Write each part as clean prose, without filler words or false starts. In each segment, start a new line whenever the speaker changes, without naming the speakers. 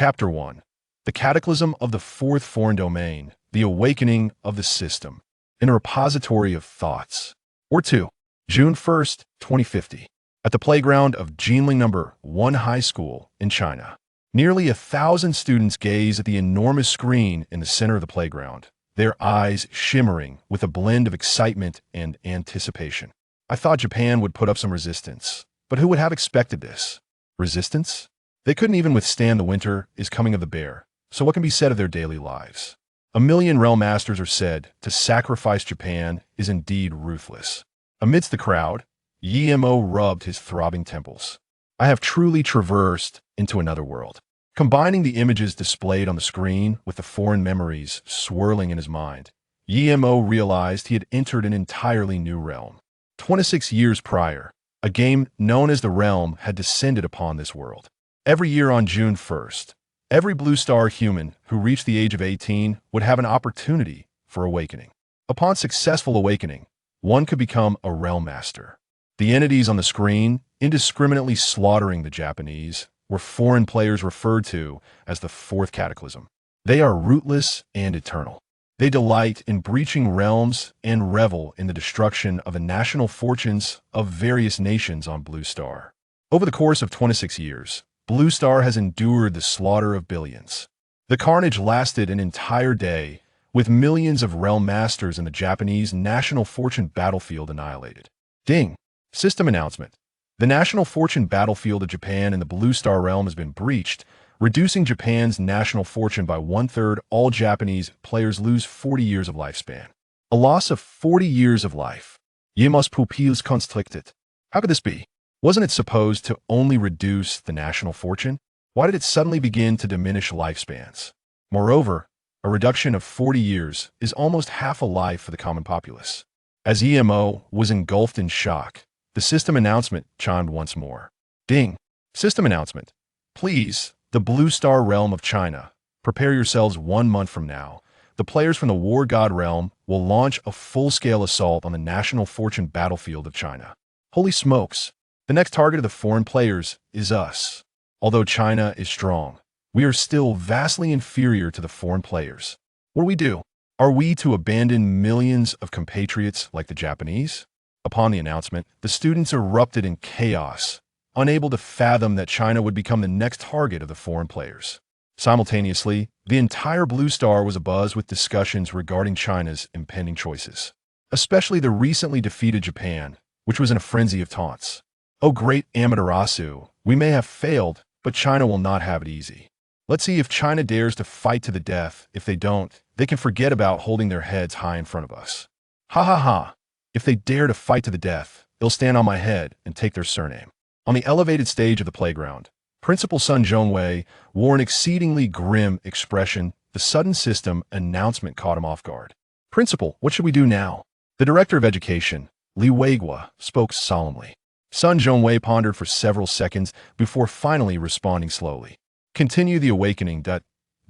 Chapter 1. The Cataclysm of the Fourth Foreign Domain, the Awakening of the System, in a Repository of Thoughts. Or 2. June 1st, 2050. At the playground of Jinling No. 1 High School in China. Nearly 1,000 students gaze at the enormous screen in the center of the playground, their eyes shimmering with a blend of excitement and anticipation. I thought Japan would put up some resistance, but who would have expected this? Resistance? They couldn't even withstand the winter is coming of the bear, so what can be said of their daily lives? A million realm masters are said to sacrifice Japan is indeed ruthless. Amidst the crowd, Yi-Mo rubbed his throbbing temples. I have truly traversed into another world. Combining the images displayed on the screen with the foreign memories swirling in his mind, Yi-Mo realized he had entered an entirely new realm. 26 years prior, a game known as the Realm had descended upon this world. Every year on June 1st, every Blue Star human who reached the age of 18 would have an opportunity for awakening. Upon successful awakening, one could become a Realm Master. The entities on the screen, indiscriminately slaughtering the Japanese, were foreign players referred to as the Fourth Cataclysm. They are rootless and eternal. They delight in breaching realms and revel in the destruction of the national fortunes of various nations on Blue Star. Over the course of 26 years, Blue Star has endured the slaughter of billions. The carnage lasted an entire day, with millions of realm masters in the Japanese national fortune battlefield annihilated. Ding! System announcement. The national fortune battlefield of Japan in the Blue Star realm has been breached, reducing Japan's national fortune by 1/3. All Japanese players lose 40 years of lifespan. A loss of 40 years of life. Yemos pupilles constricted. How could this be? Wasn't it supposed to only reduce the national fortune? Why did it suddenly begin to diminish lifespans? Moreover, a reduction of 40 years is almost half a life for the common populace. As EMO was engulfed in shock, the system announcement chimed once more. Ding! System announcement. Please, the Blue Star realm of China, prepare yourselves 1 month from now. The players from the War God realm will launch a full-scale assault on the national fortune battlefield of China. Holy smokes! The next target of the foreign players is us. Although China is strong, we are still vastly inferior to the foreign players. What do we do? Are we to abandon millions of compatriots like the Japanese? Upon the announcement, the students erupted in chaos, unable to fathom that China would become the next target of the foreign players. Simultaneously, the entire Blue Star was abuzz with discussions regarding China's impending choices, especially the recently defeated Japan, which was in a frenzy of taunts. Oh great Amaterasu, we may have failed, but China will not have it easy. Let's see if China dares to fight to the death. If they don't, they can forget about holding their heads high in front of us. Ha ha ha! If they dare to fight to the death, they'll stand on my head and take their surname. On the elevated stage of the playground, Principal Sun Zhongwei wore an exceedingly grim expression. The sudden system announcement caught him off guard. Principal, what should we do now? The Director of Education, Li Weiguo, spoke solemnly. Sun Zhongwei pondered for several seconds before finally responding slowly. Continue the awakening.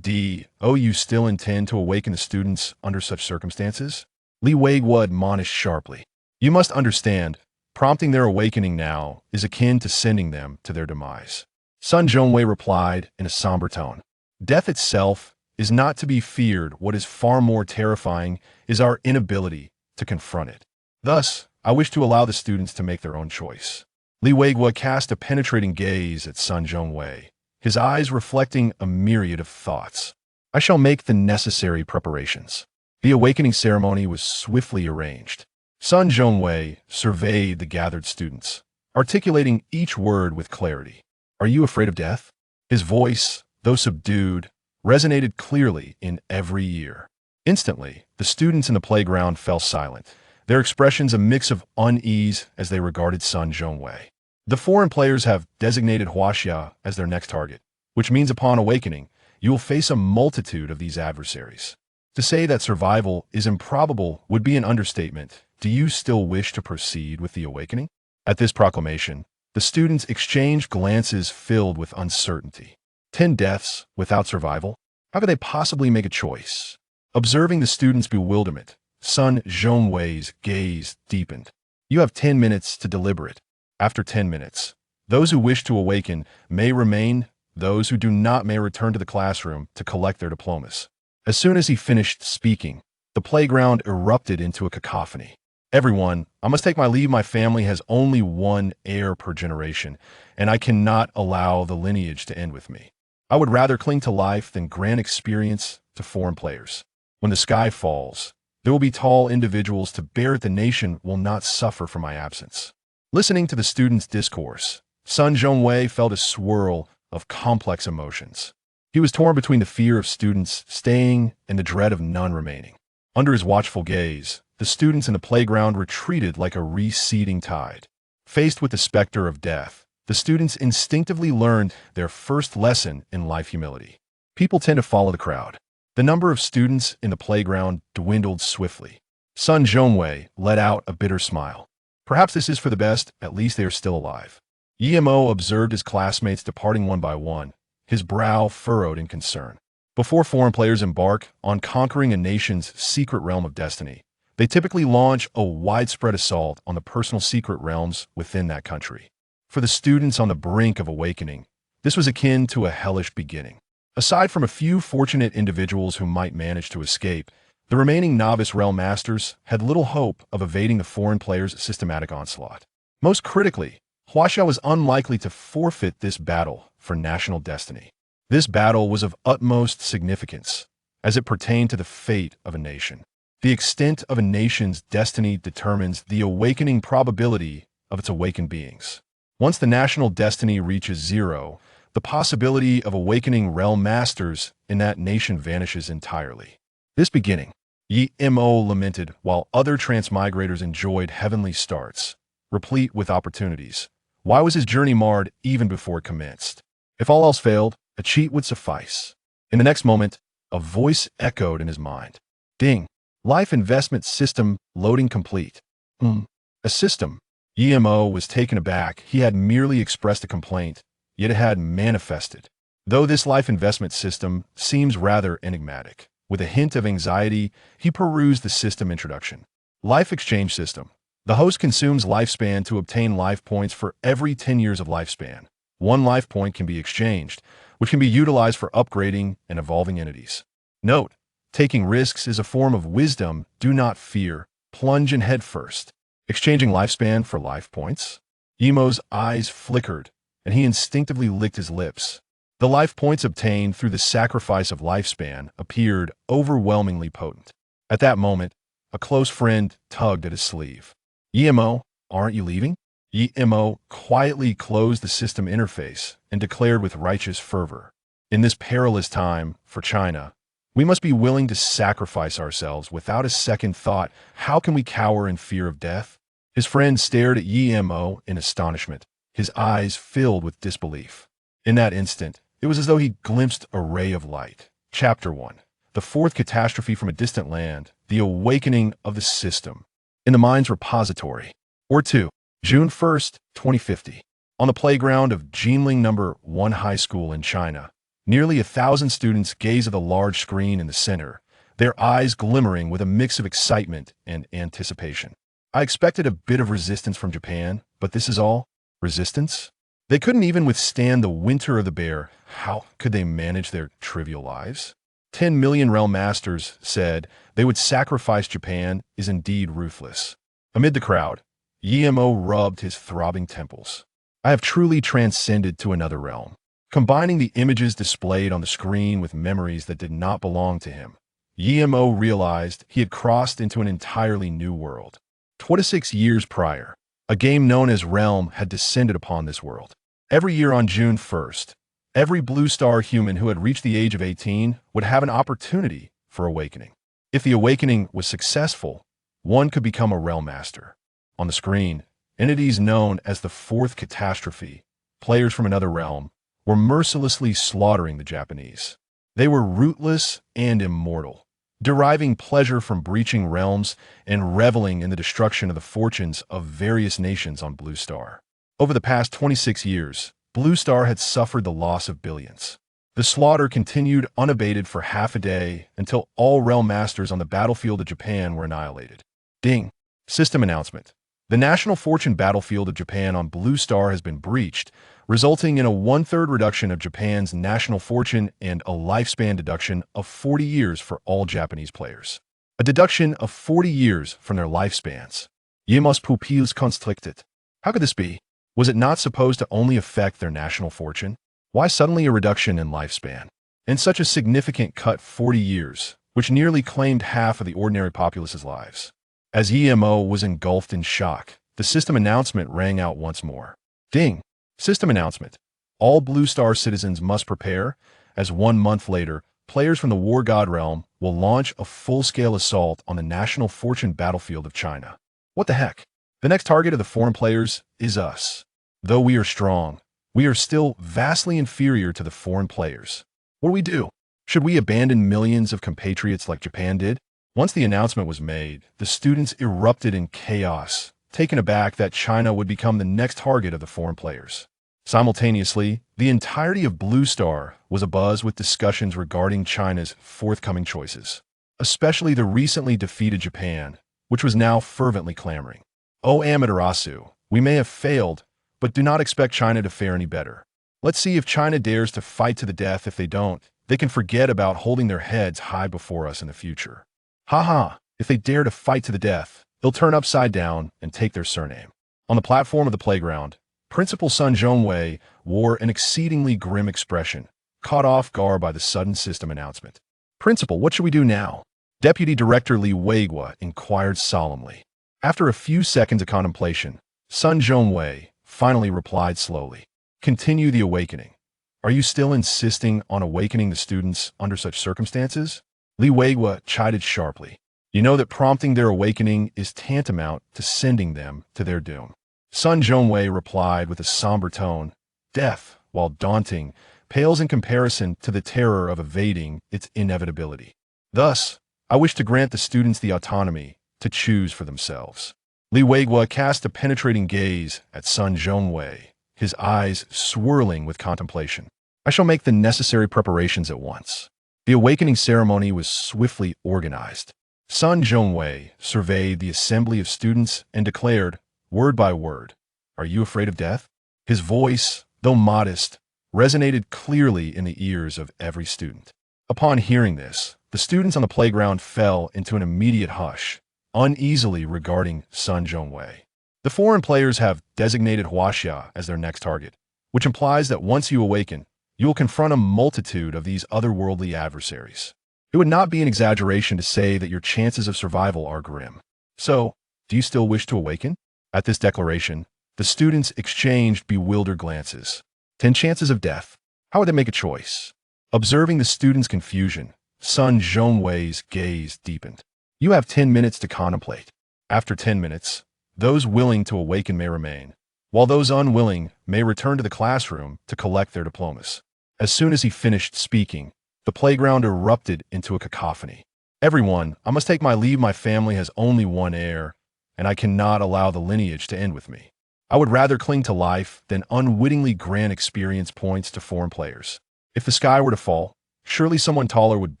Do you still intend to awaken the students under such circumstances? Li Weiguo admonished sharply. You must understand, prompting their awakening now is akin to sending them to their demise. Sun Zhongwei replied in a somber tone. Death itself is not to be feared. What is far more terrifying is our inability to confront it. Thus, I wish to allow the students to make their own choice. Li Weiguo cast a penetrating gaze at Sun Zhongwei, his eyes reflecting a myriad of thoughts. I shall make the necessary preparations. The awakening ceremony was swiftly arranged. Sun Zhongwei surveyed the gathered students, articulating each word with clarity. Are you afraid of death? His voice, though subdued, resonated clearly in every ear. Instantly, the students in the playground fell silent, their expressions a mix of unease as they regarded Sun Zhongwei. The foreign players have designated Huaxia as their next target, which means upon awakening, you will face a multitude of these adversaries. To say that survival is improbable would be an understatement. Do you still wish to proceed with the awakening? At this proclamation, the students exchanged glances filled with uncertainty. 10 deaths without survival? How could they possibly make a choice? Observing the students' bewilderment, Sun Zhongwei's gaze deepened. You have 10 minutes to deliberate. After 10 minutes, those who wish to awaken may remain, Those who do not may return to the classroom to collect their diplomas. As soon as he finished speaking, the playground erupted into a cacophony. Everyone, I must take my leave. My family has only one heir per generation, and I cannot allow the lineage to end with me. I would rather cling to life than grant experience to foreign players. When the sky falls, there will be tall individuals to bear it. The nation will not suffer for my absence. Listening to the student's discourse, Sun Zhongwei felt a swirl of complex emotions. He was torn between the fear of students staying and the dread of none remaining. Under his watchful gaze, the students in the playground retreated like a receding tide. Faced with the specter of death, the students instinctively learned their first lesson in life: humility. People tend to follow the crowd. The number of students in the playground dwindled swiftly. Sun Zhongwei let out a bitter smile. Perhaps this is for the best, at least they are still alive. Yimo observed his classmates departing one by one, his brow furrowed in concern. Before foreign players embark on conquering a nation's secret realm of destiny, they typically launch a widespread assault on the personal secret realms within that country. For the students on the brink of awakening, this was akin to a hellish beginning. Aside from a few fortunate individuals who might manage to escape, the remaining novice realm masters had little hope of evading the foreign players' systematic onslaught. Most critically, Huaxia was unlikely to forfeit this battle for national destiny. This battle was of utmost significance, as it pertained to the fate of a nation. The extent of a nation's destiny determines the awakening probability of its awakened beings. Once the national destiny reaches zero, the possibility of awakening realm masters in that nation vanishes entirely. This beginning, Yi Mo lamented, while other transmigrators enjoyed heavenly starts, replete with opportunities. Why was his journey marred even before it commenced? If all else failed, a cheat would suffice. In the next moment, a voice echoed in his mind. Ding! Life investment system loading complete. A system. Yimo was taken aback. He had merely expressed a complaint, yet it had manifested. Though this life investment system seems rather enigmatic, with a hint of anxiety, he perused the system introduction. Life exchange system. The host consumes lifespan to obtain life points for every 10 years of lifespan. One life point can be exchanged, which can be utilized for upgrading and evolving entities. Note: taking risks is a form of wisdom. Do not fear. Plunge in head first. Exchanging lifespan for life points? Yimo's eyes flickered, and he instinctively licked his lips. The life points obtained through the sacrifice of lifespan appeared overwhelmingly potent. At that moment, a close friend tugged at his sleeve. Yimo, aren't you leaving? Yimo quietly closed the system interface and declared with righteous fervor, in this perilous time for China, we must be willing to sacrifice ourselves without a second thought. How can we cower in fear of death? His friend stared at Yimo in astonishment, his eyes filled with disbelief. In that instant, it was as though he glimpsed a ray of light. Chapter 1. The Fourth Catastrophe from a Distant Land, the Awakening of the System. In the Mind's Repository. Or 2. June 1st, 2050. On the playground of Jinling No. 1 High School in China, nearly 1,000 students gaze at the large screen in the center, their eyes glimmering with a mix of excitement and anticipation. I expected a bit of resistance from Japan, but this is all? Resistance? They couldn't even withstand the winter of the bear. How could they manage their trivial lives? 10 million realm masters said they would sacrifice Japan is indeed ruthless. Amid the crowd, Yimo rubbed his throbbing temples. I have truly transcended to another realm. Combining the images displayed on the screen with memories that did not belong to him, Yimo realized he had crossed into an entirely new world. 26 years prior, a game known as Realm had descended upon this world. Every year on June 1st, every Blue Star human who had reached the age of 18 would have an opportunity for awakening. If the awakening was successful, one could become a Realm Master. On the screen, entities known as the Fourth Catastrophe, players from another realm, were mercilessly slaughtering the Japanese. They were rootless and immortal, deriving pleasure from breaching realms and reveling in the destruction of the fortunes of various nations on Blue Star. Over the past 26 years, Blue Star had suffered the loss of billions. The slaughter continued unabated for half a day until all realm masters on the battlefield of Japan were annihilated. Ding! System announcement. The national fortune battlefield of Japan on Blue Star has been breached. resulting in a one-third reduction of Japan's national fortune and a lifespan deduction of 40 years for all Japanese players. A deduction of 40 years from their lifespans. Yemos pupilles constricted. How could this be? Was it not supposed to only affect their national fortune? Why suddenly a reduction in lifespan? And such a significant cut 40 years, which nearly claimed half of the ordinary populace's lives. As EMO was engulfed in shock, the system announcement rang out once more. Ding! System announcement. All Blue Star citizens must prepare, as 1 month later, players from the War God realm will launch a full-scale assault on the national fortune battlefield of China. What the heck? The next target of the foreign players is us. Though we are strong, we are still vastly inferior to the foreign players. What do we do? Should we abandon millions of compatriots like Japan did? Once the announcement was made, the students erupted in chaos, taken aback that China would become the next target of the foreign players. Simultaneously, the entirety of Blue Star was abuzz with discussions regarding China's forthcoming choices, especially the recently defeated Japan, which was now fervently clamoring. "Oh Amaterasu, we may have failed, but do not expect China to fare any better. Let's see if China dares to fight to the death. If they don't, they can forget about holding their heads high before us in the future. Haha, if they dare to fight to the death, they'll turn upside down and take their surname." On the platform of the playground, Principal Sun Zhongwei wore an exceedingly grim expression, caught off guard by the sudden system announcement. "Principal, what should we do now?" Deputy Director Li Weiguo inquired solemnly. After a few seconds of contemplation, Sun Zhongwei finally replied slowly. "Continue the awakening. Are you still insisting on awakening the students under such circumstances?" Li Weiguo chided sharply. "You know that prompting their awakening is tantamount to sending them to their doom." Sun Zhongwei replied with a somber tone, "Death, while daunting, pales in comparison to the terror of evading its inevitability. Thus, I wish to grant the students the autonomy to choose for themselves." Li Weiguo cast a penetrating gaze at Sun Zhongwei, his eyes swirling with contemplation. "I shall make the necessary preparations at once." The awakening ceremony was swiftly organized. Sun Zhongwei surveyed the assembly of students and declared, word by word, "Are you afraid of death?" His voice, though modest, resonated clearly in the ears of every student. Upon hearing this, the students on the playground fell into an immediate hush, uneasily regarding Sun Zhongwei. The foreign players have designated Huaxia as their next target, which implies that once you awaken, you will confront a multitude of these otherworldly adversaries. It would not be an exaggeration to say that your chances of survival are grim. So, do you still wish to awaken? At this declaration, the students exchanged bewildered glances. 10 chances of death. How would they make a choice? Observing the students' confusion, Sun Zhongwei's gaze deepened. "You have 10 minutes to contemplate. After 10 minutes, those willing to awaken may remain, while those unwilling may return to the classroom to collect their diplomas." As soon as he finished speaking, the playground erupted into a cacophony. "Everyone, I must take my leave. My family has only one heir, and I cannot allow the lineage to end with me. I would rather cling to life than unwittingly grant experience points to foreign players. If the sky were to fall, surely someone taller would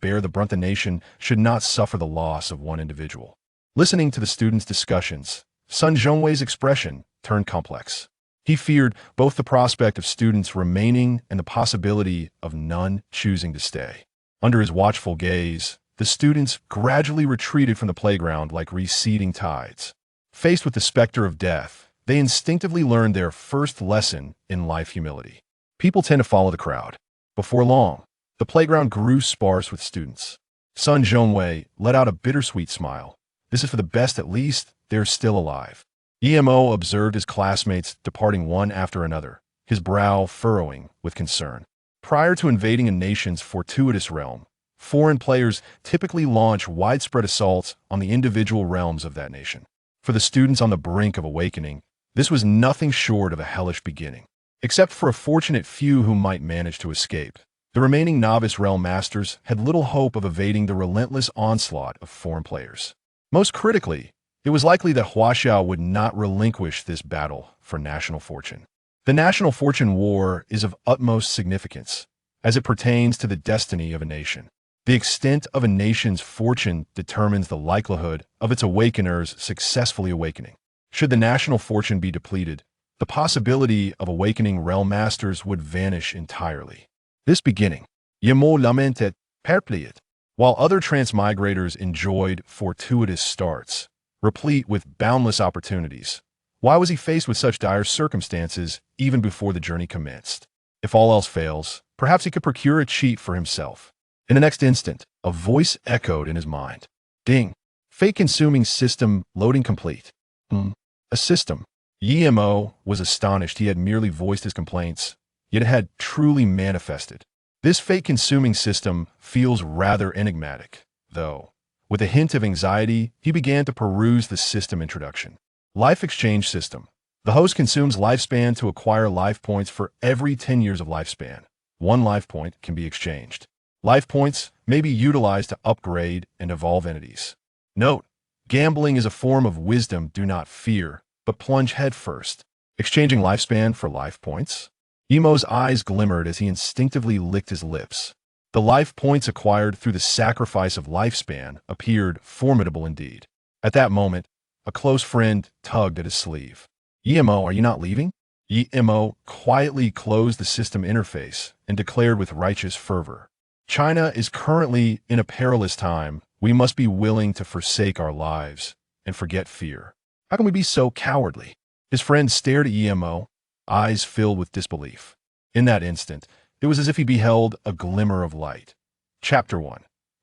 bear the brunt. The nation should not suffer the loss of one individual." Listening to the students' discussions, Sun Zhongwei's expression turned complex. He feared both the prospect of students remaining and the possibility of none choosing to stay. Under his watchful gaze, the students gradually retreated from the playground like receding tides. Faced with the specter of death, they instinctively learned their first lesson in life: humility. People tend to follow the crowd. Before long, the playground grew sparse with students. Sun Zhongwei let out a bittersweet smile. "This is for the best. At least they're still alive." EMO observed his classmates departing one after another, his brow furrowing with concern. Prior to invading a nation's fortuitous realm, foreign players typically launch widespread assaults on the individual realms of that nation. For the students on the brink of awakening, this was nothing short of a hellish beginning. Except for a fortunate few who might manage to escape, the remaining novice realm masters had little hope of evading the relentless onslaught of foreign players. Most critically, it was likely that Huaxia would not relinquish this battle for national fortune. The national fortune war is of utmost significance, as it pertains to the destiny of a nation. The extent of a nation's fortune determines the likelihood of its awakeners successfully awakening. Should the national fortune be depleted, the possibility of awakening realm masters would vanish entirely. This beginning, Yemo lamented perpliet, while other transmigrators enjoyed fortuitous starts, replete with boundless opportunities. Why was he faced with such dire circumstances even before the journey commenced? If all else fails, perhaps he could procure a cheat for himself. In the next instant, a voice echoed in his mind. Ding! Fate-consuming system loading complete. A system. Yemo was astonished he had merely voiced his complaints, yet it had truly manifested. This fate-consuming system feels rather enigmatic, though. With a hint of anxiety, he began to peruse the system introduction. Life exchange system. The host consumes lifespan to acquire life points for every 10 years of lifespan. 1 life point can be exchanged. Life points may be utilized to upgrade and evolve entities. Note: gambling is a form of wisdom. Do not fear, but plunge headfirst. Exchanging lifespan for life points? Yemo's eyes glimmered as he instinctively licked his lips. The life points acquired through the sacrifice of lifespan appeared formidable indeed. At that moment, a close friend tugged at his sleeve. Yemo, are you not leaving? Yemo quietly closed the system interface and declared with righteous fervor. China is currently in a perilous time. We must be willing to forsake our lives and forget fear. How can we be so cowardly? His friend stared at Yemo, eyes filled with disbelief. In that instant, it was as if he beheld a glimmer of light. Chapter 1.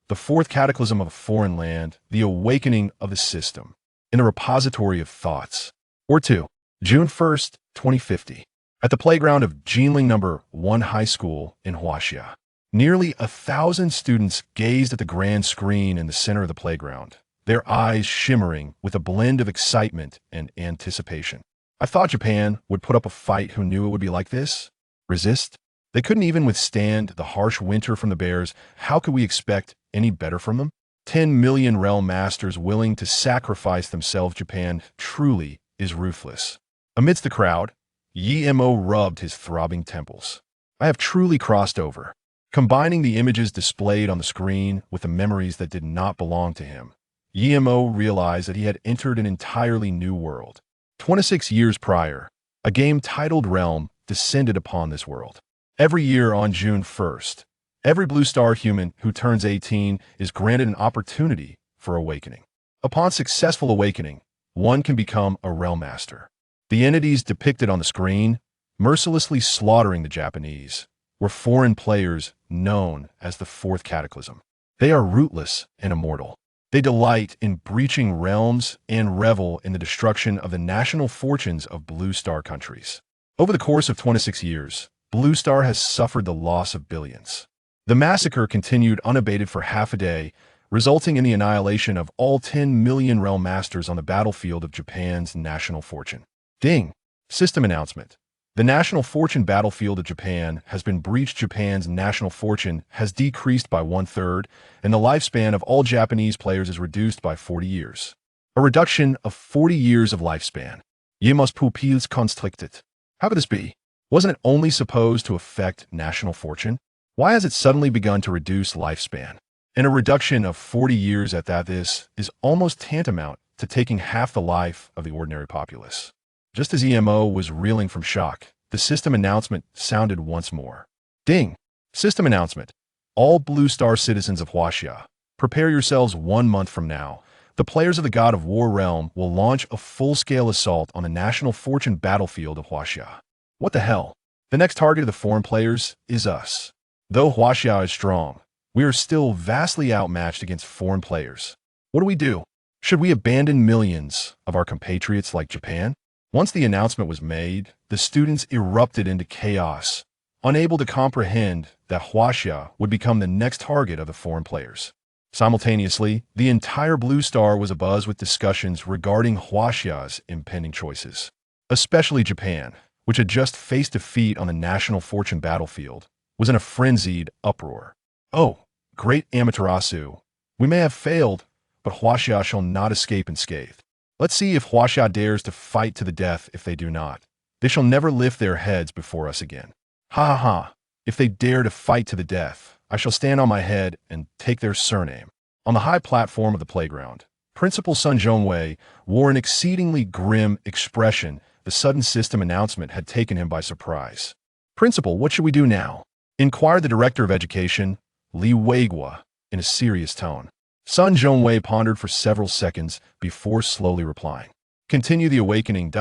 The Fourth Cataclysm of a Foreign Land, the Awakening of the System, in a Repository of Thoughts. Or 2. June 1st, 2050. At the playground of Jinling No. 1 High School in Huaxia. Nearly 1,000 students gazed at the grand screen in the center of the playground, their eyes shimmering with a blend of excitement and anticipation. I thought Japan would put up a fight. Who knew it would be like this? Resist? They couldn't even withstand the harsh winter from the bears. How could we expect any better from them? 10 million realm masters willing to sacrifice themselves. Japan truly is ruthless. Amidst the crowd, Yemo rubbed his throbbing temples. I have truly crossed over. Combining the images displayed on the screen with the memories that did not belong to him, Yemo realized that he had entered an entirely new world. 26 years prior, a game titled Realm descended upon this world. Every year on June 1st, every Blue Star human who turns 18 is granted an opportunity for awakening. Upon successful awakening, one can become a Realm Master. The entities depicted on the screen, mercilessly slaughtering the Japanese, were foreign players known as the Fourth Cataclysm. They are rootless and immortal. They delight in breaching realms and revel in the destruction of the national fortunes of Blue Star countries. Over the course of 26 years, Blue Star has suffered the loss of billions. The massacre continued unabated for half a day, resulting in the annihilation of all 10 million realm masters on the battlefield of Japan's national fortune. Ding! System announcement. The national fortune battlefield of Japan has been breached. Japan's national fortune has decreased by 1/3, and the lifespan of all Japanese players is reduced by 40 years. A reduction of 40 years of lifespan. Yemo's pupils constricted. How could this be? Wasn't it only supposed to affect national fortune? Why has it suddenly begun to reduce lifespan? And a reduction of 40 years at that, this is almost tantamount to taking half the life of the ordinary populace. Just as Yemo was reeling from shock, the system announcement sounded once more. Ding! System announcement. All Blue Star citizens of Huaxia, prepare yourselves. 1 month from now, the players of the God of War realm will launch a full-scale assault on the national fortune battlefield of Huaxia. What the hell? The next target of the foreign players is us. Though Huaxia is strong, we are still vastly outmatched against foreign players. What do we do? Should we abandon millions of our compatriots like Japan? Once the announcement was made, the students erupted into chaos, unable to comprehend that Huaxia would become the next target of the foreign players. Simultaneously, the entire Blue Star was abuzz with discussions regarding Huaxia's impending choices. Especially Japan, which had just faced defeat on the national fortune battlefield, was in a frenzied uproar. Oh, great Amaterasu, we may have failed, but Huaxia shall not escape unscathed. Let's see if Huaxia dares to fight to the death. If they do not, they shall never lift their heads before us again. Ha ha ha! If they dare to fight to the death, I shall stand on my head and take their surname. On the high platform of the playground, Principal Sun Zhongwei wore an exceedingly grim expression the sudden system announcement had taken him by surprise. "Principal, what should we do now?" inquired the director of education, Li Weiguo, in a serious tone. Sun Zhongwei pondered for several seconds before slowly replying. "Continue the awakening.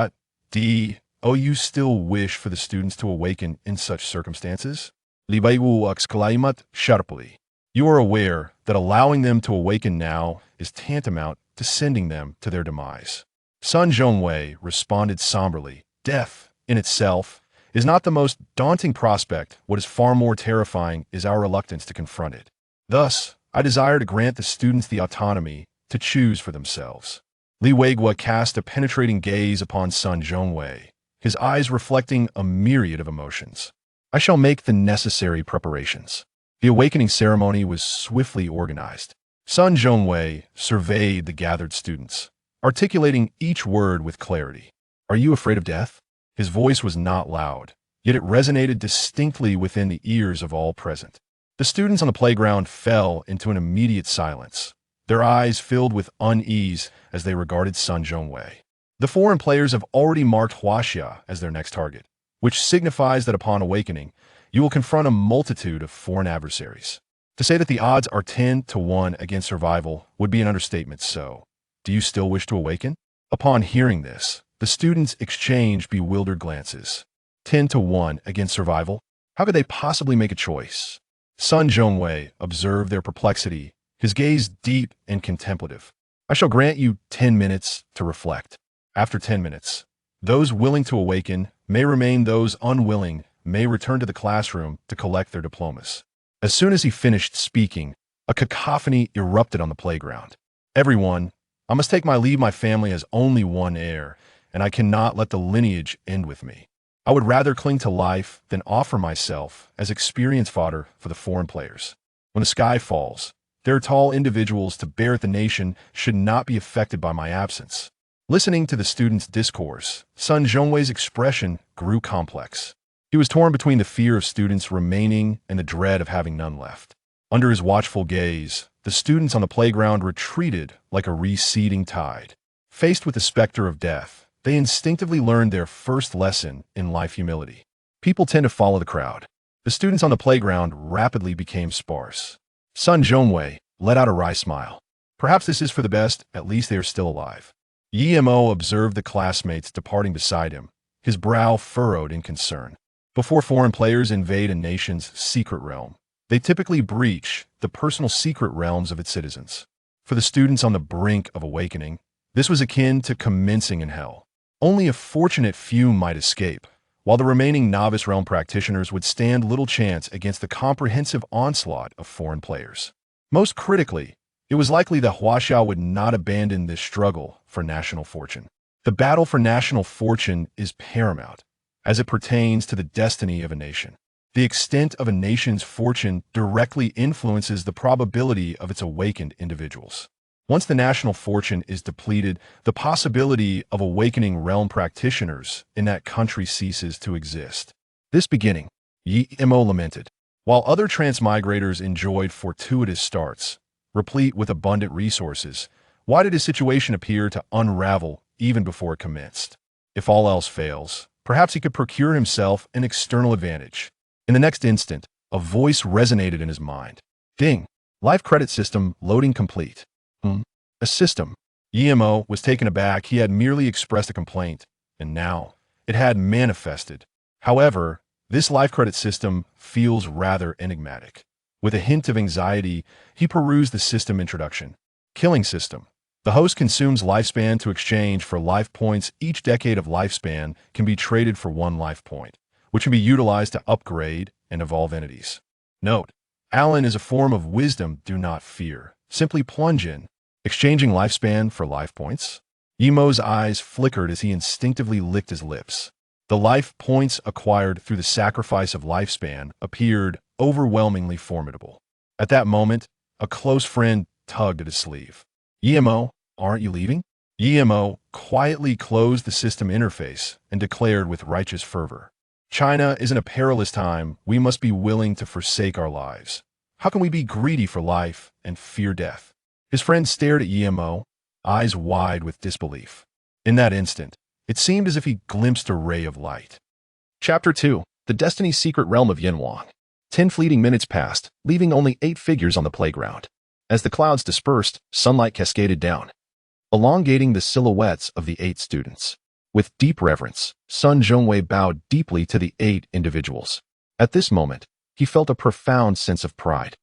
You still wish for the students to awaken in such circumstances?" Li Weiguo exclaimed sharply. "You are aware that allowing them to awaken now is tantamount to sending them to their demise." Sun Zhongwei responded somberly. "Death, in itself, is not the most daunting prospect. What is far more terrifying is our reluctance to confront it. Thus, I desire to grant the students the autonomy to choose for themselves." Li Weiguo cast a penetrating gaze upon Sun Zhongwei, his eyes reflecting a myriad of emotions. "I shall make the necessary preparations." The awakening ceremony was swiftly organized. Sun Zhongwei surveyed the gathered students, articulating each word with clarity. "Are you afraid of death?" His voice was not loud, yet it resonated distinctly within the ears of all present. The students on the playground fell into an immediate silence, their eyes filled with unease as they regarded Sun Zhongwei. The foreign players have already marked Huaxia as their next target, which signifies that upon awakening, you will confront a multitude of foreign adversaries. To say that the odds are 10-1 against survival would be an understatement. So, do you still wish to awaken? Upon hearing this, the students exchanged bewildered glances. 10-1 against survival? How could they possibly make a choice? Sun Zhongwei observed their perplexity, his gaze deep and contemplative. "I shall grant you 10 minutes to reflect. After 10 minutes, those willing to awaken may remain, those unwilling may return to the classroom to collect their diplomas." As soon as he finished speaking, a cacophony erupted on the playground. "Everyone, I must take my leave. My family has only one heir, and I cannot let the lineage end with me. I would rather cling to life than offer myself as experience fodder for the foreign players. When the sky falls, there are tall individuals to bear it. The nation should not be affected by my absence." Listening to the students' discourse, Sun Zhongwei's expression grew complex. He was torn between the fear of students remaining and the dread of having none left. Under his watchful gaze, the students on the playground retreated like a receding tide. Faced with the specter of death, they instinctively learned their first lesson in life: humility. People tend to follow the crowd. The students on the playground rapidly became sparse. Sun Zhongwei let out a wry smile. "Perhaps this is for the best. At least they are still alive." Yimo observed the classmates departing beside him, his brow furrowed in concern. Before foreign players invade a nation's secret realm, they typically breach the personal secret realms of its citizens. For the students on the brink of awakening, this was akin to commencing in hell. Only a fortunate few might escape, while the remaining novice realm practitioners would stand little chance against the comprehensive onslaught of foreign players. Most critically, it was likely that Huaxia would not abandon this struggle for national fortune. The battle for national fortune is paramount, as it pertains to the destiny of a nation. The extent of a nation's fortune directly influences the probability of its awakened individuals. Once the national fortune is depleted, the possibility of awakening realm practitioners in that country ceases to exist. "This beginning," Yimo lamented. While other transmigrators enjoyed fortuitous starts, replete with abundant resources, why did his situation appear to unravel even before it commenced? If all else fails, perhaps he could procure himself an external advantage. In the next instant, a voice resonated in his mind. "Ding! Life credit system loading complete." A system? Yimo was taken aback. He had merely expressed a complaint, and now it had manifested. However, this life credit system feels rather enigmatic. With a hint of anxiety, he perused the system introduction. Killing system. The host consumes lifespan to exchange for life points. Each decade of lifespan can be traded for one life point, which can be utilized to upgrade and evolve entities. Note: Allen is a form of wisdom. Do not fear. Simply plunge in. Exchanging lifespan for life points? Yimo's eyes flickered as he instinctively licked his lips. The life points acquired through the sacrifice of lifespan appeared overwhelmingly formidable. At that moment, a close friend tugged at his sleeve. "Yimo, aren't you leaving?" Yimo quietly closed the system interface and declared with righteous fervor, "China is in a perilous time. We must be willing to forsake our lives. How can we be greedy for life and fear death?" His friend stared at Yimo, eyes wide with disbelief. In that instant, It seemed as if he glimpsed a ray of light. Chapter 2. The Destiny's Secret Realm of Yin-Shang. 10 fleeting minutes passed, leaving only 8 figures on the playground. As the clouds dispersed, sunlight cascaded down, elongating the silhouettes of the 8 students. With deep reverence, Sun Zhongwei bowed deeply to the 8 individuals. At this moment, he felt a profound sense of pride.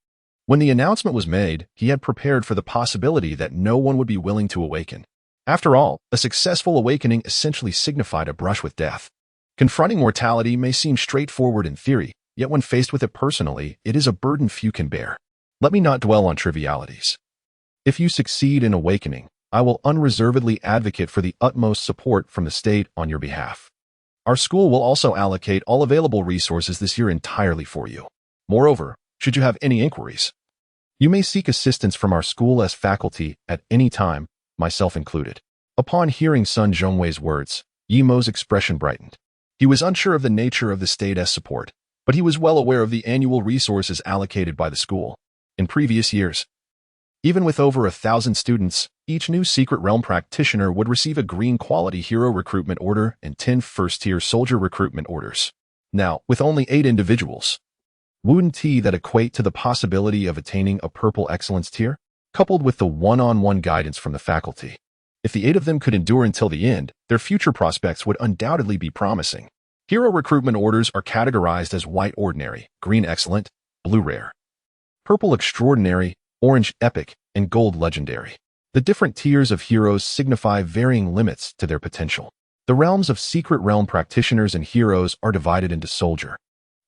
When the announcement was made, he had prepared for the possibility that no one would be willing to awaken. After all, a successful awakening essentially signified a brush with death. Confronting mortality may seem straightforward in theory, yet when faced with it personally, it is a burden few can bear. Let me not dwell on trivialities. If you succeed in awakening, I will unreservedly advocate for the utmost support from the state on your behalf. Our school will also allocate all available resources this year entirely for you. Moreover, should you have any inquiries, you may seek assistance from our school as faculty at any time, myself included. Upon hearing Sun Zhongwei's words, Yimo's expression brightened. He was unsure of the nature of the state as support, but he was well aware of the annual resources allocated by the school. In previous years, even with over 1,000 students, each new Secret Realm practitioner would receive a green quality hero recruitment order and 10 first-tier soldier recruitment orders. Now, with only 8 individuals, wouldn't that equate to the possibility of attaining a purple excellence tier, coupled with the one-on-one guidance from the faculty? If the 8 of them could endure until the end, their future prospects would undoubtedly be promising. Hero recruitment orders are categorized as white ordinary, green excellent, blue rare, purple extraordinary, orange epic, and gold legendary. The different tiers of heroes signify varying limits to their potential. The realms of Secret Realm practitioners and heroes are divided into Soldier,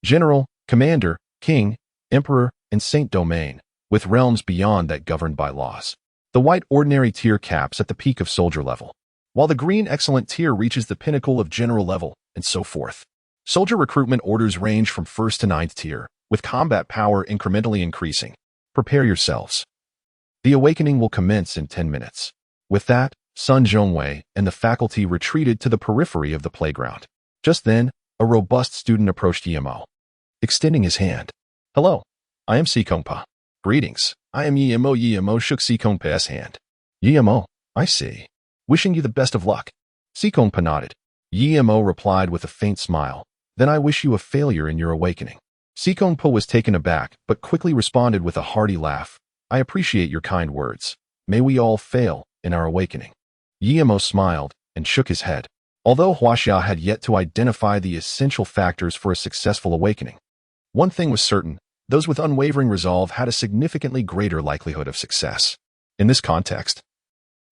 General, Commander, King, Emperor, and Saint Domain, with realms beyond that governed by laws. The white ordinary tier caps at the peak of Soldier level, while the green excellent tier reaches the pinnacle of General level, and so forth. Soldier recruitment orders range from 1st to 9th tier, with combat power incrementally increasing. Prepare yourselves. The awakening will commence in 10 minutes. With that, Sun Zhongwei and the faculty retreated to the periphery of the playground. Just then, a robust student approached Yimo, extending his hand. Hello, I am Sikongpa. Greetings, I am Yimo. Yimo shook Sikongpa's hand. Yimo, I see. Wishing you the best of luck. Sikongpa nodded. Yimo replied with a faint smile. Then I wish you a failure in your awakening. Sikongpa was taken aback, but quickly responded with a hearty laugh. I appreciate your kind words. May we all fail in our awakening. Yimo smiled and shook his head. Although Huaxia had yet to identify the essential factors for a successful awakening, one thing was certain: those with unwavering resolve had a significantly greater likelihood of success. In this context,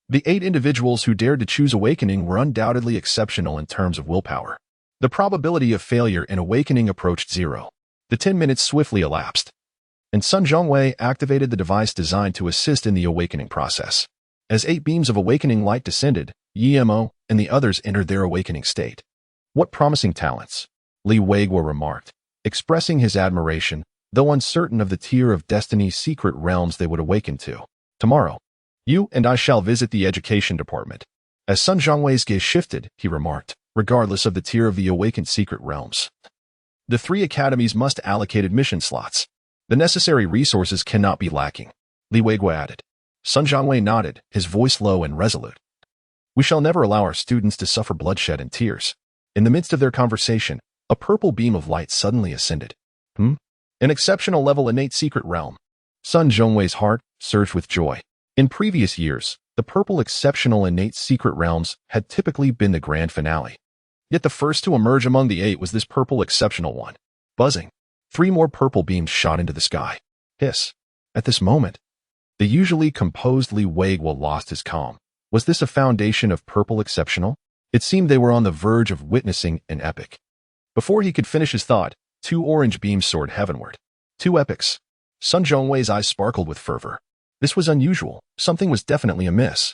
the 8 individuals who dared to choose awakening were undoubtedly exceptional in terms of willpower. The probability of failure in awakening approached 0. The 10 minutes swiftly elapsed, and Sun Zhongwei activated the device designed to assist in the awakening process. As 8 beams of awakening light descended, Yimo and the others entered their awakening state. What promising talents, Li Weiguo remarked, expressing his admiration, though uncertain of the tier of Destiny's secret realms they would awaken to. Tomorrow, you and I shall visit the education department. As Sun Zhongwei's gaze shifted, he remarked, regardless of the tier of the awakened secret realms, the 3 academies must allocate admission slots. The necessary resources cannot be lacking, Li Weiguo added. Sun Zhongwei nodded, his voice low and resolute. We shall never allow our students to suffer bloodshed and tears. In the midst of their conversation, a purple beam of light suddenly ascended. An exceptional level innate secret realm. Sun Zhongwei's heart surged with joy. In previous years, the purple exceptional innate secret realms had typically been the grand finale. Yet the first to emerge among the 8 was this purple exceptional one. Buzzing, 3 more purple beams shot into the sky. Hiss. At this moment, the usually composed Li Weiguo lost his calm. Was this a foundation of purple exceptional? It seemed they were on the verge of witnessing an epic. Before he could finish his thought, 2 orange beams soared heavenward. 2 epics. Sun Zhongwei's eyes sparkled with fervor. This was unusual. Something was definitely amiss.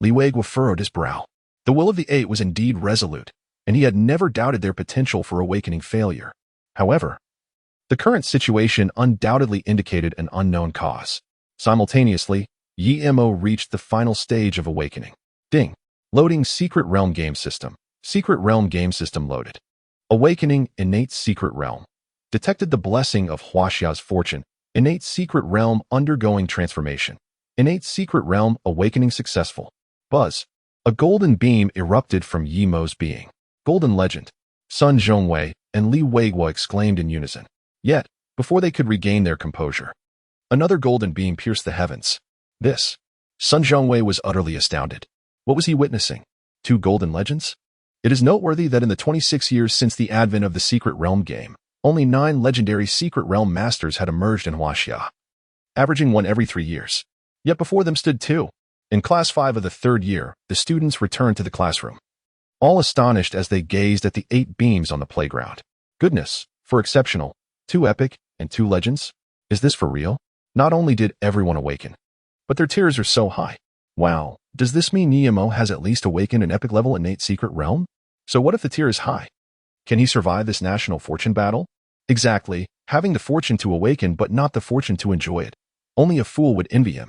Li Weiguo furrowed his brow. The will of the 8 was indeed resolute, and he had never doubted their potential for awakening failure. However, the current situation undoubtedly indicated an unknown cause. Simultaneously, Yimo reached the final stage of awakening. Ding. Loading Secret Realm Game System. Secret Realm Game System loaded. Awakening Innate Secret Realm. Detected the blessing of Huaxia's fortune. Innate Secret Realm undergoing transformation. Innate Secret Realm awakening successful. Buzz. A golden beam erupted from Yi Mo's being. Golden legend. Sun Zhongwei and Li Weiguo exclaimed in unison. Yet, before they could regain their composure, another golden beam pierced the heavens. This. Sun Zhongwei was utterly astounded. What was he witnessing? 2 golden legends? It is noteworthy that in the 26 years since the advent of the Secret Realm game, only 9 legendary Secret Realm masters had emerged in Huaxia, averaging 1 every 3 years. Yet before them stood 2. In Class 5 of the 3rd year, the students returned to the classroom, all astonished as they gazed at the 8 beams on the playground. Goodness, for exceptional, 2 epic, and 2 legends? Is this for real? Not only did everyone awaken, but their tiers are so high. Wow, does this mean Yi Mo has at least awakened an epic level innate secret realm? So what if the tier is high? Can he survive this national fortune battle? Exactly, having the fortune to awaken but not the fortune to enjoy it. Only a fool would envy him.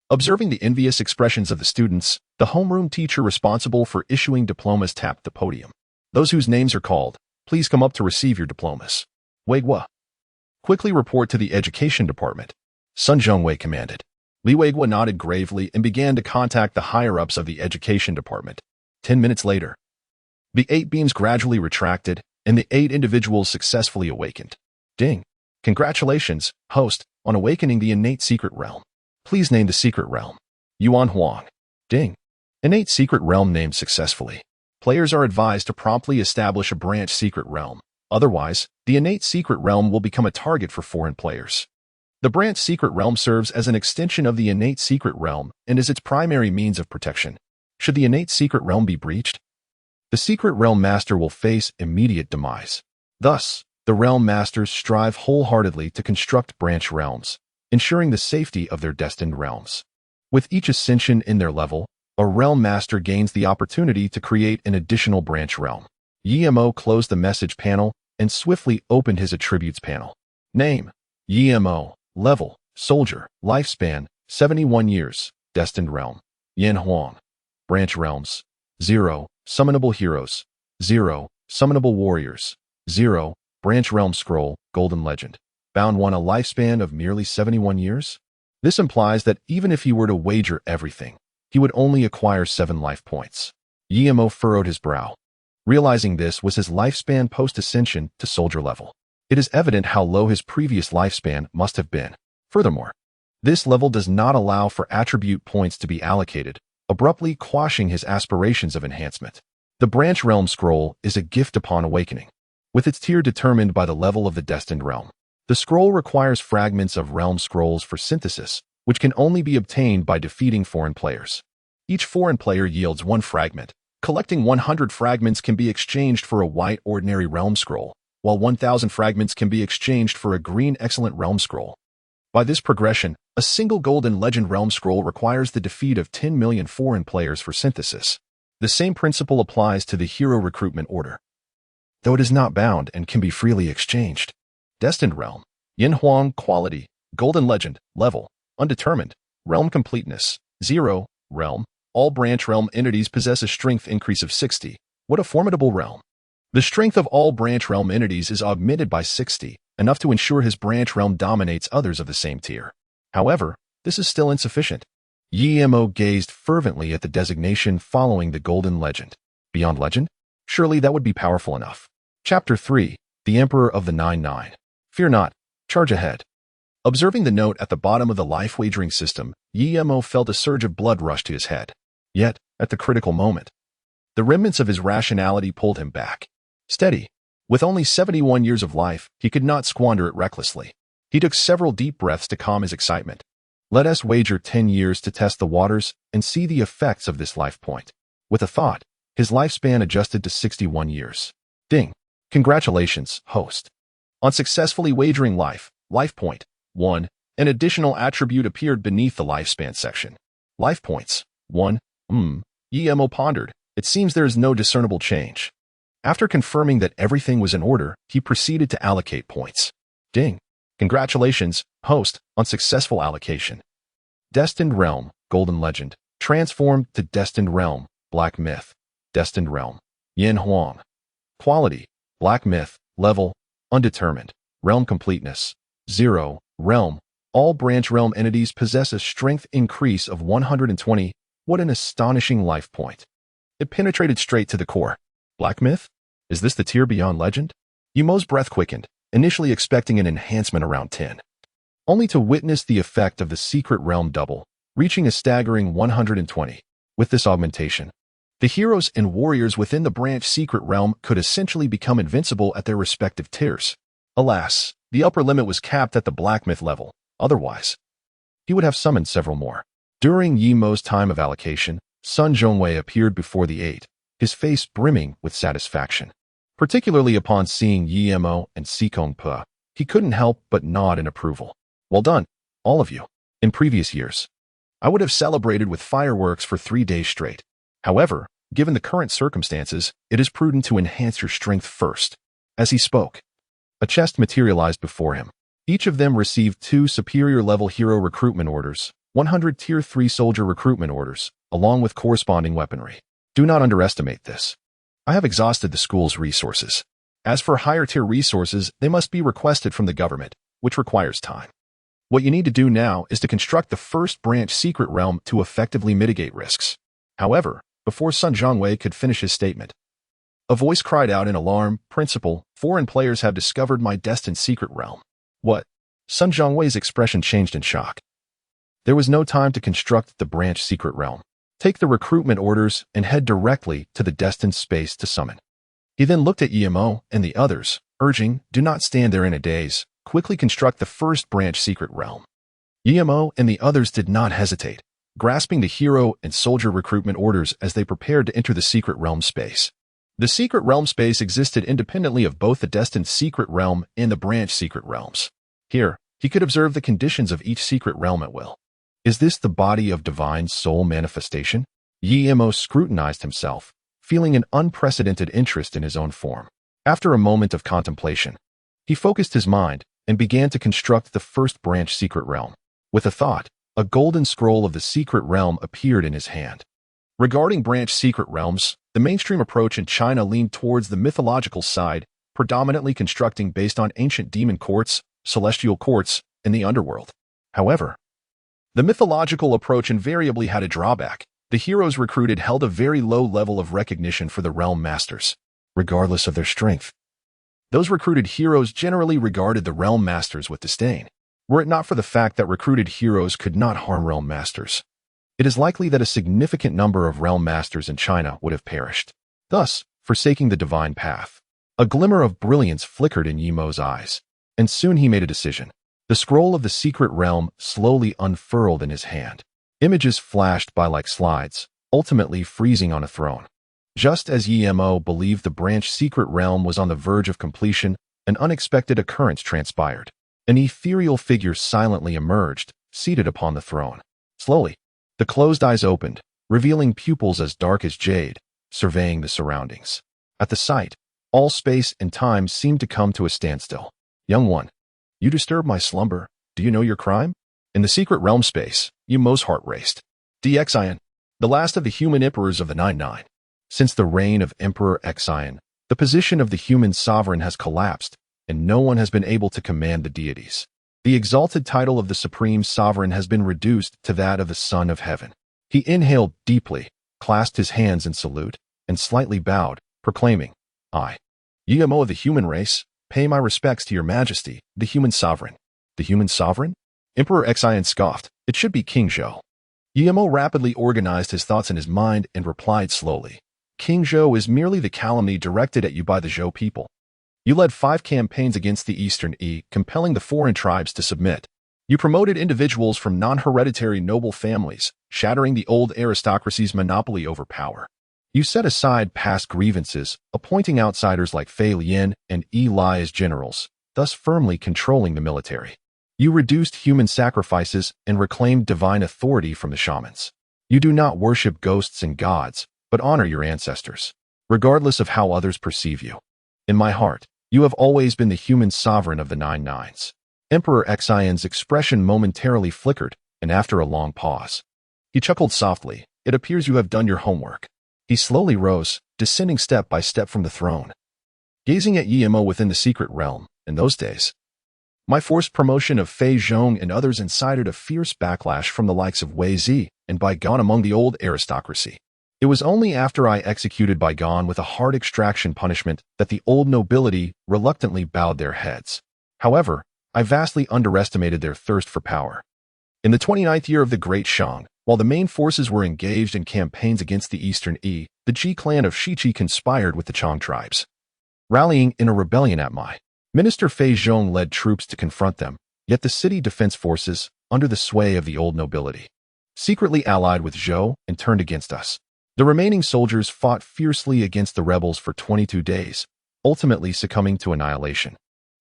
Observing the envious expressions of the students, the homeroom teacher responsible for issuing diplomas tapped the podium. Those whose names are called, please come up to receive your diplomas. Weiguo. Quickly report to the education department. Sun Zhongwei commanded. Li Weiguo nodded gravely and began to contact the higher-ups of the education department. 10 minutes later, the 8 beams gradually retracted, and the 8 individuals successfully awakened. Ding. Congratulations, host, on awakening the innate secret realm. Please name the secret realm. Yuan Huang. Ding. Innate secret realm named successfully. Players are advised to promptly establish a branch secret realm. Otherwise, the innate secret realm will become a target for foreign players. The branch secret realm serves as an extension of the innate secret realm and is its primary means of protection. Should the innate secret realm be breached, the secret realm master will face immediate demise. Thus, the realm masters strive wholeheartedly to construct branch realms, ensuring the safety of their destined realms. With each ascension in their level, a realm master gains the opportunity to create an additional branch realm. Yi Mo closed the message panel and swiftly opened his attributes panel. Name: Yi Mo. Level: Soldier. Lifespan: 71 years. Destined realm: Yin Huang. Branch realms: 0. Summonable heroes: 0. Summonable warriors: 0. Branch realm scroll, golden legend. Bound 1, a lifespan of merely 71 years? This implies that even if he were to wager everything, he would only acquire 7 life points. Yi Mo furrowed his brow. Realizing this was his lifespan post-ascension to soldier level. It is evident how low his previous lifespan must have been. Furthermore, this level does not allow for attribute points to be allocated, abruptly quashing his aspirations of enhancement. The branch realm scroll is a gift upon awakening, with its tier determined by the level of the destined realm. The scroll requires fragments of realm scrolls for synthesis, which can only be obtained by defeating foreign players. Each foreign player yields 1 fragment. Collecting 100 fragments can be exchanged for a white ordinary realm scroll, while 1,000 fragments can be exchanged for a green excellent realm scroll. By this progression, a single golden legend realm scroll requires the defeat of 10 million foreign players for synthesis. The same principle applies to the hero recruitment order, though it is not bound and can be freely exchanged. Destined realm: Yin Huang. Quality: golden legend. Level: undetermined. Realm completeness: 0. Realm: all branch realm entities possess a strength increase of 60. What a formidable realm! The strength of all branch realm entities is augmented by 60, enough to ensure his branch realm dominates others of the same tier. However, this is still insufficient. Yi Mo gazed fervently at the designation following the golden legend. Beyond legend? Surely that would be powerful enough. Chapter 3. The Emperor of the 9-9. Fear not. Charge ahead. Observing the note at the bottom of the life wagering system, Yi Mo felt a surge of blood rush to his head. Yet, at the critical moment, the remnants of his rationality pulled him back. Steady. With only 71 years of life, he could not squander it recklessly. He took several deep breaths to calm his excitement. Let us wager 10 years to test the waters and see the effects of this life point. With a thought, his lifespan adjusted to 61 years. Ding. Congratulations, host. On successfully wagering life point, 1, an additional attribute appeared beneath the lifespan section. Life points, 1. Yi Mo pondered. It seems there is no discernible change. After confirming that everything was in order, he proceeded to allocate points. Ding. Congratulations, host, on successful allocation. Destined Realm, Golden Legend. Transformed to Destined Realm, Black Myth. Destined Realm, Yin Huang. Quality, Black Myth. Level, undetermined. Realm completeness, 0. Realm, all branch realm entities possess a strength increase of 120. What an astonishing life point. It penetrated straight to the core. Black myth? Is this the tier beyond legend? Yumo's breath quickened, initially expecting an enhancement around 10. Only to witness the effect of the secret realm double, reaching a staggering 120. With this augmentation, the heroes and warriors within the branch secret realm could essentially become invincible at their respective tiers. Alas, the upper limit was capped at the Black Myth level. Otherwise, he would have summoned several more. During Yimo's time of allocation, Sun Zhongwei appeared before the 8, his face brimming with satisfaction. Particularly upon seeing Yimo and Sikong Pe, he couldn't help but nod in approval. Well done, all of you. In previous years, I would have celebrated with fireworks for 3 days straight. However, given the current circumstances, it is prudent to enhance your strength first. As he spoke, a chest materialized before him. Each of them received 2 superior-level hero recruitment orders, 100 Tier 3 soldier recruitment orders, along with corresponding weaponry. Do not underestimate this. I have exhausted the school's resources. As for higher-tier resources, they must be requested from the government, which requires time. What you need to do now is to construct the first branch secret realm to effectively mitigate risks. However, before Sun Zhongwei could finish his statement, a voice cried out in alarm, "Principal, foreign players have discovered my destined secret realm." What? Sun Zhongwei's expression changed in shock. There was no time to construct the branch secret realm. Take the recruitment orders and head directly to the destined space to summon. He then looked at Yimo and the others, urging, "Do not stand there in a daze. Quickly construct the first branch secret realm." Yimo and the others did not hesitate, grasping the hero and soldier recruitment orders as they prepared to enter the secret realm space. The secret realm space existed independently of both the destined secret realm and the branch secret realms. Here, he could observe the conditions of each secret realm at will. Is this the body of divine soul manifestation? Yimo scrutinized himself, feeling an unprecedented interest in his own form. After a moment of contemplation, he focused his mind and began to construct the first branch secret realm. With a thought, a golden scroll of the secret realm appeared in his hand. Regarding branch secret realms, the mainstream approach in China leaned towards the mythological side, predominantly constructing based on ancient demon courts, celestial courts, and the underworld. However, the mythological approach invariably had a drawback. The heroes recruited held a very low level of recognition for the realm masters, regardless of their strength. Those recruited heroes generally regarded the realm masters with disdain. Were it not for the fact that recruited heroes could not harm realm masters, it is likely that a significant number of realm masters in China would have perished, thus forsaking the divine path. A glimmer of brilliance flickered in Yimo's eyes, and soon he made a decision. The scroll of the secret realm slowly unfurled in his hand. Images flashed by like slides, ultimately freezing on a throne. Just as Yimo believed the branch secret realm was on the verge of completion, an unexpected occurrence transpired. An ethereal figure silently emerged, seated upon the throne. Slowly, the closed eyes opened, revealing pupils as dark as jade, surveying the surroundings. At the sight, all space and time seemed to come to a standstill. "Young one, you disturb my slumber. Do you know your crime?" In the secret realm space, Yimo's heart raced. Xian, the last of the human emperors of the 99. Since the reign of Emperor Xian, the position of the human sovereign has collapsed, and no one has been able to command the deities. The exalted title of the supreme sovereign has been reduced to that of the Son of Heaven. He inhaled deeply, clasped his hands in salute, and slightly bowed, proclaiming, "I, Yimo of the human race, pay my respects to your majesty, the human sovereign." The human sovereign? Emperor Xian scoffed. "It should be King Zhou." Yimo rapidly organized his thoughts in his mind and replied slowly, "King Zhou is merely the calumny directed at you by the Zhou people. You led 5 campaigns against the Eastern compelling the foreign tribes to submit. You promoted individuals from non-hereditary noble families, shattering the old aristocracy's monopoly over power. You set aside past grievances, appointing outsiders like Fei Lian and Yi Lai as generals, thus firmly controlling the military. You reduced human sacrifices and reclaimed divine authority from the shamans. You do not worship ghosts and gods, but honor your ancestors, regardless of how others perceive you. In my heart, you have always been the human sovereign of the 99s. Emperor Xian's expression momentarily flickered, and after a long pause, he chuckled softly. "It appears you have done your homework." He slowly rose, descending step by step from the throne. Gazing at Yimo within the secret realm, in those days, my forced promotion of Fei Zhong and others incited a fierce backlash from the likes of Wei Zi and by gone among the old aristocracy. It was only after I executed Bygone with a hard extraction punishment that the old nobility reluctantly bowed their heads. However, I vastly underestimated their thirst for power. In the 29th year of the Great Shang, while the main forces were engaged in campaigns against the Eastern Yi, the Ji clan of Shiqi conspired with the Chang tribes. Rallying in a rebellion at Mai, Minister Fei Zhong led troops to confront them, yet the city defense forces, under the sway of the old nobility, secretly allied with Zhou and turned against us. The remaining soldiers fought fiercely against the rebels for 22 days, ultimately succumbing to annihilation.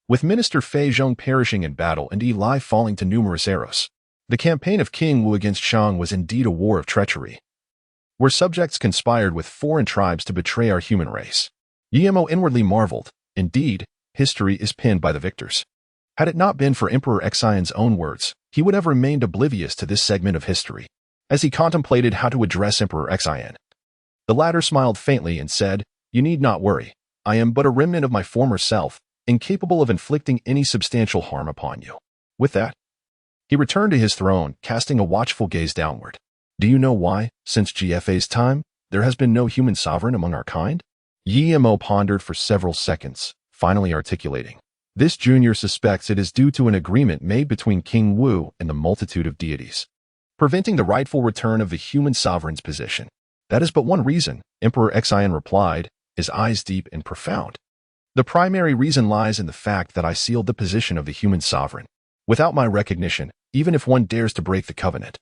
With Minister Fei Zhong perishing in battle and Yi Lai falling to numerous arrows, the campaign of King Wu against Shang was indeed a war of treachery, where subjects conspired with foreign tribes to betray our human race. Yemo inwardly marveled. Indeed, history is penned by the victors. Had it not been for Emperor Xian's own words, he would have remained oblivious to this segment of history. As he contemplated how to address Emperor Xian, the latter smiled faintly and said, "You need not worry. I am but a remnant of my former self, incapable of inflicting any substantial harm upon you." With that, he returned to his throne, casting a watchful gaze downward. "Do you know why, since GFA's time, there has been no human sovereign among our kind?" Yemo pondered for several seconds, finally articulating, "This junior suspects it is due to an agreement made between King Wu and the multitude of deities, preventing the rightful return of the human sovereign's position." "That is but one reason," Emperor Xian replied, his eyes deep and profound. "The primary reason lies in the fact that I sealed the position of the human sovereign. Without my recognition, even if one dares to break the covenant,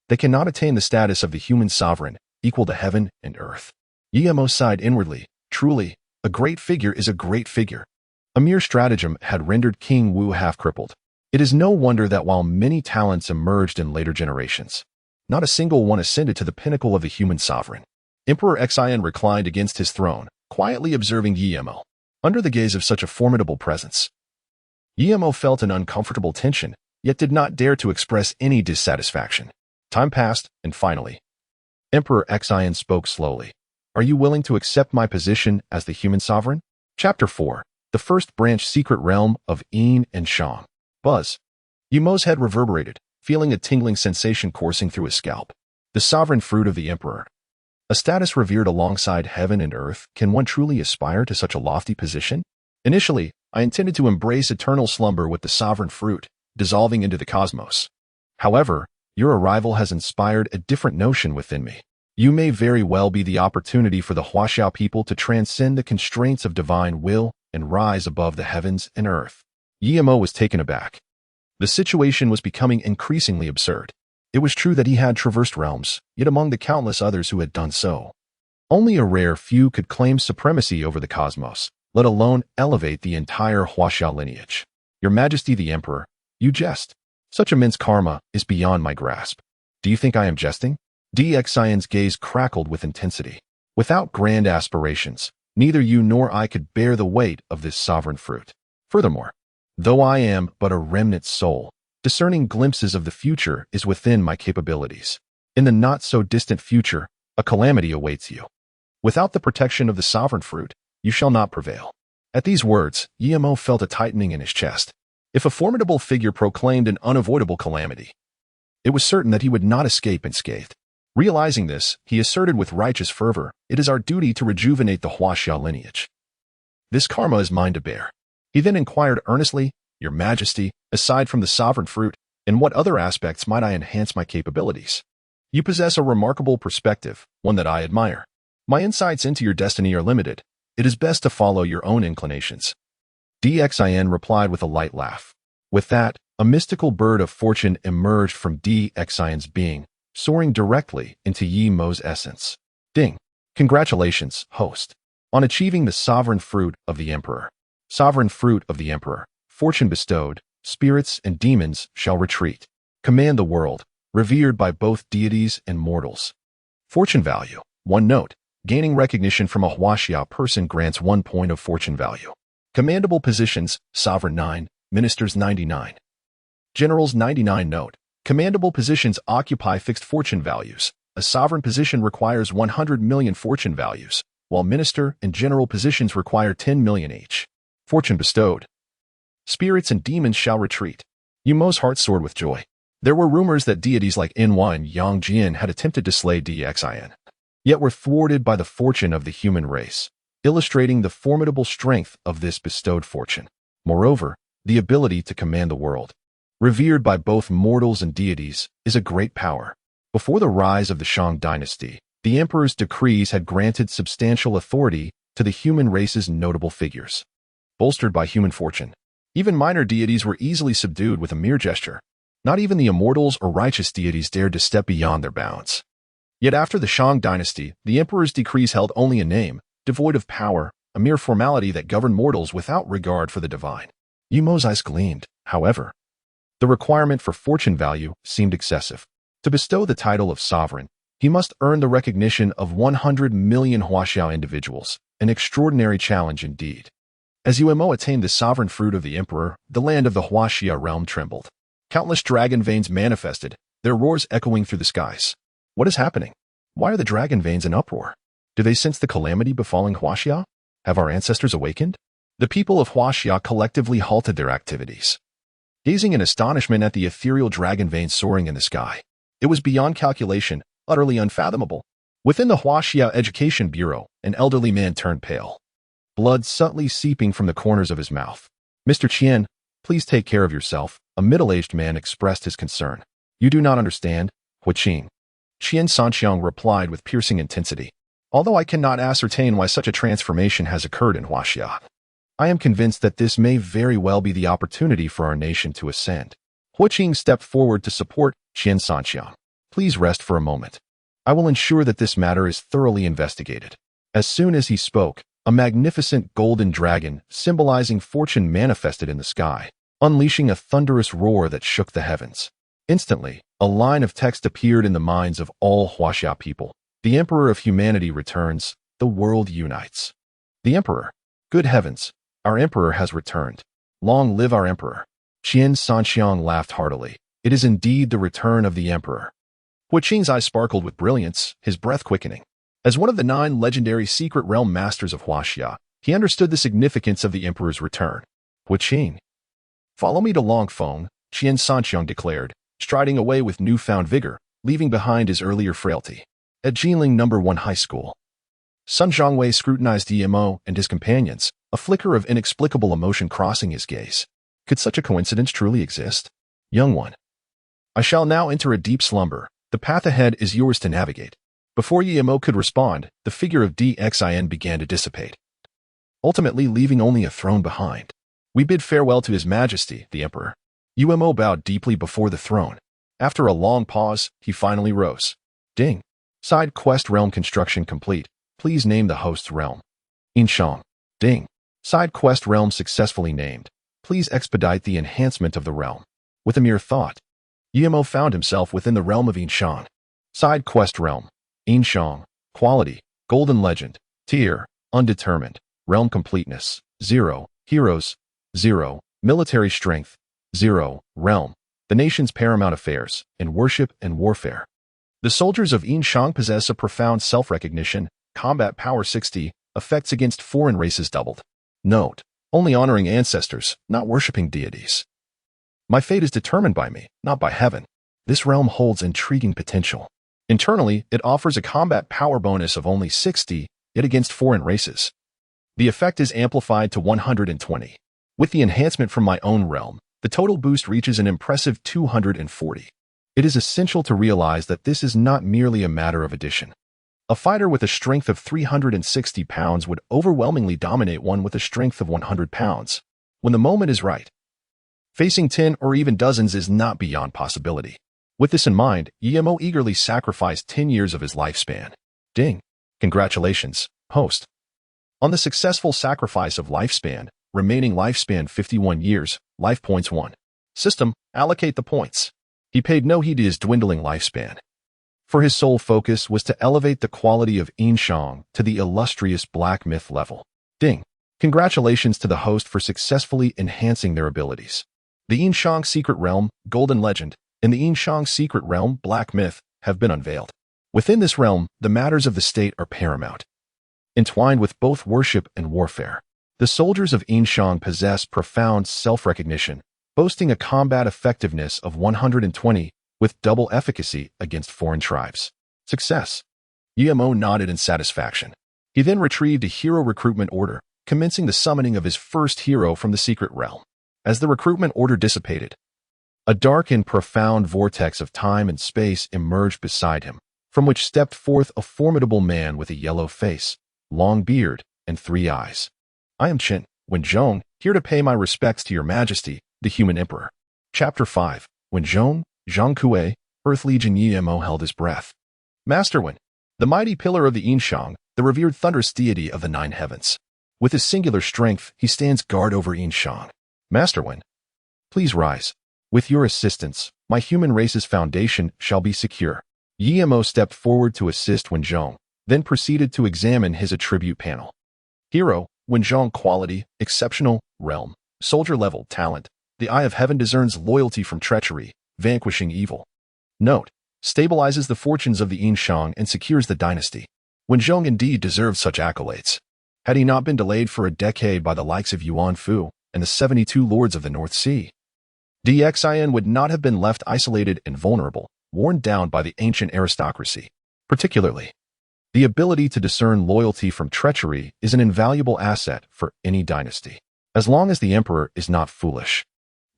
they cannot attain the status of the human sovereign, equal to heaven and earth." Yemo sighed inwardly. Truly, a great figure is a great figure. A mere stratagem had rendered King Wu half-crippled. It is no wonder that while many talents emerged in later generations, not a single one ascended to the pinnacle of the human sovereign. Emperor Xian reclined against his throne, quietly observing Yemo. Under the gaze of such a formidable presence, Yemo felt an uncomfortable tension, yet did not dare to express any dissatisfaction. Time passed, and finally, Emperor Xian spoke slowly. "Are you willing to accept my position as the human sovereign?" Chapter 4. The First Branch Secret Realm of Yin and Shang. Buzz. Yemo's head reverberated, feeling a tingling sensation coursing through his scalp. The sovereign fruit of the Emperor. A status revered alongside heaven and earth. Can one truly aspire to such a lofty position? Initially, I intended to embrace eternal slumber with the sovereign fruit, dissolving into the cosmos. However, your arrival has inspired a different notion within me. You may very well be the opportunity for the Huaxia people to transcend the constraints of divine will and rise above the heavens and earth. Yemo was taken aback. The situation was becoming increasingly absurd. It was true that he had traversed realms, yet among the countless others who had done so, only a rare few could claim supremacy over the cosmos, let alone elevate the entire Huaxia lineage. Your Majesty the Emperor, you jest. Such immense karma is beyond my grasp. Do you think I am jesting? Xian's gaze crackled with intensity. Without grand aspirations, neither you nor I could bear the weight of this sovereign fruit. Furthermore, though I am but a remnant soul, discerning glimpses of the future is within my capabilities. In the not-so-distant future, a calamity awaits you. Without the protection of the sovereign fruit, you shall not prevail. At these words, Yemo felt a tightening in his chest. If a formidable figure proclaimed an unavoidable calamity, it was certain that he would not escape unscathed. Realizing this, he asserted with righteous fervor, "It is our duty to rejuvenate the Huaxia lineage. This karma is mine to bear." He then inquired earnestly, "Your Majesty, aside from the sovereign fruit, in what other aspects might I enhance my capabilities? You possess a remarkable perspective, one that I admire. My insights into your destiny are limited. It is best to follow your own inclinations." Xian replied with a light laugh. With that, a mystical bird of fortune emerged from Xian's being, soaring directly into Yemo's essence. Ding! Congratulations, host, on achieving the sovereign fruit of the Emperor. Sovereign fruit of the Emperor, fortune bestowed, spirits and demons shall retreat. Command the world, revered by both deities and mortals. Fortune value, 1 note. Gaining recognition from a Huaxia person grants 1 point of fortune value. Commandable positions, Sovereign 9, Ministers 99. Generals 99 note. Commandable positions occupy fixed fortune values. A sovereign position requires 100 million fortune values, while minister and general positions require 10 million each. Fortune bestowed. Spirits and demons shall retreat. Yemo's heart soared with joy. There were rumors that deities like Enwa and Yang Jian had attempted to slay Xian. yet were thwarted by the fortune of the human race, illustrating the formidable strength of this bestowed fortune. Moreover, the ability to command the world, revered by both mortals and deities, is a great power. Before the rise of the Shang dynasty, the emperor's decrees had granted substantial authority to the human race's notable figures. Bolstered by human fortune, even minor deities were easily subdued with a mere gesture. Not even the immortals or righteous deities dared to step beyond their bounds. Yet after the Shang dynasty, the emperor's decrees held only a name, devoid of power, a mere formality that governed mortals without regard for the divine. Yumo's eyes gleamed, however. The requirement for fortune value seemed excessive. To bestow the title of sovereign, he must earn the recognition of 100 million Huaxia individuals, an extraordinary challenge indeed. As Umo attained the sovereign fruit of the emperor, the land of the Huaxia realm trembled. Countless dragon veins manifested, their roars echoing through the skies. What is happening? Why are the dragon veins in uproar? Do they sense the calamity befalling Huaxia? Have our ancestors awakened? The people of Huaxia collectively halted their activities, gazing in astonishment at the ethereal dragon veins soaring in the sky. It was beyond calculation, utterly unfathomable. Within the Huaxia Education Bureau, an elderly man turned pale, blood subtly seeping from the corners of his mouth. Mr. Qian, please take care of yourself, a middle-aged man expressed his concern. You do not understand, Huaqing. Qian Sanqiang replied with piercing intensity. Although I cannot ascertain why such a transformation has occurred in Huaxia, I am convinced that this may very well be the opportunity for our nation to ascend. Huaqing stepped forward to support Qian Sanqiang. Please rest for a moment. I will ensure that this matter is thoroughly investigated. As soon as he spoke, a magnificent golden dragon, symbolizing fortune, manifested in the sky, unleashing a thunderous roar that shook the heavens. Instantly, a line of text appeared in the minds of all Huaxia people. The Emperor of Humanity returns, the world unites. The Emperor. Good heavens, our Emperor has returned. Long live our Emperor. Qian Sanqiang laughed heartily. It is indeed the return of the Emperor. Huaqing's eyes sparkled with brilliance, his breath quickening. As one of the 9 legendary secret realm masters of Huaxia, he understood the significance of the Emperor's return. Huaqing. Follow me to Longfeng, Qian Sanqiang declared, striding away with newfound vigor, leaving behind his earlier frailty. At Jiling No. 1 High School, Sun Zhongwei scrutinized Emo and his companions, a flicker of inexplicable emotion crossing his gaze. Could such a coincidence truly exist? Young one, I shall now enter a deep slumber. The path ahead is yours to navigate. Before Emo could respond, the figure of Dxin began to dissipate, ultimately leaving only a throne behind. We bid farewell to His Majesty, the Emperor. Emo bowed deeply before the throne. After a long pause, he finally rose. Ding. Side quest realm construction complete. Please name the host's realm. Yin-Shang. Ding. Side quest realm successfully named. Please expedite the enhancement of the realm. With a mere thought, Emo found himself within the realm of Yin-Shang. Side quest realm. Yin-Shang. Quality. Golden legend. Tier. Undetermined. Realm completeness. 0. Heroes. 0. Military strength. 0. Realm. The nation's paramount affairs, in worship and warfare. The soldiers of Yin-Shang possess a profound self-recognition, combat power 60, effects against foreign races doubled. Note, only honoring ancestors, not worshipping deities. My fate is determined by me, not by heaven. This realm holds intriguing potential. Internally, it offers a combat power bonus of only 60, yet against foreign races. The effect is amplified to 120. With the enhancement from my own realm, the total boost reaches an impressive 240. It is essential to realize that this is not merely a matter of addition. A fighter with a strength of 360 pounds would overwhelmingly dominate one with a strength of 100 pounds. When the moment is right, facing 10 or even dozens is not beyond possibility. With this in mind, Emo eagerly sacrificed 10 years of his lifespan. Ding. Congratulations, host. On the successful sacrifice of lifespan, remaining lifespan 51 years, life points 1. System, allocate the points. He paid no heed to his dwindling lifespan, for his sole focus was to elevate the quality of Yin-Shang to the illustrious Black Myth level. Ding. Congratulations to the host for successfully enhancing their abilities. The Yin-Shang Secret Realm, Golden Legend, and the Yin-Shang Secret Realm, Black Myth, have been unveiled. Within this realm, the matters of the state are paramount, entwined with both worship and warfare. The soldiers of Yin-Shang possess profound self-recognition, boasting a combat effectiveness of 120, with double efficacy against foreign tribes. Success. Yin nodded in satisfaction. He then retrieved a hero recruitment order, commencing the summoning of his first hero from the secret realm. As the recruitment order dissipated, a dark and profound vortex of time and space emerged beside him, from which stepped forth a formidable man with a yellow face, long beard, and 3 eyes. I am Qin Wenzhong, here to pay my respects to your majesty, the human emperor. Chapter 5. Wenzhong, Zhang Kuei, Earth Legion. Yin held his breath. Master Wen, the mighty pillar of the Yin-Shang, the revered thunderous deity of the 9 heavens. With his singular strength, he stands guard over Yin-Shang. Master Wen, please rise. With your assistance, my human race's foundation shall be secure. Yin stepped forward to assist Wenzhong, then proceeded to examine his attribute panel. Hero, Wenzhong. Quality, exceptional. Realm, soldier level. Talent, the eye of heaven discerns loyalty from treachery, vanquishing evil. Note, stabilizes the fortunes of the Yin-Shang and secures the dynasty. Wenzhong indeed deserved such accolades. Had he not been delayed for a decade by the likes of Yuan Fu and the 72 lords of the North Sea, Xin would not have been left isolated and vulnerable, worn down by the ancient aristocracy. Particularly, the ability to discern loyalty from treachery is an invaluable asset for any dynasty. As long as the emperor is not foolish,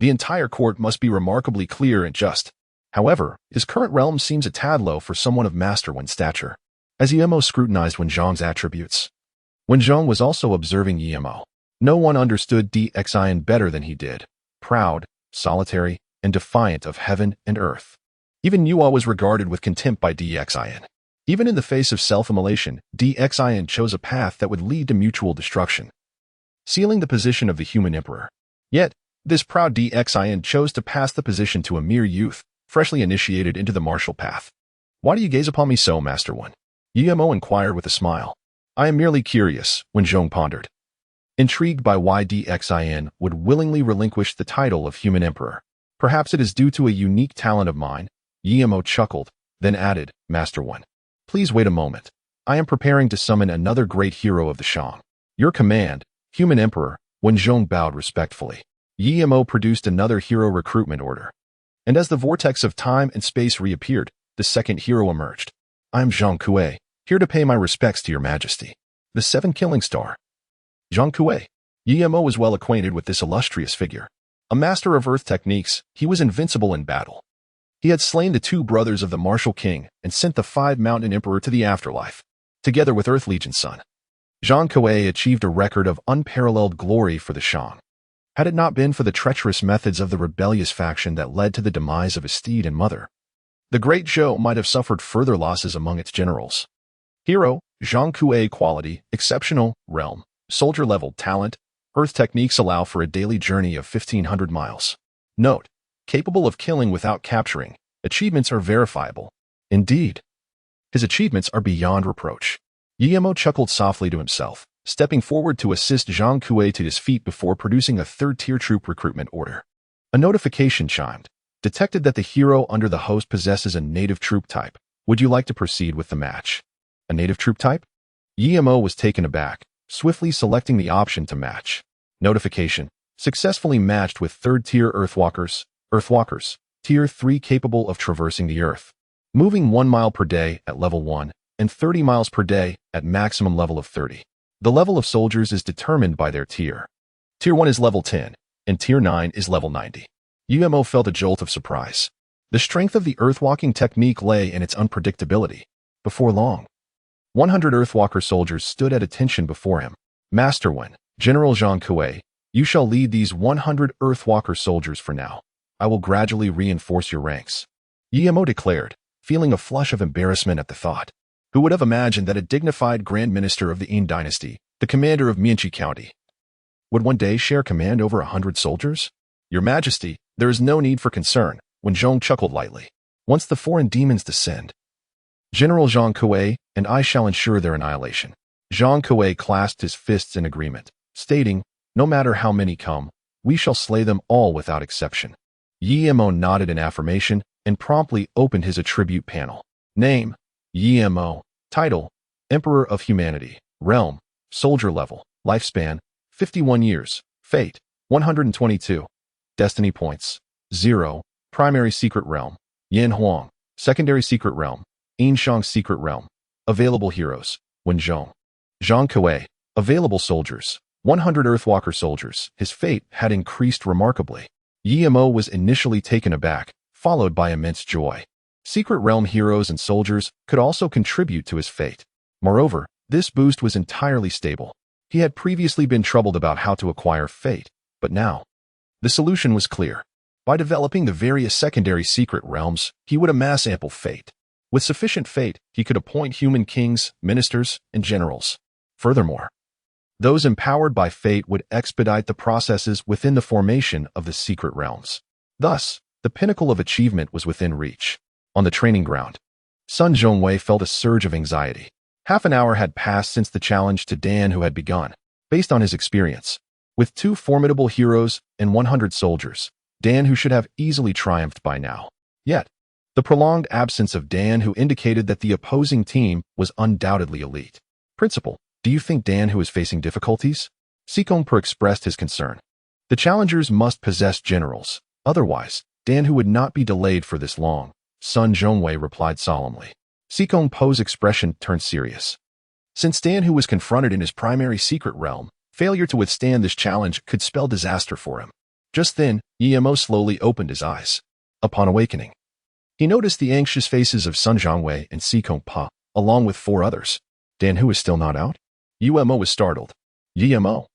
the entire court must be remarkably clear and just. However, his current realm seems a tad low for someone of Master Wen's stature. As Yin scrutinized Wenzhong's attributes, Wenzhong was also observing Yin. No one understood Xin better than he did. Proud, solitary, and defiant of heaven and earth. Even Yua was regarded with contempt by Xin. Even in the face of self-immolation, Xin chose a path that would lead to mutual destruction, sealing the position of the human emperor. Yet, this proud Xin chose to pass the position to a mere youth, freshly initiated into the martial path. Why do you gaze upon me so, Master Wen? Yin inquired with a smile. I am merely curious, Wenzhong pondered, intrigued by why Xin would willingly relinquish the title of human emperor. Perhaps it is due to a unique talent of mine. Yin chuckled, then added, Master Wen, please wait a moment. I am preparing to summon another great hero of the Shang. Your command, human emperor. Wenzhong bowed respectfully. Yin produced another hero recruitment order. And as the vortex of time and space reappeared, the second hero emerged. I am Zhang Kuei, here to pay my respects to your majesty, the 7 killing star. Zhang Kuei. Yin was well acquainted with this illustrious figure. A master of earth techniques, he was invincible in battle. He had slain the 2 brothers of the martial king and sent the 5 mountain emperor to the afterlife, together with Earth Legion's son. Zhang Kuei achieved a record of unparalleled glory for the Shang. Had it not been for the treacherous methods of the rebellious faction that led to the demise of his steed and mother, the great Zhou might have suffered further losses among its generals. Hero, Zhang Kuei. Quality, exceptional. Realm, soldier level. Talent, earth techniques allow for a daily journey of 1,500 miles. Note, capable of killing without capturing. Achievements are verifiable. Indeed, his achievements are beyond reproach. Yin chuckled softly to himself, stepping forward to assist Zhang Kuei to his feet before producing a 3rd-tier troop recruitment order. A notification chimed. Detected that the hero under the host possesses a native troop type. Would you like to proceed with the match? A native troop type? Yin was taken aback, swiftly selecting the option to match. Notification. Successfully matched with 3rd-tier Earthwalkers. Earthwalkers, Tier 3 capable of traversing the Earth, moving 1 mile per day at level 1 and 30 miles per day at maximum level of 30. The level of soldiers is determined by their tier. Tier 1 is level 10, and Tier 9 is level 90. Yin felt a jolt of surprise. The strength of the Earthwalking technique lay in its unpredictability. Before long, 100 Earthwalker soldiers stood at attention before him. Master Wen, General Zhang Kuei, you shall lead these 100 Earthwalker soldiers for now. I will gradually reinforce your ranks. Yin declared, feeling a flush of embarrassment at the thought. Who would have imagined that a dignified Grand Minister of the Yin dynasty, the commander of Ming County, would one day share command over 100 soldiers? Your Majesty, there is no need for concern, Wenzhong chuckled lightly. Once the foreign demons descend, General Zhang Kuei and I shall ensure their annihilation. Zhang Kuei clasped his fists in agreement, stating, no matter how many come, we shall slay them all without exception. Yin nodded in affirmation and promptly opened his attribute panel. Name, Yin. Title, Emperor of Humanity. Realm, soldier level. Lifespan, 51 years. Fate, 122. Destiny points, 0. Primary secret realm, Yin Huang. Secondary secret realm, Yin-Shang secret realm. Available heroes, Wenzhong. Zhang Kuei. Available soldiers, 100 Earthwalker soldiers. His fate had increased remarkably. Yi-Mo was initially taken aback, followed by immense joy. Secret Realm heroes and soldiers could also contribute to his fate. Moreover, this boost was entirely stable. He had previously been troubled about how to acquire fate, but now, the solution was clear. By developing the various secondary secret realms, he would amass ample fate. With sufficient fate, he could appoint human kings, ministers, and generals. Furthermore, those empowered by fate would expedite the processes within the formation of the secret realms. Thus, the pinnacle of achievement was within reach. On the training ground, Sun Zhongwei felt a surge of anxiety. Half an hour had passed since the challenge to Dan who had begun. Based on his experience, with 2 formidable heroes and 100 soldiers, Dan who should have easily triumphed by now. Yet, the prolonged absence of Dan who indicated that the opposing team was undoubtedly elite. Principal, do you think Dan who is facing difficulties? Sikongper expressed his concern. The challengers must possess generals, otherwise, Dan who would not be delayed for this long. Sun Zhongwei replied solemnly. Sikongpo's expression turned serious. Since Dan who was confronted in his primary secret realm, failure to withstand this challenge could spell disaster for him. Just then, Yi-Mo slowly opened his eyes. Upon awakening, he noticed the anxious faces of Sun Zhongwei and Sikongpa, along with 4 others. Dan who is still not out? Yi-Mo was startled. Yi-Mo,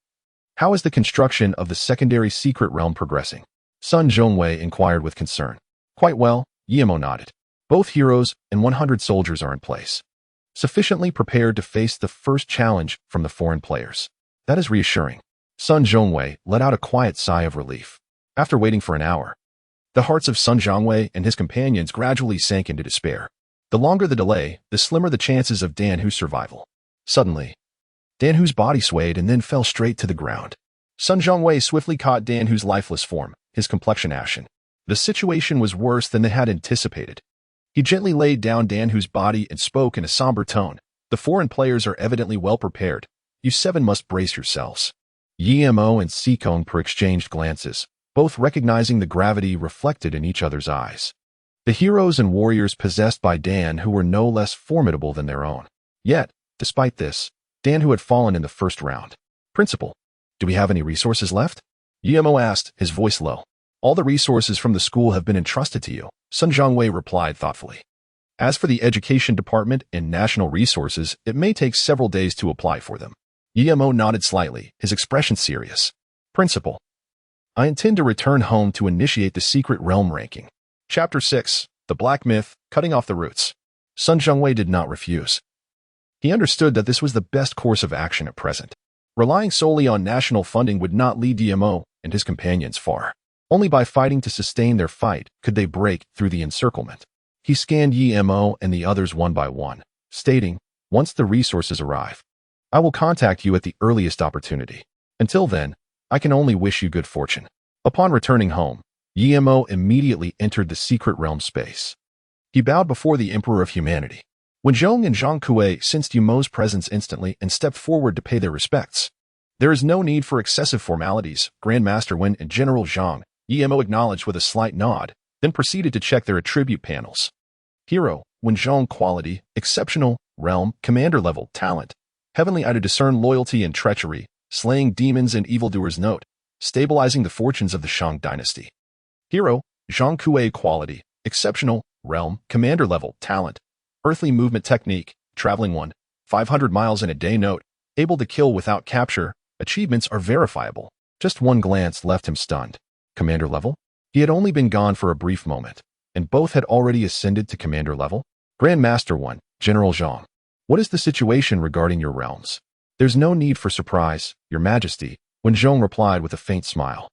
how is the construction of the secondary secret realm progressing? Sun Zhongwei inquired with concern. Quite well, Yi-Mo nodded. Both heroes and 100 soldiers are in place, sufficiently prepared to face the first challenge from the foreign players. That is reassuring. Sun Zhongwei let out a quiet sigh of relief. After waiting for an hour, the hearts of Sun Zhongwei and his companions gradually sank into despair. The longer the delay, the slimmer the chances of Dan Hu's survival. Suddenly, Dan Hu's body swayed and then fell straight to the ground. Sun Zhongwei swiftly caught Dan Hu's lifeless form, his complexion ashen. The situation was worse than they had anticipated. He gently laid down Dan Hu's body and spoke in a somber tone. The foreign players are evidently well prepared. You 7 must brace yourselves. Yi-Mo and Sikongper exchanged glances, both recognizing the gravity reflected in each other's eyes. The heroes and warriors possessed by Dan who were no less formidable than their own. Yet, despite this, Dan who had fallen in the first round. Principal, do we have any resources left? Yi-Mo asked, his voice low. All the resources from the school have been entrusted to you, Sun Zhongwei replied thoughtfully. As for the education department and national resources, it may take several days to apply for them. Yi-Mo nodded slightly, his expression serious. Principal, I intend to return home to initiate the secret realm ranking. Chapter 6, The Black Myth, Cutting Off the Roots. Sun Zhongwei did not refuse. He understood that this was the best course of action at present. Relying solely on national funding would not lead Yi-Mo and his companions far. Only by fighting to sustain their fight could they break through the encirclement. He scanned Yi-Mo and the others one by one, stating, once the resources arrive, I will contact you at the earliest opportunity. Until then, I can only wish you good fortune. Upon returning home, Yi-Mo immediately entered the secret realm space. He bowed before the Emperor of Humanity. Wenzhong and Zhang Kuei sensed Yi-Mo's presence instantly and stepped forward to pay their respects. There is no need for excessive formalities, Grandmaster Wen and General Zhang, Yi-Mo acknowledged with a slight nod, then proceeded to check their attribute panels. Hero, Wenzhong quality, exceptional, realm, commander level, talent. Heavenly I to discern loyalty and treachery, slaying demons and evildoers note, stabilizing the fortunes of the Shang dynasty. Hero, Zhang Kuei quality, exceptional, realm, commander level, talent. Earthly movement technique, traveling 1, 500 miles in a day note, able to kill without capture, achievements are verifiable. Just one glance left him stunned. Commander level? He had only been gone for a brief moment, and both had already ascended to commander level. Grandmaster 1, General Zhang. What is the situation regarding your realms? There's no need for surprise, Your Majesty, Wenzhong replied with a faint smile.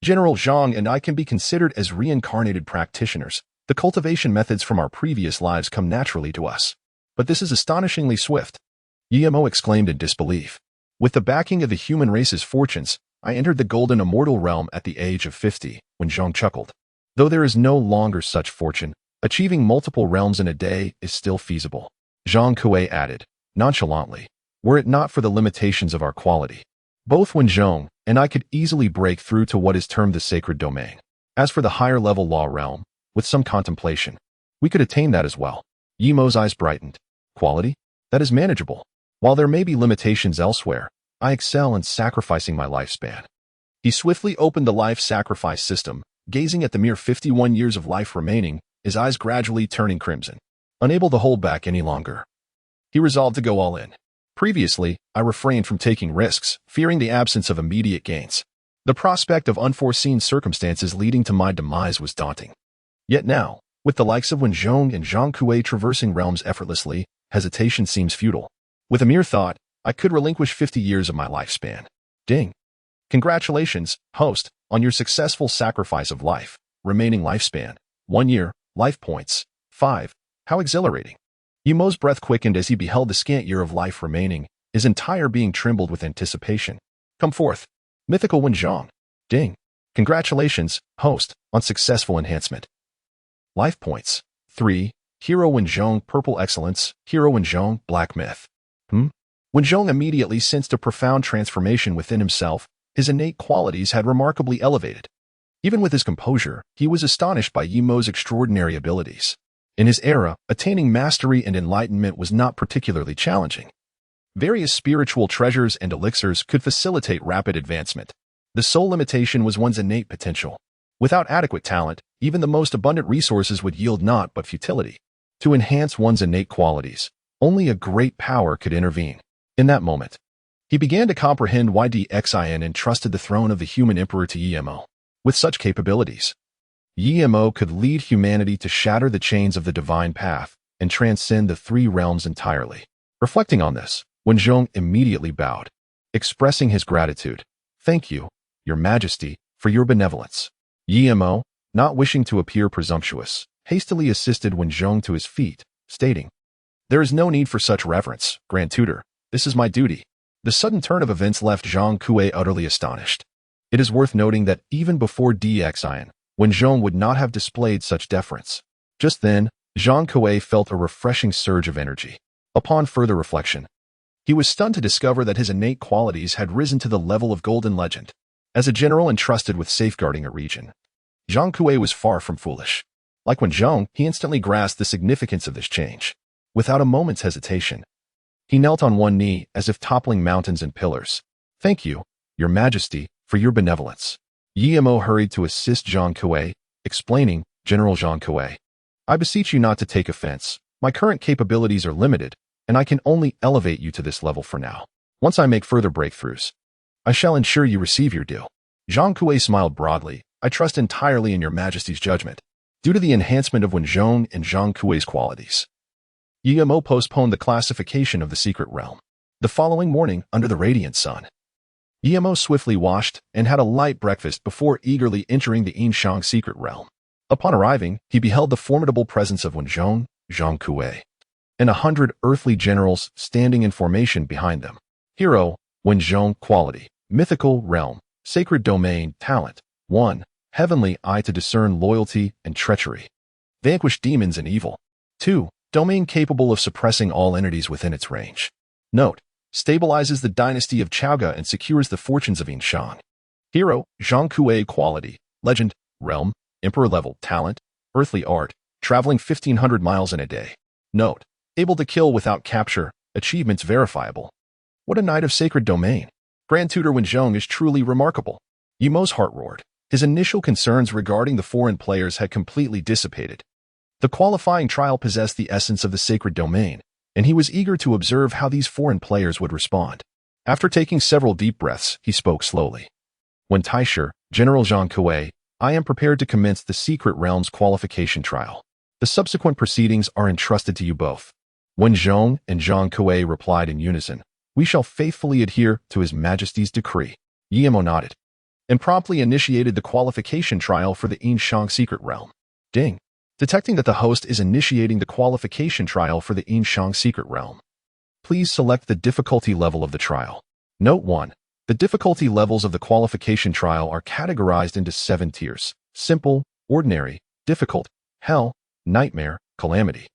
General Zhang and I can be considered as reincarnated practitioners. The cultivation methods from our previous lives come naturally to us. But this is astonishingly swift. Yi-Mo exclaimed in disbelief. With the backing of the human race's fortunes, I entered the golden immortal realm at the age of 50, Wenzhong chuckled. Though there is no longer such fortune, achieving multiple realms in a day is still feasible. Zhang Kuei added, nonchalantly, were it not for the limitations of our quality. Both Wenzhong and I could easily break through to what is termed the sacred domain. As for the higher level law realm, with some contemplation, we could attain that as well. Yi-Mo's eyes brightened. Quality? that is manageable. While there may be limitations elsewhere, I excel in sacrificing my lifespan. He swiftly opened the life sacrifice system, gazing at the mere 51 years of life remaining, his eyes gradually turning crimson. Unable to hold back any longer, he resolved to go all in. Previously, I refrained from taking risks, fearing the absence of immediate gains. The prospect of unforeseen circumstances leading to my demise was daunting. Yet now, with the likes of Wen Zhong and Zhang Kuei traversing realms effortlessly, hesitation seems futile. With a mere thought, I could relinquish 50 years of my lifespan. Ding. Congratulations, host, on your successful sacrifice of life. Remaining lifespan, 1 year, life points, 5. How exhilarating. Yumo's breath quickened as he beheld the scant year of life remaining, his entire being trembled with anticipation. Come forth, mythical Wen Zhong. Ding. Congratulations, host, on successful enhancement. Life points, 3. Hero Wen Zhong, purple excellence, Hero Wen Zhong, black myth. Wen Zhong immediately sensed a profound transformation within himself. His innate qualities had remarkably elevated. Even with his composure, he was astonished by Yumo's extraordinary abilities. In his era, attaining mastery and enlightenment was not particularly challenging. Various spiritual treasures and elixirs could facilitate rapid advancement. The sole limitation was one's innate potential. Without adequate talent, even the most abundant resources would yield naught but futility. To enhance one's innate qualities, only a great power could intervene. In that moment, he began to comprehend why DXIN entrusted the throne of the human emperor to Yimo. With such capabilities, Yimo could lead humanity to shatter the chains of the divine path and transcend the 3 realms entirely. Reflecting on this, Wen Zhong immediately bowed, expressing his gratitude. Thank you, Your Majesty, for your benevolence. Yimo, not wishing to appear presumptuous, hastily assisted Wen Zhong to his feet, stating, There is no need for such reverence, Grand Tutor. This is my duty. The sudden turn of events left Zhang Kuei utterly astonished. It is worth noting that even before DXIN, Wen Zhong would not have displayed such deference. Just then, Zhang Kuei felt a refreshing surge of energy. Upon further reflection, he was stunned to discover that his innate qualities had risen to the level of golden legend. As a general entrusted with safeguarding a region, Zhang Kuei was far from foolish. Like Wen Zhong, he instantly grasped the significance of this change. Without a moment's hesitation, he knelt on one knee as if toppling mountains and pillars. Thank you, Your Majesty, for your benevolence. Yimo hurried to assist Zhang Kuei, explaining, General Zhang Kuei, I beseech you not to take offense. My current capabilities are limited, and I can only elevate you to this level for now. Once I make further breakthroughs, I shall ensure you receive your due. Zhang Kuei smiled broadly. I trust entirely in Your Majesty's judgment. Due to the enhancement of Wen Zhong and Zhang Kuei's qualities, Yimo postponed the classification of the secret realm. The following morning, under the radiant sun, Yimo swiftly washed and had a light breakfast before eagerly entering the Yin-Shang secret realm. Upon arriving, he beheld the formidable presence of Wen Zhong, Zhang Kuei, and 100 earthly generals standing in formation behind them. Hero, Wen Zhong, quality, mythical realm, sacred domain, talent, 1. Heavenly eye to discern loyalty and treachery. Vanquish demons and evil. 2. Domain capable of suppressing all entities within its range. Note, stabilizes the dynasty of Chaoga and secures the fortunes of Yin-Shang. Hero, Zhang Kuei, quality, legend, realm, emperor level, talent, earthly art, traveling 1,500 miles in a day. Note, able to kill without capture, achievements verifiable. What a knight of sacred domain. Grand Tutor Wen Zhong is truly remarkable. Yumo's heart roared. His initial concerns regarding the foreign players had completely dissipated. The qualifying trial possessed the essence of the sacred domain, and he was eager to observe how these foreign players would respond. After taking several deep breaths, he spoke slowly. When Taisher, General Zhang Kuei, I am prepared to commence the secret realm's qualification trial. The subsequent proceedings are entrusted to you both. Wen Zhong and Zhang Kuei replied in unison, We shall faithfully adhere to His Majesty's decree. Yimo nodded, and promptly initiated the qualification trial for the Yin-Shang secret realm. Ding. Detecting that the host is initiating the qualification trial for the Yin-Shang secret realm, please select the difficulty level of the trial. Note 1. The difficulty levels of the qualification trial are categorized into 7 tiers: simple, ordinary, difficult, hell, nightmare, calamity,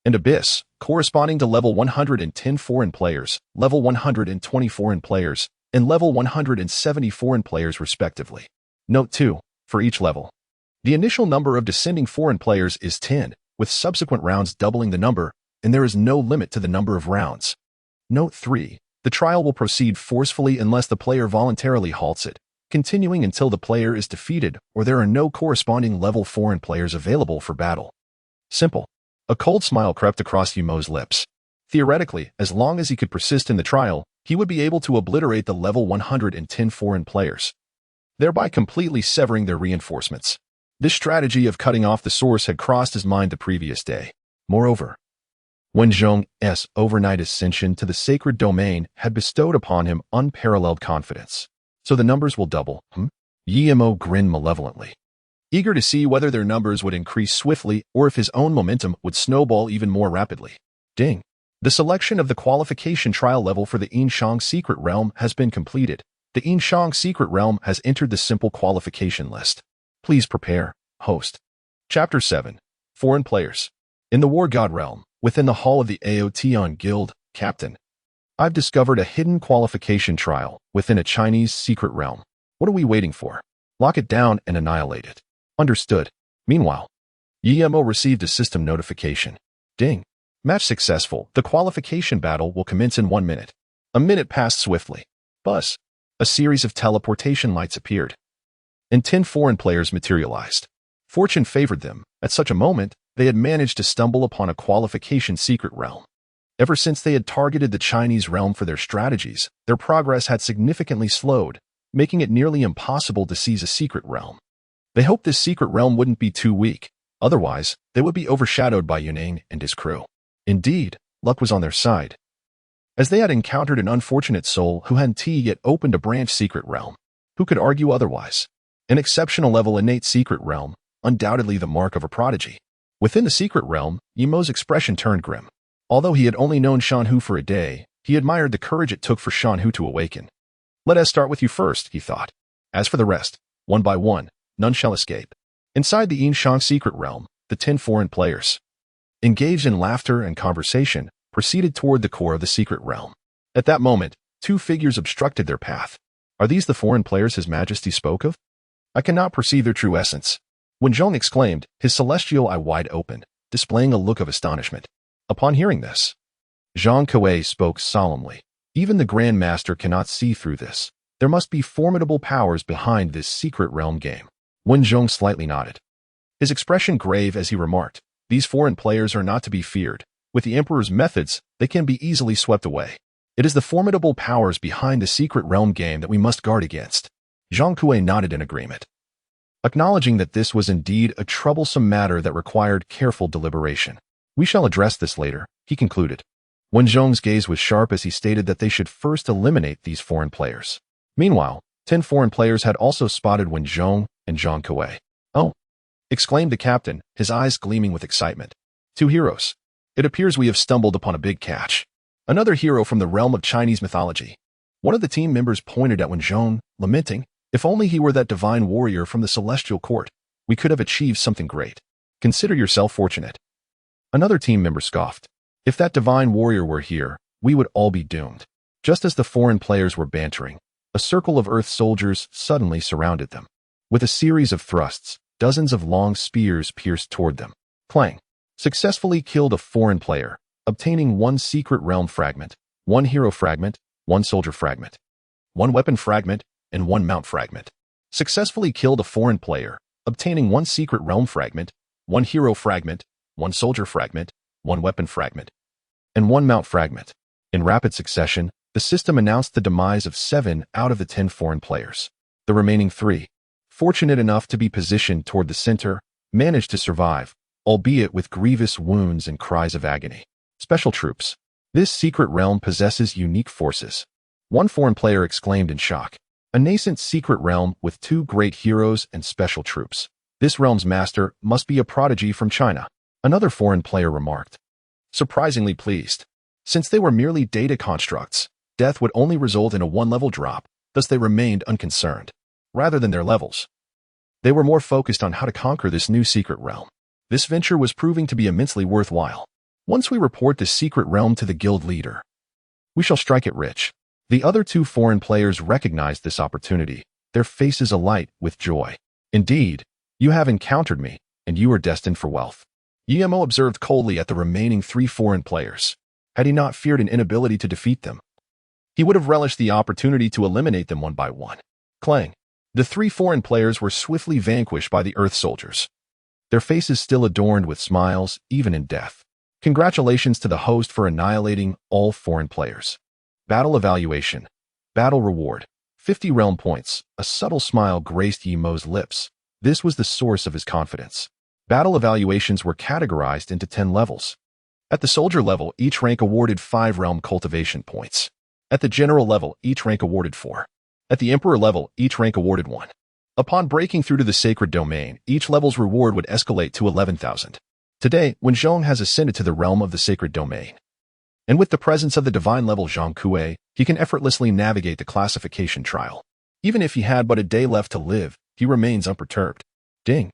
and abyss, corresponding to level 110 foreign players, level 120 foreign players, and level 170 foreign players respectively. Note 2. For each level, the initial number of descending foreign players is 10, with subsequent rounds doubling the number, and there is no limit to the number of rounds. Note 3. The trial will proceed forcefully unless the player voluntarily halts it, continuing until the player is defeated or there are no corresponding level foreign players available for battle. Simple. A cold smile crept across Yumo's lips. Theoretically, as long as he could persist in the trial, he would be able to obliterate the level 110 foreign players, thereby completely severing their reinforcements. This strategy of cutting off the source had crossed his mind the previous day. Moreover, Wen Zhong's overnight ascension to the sacred domain had bestowed upon him unparalleled confidence. So the numbers will double, Yimo grinned malevolently, eager to see whether their numbers would increase swiftly or if his own momentum would snowball even more rapidly. Ding. The selection of the qualification trial level for the Yin-Shang secret realm has been completed. The Yin-Shang secret realm has entered the simple qualification list. Please prepare, host. Chapter 7. Foreign Players. In the War God realm, within the hall of the Aotian Guild, Captain, I've discovered a hidden qualification trial within a Chinese secret realm. What are we waiting for? Lock it down and annihilate it. Understood. Meanwhile, Yimo received a system notification. Ding. Match successful. The qualification battle will commence in 1 minute. A minute passed swiftly. Buzz. A series of teleportation lights appeared, and 10 foreign players materialized. Fortune favored them. At such a moment, they had managed to stumble upon a qualification secret realm. Ever since they had targeted the Chinese realm for their strategies, their progress had significantly slowed, making it nearly impossible to seize a secret realm. They hoped this secret realm wouldn't be too weak, otherwise they would be overshadowed by Yunang and his crew. Indeed, luck was on their side, as they had encountered an unfortunate soul who hadn't yet opened a branch secret realm. Who could argue otherwise? An exceptional level innate secret realm, undoubtedly the mark of a prodigy. Within the secret realm, Yimo's expression turned grim. Although he had only known Shanhu for a day, he admired the courage it took for Shanhu to awaken. Let us start with you first, he thought. As for the rest, one by one, none shall escape. Inside the Yin-Shang secret realm, the 10 foreign players, engaged in laughter and conversation, proceeded toward the core of the secret realm. At that moment, 2 figures obstructed their path. Are these the foreign players His Majesty spoke of? I cannot perceive their true essence. Wen Zhong exclaimed, his celestial eye wide open, displaying a look of astonishment. Upon hearing this, Zhang Kuei spoke solemnly. Even the Grand Master cannot see through this. There must be formidable powers behind this secret realm game. Wen Zhong slightly nodded, his expression grave as he remarked, these foreign players are not to be feared. With the Emperor's methods, they can be easily swept away. It is the formidable powers behind the secret realm game that we must guard against. Zhang Kuei nodded in agreement, acknowledging that this was indeed a troublesome matter that required careful deliberation. We shall address this later, he concluded. Wen Zhong's gaze was sharp as he stated that they should first eliminate these foreign players. Meanwhile, 10 foreign players had also spotted Wen Zhong and Zhang Kuei. Oh! Exclaimed the captain, his eyes gleaming with excitement. 2 heroes. It appears we have stumbled upon a big catch. Another hero from the realm of Chinese mythology. One of the team members pointed at Wen Zhong, lamenting, if only he were that divine warrior from the celestial court, we could have achieved something great. Consider yourself fortunate. Another team member scoffed. If that divine warrior were here, we would all be doomed. Just as the foreign players were bantering, a circle of Earth soldiers suddenly surrounded them. With a series of thrusts, dozens of long spears pierced toward them. Clang. Successfully killed a foreign player, obtaining 1 secret realm fragment, 1 hero fragment, 1 soldier fragment, 1 weapon fragment, and 1 mount fragment. Successfully killed a foreign player, obtaining 1 secret realm fragment, 1 hero fragment, 1 soldier fragment, 1 weapon fragment, and 1 mount fragment. In rapid succession, the system announced the demise of 7 out of the 10 foreign players. The remaining 3, fortunate enough to be positioned toward the center, managed to survive, albeit with grievous wounds and cries of agony. Special troops. This secret realm possesses unique forces. 1 foreign player exclaimed in shock. A nascent secret realm with 2 great heroes and special troops. This realm's master must be a prodigy from China. Another foreign player remarked, surprisingly pleased. Since they were merely data constructs, death would only result in a 1-level drop, thus they remained unconcerned. Rather than their levels, they were more focused on how to conquer this new secret realm. This venture was proving to be immensely worthwhile. Once we report the secret realm to the guild leader, we shall strike it rich. The other 2 foreign players recognized this opportunity, their faces alight with joy. Indeed, you have encountered me, and you are destined for wealth. Guillermo observed coldly at the remaining 3 foreign players. Had he not feared an inability to defeat them, he would have relished the opportunity to eliminate them one by one. Clang. The 3 foreign players were swiftly vanquished by the Earth soldiers, their faces still adorned with smiles, even in death. Congratulations to the host for annihilating all foreign players. Battle evaluation. Battle reward. 50 realm points. A subtle smile graced Guillermo's lips. This was the source of his confidence. Battle evaluations were categorized into 10 levels. At the soldier level, each rank awarded 5 realm cultivation points. At the general level, each rank awarded 4. At the emperor level, each rank awarded 1. Upon breaking through to the sacred domain, each level's reward would escalate to 11,000. Today, when Zhong has ascended to the realm of the sacred domain, and with the presence of the divine level Zhang Kuei, he can effortlessly navigate the classification trial. Even if he had but a day left to live, he remains unperturbed. Ding.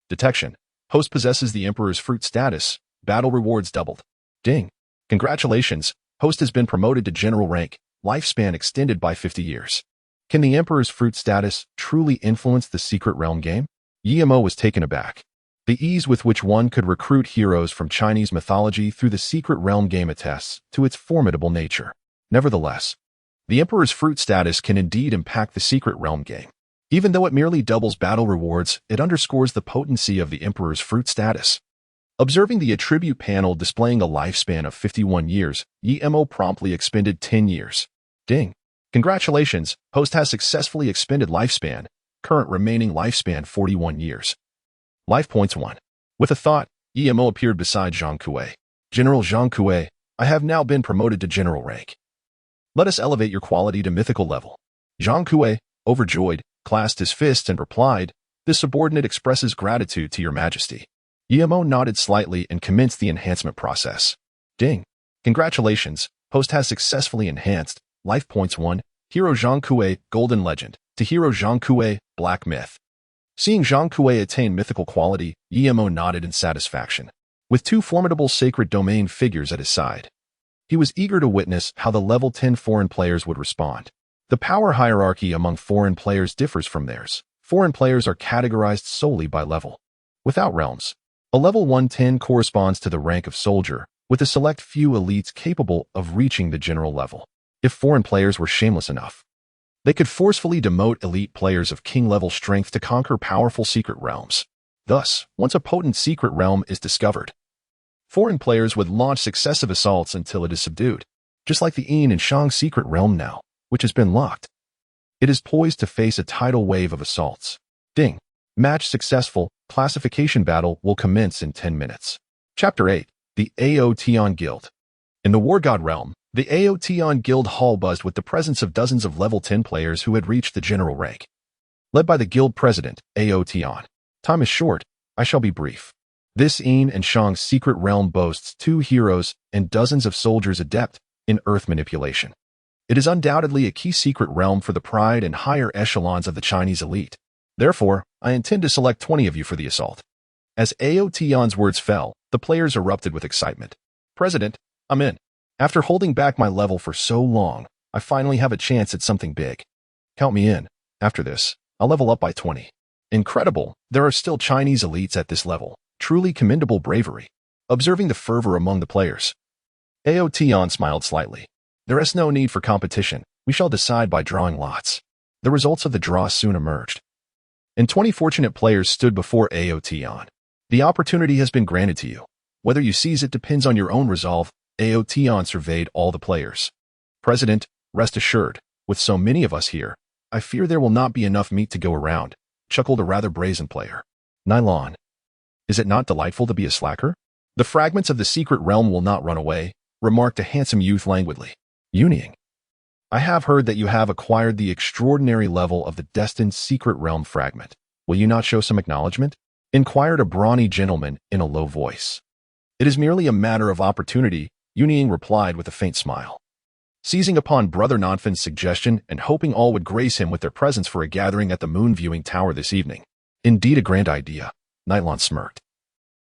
Detection. Host possesses the Emperor's fruit status. Battle rewards doubled. Ding. Congratulations. Host has been promoted to general rank. Lifespan extended by 50 years. Can the Emperor's fruit status truly influence the secret realm game? Guillermo was taken aback. The ease with which one could recruit heroes from Chinese mythology through the secret realm game attests to its formidable nature. Nevertheless, the Emperor's fruit status can indeed impact the secret realm game. Even though it merely doubles battle rewards, it underscores the potency of the Emperor's fruit status. Observing the attribute panel displaying a lifespan of 51 years, Guillermo promptly expended 10 years. Ding. Congratulations, host has successfully expended lifespan. Current remaining lifespan 41 years. Life points 1. With a thought, Guillermo appeared beside Zhang Kuei. General Zhang Kuei, I have now been promoted to general rank. Let us elevate your quality to mythical level. Zhang Kuei, overjoyed, clasped his fists and replied, This subordinate expresses gratitude to your majesty. Guillermo nodded slightly and commenced the enhancement process. Ding. Congratulations, host has successfully enhanced. Life points 1. Hero Zhang Kuei, Golden Legend. To Hero Zhang Kuei, Black Myth. Seeing Zhang Kuei attain mythical quality, Guillermo nodded in satisfaction. With 2 formidable sacred domain figures at his side, he was eager to witness how the level 10 foreign players would respond. The power hierarchy among foreign players differs from theirs. Foreign players are categorized solely by level. Without realms, a level 110 corresponds to the rank of soldier, with a select few elites capable of reaching the general level. If foreign players were shameless enough, they could forcefully demote elite players of king-level strength to conquer powerful secret realms. Thus, once a potent secret realm is discovered, foreign players would launch successive assaults until it is subdued, just like the Yin-Shang secret realm now, which has been locked. It is poised to face a tidal wave of assaults. Ding. Match successful. Classification battle will commence in 10 minutes. Chapter 8. The Aoteon Guild. In the War God realm, the Aoteon Guild hall buzzed with the presence of dozens of level 10 players who had reached the general rank. Led by the guild president, Aoteon. Time is short. I shall be brief. This Yin-Shang secret realm boasts 2 heroes and dozens of soldiers adept in earth manipulation. It is undoubtedly a key secret realm for the pride and higher echelons of the Chinese elite. Therefore, I intend to select 20 of you for the assault. As Aoteon's words fell, the players erupted with excitement. President, I'm in. After holding back my level for so long, I finally have a chance at something big. Count me in. After this, I'll level up by 20. Incredible, there are still Chinese elites at this level. Truly commendable bravery. Observing the fervor among the players, Aoteon smiled slightly. There is no need for competition. We shall decide by drawing lots. The results of the draw soon emerged, and 20 fortunate players stood before Aoteon. The opportunity has been granted to you. Whether you seize it depends on your own resolve. Aoteon surveyed all the players. President, rest assured, with so many of us here, I fear there will not be enough meat to go around, chuckled a rather brazen player. Nylon. Is it not delightful to be a slacker? The fragments of the secret realm will not run away, remarked a handsome youth languidly. Undying. I have heard that you have acquired the extraordinary level of the destined secret realm fragment. Will you not show some acknowledgement? Inquired a brawny gentleman in a low voice. It is merely a matter of opportunity, Undying replied with a faint smile. Seizing upon Brother Nonfin's suggestion and hoping all would grace him with their presence for a gathering at the moon viewing tower this evening. Indeed a grand idea, Nylon smirked.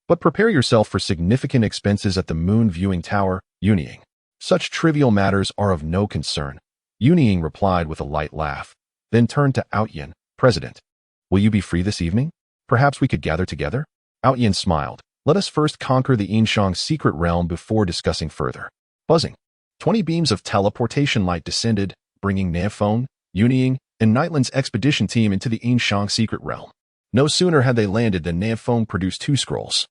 But prepare yourself for significant expenses at the moon viewing tower, Undying. Such trivial matters are of no concern. Undying replied with a light laugh, then turned to Outyin. President, will you be free this evening? Perhaps we could gather together? Outyin smiled, Let us first conquer the Yin-Shang secret realm before discussing further. Buzzing. 20 beams of teleportation light descended, bringing Nanfeng, Yunying, and Nightland's expedition team into the Yin-Shang secret realm. No sooner had they landed than Nanfeng produced 2 scrolls.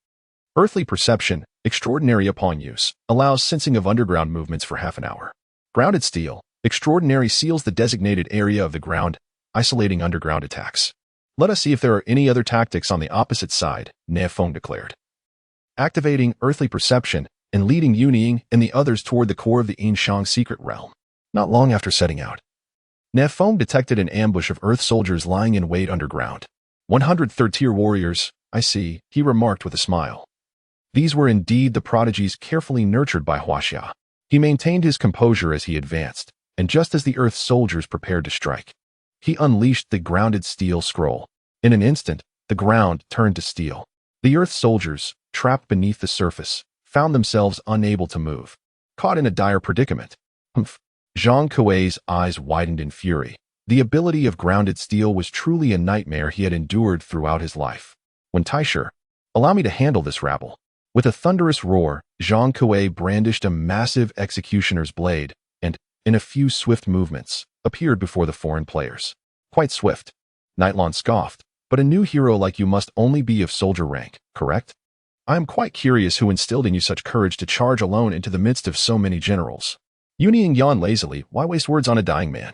Earthly perception, extraordinary upon use, allows sensing of underground movements for half an hour. Grounded steel, extraordinary seals the designated area of the ground, isolating underground attacks. Let us see if there are any other tactics on the opposite side, Nanfeng declared. Activating earthly perception and leading Yunying and the others toward the core of the Yin-Shang secret realm. Not long after setting out, Nanfeng detected an ambush of Earth soldiers lying in wait underground. 100 third-tier warriors, I see, he remarked with a smile. These were indeed the prodigies carefully nurtured by Huaxia. He maintained his composure as he advanced, and just as the Earth soldiers prepared to strike, he unleashed the grounded steel scroll. In an instant, the ground turned to steel. The Earth soldiers, trapped beneath the surface, found themselves unable to move, caught in a dire predicament. Humph. Zhang Kuei's eyes widened in fury. The ability of grounded steel was truly a nightmare he had endured throughout his life. When Taisher, allow me to handle this rabble. With a thunderous roar, Zhang Kuei brandished a massive executioner's blade and, in a few swift movements, appeared before the foreign players. Quite swift. Nightland scoffed, but a new hero like you must only be of soldier rank, correct? I am quite curious who instilled in you such courage to charge alone into the midst of so many generals. Yunying yawned lazily. Why waste words on a dying man?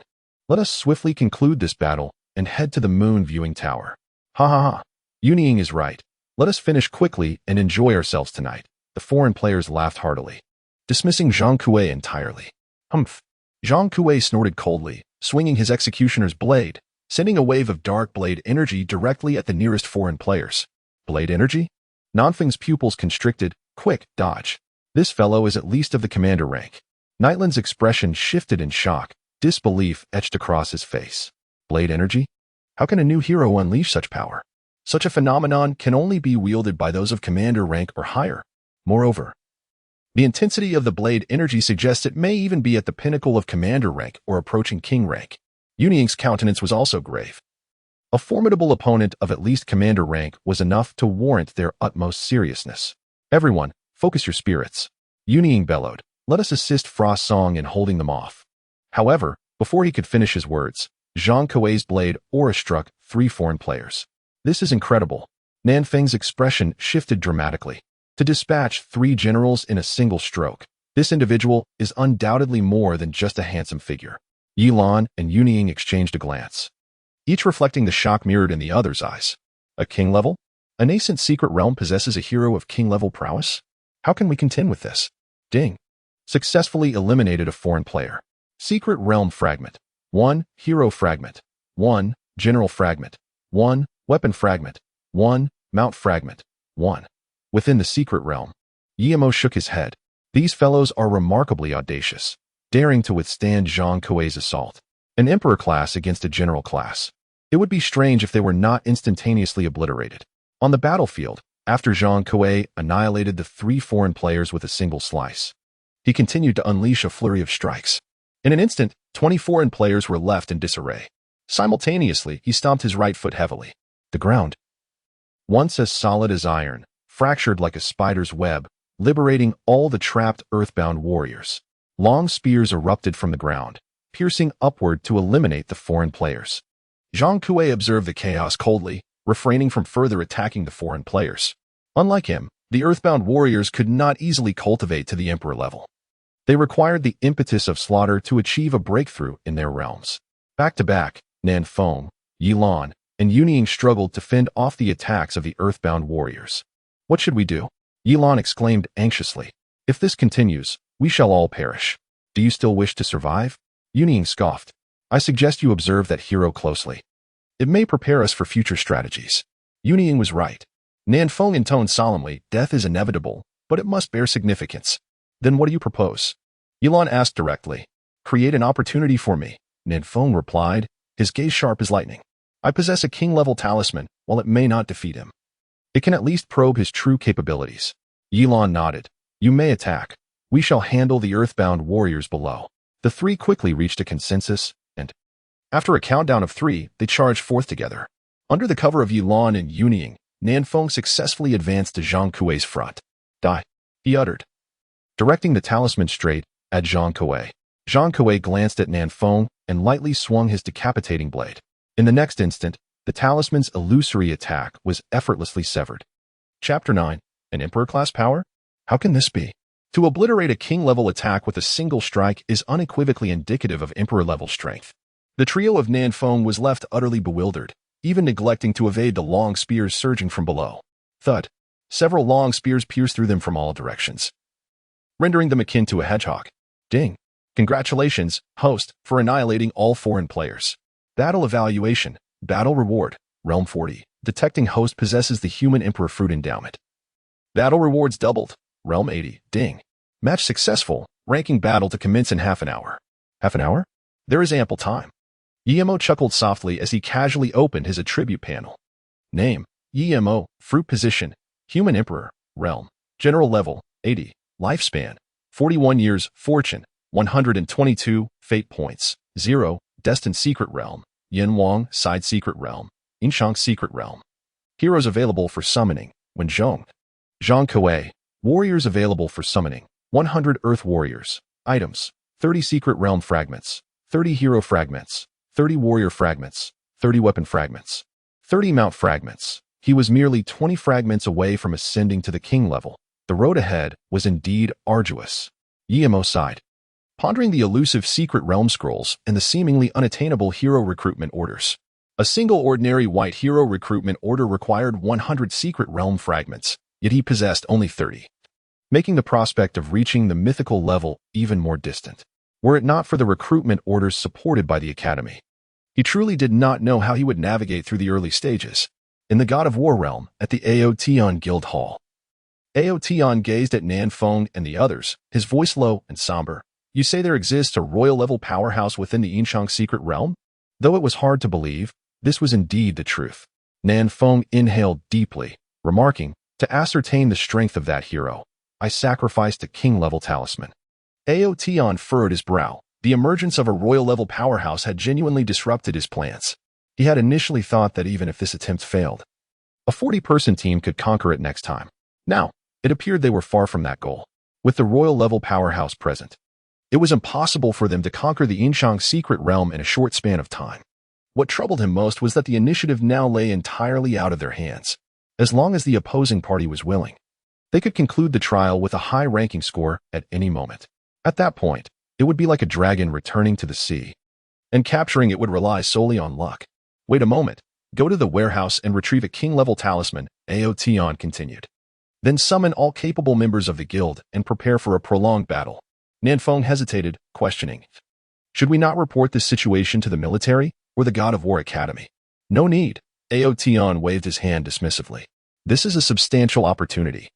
Let us swiftly conclude this battle and head to the moon viewing tower. Ha ha ha. Yunying is right. Let us finish quickly and enjoy ourselves tonight. The foreign players laughed heartily, dismissing Zhang Kuei entirely. Humph. Zhang Kuei snorted coldly, swinging his executioner's blade, sending a wave of dark blade energy directly at the nearest foreign players. Blade energy? Nanfeng's pupils constricted. Quick, dodge. This fellow is at least of the commander rank. Nightland's expression shifted in shock, disbelief etched across his face. Blade energy? How can a new hero unleash such power? Such a phenomenon can only be wielded by those of commander rank or higher. Moreover, the intensity of the blade energy suggests it may even be at the pinnacle of commander rank or approaching king rank. Yunying's countenance was also grave. A formidable opponent of at least commander rank was enough to warrant their utmost seriousness. Everyone, focus your spirits. Yunying bellowed. Let us assist Fra Song in holding them off. However, before he could finish his words, Zhang Kuei's blade aura struck 3 foreign players. This is incredible. Nanfeng's expression shifted dramatically. To dispatch 3 generals in a single stroke, this individual is undoubtedly more than just a handsome figure. Yilan and Yunying exchanged a glance, each reflecting the shock mirrored in the other's eyes. A king level? A nascent secret realm possesses a hero of king level prowess? How can we contend with this? Ding. Successfully eliminated a foreign player. Secret realm fragment. 1. Hero fragment. 1. General fragment. 1. Weapon fragment. 1. Mount fragment. 1. Within the secret realm, Yemo shook his head. These fellows are remarkably audacious, daring to withstand Zhang Kuei's assault. An emperor class against a general class. It would be strange if they were not instantaneously obliterated. On the battlefield, after Zhang Kuei annihilated the 3 foreign players with a single slice, he continued to unleash a flurry of strikes. In an instant, 20 foreign players were left in disarray. Simultaneously, he stomped his right foot heavily. The ground, once as solid as iron, fractured like a spider's web, liberating all the trapped earthbound warriors. Long spears erupted from the ground, piercing upward to eliminate the foreign players. Zhang Kuei observed the chaos coldly, refraining from further attacking the foreign players. Unlike him, the earthbound warriors could not easily cultivate to the emperor level. They required the impetus of slaughter to achieve a breakthrough in their realms. Back to back, Nanfeng, Yilan, and Yunying struggled to fend off the attacks of the earthbound warriors. What should we do? Yilan exclaimed anxiously. If this continues, we shall all perish. Do you still wish to survive? Yunying scoffed. I suggest you observe that hero closely. It may prepare us for future strategies. Yunying was right. Nanfeng intoned solemnly, death is inevitable, but it must bear significance. Then what do you propose? Yilan asked directly. Create an opportunity for me, Nanfeng replied, his gaze sharp as lightning. I possess a king-level talisman, while it may not defeat him. It can at least probe his true capabilities. Yilan nodded. You may attack. We shall handle the earthbound warriors below. The 3 quickly reached a consensus, and after a countdown of 3, they charged forth together. Under the cover of Yilan and Yunying, Nanfeng successfully advanced to Zhang Kuei's front. Die, he uttered, directing the talisman straight at Zhang Kuei. Zhang Kuei glanced at Nanfeng and lightly swung his decapitating blade. In the next instant, the talisman's illusory attack was effortlessly severed. Chapter 9. An Emperor-class power? How can this be? To obliterate a king-level attack with a single strike is unequivocally indicative of Emperor-level strength. The trio of Nanfeng was left utterly bewildered, even neglecting to evade the long spears surging from below. Thud. Several long spears pierced through them from all directions, rendering them akin to a hedgehog. Ding. Congratulations, host, for annihilating all foreign players. Battle evaluation. Battle reward. Realm 40. Detecting host possesses the human emperor fruit endowment. Battle rewards doubled. Realm 80. Ding. Match successful. Ranking battle to commence in half an hour. Half an hour? There is ample time. Yemo chuckled softly as he casually opened his attribute panel. Name. Yemo. Fruit position. Human emperor. Realm. General level. 80. Lifespan. 41 years. Fortune. 122. Fate points. 0. Destined secret realm. Yin Wang. Side secret realm. Yin-Shang secret realm. Heroes available for summoning. When Zhang Kuei. Warriors available for summoning. 100 Earth Warriors. Items. 30 Secret Realm Fragments. 30 Hero Fragments. 30 Warrior Fragments. 30 Weapon Fragments. 30 Mount Fragments. He was merely 20 fragments away from ascending to the king level. The road ahead was indeed arduous. Yemo sighed, pondering the elusive secret realm scrolls and the seemingly unattainable hero recruitment orders. A single ordinary white hero recruitment order required 100 secret realm fragments, yet he possessed only 30, making the prospect of reaching the mythical level even more distant. Were it not for the recruitment orders supported by the Academy, he truly did not know how he would navigate through the early stages. In the God of War realm, at the Aotion Guild Hall, Aotion gazed at Nanfeng and the others, his voice low and somber. You say there exists a royal-level powerhouse within the Yin-Shang secret realm? Though it was hard to believe, this was indeed the truth. Nanfeng inhaled deeply, remarking, to ascertain the strength of that hero, I sacrificed a king-level talisman. Aotion furrowed his brow. The emergence of a royal-level powerhouse had genuinely disrupted his plans. He had initially thought that even if this attempt failed, a 40-person team could conquer it next time. Now, it appeared they were far from that goal. With the royal-level powerhouse present, it was impossible for them to conquer the Yin-Shang secret realm in a short span of time. What troubled him most was that the initiative now lay entirely out of their hands. As long as the opposing party was willing, they could conclude the trial with a high-ranking score at any moment. At that point, it would be like a dragon returning to the sea, and capturing it would rely solely on luck. Wait a moment. Go to the warehouse and retrieve a king-level talisman, Aotion continued. Then summon all capable members of the guild and prepare for a prolonged battle. Nanfeng hesitated, questioning, should we not report this situation to the military or the God of War Academy? No need. Aotion waved his hand dismissively. This is a substantial opportunity.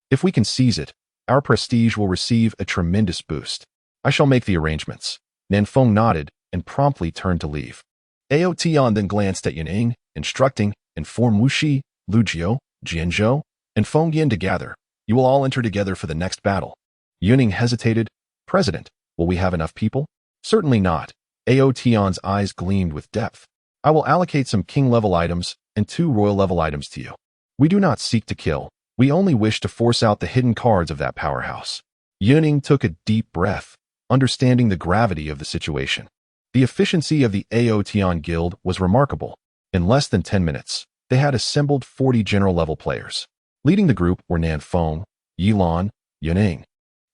If we can seize it, our prestige will receive a tremendous boost. I shall make the arrangements. Nanfeng nodded and promptly turned to leave. Aotion then glanced at Yanning, instructing, inform Wuxi, Lujiu, Jianzhou, and Feng Yin to gather. You will all enter together for the next battle. Yuning hesitated. President, will we have enough people? Certainly not. Aotion's eyes gleamed with depth. I will allocate some king-level items and 2 royal-level items to you. We do not seek to kill. We only wish to force out the hidden cards of that powerhouse. Yuning took a deep breath, understanding the gravity of the situation. The efficiency of the Aotion Guild was remarkable. In less than 10 minutes, they had assembled 40 general-level players. Leading the group were Nanfeng, Yilan, Yanning,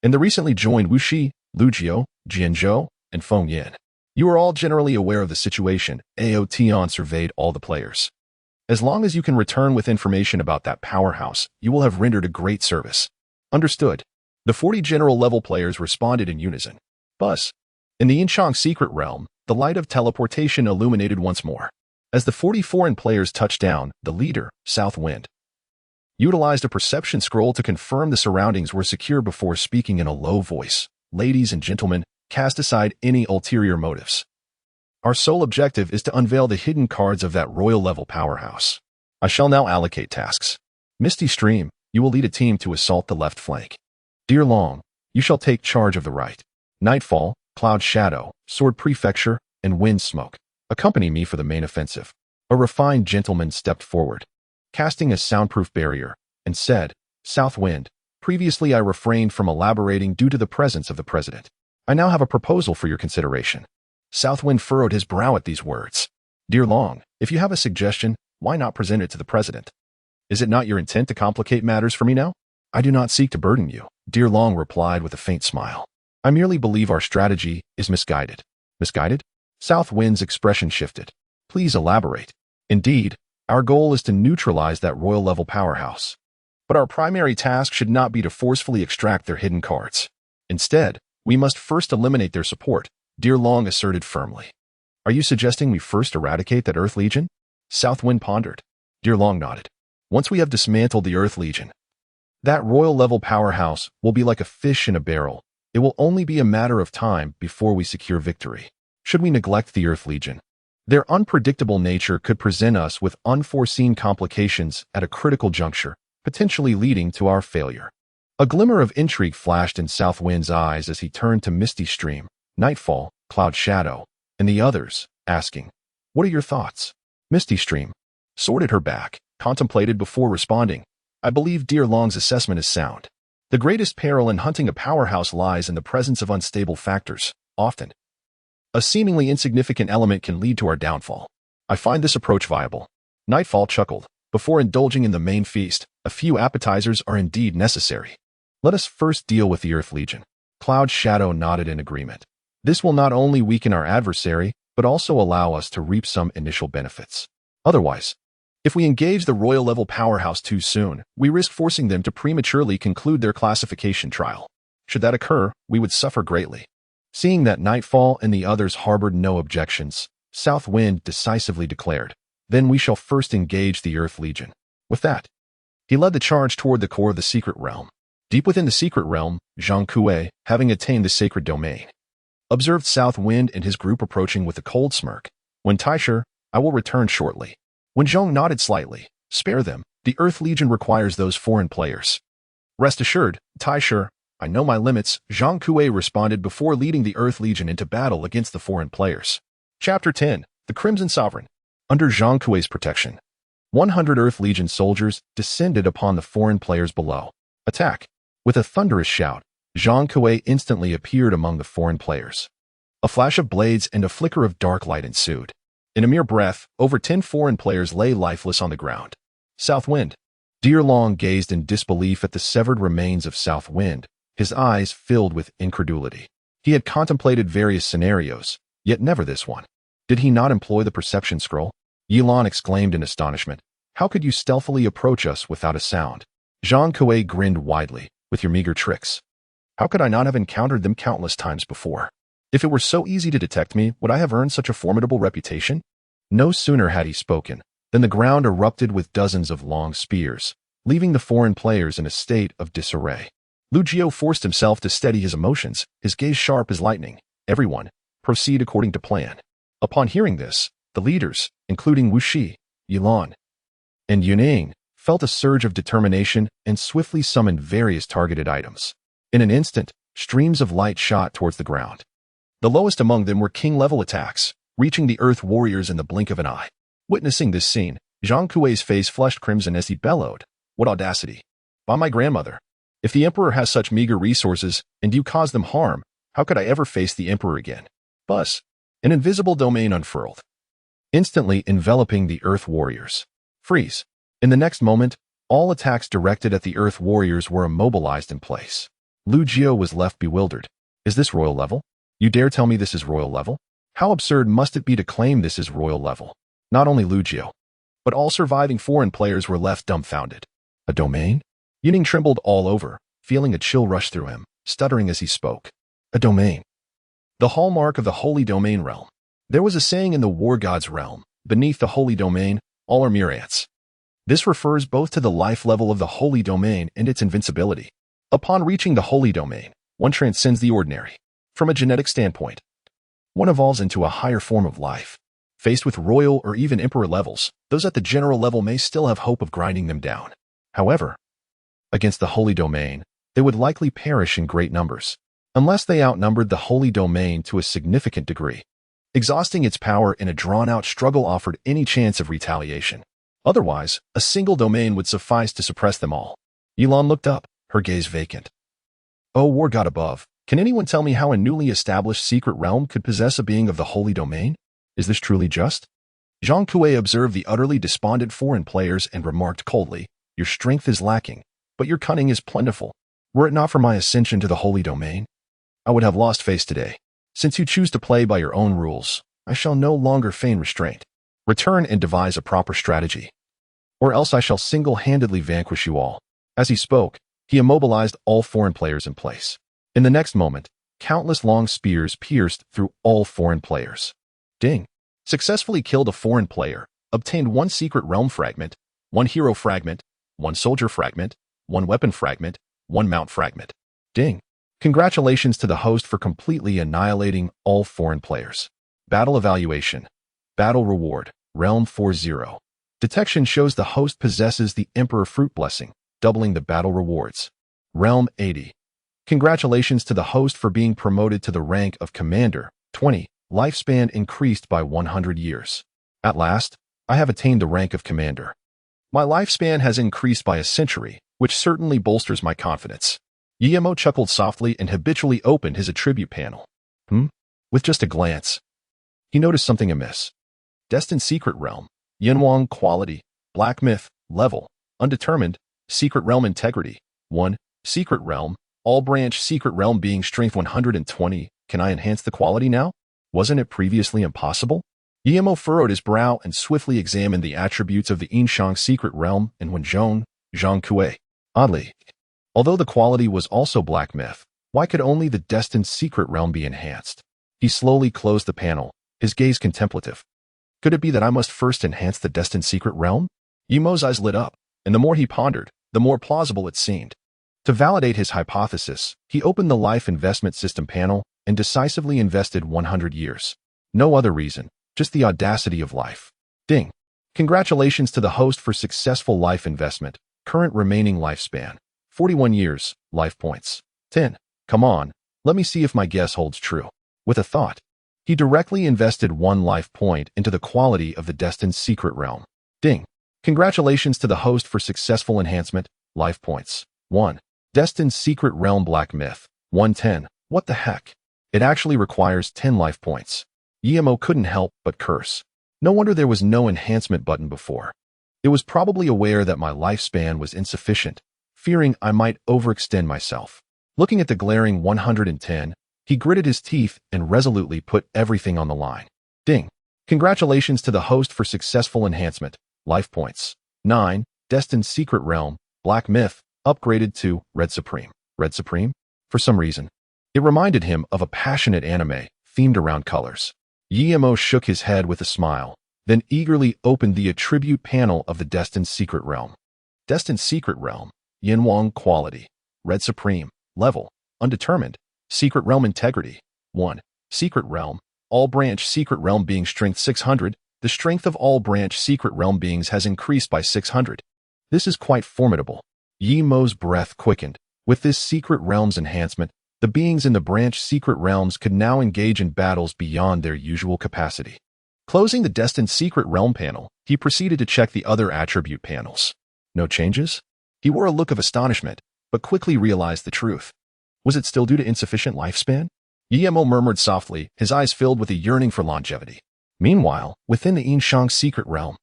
and the recently joined Wuxi, Lujiu, Jianzhou, and Feng Yin. You are all generally aware of the situation. Aotion surveyed all the players. As long as you can return with information about that powerhouse, you will have rendered a great service. Understood. The 40 general-level players responded in unison. Buzz. In the Yin-Shang secret realm, the light of teleportation illuminated once more. As the 40 foreign players touched down, the leader, Southwind, utilized a perception scroll to confirm the surroundings were secure before speaking in a low voice. Ladies and gentlemen, cast aside any ulterior motives. Our sole objective is to unveil the hidden cards of that royal-level powerhouse. I shall now allocate tasks. Misty Stream, you will lead a team to assault the left flank. Deer Long, you shall take charge of the right. Nightfall, Cloud Shadow, Sword Prefecture, and Wind Smoke, accompany me for the main offensive. A refined gentleman stepped forward, casting a soundproof barrier, and said, "South Wind, previously I refrained from elaborating due to the presence of the president. I now have a proposal for your consideration." South Wind furrowed his brow at these words. "Dear Long, if you have a suggestion, why not present it to the president? Is it not your intent to complicate matters for me now?" "I do not seek to burden you," Dear Long replied with a faint smile. "I merely believe our strategy is misguided." "Misguided?" South Wind's expression shifted. "Please elaborate." "Indeed, our goal is to neutralize that royal-level powerhouse. But our primary task should not be to forcefully extract their hidden cards. Instead, we must first eliminate their support," Dear Long asserted firmly. "Are you suggesting we first eradicate that Earth Legion?" South Wind pondered. Dear Long nodded. "Once we have dismantled the Earth Legion, that royal-level powerhouse will be like a fish in a barrel. It will only be a matter of time before we secure victory. Should we neglect the Earth Legion, their unpredictable nature could present us with unforeseen complications at a critical juncture, potentially leading to our failure." A glimmer of intrigue flashed in South Wind's eyes as he turned to Misty Stream, Nightfall, Cloud Shadow, and the others, asking, "What are your thoughts?" Misty Stream sorted her back, contemplated before responding. "I believe Dear Long's assessment is sound. The greatest peril in hunting a powerhouse lies in the presence of unstable factors. Often, a seemingly insignificant element can lead to our downfall. I find this approach viable." Nightfall chuckled. "Before indulging in the main feast, a few appetizers are indeed necessary. Let us first deal with the Earth Legion." Cloud Shadow nodded in agreement. "This will not only weaken our adversary, but also allow us to reap some initial benefits. Otherwise, if we engage the royal-level powerhouse too soon, we risk forcing them to prematurely conclude their classification trial. Should that occur, we would suffer greatly." Seeing that Nightfall and the others harbored no objections, South Wind decisively declared, "Then we shall first engage the Earth Legion." With that, he led the charge toward the core of the secret realm. Deep within the secret realm, Zhang Kuei, having attained the sacred domain, observed South Wind and his group approaching with a cold smirk. "When Taisher, I will return shortly." When Zhang nodded slightly, "Spare them. The Earth Legion requires those foreign players." "Rest assured, Taisher, I know my limits," Zhang Kuei responded before leading the Earth Legion into battle against the foreign players. Chapter 10. The Crimson Sovereign. Under Zhang Kuei's protection, 100 Earth Legion soldiers descended upon the foreign players below. "Attack!" With a thunderous shout, Zhang Kuei instantly appeared among the foreign players. A flash of blades and a flicker of dark light ensued. In a mere breath, over 10 foreign players lay lifeless on the ground. South Wind. Dear Long gazed in disbelief at the severed remains of South Wind, his eyes filled with incredulity. He had contemplated various scenarios, yet never this one. Did he not employ the perception scroll? Yilan exclaimed in astonishment. "How could you stealthily approach us without a sound?" Zhang Kuei grinned widely. "With your meager tricks. How could I not have encountered them countless times before? If it were so easy to detect me, would I have earned such a formidable reputation?" No sooner had he spoken than the ground erupted with dozens of long spears, leaving the foreign players in a state of disarray. Lu Jiao forced himself to steady his emotions, his gaze sharp as lightning. "Everyone, proceed according to plan." Upon hearing this, the leaders, including Wu Shi, Yilan, and Yuning, felt a surge of determination and swiftly summoned various targeted items. In an instant, streams of light shot towards the ground. The lowest among them were king-level attacks, reaching the Earth Warriors in the blink of an eye. Witnessing this scene, Zhang Kuei's face flushed crimson as he bellowed, "What audacity! By my grandmother! If the Emperor has such meager resources, and you cause them harm, how could I ever face the Emperor again?" Buzz. An invisible domain unfurled, instantly enveloping the Earth Warriors. Freeze. In the next moment, all attacks directed at the Earth Warriors were immobilized in place. Lu Jiao was left bewildered. "Is this royal level? You dare tell me this is royal level? How absurd must it be to claim this is royal level?" Not only Lu Jiao, but all surviving foreign players were left dumbfounded. "A domain?" Yuning trembled all over, feeling a chill rush through him, stuttering as he spoke. "A domain. The hallmark of the Holy Domain realm." There was a saying in the War God's realm, "Beneath the Holy Domain, all are myriads." This refers both to the life level of the Holy Domain and its invincibility. Upon reaching the Holy Domain, one transcends the ordinary. From a genetic standpoint, one evolves into a higher form of life. Faced with royal or even emperor levels, those at the general level may still have hope of grinding them down. However, against the Holy Domain, they would likely perish in great numbers, unless they outnumbered the Holy Domain to a significant degree. Exhausting its power in a drawn-out struggle offered any chance of retaliation. Otherwise, a single domain would suffice to suppress them all. Yilan looked up, her gaze vacant. "O war god above, can anyone tell me how a newly established secret realm could possess a being of the holy domain? Is this truly just?" Zhang Kuei observed the utterly despondent foreign players and remarked coldly, "Your strength is lacking, but your cunning is plentiful. Were it not for my ascension to the holy domain, I would have lost face today. Since you choose to play by your own rules, I shall no longer feign restraint. Return and devise a proper strategy, or else I shall single-handedly vanquish you all." As he spoke, he immobilized all foreign players in place. In the next moment, countless long spears pierced through all foreign players. Ding! Successfully killed a foreign player, obtained 1 secret realm fragment, 1 hero fragment, 1 soldier fragment, 1 weapon fragment, 1 mount fragment. Ding! Congratulations to the host for completely annihilating all foreign players. Battle evaluation. Battle reward, Realm 40. Detection shows the host possesses the Emperor Fruit Blessing, doubling the battle rewards. Realm 80. Congratulations to the host for being promoted to the rank of Commander. 20. Lifespan increased by 100 years. At last, I have attained the rank of Commander. My lifespan has increased by a century, which certainly bolsters my confidence. Yiemo chuckled softly and habitually opened his attribute panel. With just a glance, he noticed something amiss. Destined Secret Realm, Yinwang Quality, Black Myth, Level, Undetermined, Secret Realm Integrity, 1, Secret Realm, All Branch Secret Realm Being Strength 120. Can I enhance the quality now? Wasn't it previously impossible? Yiemo furrowed his brow and swiftly examined the attributes of the Yin-Shang Secret Realm and when Zhang Kuei. Oddly, although the quality was also Black Myth, why could only the Destined Secret Realm be enhanced? He slowly closed the panel, his gaze contemplative. Could it be that I must first enhance the Destined Secret Realm? Yemo's eyes lit up, and the more he pondered, the more plausible it seemed. To validate his hypothesis, he opened the Life Investment System panel and decisively invested 100 years. No other reason, just the audacity of life. Ding! Congratulations to the host for successful life investment. Current remaining lifespan, 41 years, life points, 10. Come on, let me see if my guess holds true. With a thought, he directly invested 1 life point into the quality of the Destined Secret Realm. Ding! Congratulations to the host for successful enhancement, life points, 1. Destined Secret Realm Black Myth, 110. What the heck? It actually requires 10 life points. Yiemo couldn't help but curse. No wonder there was no enhancement button before. It was probably aware that my lifespan was insufficient, fearing I might overextend myself. Looking at the glaring 110, he gritted his teeth and resolutely put everything on the line. Ding! Congratulations to the host for successful enhancement, life points, 9. Destined Secret Realm, Black Myth, upgraded to Red Supreme. Red Supreme? For some reason, it reminded him of a passionate anime themed around colors. Yiemo shook his head with a smile, then eagerly opened the attribute panel of the Destined Secret Realm. Destined Secret Realm, Yinwang Quality, Red Supreme, Level, Undetermined, Secret Realm Integrity, 1. Secret Realm, All Branch Secret Realm Being Strength 600. The strength of all branch Secret Realm beings has increased by 600. This is quite formidable. Yemo's breath quickened. With this Secret Realm's enhancement, the beings in the branch Secret Realms could now engage in battles beyond their usual capacity. Closing the Destined Secret Realm panel, he proceeded to check the other attribute panels. No changes? He wore a look of astonishment, but quickly realized the truth. Was it still due to insufficient lifespan? Yiemo murmured softly, his eyes filled with a yearning for longevity. Meanwhile, within the Yin-Shang Secret Realm,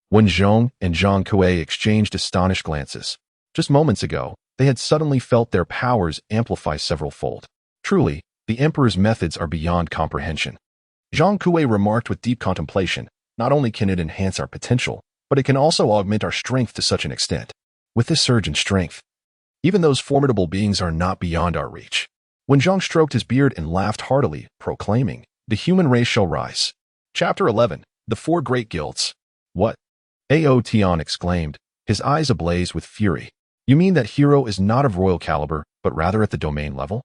when Zhang and Zhang Kuei exchanged astonished glances, just moments ago, they had suddenly felt their powers amplify several-fold. Truly, the Emperor's methods are beyond comprehension. Zhang Kuei remarked with deep contemplation, not only can it enhance our potential, but it can also augment our strength to such an extent. With this surge in strength, even those formidable beings are not beyond our reach. When Zhang stroked his beard and laughed heartily, proclaiming, "The human race shall rise." Chapter 11. The Four Great Guilds. What? Ao Tian exclaimed, his eyes ablaze with fury. You mean that hero is not of royal caliber, but rather at the domain level?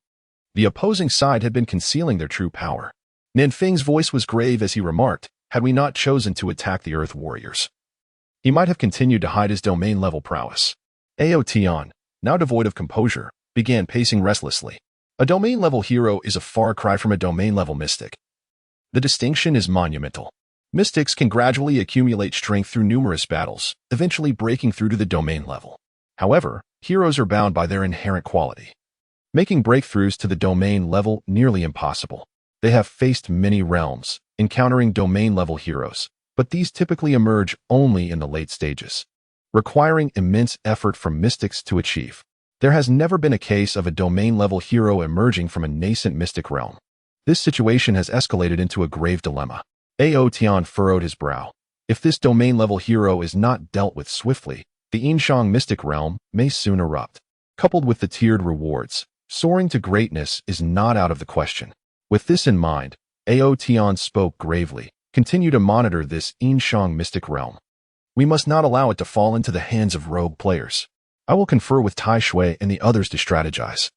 The opposing side had been concealing their true power. Nanfeng's voice was grave as he remarked, had we not chosen to attack the Earth Warriors, he might have continued to hide his domain-level prowess. Ao Tian, now devoid of composure, began pacing restlessly. A domain-level hero is a far cry from a domain-level mystic. The distinction is monumental. Mystics can gradually accumulate strength through numerous battles, eventually breaking through to the domain level. However, heroes are bound by their inherent quality, making breakthroughs to the domain level nearly impossible. They have faced many realms, encountering domain-level heroes, but these typically emerge only in the late stages, requiring immense effort from mystics to achieve. There has never been a case of a domain-level hero emerging from a nascent mystic realm. This situation has escalated into a grave dilemma. Ao Tian furrowed his brow. If this domain-level hero is not dealt with swiftly, the Yin-Shang mystic realm may soon erupt. Coupled with the tiered rewards, soaring to greatness is not out of the question. With this in mind, Ao Tian spoke gravely. Continue to monitor this Yin-Shang mystic realm. We must not allow it to fall into the hands of rogue players. I will confer with Tai Shui and the others to strategize,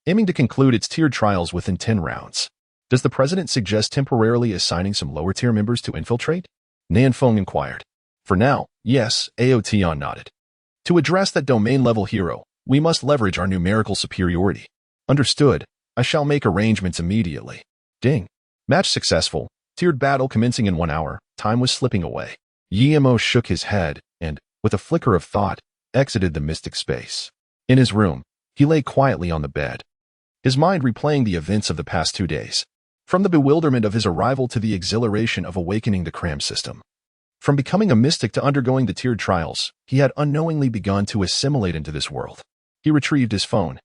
aiming to conclude its tiered trials within 10 rounds. Does the president suggest temporarily assigning some lower-tier members to infiltrate? Nanfeng inquired. For now, yes, Ao Tian nodded. To address that domain-level hero, we must leverage our numerical superiority. Understood. I shall make arrangements immediately. Ding. Match successful. Tiered battle commencing in 1 hour. Time was slipping away. Yimo shook his head and, with a flicker of thought, exited the mystic space. In his room, he lay quietly on the bed, his mind replaying the events of the past 2 days. From the bewilderment of his arrival to the exhilaration of awakening the cram system. From becoming a mystic to undergoing the tiered trials, he had unknowingly begun to assimilate into this world. He retrieved his phone,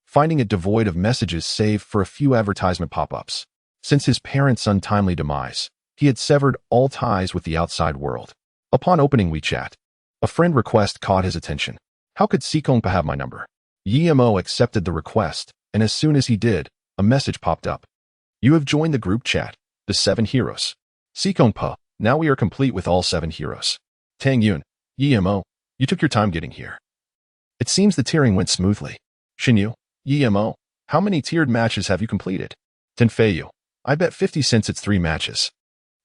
finding it devoid of messages save for a few advertisement pop-ups. Since his parents' untimely demise, he had severed all ties with the outside world. Upon opening WeChat, a friend request caught his attention. How could Sikongpa have my number? Yimo accepted the request, and as soon as he did, a message popped up. You have joined the group chat, the 7 heroes. Sikongpa, now we are complete with all 7 heroes. Tang Yun, Yimo, you took your time getting here. It seems the tiering went smoothly. Xinyu, Yimo, how many tiered matches have you completed? Tenfeiyu, I bet 50 cents it's 3 matches.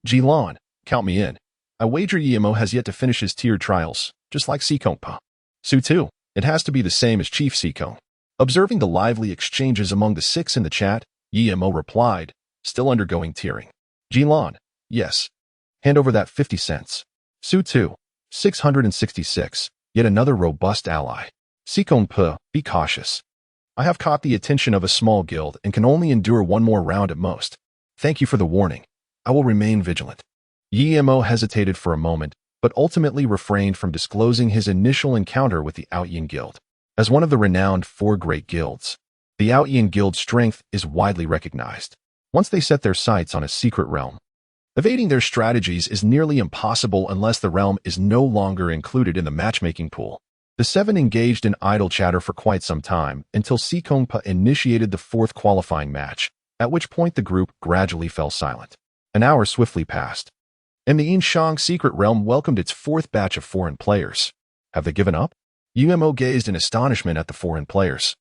Jilan, count me in. I wager Yimo has yet to finish his tiered trials, just like Sikongpa. Su 2, it has to be the same as Chief Sikong. Observing the lively exchanges among the 6 in the chat, Yimo replied, still undergoing tiering. Jilan, yes. Hand over that 50 cents. Su 2, 666, yet another robust ally. Sikongpa, be cautious. I have caught the attention of a small guild and can only endure 1 more round at most. Thank you for the warning. I will remain vigilant. Yimo hesitated for a moment, but ultimately refrained from disclosing his initial encounter with the Outyin Guild. As one of the renowned 4 great guilds, the Outyin Guild's strength is widely recognized. Once they set their sights on a secret realm, evading their strategies is nearly impossible unless the realm is no longer included in the matchmaking pool. The 7 engaged in idle chatter for quite some time until Sikongpa initiated the 4th qualifying match, at which point the group gradually fell silent. An hour swiftly passed, and the Yin-Shang secret realm welcomed its 4th batch of foreign players. Have they given up? Yumo gazed in astonishment at the foreign players,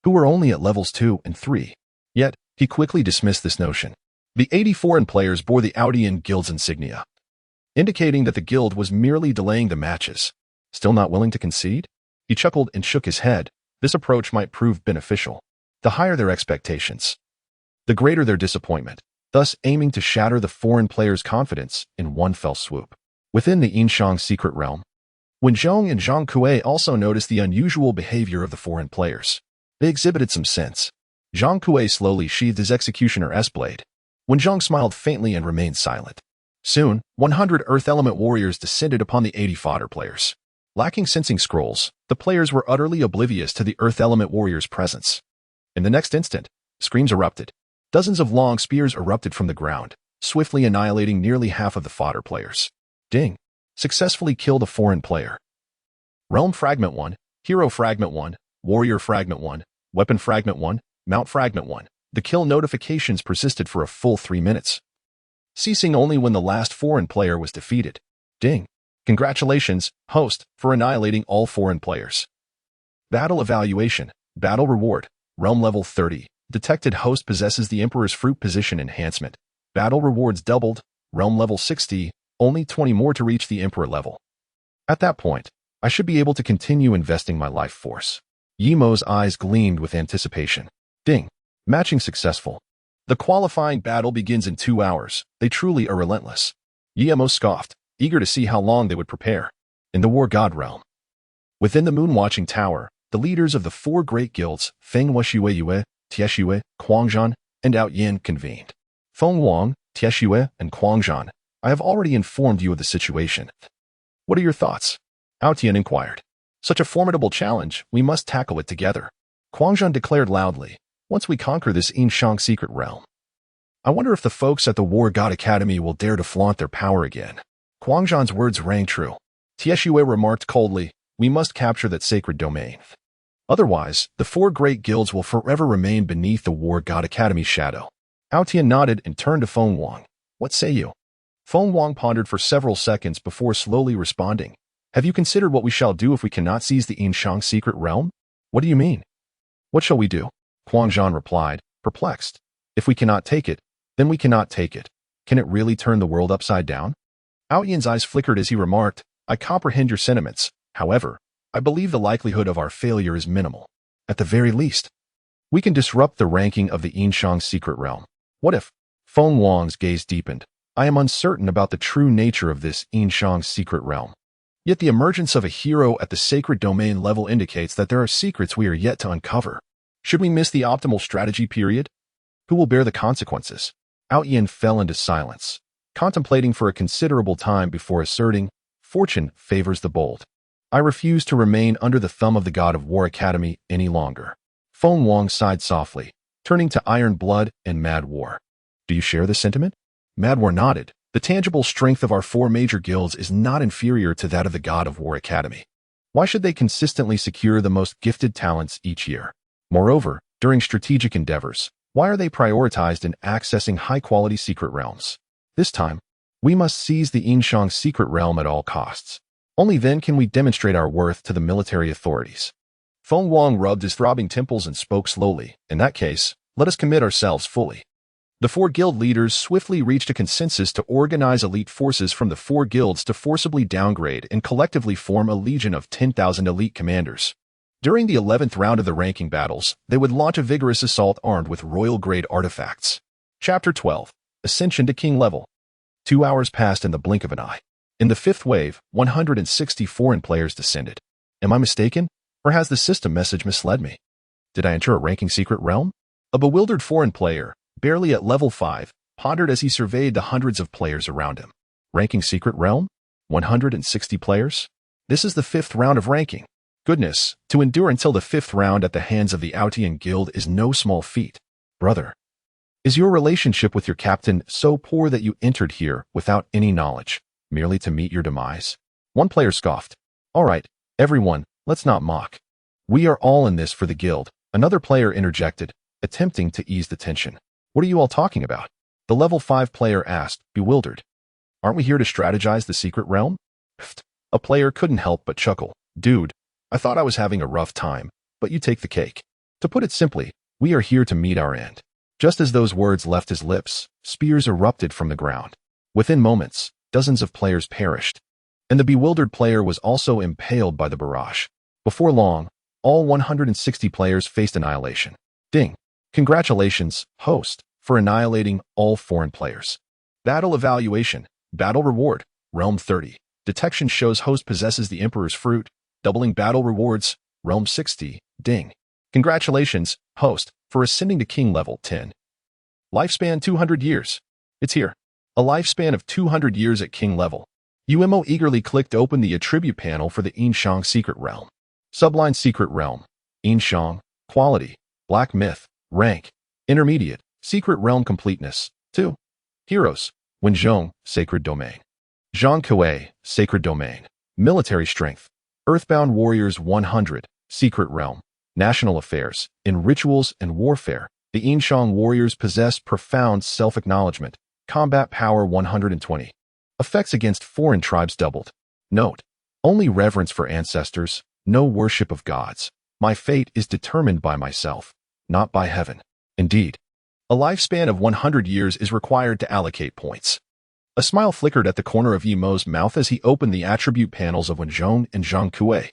who were only at levels 2 and 3. Yet, he quickly dismissed this notion. The 80 foreign players bore the Outyin Guild's insignia, indicating that the guild was merely delaying the matches. Still not willing to concede? He chuckled and shook his head. This approach might prove beneficial. The higher their expectations, the greater their disappointment, thus aiming to shatter the foreign players' confidence in one fell swoop. Within the Yin-Shang secret realm, Wen Zhong and Zhang Kuei also noticed the unusual behavior of the foreign players. They exhibited some sense. Zhang Kuei slowly sheathed his executioner S-blade. Wen Zhong smiled faintly and remained silent. Soon, 100 Earth Element warriors descended upon the 80 fodder players. Lacking sensing scrolls, the players were utterly oblivious to the Earth Element warriors' presence. In the next instant, screams erupted. Dozens of long spears erupted from the ground, swiftly annihilating nearly half of the fodder players. Ding. Successfully killed a foreign player. Realm Fragment 1, Hero Fragment 1, Warrior Fragment 1, Weapon Fragment 1, Mount Fragment 1. The kill notifications persisted for a full 3 minutes, ceasing only when the last foreign player was defeated. Ding. Congratulations, host, for annihilating all foreign players. Battle Evaluation, Battle Reward, Realm Level 30. Detected host possesses the Emperor's Fruit Position Enhancement. Battle Rewards doubled, Realm Level 60, only 20 more to reach the Emperor level. At that point, I should be able to continue investing my life force. Yimo's eyes gleamed with anticipation. Ding. Matching successful. The qualifying battle begins in 2 hours. They truly are relentless. Yin scoffed, eager to see how long they would prepare. In the war god realm. Within the moon-watching tower, the leaders of the four great guilds, Feng Wuxue Yue, Tieshue, Quangzhan, and Out Yin convened. Feng Wang, Tieshue, and Quangzhan, I have already informed you of the situation. What are your thoughts? Out Yin inquired. Such a formidable challenge, we must tackle it together. Quangzhan declared loudly, once we conquer this Yin-Shang secret realm. I wonder if the folks at the War God Academy will dare to flaunt their power again. Quangzhan's words rang true. Tieshue remarked coldly, we must capture that sacred domain. Otherwise, the four great guilds will forever remain beneath the War God Academy's shadow. Out Yin nodded and turned to Feng Wang. What say you? Feng Wang pondered for several seconds before slowly responding. Have you considered what we shall do if we cannot seize the Yin-Shang secret realm? What do you mean? What shall we do? Quangzhan replied, perplexed. If we cannot take it, then we cannot take it. Can it really turn the world upside down? Out Yin's eyes flickered as he remarked, I comprehend your sentiments. However, I believe the likelihood of our failure is minimal. At the very least, we can disrupt the ranking of the Yin-Shang secret realm. What if? Feng Wang's gaze deepened. I am uncertain about the true nature of this Yin-Shang secret realm. Yet the emergence of a hero at the sacred domain level indicates that there are secrets we are yet to uncover. Should we miss the optimal strategy period? Who will bear the consequences? Out Yin fell into silence, contemplating for a considerable time before asserting, fortune favors the bold. I refuse to remain under the thumb of the God of War Academy any longer. Feng Wang sighed softly, turning to Iron Blood and Mad War. Do you share this sentiment? Mad War nodded. The tangible strength of our four major guilds is not inferior to that of the God of War Academy. Why should they consistently secure the most gifted talents each year? Moreover, during strategic endeavors, why are they prioritized in accessing high-quality secret realms? This time, we must seize the Yin-Shang secret realm at all costs. Only then can we demonstrate our worth to the military authorities. Feng Wang rubbed his throbbing temples and spoke slowly. In that case, let us commit ourselves fully. The four guild leaders swiftly reached a consensus to organize elite forces from the four guilds to forcibly downgrade and collectively form a legion of 10,000 elite commanders. During the 11th round of the ranking battles, they would launch a vigorous assault armed with royal-grade artifacts. Chapter 12. Ascension to King Level. 2 hours passed in the blink of an eye. In the fifth wave, 160 foreign players descended. Am I mistaken, or has the system message misled me? Did I enter a ranking secret realm? A bewildered foreign player, barely at level 5, pondered as he surveyed the hundreds of players around him. Ranking secret realm? 160 players? This is the 5th round of ranking. Goodness, to endure until the 5th round at the hands of the Outian Guild is no small feat. Brother, is your relationship with your captain so poor that you entered here without any knowledge, merely to meet your demise? One player scoffed. All right, everyone, let's not mock. We are all in this for the guild. Another player interjected, attempting to ease the tension. What are you all talking about? The level 5 player asked, bewildered. Aren't we here to strategize the secret realm? Pfft. A player couldn't help but chuckle. Dude, I thought I was having a rough time, but you take the cake. To put it simply, we are here to meet our end. Just as those words left his lips, spears erupted from the ground. Within moments, dozens of players perished, and the bewildered player was also impaled by the barrage. Before long, all 160 players faced annihilation. Ding. Congratulations, host, for annihilating all foreign players. Battle evaluation. Battle reward. Realm 30. Detection shows host possesses the Emperor's fruit, doubling battle rewards. Realm 60. Ding. Congratulations, host, for ascending to king level 10. Lifespan 200 years. It's here. A lifespan of 200 years at king level. UMO eagerly clicked open the attribute panel for the Yin-Shang secret realm. Subline secret realm. Yin-Shang. Quality. Black myth. Rank. Intermediate. Secret realm completeness. 2. Heroes. Wenzhong. Sacred domain. Zhang Kuei. Sacred domain. Military strength. Earthbound warriors 100. Secret realm. National affairs. In rituals and warfare, the Yin-Shang warriors possess profound self-acknowledgement. Combat power 120. Effects against foreign tribes doubled. Note. Only reverence for ancestors, no worship of gods. My fate is determined by myself, not by heaven. Indeed, a lifespan of 100 years is required to allocate points. A smile flickered at the corner of Yimo's mouth as he opened the attribute panels of Wenzhong and Zhang Kuei.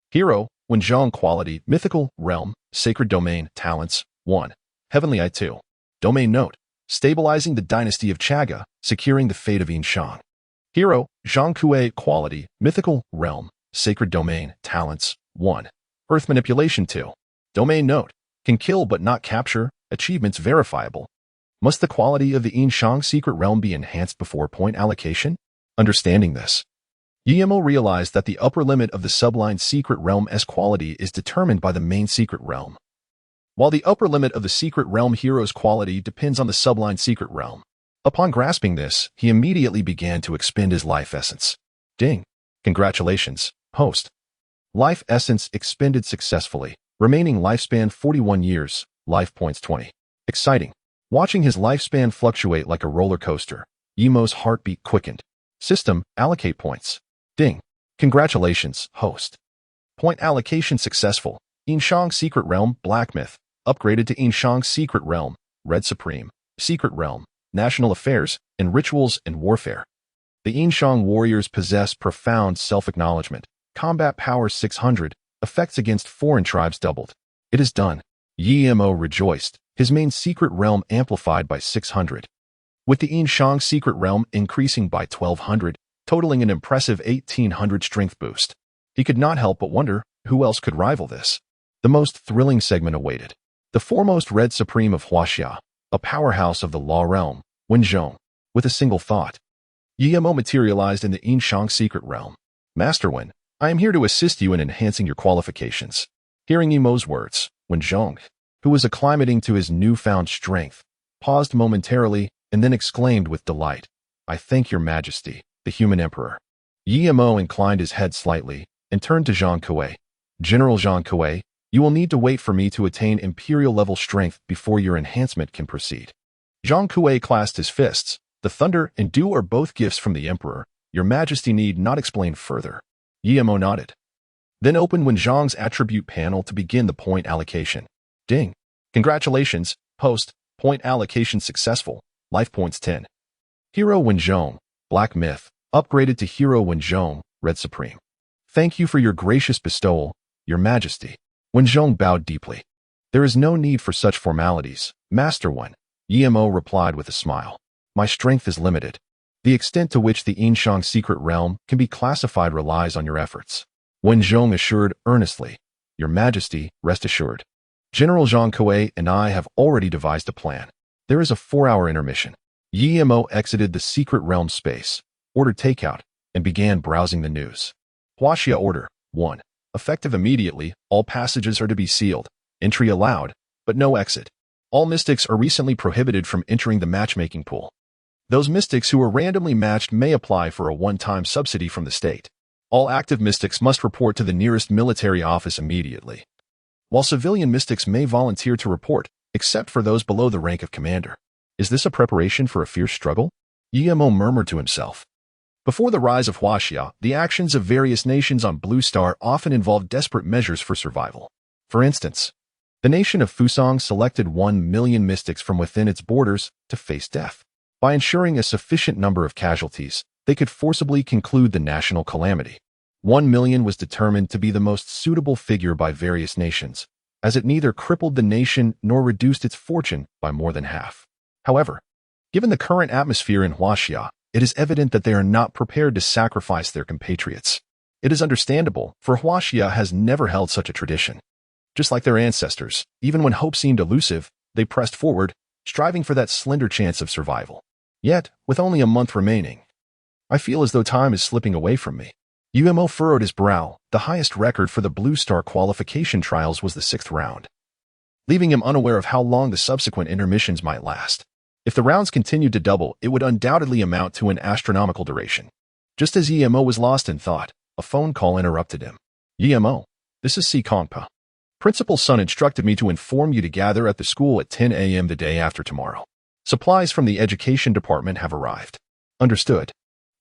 Hero, Wenzhong quality, mythical, realm, sacred domain, talents, 1. Heavenly Eye 2. Domain note, stabilizing the dynasty of Chaga, securing the fate of Yin-Shang. Hero, Zhang Kuei, quality, mythical, realm, sacred domain, talents, 1. Earth manipulation 2. Domain note, can kill but not capture, achievements verifiable. Must the quality of the Yin-Shang secret realm be enhanced before point allocation? Understanding this, Guillermo realized that the upper limit of the subline secret realm's quality is determined by the main secret realm, while the upper limit of the secret realm hero's quality depends on the subline secret realm. Upon grasping this, he immediately began to expend his life essence. Ding! Congratulations, host. Life essence expended successfully. Remaining lifespan 41 years, life points 20. Exciting. Watching his lifespan fluctuate like a roller coaster, Guillermo's heartbeat quickened. System, allocate points. Ding. Congratulations, host. Point allocation successful. Yin-Shang Secret Realm, Black Myth. Upgraded to Yin-Shang Secret Realm, Red Supreme. Secret Realm, National Affairs, and Rituals and Warfare. The Yin-Shang warriors possess profound self-acknowledgement. Combat power 600. Effects against foreign tribes doubled. It is done. Guillermo rejoiced. His main secret realm amplified by 600. With the Yin-Shang Secret Realm increasing by 1200, totaling an impressive 1800 strength boost. He could not help but wonder, who else could rival this? The most thrilling segment awaited. The foremost Red Supreme of Huaxia, a powerhouse of the Law Realm, Wen. With a single thought, Guillermo materialized in the Yin-Shang Secret Realm. Master Wen, I am here to assist you in enhancing your qualifications. Hearing Guillermo's words, Wen, who was acclimating to his newfound strength, paused momentarily and then exclaimed with delight, I thank your majesty, the human emperor. Guillermo inclined his head slightly and turned to Zhang Kuei. General Zhang Kuei, you will need to wait for me to attain imperial-level strength before your enhancement can proceed. Zhang Kuei clasped his fists. The thunder and dew are both gifts from the emperor. Your majesty need not explain further. Guillermo nodded. Then opened Wen Zhang's attribute panel to begin the point allocation. Ding. Congratulations, host. Point allocation successful. Life points 10. Hero Wen Zhang, Black Myth. Upgraded to Hero Wen Zhang, Red Supreme. Thank you for your gracious bestowal, your majesty. Wen Zhang bowed deeply. There is no need for such formalities, Master Wen. Guillermo replied with a smile. My strength is limited. The extent to which the Yin-Shang secret realm can be classified relies on your efforts. Wen Zhang assured earnestly. Your majesty, rest assured. General Zhang Kuei and I have already devised a plan. There is a 4-hour intermission. Guillermo exited the secret realm space, ordered takeout, and began browsing the news. Huaxia Order 1. Effective immediately, all passages are to be sealed. Entry allowed, but no exit. All mystics are recently prohibited from entering the matchmaking pool. Those mystics who are randomly matched may apply for a one-time subsidy from the state. All active mystics must report to the nearest military office immediately, while civilian mystics may volunteer to report, except for those below the rank of commander. Is this a preparation for a fierce struggle? Guillermo murmured to himself. Before the rise of Huaxia, the actions of various nations on Blue Star often involved desperate measures for survival. For instance, the nation of Fusang selected 1 million mystics from within its borders to face death. By ensuring a sufficient number of casualties, they could forcibly conclude the national calamity. 1 million was determined to be the most suitable figure by various nations, as it neither crippled the nation nor reduced its fortune by more than half. However, given the current atmosphere in Huaxia, it is evident that they are not prepared to sacrifice their compatriots. It is understandable, for Huaxia has never held such a tradition. Just like their ancestors, even when hope seemed elusive, they pressed forward, striving for that slender chance of survival. Yet, with only a month remaining, I feel as though time is slipping away from me. Guillermo furrowed his brow. The highest record for the Blue Star qualification trials was the 6th round, leaving him unaware of how long the subsequent intermissions might last. If the rounds continued to double, it would undoubtedly amount to an astronomical duration. Just as Guillermo was lost in thought, a phone call interrupted him. Guillermo, this is C. Kongpa. Principal Sun instructed me to inform you to gather at the school at 10 a.m. the day after tomorrow. Supplies from the education department have arrived. Understood.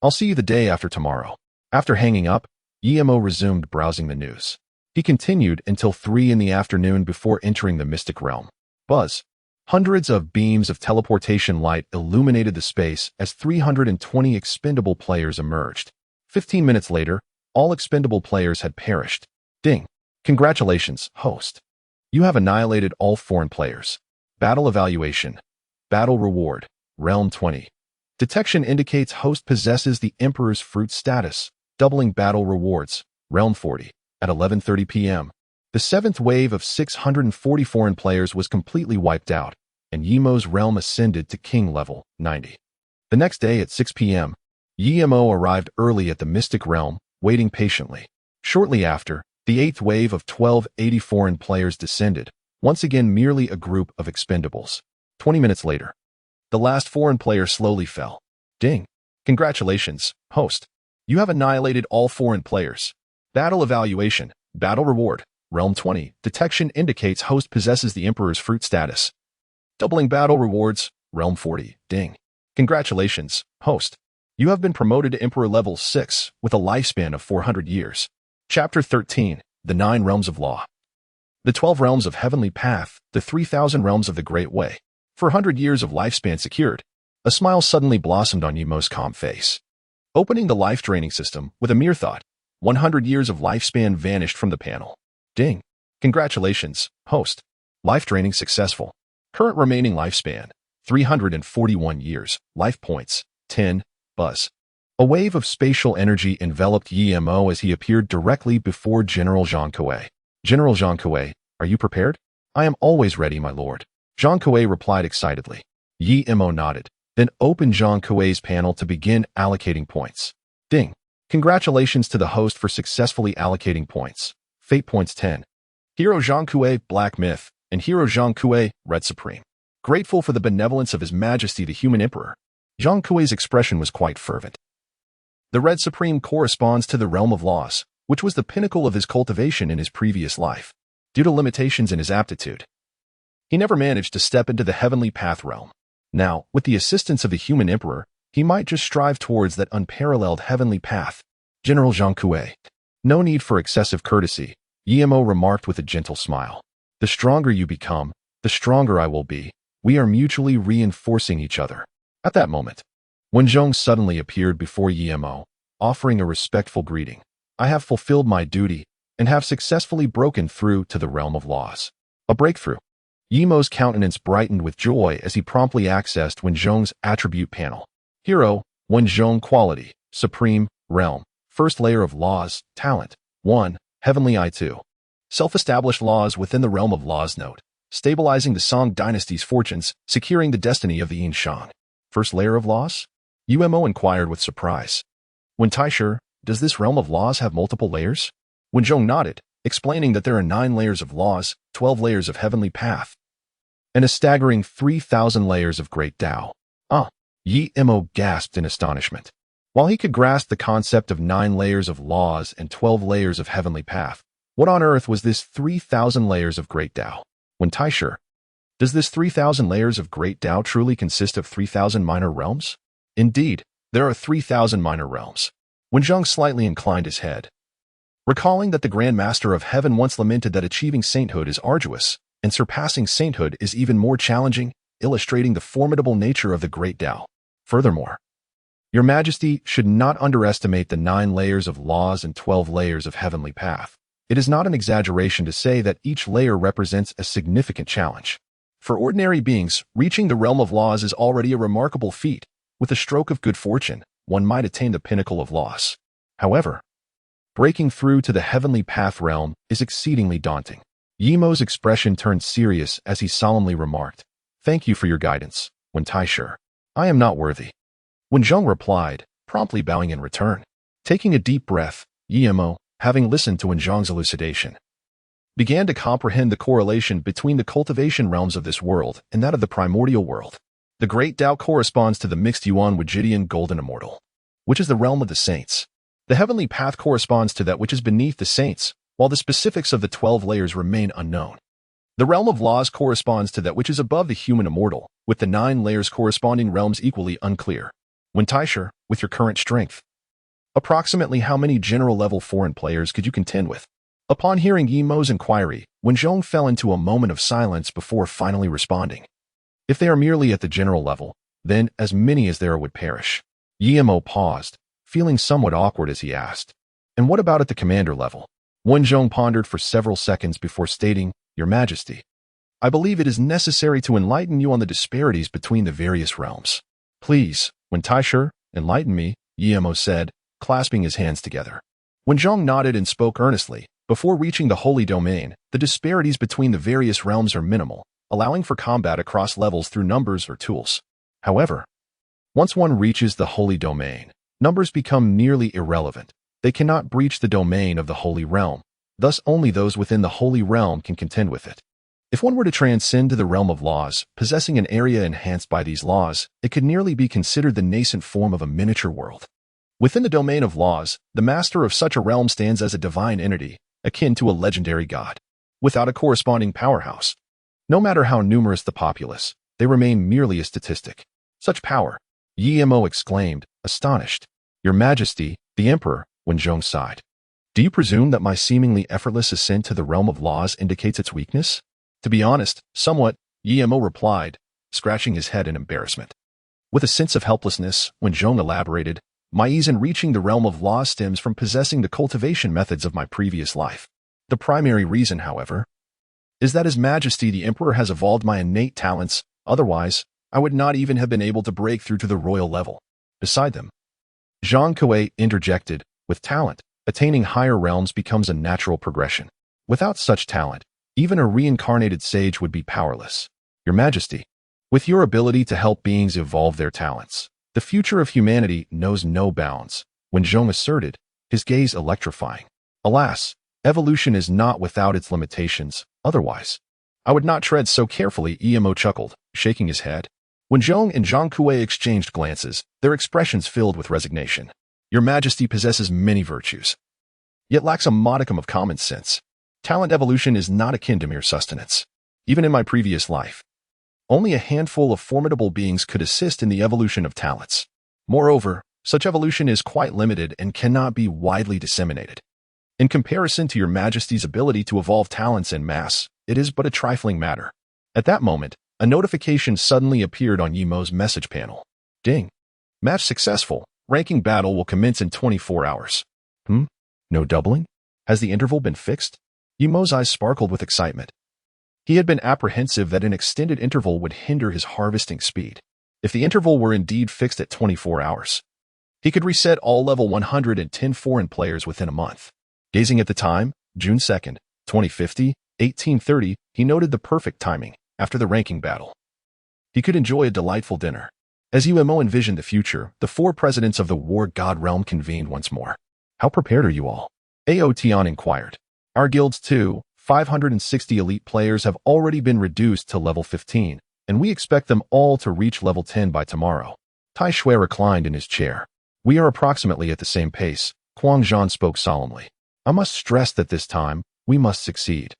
I'll see you the day after tomorrow. After hanging up, Guillermo resumed browsing the news. He continued until 3 in the afternoon before entering the mystic realm. Buzz. Hundreds of beams of teleportation light illuminated the space as 320 expendable players emerged. 15 minutes later, all expendable players had perished. Ding. Congratulations, host. You have annihilated all foreign players. Battle evaluation. Battle reward. Realm 20. Detection indicates host possesses the Emperor's Fruit status, doubling battle rewards. Realm 40. At 11:30 p.m., the seventh wave of 640 foreign players was completely wiped out, and Yimo's realm ascended to king level 90. The next day at 6 p.m., Yimo arrived early at the Mystic Realm, waiting patiently. Shortly after, the eighth wave of 1280 foreign players descended, once again merely a group of expendables. 20 minutes later, the last foreign player slowly fell. Ding. Congratulations, host. You have annihilated all foreign players. Battle evaluation. Battle reward. Realm 20. Detection indicates host possesses the Emperor's Fruit status. Doubling battle rewards. Realm 40. Ding. Congratulations, host. You have been promoted to Emperor level 6 with a lifespan of 400 years. Chapter 13. The 9 Realms of Law. The 12 Realms of Heavenly Path, the 3,000 Realms of the Great Way. 400 years of lifespan secured. A smile suddenly blossomed on Yimo's calm face. Opening the life-draining system with a mere thought, 100 years of lifespan vanished from the panel. Ding. Congratulations, host. Life-draining successful. Current remaining lifespan, 341 years. Life points, 10. Buzz. A wave of spatial energy enveloped Yimo as he appeared directly before General Zhang Kuei. General Zhang Kuei, are you prepared? I am always ready, my lord. Zhang Kuei replied excitedly. Yimo nodded, then opened Zhang Kuei's panel to begin allocating points. Ding. Congratulations to the host for successfully allocating points. Fate points 10. Hero Zhang Kuei, Black Myth, and Hero Zhang Kuei, Red Supreme. Grateful for the benevolence of His Majesty the Human Emperor, Zhang Kuei's expression was quite fervent. The Red Supreme corresponds to the Realm of Laws, which was the pinnacle of his cultivation in his previous life. Due to limitations in his aptitude, he never managed to step into the Heavenly Path realm. Now, with the assistance of the Human Emperor, he might just strive towards that unparalleled Heavenly Path. General Zhang Kuei. No need for excessive courtesy, Yimo remarked with a gentle smile. The stronger you become, the stronger I will be. We are mutually reinforcing each other. At that moment, Wenzhong suddenly appeared before Yimo, offering a respectful greeting. I have fulfilled my duty and have successfully broken through to the Realm of Laws. A breakthrough. Yimo's countenance brightened with joy as he promptly accessed Wenzhong's attribute panel. Hero, Wenzhong Quality, Supreme, Realm, First Layer of Laws, Talent, 1, Heavenly I2. Self-established laws within the Realm of Laws note, stabilizing the Song dynasty's fortunes, securing the destiny of the Yin-Shang. First layer of laws? Yimo inquired with surprise. When Taisher, does this Realm of Laws have multiple layers? Wenzhong nodded, explaining that there are 9 layers of laws, 12 layers of Heavenly Path, and a staggering 3,000 layers of Great Tao. Yimo gasped in astonishment. While he could grasp the concept of 9 layers of laws and 12 layers of Heavenly Path, what on earth was this 3,000 layers of Great Tao? When Taisher, does this 3,000 layers of Great Tao truly consist of 3,000 minor realms? Indeed, there are 3,000 minor realms. Wenzhong slightly inclined his head, recalling that the Grand Master of Heaven once lamented that achieving sainthood is arduous, and surpassing sainthood is even more challenging, illustrating the formidable nature of the Great Tao. Furthermore, Your Majesty should not underestimate the 9 layers of laws and 12 layers of Heavenly Path. It is not an exaggeration to say that each layer represents a significant challenge. For ordinary beings, reaching the Realm of Laws is already a remarkable feat. With a stroke of good fortune, one might attain the pinnacle of laws. However, breaking through to the Heavenly Path realm is exceedingly daunting. Yimo's expression turned serious as he solemnly remarked, Thank you for your guidance, Wen Taisher. I am not worthy. Wenzhong replied, promptly bowing in return. Taking a deep breath, Yimo, having listened to Wenzhong's elucidation, began to comprehend the correlation between the cultivation realms of this world and that of the primordial world. The Great Tao corresponds to the mixed Yuan Wajidian Golden Immortal, which is the realm of the saints. The Heavenly Path corresponds to that which is beneath the saints, while the specifics of the 12 layers remain unknown. The Realm of Laws corresponds to that which is above the human immortal, with the 9 layers corresponding realms equally unclear. Wen Taisher, with your current strength, approximately how many general-level foreign players could you contend with? Upon hearing Yimo's inquiry, Wenzhong fell into a moment of silence before finally responding. If they are merely at the general level, then as many as there would perish. Yimo paused, feeling somewhat awkward as he asked, And what about at the commander level? Wenzhong pondered for several seconds before stating, Your Majesty, I believe it is necessary to enlighten you on the disparities between the various realms. Please, when Taisher, enlighten me, Yemo said, clasping his hands together. When Zhang nodded and spoke earnestly, before reaching the holy domain, the disparities between the various realms are minimal, allowing for combat across levels through numbers or tools. However, once one reaches the holy domain, numbers become nearly irrelevant. They cannot breach the domain of the holy realm. Thus, only those within the holy realm can contend with it. If one were to transcend to the realm of laws, possessing an area enhanced by these laws, it could nearly be considered the nascent form of a miniature world. Within the domain of laws, the master of such a realm stands as a divine entity, akin to a legendary god, without a corresponding powerhouse. No matter how numerous the populace, they remain merely a statistic. Such power, Yemo exclaimed, astonished. Your Majesty, the Emperor, when Zhong sighed. Do you presume that my seemingly effortless ascent to the realm of laws indicates its weakness? To be honest, somewhat, Yemo replied, scratching his head in embarrassment. With a sense of helplessness, when Zhong elaborated, my ease in reaching the realm of laws stems from possessing the cultivation methods of my previous life. The primary reason, however, is that His Majesty the Emperor has evolved my innate talents, otherwise, I would not even have been able to break through to the royal level. Beside them, Zhang Kuei interjected, with talent, attaining higher realms becomes a natural progression. Without such talent, even a reincarnated sage would be powerless. Your Majesty, with your ability to help beings evolve their talents, the future of humanity knows no bounds, when Zhong asserted, his gaze electrifying. Alas, evolution is not without its limitations, otherwise, I would not tread so carefully, Yemo chuckled, shaking his head. When Zhong and Zhang Kuei exchanged glances, their expressions filled with resignation. Your Majesty possesses many virtues, yet lacks a modicum of common sense. Talent evolution is not akin to mere sustenance. Even in my previous life, only a handful of formidable beings could assist in the evolution of talents. Moreover, such evolution is quite limited and cannot be widely disseminated. In comparison to Your Majesty's ability to evolve talents en masse, it is but a trifling matter. At that moment, a notification suddenly appeared on Yemo's message panel. Ding. Match successful. Ranking battle will commence in 24 hours. No doubling? Has the interval been fixed? Yemo's eyes sparkled with excitement. He had been apprehensive that an extended interval would hinder his harvesting speed. If the interval were indeed fixed at 24 hours, he could reset all level 110 foreign players within a month. Gazing at the time, June 2nd, 2050, 1830, he noted the perfect timing. After the ranking battle, he could enjoy a delightful dinner. As Yemo envisioned the future, the four presidents of the war god realm convened once more. How prepared are you all? Aotian inquired. Our guild's 560 elite players have already been reduced to level 15, and we expect them all to reach level 10 by tomorrow. Tai Shui reclined in his chair. We are approximately at the same pace, Quang Zhan spoke solemnly. I must stress that this time, we must succeed.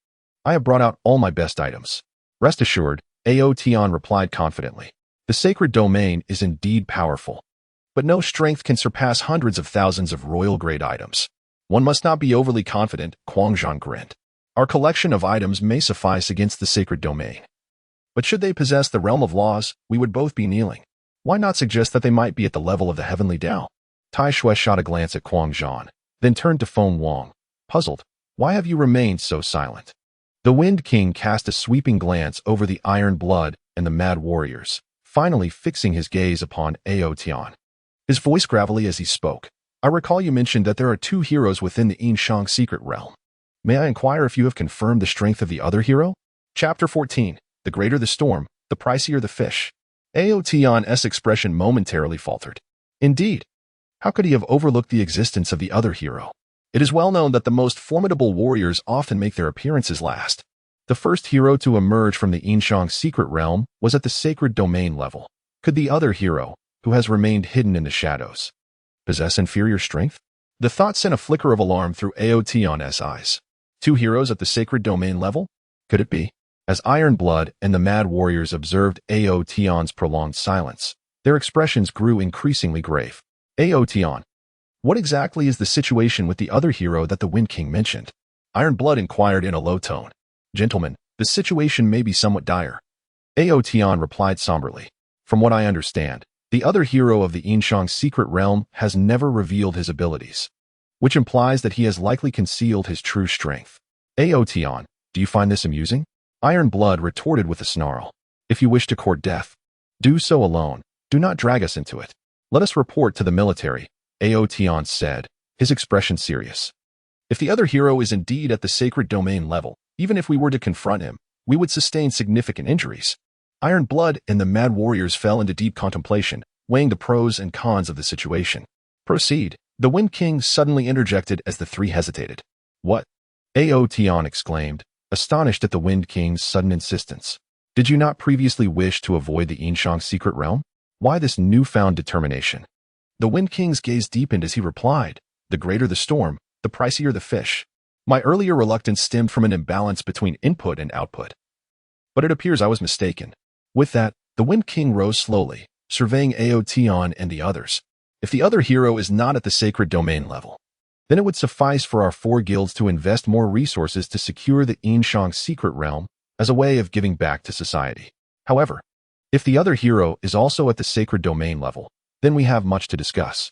I have brought out all my best items. Rest assured, Aotian replied confidently. The sacred domain is indeed powerful, but no strength can surpass hundreds of thousands of royal-grade items. One must not be overly confident, Quang Zhan grinned. Our collection of items may suffice against the sacred domain. But should they possess the realm of laws, we would both be kneeling. Why not suggest that they might be at the level of the heavenly Tao? Tai Shui shot a glance at Quang Zhan, then turned to Feng Wang. Puzzled, why have you remained so silent? The Wind King cast a sweeping glance over the Iron Blood and the Mad Warriors, finally fixing his gaze upon Aotian. His voice gravelly as he spoke. I recall you mentioned that there are 2 heroes within the Yin-Shang secret realm. May I inquire if you have confirmed the strength of the other hero? Chapter 14. The greater the storm, the pricier the fish. Aotian's expression momentarily faltered. Indeed. How could he have overlooked the existence of the other hero? It is well known that the most formidable warriors often make their appearances last. The first hero to emerge from the Yin-Shang secret realm was at the sacred domain level. Could the other hero, who has remained hidden in the shadows, possess inferior strength? The thought sent a flicker of alarm through Aotian's eyes. 2 heroes at the sacred domain level? Could it be? As Iron Blood and the Mad Warriors observed Aotian's prolonged silence, their expressions grew increasingly grave. Aotian, what exactly is the situation with the other hero that the Wind King mentioned? Iron Blood inquired in a low tone. Gentlemen, the situation may be somewhat dire. Aotian replied somberly. From what I understand, the other hero of the Yin-Shang secret realm has never revealed his abilities, which implies that he has likely concealed his true strength. Aotian, do you find this amusing? Iron Blood retorted with a snarl. If you wish to court death, do so alone. Do not drag us into it. Let us report to the military, Aotian said, his expression serious. If the other hero is indeed at the sacred domain level, even if we were to confront him, we would sustain significant injuries. Iron Blood and the Mad Warriors fell into deep contemplation, weighing the pros and cons of the situation. Proceed, the Wind King suddenly interjected as the three hesitated. What? Aotian exclaimed, astonished at the Wind King's sudden insistence. Did you not previously wish to avoid the Yin-Shang secret realm? Why this newfound determination? The Wind King's gaze deepened as he replied, the greater the storm, the pricier the fish. My earlier reluctance stemmed from an imbalance between input and output. But it appears I was mistaken. With that, the Wind King rose slowly, surveying Aotian and the others. If the other hero is not at the sacred domain level, then it would suffice for our 4 guilds to invest more resources to secure the Yin-Shang secret realm as a way of giving back to society. However, if the other hero is also at the sacred domain level, then we have much to discuss.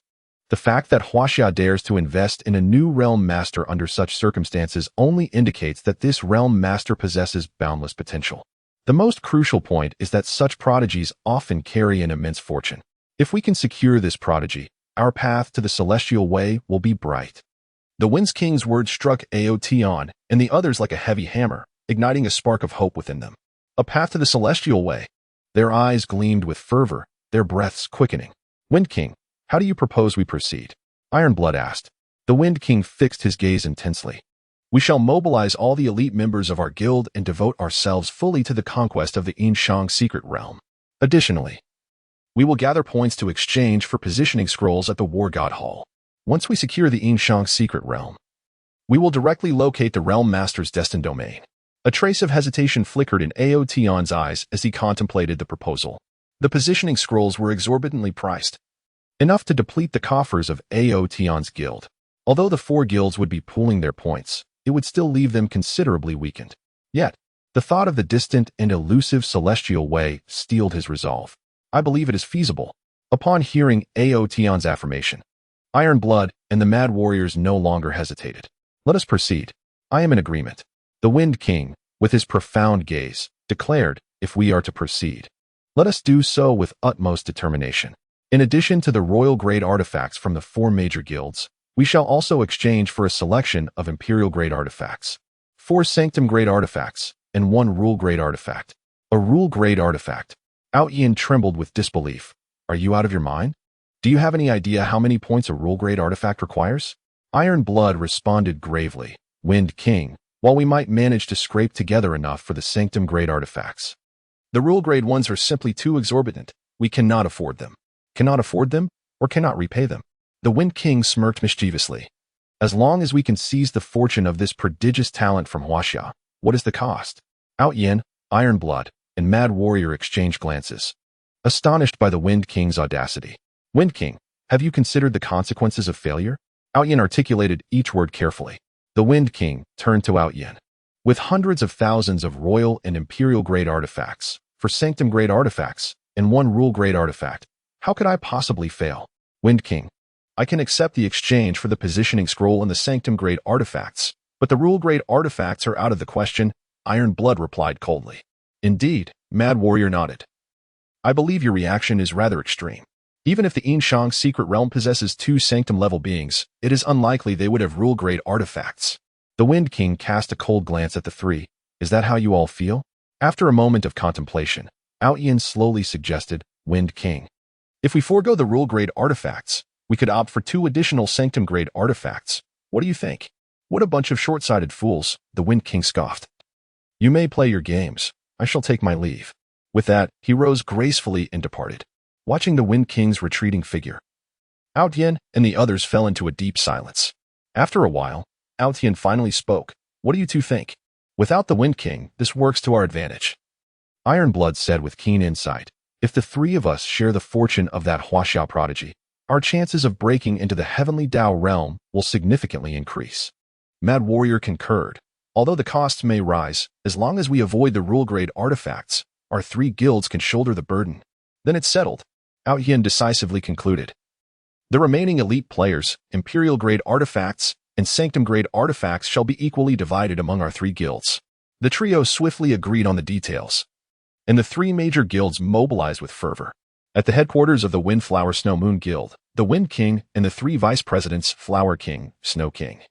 The fact that Huaxia dares to invest in a new realm master under such circumstances only indicates that this realm master possesses boundless potential. The most crucial point is that such prodigies often carry an immense fortune. If we can secure this prodigy, our path to the celestial way will be bright. The Wind King's words struck Aotian and the others like a heavy hammer, igniting a spark of hope within them. A path to the celestial way. Their eyes gleamed with fervor, their breaths quickening. Wind King, how do you propose we proceed? Iron Blood asked. The Wind King fixed his gaze intensely. We shall mobilize all the elite members of our guild and devote ourselves fully to the conquest of the Yin-Shang secret realm. Additionally, we will gather points to exchange for positioning scrolls at the War God Hall. Once we secure the Yin-Shang secret realm, we will directly locate the Realm Master's destined domain. A trace of hesitation flickered in Aotian's eyes as he contemplated the proposal. The positioning scrolls were exorbitantly priced, enough to deplete the coffers of Aotian's guild. Although the 4 guilds would be pooling their points, it would still leave them considerably weakened. Yet, the thought of the distant and elusive celestial way steeled his resolve. I believe it is feasible. Upon hearing Aotian's affirmation, Iron Blood and the Mad Warriors no longer hesitated. Let us proceed. I am in agreement. The Wind King, with his profound gaze, declared, if we are to proceed, let us do so with utmost determination. In addition to the royal grade artifacts from the 4 major guilds, we shall also exchange for a selection of imperial grade artifacts, 4 sanctum grade artifacts, and 1 rule grade artifact. A rule grade artifact. Yin trembled with disbelief. Are you out of your mind? Do you have any idea how many points a rule grade artifact requires? Iron Blood responded gravely. Wind King, while we might manage to scrape together enough for the sanctum grade artifacts, the rule grade ones are simply too exorbitant. We cannot afford them. Cannot afford them, or cannot repay them. The Wind King smirked mischievously. As long as we can seize the fortune of this prodigious talent from Huaxia, what is the cost? Yin, Iron Blood, and Mad Warrior exchanged glances, astonished by the Wind King's audacity. Wind King, have you considered the consequences of failure? Yin articulated each word carefully. The Wind King turned to Yin. With hundreds of thousands of royal and imperial grade artifacts, for sanctum grade artifacts, and 1 rule grade artifact, how could I possibly fail? Wind King, I can accept the exchange for the positioning scroll and the sanctum grade artifacts, but the rule grade artifacts are out of the question, Iron Blood replied coldly. Indeed, Mad Warrior nodded. I believe your reaction is rather extreme. Even if the Yin-Shang secret realm possesses 2 sanctum-level beings, it is unlikely they would have rule-grade artifacts. The Wind King cast a cold glance at the 3. Is that how you all feel? After a moment of contemplation, Yin slowly suggested, Wind King, if we forego the rule-grade artifacts, we could opt for 2 additional sanctum-grade artifacts. What do you think? What a bunch of short-sighted fools, the Wind King scoffed. You may play your games. I shall take my leave. With that, he rose gracefully and departed. Watching the Wind King's retreating figure, Yin and the others fell into a deep silence. After a while, Yin finally spoke. What do you 2 think? Without the Wind King, this works to our advantage. Iron Blood said with keen insight. If the 3 of us share the fortune of that Huaxia prodigy, our chances of breaking into the heavenly Dao realm will significantly increase. Mad Warrior concurred. Although the costs may rise, as long as we avoid the rule-grade artifacts, our 3 guilds can shoulder the burden. Then it's settled. Yin decisively concluded. The remaining elite players, imperial-grade artifacts, and sanctum-grade artifacts shall be equally divided among our 3 guilds. The trio swiftly agreed on the details, and the 3 major guilds mobilized with fervor. At the headquarters of the Windflower Snow Moon Guild, the Wind King and the 3 vice presidents, Flower King, Snow King,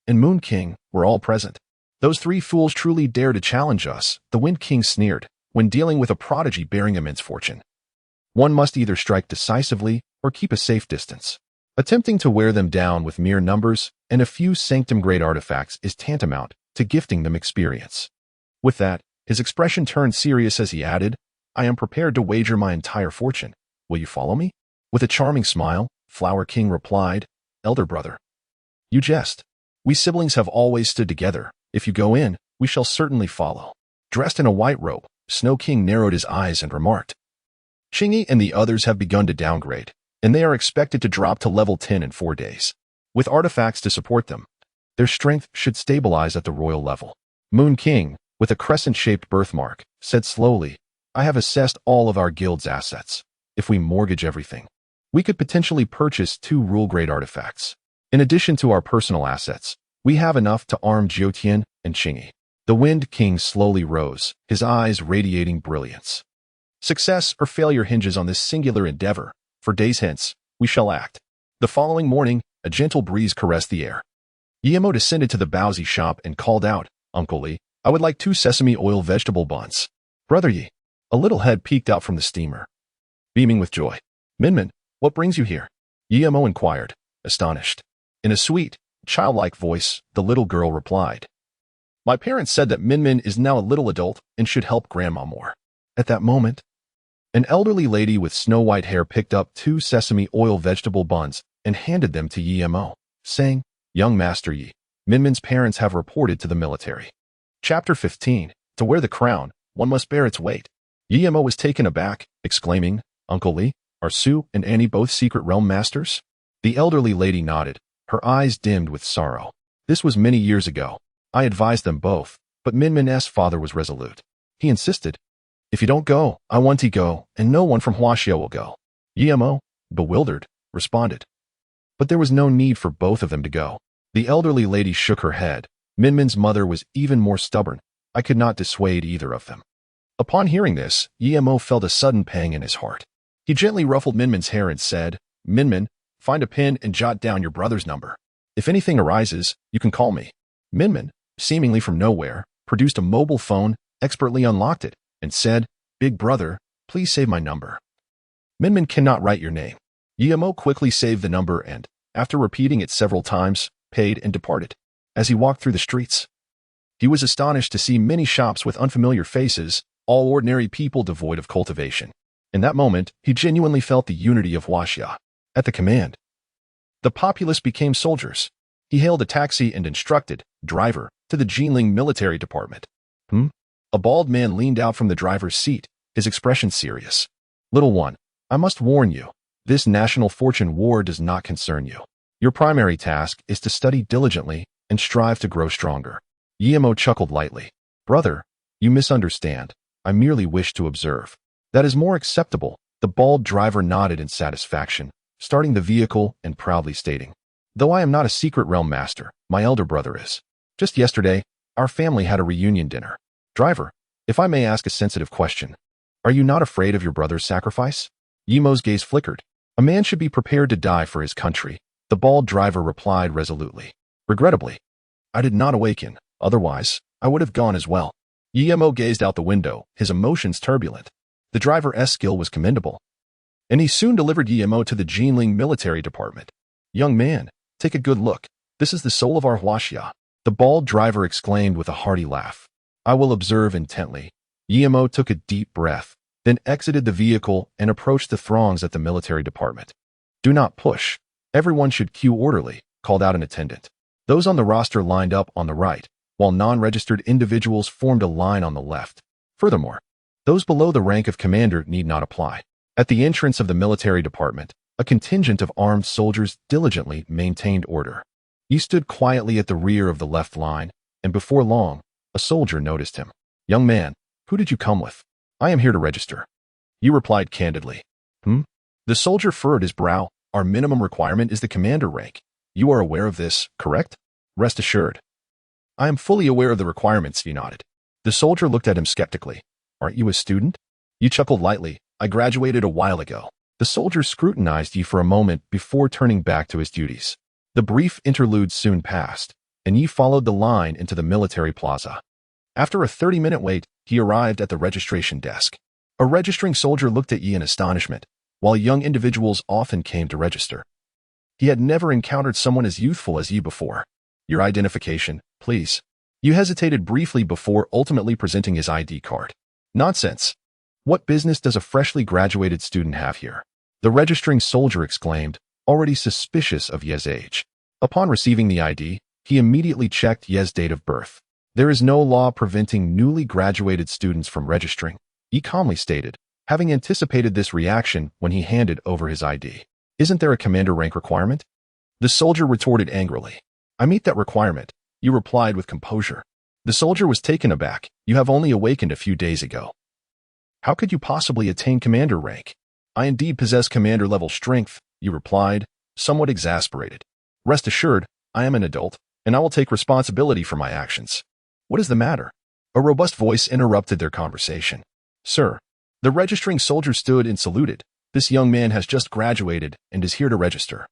and Moon King, were all present. Those 3 fools truly dare to challenge us, the Wind King sneered, when dealing with a prodigy bearing immense fortune. One must either strike decisively or keep a safe distance. Attempting to wear them down with mere numbers and a few sanctum-grade artifacts is tantamount to gifting them experience. With that, his expression turned serious as he added, I am prepared to wager my entire fortune. Will you follow me? With a charming smile, Flower King replied, Elder brother, you jest. We siblings have always stood together. If you go in, we shall certainly follow. Dressed in a white robe, Snow King narrowed his eyes and remarked, Chingy and the others have begun to downgrade, and they are expected to drop to level 10 in 4 days. With artifacts to support them, their strength should stabilize at the royal level. Moon King, with a crescent-shaped birthmark, said slowly, I have assessed all of our guild's assets. If we mortgage everything, we could potentially purchase 2 rule-grade artifacts. In addition to our personal assets, we have enough to arm Jiutian and Chingy. The Wind King slowly rose, his eyes radiating brilliance. Success or failure hinges on this singular endeavor. For days hence, we shall act. The following morning, a gentle breeze caressed the air. Guillermo descended to the Bowsy shop and called out, Uncle Lee, I would like 2 sesame oil vegetable buns. Brother Yi. A little head peeked out from the steamer, beaming with joy. Minmin, what brings you here? Guillermo inquired, astonished. In a sweet, childlike voice, the little girl replied, My parents said that Minmin is now a little adult and should help Grandma more. At that moment, an elderly lady with snow-white hair picked up 2 sesame oil vegetable buns and handed them to Guillermo, saying, Young Master Yi, Minmin's parents have reported to the military. Chapter 15. To wear the crown, one must bear its weight. Guillermo was taken aback, exclaiming, Uncle Lee, are Sue and Annie both secret realm masters? The elderly lady nodded, her eyes dimmed with sorrow. This was many years ago. I advised them both, but Minmin's father was resolute. He insisted, If you don't go, I want to go, and no one from Huaxia will go. Guillermo, bewildered, responded. But there was no need for both of them to go. The elderly lady shook her head. Minmin's mother was even more stubborn. I could not dissuade either of them. Upon hearing this, Guillermo felt a sudden pang in his heart. He gently ruffled Minmin's hair and said, Minmin, find a pen and jot down your brother's number. If anything arises, you can call me. Minmin, seemingly from nowhere, produced a mobile phone, expertly unlocked it, and said, Big brother, please save my number. Minmin cannot write your name. Guillermo quickly saved the number and, after repeating it several times, paid and departed. As he walked through the streets, he was astonished to see many shops with unfamiliar faces, all ordinary people devoid of cultivation. In that moment, he genuinely felt the unity of Huaxia. At the command, the populace became soldiers. He hailed a taxi and instructed, driver, to the Jinling military department. A bald man leaned out from the driver's seat, his expression serious. Little one, I must warn you, this national fortune war does not concern you. Your primary task is to study diligently and strive to grow stronger. Guillermo chuckled lightly. Brother, you misunderstand. I merely wish to observe. That is more acceptable. The bald driver nodded in satisfaction, starting the vehicle and proudly stating, Though I am not a secret realm master, my elder brother is. Just yesterday, our family had a reunion dinner. Driver, if I may ask a sensitive question, are you not afraid of your brother's sacrifice? Guillermo's gaze flickered. A man should be prepared to die for his country. The bald driver replied resolutely. Regrettably, I did not awaken. Otherwise, I would have gone as well. Guillermo gazed out the window, his emotions turbulent. The driver's skill was commendable, and he soon delivered Guillermo to the Jinling military department. Young man, take a good look. This is the soul of our Huaxia. The bald driver exclaimed with a hearty laugh. I will observe intently. Guillermo took a deep breath, then exited the vehicle and approached the throngs at the military department. Do not push. Everyone should queue orderly, called out an attendant. Those on the roster lined up on the right, while non-registered individuals formed a line on the left. Furthermore, those below the rank of commander need not apply. At the entrance of the military department, a contingent of armed soldiers diligently maintained order. He stood quietly at the rear of the left line, and before long, a soldier noticed him. Young man, who did you come with? I am here to register. He replied candidly. The soldier furrowed his brow. Our minimum requirement is the commander rank. You are aware of this, correct? Rest assured. I am fully aware of the requirements, he nodded. The soldier looked at him skeptically. Aren't you a student? You chuckled lightly. I graduated a while ago. The soldier scrutinized Yi for a moment before turning back to his duties. The brief interlude soon passed, and Yi followed the line into the military plaza. After a 30-minute wait, he arrived at the registration desk. A registering soldier looked at Yi in astonishment, while young individuals often came to register. He had never encountered someone as youthful as Yi before. Your identification, please. Yi hesitated briefly before ultimately presenting his ID card. Nonsense. What business does a freshly graduated student have here? The registering soldier exclaimed, already suspicious of Ye's age. Upon receiving the ID, he immediately checked Ye's date of birth. There is no law preventing newly graduated students from registering, Yi calmly stated, having anticipated this reaction when he handed over his ID. Isn't there a commander rank requirement? The soldier retorted angrily. I meet that requirement, Yi replied with composure. The soldier was taken aback. You have only awakened a few days ago. How could you possibly attain commander rank? I indeed possess commander-level strength, Yi replied, somewhat exasperated. Rest assured, I am an adult, and I will take responsibility for my actions. What is the matter? A robust voice interrupted their conversation. Sir, the registering soldier stood and saluted. This young man has just graduated and is here to register.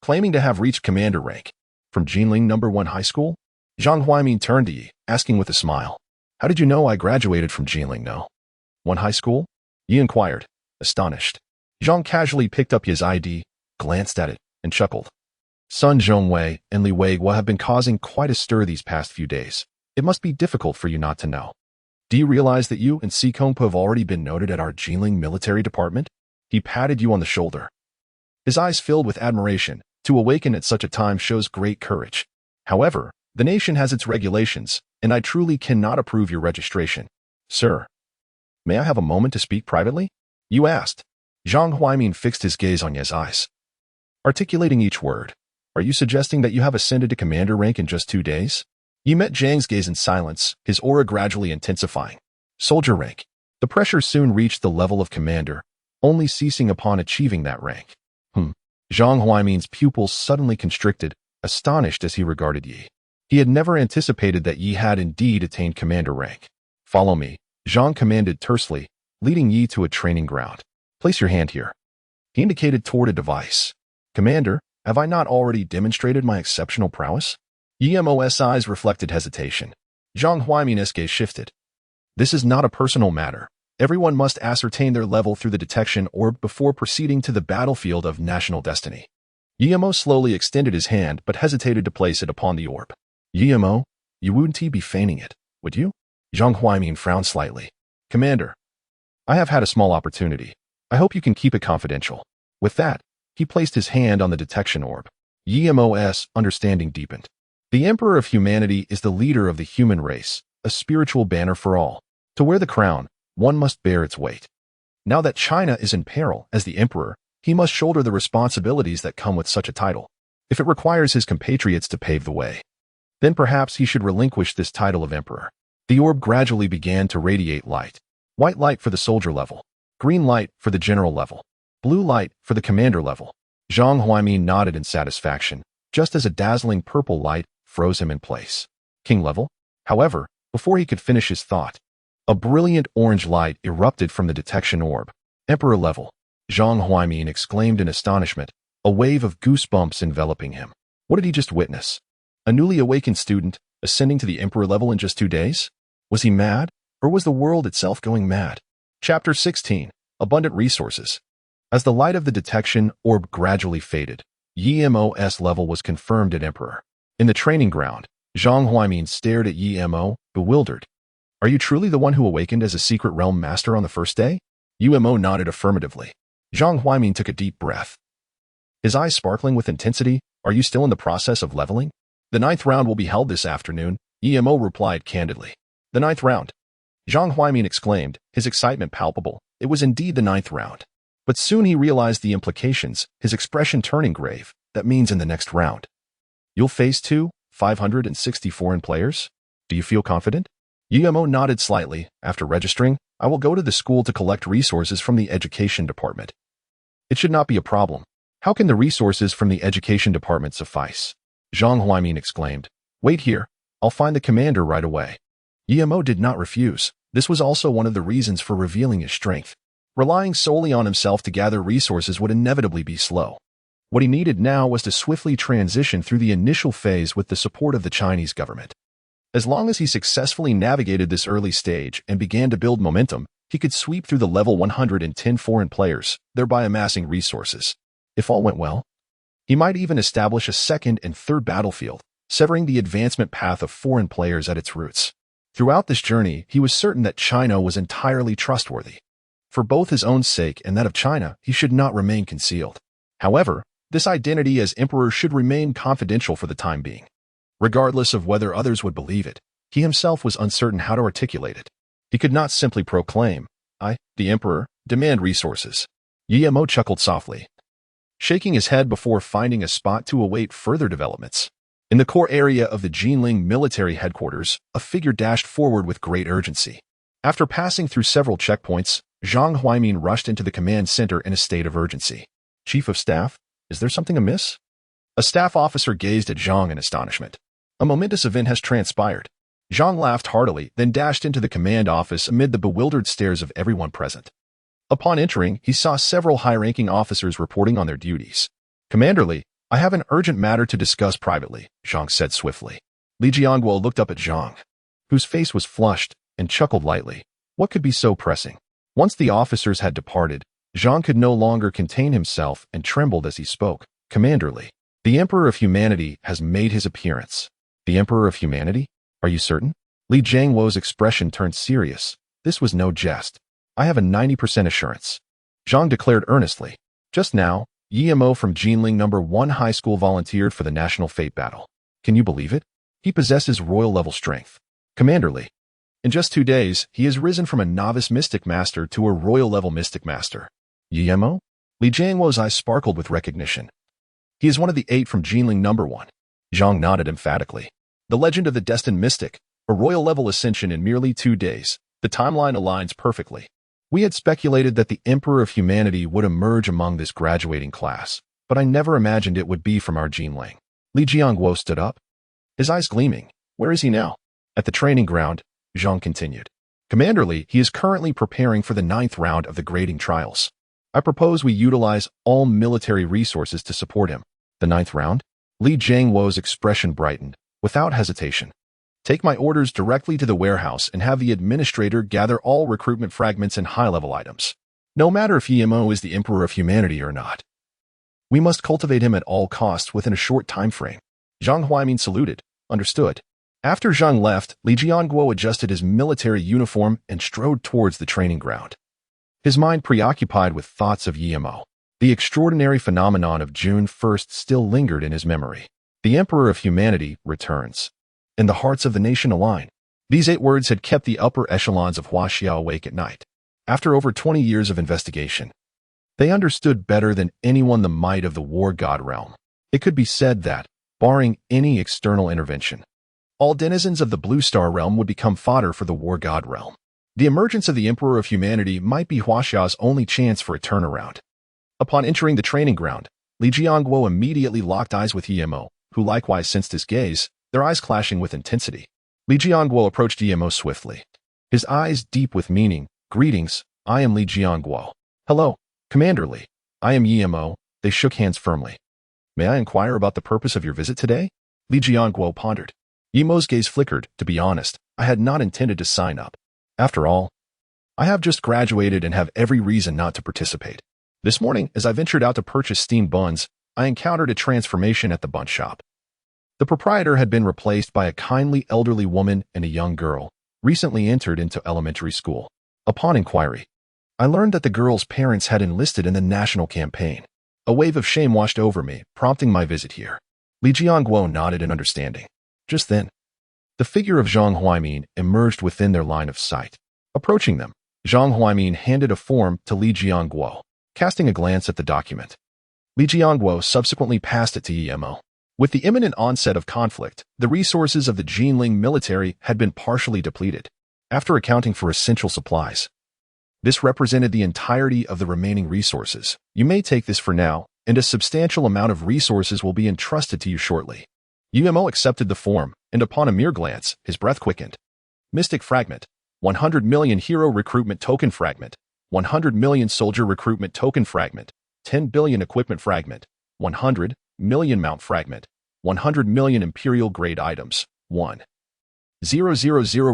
Claiming to have reached commander rank. From Jinling No. 1 High School? Zhang Huaimin turned to Yi, asking with a smile. How did you know I graduated from Jinling No. 1 High School? Yi inquired, astonished. Zhang casually picked up his ID, glanced at it, and chuckled. Sun Zhongwei and Li Weiguo have been causing quite a stir these past few days. It must be difficult for you not to know. Do you realize that you and Si Kongpo have already been noted at our Jinling military department? He patted you on the shoulder. His eyes filled with admiration. To awaken at such a time shows great courage. However, the nation has its regulations, and I truly cannot approve your registration. Sir, may I have a moment to speak privately? You asked. Zhang Huaimin fixed his gaze on Ye's eyes. Articulating each word, are you suggesting that you have ascended to commander rank in just 2 days? Yi met Zhang's gaze in silence, his aura gradually intensifying. Soldier rank. The pressure soon reached the level of commander, only ceasing upon achieving that rank. Zhang Huaimin's pupils suddenly constricted, astonished as he regarded Yi. He had never anticipated that Yi had indeed attained commander rank. Follow me, Zhang commanded tersely, leading Yi to a training ground. Place your hand here. He indicated toward a device. Commander, have I not already demonstrated my exceptional prowess? Yi's eyes reflected hesitation. Zhang Huaimin's gaze shifted. This is not a personal matter. Everyone must ascertain their level through the detection orb before proceeding to the battlefield of national destiny. Yimo slowly extended his hand but hesitated to place it upon the orb. Yimo, you wouldn't be feigning it, would you? Zhang Huaimin frowned slightly. Commander, I have had a small opportunity. I hope you can keep it confidential. With that, he placed his hand on the detection orb. Yimo's understanding deepened. The Emperor of Humanity is the leader of the human race, a spiritual banner for all. To wear the crown, one must bear its weight. Now that China is in peril as the emperor, he must shoulder the responsibilities that come with such a title. If it requires his compatriots to pave the way, then perhaps he should relinquish this title of emperor. The orb gradually began to radiate light. White light for the soldier level, green light for the general level, blue light for the commander level. Zhang Huaimin nodded in satisfaction, just as a dazzling purple light froze him in place. King level? However, before he could finish his thought, a brilliant orange light erupted from the detection orb. Emperor level. Zhang Huaimin exclaimed in astonishment, a wave of goosebumps enveloping him. What did he just witness? A newly awakened student ascending to the emperor level in just 2 days? Was he mad, or was the world itself going mad? Chapter 16. Abundant Resources. As the light of the detection orb gradually faded, Yimo's level was confirmed at emperor. In the training ground, Zhang Huaimin stared at Yimo, bewildered. Are you truly the one who awakened as a secret realm master on the first day? Yimo nodded affirmatively. Zhang Huaimin took a deep breath. His eyes sparkling with intensity. Are you still in the process of leveling? The 9th round will be held this afternoon, Yimo replied candidly. The 9th round. Zhang Huaimin exclaimed, his excitement palpable. It was indeed the 9th round. But soon he realized the implications, his expression turning grave. That means in the next round. You'll face 560 foreign players? Do you feel confident? Yimo nodded slightly. After registering, I will go to the school to collect resources from the education department. It should not be a problem. How can the resources from the education department suffice? Zhang Huaimin exclaimed. Wait here. I'll find the commander right away. Yimo did not refuse. This was also one of the reasons for revealing his strength. Relying solely on himself to gather resources would inevitably be slow. What he needed now was to swiftly transition through the initial phase with the support of the Chinese government. As long as he successfully navigated this early stage and began to build momentum, he could sweep through the level 110 foreign players, thereby amassing resources. If all went well, he might even establish a second and third battlefield, severing the advancement path of foreign players at its roots. Throughout this journey, he was certain that China was entirely trustworthy. For both his own sake and that of China, he should not remain concealed. However, this identity as emperor should remain confidential for the time being. Regardless of whether others would believe it, he himself was uncertain how to articulate it. He could not simply proclaim, "I, the emperor, demand resources." Yi chuckled softly, shaking his head before finding a spot to await further developments. In the core area of the Jinling military headquarters, a figure dashed forward with great urgency. After passing through several checkpoints, Zhang Huaimin rushed into the command center in a state of urgency. "Chief of Staff, is there something amiss?" A staff officer gazed at Zhang in astonishment. A momentous event has transpired. Zhang laughed heartily, then dashed into the command office amid the bewildered stares of everyone present. Upon entering, he saw several high-ranking officers reporting on their duties. "Commanderly, I have an urgent matter to discuss privately," Zhang said swiftly. Li Jianguo looked up at Zhang, whose face was flushed, and chuckled lightly. What could be so pressing? Once the officers had departed, Zhang could no longer contain himself and trembled as he spoke. "Commanderly, the Emperor of Humanity has made his appearance." "The Emperor of Humanity? Are you certain?" Li Jianguo's expression turned serious. This was no jest. "I have a 90% assurance," Zhang declared earnestly. "Just now, Yi from Jinling No. 1 High School volunteered for the National Fate Battle. Can you believe it? He possesses royal-level strength. Commanderly, in just 2 days, he has risen from a novice mystic master to a royal-level mystic master." "Yi?" Li Jianguo's eyes sparkled with recognition. "He is one of the 8 from Jinling No. 1. Zhang nodded emphatically. The legend of the destined mystic, a royal-level ascension in merely 2 days. The timeline aligns perfectly. We had speculated that the Emperor of Humanity would emerge among this graduating class, but I never imagined it would be from our Jinling." Li Jianguo stood up, his eyes gleaming. "Where is he now?" "At the training ground," Zhang continued. "Commanderly, he is currently preparing for the 9th round of the grading trials. I propose we utilize all military resources to support him." "The 9th round?" Li Jianguo's expression brightened. Without hesitation, "Take my orders directly to the warehouse and have the administrator gather all recruitment fragments and high-level items. No matter if Yi is the Emperor of Humanity or not. We must cultivate him at all costs within a short time frame." Zhang Huaimin saluted. "Understood." After Zhang left, Li Jianguo adjusted his military uniform and strode towards the training ground. His mind preoccupied with thoughts of Yi. The extraordinary phenomenon of June 1st still lingered in his memory. The Emperor of Humanity returns, and the hearts of the nation align. These 8 words had kept the upper echelons of Huaxia awake at night. After over 20 years of investigation, they understood better than anyone the might of the war god realm. It could be said that, barring any external intervention, all denizens of the Blue Star realm would become fodder for the war god realm. The emergence of the Emperor of Humanity might be Huaxia's only chance for a turnaround. Upon entering the training ground, Li Jianguo immediately locked eyes with Yi, who likewise sensed his gaze, their eyes clashing with intensity. Li Jianguo approached Yi swiftly, his eyes deep with meaning. "Greetings, I am Li Jianguo." "Hello, Commanderly. I am Yi." They shook hands firmly. "May I inquire about the purpose of your visit today?" Li Jianguo pondered. Yi's gaze flickered. "To be honest, I had not intended to sign up. After all, I have just graduated and have every reason not to participate. This morning, as I ventured out to purchase steamed buns, I encountered a transformation at the bun shop. The proprietor had been replaced by a kindly elderly woman and a young girl, recently entered into elementary school. Upon inquiry, I learned that the girl's parents had enlisted in the national campaign. A wave of shame washed over me, prompting my visit here." Li Jianguo nodded in understanding. Just then, the figure of Zhang Huaimin emerged within their line of sight. Approaching them, Zhang Huaimin handed a form to Li Jianguo, casting a glance at the document. Li Jianguo subsequently passed it to Yi. With the imminent onset of conflict, the resources of the Jinling military had been partially depleted. After accounting for essential supplies, this represented the entirety of the remaining resources. "You may take this for now, and a substantial amount of resources will be entrusted to you shortly." Yi accepted the form, and upon a mere glance, his breath quickened. "Mystic Fragment, 100 million Hero Recruitment Token Fragment, 100 million soldier recruitment token fragment, 10 billion equipment fragment, 100 million mount fragment, 100 million imperial grade items, 1,000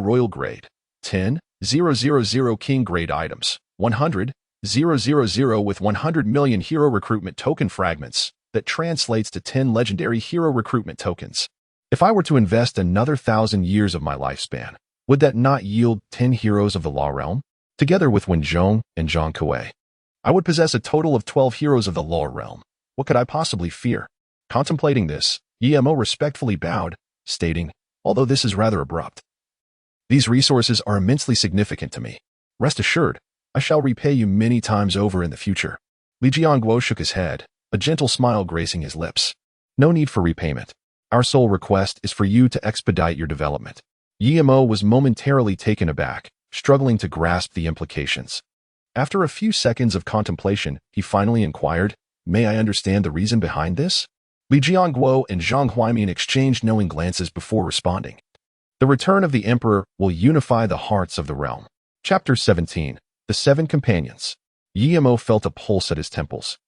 royal grade, 10,000 king grade items, 100,000 with 100 million hero recruitment token fragments. That translates to 10 legendary hero recruitment tokens. If I were to invest another 1,000 years of my lifespan, would that not yield 10 heroes of the Law Realm? Together with Wenzhong and Zhang Kuei, I would possess a total of 12 heroes of the Law Realm. What could I possibly fear? Contemplating this, Emo respectfully bowed, stating, although this is rather abrupt, these resources are immensely significant to me. Rest assured, I shall repay you many times over in the future. Li Jiangguo shook his head, a gentle smile gracing his lips. No need for repayment. Our sole request is for you to expedite your development. Emo was momentarily taken aback, struggling to grasp the implications. After a few seconds of contemplation, he finally inquired, may I understand the reason behind this? Li Jiangguo and Zhang Huaimin exchanged knowing glances before responding. The return of the Emperor will unify the hearts of the realm. Chapter 17. The Seven Companions. Emo felt a pulse at his temples,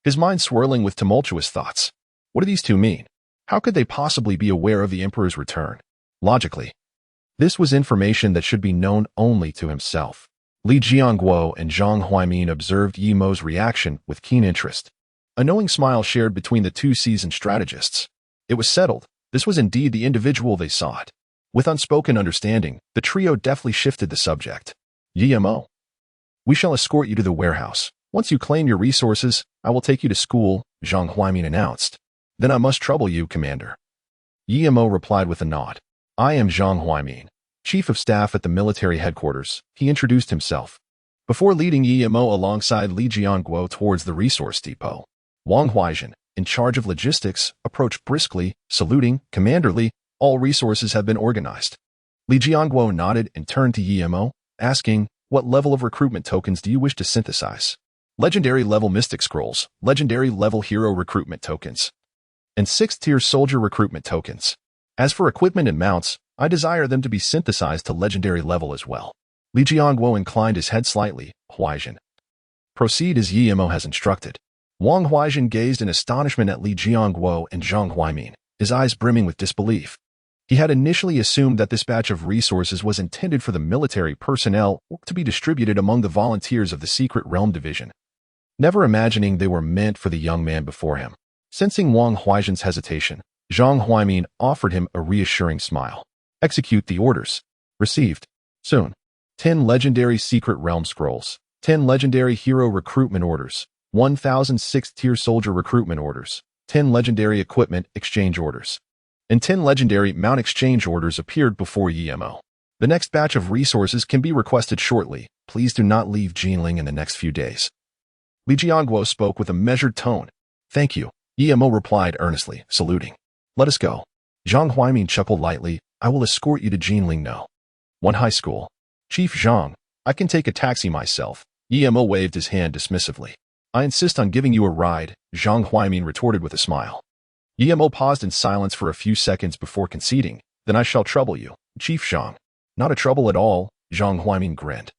his mind swirling with tumultuous thoughts. What do these two mean? How could they possibly be aware of the Emperor's return? Logically, this was information that should be known only to himself. Li Jiangguo and Zhang Huaimin observed Emo's reaction with keen interest. A knowing smile shared between the two seasoned strategists. It was settled. This was indeed the individual they sought. With unspoken understanding, the trio deftly shifted the subject. Emo, we shall escort you to the warehouse. Once you claim your resources, I will take you to school, Zhang Huaimin announced. Then I must trouble you, Commander. Emo replied with a nod. I am Zhang Huaimin, Chief of Staff at the military headquarters. He introduced himself. Before leading Emo alongside Li Jiangguo towards the resource depot, Wang Huaizhen, in charge of logistics, approached briskly, saluting, Commanderly, all resources have been organized. Li Jiangguo nodded and turned to Emo, asking, what level of recruitment tokens do you wish to synthesize? Legendary level Mystic Scrolls, Legendary level Hero recruitment tokens, and 6th-tier Soldier recruitment tokens. As for equipment and mounts, I desire them to be synthesized to Legendary level as well. Li Jiangguo inclined his head slightly. Huaizhen, proceed as Emo has instructed. Wang Huaizhen gazed in astonishment at Li Jiangguo and Zhang Huaimin, his eyes brimming with disbelief. He had initially assumed that this batch of resources was intended for the military personnel or to be distributed among the volunteers of the Secret Realm Division, never imagining they were meant for the young man before him. Sensing Wang Huaizhen's hesitation, Zhang Huaimin offered him a reassuring smile. Execute the orders. Received. Soon. 10 legendary Secret Realm Scrolls, 10 legendary Hero recruitment orders, 1,000 6th-tier Soldier recruitment orders, 10 legendary equipment exchange orders, and 10 legendary mount exchange orders appeared before Emo. The next batch of resources can be requested shortly. Please do not leave Jinling in the next few days. Li Jiangguo spoke with a measured tone. Thank you. Emo replied earnestly, saluting. Let us go. Zhang Huaimin chuckled lightly. I will escort you to Jinling No. 1 High School. Chief Zhang, I can take a taxi myself. Emo waved his hand dismissively. I insist on giving you a ride, Zhang Huaimin retorted with a smile. Emo paused in silence for a few seconds before conceding. Then I shall trouble you, Chief Zhang. Not a trouble at all, Zhang Huaimin grinned,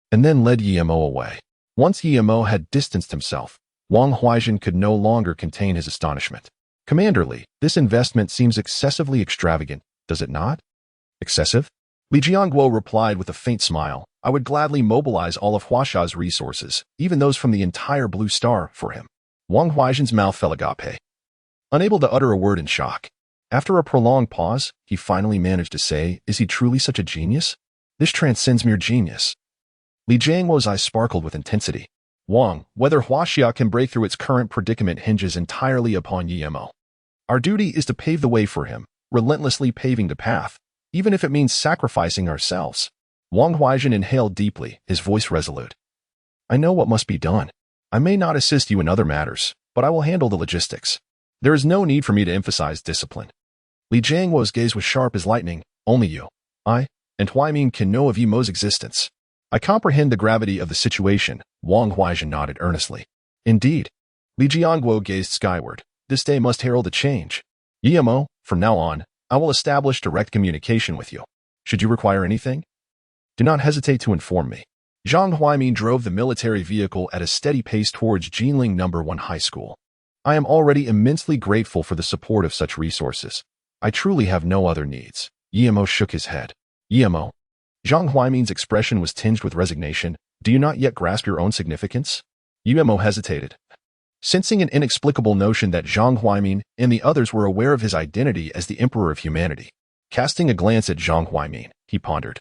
and then led Emo away. Once Emo had distanced himself, Wang Huaizhen could no longer contain his astonishment. Commanderly, this investment seems excessively extravagant, does it not? Excessive? Li Jiangguo replied with a faint smile. I would gladly mobilize all of Huaxia's resources, even those from the entire Blue Star, for him. Wang Huaizhen's mouth fell agape, unable to utter a word in shock. After a prolonged pause, he finally managed to say, is he truly such a genius? This transcends mere genius. Li Jiangguo's eyes sparkled with intensity. Wang, whether Huaxia can break through its current predicament hinges entirely upon Emo. Our duty is to pave the way for him, relentlessly paving the path, even if it means sacrificing ourselves. Wang Huaizhen inhaled deeply, his voice resolute. I know what must be done. I may not assist you in other matters, but I will handle the logistics. There is no need for me to emphasize discipline. Li Jiangguo's gaze was sharp as lightning. Only you, I, and Huaimin can know of Emo's existence. I comprehend the gravity of the situation. Wang Huaizhen nodded earnestly. Indeed. Li Jiangguo gazed skyward. This day must herald a change. Emo, from now on, I will establish direct communication with you. Should you require anything, do not hesitate to inform me. Zhang Huaimin drove the military vehicle at a steady pace towards Jinling No. 1 High School. I am already immensely grateful for the support of such resources. I truly have no other needs. Yimo shook his head. Yimo. Zhang Huaimin's expression was tinged with resignation. Do you not yet grasp your own significance? Yimo hesitated. Sensing an inexplicable notion that Zhang Huaimin and the others were aware of his identity as the Emperor of Humanity. Casting a glance at Zhang Huaimin, he pondered.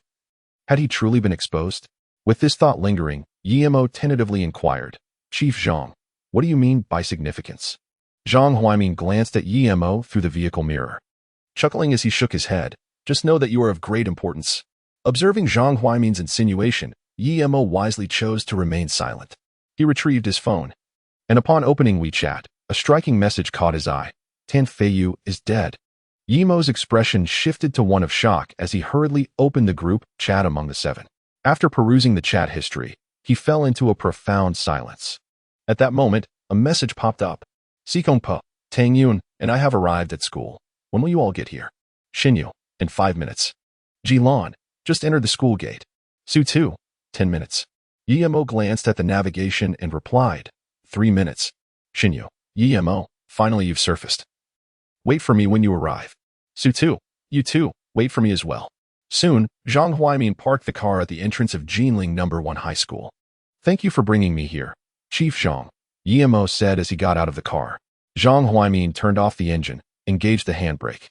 Had he truly been exposed? With this thought lingering, Yimo tentatively inquired, Chief Zhang, what do you mean by significance? Zhang Huaimin glanced at Yimo through the vehicle mirror. Chuckling as he shook his head, just know that you are of great importance. Observing Zhang Huaimin's insinuation, Yimo wisely chose to remain silent. He retrieved his phone, and upon opening WeChat, a striking message caught his eye. Tan Feiyu is dead. Yimo's expression shifted to one of shock as he hurriedly opened the group chat among the 7. After perusing the chat history, he fell into a profound silence. At that moment, a message popped up. Sikong Po, Tang Yun, and I have arrived at school. When will you all get here? Xinyu, in 5 minutes. Jilan, just entered the school gate. Su Tu, 10 minutes. Yimo glanced at the navigation and replied, 3 minutes. Xinyu, Yimo, finally you've surfaced. Wait for me when you arrive. Su Tu, you too, wait for me as well. Soon, Zhang Huaimin parked the car at the entrance of Jinling No. 1 High School. Thank you for bringing me here, Chief Zhang, Yimo said as he got out of the car. Zhang Huaimin turned off the engine, engaged the handbrake,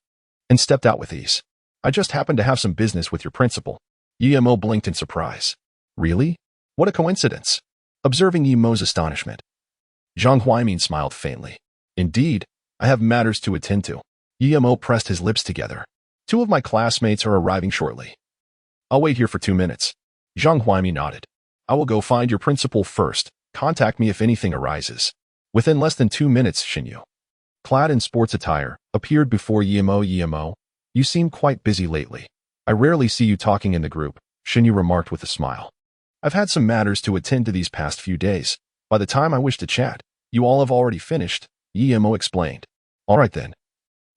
and stepped out with ease. I just happened to have some business with your principal. Yimo blinked in surprise. Really? What a coincidence. Observing Yimo's astonishment, Zhang Huaimin smiled faintly. Indeed, I have matters to attend to. Yimo pressed his lips together. 2 of my classmates are arriving shortly. I'll wait here for 2 minutes. Zhang Huaimin nodded. I will go find your principal first. Contact me if anything arises. Within less than 2 minutes, Xinyu, clad in sports attire, appeared before Yimo. Yimo, you seem quite busy lately. I rarely see you talking in the group, Xinyu remarked with a smile. I've had some matters to attend to these past few days. By the time I wish to chat, you all have already finished, Yimo explained. All right then.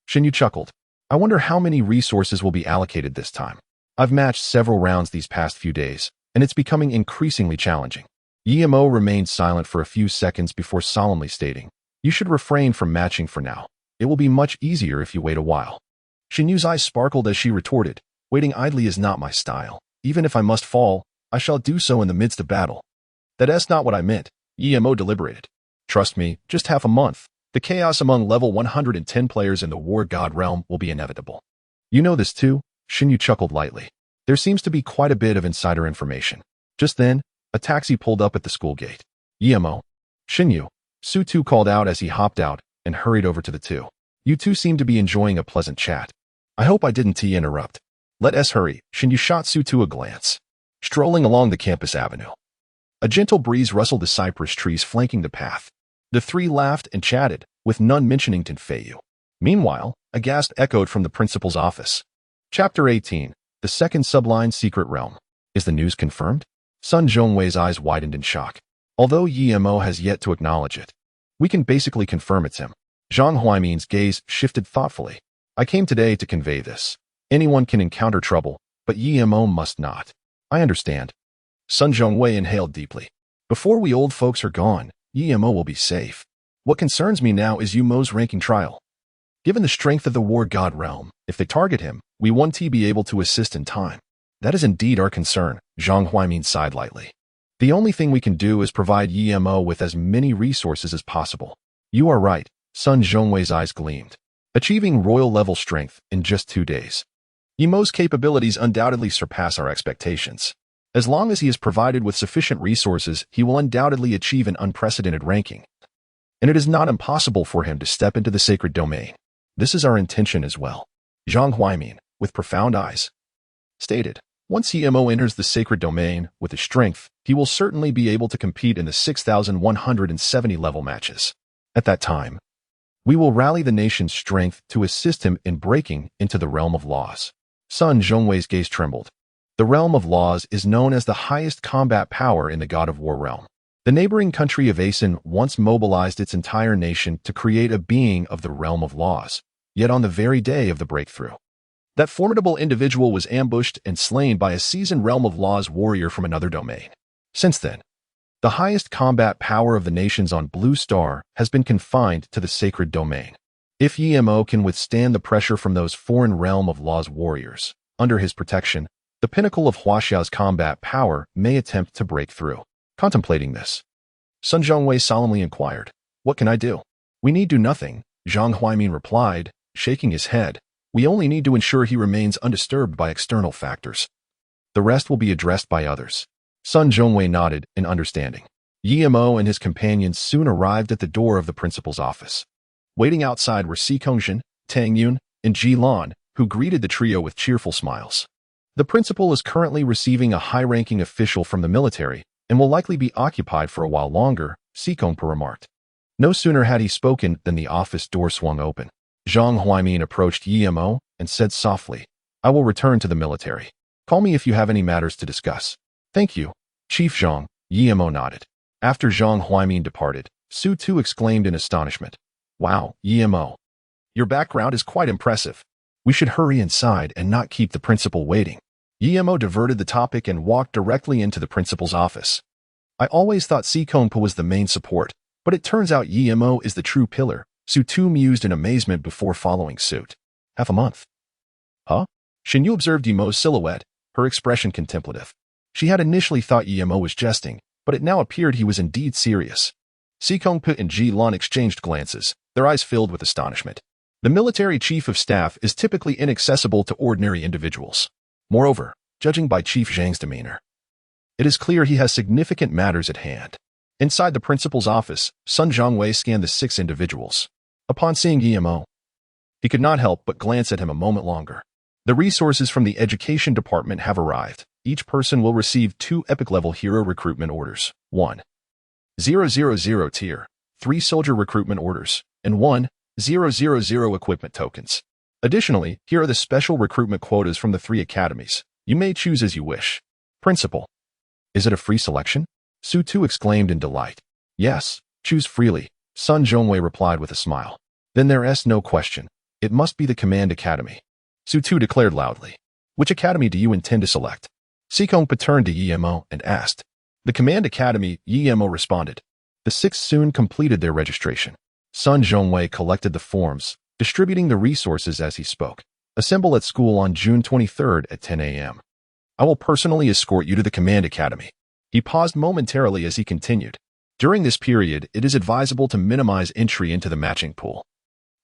Xinyu chuckled. I wonder how many resources will be allocated this time. I've matched several rounds these past few days, and it's becoming increasingly challenging. Yimo remained silent for a few seconds before solemnly stating, you should refrain from matching for now. It will be much easier if you wait a while. Xinyu's eyes sparkled as she retorted, waiting idly is not my style. Even if I must fall, I shall do so in the midst of battle. That's not what I meant, Yimo deliberated. Trust me, just half a month. The chaos among level 110 players in the War God realm will be inevitable. You know this too? Xinyu chuckled lightly. There seems to be quite a bit of insider information. Just then, a taxi pulled up at the school gate. Yimo, Xinyu, Su Tu called out as he hopped out and hurried over to the 2. You two seem to be enjoying a pleasant chat. I hope I didn't interrupt. Let us hurry, Xinyu shot Su Tu a glance. Strolling along the campus avenue. A gentle breeze rustled the cypress trees flanking the path. The 3 laughed and chatted, with none mentioning Tan Feiyu. Meanwhile, a gasp echoed from the principal's office. Chapter 18, The Second Subline Secret Realm. Is the news confirmed? Sun Zhongwei's eyes widened in shock. Although Yimo has yet to acknowledge it, we can basically confirm it's him. Zhang Huaimin's gaze shifted thoughtfully. I came today to convey this. Anyone can encounter trouble, but Yimo must not. I understand. Sun Zhongwei inhaled deeply. Before we old folks are gone, Yimo will be safe. What concerns me now is Yimo's ranking trial. Given the strength of the War God realm, if they target him, we won't be able to assist in time. That is indeed our concern, Zhang Huaimin sighed lightly. The only thing we can do is provide Yimo with as many resources as possible. You are right, Sun Zhongwei's eyes gleamed. Achieving royal-level strength in just 2 days. Yimo's capabilities undoubtedly surpass our expectations. As long as he is provided with sufficient resources, he will undoubtedly achieve an unprecedented ranking. And it is not impossible for him to step into the sacred domain. This is our intention as well. Zhang Huaimin, with profound eyes, stated, once Yimo enters the sacred domain with his strength, he will certainly be able to compete in the 6,170 level matches. At that time, we will rally the nation's strength to assist him in breaking into the realm of laws. Sun Zhongwei's gaze trembled. The realm of laws is known as the highest combat power in the God of War realm. The neighboring country of Asen once mobilized its entire nation to create a being of the realm of laws, yet on the very day of the breakthrough, that formidable individual was ambushed and slain by a seasoned realm of laws warrior from another domain. Since then, the highest combat power of the nations on Blue Star has been confined to the sacred domain. If Yimo can withstand the pressure from those foreign realm of law's warriors, under his protection, the pinnacle of Huaxia's combat power may attempt to break through. Contemplating this, Sun Zhongwei solemnly inquired, "What can I do?" "We need do nothing," Zhang Huaimin replied, shaking his head. "We only need to ensure he remains undisturbed by external factors. The rest will be addressed by others." Sun Zhongwei nodded in understanding. Yimo and his companions soon arrived at the door of the principal's office. Waiting outside were Si Kongjin, Tang Yun, and Ji Lan, who greeted the trio with cheerful smiles. The principal is currently receiving a high-ranking official from the military and will likely be occupied for a while longer, Si Kongpa remarked. No sooner had he spoken than the office door swung open. Zhang Huaimin approached Yimo and said softly, "I will return to the military. Call me if you have any matters to discuss." "Thank you, Chief Zhang," Yimo nodded. After Zhang Huaimin departed, Su Tu exclaimed in astonishment, "Wow, Yimo, your background is quite impressive. We should hurry inside and not keep the principal waiting." Yimo diverted the topic and walked directly into the principal's office. "I always thought Si Kongpa was the main support, but it turns out Yimo is the true pillar," Su Tu mused in amazement before following suit. "Half a month." "Huh?" Shin Yu observed Yimo's silhouette, her expression contemplative. She had initially thought Yimo was jesting, but it now appeared he was indeed serious. Si Kongpa and Ji Lan exchanged glances, their eyes filled with astonishment. The military chief of staff is typically inaccessible to ordinary individuals. Moreover, judging by Chief Zhang's demeanor, it is clear he has significant matters at hand. Inside the principal's office, Sun Zhongwei scanned the 6 individuals. Upon seeing Yimo, he could not help but glance at him a moment longer. The resources from the education department have arrived. Each person will receive 2 epic-level hero recruitment orders, 1,000 tier, 3 soldier recruitment orders, and 1,000 equipment tokens. Additionally, here are the special recruitment quotas from the 3 academies. You may choose as you wish. Principal. Is it a free selection? Su Tu exclaimed in delight. Yes, choose freely, Sun Zhongwei replied with a smile. Then there is no question. It must be the Command Academy. Su Tu declared loudly. Which academy do you intend to select? Si Kongpa turned to Yimo and asked. The Command Academy, Yimo responded. The 6 soon completed their registration. Sun Zhongwei collected the forms, distributing the resources as he spoke. Assemble at school on June 23rd at 10 a.m. I will personally escort you to the Command Academy. He paused momentarily as he continued. During this period, it is advisable to minimize entry into the matching pool.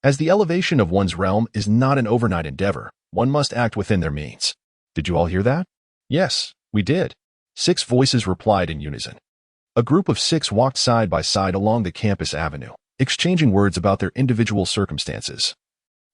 As the elevation of one's realm is not an overnight endeavor, one must act within their means. Did you all hear that? Yes, we did. 6 voices replied in unison. A group of 6 walked side by side along the campus avenue, exchanging words about their individual circumstances.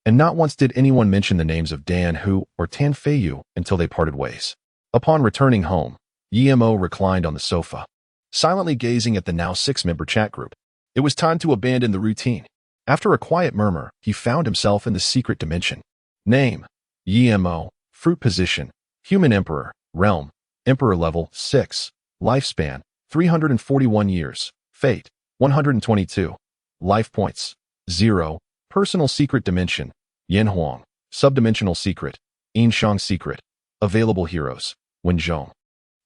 And not once did anyone mention the names of Dan Hu or Tan Feiyu until they parted ways. Upon returning home, Yimo reclined on the sofa, silently gazing at the now 6-member chat group. It was time to abandon the routine. After a quiet murmur, he found himself in the secret dimension. Name, Yimo, fruit position, human emperor, realm, emperor level 6, lifespan, 341 years, fate, 122, life points, 0, personal secret dimension, Yin Huang, subdimensional secret, Yin-Shang secret, available heroes, Wenzhong,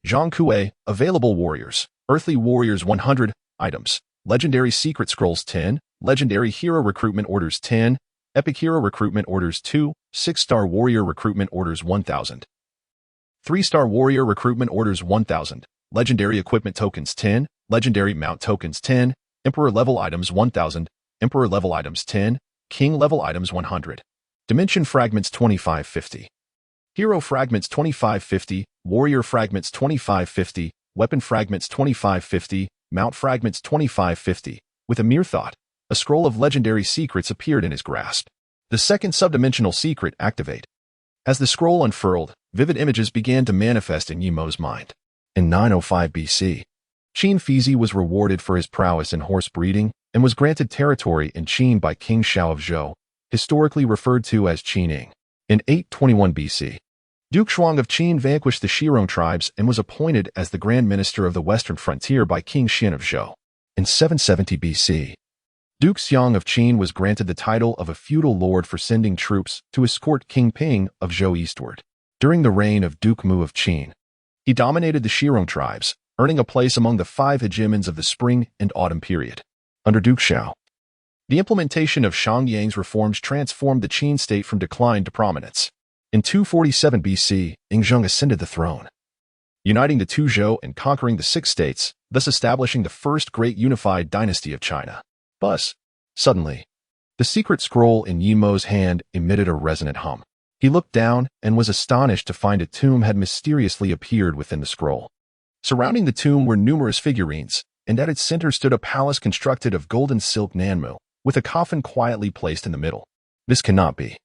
Zhang Kue, available warriors, earthly warriors 100, items, legendary secret scrolls 10, legendary hero recruitment orders 10, epic hero recruitment orders 2, 6-star warrior recruitment orders 1000. 3-star warrior recruitment orders 1000, legendary equipment tokens 10, legendary mount tokens 10, emperor level items 1000, emperor level items 10, king level items 100. Dimension fragments 2550. Hero fragments 2550, warrior fragments 2550, weapon fragments 2550, mount fragments 2550. With a mere thought, a scroll of legendary secrets appeared in his grasp. The second subdimensional secret, activate. As the scroll unfurled, vivid images began to manifest in Yimo's mind. In 905 BC, Qin Fizi was rewarded for his prowess in horse breeding and was granted territory in Qin by King Shao of Zhou, historically referred to as Qining. In 821 BC, Duke Shuang of Qin vanquished the Shirong tribes and was appointed as the Grand Minister of the Western Frontier by King Xian of Zhou. In 770 BC, Duke Xiang of Qin was granted the title of a feudal lord for sending troops to escort King Ping of Zhou eastward. During the reign of Duke Mu of Qin, he dominated the Shirong tribes, earning a place among the 5 hegemons of the spring and autumn period. Under Duke Xiao, the implementation of Shang Yang's reforms transformed the Qin state from decline to prominence. In 247 BC, Yin-Shang ascended the throne, uniting the two Zhou and conquering the 6 states, thus establishing the first great unified dynasty of China. Buzz. Suddenly, the secret scroll in Yi Mo's hand emitted a resonant hum. He looked down and was astonished to find a tomb had mysteriously appeared within the scroll. Surrounding the tomb were numerous figurines, and at its center stood a palace constructed of golden silk nanmu, with a coffin quietly placed in the middle. This cannot be.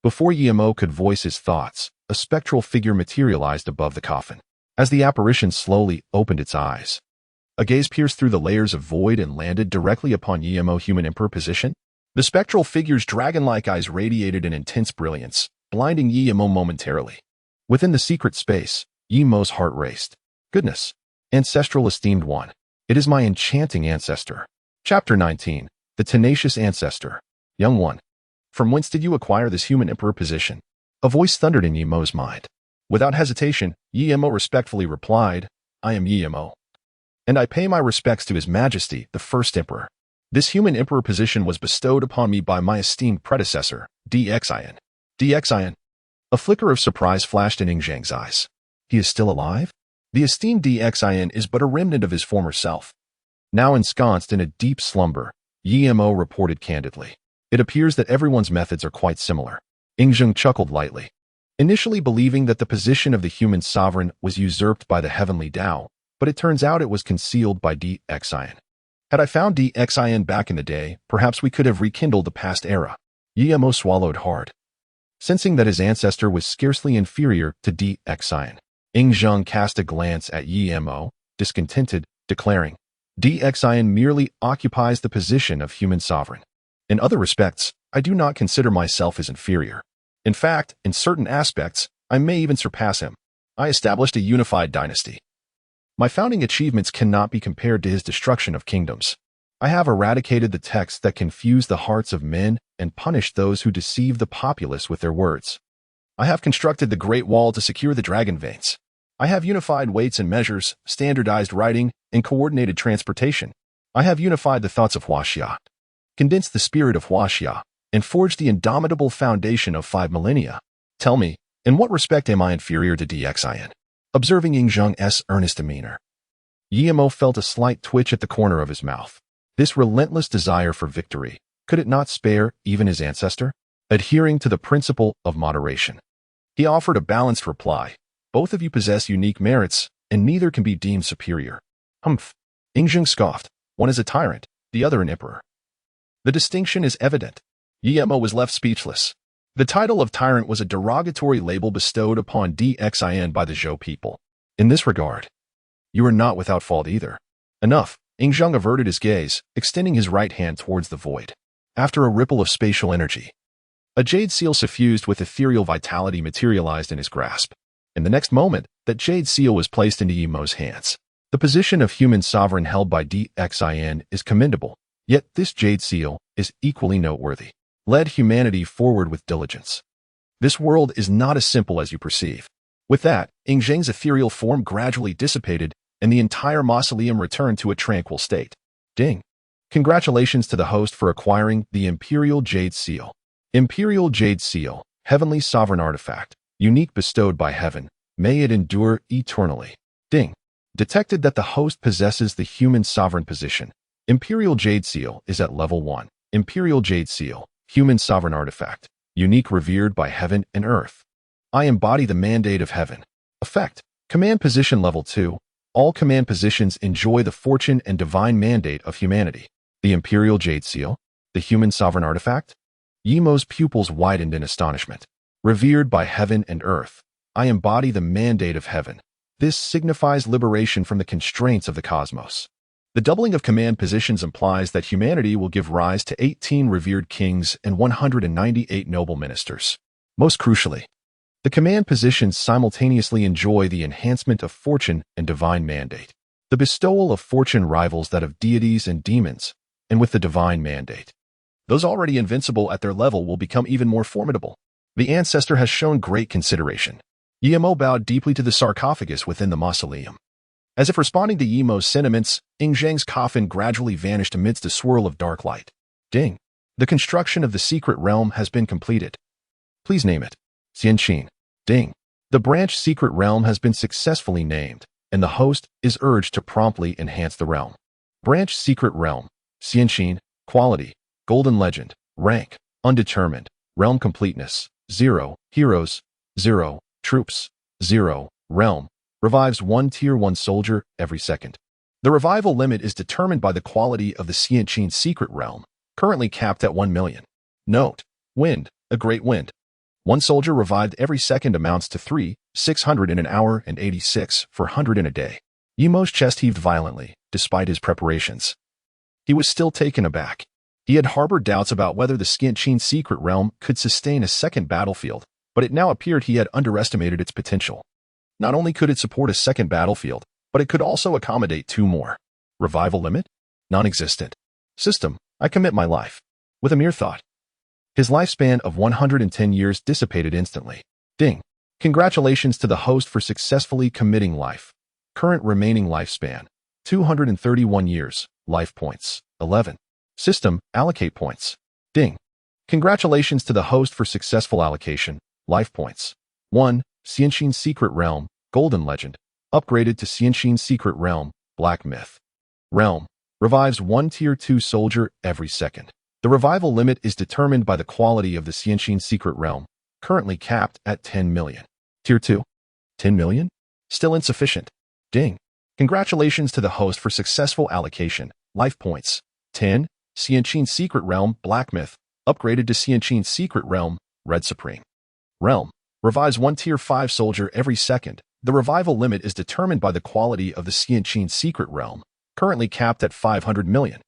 Before Yi Mo could voice his thoughts, a spectral figure materialized above the coffin. As the apparition slowly opened its eyes, a gaze pierced through the layers of void and landed directly upon Yi Mo human emperor position. The spectral figure's dragon-like eyes radiated an intense brilliance, blinding Yi Mo momentarily. Within the secret space, Yi Mo's heart raced. Goodness! Ancestral esteemed one. It is my enchanting ancestor. Chapter 19. The tenacious ancestor. Young one. From whence did you acquire this human emperor position? A voice thundered in Yi Mo's mind. Without hesitation, Yi Mo respectfully replied, I am Yi Mo, and I pay my respects to His Majesty, the first emperor. This human emperor position was bestowed upon me by my esteemed predecessor, Xian. Xian. A flicker of surprise flashed in Yin-Shang's eyes. He is still alive? The esteemed Xian is but a remnant of his former self. Now ensconced in a deep slumber, Yi Mo reported candidly. It appears that everyone's methods are quite similar. Yin-Shang chuckled lightly. Initially believing that the position of the human sovereign was usurped by the heavenly Tao, but it turns out it was concealed by Xian. Had I found Xian back in the day, perhaps we could have rekindled the past era. Yi Mo swallowed hard, sensing that his ancestor was scarcely inferior to Xian. Yin-Shang cast a glance at Yi Mo, discontented, declaring, Xian merely occupies the position of human sovereign. In other respects, I do not consider myself as inferior. In fact, in certain aspects, I may even surpass him. I established a unified dynasty. My founding achievements cannot be compared to his destruction of kingdoms. I have eradicated the texts that confuse the hearts of men and punished those who deceive the populace with their words. I have constructed the Great Wall to secure the dragon veins. I have unified weights and measures, standardized writing, and coordinated transportation. I have unified the thoughts of Huaxia, condensed the spirit of Huaxia, and forged the indomitable foundation of 5 millennia. Tell me, in what respect am I inferior to Xian? Observing Yin-Shang's earnest demeanor, Yi Mo felt a slight twitch at the corner of his mouth. This relentless desire for victory, could it not spare even his ancestor? Adhering to the principle of moderation, he offered a balanced reply. Both of you possess unique merits, and neither can be deemed superior. Humph. Yin-Shang scoffed. One is a tyrant, the other an emperor. The distinction is evident. Yi Mo was left speechless. The title of tyrant was a derogatory label bestowed upon Xian by the Zhou people. In this regard, you are not without fault either. Enough. Yin-Shang averted his gaze, extending his right hand towards the void. After a ripple of spatial energy, a jade seal suffused with ethereal vitality materialized in his grasp. In the next moment, that jade seal was placed into Yi Mo's hands. The position of human sovereign held by Xian is commendable, yet this jade seal is equally noteworthy. Led humanity forward with diligence. This world is not as simple as you perceive. With that, Yin-Shang's ethereal form gradually dissipated, and the entire mausoleum returned to a tranquil state. Ding! Congratulations to the host for acquiring the Imperial Jade Seal. Imperial Jade Seal, heavenly sovereign artifact, unique bestowed by heaven. May it endure eternally. Ding! Detected that the host possesses the human sovereign position. Imperial Jade Seal is at level 1. Imperial Jade Seal, human sovereign artifact, unique revered by heaven and earth. I embody the mandate of heaven. Effect. Command position level 2. All command positions enjoy the fortune and divine mandate of humanity. The Imperial Jade Seal, the human sovereign artifact? Yi Mo's pupils widened in astonishment. Revered by heaven and earth, I embody the mandate of heaven. This signifies liberation from the constraints of the cosmos. The doubling of command positions implies that humanity will give rise to 18 revered kings and 198 noble ministers. Most crucially, the command positions simultaneously enjoy the enhancement of fortune and divine mandate. The bestowal of fortune rivals that of deities and demons, and with the divine mandate, those already invincible at their level will become even more formidable. The ancestor has shown great consideration. Yi Mo bowed deeply to the sarcophagus within the mausoleum. As if responding to Yimo's sentiments, Yin-Shang's coffin gradually vanished amidst a swirl of dark light. Ding. The construction of the secret realm has been completed. Please name it. Yin-Shang. Ding. The branch secret realm has been successfully named, and the host is urged to promptly enhance the realm. Branch secret realm. Yin-Shang. Quality. Golden legend. Rank. Undetermined. Realm completeness. 0. Heroes. 0. Troops. 0. Realm. Revives 1 tier 1 soldier every second. The revival limit is determined by the quality of the Yin-Shang secret realm, currently capped at 1 million. Note. Wind. A great wind. 1 soldier revived every second amounts to 3,600 in an hour and 86,400 in a day. Yimo's chest heaved violently, despite his preparations. He was still taken aback. He had harbored doubts about whether the Yin-Shang secret realm could sustain a second battlefield, but it now appeared he had underestimated its potential. Not only could it support a second battlefield, but it could also accommodate 2 more. Revival limit? Non-existent. System, I commit my life. With a mere thought. His lifespan of 110 years dissipated instantly. Ding. Congratulations to the host for successfully committing life. Current remaining lifespan. 231 years. Life points. 11. System, allocate points. Ding. Congratulations to the host for successful allocation. Life points. 1. Yin-Shang secret realm. Golden legend. Upgraded to Yin-Shang secret realm. Black myth. Realm. Revives 1 tier 2 soldier every second. The revival limit is determined by the quality of the Yin-Shang secret realm, currently capped at 10 million. Tier 2. 10 million? Still insufficient. Ding. Congratulations to the host for successful allocation. Life points. 10. Yin-Shang secret realm. Black myth. Upgraded to Yin-Shang secret realm. Red supreme. Realm. Revives 1 tier 5 soldier every second. The revival limit is determined by the quality of the Yin-Shang secret realm, currently capped at 500 million.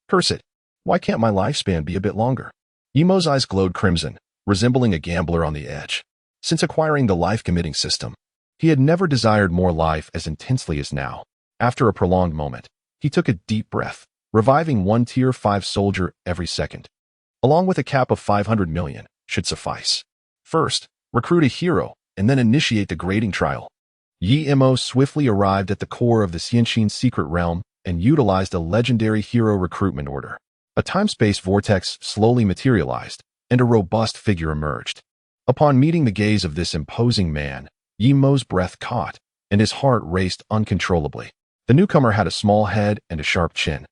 Curse it. Why can't my lifespan be a bit longer? Yimo's eyes glowed crimson, resembling a gambler on the edge. Since acquiring the life-committing system, he had never desired more life as intensely as now. After a prolonged moment, he took a deep breath, reviving 1 tier 5 soldier every second. Along with a cap of 500 million, should suffice. First, recruit a hero, and then initiate the grading trial. Yimo swiftly arrived at the core of the Yin-Shang secret realm and utilized a legendary hero recruitment order. A time-space vortex slowly materialized, and a robust figure emerged. Upon meeting the gaze of this imposing man, Yimo's breath caught, and his heart raced uncontrollably. The newcomer had a small head and a sharp chin,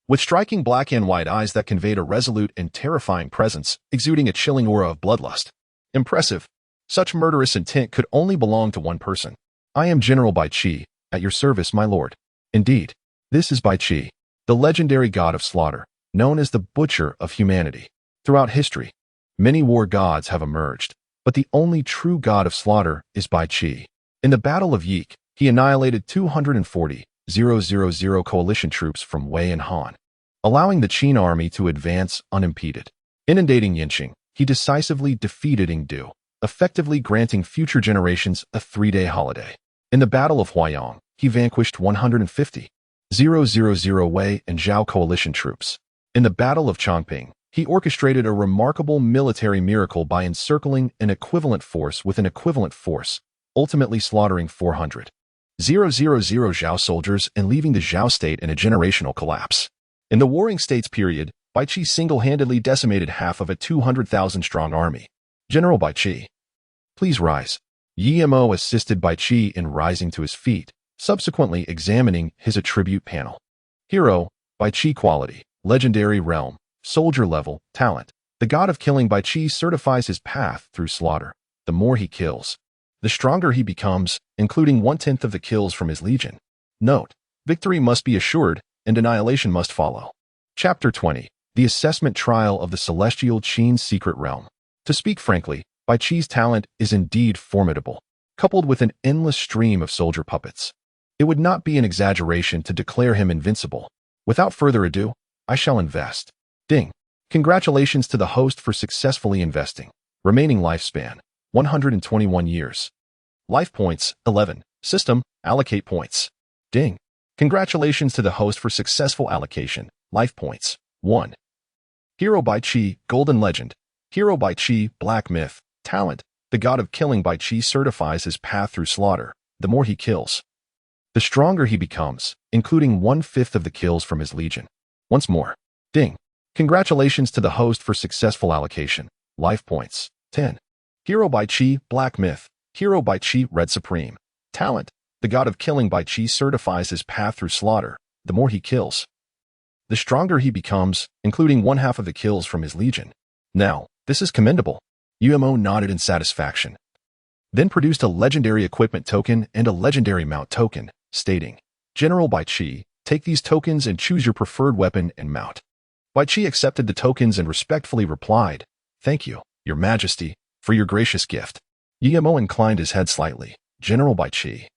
with striking black and white eyes that conveyed a resolute and terrifying presence, exuding a chilling aura of bloodlust. Impressive. Such murderous intent could only belong to one person. I am General Bai Qi, at your service, my lord. Indeed, this is Bai Qi, the legendary god of slaughter, known as the Butcher of Humanity. Throughout history, many war gods have emerged, but the only true god of slaughter is Bai Qi. In the Battle of Yik, he annihilated 240,000 coalition troops from Wei and Han, allowing the Qin army to advance unimpeded. Inundating Yin-Shang, he decisively defeated Yingdu, effectively granting future generations a 3-day holiday. In the Battle of Huaxia, he vanquished 150,000 Wei and Zhao coalition troops. In the Battle of Chongping, he orchestrated a remarkable military miracle by encircling an equivalent force with an equivalent force, ultimately slaughtering 400,000 Zhao soldiers and leaving the Zhao state in a generational collapse. In the Warring States period, Bai Qi single-handedly decimated half of a 200,000-strong army. General Bai Qi, please rise. Yimo assisted Bai Qi in rising to his feet, subsequently examining his attribute panel. Hero, Bai Qi quality. Legendary realm, soldier level, talent. The god of killing Bai Qi certifies his path through slaughter. The more he kills, the stronger he becomes, including 1/10 of the kills from his legion. Note, victory must be assured, and annihilation must follow. Chapter 20. The Assessment Trial of the Celestial Qin Secret Realm. To speak frankly, Bai Qi's talent is indeed formidable, coupled with an endless stream of soldier puppets. It would not be an exaggeration to declare him invincible. Without further ado, I shall invest. Ding. Congratulations to the host for successfully investing. Remaining lifespan, 121 years. Life points, 11. System, allocate points. Ding. Congratulations to the host for successful allocation. Life points, 1. Hero Bai Qi, Golden Legend. Hero Bai Qi, Black Myth. Talent. The god of killing Bai Qi certifies his path through slaughter. The more he kills, the stronger he becomes, including 1/5 of the kills from his legion. Once more. Ding. Congratulations to the host for successful allocation. Life points. 10. Hero by Qi, Black Myth. Hero by Qi, Red Supreme. Talent. The god of killing by Qi certifies his path through slaughter. The more he kills, the stronger he becomes, including 1/2 of the kills from his legion. Now, this is commendable. UMO nodded in satisfaction. Then produced a legendary equipment token and a legendary mount token, stating, General Bai Qi, take these tokens and choose your preferred weapon and mount. Bai Qi accepted the tokens and respectfully replied, Thank you, Your Majesty, for your gracious gift. UMO inclined his head slightly. General Bai Qi,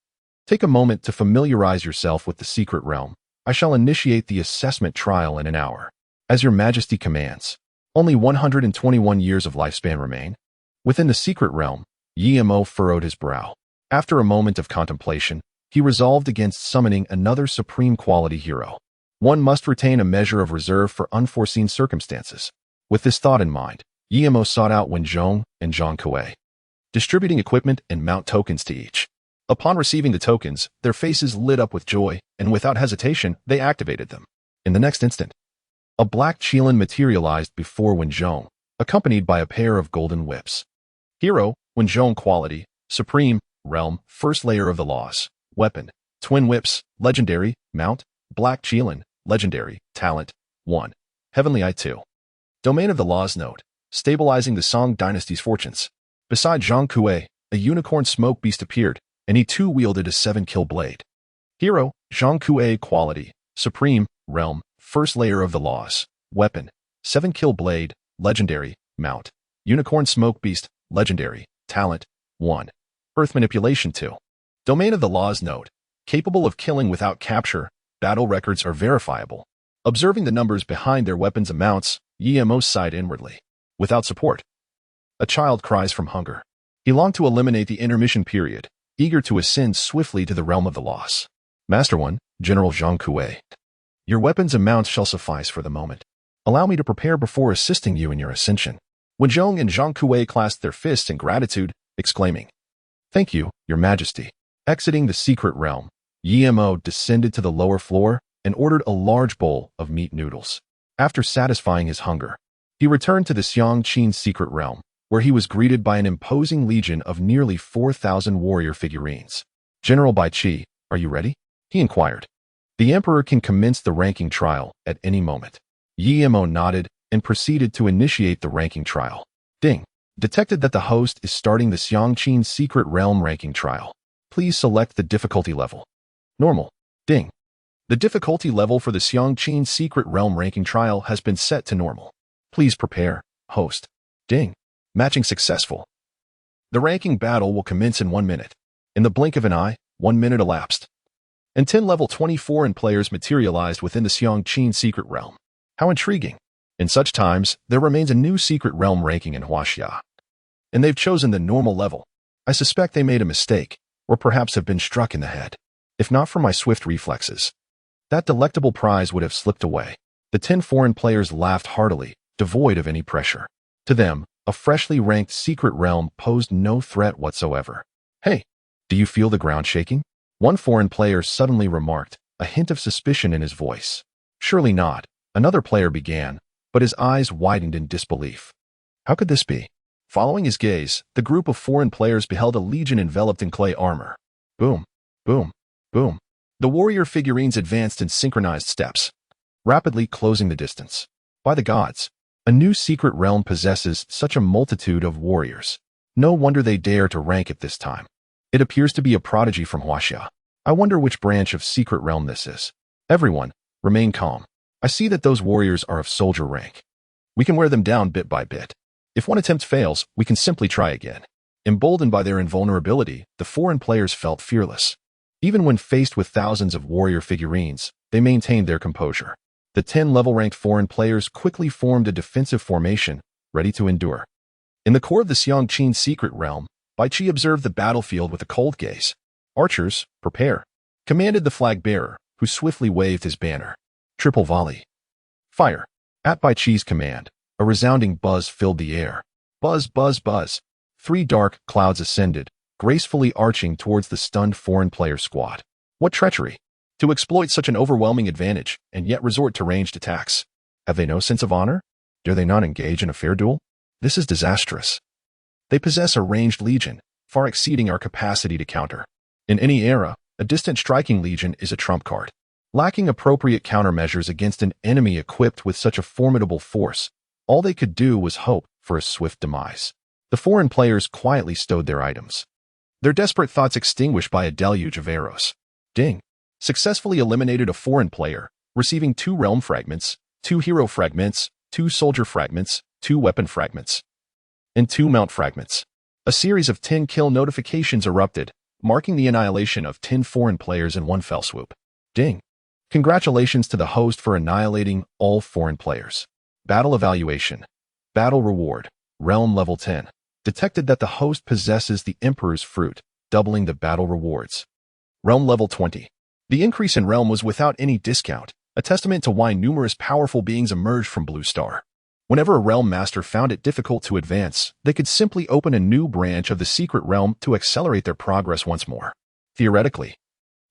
take a moment to familiarize yourself with the secret realm. I shall initiate the assessment trial in an hour. As Your Majesty commands. Only 121 years of lifespan remain. Within the secret realm, Yimo furrowed his brow. After a moment of contemplation, he resolved against summoning another supreme quality hero. One must retain a measure of reserve for unforeseen circumstances. With this thought in mind, Yimo sought out Wen Zhong and Zhang Kuei, distributing equipment and mount tokens to each. Upon receiving the tokens, their faces lit up with joy, and without hesitation, they activated them. In the next instant, a black Qilin materialized before Wen Zhong, accompanied by a pair of golden whips. Hero, Wen Zhong quality, Supreme, Realm, First Layer of the Laws, Weapon, Twin Whips, Legendary, Mount, Black Qilin, Legendary, Talent, 1. Heavenly Eye 2. Domain of the Laws Note, stabilizing the Song Dynasty's fortunes. Beside Zhang Kuei, a unicorn smoke beast appeared, and he too wielded a 7-kill blade. Hero, Zhang Kuei quality, Supreme, Realm, First Layer of the Laws, Weapon, 7-kill blade, Legendary, Mount, Unicorn smoke beast, Legendary, Talent, 1. Earth manipulation 2. Domain of the Laws Note, capable of killing without capture, battle records are verifiable. Observing the numbers behind their weapons amounts, Yimo sighed inwardly. Without support, a child cries from hunger. He longed to eliminate the intermission period, eager to ascend swiftly to the realm of the loss. Master 1, General Zhang Kuei. Your weapons and mounts shall suffice for the moment. Allow me to prepare before assisting you in your ascension. Wen Zhong and Zhang Kuei clasped their fists in gratitude, exclaiming, Thank you, Your Majesty. Exiting the secret realm, Yimo descended to the lower floor and ordered a large bowl of meat noodles. After satisfying his hunger, he returned to the Xiangqin secret realm, where he was greeted by an imposing legion of nearly 4,000 warrior figurines. General Bai Qi, are you ready? He inquired. The Emperor can commence the ranking trial at any moment. Yimo nodded and proceeded to initiate the ranking trial. Ding. Detected that the host is starting the Xiangqin secret realm ranking trial. Please select the difficulty level. Normal. Ding. The difficulty level for the Xiangqin secret realm ranking trial has been set to normal. Please prepare, host. Ding. Matching successful. The ranking battle will commence in 1 minute. In the blink of an eye, 1 minute elapsed. And 10 level 24 and players materialized within the Xiangqin secret realm. How intriguing. In such times, there remains a new secret realm ranking in Huaxia. And they've chosen the normal level. I suspect they made a mistake, or perhaps have been struck in the head. If not for my swift reflexes, that delectable prize would have slipped away. The 10 foreign players laughed heartily, devoid of any pressure. To them, a freshly ranked secret realm posed no threat whatsoever. Hey, do you feel the ground shaking? One foreign player suddenly remarked, a hint of suspicion in his voice. Surely not, another player began, but his eyes widened in disbelief. How could this be? Following his gaze, the group of foreign players beheld a legion enveloped in clay armor. Boom, boom, boom. The warrior figurines advanced in synchronized steps, rapidly closing the distance. By the gods, a new secret realm possesses such a multitude of warriors. No wonder they dare to rank at this time. It appears to be a prodigy from Huaxia. I wonder which branch of secret realm this is. Everyone, remain calm. I see that those warriors are of soldier rank. We can wear them down bit by bit. If one attempt fails, we can simply try again. Emboldened by their invulnerability, the foreign players felt fearless. Even when faced with thousands of warrior figurines, they maintained their composure. The 10 level-ranked foreign players quickly formed a defensive formation, ready to endure. In the core of the Xiangqin secret realm, Bai Qi observed the battlefield with a cold gaze. Archers, prepare, commanded the flag-bearer, who swiftly waved his banner. Triple volley. Fire. At Bai Qi's command, a resounding buzz filled the air. Buzz, buzz, buzz. 3 dark clouds ascended, gracefully arching towards the stunned foreign player squad. What treachery! To exploit such an overwhelming advantage and yet resort to ranged attacks. Have they no sense of honor? Dare they not engage in a fair duel? This is disastrous. They possess a ranged legion, far exceeding our capacity to counter. In any era, a distant striking legion is a trump card. Lacking appropriate countermeasures against an enemy equipped with such a formidable force, all they could do was hope for a swift demise. The foreign players quietly stowed their items, their desperate thoughts extinguished by a deluge of arrows. Ding! Successfully eliminated a foreign player, receiving 2 realm fragments, 2 hero fragments, 2 soldier fragments, 2 weapon fragments, and 2 mount fragments. A series of 10 kill notifications erupted, marking the annihilation of 10 foreign players in one fell swoop. Ding! Congratulations to the host for annihilating all foreign players. Battle evaluation. Battle reward. Realm level 10. Detected that the host possesses the Emperor's Fruit, doubling the battle rewards. Realm level 20. The increase in realm was without any discount, a testament to why numerous powerful beings emerged from Blue Star. Whenever a realm master found it difficult to advance, they could simply open a new branch of the secret realm to accelerate their progress once more. Theoretically,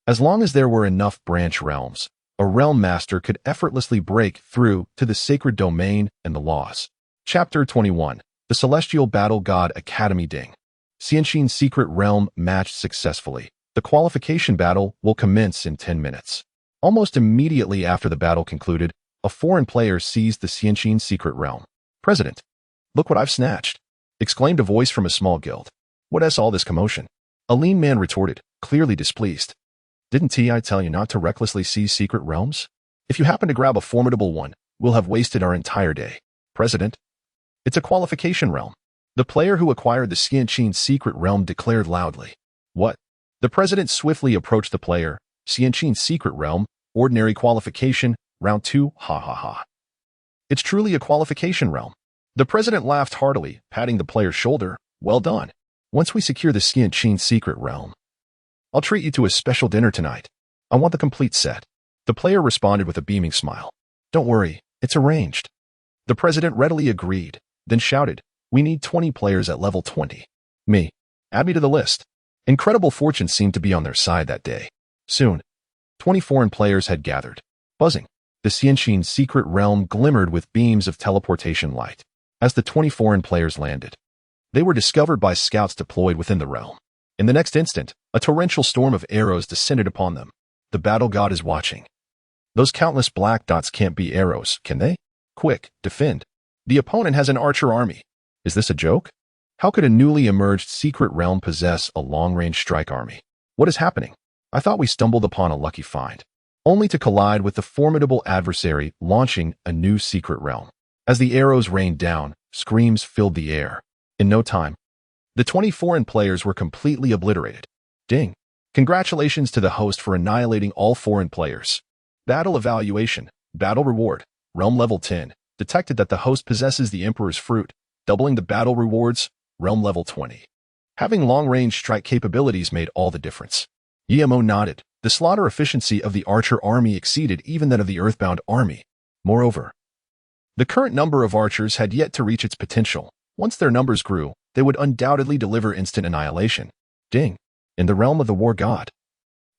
as long as there were enough branch realms, a realm master could effortlessly break through to the sacred domain and the laws. Chapter 21. The Celestial Battle God Academy. Ding! Yin-Shang secret realm matched successfully. The qualification battle will commence in 10 minutes. Almost immediately after the battle concluded, a foreign player seized the Yin-Shang secret realm. President, look what I've snatched! Exclaimed a voice from a small guild. What's all this commotion? A lean man retorted, clearly displeased. Didn't I tell you not to recklessly seize secret realms? If you happen to grab a formidable one, we'll have wasted our entire day. President, it's a qualification realm. The player who acquired the Yin-Shang secret realm declared loudly. What? The president swiftly approached the player. Yin-Shang secret realm, ordinary qualification, round 2, ha ha ha. It's truly a qualification realm. The president laughed heartily, patting the player's shoulder. Well done. Once we secure the Yin-Shang secret realm, I'll treat you to a special dinner tonight. I want the complete set. The player responded with a beaming smile. Don't worry, it's arranged. The president readily agreed, then shouted, we need 20 players at level 20. Me. Add me to the list. Incredible fortune seemed to be on their side that day. Soon, 20 foreign players had gathered. Buzzing, the Yin-Shang secret realm glimmered with beams of teleportation light. As the 20 foreign players landed, they were discovered by scouts deployed within the realm. In the next instant, a torrential storm of arrows descended upon them. The battle god is watching. Those countless black dots can't be arrows, can they? Quick, defend. The opponent has an archer army. Is this a joke? How could a newly emerged secret realm possess a long-range strike army? What is happening? I thought we stumbled upon a lucky find, only to collide with the formidable adversary launching a new secret realm. As the arrows rained down, screams filled the air. In no time, the 20 foreign players were completely obliterated. Ding! Congratulations to the host for annihilating all foreign players. Battle evaluation. Battle reward. Realm level 10. Detected that the host possesses the Emperor's Fruit, doubling the battle rewards. Realm level 20. Having long-range strike capabilities made all the difference. Yemo nodded. The slaughter efficiency of the archer army exceeded even that of the earthbound army. Moreover, the current number of archers had yet to reach its potential. Once their numbers grew, they would undoubtedly deliver instant annihilation. Ding! In the realm of the war god.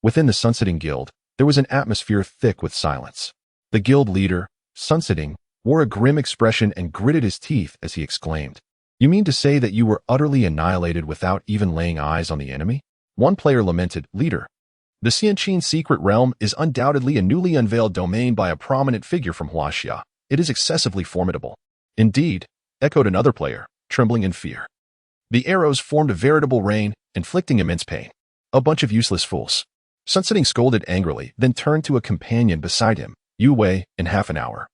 Within the Sunsetting Guild, there was an atmosphere thick with silence. The guild leader, Sunsetting, wore a grim expression and gritted his teeth as he exclaimed, You mean to say that you were utterly annihilated without even laying eyes on the enemy? One player lamented, Leader, the Yin-Shang secret realm is undoubtedly a newly unveiled domain by a prominent figure from Huaxia. It is excessively formidable. Indeed, echoed another player, trembling in fear. The arrows formed a veritable rain, inflicting immense pain. A bunch of useless fools. Sunsetting scolded angrily, then turned to a companion beside him. You wait in half an hour.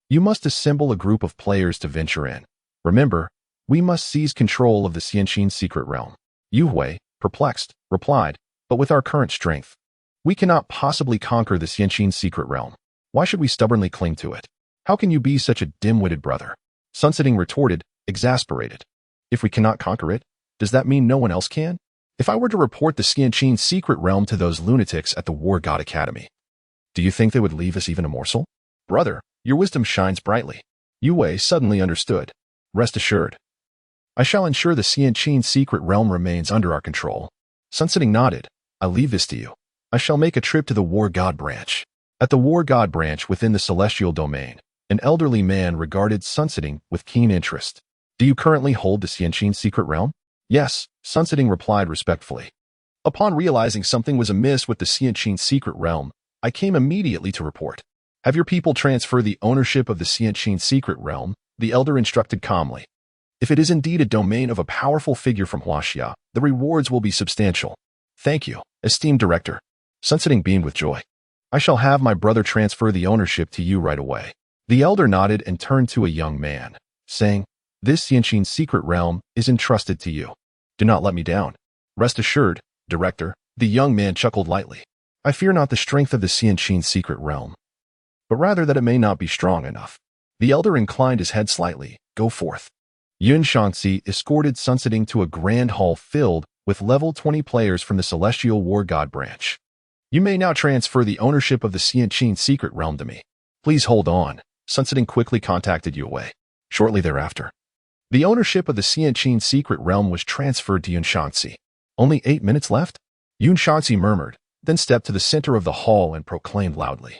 You must assemble a group of players to venture in. Remember, we must seize control of the Yin-Shang secret realm. Yu Hui, perplexed, replied, but with our current strength, we cannot possibly conquer the Yin-Shang secret realm. Why should we stubbornly cling to it? How can you be such a dim-witted brother? Sunsetting retorted, exasperated. If we cannot conquer it, does that mean no one else can? If I were to report the Yin-Shang secret realm to those lunatics at the War God Academy, do you think they would leave us even a morsel? Brother, your wisdom shines brightly. Yu Hui suddenly understood. Rest assured, I shall ensure the Yin-Shang secret realm remains under our control. Sunsetting nodded. I leave this to you. I shall make a trip to the War God Branch. At the War God Branch within the Celestial Domain, an elderly man regarded Sunsetting with keen interest. Do you currently hold the Yin-Shang secret realm? Yes, Sunsetting replied respectfully. Upon realizing something was amiss with the Yin-Shang secret realm, I came immediately to report. Have your people transfer the ownership of the Yin-Shang secret realm, the elder instructed calmly. If it is indeed a domain of a powerful figure from Huaxia, the rewards will be substantial. Thank you, esteemed director. Sunsetting beamed with joy. I shall have my brother transfer the ownership to you right away. The elder nodded and turned to a young man, saying, This Yin-Shang secret realm is entrusted to you. Do not let me down. Rest assured, director, the young man chuckled lightly. I fear not the strength of the Yin-Shang secret realm, but rather that it may not be strong enough. The elder inclined his head slightly. Go forth. Yin-Shang escorted Sunsetting to a grand hall filled with level 20 players from the Celestial War God Branch. You may now transfer the ownership of the Yin-Shang secret realm to me. Please hold on. Sunsetting quickly contacted you away. Shortly thereafter, the ownership of the Yin-Shang secret realm was transferred to Yin-Shang. Only 8 minutes left? Yin-Shang murmured, then stepped to the center of the hall and proclaimed loudly.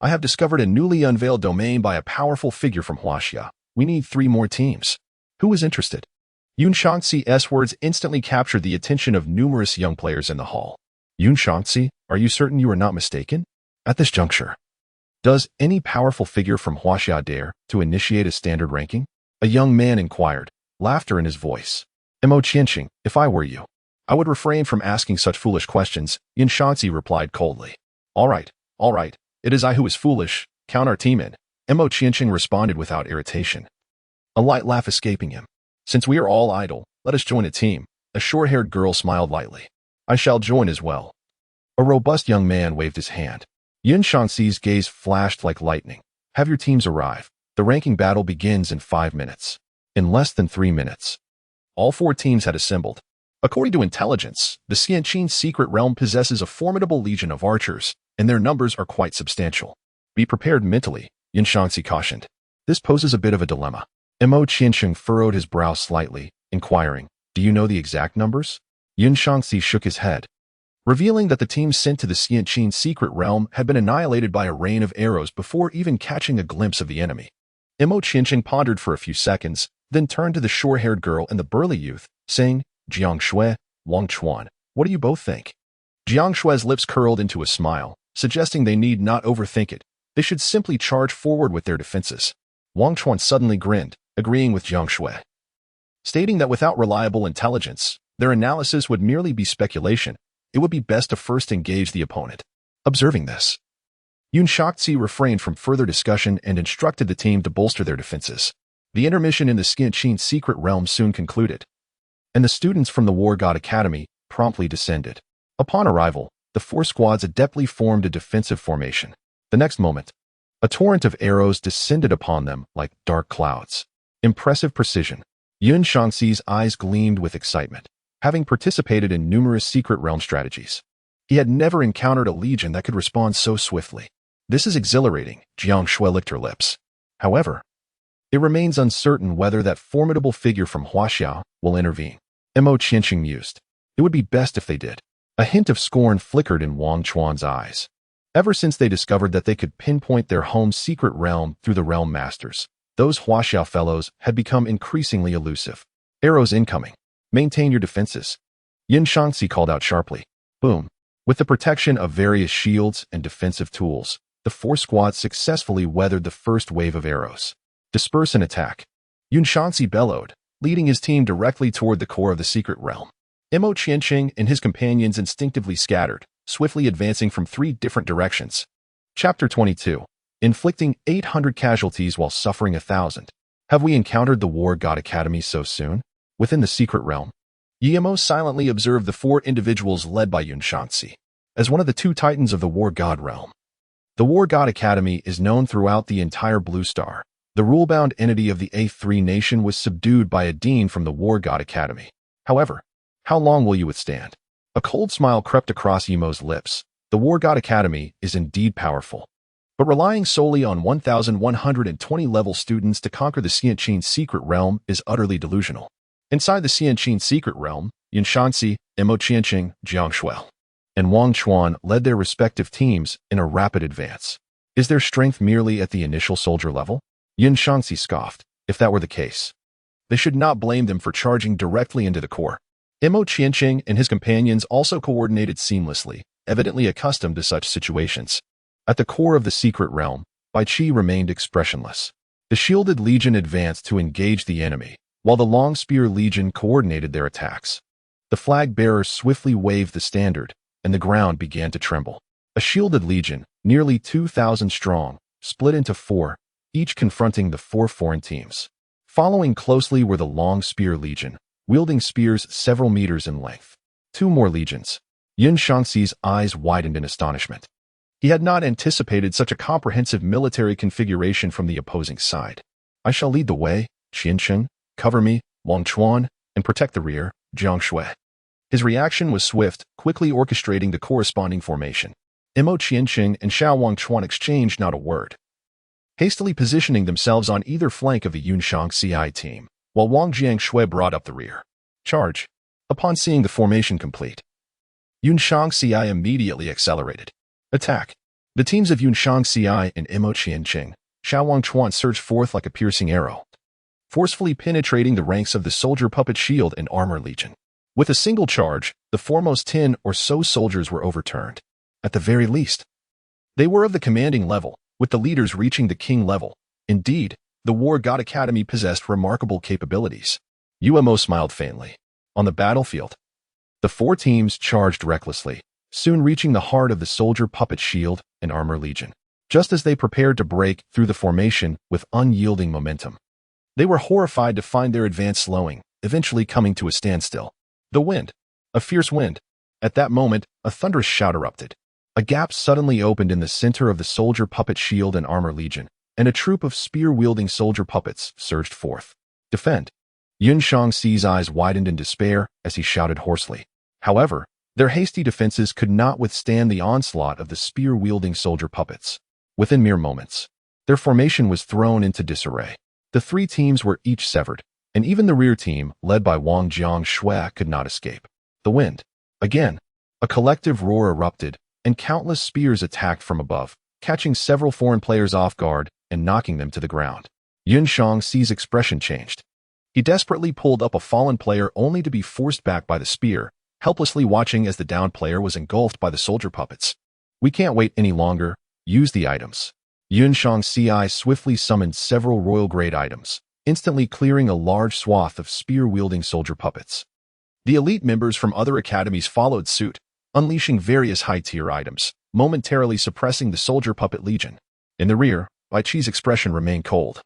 I have discovered a newly unveiled domain by a powerful figure from Huaxia. We need 3 more teams. Who is interested? Yin-Shang's words instantly captured the attention of numerous young players in the hall. Yin-Shang, are you certain you are not mistaken? At this juncture, does any powerful figure from Huaxia dare to initiate a standard ranking? A young man inquired, laughter in his voice. Yin-Shang, if I were you, I would refrain from asking such foolish questions, Yin-Shang replied coldly. All right, it is I who is foolish, count our team in. Yin-Shang responded without irritation, a light laugh escaping him. Since we are all idle, let us join a team. A short-haired girl smiled lightly. I shall join as well. A robust young man waved his hand. Yin-Shang's gaze flashed like lightning. Have your teams arrive. The ranking battle begins in 5 minutes. In less than 3 minutes, all 4 teams had assembled. According to intelligence, the Yin-Shang secret realm possesses a formidable legion of archers, and their numbers are quite substantial. Be prepared mentally, Yin-Shang cautioned. This poses a bit of a dilemma. Yin-Shang furrowed his brow slightly, inquiring, Do you know the exact numbers? Yin-Shang shook his head, revealing that the teams sent to the Yin-Shang secret realm had been annihilated by a rain of arrows before even catching a glimpse of the enemy. Yin-Shang pondered for a few seconds, then turned to the short-haired girl and the burly youth, saying, Jiang Shui, Wang Chuan, what do you both think? Jiang Shui's lips curled into a smile, suggesting they need not overthink it. They should simply charge forward with their defenses. Wang Chuan suddenly grinned, agreeing with Jiang Shui, stating that without reliable intelligence, their analysis would merely be speculation. It would be best to first engage the opponent. Observing this, Yin-Shang refrained from further discussion and instructed the team to bolster their defenses. The intermission in the Yin-Shang secret realm soon concluded, and the students from the War God Academy promptly descended. Upon arrival, the 4 squads adeptly formed a defensive formation. The next moment, a torrent of arrows descended upon them like dark clouds. Impressive precision. Yin-Shang's eyes gleamed with excitement. Having participated in numerous secret realm strategies, he had never encountered a legion that could respond so swiftly. This is exhilarating, Jiang Shui licked her lips. However, it remains uncertain whether that formidable figure from Huaxia will intervene. Yin-Shang mused. It would be best if they did. A hint of scorn flickered in Wang Chuan's eyes. Ever since they discovered that they could pinpoint their home secret realm through the realm masters, those Huaxia fellows had become increasingly elusive. Arrows incoming. Maintain your defenses. Yin-Shang called out sharply. Boom. With the protection of various shields and defensive tools, the 4 squads successfully weathered the first wave of arrows. Disperse and attack. Yin-Shang bellowed, leading his team directly toward the core of the secret realm. Yin-Shang and his companions instinctively scattered, swiftly advancing from 3 different directions. Chapter 22. Inflicting 800 casualties while suffering 1,000. Have we encountered the War God Academy so soon? Within the secret realm, Yimo silently observed the 4 individuals led by Yin-Shang as one of the 2 titans of the War God realm. The War God Academy is known throughout the entire Blue Star. The rule-bound entity of the A3 nation was subdued by a dean from the War God Academy. However, how long will you withstand? A cold smile crept across Yimo's lips. The War God Academy is indeed powerful, but relying solely on 1,120 level students to conquer the Yin-Shang secret realm is utterly delusional. Inside the Yin-Shang secret realm, Yin-Shang, Yin-Shang, Jiang Shui, and Wang Chuan led their respective teams in a rapid advance. Is their strength merely at the initial soldier level? Yin-Shang scoffed. If that were the case, they should not blame them for charging directly into the core. Mo Qianqing and his companions also coordinated seamlessly, evidently accustomed to such situations. At the core of the secret realm, Bai Qi remained expressionless. The shielded legion advanced to engage the enemy, while the long spear legion coordinated their attacks. The flag bearers swiftly waved the standard, and the ground began to tremble. A shielded legion, nearly 2,000 strong, split into four, each confronting the four foreign teams. Following closely were the long spear legion, wielding spears several meters in length. Two more legions. Yin-Shang's eyes widened in astonishment. He had not anticipated such a comprehensive military configuration from the opposing side. I shall lead the way, Qianqing, cover me, Wang Chuan, and protect the rear, Jiang Shui. His reaction was swift, quickly orchestrating the corresponding formation. Mo Qianqing and Xiao Wangchuan exchanged not a word, hastily positioning themselves on either flank of the Yin-Shang team, while Wang Jiangshui brought up the rear. Charge! Upon seeing the formation complete, Yin-Shang immediately accelerated. Attack! The teams of Yin-Shang and Mo Qianqing, Xiao Wangchuan surged forth like a piercing arrow, forcefully penetrating the ranks of the soldier puppet shield and armor legion. With a single charge, the foremost 10 or so soldiers were overturned. At the very least, they were of the commanding level, with the leaders reaching the king level. Indeed, the War God Academy possessed remarkable capabilities. Umo smiled faintly. On the battlefield, the four teams charged recklessly, soon reaching the heart of the soldier puppet shield and armor legion. Just as they prepared to break through the formation with unyielding momentum, they were horrified to find their advance slowing, eventually coming to a standstill. The wind. A fierce wind. At that moment, a thunderous shout erupted. A gap suddenly opened in the center of the soldier puppet shield and armor legion, and a troop of spear-wielding soldier puppets surged forth. Defend! Yin-Shang's eyes widened in despair as he shouted hoarsely. However, their hasty defenses could not withstand the onslaught of the spear-wielding soldier puppets. Within mere moments, their formation was thrown into disarray. The three teams were each severed, and even the rear team, led by Wang Jiangshui, could not escape. The wind. Again, a collective roar erupted, and countless spears attacked from above, catching several foreign players off guard and knocking them to the ground. Yin-Shang's expression changed. He desperately pulled up a fallen player only to be forced back by the spear, helplessly watching as the downed player was engulfed by the soldier puppets. We can't wait any longer. Use the items. Yin-Shang swiftly summoned several royal-grade items, instantly clearing a large swath of spear-wielding soldier puppets. The elite members from other academies followed suit, unleashing various high-tier items, momentarily suppressing the soldier puppet legion. In the rear, Bai Qi's expression remained cold,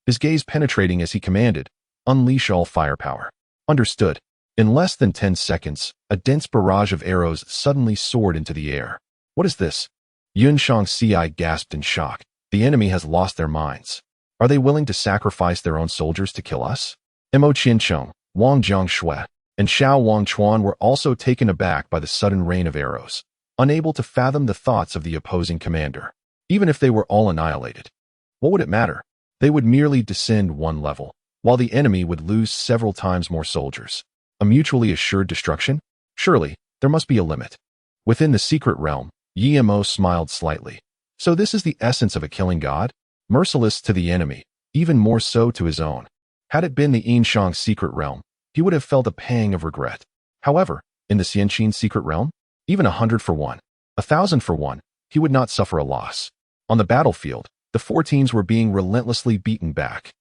his gaze penetrating as he commanded, "Unleash all firepower." Understood. In less than 10 seconds, a dense barrage of arrows suddenly soared into the air. What is this? Yin-Shang's gasped in shock. The enemy has lost their minds. Are they willing to sacrifice their own soldiers to kill us? Mo Qianqing, Wang Jiangshui, and Xiao Wangchuan were also taken aback by the sudden rain of arrows, unable to fathom the thoughts of the opposing commander. Even if they were all annihilated, what would it matter? They would merely descend one level, while the enemy would lose several times more soldiers. A mutually assured destruction? Surely, there must be a limit. Within the secret realm, Yi-Mo smiled slightly. So this is the essence of a killing god? Merciless to the enemy, even more so to his own. Had it been the Yin-Shang secret realm, he would have felt a pang of regret. However, in the Xianqin secret realm, even 100 for 1, 1,000 for 1, he would not suffer a loss. On the battlefield, the four teams were being relentlessly beaten back.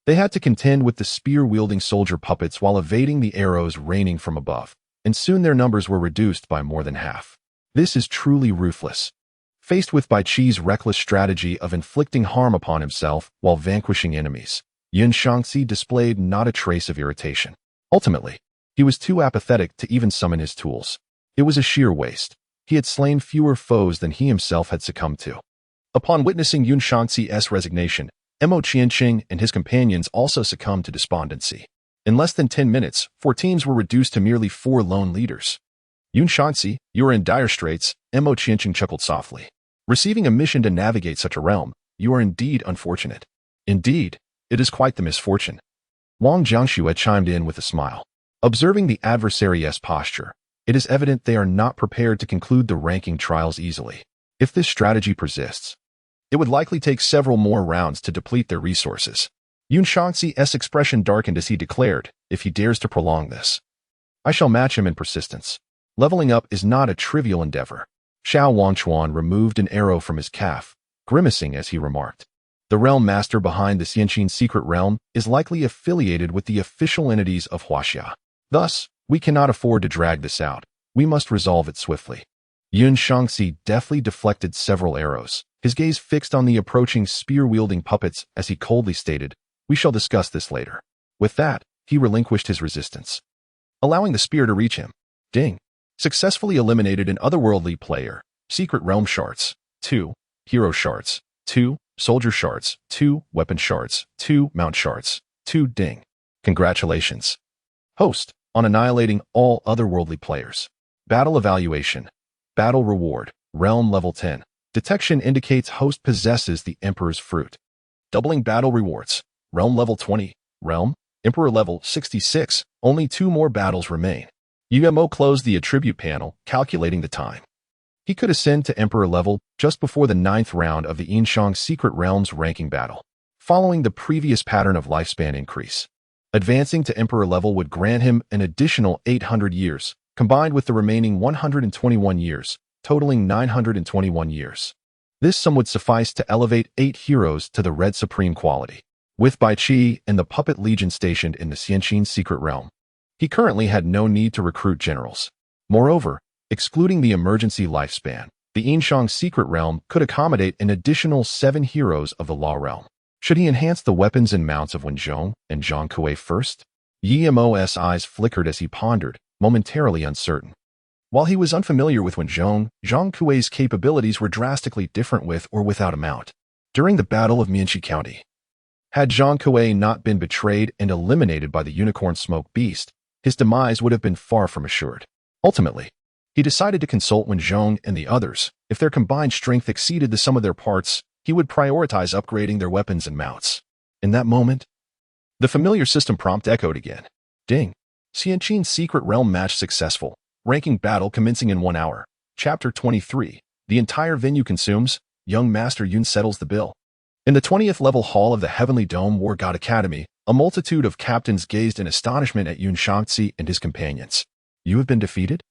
They had to contend with the spear-wielding soldier puppets while evading the arrows raining from above, and soon their numbers were reduced by more than half. This is truly ruthless. Faced with Bai Qi's reckless strategy of inflicting harm upon himself while vanquishing enemies, Yin-Shang displayed not a trace of irritation. Ultimately, he was too apathetic to even summon his tools. It was a sheer waste. He had slain fewer foes than he himself had succumbed to. Upon witnessing Yin-Shang's resignation, Mo Qianqing and his companions also succumbed to despondency. In less than 10 minutes, 4 teams were reduced to merely 4 lone leaders. Yin-Shang, you are in dire straits, Mo Qianqing chuckled softly. Receiving a mission to navigate such a realm, you are indeed unfortunate. Indeed, it is quite the misfortune. Wang Jiangshui chimed in with a smile. Observing the adversary's posture, It is evident they are not prepared to conclude the ranking trials easily. If this strategy persists, it would likely take several more rounds to deplete their resources. Yin-Shang's expression darkened as he declared, if he dares to prolong this, I shall match him in persistence. Leveling up is not a trivial endeavor. Xiao Wangchuan removed an arrow from his calf, grimacing as he remarked. The realm master behind the Xianqin secret realm is likely affiliated with the official entities of Huaxia. Thus, we cannot afford to drag this out. We must resolve it swiftly. Yin-Shang deftly deflected several arrows, his gaze fixed on the approaching spear-wielding puppets as he coldly stated, we shall discuss this later. With that, he relinquished his resistance, allowing the spear to reach him. Ding. Successfully eliminated an otherworldly player. Secret realm shards. 2. Hero shards. 2. Soldier shards. 2. Weapon shards. 2. Mount shards. 2. Ding. Congratulations, host, on annihilating all otherworldly players. Battle evaluation. Battle reward. Realm level 10. Detection indicates host possesses the Emperor's fruit. Doubling battle rewards. Realm level 20. Realm. Emperor level 66. Only 2 more battles remain. UMO closed the attribute panel, calculating the time. He could ascend to Emperor level just before the 9th round of the Yin-Shang Secret Realms ranking battle, following the previous pattern of lifespan increase. Advancing to Emperor level would grant him an additional 800 years, combined with the remaining 121 years, totaling 921 years. This sum would suffice to elevate 8 heroes to the Red Supreme quality. With Bai Qi and the Puppet Legion stationed in the Xianqin Secret Realm, he currently had no need to recruit generals. Moreover, excluding the emergency lifespan, the Yin-Shang Secret Realm could accommodate an additional 7 heroes of the Law Realm. Should he enhance the weapons and mounts of Wenzhong and Zhang Kuei first? Yi Mo's eyes flickered as he pondered, momentarily uncertain. While he was unfamiliar with Wenzhong, Zhang Kuei's capabilities were drastically different with or without a mount. During the Battle of Mianxi County, had Zhang Kuei not been betrayed and eliminated by the Unicorn Smoke Beast, his demise would have been far from assured. Ultimately, he decided to consult Wenzhong and the others. If their combined strength exceeded the sum of their parts, he would prioritize upgrading their weapons and mounts. In that moment, the familiar system prompt echoed again. Ding. Xianqin's Secret Realm match successful. Ranking battle commencing in 1 hour. Chapter 23. The entire venue consumes. Young Master Yun settles the bill. In the 20th level hall of the Heavenly Dome War God Academy, a multitude of captains gazed in astonishment at Yin-Shang and his companions. You have been defeated?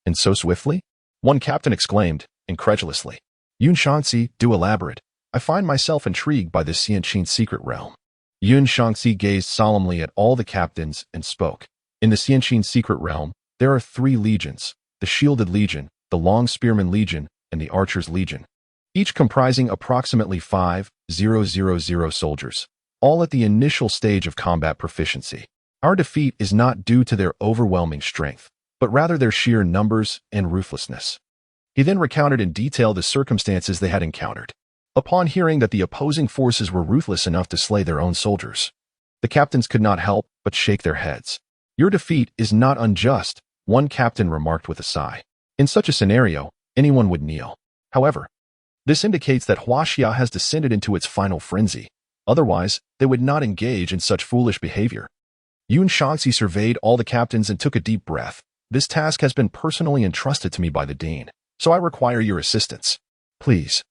And so swiftly? One captain exclaimed, incredulously. Yin-Shang, do elaborate. I find myself intrigued by this Xianqin Secret Realm. Yin-Shang gazed solemnly at all the captains and spoke. In the Xianqin Secret Realm, there are 3 legions, the Shielded Legion, the Long Spearman Legion, and the Archer's Legion, each comprising approximately 5,000 soldiers, all at the initial stage of combat proficiency. Our defeat is not due to their overwhelming strength, but rather their sheer numbers and ruthlessness. He then recounted in detail the circumstances they had encountered. Upon hearing that the opposing forces were ruthless enough to slay their own soldiers, the captains could not help but shake their heads. Your defeat is not unjust, one captain remarked with a sigh. In such a scenario, anyone would kneel. However, this indicates that Huaxia has descended into its final frenzy. Otherwise, they would not engage in such foolish behavior. Yin-Shang surveyed all the captains and took a deep breath. This task has been personally entrusted to me by the Dean, so I require your assistance. Please,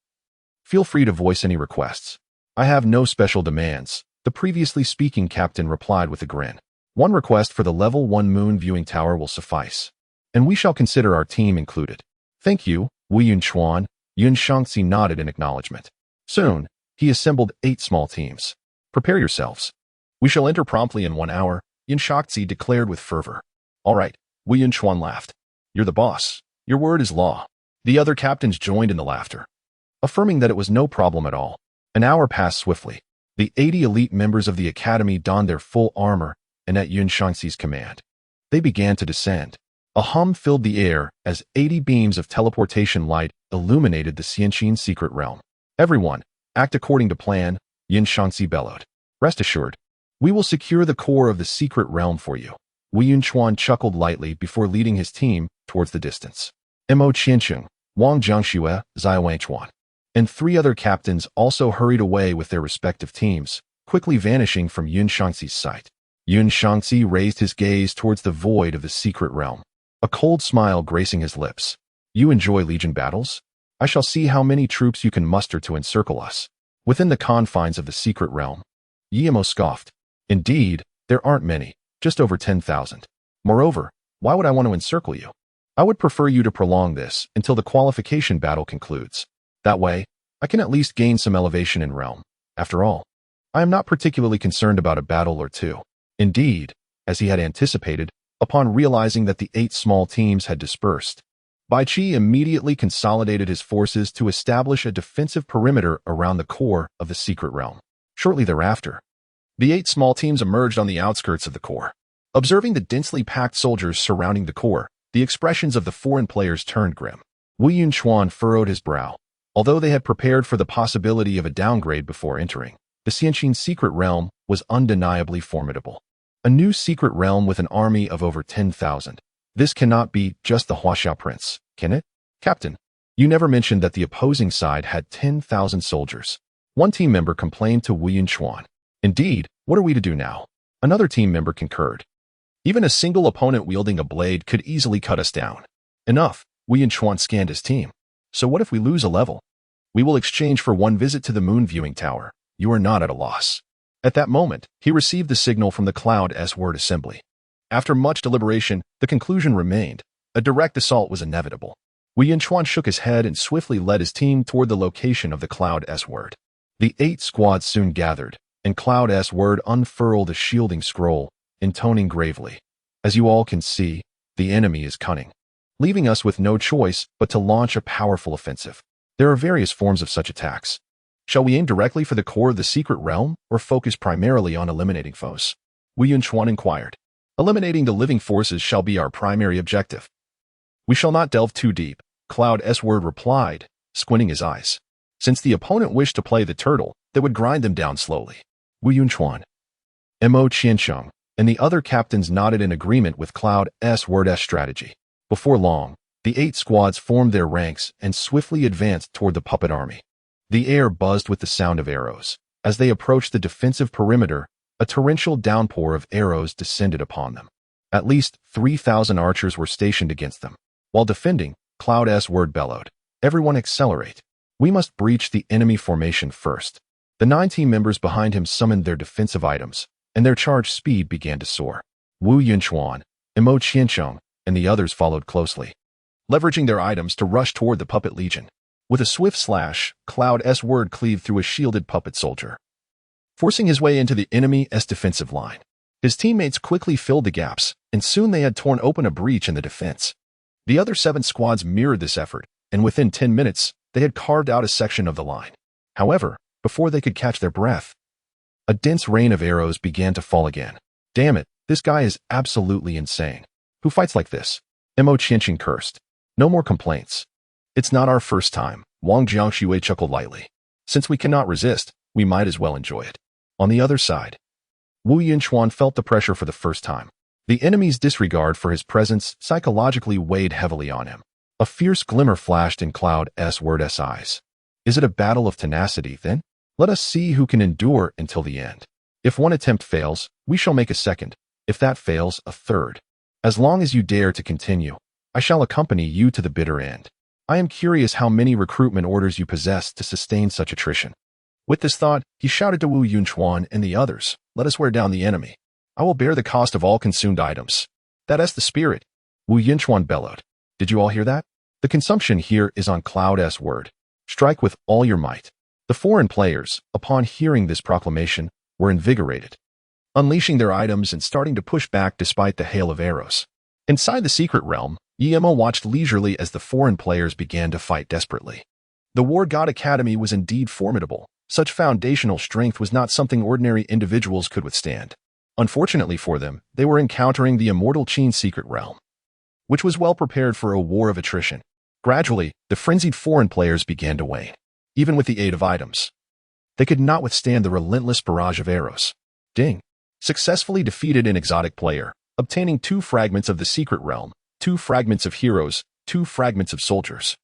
feel free to voice any requests. I have no special demands, the previously speaking captain replied with a grin. One request for the level 1 moon viewing tower will suffice, and we shall consider our team included. Thank you, Wu Yunchuan. Yin-Shang nodded in acknowledgement. Soon, he assembled 8 small teams. Prepare yourselves. We shall enter promptly in 1 hour, Yin-Shang declared with fervor. All right, Wu Yunchuan laughed. You're the boss. Your word is law. The other captains joined in the laughter, affirming that it was no problem at all. An hour passed swiftly. The 80 elite members of the academy donned their full armor, and at Yin-Shang's command, they began to descend. A hum filled the air as 80 beams of teleportation light illuminated the Xianqin Secret Realm. Everyone, act according to plan, Yin-Shang bellowed. Rest assured, we will secure the core of the secret realm for you. Wu Yunchuan chuckled lightly before leading his team towards the distance. Mo Qiancheng, Wang Jiangxue, Zai Wangchuan, and 3 other captains also hurried away with their respective teams, quickly vanishing from Yin-Shang's sight. Yin-Shang raised his gaze towards the void of the secret realm. a cold smile gracing his lips. You enjoy Legion battles? I shall see how many troops you can muster to encircle us. Within the confines of the secret realm. Guillermo scoffed. Indeed, there aren't many, just over 10,000. Moreover, why would I want to encircle you? I would prefer you to prolong this until the qualification battle concludes. That way, I can at least gain some elevation in realm. After all, I am not particularly concerned about a battle or two. Indeed, as he had anticipated, upon realizing that the 8 small teams had dispersed, Bai Qi immediately consolidated his forces to establish a defensive perimeter around the core of the secret realm. Shortly thereafter, the 8 small teams emerged on the outskirts of the core. Observing the densely packed soldiers surrounding the core, the expressions of the foreign players turned grim. Wu Yunchuan furrowed his brow. Although they had prepared for the possibility of a downgrade before entering, the Xianqin secret realm was undeniably formidable. A new secret realm with an army of over 10,000. This cannot be just the Huaxia prince, can it? Captain, you never mentioned that the opposing side had 10,000 soldiers. One team member complained to Wu Yunchuan. Indeed, what are we to do now? Another team member concurred. Even a single opponent wielding a blade could easily cut us down. Enough, Wu Yunchuan scanned his team. So what if we lose a level? We will exchange for one visit to the moon viewing tower. You are not at a loss. At that moment, he received the signal from the Cloud S-word assembly. After much deliberation, the conclusion remained. A direct assault was inevitable. Wu Yunchuan shook his head and swiftly led his team toward the location of the Cloud S-word. The 8 squads soon gathered, and Cloud S-word unfurled a shielding scroll, intoning gravely. As you all can see, the enemy is cunning, leaving us with no choice but to launch a powerful offensive. There are various forms of such attacks. Shall we aim directly for the core of the secret realm or focus primarily on eliminating foes? Wu Yunchuan inquired. Eliminating the living forces shall be our primary objective. We shall not delve too deep, Cloud S-word replied, squinting his eyes. Since the opponent wished to play the turtle, they would grind them down slowly. Wu Yunchuan, Mo Yin-Shang, and the other captains nodded in agreement with Cloud S-word's strategy. Before long, the 8 squads formed their ranks and swiftly advanced toward the puppet army. The air buzzed with the sound of arrows. As they approached the defensive perimeter, a torrential downpour of arrows descended upon them. At least 3,000 archers were stationed against them. While defending, Cloud S-word bellowed. Everyone accelerate. We must breach the enemy formation first. The 9 team members behind him summoned their defensive items, and their charge speed began to soar. Wu Yunchuan, Mo Yin-Shang, and the others followed closely, leveraging their items to rush toward the puppet legion. With a swift slash, Cloud S-word cleaved through a shielded puppet soldier, forcing his way into the enemy's defensive line. His teammates quickly filled the gaps, and soon they had torn open a breach in the defense. The other 7 squads mirrored this effort, and within 10 minutes, they had carved out a section of the line. However, before they could catch their breath, a dense rain of arrows began to fall again. Damn it, this guy is absolutely insane. Who fights like this? Mo Qianqing cursed. No more complaints. It's not our first time, Wang Jiangxue chuckled lightly. Since we cannot resist, we might as well enjoy it. On the other side, Wu Yunchuan felt the pressure for the first time. The enemy's disregard for his presence psychologically weighed heavily on him. A fierce glimmer flashed in Cloud S-word's eyes. Is it a battle of tenacity, then? Let us see who can endure until the end. If one attempt fails, we shall make a second. If that fails, a third. As long as you dare to continue, I shall accompany you to the bitter end. I am curious how many recruitment orders you possess to sustain such attrition. With this thought, he shouted to Wu Yunchuan and the others, let us wear down the enemy. I will bear the cost of all consumed items. That's the spirit. Wu Yunchuan bellowed. Did you all hear that? The consumption here is on Cloud S-word. Strike with all your might. The foreign players, upon hearing this proclamation, were invigorated, unleashing their items and starting to push back despite the hail of arrows. Inside the secret realm, Guillermo watched leisurely as the foreign players began to fight desperately. The War God Academy was indeed formidable. Such foundational strength was not something ordinary individuals could withstand. Unfortunately for them, they were encountering the immortal Qin secret realm, which was well prepared for a war of attrition. Gradually, the frenzied foreign players began to wane. Even with the aid of items, they could not withstand the relentless barrage of arrows. Ding! Successfully defeated an exotic player, obtaining 2 fragments of the secret realm, 2 fragments of heroes, 2 fragments of soldiers,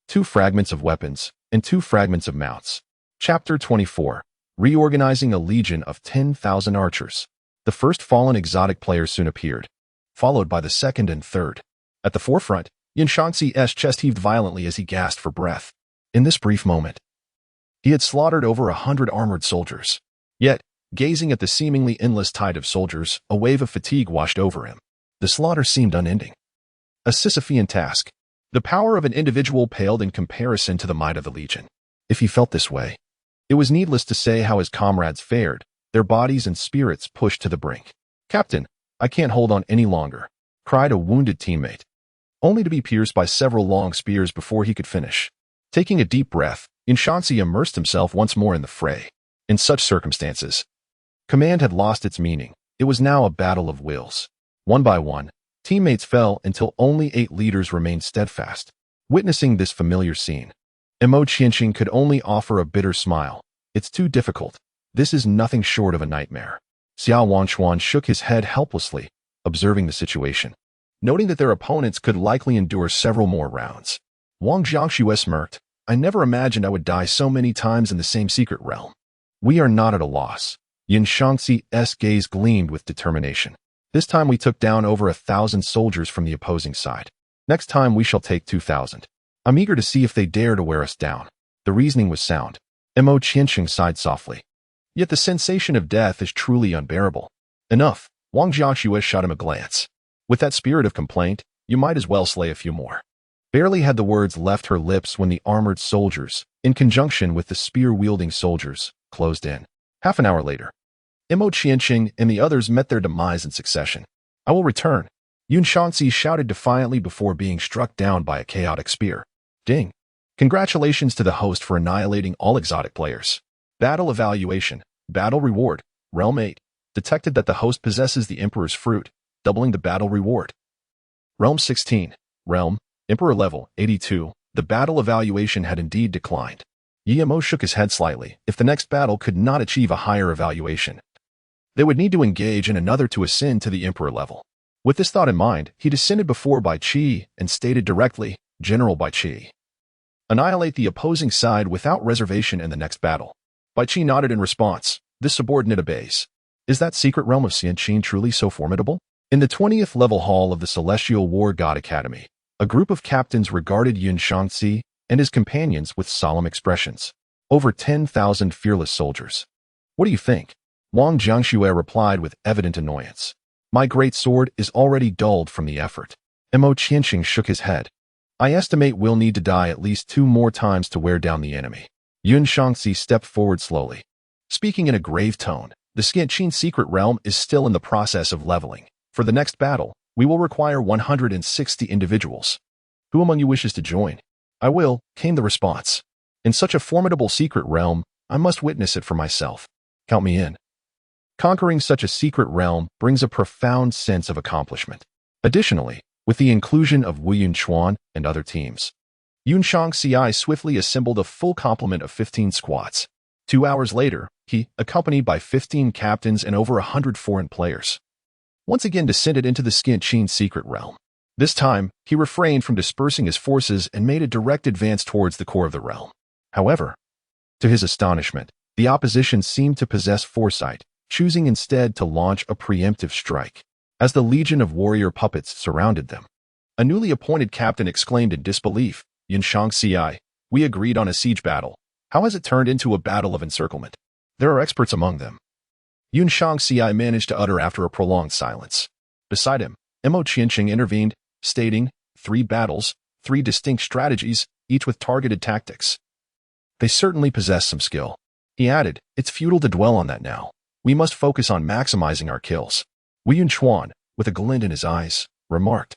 2 fragments of weapons, and 2 fragments of mounts. Chapter 24. Reorganizing a legion of 10,000 archers. The first fallen exotic player soon appeared, followed by the second and third. At the forefront, Yin-Shang's chest heaved violently as he gasped for breath. In this brief moment, he had slaughtered over 100 armored soldiers. Yet, gazing at the seemingly endless tide of soldiers, a wave of fatigue washed over him. The slaughter seemed unending. A Sisyphean task. The power of an individual paled in comparison to the might of the legion. If he felt this way, it was needless to say how his comrades fared, their bodies and spirits pushed to the brink. "Captain, I can't hold on any longer," cried a wounded teammate, only to be pierced by several long spears before he could finish. Taking a deep breath, Yin-Shang immersed himself once more in the fray. In such circumstances, command had lost its meaning. It was now a battle of wills. One by one, teammates fell until only 8 leaders remained steadfast. Witnessing this familiar scene, Yin-Shang could only offer a bitter smile. "It's too difficult. This is nothing short of a nightmare." Xiao Wangchuan shook his head helplessly, observing the situation. Noting that their opponents could likely endure several more rounds, Wang Jiangxue smirked. "I never imagined I would die so many times in the same secret realm." "We are not at a loss." Yin-Shang's gaze gleamed with determination. "This time we took down over 1,000 soldiers from the opposing side. Next time we shall take 2,000. I'm eager to see if they dare to wear us down." The reasoning was sound. Yin-Shang sighed softly. Yet the sensation of death is truly unbearable. "Enough." Wang Jiangxue shot him a glance. "With that spirit of complaint, you might as well slay a few more." Barely had the words left her lips when the armored soldiers, in conjunction with the spear-wielding soldiers, closed in. Half an hour later, Yin-Shang and the others met their demise in succession. "I will return," Yin-Shang shouted defiantly before being struck down by a chaotic spear. Ding. Congratulations to the host for annihilating all exotic players. Battle evaluation. Battle reward. Realm 8. Detected that the host possesses the Emperor's fruit, doubling the battle reward. Realm 16. Realm, Emperor level, 82. The battle evaluation had indeed declined. Yimo shook his head slightly. If the next battle could not achieve a higher evaluation, they would need to engage in another to ascend to the Emperor level. With this thought in mind, he descended before Bai Qi and stated directly, "General Bai Qi, annihilate the opposing side without reservation in the next battle." Bai Qi nodded in response. This subordinate obeys. Is that secret realm of Yin-Shang truly so formidable? In the 20th level hall of the Celestial War God Academy, a group of captains regarded Yin-Shang and his companions with solemn expressions. Over 10,000 fearless soldiers. "What do you think?" Wang Jiangxue replied with evident annoyance. "My great sword is already dulled from the effort." Yin-Shang shook his head. "I estimate we'll need to die at least 2 more times to wear down the enemy." Yin-Shang stepped forward slowly. Speaking in a grave tone, "The Yin-Shang secret realm is still in the process of leveling. For the next battle, we will require 160 individuals. Who among you wishes to join?" "I will," came the response. "In such a formidable secret realm, I must witness it for myself. Count me in." Conquering such a secret realm brings a profound sense of accomplishment. Additionally, with the inclusion of Wu Yunchuan and other teams, Yin-Shang swiftly assembled a full complement of 15 squads. 2 hours later, he, accompanied by 15 captains and over 100 foreign players, once again descended into the Yin-Shang secret realm. This time, he refrained from dispersing his forces and made a direct advance towards the core of the realm. However, to his astonishment, the opposition seemed to possess foresight, choosing instead to launch a preemptive strike. As the legion of warrior puppets surrounded them, a newly appointed captain exclaimed in disbelief, "Yin-Shang, we agreed on a siege battle. How has it turned into a battle of encirclement?" "There are experts among them," Yin-Shang managed to utter after a prolonged silence. Beside him, Yin-Shang intervened, stating, 3 battles, 3 distinct strategies, each with targeted tactics. "They certainly possess some skill." He added, "It's futile to dwell on that now. We must focus on maximizing our kills." Wu Yunchuan, with a glint in his eyes, remarked,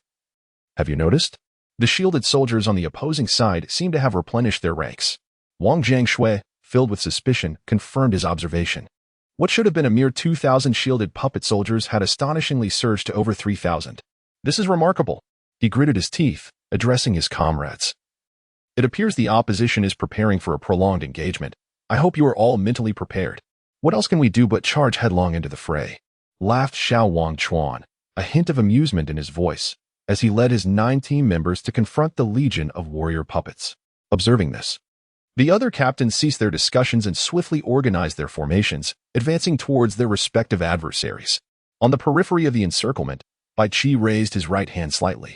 "Have you noticed? The shielded soldiers on the opposing side seem to have replenished their ranks." Wang Jiangxue, filled with suspicion, confirmed his observation. What should have been a mere 2,000 shielded puppet soldiers had astonishingly surged to over 3,000. "This is remarkable." He gritted his teeth, addressing his comrades. "It appears the opposition is preparing for a prolonged engagement. I hope you are all mentally prepared. What else can we do but charge headlong into the fray?" Laughed Xiao Wangchuan, a hint of amusement in his voice, as he led his 9 team members to confront the legion of warrior puppets. Observing this, the other captains ceased their discussions and swiftly organized their formations, advancing towards their respective adversaries. On the periphery of the encirclement, Bai Qi raised his right hand slightly.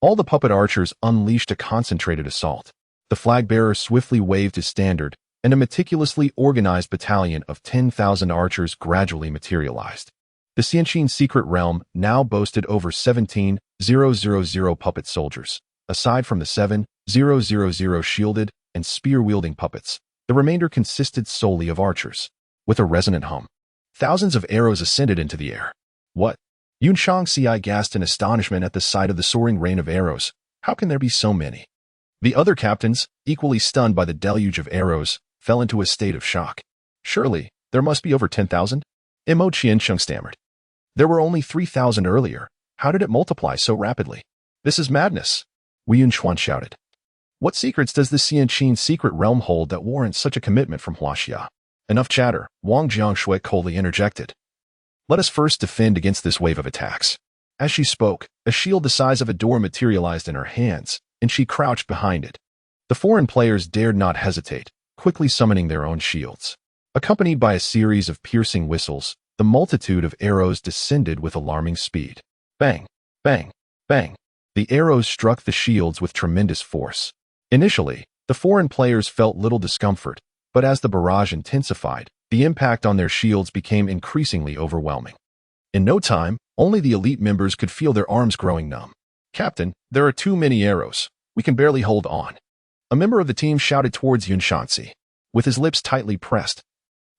All the puppet archers unleashed a concentrated assault. The flag-bearer swiftly waved his standard, and a meticulously organized battalion of 10,000 archers gradually materialized. The Yin-Shang secret realm now boasted over 17,000 puppet soldiers. Aside from the 7,000 shielded and spear-wielding puppets, the remainder consisted solely of archers. With a resonant hum, thousands of arrows ascended into the air. What? Yin-Shang gasped in astonishment at the sight of the soaring rain of arrows. How can there be so many? The other captains, equally stunned by the deluge of arrows, fell into a state of shock. Surely, there must be over 10,000? Yin-Shang stammered. There were only 3,000 earlier. How did it multiply so rapidly? This is madness. Yin-Shang shouted. What secrets does the Yin-Shang secret realm hold that warrants such a commitment from Huaxia? Enough chatter, Wang Jiangshui coldly interjected. Let us first defend against this wave of attacks. As she spoke, a shield the size of a door materialized in her hands, and she crouched behind it. The foreign players dared not hesitate, quickly summoning their own shields. Accompanied by a series of piercing whistles, the multitude of arrows descended with alarming speed. Bang! Bang! Bang! The arrows struck the shields with tremendous force. Initially, the foreign players felt little discomfort, but as the barrage intensified, the impact on their shields became increasingly overwhelming. In no time, only the elite members could feel their arms growing numb. Captain, there are too many arrows. We can barely hold on. A member of the team shouted towards Yin-Shang. With his lips tightly pressed,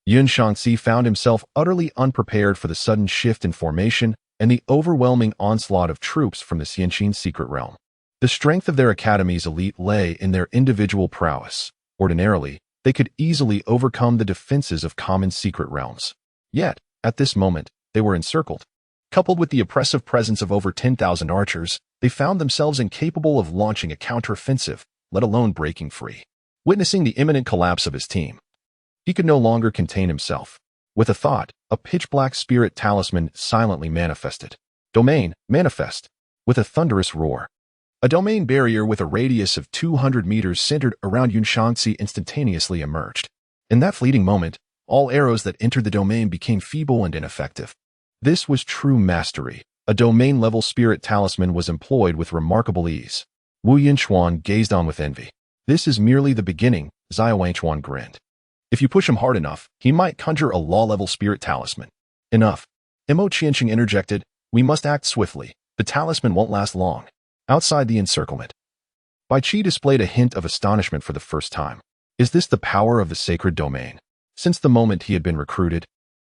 Yin-Shang found himself utterly unprepared for the sudden shift in formation and the overwhelming onslaught of troops from the Yin-Shang secret realm. The strength of their academy's elite lay in their individual prowess. Ordinarily, they could easily overcome the defenses of common secret realms. Yet, at this moment, they were encircled. Coupled with the oppressive presence of over 10,000 archers, they found themselves incapable of launching a counteroffensive, let alone breaking free. Witnessing the imminent collapse of his team, he could no longer contain himself. With a thought, a pitch-black spirit talisman silently manifested. Domain, manifest. With a thunderous roar, a domain barrier with a radius of 200 meters centered around Yin-Shang instantaneously emerged. In that fleeting moment, all arrows that entered the domain became feeble and ineffective. This was true mastery. A domain-level spirit talisman was employed with remarkable ease. Yin-Shang gazed on with envy. This is merely the beginning, Yin-Shang grinned. If you push him hard enough, he might conjure a law-level spirit talisman. Enough. Yin-Shang interjected. We must act swiftly. The talisman won't last long. Outside the encirclement, Bai Qi displayed a hint of astonishment for the first time. Is this the power of the sacred domain? Since the moment he had been recruited,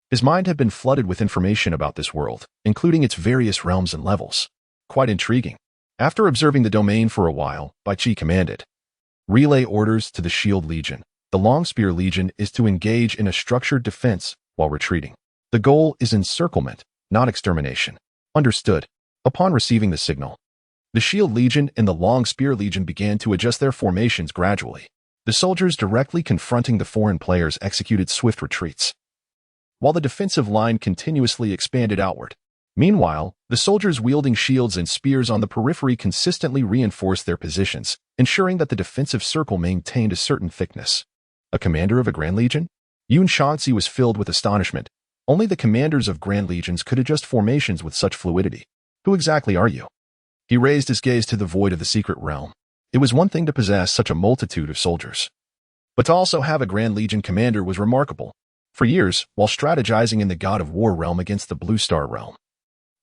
his mind had been flooded with information about this world, including its various realms and levels. Quite intriguing. After observing the domain for a while, Bai Qi commanded, relay orders to the Shield Legion. The Long Spear Legion is to engage in a structured defense while retreating. The goal is encirclement, not extermination. Understood. Upon receiving the signal, the Shield Legion and the Long Spear Legion began to adjust their formations gradually. The soldiers directly confronting the foreign players executed swift retreats, while the defensive line continuously expanded outward. Meanwhile, the soldiers wielding shields and spears on the periphery consistently reinforced their positions, ensuring that the defensive circle maintained a certain thickness. A commander of a Grand Legion? Yin-Shang was filled with astonishment. Only the commanders of Grand Legions could adjust formations with such fluidity. Who exactly are you? He raised his gaze to the void of the secret realm. It was one thing to possess such a multitude of soldiers, but to also have a Grand Legion commander was remarkable. For years, while strategizing in the God of War realm against the Blue Star realm,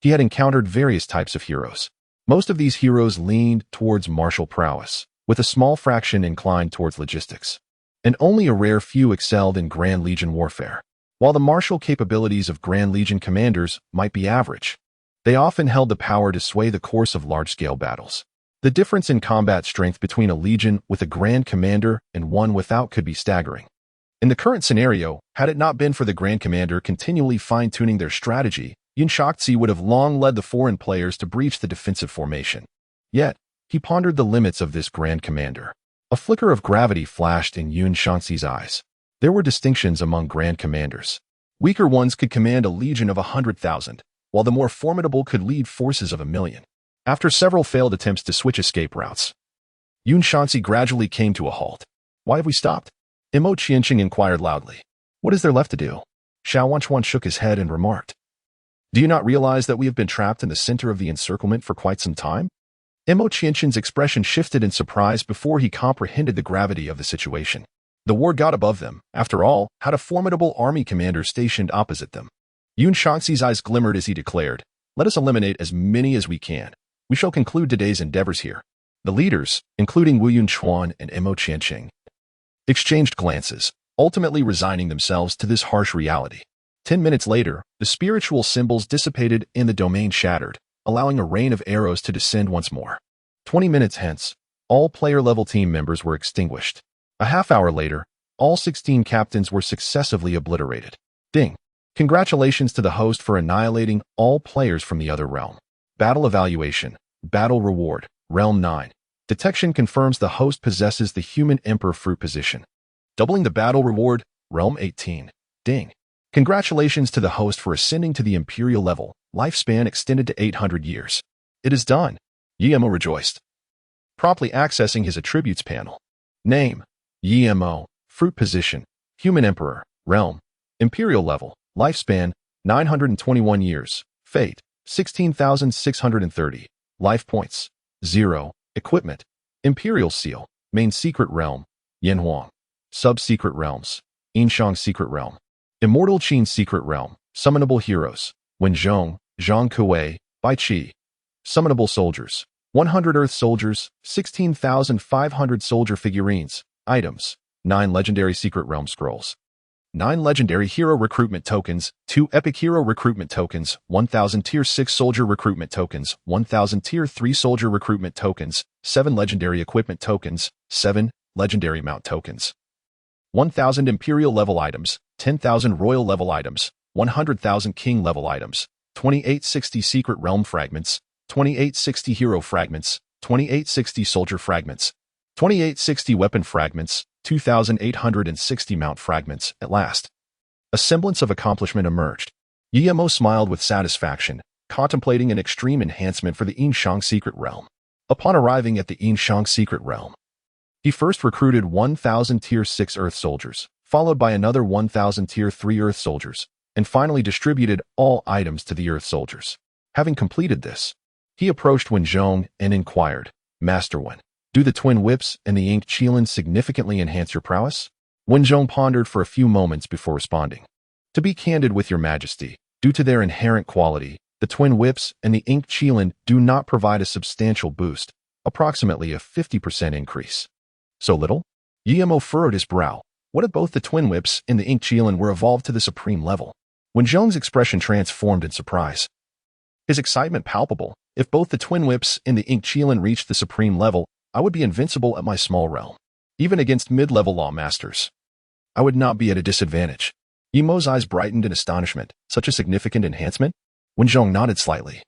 he had encountered various types of heroes. Most of these heroes leaned towards martial prowess, with a small fraction inclined towards logistics. And only a rare few excelled in Grand Legion warfare. While the martial capabilities of Grand Legion commanders might be average, they often held the power to sway the course of large-scale battles. The difference in combat strength between a legion with a Grand Commander and one without could be staggering. In the current scenario, had it not been for the Grand Commander continually fine-tuning their strategy, Yin-Shang would have long led the foreign players to breach the defensive formation. Yet, he pondered the limits of this Grand Commander. A flicker of gravity flashed in Yin-Shang's eyes. There were distinctions among Grand Commanders. Weaker ones could command a legion of 100,000, while the more formidable could lead forces of 1,000,000. After several failed attempts to switch escape routes, Yin-Shang gradually came to a halt. Why have we stopped? Yin-Shang inquired loudly. What is there left to do? Xiao shook his head and remarked. Do you not realize that we have been trapped in the center of the encirclement for quite some time? Mo Qianqian's expression shifted in surprise before he comprehended the gravity of the situation. The war god above them, after all, had a formidable army commander stationed opposite them. Yin-Shang's eyes glimmered as he declared, "Let us eliminate as many as we can. We shall conclude today's endeavors here." The leaders, including Wu Yunchuan and Mo Qianqing, exchanged glances, ultimately resigning themselves to this harsh reality. 10 minutes later, the spiritual symbols dissipated and the domain shattered, allowing a rain of arrows to descend once more. 20 minutes hence, all player-level team members were extinguished. A half-hour later, all 16 captains were successively obliterated. Ding! Congratulations to the host for annihilating all players from the other realm. Battle evaluation. Battle reward. Realm 9. Detection confirms the host possesses the human emperor fruit position. Doubling the battle reward. Realm 18. Ding! Congratulations to the host for ascending to the imperial level. Lifespan extended to 800 years. It is done. Yimo rejoiced. Promptly accessing his attributes panel. Name. Yimo. Fruit position. Human emperor. Realm. Imperial level. Lifespan. 921 years. Fate. 16,630. Life points. 0. Equipment. Imperial seal. Main secret realm. Yanhuang. Sub-secret realms. Yin-Shang secret realm. Immortal Qin secret realm. Summonable heroes. Wenzhong, Zhang Kuei, Bai Qi. Summonable soldiers. 100 Earth soldiers, 16,500 soldier figurines. Items. 9 legendary secret realm scrolls. 9 legendary hero recruitment tokens, 2 epic hero recruitment tokens, 1,000 tier 6 soldier recruitment tokens, 1,000 tier 3 soldier recruitment tokens, 7 legendary equipment tokens, 7 legendary mount tokens. 1,000 imperial level items, 10,000 royal level items, 100,000 king level items, 2860 secret realm fragments, 2860 hero fragments, 2860 soldier fragments, 2860 weapon fragments, 2,860 mount fragments. At last, a semblance of accomplishment emerged. Yimo smiled with satisfaction, contemplating an extreme enhancement for the Yin-Shang secret realm. Upon arriving at the Yin-Shang secret realm, he first recruited 1,000 tier 6 earth soldiers, followed by another 1,000 tier 3 earth soldiers, and finally distributed all items to the earth soldiers. Having completed this, he approached Wenzhong and inquired, "Master Wen, do the twin whips and the ink Qilin significantly enhance your prowess?" Wenzhong pondered for a few moments before responding. "To be candid with your majesty, due to their inherent quality, the twin whips and the ink Qilin do not provide a substantial boost, approximately a 50% increase." "So little?" Yimo furrowed his brow. What if both the twin whips and the ink Qilin were evolved to the supreme level? Wenzhong's expression transformed in surprise. His excitement palpable. If both the twin whips and the ink Qilin reached the supreme level, I would be invincible at my small realm. Even against mid-level law masters, I would not be at a disadvantage. Yimo's eyes brightened in astonishment. Such a significant enhancement? Wenzhong nodded slightly.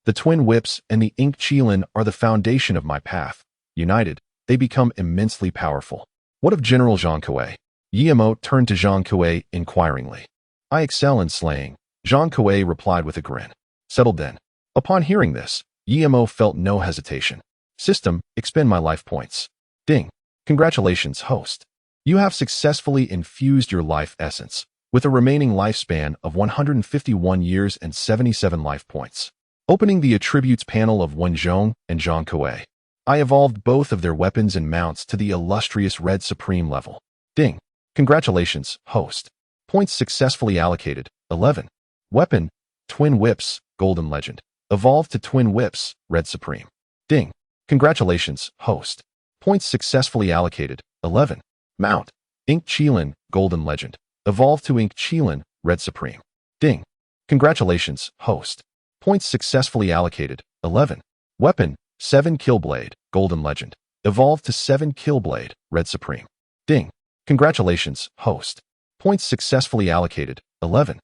The twin whips and the ink Qilin are the foundation of my path. United, they become immensely powerful. What of General Zhang Kuei? Yimo turned to Zhang Kuei inquiringly. "I excel in slaying," Zhang Kuei replied with a grin. "Settled then." Upon hearing this, Yimo felt no hesitation. "System, expend my life points." Ding. Congratulations, host. You have successfully infused your life essence, with a remaining lifespan of 151 years and 77 life points. Opening the attributes panel of Wenzhong and Zhang Kuei, I evolved both of their weapons and mounts to the illustrious Red Supreme level. Ding. Congratulations, host. Points successfully allocated, 11. Weapon, Twin Whips, Golden Legend. Evolved to Twin Whips, Red Supreme. Ding. Congratulations, host. Points successfully allocated, 11. Mount, Ink Qilin, Golden Legend. Evolved to Ink Qilin, Red Supreme. Ding. Congratulations, host. Points successfully allocated, 11. Weapon, 7 Killblade, Golden Legend. Evolved to 7 Killblade, Red Supreme. Ding. Congratulations, host. Points successfully allocated, 11.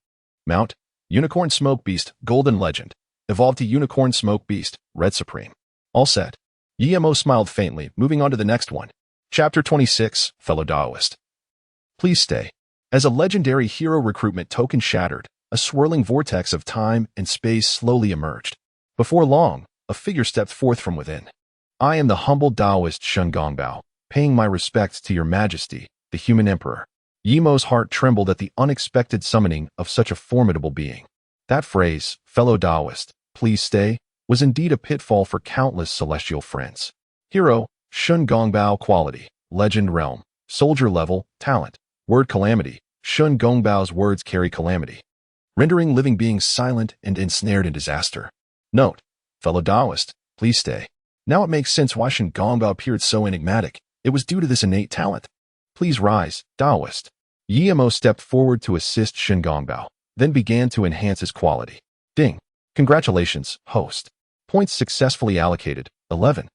Mount, Unicorn Smoke Beast, Golden Legend. Evolved to Unicorn Smoke Beast, Red Supreme. All set. Yimo smiled faintly, moving on to the next one. Chapter 26, Fellow Daoist. Please stay. As a legendary hero recruitment token shattered, a swirling vortex of time and space slowly emerged. Before long, a figure stepped forth from within. "I am the humble Daoist Shen Gongbao, paying my respects to your majesty, the human emperor." Yimo's heart trembled at the unexpected summoning of such a formidable being. That phrase, "fellow Daoist, please stay," was indeed a pitfall for countless celestial friends. Hero, Shun Gongbao quality, legend realm, soldier level, talent, word calamity. Shun Gongbao's words carry calamity, rendering living beings silent and ensnared in disaster. Note, fellow Taoist, please stay. Now it makes sense why Shun Gongbao appeared so enigmatic. It was due to this innate talent. Please rise, Taoist. Yimo stepped forward to assist Shun Gongbao, then began to enhance his quality. Ding. Congratulations, host. Points successfully allocated, 11.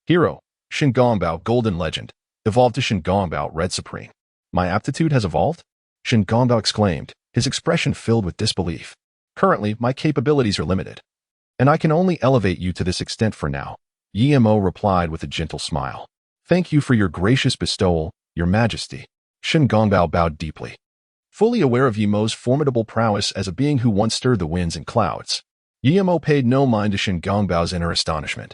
Hero, Shun Gongbao Golden Legend, evolved to Shun Gongbao Red Supreme. My aptitude has evolved? Shun Gongbao exclaimed, his expression filled with disbelief. Currently, my capabilities are limited, and I can only elevate you to this extent for now. Yimo replied with a gentle smile. Thank you for your gracious bestowal, your majesty. Shun Gongbao bowed deeply, fully aware of Yimo's formidable prowess as a being who once stirred the winds and clouds. Yimo paid no mind to Shun Gongbao's inner astonishment,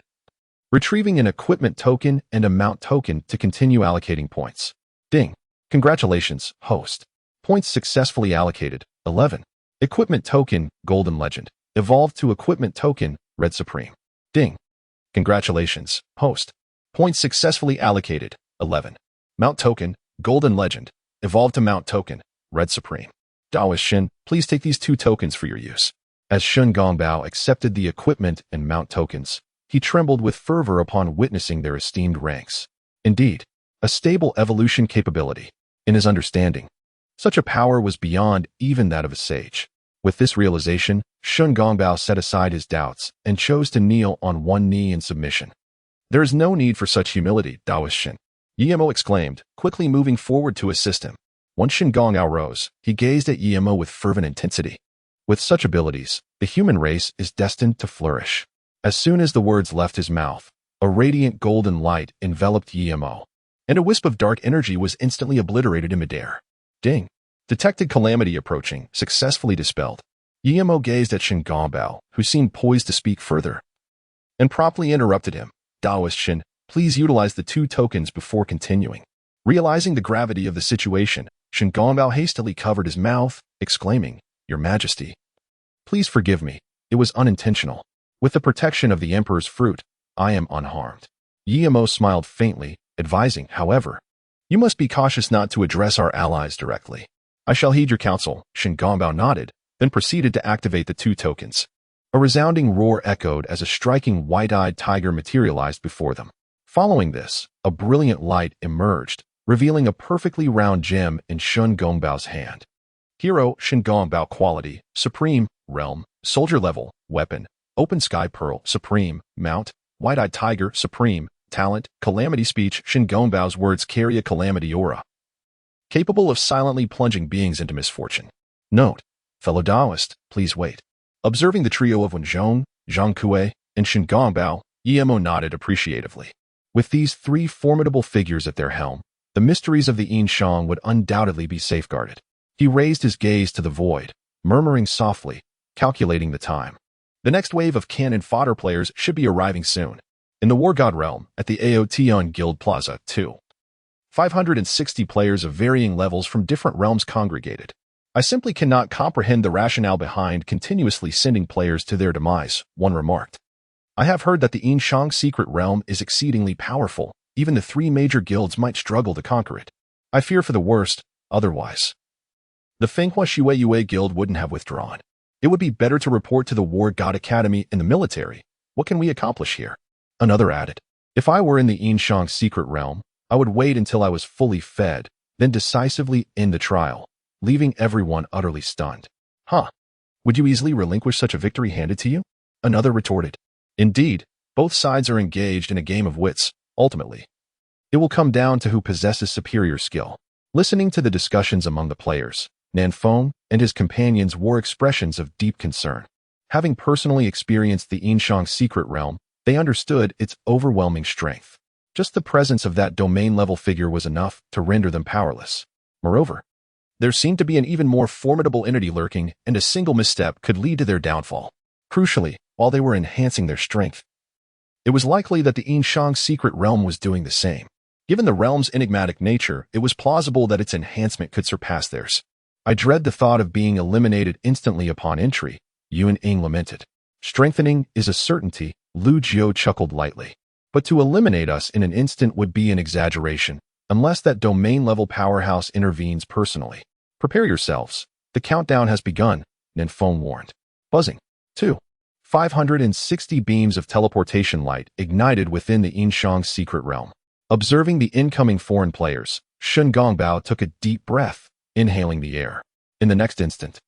retrieving an equipment token and a mount token to continue allocating points. Ding. Congratulations, host. Points successfully allocated, 11. Equipment token, Golden Legend, evolved to equipment token, Red Supreme. Ding. Congratulations, host. Points successfully allocated, 11. Mount token, Golden Legend, evolved to mount token, Red Supreme. Taoist Shin, please take these 2 tokens for your use. As Shun Gongbao accepted the equipment and mount tokens, he trembled with fervor upon witnessing their esteemed ranks. Indeed, a stable evolution capability. In his understanding, such a power was beyond even that of a sage. With this realization, Shun Gongbao set aside his doubts and chose to kneel on one knee in submission. There is no need for such humility, Taoist Shin. Yimo exclaimed, quickly moving forward to assist him. Once Shun Gongbao rose, he gazed at Yimo with fervent intensity. With such abilities, the human race is destined to flourish. As soon as the words left his mouth, a radiant golden light enveloped Yimo, and a wisp of dark energy was instantly obliterated in midair. Ding. Detected calamity approaching, successfully dispelled. Yimo gazed at Shun Gongbao, who seemed poised to speak further, and promptly interrupted him. Taoist Shin, please utilize the 2 tokens before continuing. Realizing the gravity of the situation, Shun Gongbao hastily covered his mouth, exclaiming, Your Majesty, please forgive me. It was unintentional. With the protection of the Emperor's fruit, I am unharmed. Yimo smiled faintly, advising, however, you must be cautious not to address our allies directly. I shall heed your counsel. Shun Gongbao nodded, then proceeded to activate the 2 tokens. A resounding roar echoed as a striking white-eyed tiger materialized before them. Following this, a brilliant light emerged, revealing a perfectly round gem in Shun Gongbao's hand. Hero, Shun Gongbao quality, Supreme, Realm, Soldier level, Weapon, Open Sky Pearl, Supreme, Mount, White-Eyed Tiger, Supreme, Talent, Calamity Speech. Shun Gongbao's words carry a calamity aura, capable of silently plunging beings into misfortune. Note, fellow Taoist, please wait. Observing the trio of Wenzhong, Zhang Kue, and Shun Gongbao, Yimo nodded appreciatively. With these 3 formidable figures at their helm, the mysteries of the Yin-Shang would undoubtedly be safeguarded. He raised his gaze to the void, murmuring softly, calculating the time. The next wave of cannon fodder players should be arriving soon. In the War God realm, at the Aotion Guild Plaza, 560 players of varying levels from different realms congregated. I simply cannot comprehend the rationale behind continuously sending players to their demise, one remarked. I have heard that the Yin-Shang secret realm is exceedingly powerful. Even the 3 major guilds might struggle to conquer it. I fear for the worst, otherwise the Fenghua Shui Yue Guild wouldn't have withdrawn. It would be better to report to the War God Academy in the military. What can we accomplish here? Another added. If I were in the Yin-Shang secret realm, I would wait until I was fully fed, then decisively end the trial, leaving everyone utterly stunned. Huh? Would you easily relinquish such a victory handed to you? Another retorted. Indeed, both sides are engaged in a game of wits, ultimately. It will come down to who possesses superior skill. Listening to the discussions among the players, Nanfeng and his companions wore expressions of deep concern. Having personally experienced the Yin-Shang secret realm, they understood its overwhelming strength. Just the presence of that domain-level figure was enough to render them powerless. Moreover, there seemed to be an even more formidable entity lurking, and a single misstep could lead to their downfall. Crucially, while they were enhancing their strength, it was likely that the Yin-Shang secret realm was doing the same. Given the realm's enigmatic nature, it was plausible that its enhancement could surpass theirs. I dread the thought of being eliminated instantly upon entry, Yuan Ying lamented. Strengthening is a certainty, Lu Jiu chuckled lightly. But to eliminate us in an instant would be an exaggeration, unless that domain-level powerhouse intervenes personally. Prepare yourselves. The countdown has begun, Ninfeng warned. Buzzing. 2. 560 beams of teleportation light ignited within the Yin-Shang secret realm. Observing the incoming foreign players, Shen Gongbao took a deep breath, inhaling the air. In the next instant,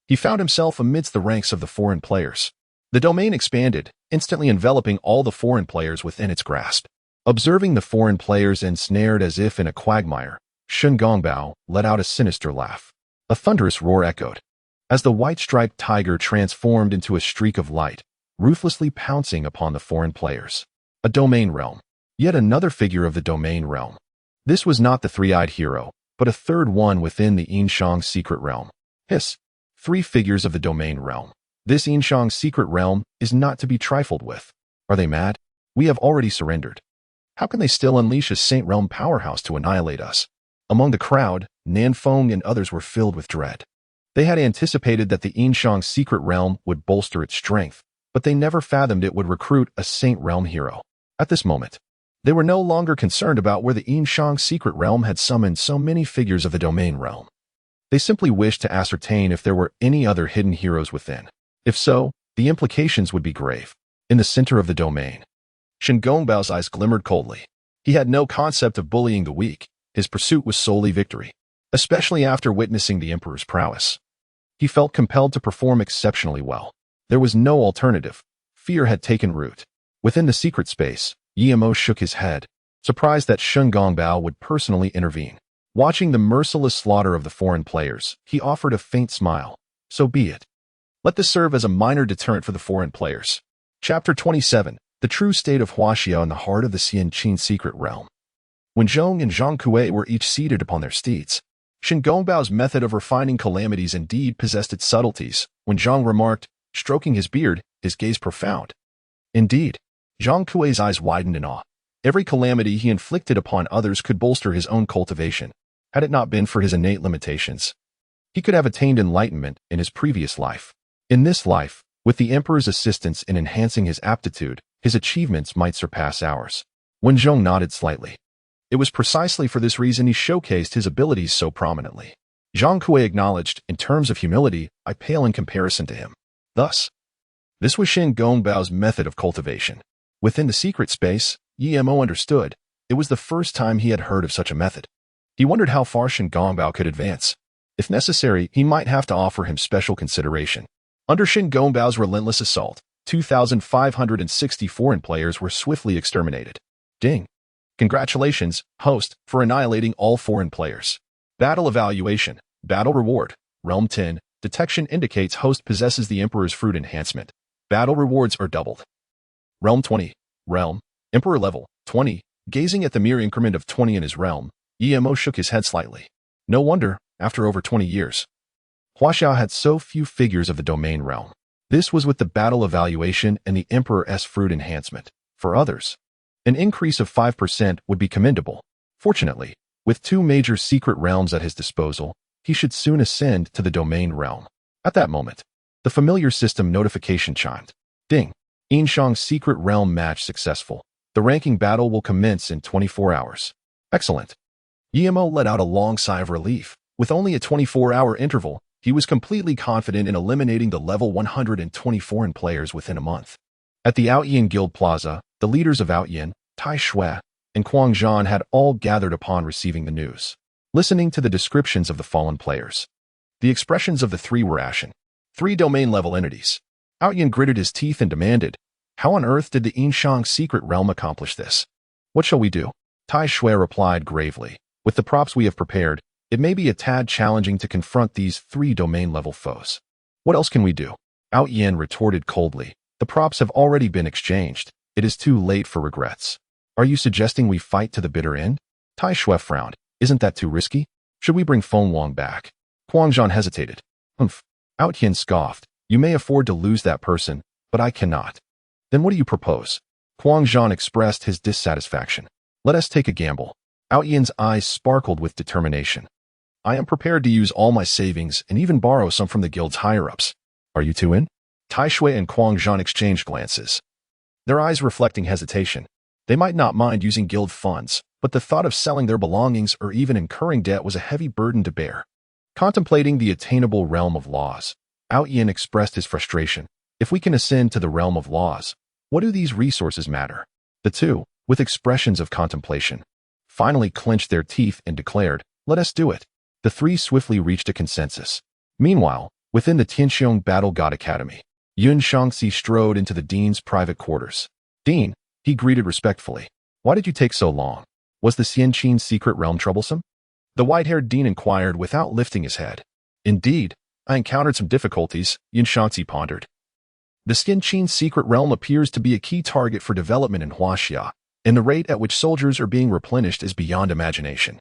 he found himself amidst the ranks of the foreign players. The domain expanded, instantly enveloping all the foreign players within its grasp. Observing the foreign players ensnared as if in a quagmire, Shen Gongbao let out a sinister laugh. A thunderous roar echoed, as the white-striped tiger transformed into a streak of light, ruthlessly pouncing upon the foreign players. A domain realm. Yet another figure of the domain realm. This was not the three-eyed hero, but a third one within the Yin-Shang secret realm. Hiss. 3 figures of the domain realm. This Yin-Shang secret realm is not to be trifled with. Are they mad? We have already surrendered. How can they still unleash a Saint Realm powerhouse to annihilate us? Among the crowd, Nanfeng and others were filled with dread. They had anticipated that the Yin-Shang secret realm would bolster its strength, but they never fathomed it would recruit a Saint Realm hero. At this moment, they were no longer concerned about where the Yin-Shang secret realm had summoned so many figures of the domain realm. They simply wished to ascertain if there were any other hidden heroes within. If so, the implications would be grave. In the center of the domain, Shen Gongbao's eyes glimmered coldly. He had no concept of bullying the weak. His pursuit was solely victory, especially after witnessing the Emperor's prowess. He felt compelled to perform exceptionally well. There was no alternative. Fear had taken root. Within the secret space, Yimo shook his head, surprised that Shen Gongbao would personally intervene. Watching the merciless slaughter of the foreign players, he offered a faint smile. So be it. Let this serve as a minor deterrent for the foreign players. Chapter 27. The true state of Huaxia in the heart of the Xianqin secret realm. When Zhong and Zhang Kuei were each seated upon their steeds, Shen Gongbao's method of refining calamities indeed possessed its subtleties. When Zhang remarked, stroking his beard, his gaze profound. Indeed, Zhang Kuei's eyes widened in awe. Every calamity he inflicted upon others could bolster his own cultivation, had it not been for his innate limitations. He could have attained enlightenment in his previous life. In this life, with the Emperor's assistance in enhancing his aptitude, his achievements might surpass ours. Wen Zhong nodded slightly. It was precisely for this reason he showcased his abilities so prominently. Zhang Kuei acknowledged, in terms of humility, I pale in comparison to him. Thus, this was Shen Gongbao's method of cultivation. Within the secret space, Yimo understood. It was the first time he had heard of such a method. He wondered how far Shen Gongbao could advance. If necessary, he might have to offer him special consideration. Under Shen Gongbao's relentless assault, 2,560 foreign players were swiftly exterminated. Ding. Congratulations, host, for annihilating all foreign players. Battle evaluation. Battle reward. Realm 10. Detection indicates host possesses the Emperor's fruit enhancement. Battle rewards are doubled. Realm 20. Realm. Emperor level 20. Gazing at the mere increment of 20 in his realm, Yimo shook his head slightly. No wonder, after over 20 years, Huaxia had so few figures of the domain realm. This was with the battle evaluation and the Emperor's fruit enhancement. For others, an increase of 5% would be commendable. Fortunately, with 2 major secret realms at his disposal, he should soon ascend to the domain realm. At that moment, the familiar system notification chimed. Ding. Yin-Shang's secret realm match successful. The ranking battle will commence in 24 hours. Excellent. Yimo let out a long sigh of relief. With only a 24-hour interval, he was completely confident in eliminating the level 120 foreign players within a month. At the Outyin Guild Plaza, the leaders of Outyin, Tai Shui, and Quang Zhan had all gathered upon receiving the news. Listening to the descriptions of the fallen players, the expressions of the 3 were ashen. 3 domain-level entities. Outyin gritted his teeth and demanded, how on earth did the Yin-Shang secret realm accomplish this? What shall we do? Tai Shui replied gravely, with the props we have prepared, it may be a tad challenging to confront these 3 domain-level foes. What else can we do? Outyin retorted coldly, the props have already been exchanged. It is too late for regrets. Are you suggesting we fight to the bitter end? Tai Shui frowned. Isn't that too risky? Should we bring Feng Wang back? Quang Zhan hesitated. Humph. Outyin scoffed. You may afford to lose that person, but I cannot. Then what do you propose? Quang Zhan expressed his dissatisfaction. Let us take a gamble. Outyin's eyes sparkled with determination. I am prepared to use all my savings and even borrow some from the guild's higher-ups. Are you 2 in? Tai Shui and Kuang Zhan exchanged glances, their eyes reflecting hesitation. They might not mind using guild funds, but the thought of selling their belongings or even incurring debt was a heavy burden to bear. Contemplating the attainable realm of laws, Ao Yin expressed his frustration. If we can ascend to the realm of laws, what do these resources matter? The two, with expressions of contemplation, finally clenched their teeth and declared, "Let us do it." The three swiftly reached a consensus. Meanwhile, within the Tianxiong Battle God Academy, Yin-Shang strode into the dean's private quarters. "Dean," he greeted respectfully. "Why did you take so long? Was the Xianqin secret realm troublesome?" The white-haired dean inquired without lifting his head. "Indeed, I encountered some difficulties," Yin-Shang pondered. "The Xianqin secret realm appears to be a key target for development in Huaxia, and the rate at which soldiers are being replenished is beyond imagination.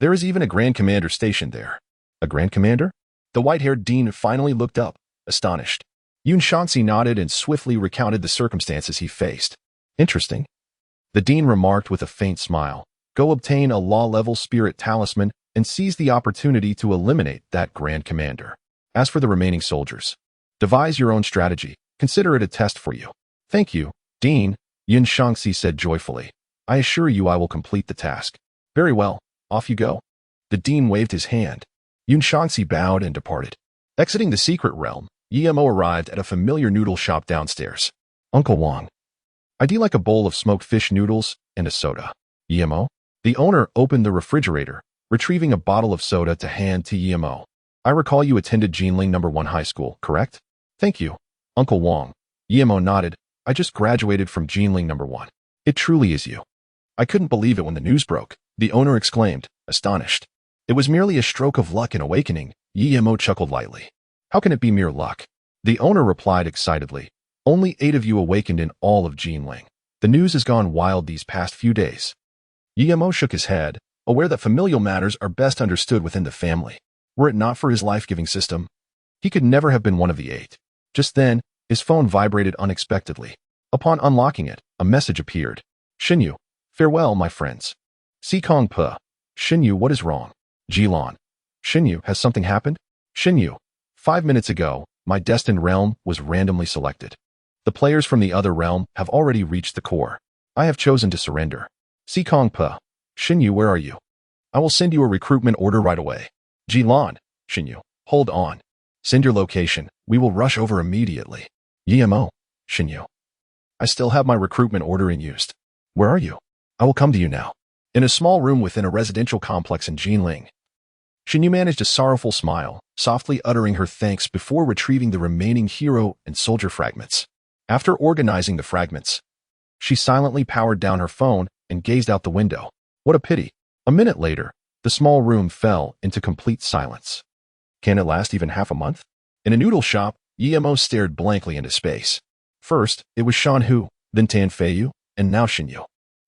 There is even a Grand Commander stationed there." "A Grand Commander?" The white-haired dean finally looked up, astonished. Yin-Shang nodded and swiftly recounted the circumstances he faced. "Interesting." The dean remarked with a faint smile. "Go obtain a law-level spirit talisman and seize the opportunity to eliminate that Grand Commander. As for the remaining soldiers, devise your own strategy. Consider it a test for you." "Thank you, Dean," Yin-Shang said joyfully. "I assure you I will complete the task." "Very well, off you go." The dean waved his hand. Yin-Shang bowed and departed. Exiting the secret realm, Yimo arrived at a familiar noodle shop downstairs. "Uncle Wang, I'd like a bowl of smoked fish noodles and a soda." "Yimo?" The owner opened the refrigerator, retrieving a bottle of soda to hand to Yimo. "I recall you attended Jinling No. 1 High School, correct?" "Thank you, Uncle Wang." Yimo nodded. "I just graduated from Jinling No. 1. It truly is you." "I couldn't believe it when the news broke," the owner exclaimed, astonished. "It was merely a stroke of luck in awakening," Yimo chuckled lightly. "How can it be mere luck?" The owner replied excitedly. "Only 8 of you awakened in all of Jinling. The news has gone wild these past few days." Yimo shook his head, aware that familial matters are best understood within the family. Were it not for his life-giving system, he could never have been one of the 8. Just then, his phone vibrated unexpectedly. Upon unlocking it, a message appeared. "Xinyu, farewell, my friends. Si Kong Pe. Xinyu, what is wrong?" "Jilan. Xinyu, has something happened?" "Xinyu, 5 minutes ago, my destined realm was randomly selected. The players from the other realm have already reached the core. I have chosen to surrender. Si Kong Pe. Xinyu, where are you? I will send you a recruitment order right away." "Jilan. Xinyu, hold on. Send your location. We will rush over immediately." "Yimo. Xinyu, I still have my recruitment order in use. Where are you? I will come to you now." In a small room within a residential complex in Jinling, Xinyu managed a sorrowful smile, softly uttering her thanks before retrieving the remaining hero and soldier fragments. After organizing the fragments, she silently powered down her phone and gazed out the window. What a pity. A minute later, the small room fell into complete silence. Can it last even half a month? In a noodle shop, Yimo stared blankly into space. First, it was Shan Hu, then Tan Feiyu, and now Xinyu.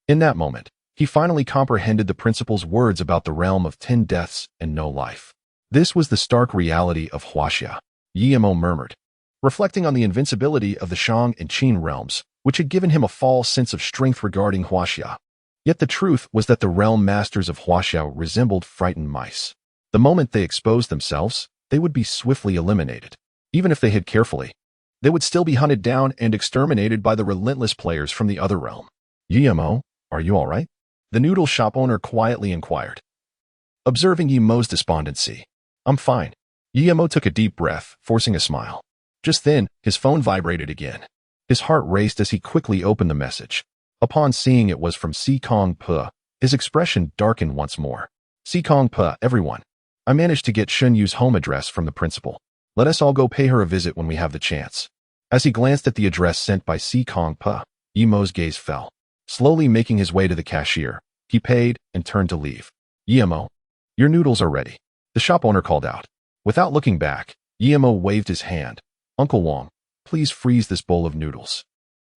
In that moment, he finally comprehended the principal's words about the realm of 10 deaths and no life. This was the stark reality of Huaxia, Yimo murmured, reflecting on the invincibility of the Shang and Qin realms, which had given him a false sense of strength regarding Huaxia. Yet the truth was that the realm masters of Huaxia resembled frightened mice. The moment they exposed themselves, they would be swiftly eliminated. Even if they hid carefully, they would still be hunted down and exterminated by the relentless players from the other realm. "Yimo, are you all right?" the noodle shop owner quietly inquired. Observing Yimo's despondency, "I'm fine." Yimo took a deep breath, forcing a smile. Just then, his phone vibrated again. His heart raced as he quickly opened the message. Upon seeing it was from Si Kong Pe, his expression darkened once more. "Si Kong Pe, everyone. I managed to get Xunyu's home address from the principal. Let us all go pay her a visit when we have the chance." As he glanced at the address sent by Si Kong Pe, Yimo's gaze fell. Slowly making his way to the cashier, he paid and turned to leave. "Yimo, your noodles are ready," the shop owner called out. Without looking back, Yimo waved his hand. "Uncle Wang, please freeze this bowl of noodles.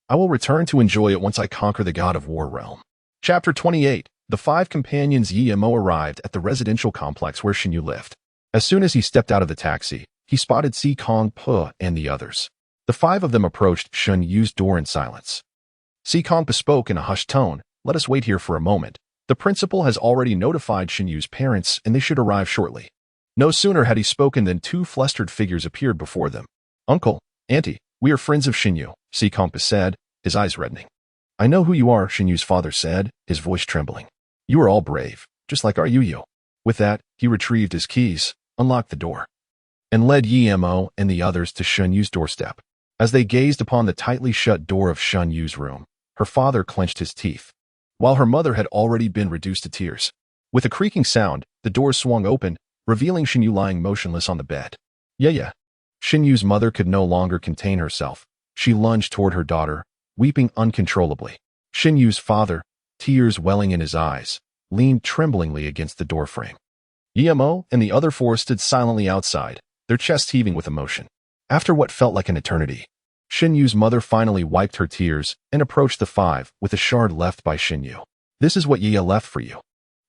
I will return to enjoy it once I conquer the God of War realm." Chapter 28. The 5 companions. Yimo arrived at the residential complex where Xinyu lived. As soon as he stepped out of the taxi, he spotted Si Kong Pe and the others. The 5 of them approached Xunyu's door in silence. Si Kong Pe spoke in a hushed tone. "Let us wait here for a moment. The principal has already notified Xunyu's parents and they should arrive shortly." No sooner had he spoken than 2 flustered figures appeared before them. "Uncle, Auntie, We are friends of Xinyu, Xikongpa said, his eyes reddening. I know who you are, Xinyu's father said, his voice trembling. You are all brave, just like our Yu. With that, he retrieved his keys, unlocked the door, and led Yimo and the others to Xinyu's doorstep. As they gazed upon the tightly shut door of Xinyu's room, her father clenched his teeth, while her mother had already been reduced to tears. With a creaking sound, the door swung open, revealing Xinyu lying motionless on the bed. Yeah. Xinyu's mother could no longer contain herself. She lunged toward her daughter, weeping uncontrollably. Xinyu's father, tears welling in his eyes, leaned tremblingly against the doorframe. Yimo and the other four stood silently outside, their chests heaving with emotion. After what felt like an eternity, Xinyu's mother finally wiped her tears and approached the five with a shard left by Xinyu. This is what Yiya left for you.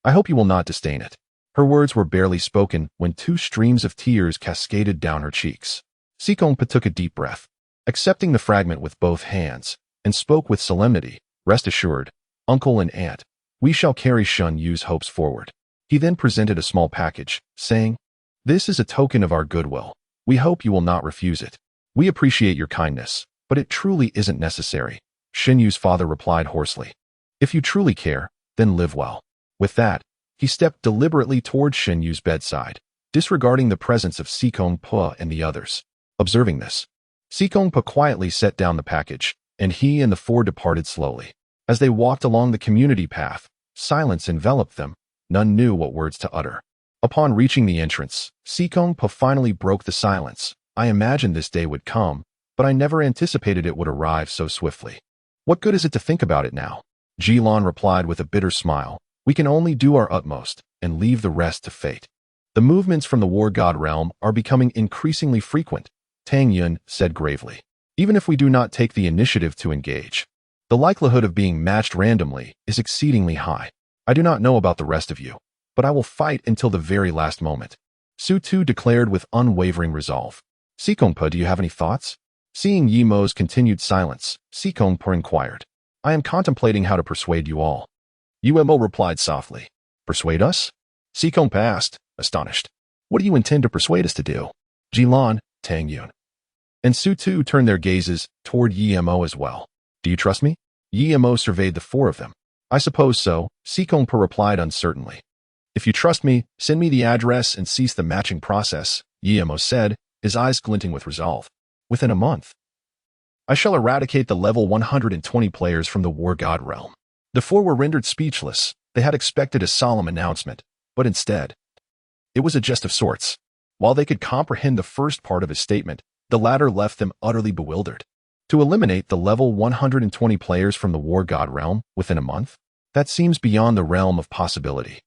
I hope you will not disdain it. Her words were barely spoken when 2 streams of tears cascaded down her cheeks. Xikongpa took a deep breath, accepting the fragment with both hands, and spoke with solemnity. Rest assured, uncle and aunt, we shall carry Xinyu's hopes forward. He then presented a small package, saying, This is a token of our goodwill. We hope you will not refuse it. We appreciate your kindness, but it truly isn't necessary. Xinyu's father replied hoarsely. If you truly care, then live well. With that, he stepped deliberately toward Xinyu's bedside, disregarding the presence of Xikongpa and the others. Observing this, Xikongpa quietly set down the package, and he and the four departed slowly. As they walked along the community path, silence enveloped them. None knew what words to utter. Upon reaching the entrance, Xikongpa finally broke the silence. I imagined this day would come, but I never anticipated it would arrive so swiftly. What good is it to think about it now? Jilan replied with a bitter smile. We can only do our utmost and leave the rest to fate. The movements from the war god realm are becoming increasingly frequent, Tang Yun said gravely. Even if we do not take the initiative to engage, the likelihood of being matched randomly is exceedingly high. I do not know about the rest of you, but I will fight until the very last moment. Su Tu declared with unwavering resolve. Xikongpa, do you have any thoughts? Seeing Yimo's continued silence, Xikongpa inquired. I am contemplating how to persuade you all. Yuemo replied softly. Persuade us? Xikongpa asked, astonished. What do you intend to persuade us to do? Jilan, Tang Yun, and Su Tu turned their gazes toward Yimo as well. Do you trust me? Yimo surveyed the four of them. I suppose so, Xikongpa replied uncertainly. If you trust me, send me the address and cease the matching process, Yimo said, his eyes glinting with resolve. Within a month, I shall eradicate the level 120 players from the war god realm. The four were rendered speechless. They had expected a solemn announcement, but instead, it was a jest of sorts. While they could comprehend the first part of his statement, the latter left them utterly bewildered. To eliminate the level 120 players from the war god realm within a month? That seems beyond the realm of possibility.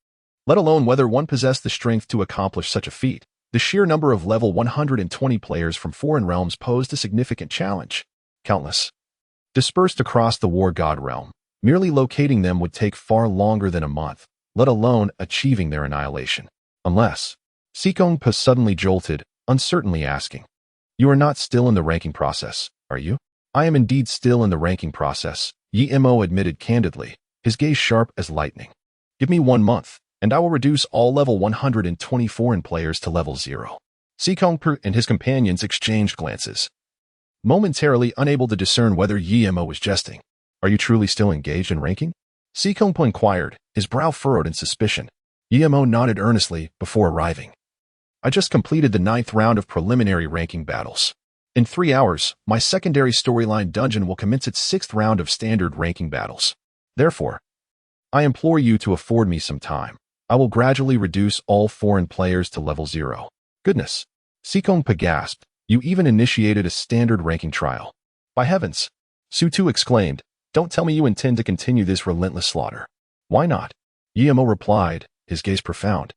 Let alone whether one possessed the strength to accomplish such a feat. The sheer number of level 120 players from foreign realms posed a significant challenge. Countless, dispersed across the war god realm, merely locating them would take far longer than a month, let alone achieving their annihilation. Unless, Xikongpa suddenly jolted, uncertainly asking, You are not still in the ranking process, are you? I am indeed still in the ranking process, Yimo admitted candidly, his gaze sharp as lightning. Give me 1 month, and I will reduce all level 120 foreign players to level 0. Xikongpa and his companions exchanged glances, momentarily unable to discern whether Yimo was jesting. Are you truly still engaged in ranking? Xikongpa inquired, his brow furrowed in suspicion. Yimo nodded earnestly before arriving. I just completed the 9th round of preliminary ranking battles. In 3 hours, my secondary storyline dungeon will commence its 6th round of standard ranking battles. Therefore, I implore you to afford me some time. I will gradually reduce all foreign players to level 0. Goodness! Xikongpa gasped. You even initiated a standard ranking trial. By heavens! Su Tu exclaimed. Don't tell me you intend to continue this relentless slaughter. Why not? Yimo replied, his gaze profound.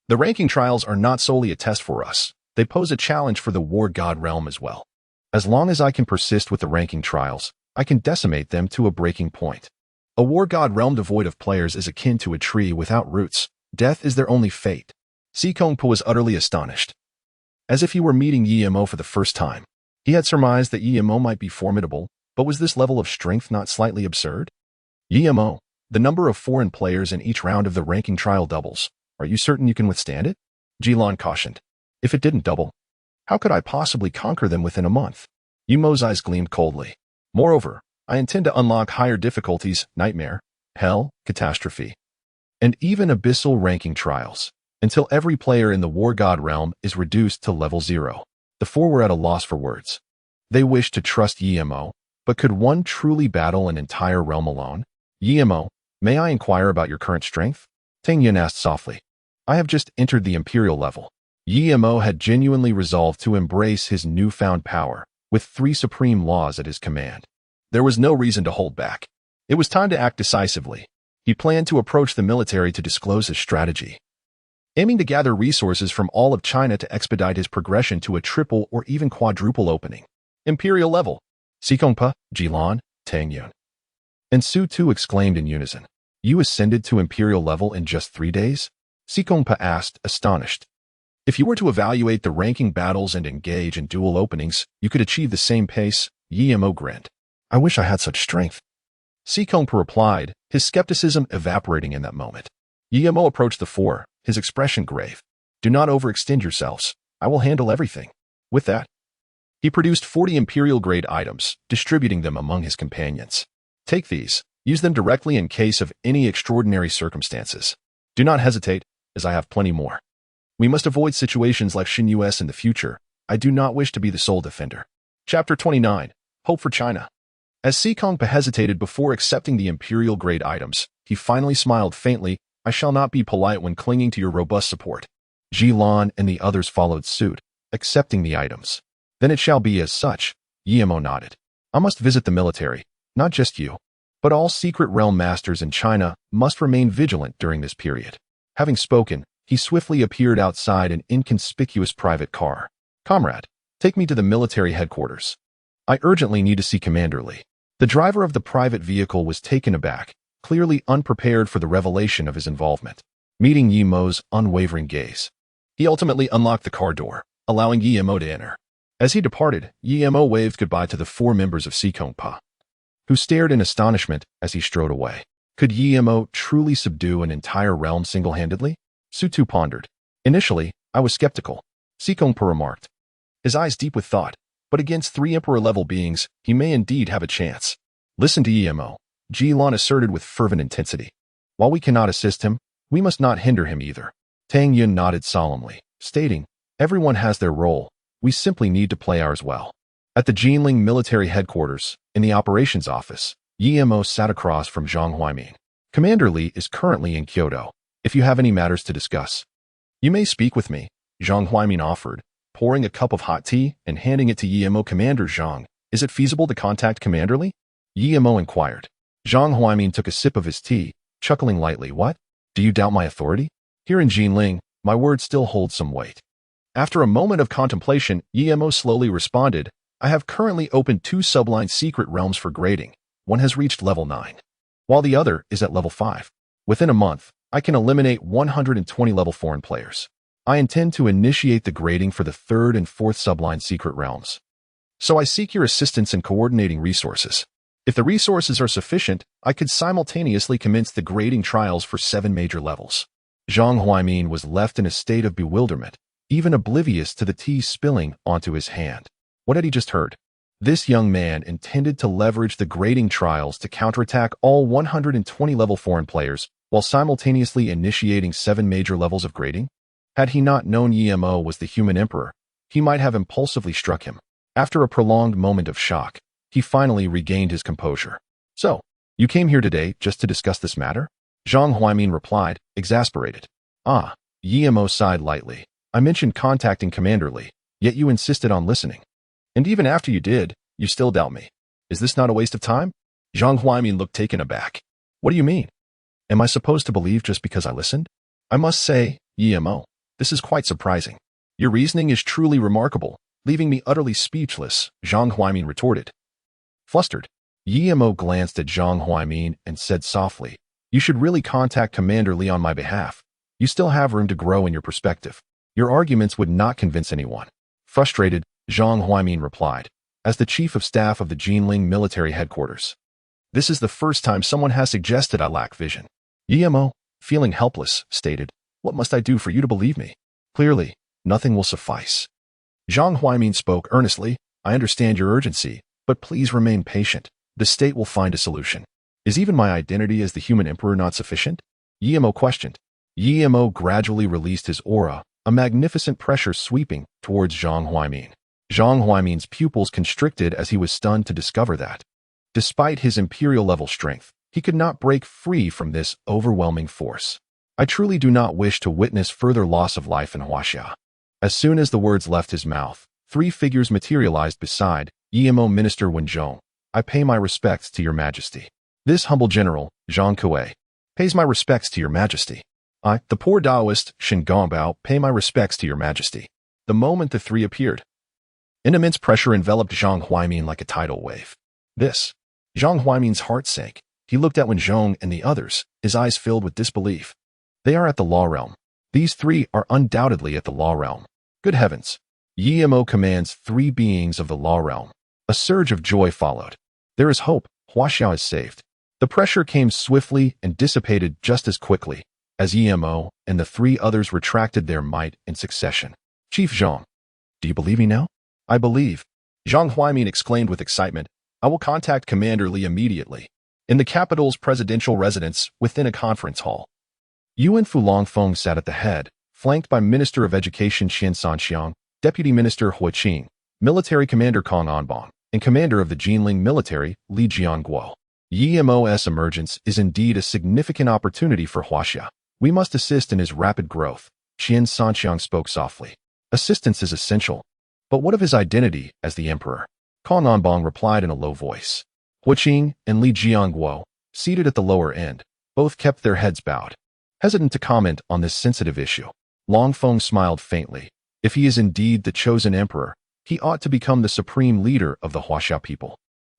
The ranking trials are not solely a test for us. They pose a challenge for the war god realm as well. As long as I can persist with the ranking trials, I can decimate them to a breaking point. A war god realm devoid of players is akin to a tree without roots. Death is their only fate. Xikongpa was utterly astonished. As if he were meeting Yimo for the first time. He had surmised that Yimo might be formidable, but was this level of strength not slightly absurd? Yimo, the number of foreign players in each round of the ranking trial doubles. Are you certain you can withstand it? Jilan cautioned. If it didn't double, how could I possibly conquer them within a month? Yumo's eyes gleamed coldly. Moreover, I intend to unlock higher difficulties, nightmare, hell, catastrophe, and even abyssal ranking trials, until every player in the War God realm is reduced to level 0. The four were at a loss for words. They wished to trust Yimo, but could one truly battle an entire realm alone? Yimo, may I inquire about your current strength? Tang Yin asked softly. I have just entered the Imperial level. Yimo had genuinely resolved to embrace his newfound power, with 3 supreme laws at his command. There was no reason to hold back. It was time to act decisively. He planned to approach the military to disclose his strategy, aiming to gather resources from all of China to expedite his progression to a triple or even quadruple opening. Imperial level. Sikongpa, Jilan, Tang Yun. And Su Tu exclaimed in unison. You ascended to Imperial level in just 3 days? Sikongpa asked, astonished. If you were to evaluate the ranking battles and engage in dual openings, you could achieve the same pace. Yimo grinned. I wish I had such strength. Sikongpa replied, his skepticism evaporating in that moment. Yimo approached the four, his expression grave. Do not overextend yourselves. I will handle everything. With that, he produced 40 Imperial-grade items, distributing them among his companions. Take these. Use them directly in case of any extraordinary circumstances. Do not hesitate, as I have plenty more. We must avoid situations like Xinyu in the future. I do not wish to be the sole defender. Chapter 29. Hope for China. As Sikongpa hesitated before accepting the Imperial-grade items, he finally smiled faintly. I shall not be polite when clinging to your robust support. Jilan and the others followed suit, accepting the items. Then it shall be as such. Yimo nodded. I must visit the military. Not just you, but all secret realm masters in China must remain vigilant during this period. Having spoken, he swiftly appeared outside an inconspicuous private car. Comrade, take me to the military headquarters. I urgently need to see Commander Li. The driver of the private vehicle was taken aback, clearly unprepared for the revelation of his involvement. Meeting Yimo's unwavering gaze, he ultimately unlocked the car door, allowing Yimo to enter. As he departed, Yimo waved goodbye to the 4 members of Sikongpa, who stared in astonishment as he strode away. Could Yimo truly subdue an entire realm single-handedly? Su Tu pondered. Initially, I was skeptical, Sikongpa remarked, his eyes deep with thought, but against 3 Emperor-level beings, he may indeed have a chance. Listen to Yimo, Jilan asserted with fervent intensity. While we cannot assist him, we must not hinder him either. Tang Yun nodded solemnly, stating, everyone has their role. We simply need to play ours well. At the Jinling military headquarters, in the operations office, Yimo sat across from Zhang Huaimin. Commander Li is currently in Kyoto. If you have any matters to discuss, you may speak with me, Zhang Huaimin offered, pouring a cup of hot tea and handing it to Yimo. Commander Zhang, is it feasible to contact Commander Li? Yimo inquired. Zhang Huaimin took a sip of his tea, chuckling lightly. What? Do you doubt my authority? Here in Jinling, my words still hold some weight. After a moment of contemplation, Yimo slowly responded, I have currently opened 2 subline secret realms for grading. One has reached level 9, while the other is at level 5. Within a month, I can eliminate 120 level foreign players. I intend to initiate the grading for the 3rd and 4th subline secret realms. So I seek your assistance in coordinating resources. If the resources are sufficient, I could simultaneously commence the grading trials for 7 major levels. Zhang Huaimin was left in a state of bewilderment, even oblivious to the tea spilling onto his hand. What had he just heard? This young man intended to leverage the grading trials to counterattack all 120 level foreign players while simultaneously initiating 7 major levels of grading? Had he not known Yimo was the human emperor, he might have impulsively struck him. After a prolonged moment of shock, he finally regained his composure. So, you came here today just to discuss this matter? Zhang Huaimin replied, exasperated. Ah, Yimo sighed lightly. I mentioned contacting Commander Li, yet you insisted on listening. And even after you did, you still doubt me. Is this not a waste of time? Zhang Huaimin looked taken aback. What do you mean? Am I supposed to believe just because I listened? I must say, Yimo, this is quite surprising. Your reasoning is truly remarkable, leaving me utterly speechless, Zhang Huaimin retorted. Flustered, Yimo glanced at Zhang Huaimin and said softly, you should really contact Commander Li on my behalf. You still have room to grow in your perspective. Your arguments would not convince anyone. Frustrated, Zhang Huaimin replied, as the chief of staff of the Jinling military headquarters. This is the first time someone has suggested I lack vision. Yimo, feeling helpless, stated, what must I do for you to believe me? Clearly, nothing will suffice. Zhang Huaimin spoke earnestly, I understand your urgency, but please remain patient. The state will find a solution. Is even my identity as the human emperor not sufficient? Yimo questioned. Yimo gradually released his aura, a magnificent pressure sweeping towards Zhang Huaimin. Zhang Huaimin's pupils constricted as he was stunned to discover that, despite his imperial-level strength, he could not break free from this overwhelming force. I truly do not wish to witness further loss of life in Huaxia. As soon as the words left his mouth, 3 figures materialized beside Yimo Minister Wenzhong. I pay my respects to your majesty. This humble general, Zhang Kuei, pays my respects to your majesty. I, the poor Taoist, Shen Gongbao, pay my respects to your majesty. The moment the 3 appeared, an immense pressure enveloped Zhang Huaimin like a tidal wave. Zhang Huaimin's heart sank. He looked at Wenzhong and the others, his eyes filled with disbelief. They are at the law realm. These 3 are undoubtedly at the law realm. Good heavens. Yimo commands 3 beings of the law realm. A surge of joy followed. There is hope. Huaxia is saved. The pressure came swiftly and dissipated just as quickly as Yimo and the 3 others retracted their might in succession. Chief Zhang, do you believe me now? I believe. Zhang Huaimin exclaimed with excitement. I will contact Commander Li immediately. In the capital's presidential residence within a conference hall. Yuan Fulongfeng sat at the head, flanked by Minister of Education Qian Sanxiang, Deputy Minister Huaqing, Military Commander Kong Anbong, and Commander of the Jinling Military, Li Jianguo. Yimo's emergence is indeed a significant opportunity for Huaxia. We must assist in his rapid growth, Qian Sanxiang spoke softly. Assistance is essential. But what of his identity as the emperor? Kong Anbong replied in a low voice. Huaqing and Li Jianguo, seated at the lower end, both kept their heads bowed, hesitant to comment on this sensitive issue. Longfeng smiled faintly. If he is indeed the chosen emperor, he ought to become the supreme leader of the Huaxia people.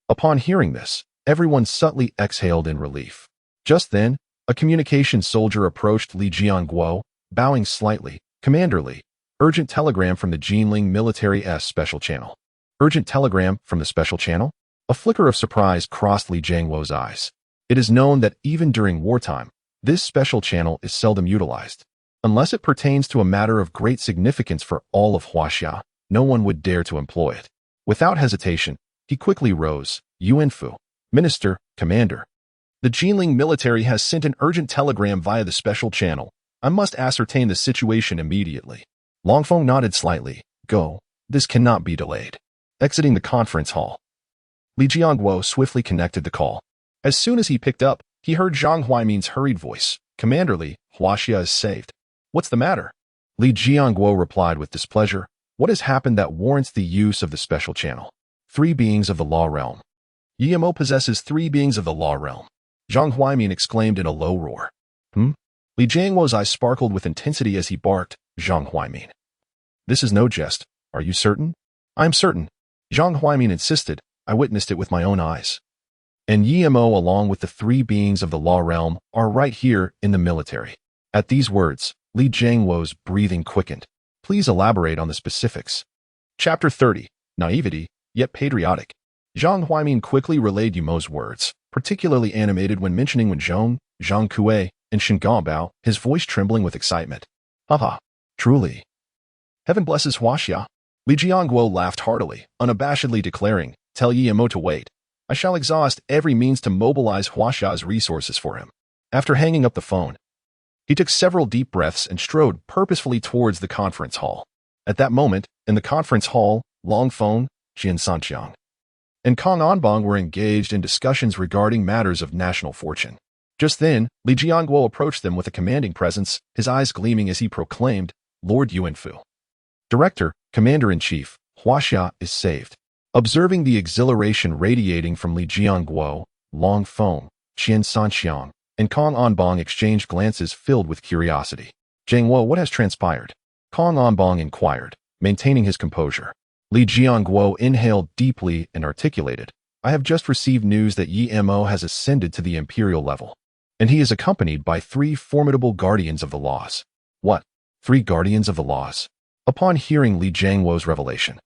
Upon hearing this, everyone subtly exhaled in relief. Just then, a communication soldier approached Li Jianguo, bowing slightly. Commander Li, urgent telegram from the Jinling Military Special Channel. Urgent telegram from the Special Channel? A flicker of surprise crossed Li Jianguo's eyes. It is known that even during wartime, this special channel is seldom utilized. Unless it pertains to a matter of great significance for all of Huaxia, no one would dare to employ it. Without hesitation, he quickly rose. Yuanfu, Minister, Commander. The Jinling military has sent an urgent telegram via the special channel. I must ascertain the situation immediately. Longfeng nodded slightly. Go. This cannot be delayed. Exiting the conference hall, Li Jianguo swiftly connected the call. As soon as he picked up, he heard Zhang Huaimin's hurried voice. Commander Li, Huaxia is saved. What's the matter? Li Jianguo replied with displeasure. What has happened that warrants the use of the special channel? 3 beings of the law realm. Yimo possesses 3 beings of the law realm. Zhang Huaimin exclaimed in a low roar. Li Jianguo's eyes sparkled with intensity as he barked. Zhang Huaimin. This is no jest. Are you certain? I'm certain. Zhang Huaimin insisted. I witnessed it with my own eyes. And Yimo along with the 3 beings of the law realm are right here in the military. At these words, Li Jianguo's breathing quickened. Please elaborate on the specifics. Chapter 30. Naivety, yet patriotic. Zhang Huaimin quickly relayed Yimo's words, particularly animated when mentioning Wenzhong, Zhang Kuei, and Shen Gongbao, his voice trembling with excitement. Haha, truly. Heaven blesses Huaxia. Li Jianguo laughed heartily, unabashedly declaring, Tell Yimo to wait. I shall exhaust every means to mobilize Huaxia's resources for him. After hanging up the phone, he took several deep breaths and strode purposefully towards the conference hall. At that moment, in the conference hall, Longfeng, Qian Sanxiang, and Kong Anbong were engaged in discussions regarding matters of national fortune. Just then, Li Jianguo approached them with a commanding presence, his eyes gleaming as he proclaimed, Lord Yuanfu. Director, Commander-in-Chief, Huaxia is saved. Observing the exhilaration radiating from Li Jianguo, Longfeng, Qian Sanxiang, and Kong Anbong exchanged glances filled with curiosity. Jianguo, what has transpired? Kong Anbong inquired, maintaining his composure. Li Jianguo inhaled deeply and articulated, I have just received news that Yimo has ascended to the imperial level, and he is accompanied by 3 formidable guardians of the laws. What? 3 guardians of the laws? Upon hearing Li Jianguo's revelation,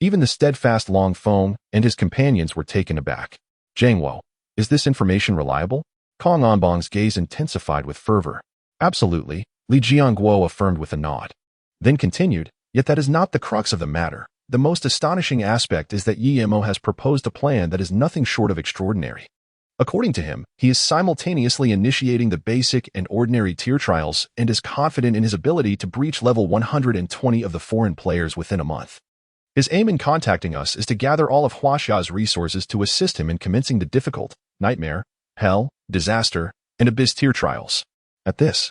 even the steadfast Longfeng and his companions were taken aback. Jianguo, is this information reliable? Kong Anbong's gaze intensified with fervor. Absolutely, Li Jianguo affirmed with a nod. Then continued, yet that is not the crux of the matter. The most astonishing aspect is that Yi-Mo has proposed a plan that is nothing short of extraordinary. According to him, he is simultaneously initiating the basic and ordinary tier trials and is confident in his ability to breach level 120 of the foreign players within a month. His aim in contacting us is to gather all of Huaxia's resources to assist him in commencing the difficult, nightmare, hell, disaster, and abyss tier trials. At this,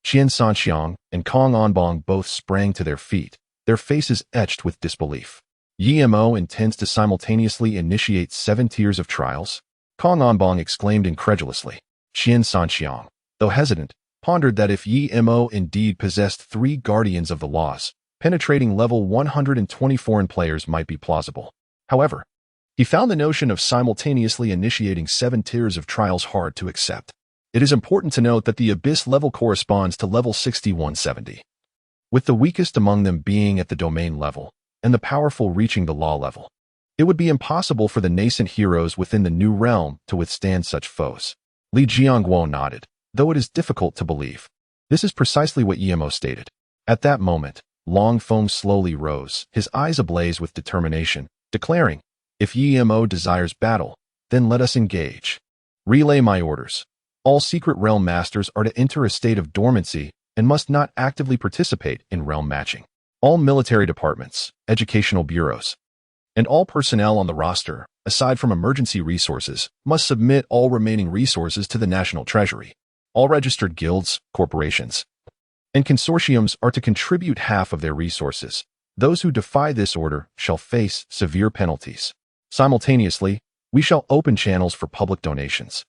Qian Sanxiang and Kong Anbong both sprang to their feet, their faces etched with disbelief. Yi-Mo intends to simultaneously initiate 7 tiers of trials? Kong Anbong exclaimed incredulously. Qian Sanxiang, though hesitant, pondered that if Yi-Mo indeed possessed 3 guardians of the laws, penetrating level 120 foreign players might be plausible. However, he found the notion of simultaneously initiating 7 tiers of trials hard to accept. It is important to note that the Abyss level corresponds to level 6170, with the weakest among them being at the domain level, and the powerful reaching the law level. It would be impossible for the nascent heroes within the new realm to withstand such foes. Li Jiangguo nodded, though it is difficult to believe. This is precisely what Yi-Mo stated. At that moment, Long Feng slowly rose, his eyes ablaze with determination, declaring, "If Yi-Mo desires battle, then let us engage. Relay my orders. All secret realm masters are to enter a state of dormancy and must not actively participate in realm matching. All military departments, educational bureaus, and all personnel on the roster, aside from emergency resources, must submit all remaining resources to the National Treasury. All registered guilds, corporations, and consortiums are to contribute half of their resources. Those who defy this order shall face severe penalties. Simultaneously, we shall open channels for public donations,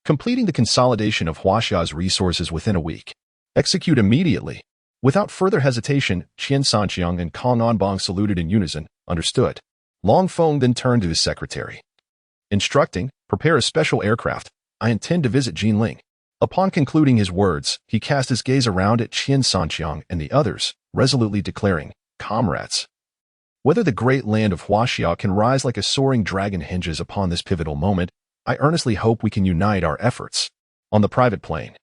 completing the consolidation of Huaxia's resources within a week. Execute immediately." Without further hesitation, Qian Sanxiang and Kong Anbong saluted in unison. Understood. Long Feng then turned to his secretary, instructing, "Prepare a special aircraft. I intend to visit Jinling." Upon concluding his words, he cast his gaze around at Qian Sanxiang and the others, resolutely declaring, "Comrades, whether the great land of Huaxia can rise like a soaring dragon hinges upon this pivotal moment. I earnestly hope we can unite our efforts." On the private plane,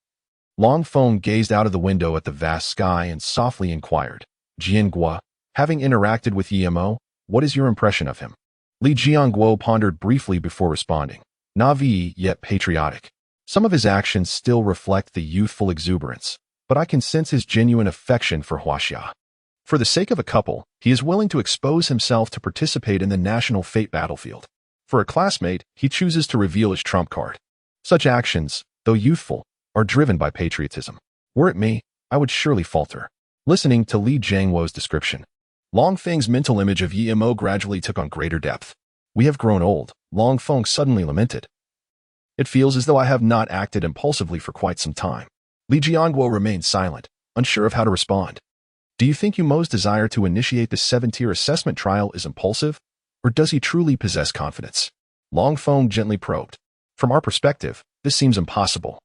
Long Feng gazed out of the window at the vast sky and softly inquired, "Jiangguo, having interacted with Yi-Mo, what is your impression of him?" Li Jiangguo pondered briefly before responding, "Naive yet patriotic. Some of his actions still reflect the youthful exuberance, but I can sense his genuine affection for Huaxia. For the sake of a couple, he is willing to expose himself to participate in the national fate battlefield. For a classmate, he chooses to reveal his trump card. Such actions, though youthful, are driven by patriotism. Were it me, I would surely falter." Listening to Li Jiangguo's description, Long Feng's mental image of Yi-Mo gradually took on greater depth. "We have grown old," Long Feng suddenly lamented. "It feels as though I have not acted impulsively for quite some time." Li Jiangguo remained silent, unsure of how to respond. "Do you think Yi-Mo's desire to initiate the 7-tier assessment trial is impulsive, or does he truly possess confidence?" Long Feng gently probed. "From our perspective, this seems impossible."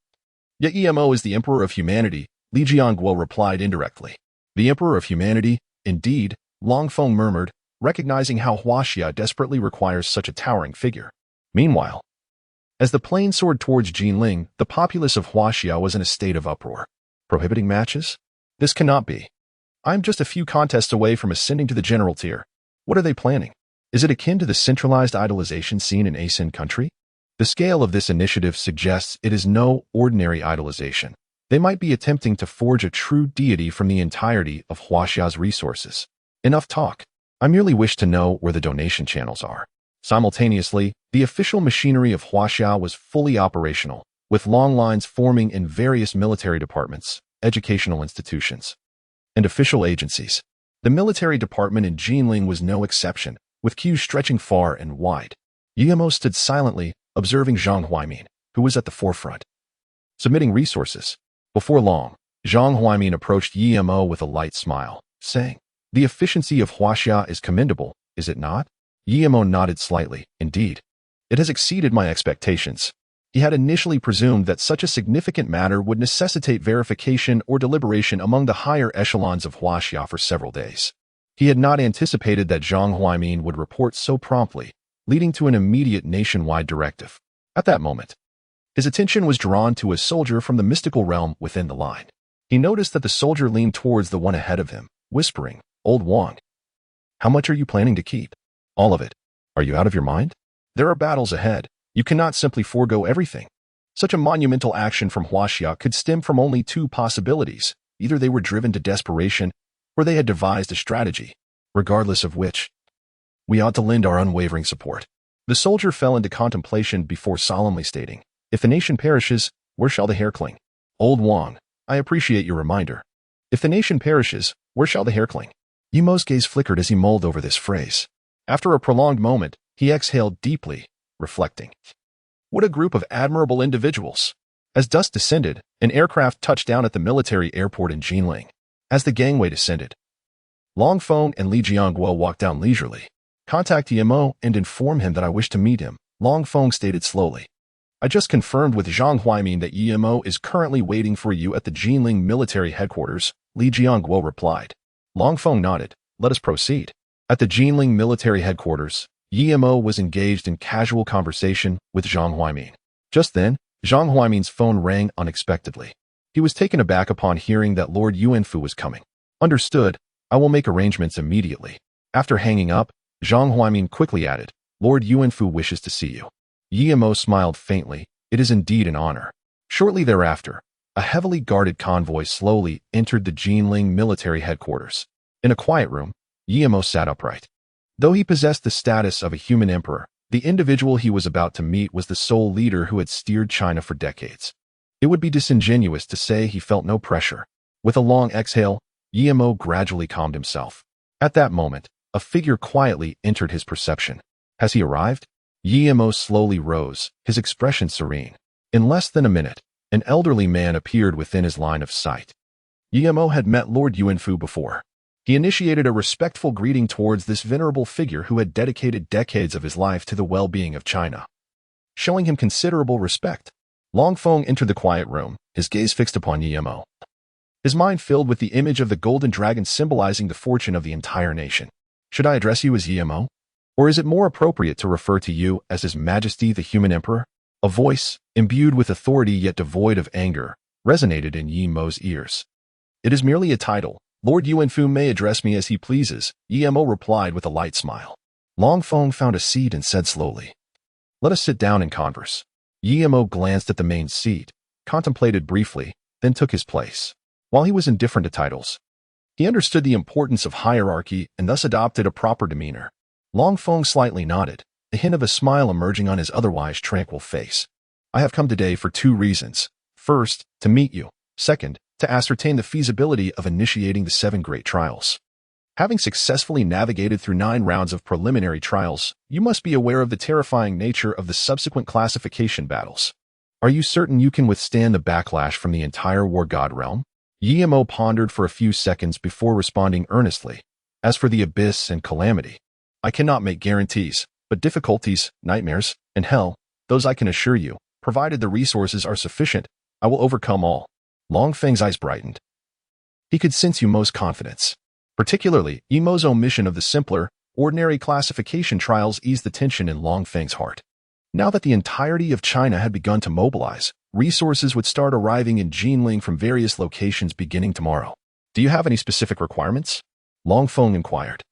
"Yet Yi-Mo is the Emperor of Humanity," Li Jiangguo replied indirectly. "The Emperor of Humanity, indeed," Long Feng murmured, recognizing how Huaxia desperately requires such a towering figure. Meanwhile, as the plane soared towards Jinling, the populace of Huaxia was in a state of uproar. Prohibiting matches? This cannot be. I'm just a few contests away from ascending to the general tier. What are they planning? Is it akin to the centralized idolization seen in Asian country? The scale of this initiative suggests it is no ordinary idolization. They might be attempting to forge a true deity from the entirety of Huaxia's resources. Enough talk. I merely wish to know where the donation channels are. Simultaneously, the official machinery of Huaxia was fully operational, with long lines forming in various military departments, educational institutions, and official agencies. The military department in Jinling was no exception, with queues stretching far and wide. Yi-Mo stood silently, observing Zhang Huaimin, who was at the forefront, submitting resources. Before long, Zhang Huaimin approached Yi-Mo with a light smile, saying, "The efficiency of Huaxia is commendable, is it not?" Yi-Mo nodded slightly. "Indeed, it has exceeded my expectations." He had initially presumed that such a significant matter would necessitate verification or deliberation among the higher echelons of Huaxia for several days. He had not anticipated that Zhang Huaimin would report so promptly, leading to an immediate nationwide directive. At that moment, his attention was drawn to a soldier from the mystical realm within the line. He noticed that the soldier leaned towards the one ahead of him, whispering, "Old Wang, How much are you planning to keep? All of it. Are you out of your mind? There are battles ahead. You cannot simply forego everything. Such a monumental action from Huaxia could stem from only two possibilities. Either they were driven to desperation, or they had devised a strategy. Regardless of which, we ought to lend our unwavering support. The soldier fell into contemplation before solemnly stating, if the nation perishes, where shall the hair cling? Old Wang, I appreciate your reminder. If the nation perishes, where shall the hair cling? Yumo's gaze flickered as he mulled over this phrase. After a prolonged moment, he exhaled deeply, reflecting. What a group of admirable individuals! As dusk descended, an aircraft touched down at the military airport in Jinling. As the gangway descended, Long Feng and Li Jiangguo walked down leisurely. Contact Yimo and inform him that I wish to meet him, Long Feng stated slowly. I just confirmed with Zhang Huaimin that Yimo is currently waiting for you at the Jinling military headquarters, Li Jiangguo replied. Long Feng nodded. Let us proceed. At the Jinling military headquarters, Yimo was engaged in casual conversation with Zhang Huaimin. Just then, Zhang Huaimin's phone rang unexpectedly. He was taken aback upon hearing that Lord Yuanfu was coming. Understood. I will make arrangements immediately. After hanging up, Zhang Huaimin quickly added, Lord Yuanfu wishes to see you. Yimo smiled faintly. It is indeed an honor. Shortly thereafter, a heavily guarded convoy slowly entered the Jinling military headquarters. In a quiet room, Yimo sat upright. Though he possessed the status of a human emperor, the individual he was about to meet was the sole leader who had steered China for decades. It would be disingenuous to say he felt no pressure. With a long exhale, Yimo gradually calmed himself. At that moment, a figure quietly entered his perception. Has he arrived? Yimo slowly rose, his expression serene. In less than a minute, an elderly man appeared within his line of sight. Yimo had met Lord Yuanfu before. He initiated a respectful greeting towards this venerable figure who had dedicated decades of his life to the well-being of China. Showing him considerable respect, Long Feng entered the quiet room, his gaze fixed upon Yimo. His mind filled with the image of the golden dragon symbolizing the fortune of the entire nation. Should I address you as Yimo? Or is it more appropriate to refer to you as His Majesty the Human Emperor? A voice, imbued with authority yet devoid of anger, resonated in Yimo's ears. It is merely a title. Lord Yuanfu may address me as he pleases, Yimo replied with a light smile. Long Feng found a seat and said slowly, Let us sit down and converse. Yimo glanced at the main seat, contemplated briefly, then took his place. While he was indifferent to titles, he understood the importance of hierarchy and thus adopted a proper demeanor. Long Feng slightly nodded, a hint of a smile emerging on his otherwise tranquil face. I have come today for two reasons. First, to meet you. Second, to ascertain the feasibility of initiating the 7 great trials. Having successfully navigated through 9 rounds of preliminary trials, you must be aware of the terrifying nature of the subsequent classification battles. Are you certain you can withstand the backlash from the entire War God realm? Yimo pondered for a few seconds before responding earnestly. As for the Abyss and Calamity, I cannot make guarantees, but difficulties, nightmares, and hell, those I can assure you, provided the resources are sufficient, I will overcome all. Long Feng's eyes brightened. He could sense Yumo's confidence. Particularly, Yumo's omission of the simpler, ordinary classification trials eased the tension in Long Feng's heart. Now that the entirety of China had begun to mobilize, resources would start arriving in Jinling from various locations beginning tomorrow. Do you have any specific requirements? Long Feng inquired.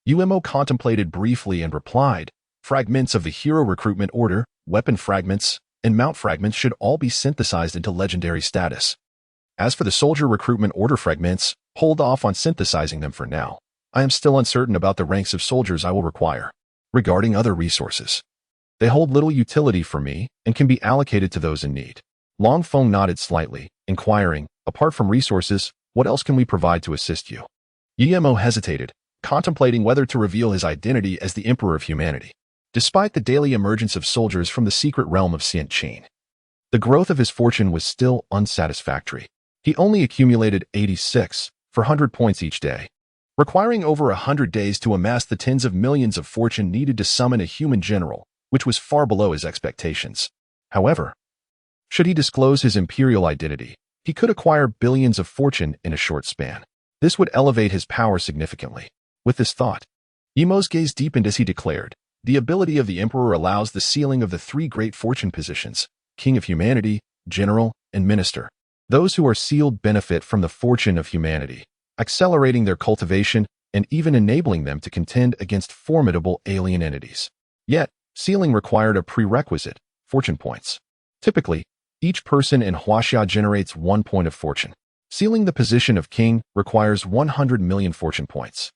Yumo contemplated briefly and replied, Fragments of the hero recruitment order, weapon fragments, and mount fragments should all be synthesized into legendary status. As for the soldier recruitment order fragments, hold off on synthesizing them for now. I am still uncertain about the ranks of soldiers I will require. Regarding other resources, they hold little utility for me and can be allocated to those in need. Long Feng nodded slightly, inquiring, apart from resources, what else can we provide to assist you? Yimo hesitated, contemplating whether to reveal his identity as the Emperor of Humanity. Despite the daily emergence of soldiers from the secret realm of Yin-Shang, the growth of his fortune was still unsatisfactory. He only accumulated 86 for 100 points each day, requiring over 100 days to amass the tens of millions of fortune needed to summon a human general, which was far below his expectations. However, should he disclose his imperial identity, he could acquire billions of fortune in a short span. This would elevate his power significantly. With this thought, Yimo's gaze deepened as he declared, the ability of the Emperor allows the sealing of the 3 great fortune positions, King of Humanity, General, and Minister. Those who are sealed benefit from the fortune of humanity, accelerating their cultivation and even enabling them to contend against formidable alien entities. Yet, sealing required a prerequisite, fortune points. Typically, each person in Huaxia generates 1 point of fortune. Sealing the position of king requires 100 million fortune points,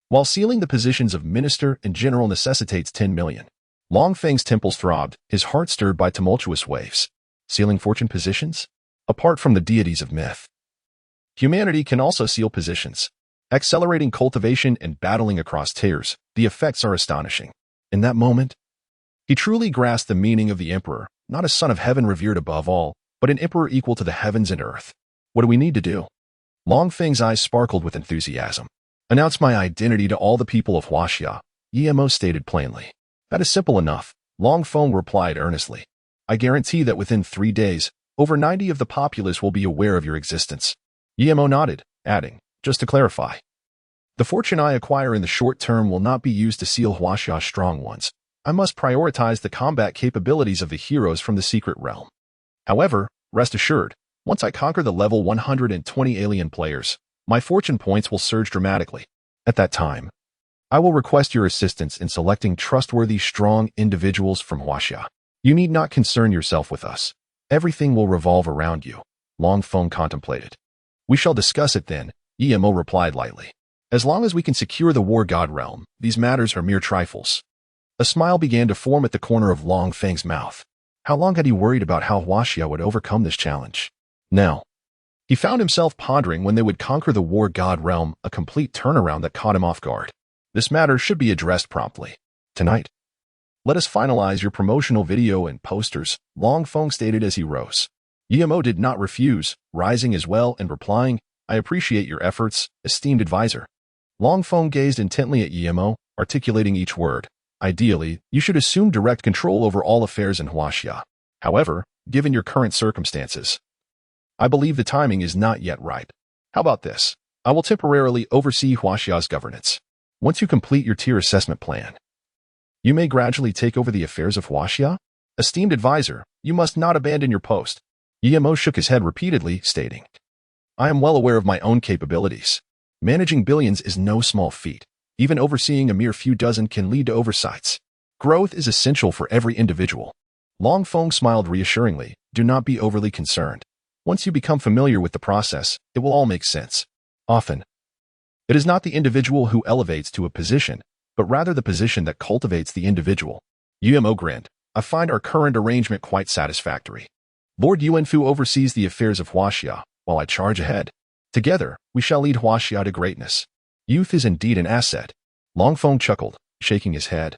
while sealing the positions of minister and general necessitates 10 million. Long Feng's temples throbbed, his heart stirred by tumultuous waves. Sealing fortune positions? Apart from the deities of myth, humanity can also seal positions. Accelerating cultivation and battling across tiers, the effects are astonishing. In that moment, he truly grasped the meaning of the emperor, not a son of heaven revered above all, but an emperor equal to the heavens and earth. What do we need to do? Long Feng's eyes sparkled with enthusiasm. Announce my identity to all the people of Huaxia, Emo stated plainly. That is simple enough, Long Feng replied earnestly. I guarantee that within 3 days, over 90 of the populace will be aware of your existence. Emo nodded, adding, just to clarify, the fortune I acquire in the short term will not be used to seal Huaxia's strong ones. I must prioritize the combat capabilities of the heroes from the secret realm. However, rest assured, once I conquer the level 120 alien players, my fortune points will surge dramatically. At that time, I will request your assistance in selecting trustworthy, strong individuals from Huaxia. You need not concern yourself with us. Everything will revolve around you. Long Feng contemplated. We shall discuss it then, Emo replied lightly. As long as we can secure the war god realm, these matters are mere trifles. A smile began to form at the corner of Long Feng's mouth. How long had he worried about how Huaxia would overcome this challenge? Now, he found himself pondering when they would conquer the war god realm, a complete turnaround that caught him off guard. This matter should be addressed promptly. Tonight, let us finalize your promotional video and posters, Long Feng stated as he rose. Emo did not refuse, rising as well and replying, I appreciate your efforts, esteemed advisor. Long Feng gazed intently at Emo, articulating each word. Ideally, you should assume direct control over all affairs in Huaxia. However, given your current circumstances, I believe the timing is not yet ripe. How about this? I will temporarily oversee Huaxia's governance. Once you complete your tier assessment plan, you may gradually take over the affairs of Huaxia. Esteemed advisor, you must not abandon your post. Emo shook his head repeatedly, stating, I am well aware of my own capabilities. Managing billions is no small feat. Even overseeing a mere few dozen can lead to oversights. Growth is essential for every individual. Long Feng smiled reassuringly. Do not be overly concerned. Once you become familiar with the process, it will all make sense. Often, it is not the individual who elevates to a position, but rather the position that cultivates the individual. Emo grinned. I find our current arrangement quite satisfactory. Lord Yuanfu oversees the affairs of Huaxia, while I charge ahead. Together, we shall lead Huaxia to greatness. Youth is indeed an asset. Long Feng chuckled, shaking his head.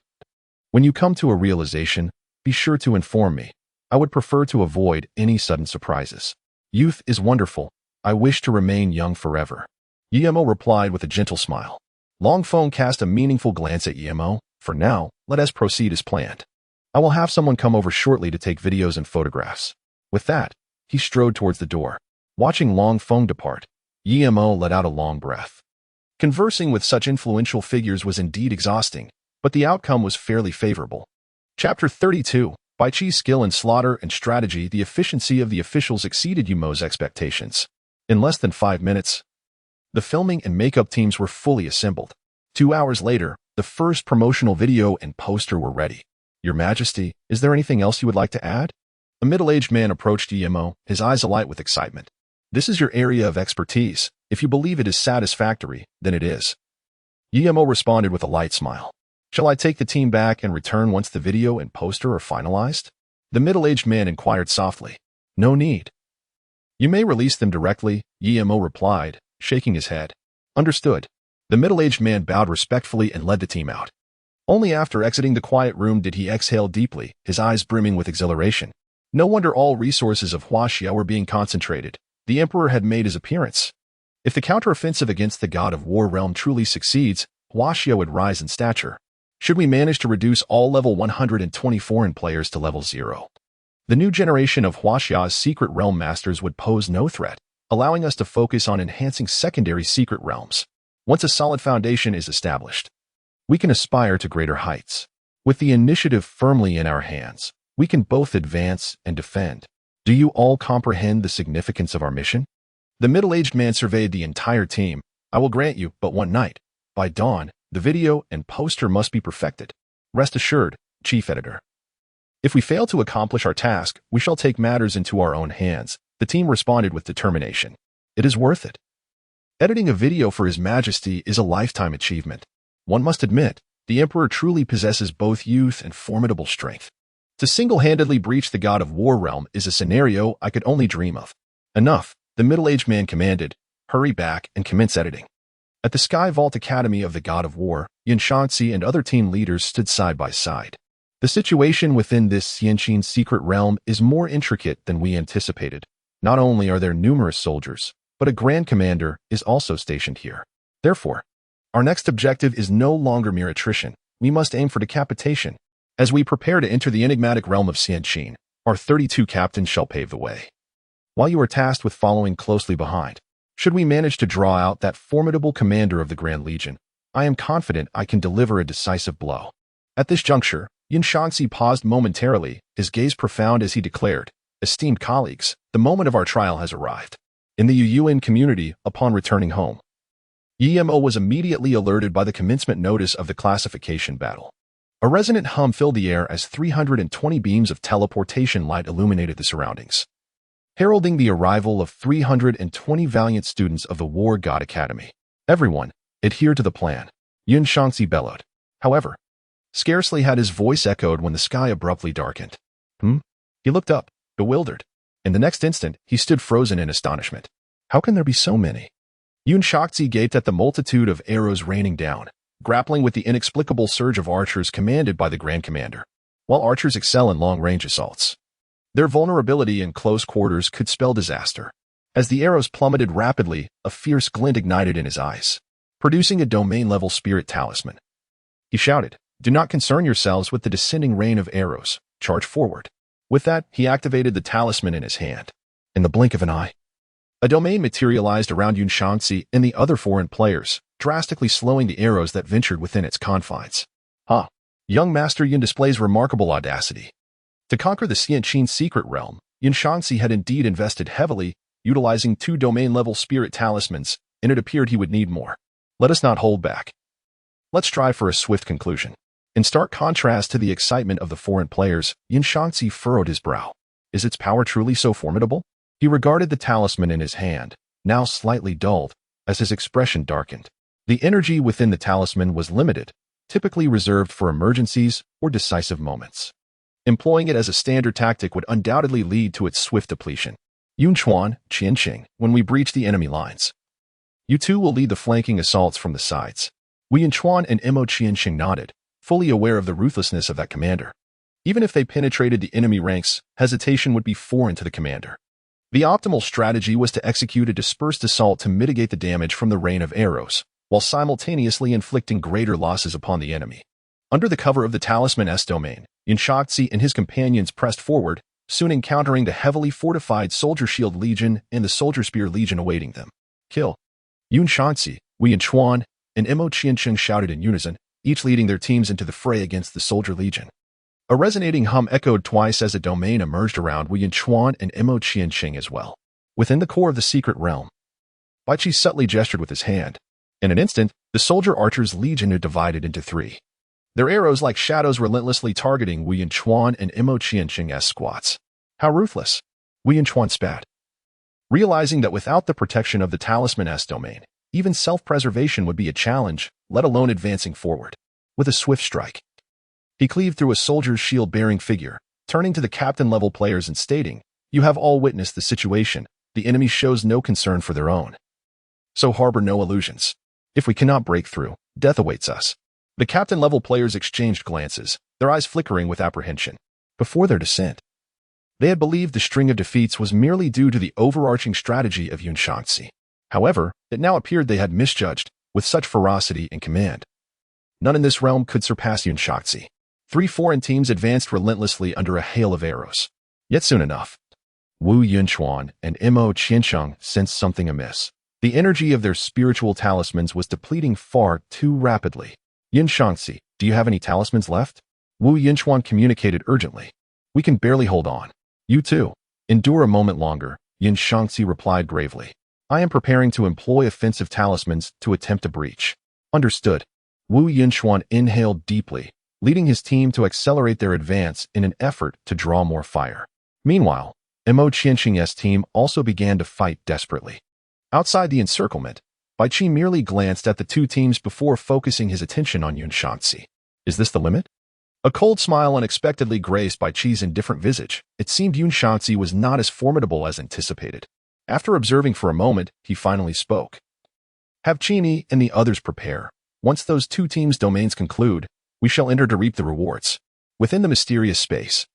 When you come to a realization, be sure to inform me. I would prefer to avoid any sudden surprises. Youth is wonderful. I wish to remain young forever. Emo replied with a gentle smile. Long Feng cast a meaningful glance at Emo. For now, let us proceed as planned. I will have someone come over shortly to take videos and photographs. With that, he strode towards the door. Watching Long Feng depart, Emo let out a long breath. Conversing with such influential figures was indeed exhausting, but the outcome was fairly favorable. Chapter 32. By Chi's skill in slaughter and strategy, the efficiency of the officials exceeded Emo's expectations. In less than 5 minutes, the filming and makeup teams were fully assembled. 2 hours later, the first promotional video and poster were ready. Your Majesty, is there anything else you would like to add? A middle-aged man approached Emo, his eyes alight with excitement. This is your area of expertise. If you believe it is satisfactory, then it is. Emo responded with a light smile. Shall I take the team back and return once the video and poster are finalized? The middle-aged man inquired softly. No need. You may release them directly, Emo replied, shaking his head. Understood. The middle-aged man bowed respectfully and led the team out. Only after exiting the quiet room did he exhale deeply, his eyes brimming with exhilaration. No wonder all resources of Huaxia were being concentrated. The emperor had made his appearance. If the counteroffensive against the god of war realm truly succeeds, Huaxia would rise in stature. Should we manage to reduce all level 124 in players to level 0, the new generation of Huaxia's secret realm masters would pose no threat, allowing us to focus on enhancing secondary secret realms. Once a solid foundation is established, we can aspire to greater heights. With the initiative firmly in our hands, we can both advance and defend. Do you all comprehend the significance of our mission? The middle-aged man surveyed the entire team. I will grant you but one night. By dawn, the video and poster must be perfected. Rest assured, Chief Editor. If we fail to accomplish our task, we shall take matters into our own hands. The team responded with determination. It is worth it. Editing a video for His Majesty is a lifetime achievement. One must admit, the Emperor truly possesses both youth and formidable strength. To single-handedly breach the God of War realm is a scenario I could only dream of. Enough, the middle-aged man commanded. Hurry back and commence editing. At the Sky Vault Academy of the God of War, Yin-Shang and other team leaders stood side by side. The situation within this Yin-Shang secret realm is more intricate than we anticipated. Not only are there numerous soldiers, but a Grand Commander is also stationed here. Therefore, our next objective is no longer mere attrition. We must aim for decapitation. As we prepare to enter the enigmatic realm of Yin-Shang, our 32 captains shall pave the way, while you are tasked with following closely behind. Should we manage to draw out that formidable commander of the Grand Legion, I am confident I can deliver a decisive blow. At this juncture, Yin-Shang paused momentarily, his gaze profound as he declared, "Esteemed colleagues, the moment of our trial has arrived." In the Yuyuan community, upon returning home, Yimo was immediately alerted by the commencement notice of the classification battle. A resonant hum filled the air as 320 beams of teleportation light illuminated the surroundings, heralding the arrival of 320 valiant students of the War God Academy. Everyone, adhere to the plan, Yin-Shang bellowed. However, scarcely had his voice echoed when the sky abruptly darkened. He looked up, bewildered. In the next instant, he stood frozen in astonishment. How can there be so many? Yin-Shang gaped at the multitude of arrows raining down, grappling with the inexplicable surge of archers commanded by the Grand Commander. While archers excel in long-range assaults, their vulnerability in close quarters could spell disaster. As the arrows plummeted rapidly, a fierce glint ignited in his eyes, producing a domain-level spirit talisman. He shouted, "Do not concern yourselves with the descending rain of arrows. Charge forward." With that, he activated the talisman in his hand. In the blink of an eye, a domain materialized around Yin-Shang and the other foreign players, drastically slowing the arrows that ventured within its confines. Young Master Yin displays remarkable audacity. To conquer the Yin-Shang secret realm, Yin-Shang had indeed invested heavily, utilizing 2 domain-level spirit talismans, and it appeared he would need more. Let us not hold back. Let's strive for a swift conclusion. In stark contrast to the excitement of the foreign players, Yin-Shang furrowed his brow. Is its power truly so formidable? He regarded the talisman in his hand, now slightly dulled, as his expression darkened. The energy within the talisman was limited, typically reserved for emergencies or decisive moments. Employing it as a standard tactic would undoubtedly lead to its swift depletion. Yunchuan, Qianqing, when we breach the enemy lines, you two will lead the flanking assaults from the sides. Yunchuan and Mo Qianqing nodded, fully aware of the ruthlessness of that commander. Even if they penetrated the enemy ranks, hesitation would be foreign to the commander. The optimal strategy was to execute a dispersed assault to mitigate the damage from the rain of arrows, while simultaneously inflicting greater losses upon the enemy. Under the cover of the Talisman S domain, Yin-Shang and his companions pressed forward, soon encountering the heavily fortified Soldier Shield Legion and the Soldier Spear Legion awaiting them. Kill. Yin-Shang, Yunchuan, and Mo Qianqing shouted in unison, each leading their teams into the fray against the Soldier Legion. A resonating hum echoed twice as a domain emerged around Yunchuan and Mo Qianqing as well. Within the core of the secret realm, Bai Qi subtly gestured with his hand. In an instant, the Soldier Archers Legion had divided into 3. Their arrows like shadows relentlessly targeting Yunchuan and Mo Qianqing's squats. How ruthless! Yunchuan spat. Realizing that without the protection of the Talisman S domain, even self-preservation would be a challenge, let alone advancing forward. With a swift strike, he cleaved through a soldier's shield-bearing figure, turning to the captain-level players and stating, "You have all witnessed the situation. The enemy shows no concern for their own, so harbor no illusions. If we cannot break through, death awaits us." The captain-level players exchanged glances, their eyes flickering with apprehension. Before their descent, they had believed the string of defeats was merely due to the overarching strategy of Yin-Shang. However, it now appeared they had misjudged, with such ferocity and command. None in this realm could surpass Yin-Shang. 3 foreign teams advanced relentlessly under a hail of arrows. Yet soon enough, Yunchuan and Mo Qianqing sensed something amiss. The energy of their spiritual talismans was depleting far too rapidly. Yin-Shang, do you have any talismans left? Yunchuan communicated urgently. We can barely hold on. You too. Endure a moment longer, Yin-Shang replied gravely. I am preparing to employ offensive talismans to attempt a breach. Understood. Wu Yinchuan inhaled deeply, leading his team to accelerate their advance in an effort to draw more fire. Meanwhile, Mo Qianqing's team also began to fight desperately. Outside the encirclement, Bai Qi merely glanced at the two teams before focusing his attention on Yun-Shang. Is this the limit? A cold smile unexpectedly graced Bai Qi's indifferent visage. It seemed Yun-Shang was not as formidable as anticipated. After observing for a moment, he finally spoke. Have Qini and the others prepare. Once those two teams' domains conclude, we shall enter to reap the rewards. Within the mysterious space,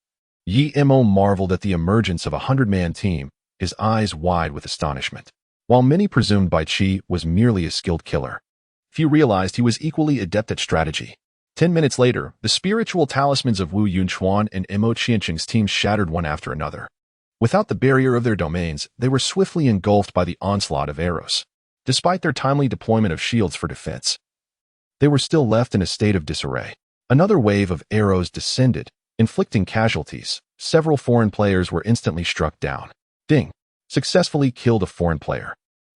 Yi Mo marveled at the emergence of a 100-man team, his eyes wide with astonishment. While many presumed Bai Qi was merely a skilled killer, few realized he was equally adept at strategy. 10 minutes later, the spiritual talismans of Wu Yunchuan and Mo Qianqing's teams shattered one after another. Without the barrier of their domains, they were swiftly engulfed by the onslaught of arrows. Despite their timely deployment of shields for defense, they were still left in a state of disarray. Another wave of arrows descended, inflicting casualties. Several foreign players were instantly struck down. Ding. Successfully killed a foreign player.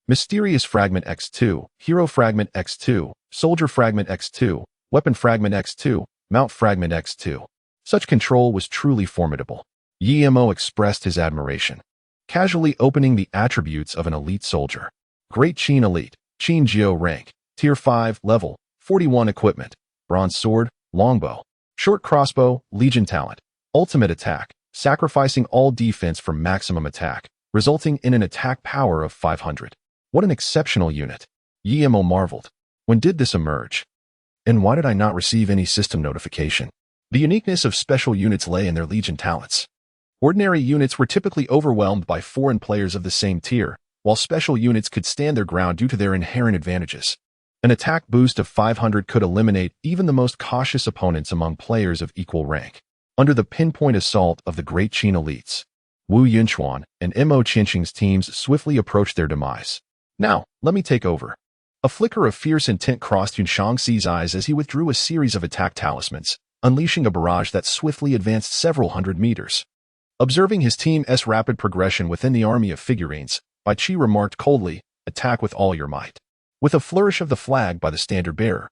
Mysterious Fragment X2, Hero Fragment X2, Soldier Fragment X2, Weapon Fragment X2, Mount Fragment X2. Such control was truly formidable. Yi Mo expressed his admiration, casually opening the attributes of an elite soldier. Great Qin Elite, Qin Jiu rank, Tier 5, level, 41 equipment, bronze sword, longbow, short crossbow, legion talent, ultimate attack, sacrificing all defense for maximum attack, resulting in an attack power of 500. What an exceptional unit. Yi Mo marveled. When did this emerge? And why did I not receive any system notification? The uniqueness of special units lay in their legion talents. Ordinary units were typically overwhelmed by foreign players of the same tier, while special units could stand their ground due to their inherent advantages. An attack boost of 500 could eliminate even the most cautious opponents among players of equal rank. Under the pinpoint assault of the great Qin elites, Wu Yunchuan and Mo Qianqing's teams swiftly approached their demise. Now, let me take over. A flicker of fierce intent crossed Yun-Shang's eyes as he withdrew a series of attack talismans, unleashing a barrage that swiftly advanced several hundred meters. Observing his team's rapid progression within the army of figurines, Bai Qi remarked coldly, "Attack with all your might." With a flourish of the flag by the standard bearer,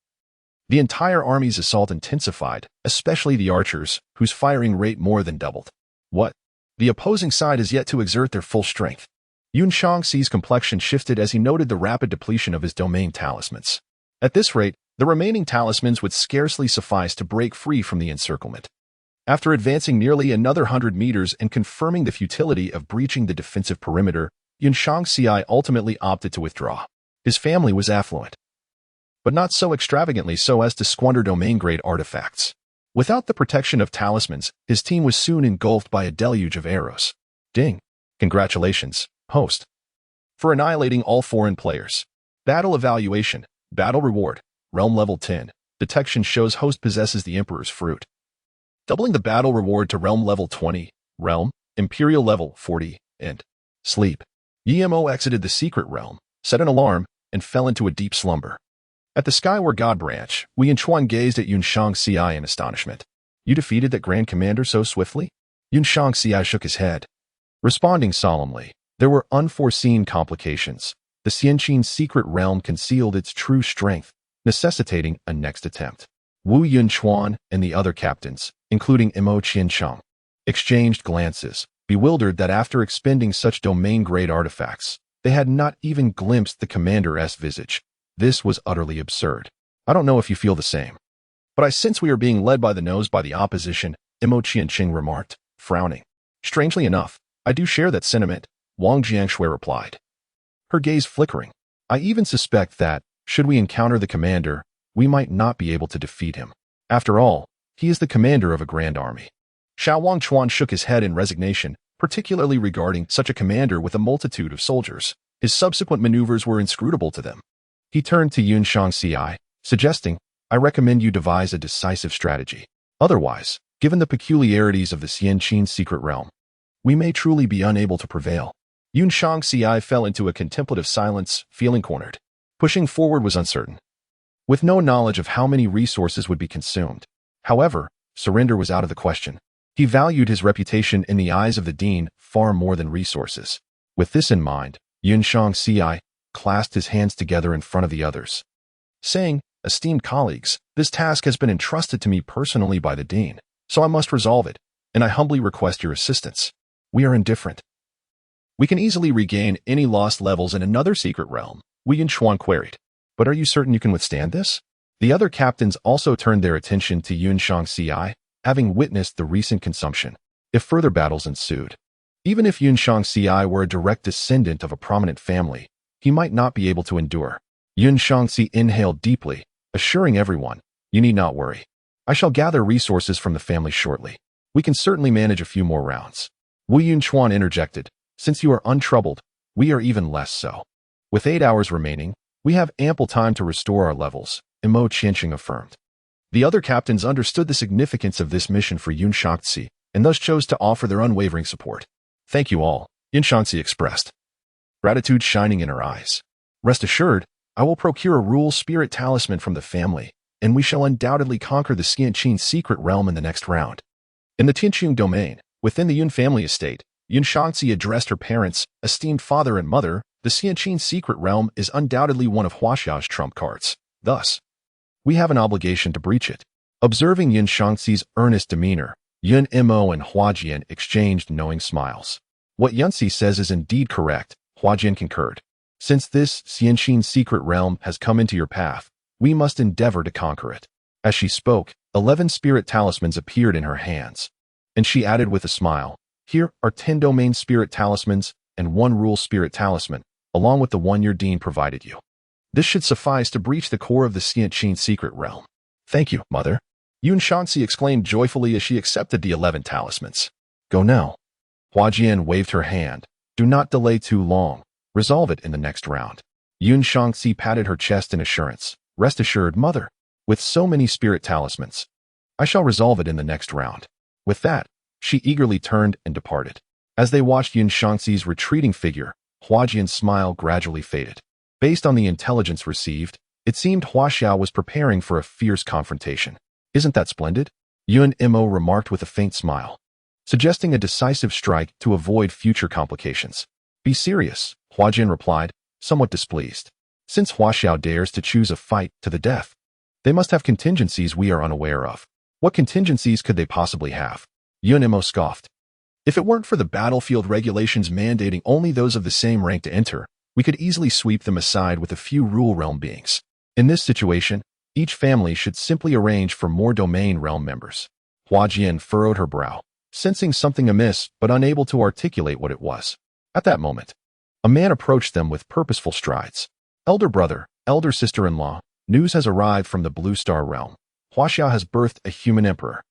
the entire army's assault intensified, especially the archers, whose firing rate more than doubled. What? The opposing side is yet to exert their full strength. Yun-Shang's complexion shifted as he noted the rapid depletion of his domain talismans. At this rate, the remaining talismans would scarcely suffice to break free from the encirclement. After advancing nearly another 100 meters and confirming the futility of breaching the defensive perimeter, Yun-Shang ultimately opted to withdraw. His family was affluent, but not so extravagantly so as to squander domain-grade artifacts. Without the protection of talismans, his team was soon engulfed by a deluge of arrows. Ding. Congratulations, host, for annihilating all foreign players. Battle evaluation, battle reward, realm level 10. Detection shows host possesses the Emperor's fruit. Doubling the battle reward to realm level 20, realm, imperial level 40, and sleep. Yi Mo exited the secret realm, set an alarm, and fell into a deep slumber. At the Skyward God branch, Wu Yunchuan gazed at Yun-Shang in astonishment. You defeated that Grand Commander so swiftly? Yun-Shang shook his head, responding solemnly. There were unforeseen complications. The Xianqin secret realm concealed its true strength, necessitating a next attempt. Wu Yunchuan and the other captains, including Mo Qianqing, exchanged glances, bewildered that after expending such domain-grade artifacts, they had not even glimpsed the commander's visage. This was utterly absurd. I don't know if you feel the same, but I sense we are being led by the nose by the opposition, Mo Qianqing remarked, frowning. Strangely enough, I do share that sentiment, Wang Jiangshui replied, her gaze flickering. I even suspect that, should we encounter the commander, we might not be able to defeat him. After all, he is the commander of a grand army. Xiao Wangchuan shook his head in resignation, particularly regarding such a commander with a multitude of soldiers. His subsequent maneuvers were inscrutable to them. He turned to Yun-Shang, suggesting, I recommend you devise a decisive strategy. Otherwise, given the peculiarities of the Xianqin secret realm, we may truly be unable to prevail. Yun-Shang fell into a contemplative silence, feeling cornered. Pushing forward was uncertain, with no knowledge of how many resources would be consumed. However, surrender was out of the question. He valued his reputation in the eyes of the dean far more than resources. With this in mind, Yun-Shang clasped his hands together in front of the others, saying, Esteemed colleagues, this task has been entrusted to me personally by the Dean, so I must resolve it, and I humbly request your assistance. We are indifferent. We can easily regain any lost levels in another secret realm, Yin-Shang queried. But are you certain you can withstand this? The other captains also turned their attention to Yin-Shang CI, having witnessed the recent consumption, if further battles ensued. Even if Yin-Shang CI were a direct descendant of a prominent family, he might not be able to endure. Yin-Shang CI inhaled deeply, assuring everyone, you need not worry. I shall gather resources from the family shortly. We can certainly manage a few more rounds. Wu Yunchuan interjected, since you are untroubled, we are even less so. With 8 hours remaining, we have ample time to restore our levels, Mo Qianqing affirmed. The other captains understood the significance of this mission for Yin-Shang CI, and thus chose to offer their unwavering support. Thank you all, Yin-Shang CI expressed, gratitude shining in her eyes. Rest assured, I will procure a rule spirit talisman from the family, and we shall undoubtedly conquer the Xianqing secret realm in the next round. In the Tianqing domain, within the Yun family estate, Yin-Shang CI addressed her parents, esteemed father and mother. The Xianqing secret realm is undoubtedly one of Huaxia's trump cards. Thus, we have an obligation to breach it. Observing Yin-Shang CI's earnest demeanor, Yun Mo and Huajian exchanged knowing smiles. What Yunxi says is indeed correct, Huajian concurred. Since this Xianqing secret realm has come into your path, we must endeavor to conquer it. As she spoke, 11 spirit talismans appeared in her hands. And she added with a smile, here are 10 domain spirit talismans and 1 rule spirit talisman, along with the one your dean provided you. This should suffice to breach the core of the Xianqing secret realm. Thank you, mother. Yin-Shang CI exclaimed joyfully as she accepted the 11 talismans. Go now. Huajian waved her hand. Do not delay too long. Resolve it in the next round. Yin-Shang CI patted her chest in assurance. Rest assured, mother. With so many spirit talismans, I shall resolve it in the next round. With that, she eagerly turned and departed. As they watched Yin-Shang CI's retreating figure, Huajian's smile gradually faded. Based on the intelligence received, it seemed Huaxia was preparing for a fierce confrontation. Isn't that splendid? Yun Mo remarked with a faint smile, suggesting a decisive strike to avoid future complications. Be serious, Huajian replied, somewhat displeased. Since Huaxia dares to choose a fight to the death, they must have contingencies we are unaware of. What contingencies could they possibly have? Yun Mo scoffed. If it weren't for the battlefield regulations mandating only those of the same rank to enter, we could easily sweep them aside with a few rule realm beings. In this situation, each family should simply arrange for more domain realm members. Huajian furrowed her brow, sensing something amiss but unable to articulate what it was. At that moment, a man approached them with purposeful strides. Elder brother, elder sister-in-law, news has arrived from the Blue Star realm. Huaxia has birthed a human emperor.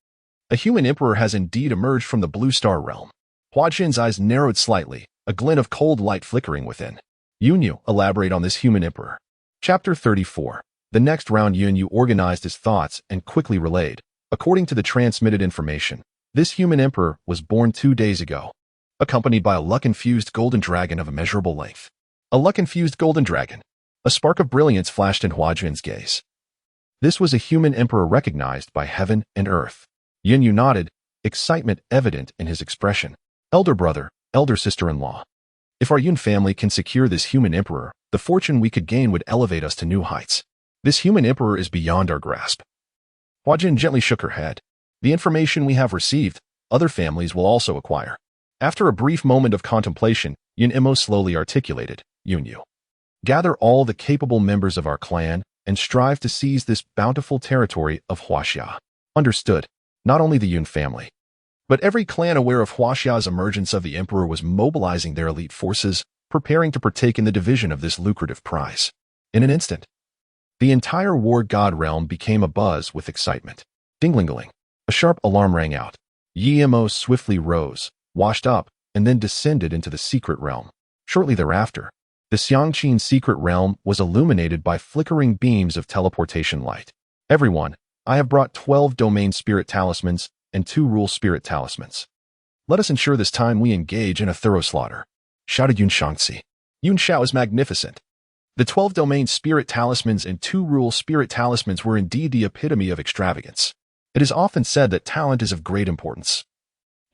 A human emperor has indeed emerged from the Blue Star realm. Huajian's eyes narrowed slightly, a glint of cold light flickering within. Yunyu, elaborate on this human emperor. Chapter 34. The next round Yunyu organized his thoughts and quickly relayed. According to the transmitted information, this human emperor was born 2 days ago, accompanied by a luck-infused golden dragon of immeasurable length. A luck-infused golden dragon. A spark of brilliance flashed in Huajian's gaze. This was a human emperor recognized by heaven and earth. Yunyu nodded, excitement evident in his expression. Elder brother, elder sister-in-law. If our Yun family can secure this human emperor, the fortune we could gain would elevate us to new heights. This human emperor is beyond our grasp. Huajian gently shook her head. The information we have received, other families will also acquire. After a brief moment of contemplation, Yun Mo slowly articulated, Yunyu. Gather all the capable members of our clan and strive to seize this bountiful territory of Huaxia. Understood. Not only the Yun family, but every clan aware of Huaxia's emergence of the emperor was mobilizing their elite forces, preparing to partake in the division of this lucrative prize. In an instant, the entire war god realm became abuzz with excitement. Ding-ling-ling. A sharp alarm rang out. Yi-Mo swiftly rose, washed up, and then descended into the secret realm. Shortly thereafter, the Xianqing secret realm was illuminated by flickering beams of teleportation light. Everyone, I have brought 12 domain spirit talismans and 2 rule spirit talismans. Let us ensure this time we engage in a thorough slaughter, shouted Yin-Shang CI. Yunxiao is magnificent. The 12 domain spirit talismans and 2 rule spirit talismans were indeed the epitome of extravagance. It is often said that talent is of great importance.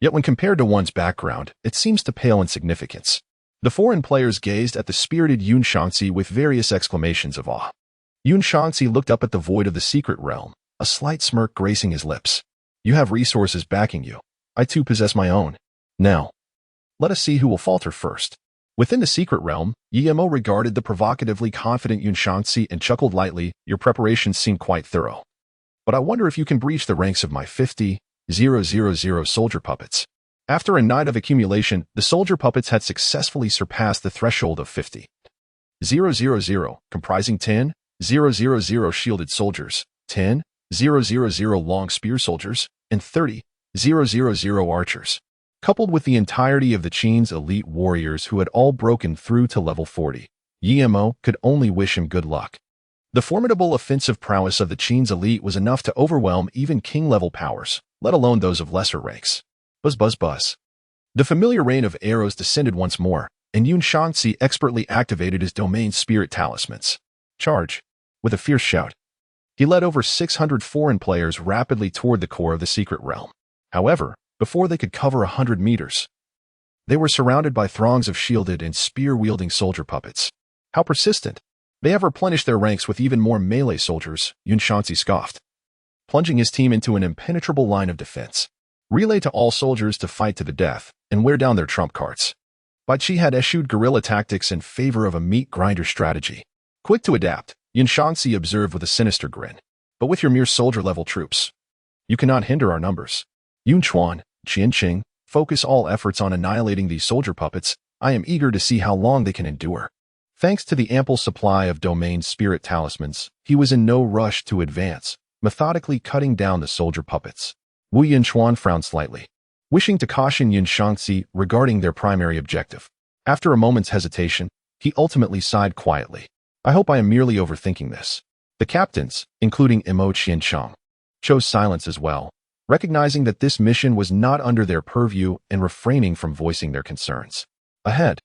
Yet when compared to one's background, it seems to pale in significance. The foreign players gazed at the spirited Yin-Shang CI with various exclamations of awe. Yin-Shang looked up at the void of the secret realm, a slight smirk gracing his lips. You have resources backing you. I too possess my own. Now, let us see who will falter first. Within the secret realm, Yimo regarded the provocatively confident Yin-Shang and chuckled lightly. Your preparations seem quite thorough. But I wonder if you can breach the ranks of my 50,000 soldier puppets. After a night of accumulation, the soldier puppets had successfully surpassed the threshold of 50,000, comprising 10,000 shielded soldiers, 10,000 long spear soldiers, and 30,000 archers. Coupled with the entirety of the Qin's elite warriors who had all broken through to level 40, Yimo could only wish him good luck. The formidable offensive prowess of the Qin's elite was enough to overwhelm even king-level powers, let alone those of lesser ranks. Buzz buzz buzz. The familiar rain of arrows descended once more, and Yin-Shang expertly activated his domain spirit talismans. Charge! With a fierce shout, he led over 600 foreign players rapidly toward the core of the secret realm. However, before they could cover 100 meters, they were surrounded by throngs of shielded and spear-wielding soldier puppets. How persistent! They have replenished their ranks with even more melee soldiers, Yin-Shang scoffed, plunging his team into an impenetrable line of defense. Relay to all soldiers to fight to the death and wear down their trump cards. Bai Qi had eschewed guerrilla tactics in favor of a meat grinder strategy. Quick to adapt, Yin-Shang observed with a sinister grin. But with your mere soldier-level troops, you cannot hinder our numbers. Yun Chuan, Qian Qing, focus all efforts on annihilating these soldier puppets. I am eager to see how long they can endure. Thanks to the ample supply of domain spirit talismans, he was in no rush to advance, methodically cutting down the soldier puppets. Wu Yinchuan frowned slightly, wishing to caution Yin-Shang regarding their primary objective. After a moment's hesitation, he ultimately sighed quietly. I hope I am merely overthinking this. The captains, including Imo Qianchang, chose silence as well, recognizing that this mission was not under their purview and refraining from voicing their concerns. Ahead,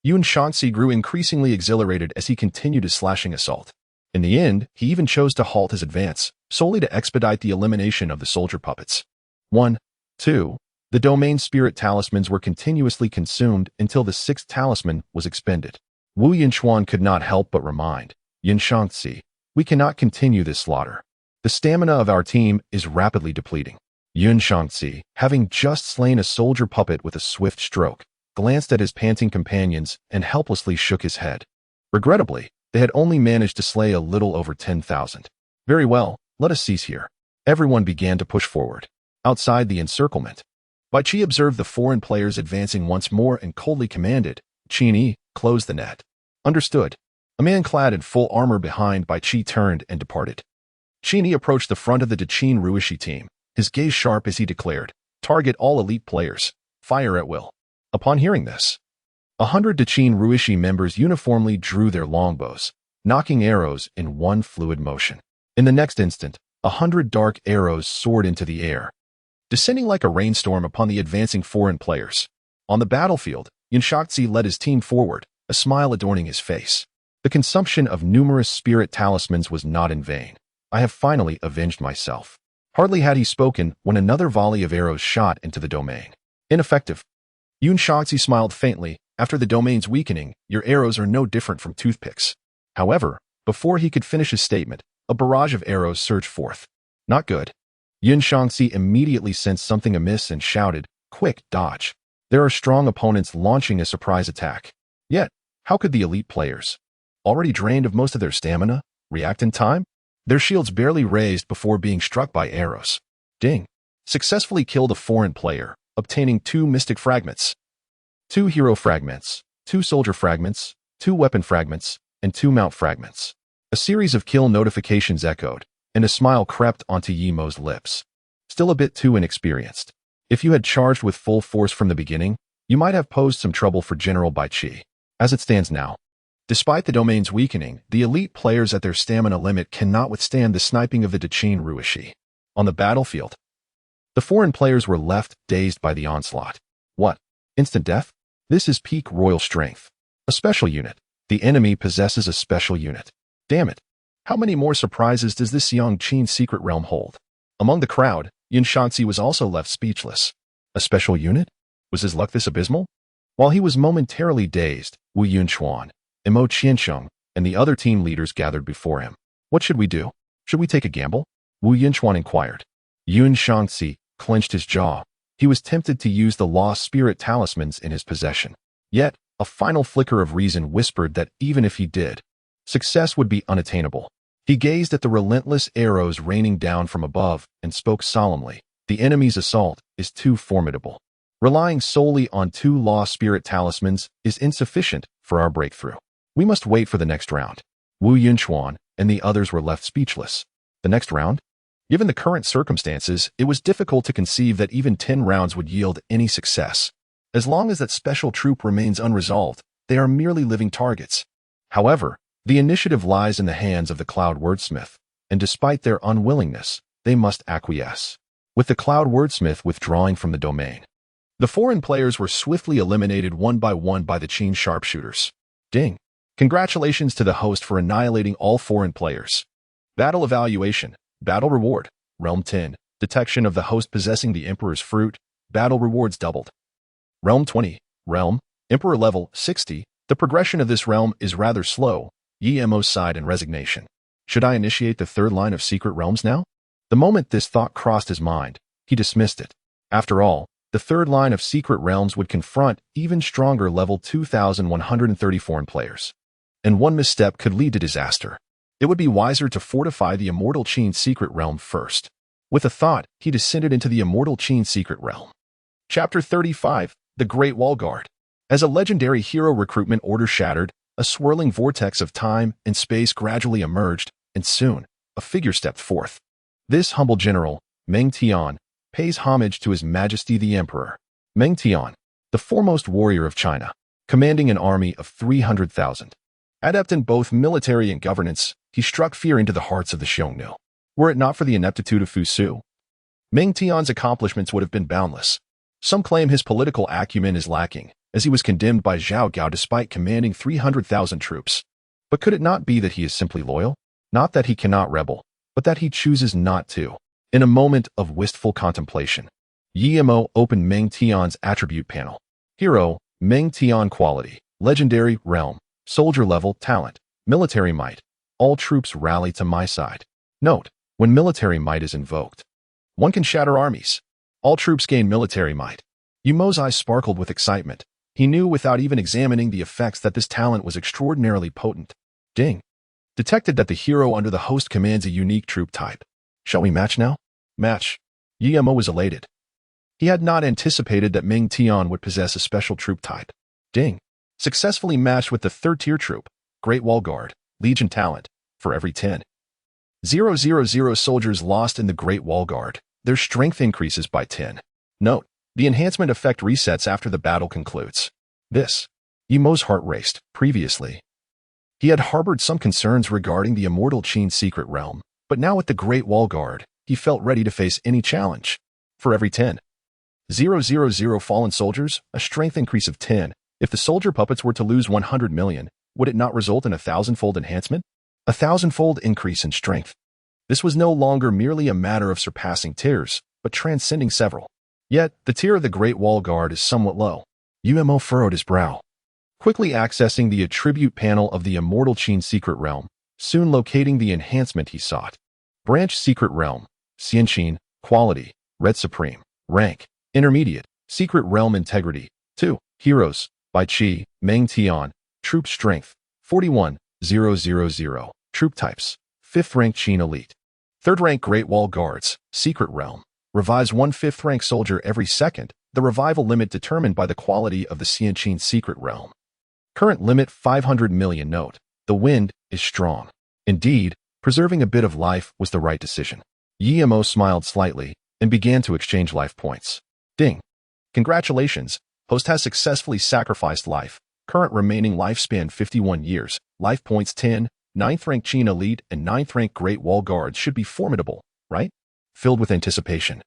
Yin-Shang grew increasingly exhilarated as he continued his slashing assault. In the end, he even chose to halt his advance, solely to expedite the elimination of the soldier puppets. 1, 2. The domain spirit talismans were continuously consumed until the 6th talisman was expended. Wu Yinchuan could not help but remind Yin-Shang, we cannot continue this slaughter. The stamina of our team is rapidly depleting. Yin-Shang, having just slain a soldier puppet with a swift stroke, glanced at his panting companions and helplessly shook his head. Regrettably, they had only managed to slay a little over 10,000. Very well, let us cease here. Everyone began to push forward. Outside the encirclement, Bai Qi observed the foreign players advancing once more and coldly commanded, Qin, close the net. Understood. A man clad in full armor behind Bai Qi turned and departed. Qin approached the front of the Qin Ruishi team, his gaze sharp as he declared, target all elite players, fire at will. Upon hearing this, 100 Qin Ruishi members uniformly drew their longbows, knocking arrows in one fluid motion. In the next instant, 100 dark arrows soared into the air, descending like a rainstorm upon the advancing foreign players. On the battlefield, Yin-Shang led his team forward, a smile adorning his face. The consumption of numerous spirit talismans was not in vain. I have finally avenged myself. Hardly had he spoken when another volley of arrows shot into the domain. Ineffective. Yin-Shang smiled faintly. After the domain's weakening, your arrows are no different from toothpicks. However, before he could finish his statement, a barrage of arrows surged forth. Not good. Yin-Shang immediately sensed something amiss and shouted, quick, dodge. There are strong opponents launching a surprise attack. Yet, how could the elite players, already drained of most of their stamina, react in time? Their shields barely raised before being struck by arrows. Ding. Successfully killed a foreign player, obtaining 2 mystic fragments, 2 hero fragments, 2 soldier fragments, 2 weapon fragments, and 2 mount fragments. A series of kill notifications echoed, and a smile crept onto Yimo's lips. Still a bit too inexperienced. If you had charged with full force from the beginning, you might have posed some trouble for General Bai Qi. As it stands now, despite the domain's weakening, the elite players at their stamina limit cannot withstand the sniping of the Qin Ruishi. On the battlefield, the foreign players were left dazed by the onslaught. What? Instant death? This is peak royal strength. A special unit. The enemy possesses a special unit. Damn it. How many more surprises does this young Qin secret realm hold? Among the crowd, Yin-Shang was also left speechless. A special unit? Was his luck this abysmal? While he was momentarily dazed, Wu Yunchuan, Imo Qiancheng, and the other team leaders gathered before him. What should we do? Should we take a gamble? Wu Yinchuan inquired. Yin-Shang clenched his jaw. He was tempted to use the lost spirit talismans in his possession. Yet, a final flicker of reason whispered that even if he did, success would be unattainable. He gazed at the relentless arrows raining down from above and spoke solemnly. The enemy's assault is too formidable. Relying solely on 2 lost spirit talismans is insufficient for our breakthrough. We must wait for the next round. Wu Yinchuan and the others were left speechless. The next round? Given the current circumstances, it was difficult to conceive that even 10 rounds would yield any success. As long as that special troop remains unresolved, they are merely living targets. However, the initiative lies in the hands of the Cloud Wordsmith, and despite their unwillingness, they must acquiesce. With the Cloud Wordsmith withdrawing from the domain, the foreign players were swiftly eliminated one by the Qin sharpshooters. Ding! Congratulations to the host for annihilating all foreign players. Battle evaluation. Battle reward. Realm 10. Detection of the host possessing the Emperor's fruit. Battle rewards doubled. Realm 20. Realm. Emperor level 60. The progression of this realm is rather slow. Yi-Mo sighed in resignation. Should I initiate the 3rd line of secret realms now? The moment this thought crossed his mind, he dismissed it. After all, the 3rd line of secret realms would confront even stronger level 2,130 foreign players. And one misstep could lead to disaster. It would be wiser to fortify the Immortal Qin secret realm first. With a thought, he descended into the Immortal Qin secret realm. Chapter 35. The Great Wall Guard. As a legendary hero recruitment order shattered, a swirling vortex of time and space gradually emerged, and soon, a figure stepped forth. This humble general, Meng Tian, pays homage to His Majesty the Emperor. Meng Tian, the foremost warrior of China, commanding an army of 300,000. Adept in both military and governance, he struck fear into the hearts of the Xiongnu. Were it not for the ineptitude of Fu Su, Meng Tian's accomplishments would have been boundless. Some claim his political acumen is lacking, as he was condemned by Zhao Gao despite commanding 300,000 troops. But could it not be that he is simply loyal? Not that he cannot rebel, but that he chooses not to. In a moment of wistful contemplation, Yi-Mo opened Meng Tian's attribute panel. Hero, Meng Tian quality, legendary, realm, soldier level, talent, military might. All troops rally to my side. Note, when military might is invoked, one can shatter armies. All troops gain military might. Yi-Mo's eyes sparkled with excitement. He knew without even examining the effects that this talent was extraordinarily potent. Ding! Detected that the hero under the host commands a unique troop type. Shall we match now? Match. Yi-Mo was elated. He had not anticipated that Meng Tian would possess a special troop type. Ding! Successfully matched with the 3rd tier troop, Great Wall Guard, Legion talent, for every 10,000 soldiers lost in the Great Wall Guard, their strength increases by 10. Note, the enhancement effect resets after the battle concludes. Yi-Mo's heart raced. Previously, he had harbored some concerns regarding the Immortal Qin secret realm, but now with the Great Wall Guard, he felt ready to face any challenge. For every 10,000 fallen soldiers, a strength increase of 10. If the soldier puppets were to lose 100 million, would it not result in a 1,000-fold enhancement? A 1,000-fold increase in strength. This was no longer merely a matter of surpassing tiers, but transcending several. Yet, the tier of the Great Wall Guard is somewhat low. Yi-Mo furrowed his brow. Quickly accessing the attribute panel of the Immortal Qin secret realm, soon locating the enhancement he sought. Branch secret realm, Xianqin, quality, red supreme, rank, intermediate, secret realm integrity, 2, heroes, by Qi, Meng Tian, troop strength, 41,000, troop types, 5th rank Qin elite, 3rd rank Great Wall Guards, secret realm, revives 1 5th rank soldier every second, the revival limit determined by the quality of the Xianqin secret realm. Current limit 500 million. Note, the wind is strong. Indeed, preserving a bit of life was the right decision. Yi-Mo smiled slightly and began to exchange life points. Ding! Congratulations, host has successfully sacrificed life. Current remaining lifespan 51 years, life points 10, 9th rank Qin elite and 9th rank Great Wall Guards should be formidable, right? Filled with anticipation,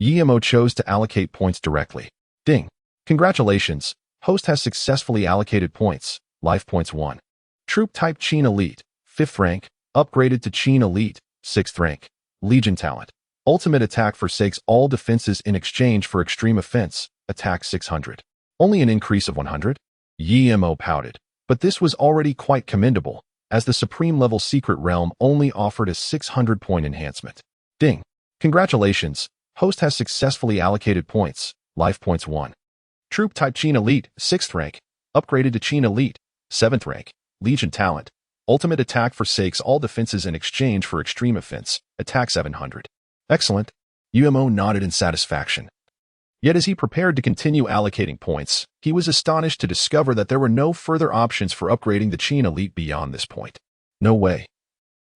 Yi-Mo chose to allocate points directly. Ding! Congratulations, host has successfully allocated points, life points 1. Troop type Qin elite, 5th rank, upgraded to Qin elite, 6th rank, Legion talent. Ultimate attack forsakes all defenses in exchange for extreme offense, attack 600. Only an increase of 100? Yi-Mo pouted. But this was already quite commendable. as the Supreme-level Secret Realm only offered a 600-point enhancement. Ding! Congratulations! Host has successfully allocated points. Life points 1. Troop Type Qin Elite, 6th rank. Upgraded to Qin Elite, 7th rank. Legion Talent. Ultimate attack forsakes all defenses in exchange for extreme offense. Attack 700. Excellent. UMO nodded in satisfaction. Yet as he prepared to continue allocating points, he was astonished to discover that there were no further options for upgrading the Qin Elite beyond this point. No way.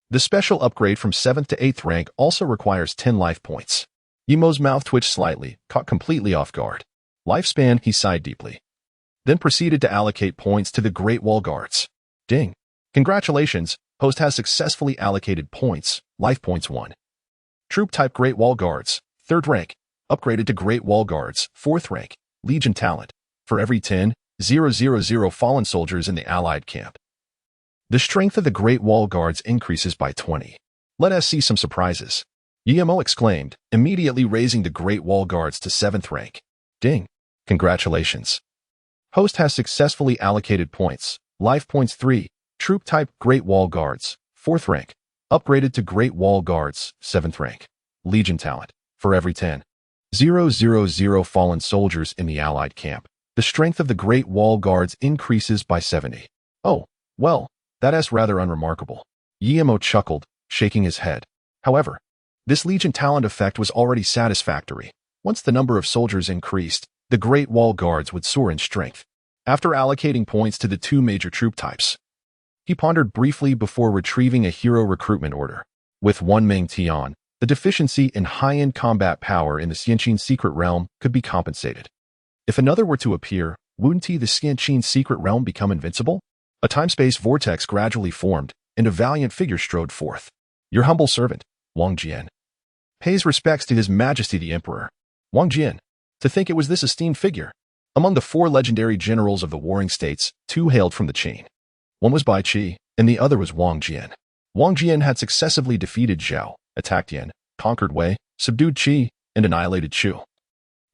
The special upgrade from 7th to 8th rank also requires 10 life points. Yumo's mouth twitched slightly, caught completely off guard. Lifespan, he sighed deeply. Then proceeded to allocate points to the Great Wall Guards. Ding! Congratulations, host has successfully allocated points. Life points 1. Troop Type Great Wall Guards, 3rd rank. Upgraded to Great Wall Guards, 4th rank. Legion Talent. For every 10,000 fallen soldiers in the Allied camp, the strength of the Great Wall Guards increases by 20. Let us see some surprises. Yumo exclaimed, immediately raising the Great Wall Guards to 7th rank. Ding! Congratulations. Host has successfully allocated points. Life points 3. Troop Type Great Wall Guards, 4th rank. Upgraded to Great Wall Guards, 7th rank. Legion Talent. For every 10,000 fallen soldiers in the Allied camp, the strength of the Great Wall Guards increases by 70. Oh, well, that is rather unremarkable. Yumo chuckled, shaking his head. However, this Legion Talent effect was already satisfactory. Once the number of soldiers increased, the Great Wall Guards would soar in strength. After allocating points to the 2 major troop types, he pondered briefly before retrieving a hero recruitment order. With one Ming Tian, the deficiency in high-end combat power in the Yin-Shang Secret Realm could be compensated. If another were to appear, wouldn't the Yin-Shang Secret Realm become invincible? A time-space vortex gradually formed, and a valiant figure strode forth. Your humble servant, Wang Jian. Pays respects to His Majesty the Emperor. Wang Jian. To think it was this esteemed figure. Among the 4 legendary generals of the warring states, 2 hailed from the chain. One was Bai Qi, and the other was Wang Jian. Wang Jian had successively defeated Zhao, attacked Yan, conquered Wei, subdued Qi, and annihilated Chu,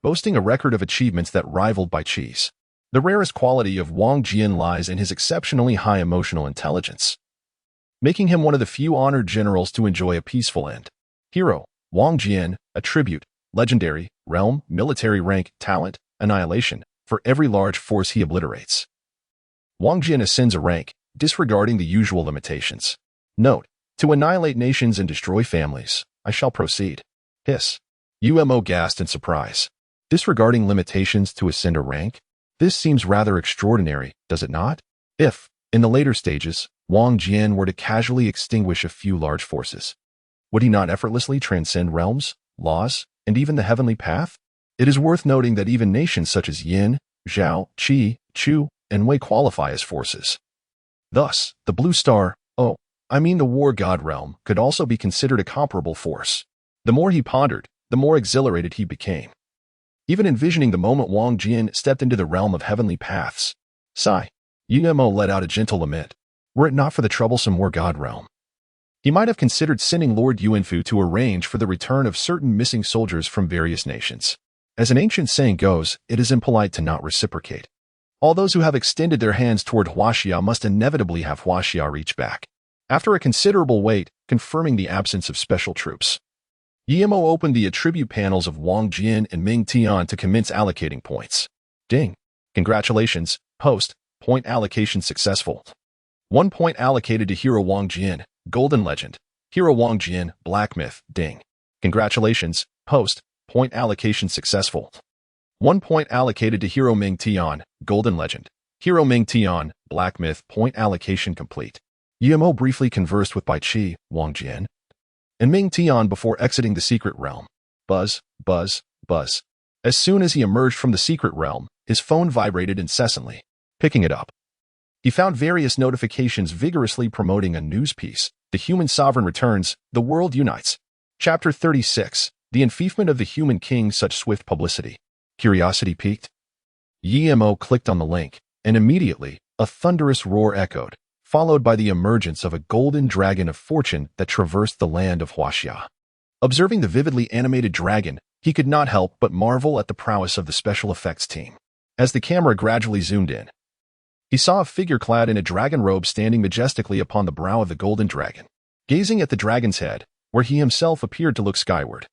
boasting a record of achievements that rivaled Bai Qi's. The rarest quality of Wang Jian lies in his exceptionally high emotional intelligence, making him one of the few honored generals to enjoy a peaceful end. Hero, Wang Jian, attribute, legendary, realm, military rank, talent, annihilation. For every large force he obliterates, Wang Jian ascends a rank, disregarding the usual limitations. Note, to annihilate nations and destroy families, I shall proceed. Hiss. Umo gasped in surprise. Disregarding limitations to ascend a rank? This seems rather extraordinary, does it not? If, in the later stages, Wang Jian were to casually extinguish a few large forces, would he not effortlessly transcend realms, laws, and even the heavenly path? It is worth noting that even nations such as Yin, Zhao, Qi, Chu, and Wei qualify as forces. Thus, the Blue Star, the War God realm, could also be considered a comparable force. The more he pondered, the more exhilarated he became. Even envisioning the moment Wang Jian stepped into the realm of heavenly paths. Sigh. Yumo let out a gentle lament. Were it not for the troublesome War God realm, he might have considered sending Lord Yuanfu to arrange for the return of certain missing soldiers from various nations. As an ancient saying goes, it is impolite to not reciprocate. All those who have extended their hands toward Huaxia must inevitably have Huaxia reach back. After a considerable wait, confirming the absence of special troops, Yumo opened the attribute panels of Wang Jian and Ming Tian to commence allocating points. Ding! Congratulations, host. Point allocation successful. 1 point allocated to Hero Wang Jian, Golden Legend. Hero Wang Jian, Black Myth. Ding! Congratulations, host. Point allocation successful. 1 point allocated to Hero Ming Tian, Golden Legend. Hero Ming Tian, Black Myth. Point allocation complete. Yumo briefly conversed with Bai Qi, Wang Jian, and Ming Tian before exiting the secret realm. Buzz, buzz, buzz. As soon as he emerged from the secret realm, his phone vibrated incessantly. Picking it up, he found various notifications vigorously promoting a news piece. The human sovereign returns, the world unites. Chapter 36. The enfeoffment of the human king. Such swift publicity. Curiosity piqued. Yumo clicked on the link, and immediately, a thunderous roar echoed, followed by the emergence of a golden dragon of fortune that traversed the land of Huaxia. Observing the vividly animated dragon, he could not help but marvel at the prowess of the special effects team. As the camera gradually zoomed in, He saw a figure clad in a dragon robe standing majestically upon the brow of the golden dragon, gazing at the dragon's head, where he himself appeared to look skyward.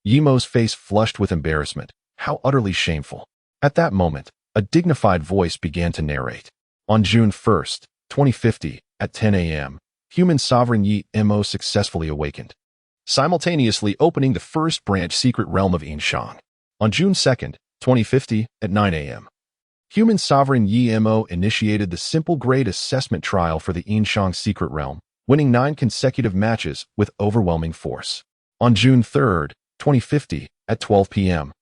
Yimo's face flushed with embarrassment. How utterly shameful. At that moment, a dignified voice began to narrate. On June 1st, 2050, at 10 a.m., human sovereign Yi-Mo successfully awakened, simultaneously opening the first branch secret realm of Yin-Shang. On June 2nd, 2050, at 9 a.m., human sovereign Yi-Mo initiated the simple grade assessment trial for the Yin-Shang secret realm, winning 9 consecutive matches with overwhelming force. On June 3rd, 2050, at 12 p.m.,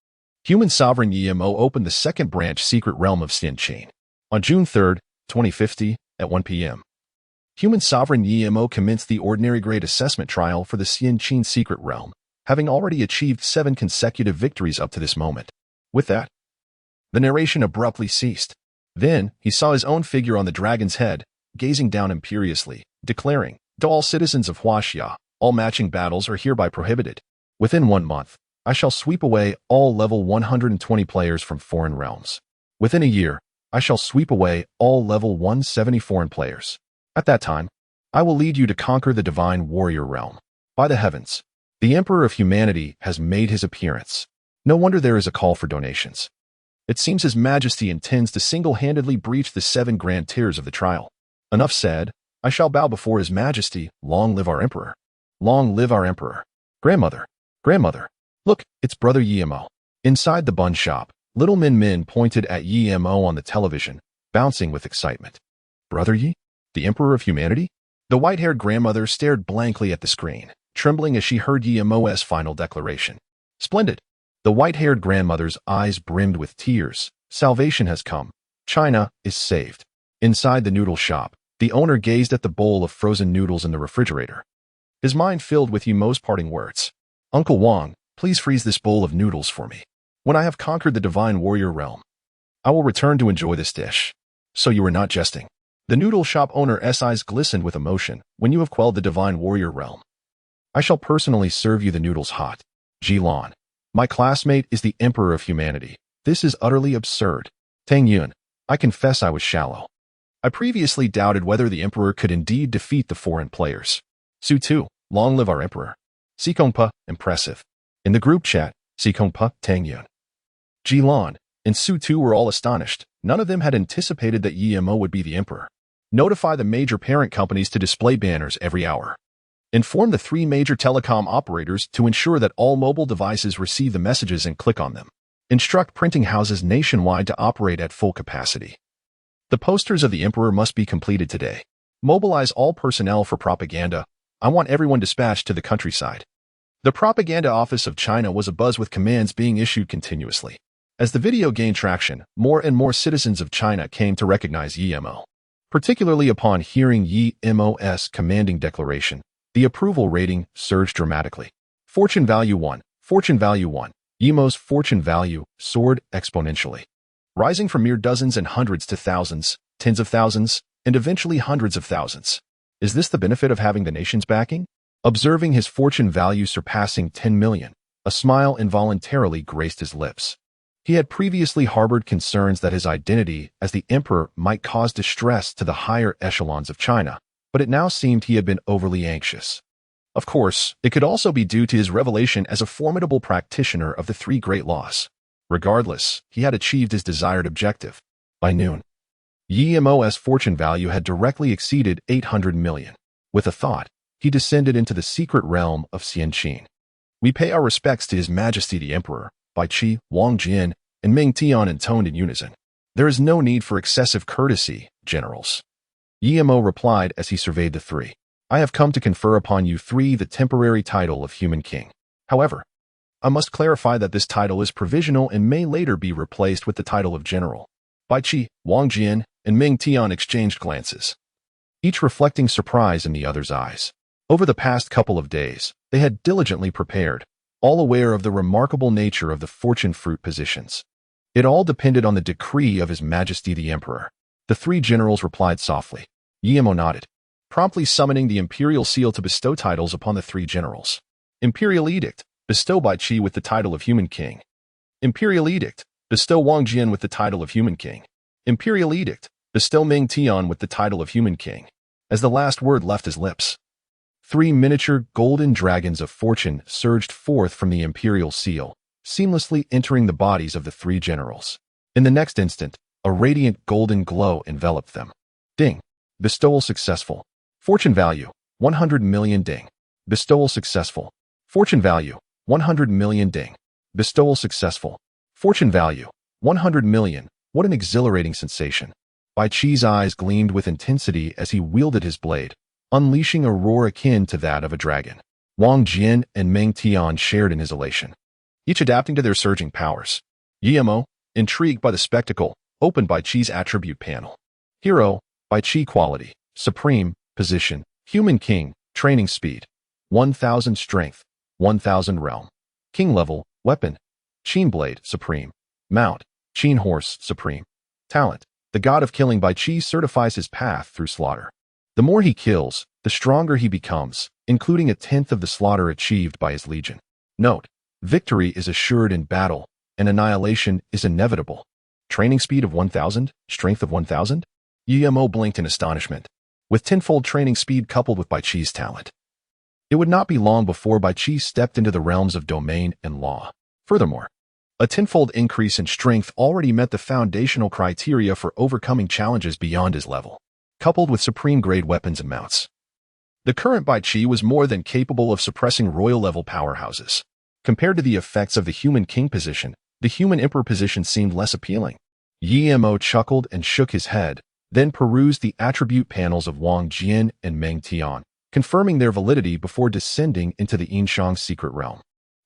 human sovereign Yi-Mo opened the second branch secret realm of Yin-Shang. On June 3rd, 2050, at 1 p.m., human sovereign Yi-Mo commenced the ordinary grade assessment trial for the Yin-Shang secret realm, having already achieved 7 consecutive victories up to this moment. With that, the narration abruptly ceased. Then, he saw his own figure on the dragon's head, gazing down imperiously, declaring, "To all citizens of Huaxia, all matching battles are hereby prohibited. Within 1 month, I shall sweep away all level 120 players from foreign realms. Within a year, I shall sweep away all level 170 foreign players. At that time, I will lead you to conquer the divine warrior realm. By the heavens, the Emperor of Humanity has made his appearance. No wonder there is a call for donations. It seems His Majesty intends to single-handedly breach the 7 grand tiers of the trial. Enough said. I shall bow before His Majesty. Long live our Emperor. Long live our Emperor. Grandmother. Grandmother. Look, it's Brother Yi-Mo." Inside the bun shop, little Min pointed at Yi-Mo on the television, bouncing with excitement. "Brother Yi? The Emperor of Humanity?" The white-haired grandmother stared blankly at the screen, trembling as she heard Yi-Mo's final declaration. "Splendid." The white-haired grandmother's eyes brimmed with tears. Salvation has come. China is saved. Inside the noodle shop, the owner gazed at the bowl of frozen noodles in the refrigerator, his mind filled with Yi-Mo's parting words. "Uncle Wang, please freeze this bowl of noodles for me. When I have conquered the divine warrior realm, I will return to enjoy this dish." "So you are not jesting?" The noodle shop owner's eyes glistened with emotion. "When you have quelled the divine warrior realm, I shall personally serve you the noodles hot. Jilan, my classmate is the Emperor of Humanity. This is utterly absurd. Tang Yun, I confess I was shallow. I previously doubted whether the Emperor could indeed defeat the foreign players. Su Tu, long live our Emperor. Sikongpa, impressive." In the group chat, Sikongpa, Tang Yun, Jilan, and Su Tu were all astonished. None of them had anticipated that Yi-Mo would be the Emperor. Notify the major parent companies to display banners every hour. Inform the 3 major telecom operators to ensure that all mobile devices receive the messages and click on them. Instruct printing houses nationwide to operate at full capacity. The posters of the Emperor must be completed today. Mobilize all personnel for propaganda. I want everyone dispatched to the countryside. The propaganda office of China was abuzz with commands being issued continuously. As the video gained traction, more and more citizens of China came to recognize Yi-Mo. Particularly upon hearing Yi-Mo's commanding declaration, the approval rating surged dramatically. Fortune value 1. Fortune value 1. Yi-Mo's fortune value soared exponentially, rising from mere dozens and hundreds to thousands, tens of thousands, and eventually hundreds of thousands. Is this the benefit of having the nation's backing? Observing his fortune value surpassing 10 million, a smile involuntarily graced his lips. He had previously harbored concerns that his identity as the emperor might cause distress to the higher echelons of China, but it now seemed he had been overly anxious. Of course, it could also be due to his revelation as a formidable practitioner of the 3 great laws. Regardless, he had achieved his desired objective. By noon, Yi-Mo's fortune value had directly exceeded 800 million. With a thought, he descended into the secret realm of Yin-Shang. "We pay our respects to His Majesty the Emperor," Bai Qi, Wang Jian, and Ming Tian intoned in unison. "There is no need for excessive courtesy, generals." Yi-Mo replied as he surveyed the 3. "I have come to confer upon you 3 the temporary title of Human King. However, I must clarify that this title is provisional and may later be replaced with the title of General." Bai Qi, Wang Jian, and Ming Tian exchanged glances, each reflecting surprise in the other's eyes. Over the past couple of days, they had diligently prepared, all aware of the remarkable nature of the fortune fruit positions. It all depended on the decree of His Majesty the Emperor. The 3 generals replied softly. Yi-Mo nodded, promptly summoning the imperial seal to bestow titles upon the 3 generals. Imperial Edict, bestow Bai Qi with the title of Human King. Imperial Edict, bestow Wang Jian with the title of Human King. Imperial Edict, Bestow Ming Tian with the title of Human King. As the last word left his lips, 3 miniature golden dragons of fortune surged forth from the imperial seal, seamlessly entering the bodies of the 3 generals. In the next instant, a radiant golden glow enveloped them. Ding. Bestowal successful. Fortune value, 100 million ding. Bestowal successful. Fortune value, 100 million ding. Bestowal successful. Fortune value, 100 million. What an exhilarating sensation. Bai Qi's eyes gleamed with intensity as he wielded his blade, unleashing a roar akin to that of a dragon. Wang Jin and Ming Tian shared in his elation, each adapting to their surging powers. Yimo, intrigued by the spectacle, opened Bai Qi's attribute panel. Hero, Bai Qi quality, supreme, position, human king, training speed, 1000 strength, 1000 realm. King level, weapon, Qin blade, supreme. Mount, Qin horse, supreme. Talent, the god of killing Bai Qi certifies his path through slaughter. The more he kills, the stronger he becomes, including 1/10 of the slaughter achieved by his legion. Note, victory is assured in battle, and annihilation is inevitable. Training speed of 1000, strength of 1000? Yimo blinked in astonishment. With 10-fold training speed coupled with Bai Qi's talent, it would not be long before Bai Qi stepped into the realms of domain and law. Furthermore, a 10-fold increase in strength already met the foundational criteria for overcoming challenges beyond his level, coupled with supreme-grade weapons and mounts. The current Bai Qi was more than capable of suppressing royal-level powerhouses. Compared to the effects of the human king position, the human emperor position seemed less appealing. Yimo chuckled and shook his head, then perused the attribute panels of Wang Jin and Ming Tian, confirming their validity before descending into the Yin-Shang secret realm.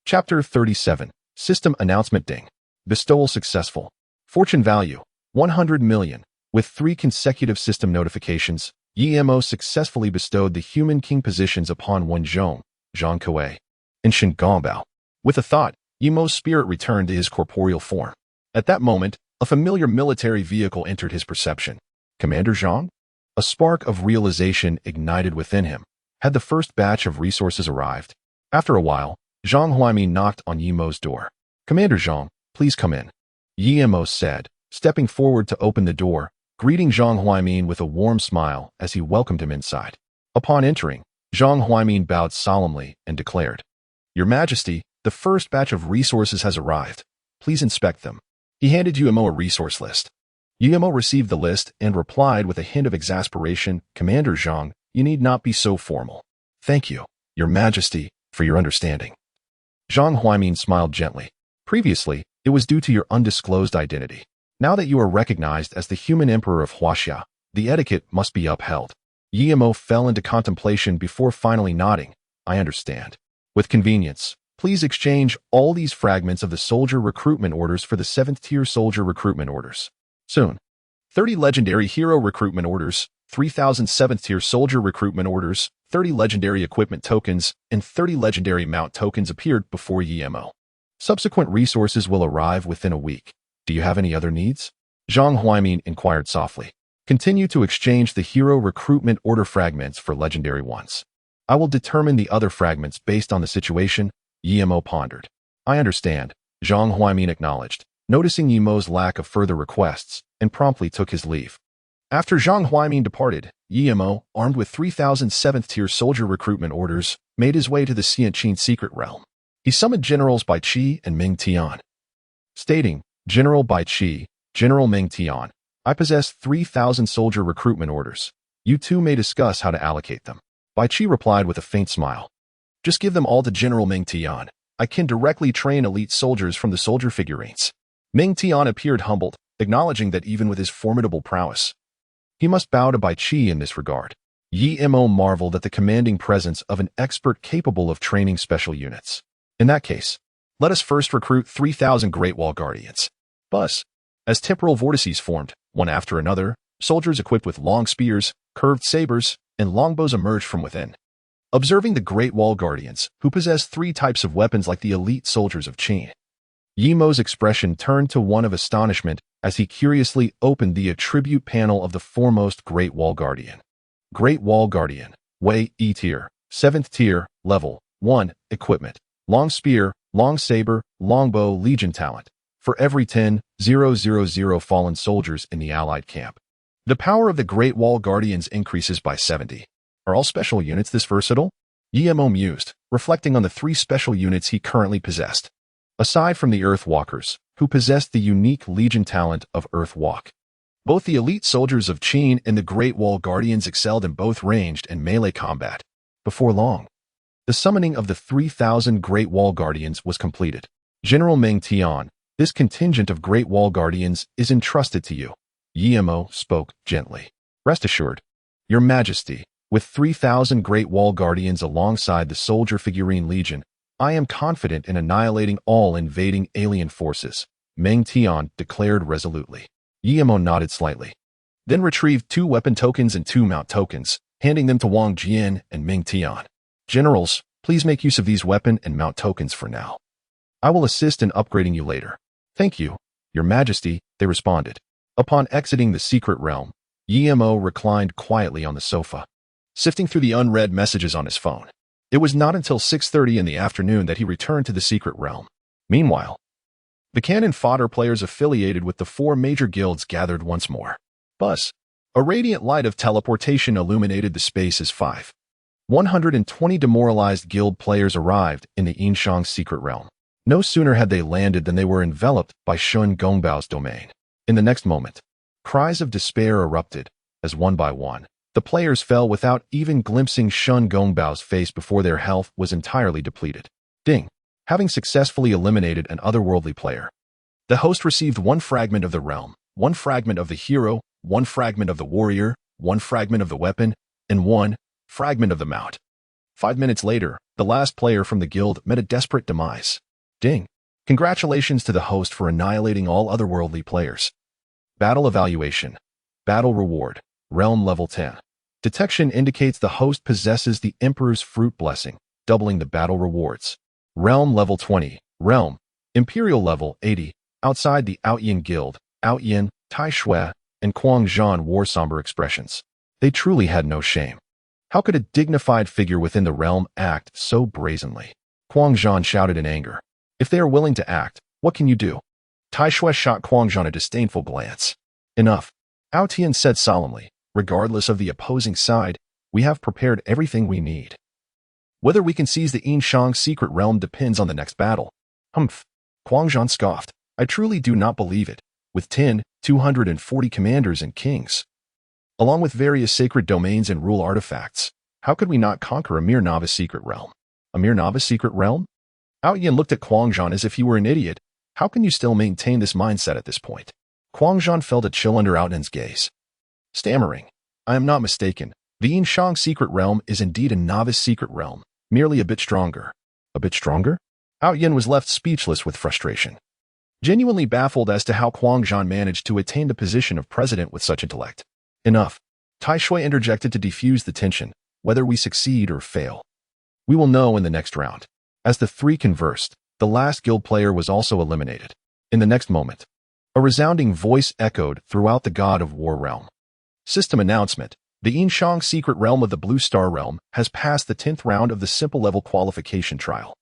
Chapter 37. System Announcement Ding. Bestowal successful. Fortune value, 100 million. With 3 consecutive system notifications, Yimo successfully bestowed the human king positions upon Wenzhong, Zhang Kuei, and Shen Gongbao. With a thought, Yimo's spirit returned to his corporeal form. At that moment, a familiar military vehicle entered his perception. Commander Zhang? A spark of realization ignited within him. Had the first batch of resources arrived? After a while, Zhang Huaimin knocked on Yimo's door. Commander Zhang, please come in. Yimo said, stepping forward to open the door, greeting Zhang Huaimin with a warm smile as he welcomed him inside. Upon entering, Zhang Huaimin bowed solemnly and declared, Your Majesty, the first batch of resources has arrived. Please inspect them. He handed Yimo a resource list. Yimo received the list and replied with a hint of exasperation, Commander Zhang, you need not be so formal. Thank you, Your Majesty, for your understanding. Zhang Huaimin smiled gently. Previously, it was due to your undisclosed identity. Now that you are recognized as the human emperor of Huaxia, the etiquette must be upheld. Yimo fell into contemplation before finally nodding. I understand. With convenience, please exchange all these fragments of the soldier recruitment orders for the 7th-tier soldier recruitment orders. Soon. 30 legendary hero recruitment orders, 3,000 7th-tier soldier recruitment orders, 30 legendary equipment tokens, and 30 legendary mount tokens appeared before Yimo. Subsequent resources will arrive within a week. Do you have any other needs? Zhang Huaimin inquired softly. Continue to exchange the hero recruitment order fragments for legendary ones. I will determine the other fragments based on the situation, Yimo pondered. I understand, Zhang Huaimin acknowledged, noticing Yimo's lack of further requests, and promptly took his leave. After Zhang Huaimin departed, Yimo, armed with 3,000 7th-tier soldier recruitment orders, made his way to the Xianqin secret realm. He summoned Generals Bai Qi and Ming Tian, stating, General Bai Qi, General Ming Tian, I possess 3,000 soldier recruitment orders. You two may discuss how to allocate them. Bai Qi replied with a faint smile. Just give them all to General Ming Tian. I can directly train elite soldiers from the soldier figurines. Ming Tian appeared humbled, acknowledging that even with his formidable prowess, he must bow to Bai Qi in this regard. Yimo marveled at the commanding presence of an expert capable of training special units. In that case, let us first recruit 3,000 Great Wall Guardians. Thus, as temporal vortices formed, one after another, soldiers equipped with long spears, curved sabers, and longbows emerged from within. Observing the Great Wall Guardians, who possess 3 types of weapons like the elite soldiers of Qin, Yimo's expression turned to one of astonishment as he curiously opened the attribute panel of the foremost Great Wall Guardian. Great Wall Guardian, Wei E tier, 7th tier, level 1, equipment, long spear, long saber, longbow, legion talent. For every 10,000 fallen soldiers in the allied camp, The power of the Great Wall Guardians increases by 70. Are all special units this versatile? Yimo mused, reflecting on the 3 special units he currently possessed. Aside from the Earth Walkers, who possessed the unique Legion talent of Earth Walk. Both the elite soldiers of Qin and the Great Wall Guardians excelled in both ranged and melee combat. Before long, the summoning of the 3,000 Great Wall Guardians was completed. General Ming Tian, this contingent of Great Wall Guardians is entrusted to you. Yimo spoke gently. Rest assured, Your Majesty, with 3,000 Great Wall Guardians alongside the Soldier Figurine Legion, I am confident in annihilating all invading alien forces, Ming Tian declared resolutely. Yimo nodded slightly, then retrieved 2 weapon tokens and 2 mount tokens, handing them to Wang Jian and Ming Tian. Generals, please make use of these weapon and mount tokens for now. I will assist in upgrading you later. Thank you, Your Majesty, they responded. Upon exiting the secret realm, Yimo reclined quietly on the sofa, sifting through the unread messages on his phone. It was not until 6:30 in the afternoon that he returned to the secret realm. Meanwhile, the cannon fodder players affiliated with the 4 major guilds gathered once more. Buzz. A radiant light of teleportation illuminated the space as 120 demoralized guild players arrived in the Yin-Shang secret realm. No sooner had they landed than they were enveloped by Shun Gongbao's domain. In the next moment, cries of despair erupted, as one by one, the players fell without even glimpsing Shun Gongbao's face before their health was entirely depleted. Ding. Having successfully eliminated an otherworldly player, the host received 1 fragment of the realm, 1 fragment of the hero, 1 fragment of the warrior, 1 fragment of the weapon, and 1 fragment of the mount. 5 minutes later, the last player from the guild met a desperate demise. Ding. Congratulations to the host for annihilating all otherworldly players. Battle evaluation. Battle reward. Realm level 10. Detection indicates the host possesses the Emperor's Fruit Blessing, doubling the battle rewards. Realm level 20. Realm. Imperial level 80. Outside the Outyin Guild, Outyin, Tai Shui, and Quang Zhan wore somber expressions. They truly had no shame. How could a dignified figure within the realm act so brazenly? Quang Zhan shouted in anger. If they are willing to act, what can you do? Tai Shui shot Quang Zhan a disdainful glance. Enough. Ao Tian said solemnly. Regardless of the opposing side, we have prepared everything we need. Whether we can seize the Yin-Shang secret realm depends on the next battle. Humph. Quang Zhan scoffed. I truly do not believe it. With 240 commanders and kings, along with various sacred domains and rule artifacts, how could we not conquer a mere novice secret realm? A mere novice secret realm? Outyin looked at Quang Zhan as if he were an idiot. How can you still maintain this mindset at this point? Quang Zhan felt a chill under Outyan's gaze. Stammering. I am not mistaken. The Yin-Shang secret realm is indeed a novice secret realm, merely a bit stronger. A bit stronger? Outyin was left speechless with frustration, genuinely baffled as to how Quang Zhan managed to attain the position of president with such intellect. Enough. Tai Shui interjected to defuse the tension. Whether we succeed or fail, we will know in the next round. As the 3 conversed, the last guild player was also eliminated. In the next moment, a resounding voice echoed throughout the God of War realm. System announcement. The Yin-Shang secret realm of the Blue Star realm has passed the 10th round of the simple level qualification trial.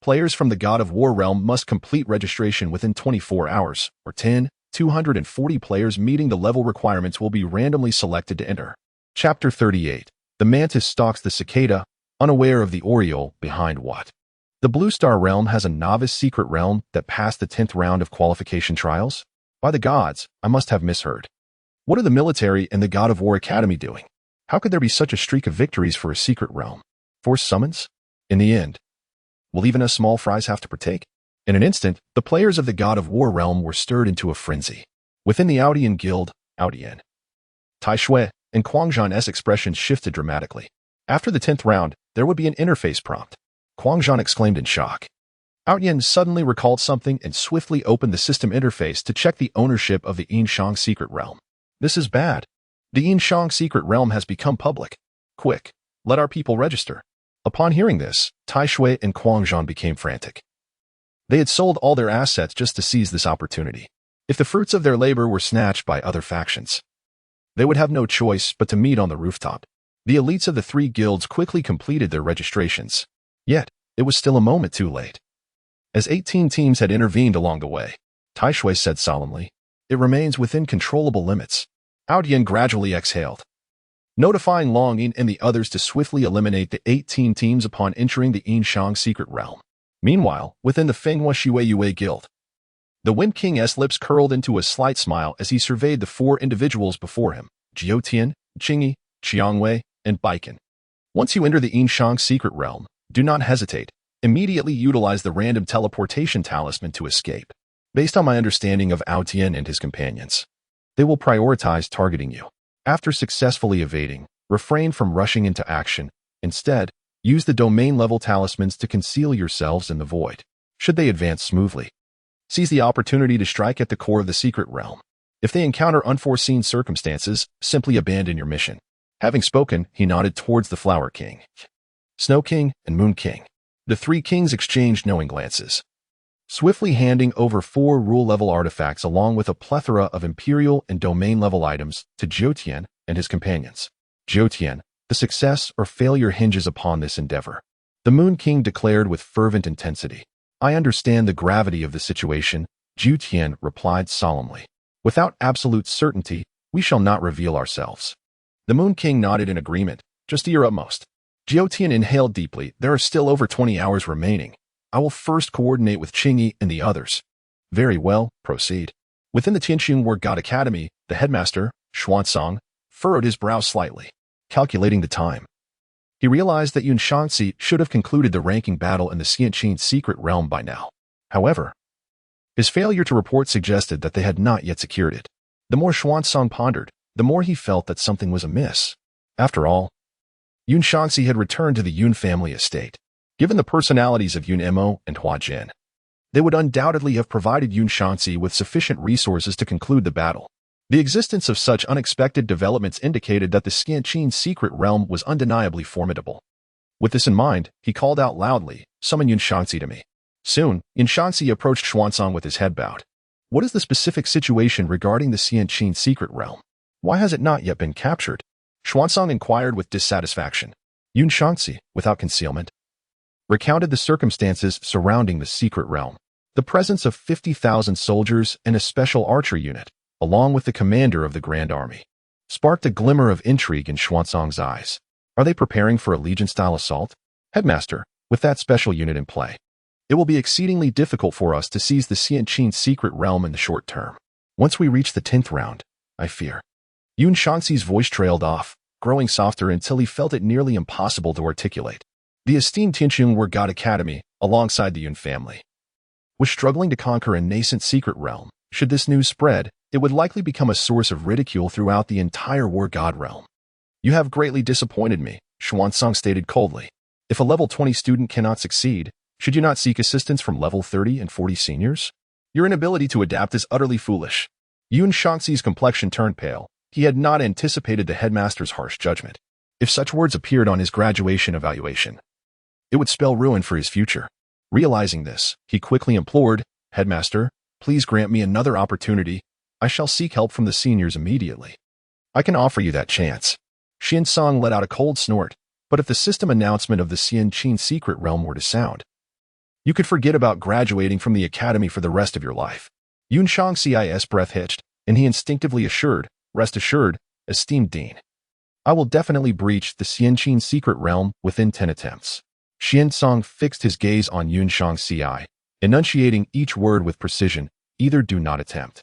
Players from the God of War realm must complete registration within 24 hours, or 240 players meeting the level requirements will be randomly selected to enter. Chapter 38. The mantis stalks the cicada, unaware of the oriole behind what? The Blue Star realm has a novice secret realm that passed the 10th round of qualification trials? By the gods, I must have misheard. What are the military and the God of War Academy doing? How could there be such a streak of victories for a secret realm? Forced summons? In the end, will even us small fries have to partake? In an instant, the players of the God of War realm were stirred into a frenzy. Within the Outyin Guild, Outyin, Tai Shui, and Quang Zhan's expressions shifted dramatically. After the 10th round, there would be an interface prompt. Quang Zhan exclaimed in shock. Outyin suddenly recalled something and swiftly opened the system interface to check the ownership of the Yin-Shang secret realm. This is bad. The Yin-Shang secret realm has become public. Quick, let our people register. Upon hearing this, Tai Shui and Quang Zhan became frantic. They had sold all their assets just to seize this opportunity. If the fruits of their labor were snatched by other factions, they would have no choice but to meet on the rooftop. The elites of the 3 guilds quickly completed their registrations. Yet, it was still a moment too late. As 18 teams had intervened along the way, Tai Shui said solemnly, it remains within controllable limits. Yin gradually exhaled, notifying Long Yin and the others to swiftly eliminate the 18 teams upon entering the Yin-Shang secret realm. Meanwhile, within the Fenghua Shuiyue Guild, the Wind King's lips curled into a slight smile as he surveyed the 4 individuals before him: Jiutian, Qingyi, Qiangwei, and Baikan. Once you enter the Yin-Shang secret realm, do not hesitate. Immediately utilize the random teleportation talisman to escape. Based on my understanding of Tian and his companions, they will prioritize targeting you. After successfully evading, refrain from rushing into action. Instead, use the domain-level talismans to conceal yourselves in the void. Should they advance smoothly, seize the opportunity to strike at the core of the secret realm. If they encounter unforeseen circumstances, simply abandon your mission. Having spoken, he nodded towards the Flower King, Snow King, and Moon King. The 3 kings exchanged knowing glances, swiftly handing over 4 rule-level artifacts along with a plethora of imperial and domain-level items to Jiutian and his companions. Jiutian, the success or failure hinges upon this endeavor, the Moon King declared with fervent intensity. I understand the gravity of the situation, Jiutian replied solemnly. Without absolute certainty, we shall not reveal ourselves. The Moon King nodded in agreement. Just to your utmost. Jiutian inhaled deeply. There are still over 20 hours remaining. I will first coordinate with Qingyi and the others. Very well, proceed. Within the Tianqing War God Academy, the headmaster, Xuanzang, furrowed his brow slightly, calculating the time. He realized that Yin-Shang should have concluded the ranking battle in the Xianqing secret realm by now. However, his failure to report suggested that they had not yet secured it. The more Xuanzang pondered, the more he felt that something was amiss. After all, Yin-Shang had returned to the Yun family estate. Given the personalities of Yun Mo and Hua Jin, they would undoubtedly have provided Yin-Shang with sufficient resources to conclude the battle. The existence of such unexpected developments indicated that the Xianqing secret realm was undeniably formidable. With this in mind, he called out loudly, "Summon Yin-Shang to me." Soon, Yin-Shang approached Xuanzang with his head bowed. What is the specific situation regarding the Xianqing secret realm? Why has it not yet been captured? Xuanzang inquired with dissatisfaction. Yin-Shang, without concealment, recounted the circumstances surrounding the secret realm. The presence of 50,000 soldiers and a special archer unit, along with the commander of the Grand Army, sparked a glimmer of intrigue in Xuanzang's eyes. Are they preparing for a Legion-style assault? Headmaster, with that special unit in play, it will be exceedingly difficult for us to seize the Xianqing secret realm in the short term. Once we reach the 10th round, I fear. Yin-Shang's voice trailed off, growing softer until he felt it nearly impossible to articulate. The esteemed Tianqing War God Academy, alongside the Yun family, was struggling to conquer a nascent secret realm. Should this news spread, it would likely become a source of ridicule throughout the entire War God realm. You have greatly disappointed me, Xuanzang stated coldly. If a level 20 student cannot succeed, should you not seek assistance from level 30 and 40 seniors? Your inability to adapt is utterly foolish. Yin-Shang's complexion turned pale. He had not anticipated the headmaster's harsh judgment. If such words appeared on his graduation evaluation, it would spell ruin for his future. Realizing this, he quickly implored, "Headmaster, please grant me another opportunity. I shall seek help from the seniors immediately." "I can offer you that chance." Xuanzang let out a cold snort. But if the system announcement of the Xianqing secret realm were to sound, you could forget about graduating from the academy for the rest of your life. Yin-Shang's breath hitched, and he instinctively assured, "Rest assured, esteemed Dean, I will definitely breach the Xianqing secret realm within 10 attempts." Xuanzang fixed his gaze on Yin-Shang, enunciating each word with precision. Either do not attempt,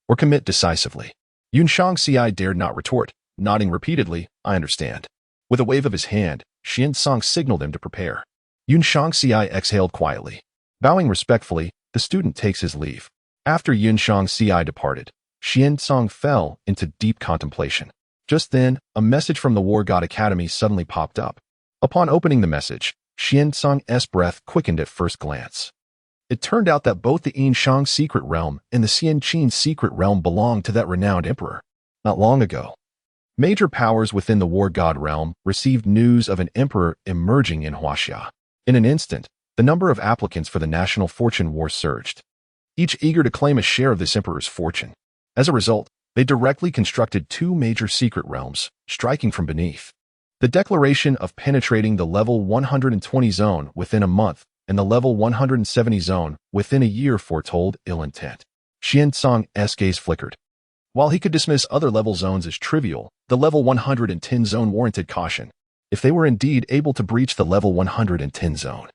or commit decisively. Yin-Shang dared not retort, nodding repeatedly, "I understand." With a wave of his hand, Xuanzang signaled him to prepare. Yin-Shang exhaled quietly. Bowing respectfully, the student takes his leave. After Yin-Shang departed, Xuanzang fell into deep contemplation. Just then, a message from the War God Academy suddenly popped up. Upon opening the message, Xuanzang's breath quickened at first glance. It turned out that both the Yin-Shang secret realm and the Xianqing secret realm belonged to that renowned emperor. Not long ago, major powers within the War God realm received news of an emperor emerging in Huaxia. In an instant, the number of applicants for the national fortune war surged, each eager to claim a share of this emperor's fortune. As a result, they directly constructed 2 major secret realms, striking from beneath. The declaration of penetrating the level 120 zone within a month and the level 170 zone within a year foretold ill intent. Xuanzang's gaze flickered. While he could dismiss other level zones as trivial, the level 110 zone warranted caution. If they were indeed able to breach the level 110 zone,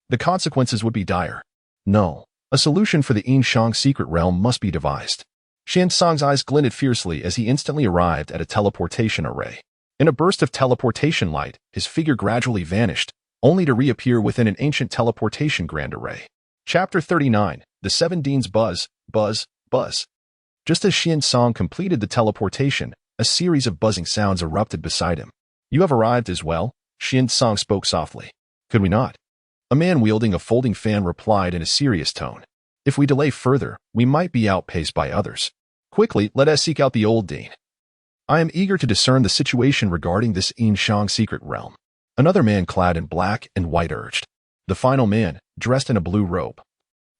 the consequences would be dire. No, a solution for the Yin-Shang secret realm must be devised. Xiansong's eyes glinted fiercely as he instantly arrived at a teleportation array. In a burst of teleportation light, his figure gradually vanished, only to reappear within an ancient teleportation grand array. Chapter 39, The Seven Deans Buzz, Buzz, Buzz. Just as Xiansong completed the teleportation, a series of buzzing sounds erupted beside him. You have arrived as well, Xiansong spoke softly. Could we not? A man wielding a folding fan replied in a serious tone. If we delay further, we might be outpaced by others. Quickly, let us seek out the old dean. I am eager to discern the situation regarding this Yin-Shang secret realm. Another man clad in black and white urged. The final man, dressed in a blue robe,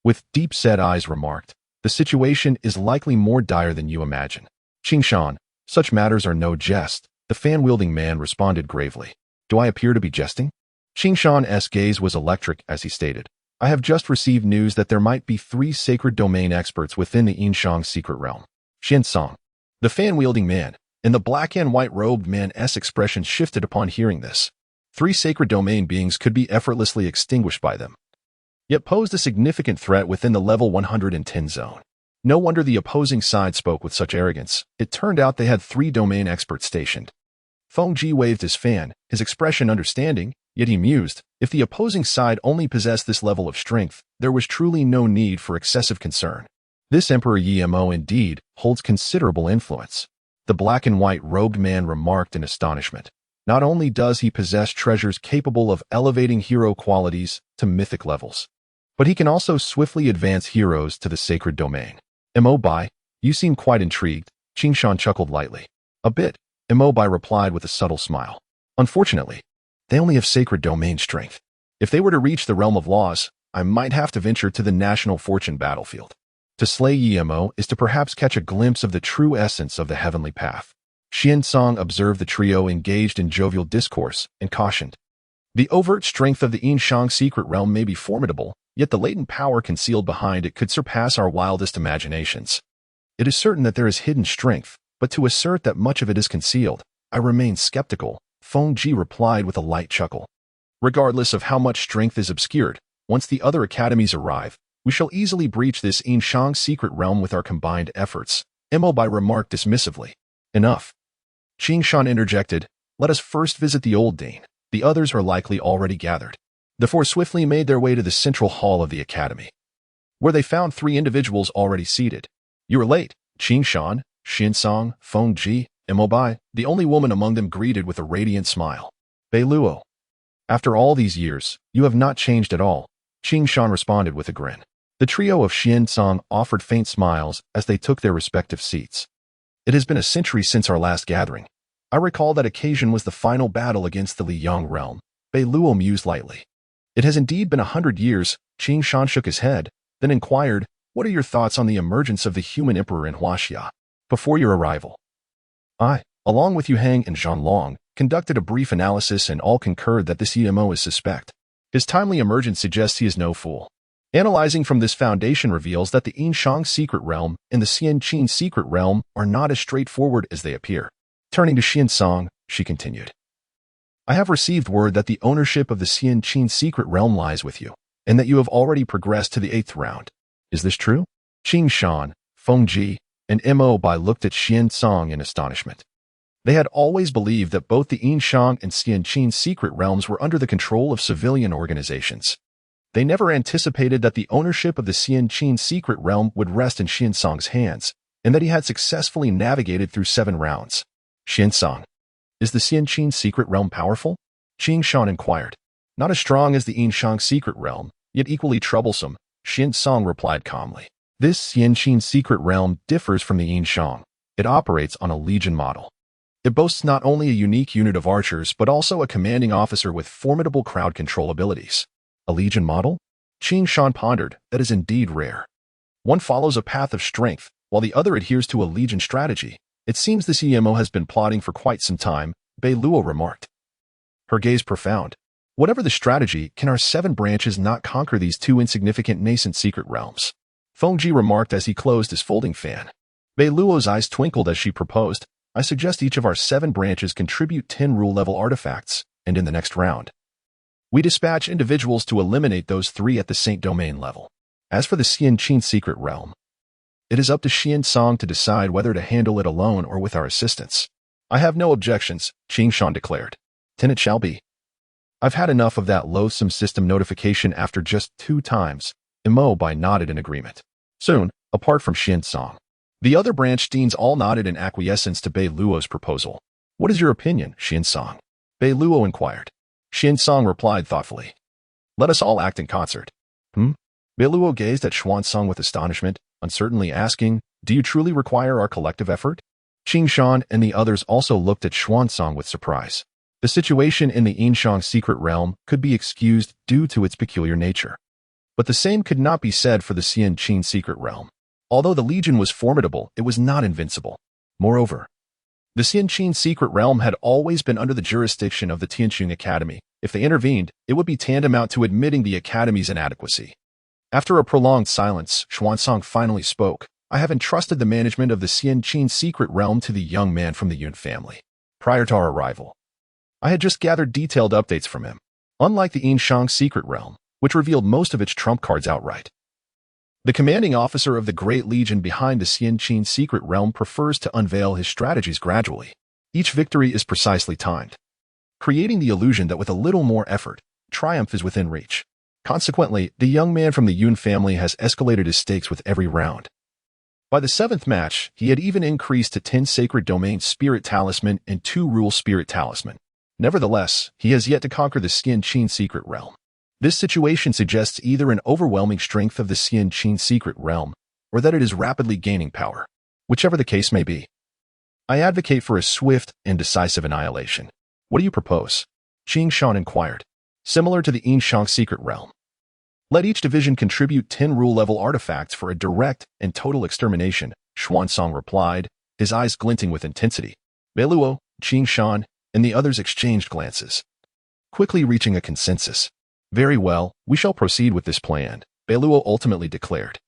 with deep-set eyes, remarked, the situation is likely more dire than you imagine. Qingshan, such matters are no jest, the fan-wielding man responded gravely. Do I appear to be jesting? Qingshan's gaze was electric as he stated, I have just received news that there might be 3 sacred domain experts within the Yin-Shang secret realm. Xiansong. The fan-wielding man, and the black and white-robed man's expression shifted upon hearing this. 3 sacred domain beings could be effortlessly extinguished by them, yet posed a significant threat within the level 110 zone. No wonder the opposing side spoke with such arrogance. It turned out they had 3 domain experts stationed. Fengji waved his fan, his expression understanding, yet he mused, if the opposing side only possessed this level of strength, there was truly no need for excessive concern. This Emperor Yimo indeed holds considerable influence. The black and white robed man remarked in astonishment. Not only does he possess treasures capable of elevating hero qualities to mythic levels, but he can also swiftly advance heroes to the sacred domain. Imobai, you seem quite intrigued, Qingshan chuckled lightly. A bit, Imobai replied with a subtle smile. Unfortunately, they only have sacred domain strength. If they were to reach the realm of laws, I might have to venture to the national fortune battlefield. To slay Yimo is to perhaps catch a glimpse of the true essence of the heavenly path. Xiansong observed the trio engaged in jovial discourse and cautioned. The overt strength of the Yin-Shang secret realm may be formidable, yet the latent power concealed behind it could surpass our wildest imaginations. It is certain that there is hidden strength, but to assert that much of it is concealed, I remain skeptical, Fengji replied with a light chuckle. Regardless of how much strength is obscured, once the other academies arrive, we shall easily breach this Yin-Shang secret realm with our combined efforts, Imobai remarked dismissively. Enough. Qingshan interjected, let us first visit the old dean. The others are likely already gathered. The 4 swiftly made their way to the central hall of the academy, where they found 3 individuals already seated. You are late, Qingshan, Xiansong, Fengji, Imobai, the only woman among them greeted with a radiant smile. Beiluo. After all these years, you have not changed at all, Qingshan responded with a grin. The trio of Xiansong offered faint smiles as they took their respective seats. It has been a century since our last gathering. I recall that occasion was the final battle against the Liyang realm, Beiluo mused lightly. It has indeed been 100 years, Qingshan shook his head, then inquired, what are your thoughts on the emergence of the human emperor in Huaxia? Before your arrival, I, along with Yu Hang and Zhanlong, conducted a brief analysis and all concurred that this Yimo is suspect. His timely emergence suggests he is no fool. Analyzing from this foundation reveals that the Yin-Shang secret realm and the Xianqin secret realm are not as straightforward as they appear. Turning to Xiansong, she continued. I have received word that the ownership of the Xianqin secret realm lies with you, and that you have already progressed to the 8th round. Is this true? Qingshan, Fengji, and Imobai looked at Xiansong in astonishment. They had always believed that both the Yin-Shang and Xianqin secret realms were under the control of civilian organizations. They never anticipated that the ownership of the Xianqin secret realm would rest in Xiansong's hands, and that he had successfully navigated through 7 rounds. Xiansong. Is the Xianqin secret realm powerful? Qingshan inquired. Not as strong as the Yin-Shang secret realm, yet equally troublesome, Xiansong replied calmly. This Xianqin secret realm differs from the Yin-Shang. It operates on a legion model. It boasts not only a unique unit of archers but also a commanding officer with formidable crowd control abilities. A legion model? Qingshan pondered, that is indeed rare. One follows a path of strength, while the other adheres to a legion strategy. It seems this EMO has been plotting for quite some time, Beiluo remarked. Her gaze profound. Whatever the strategy, can our 7 branches not conquer these 2 insignificant nascent secret realms? Fengji remarked as he closed his folding fan. Bei Luo's eyes twinkled as she proposed, I suggest each of our 7 branches contribute 10 rule-level artifacts, and in the next round, we dispatch individuals to eliminate those 3 at the Saint Domain level. As for the Yin-Shang secret realm, it is up to Yin-Shang to decide whether to handle it alone or with our assistance. I have no objections, Yin-Shang declared. Then it shall be. I've had enough of that loathsome system notification after just 2 times. Bai nodded in agreement. Soon, apart from Yin-Shang, the other branch deans all nodded in acquiescence to Bei Luo's proposal. What is your opinion, Yin-Shang? Bei Luo inquired. Yin-Shang replied thoughtfully. Let us all act in concert. Bei Luo gazed at Xuanzang with astonishment, uncertainly asking, do you truly require our collective effort? Yin-Shang and the others also looked at Xuanzang with surprise. The situation in the Yin-Shang secret realm could be excused due to its peculiar nature. But the same could not be said for the Yin-Shang secret realm. Although the Legion was formidable, it was not invincible. Moreover, the Yin-Shang secret realm had always been under the jurisdiction of the Tianqing Academy. If they intervened, it would be tantamount to admitting the Academy's inadequacy. After a prolonged silence, Xuanzang finally spoke. I have entrusted the management of the Yin-Shang secret realm to the young man from the Yun family. Prior to our arrival, I had just gathered detailed updates from him. Unlike the Yin-Shang secret realm, which revealed most of its trump cards outright, the commanding officer of the Great Legion behind the Yin-Shang secret realm prefers to unveil his strategies gradually. Each victory is precisely timed, creating the illusion that with a little more effort, triumph is within reach. Consequently, the young man from the Yun family has escalated his stakes with every round. By the 7th match, he had even increased to 10 Sacred Domain Spirit Talisman and 2 Rule Spirit Talisman. Nevertheless, he has yet to conquer the Yin-Shang secret realm. This situation suggests either an overwhelming strength of the Yin-Shang secret realm, or that it is rapidly gaining power. Whichever the case may be, I advocate for a swift and decisive annihilation. What do you propose? Yin-Shang inquired. Similar to the Yin-Shang secret realm, let each division contribute 10 rule-level artifacts for a direct and total extermination, Xuanzang replied, his eyes glinting with intensity. Bei Luo, Yin-Shang, and the others exchanged glances, quickly reaching a consensus. Very well, we shall proceed with this plan, Bei Luo ultimately declared.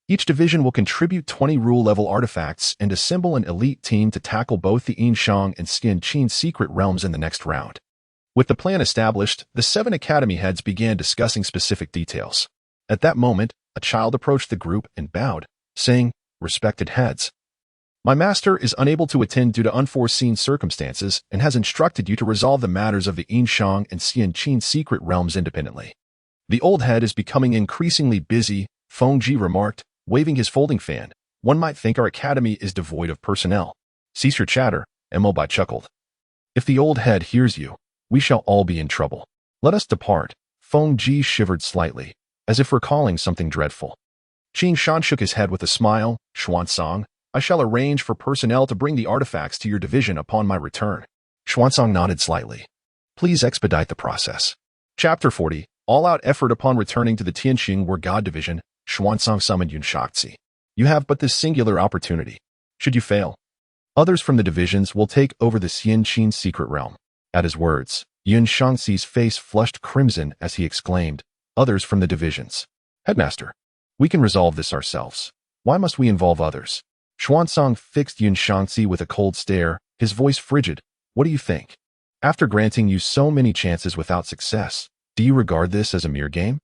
Each division will contribute 20 rule-level artifacts and assemble an elite team to tackle both the Yin-Shang and Yin-Shang secret realms in the next round. With the plan established, the 7 academy heads began discussing specific details. At that moment, a child approached the group and bowed, saying, Respected heads, my master is unable to attend due to unforeseen circumstances and has instructed you to resolve the matters of the Yin-Shang and Yin-Shang secret realms independently. The old head is becoming increasingly busy, Fengji remarked, waving his folding fan. One might think our academy is devoid of personnel. Cease your chatter, Bai chuckled. If the old head hears you, we shall all be in trouble. Let us depart. Fengji shivered slightly, as if recalling something dreadful. Yin-Shang shook his head with a smile. Xuanzang, I shall arrange for personnel to bring the artifacts to your division upon my return. Xuanzang nodded slightly. Please expedite the process. Chapter 40. All-out effort upon returning to the Tianqing War God Division, Xuanzang summoned Yun-Shang. You have but this singular opportunity. Should you fail, others from the divisions will take over the Yin-Shang secret realm. At his words, Yun-Shang's face flushed crimson as he exclaimed, Others from the divisions. Headmaster, we can resolve this ourselves. Why must we involve others? Xuanzang fixed Yun-Shang with a cold stare, his voice frigid. What do you think? After granting you so many chances without success, do you regard this as a mere game?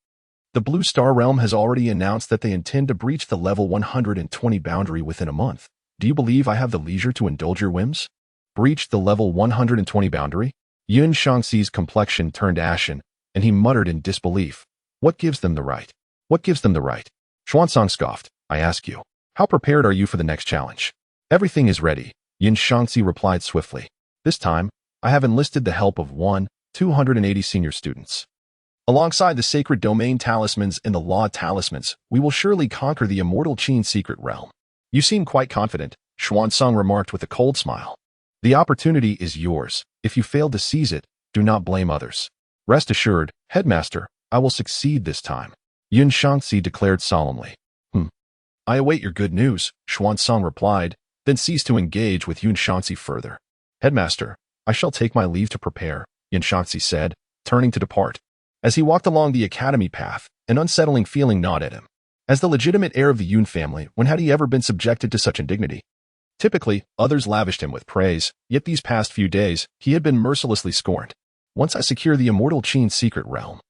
The Blue Star Realm has already announced that they intend to breach the level 120 boundary within a month. Do you believe I have the leisure to indulge your whims? Breach the level 120 boundary? Yun-Shang's complexion turned ashen, and he muttered in disbelief. What gives them the right? What gives them the right? Xuanzang scoffed. I ask you, how prepared are you for the next challenge? Everything is ready, Yin-Shang replied swiftly. This time, I have enlisted the help of 280 senior students. Alongside the sacred domain talismans and the law talismans, we will surely conquer the immortal Qin secret realm. You seem quite confident, Xuanzang remarked with a cold smile. The opportunity is yours. If you fail to seize it, do not blame others. Rest assured, Headmaster, I will succeed this time, Yin-Shang declared solemnly. I await your good news, Xuanzang replied, then ceased to engage with Yin-Shang further. Headmaster, I shall take my leave to prepare, Yin-Shang said, turning to depart. As he walked along the academy path, an unsettling feeling gnawed at him. As the legitimate heir of the Yun family, when had he ever been subjected to such indignity? Typically, others lavished him with praise, yet these past few days, he had been mercilessly scorned. Once I secure the immortal Qin's secret realm,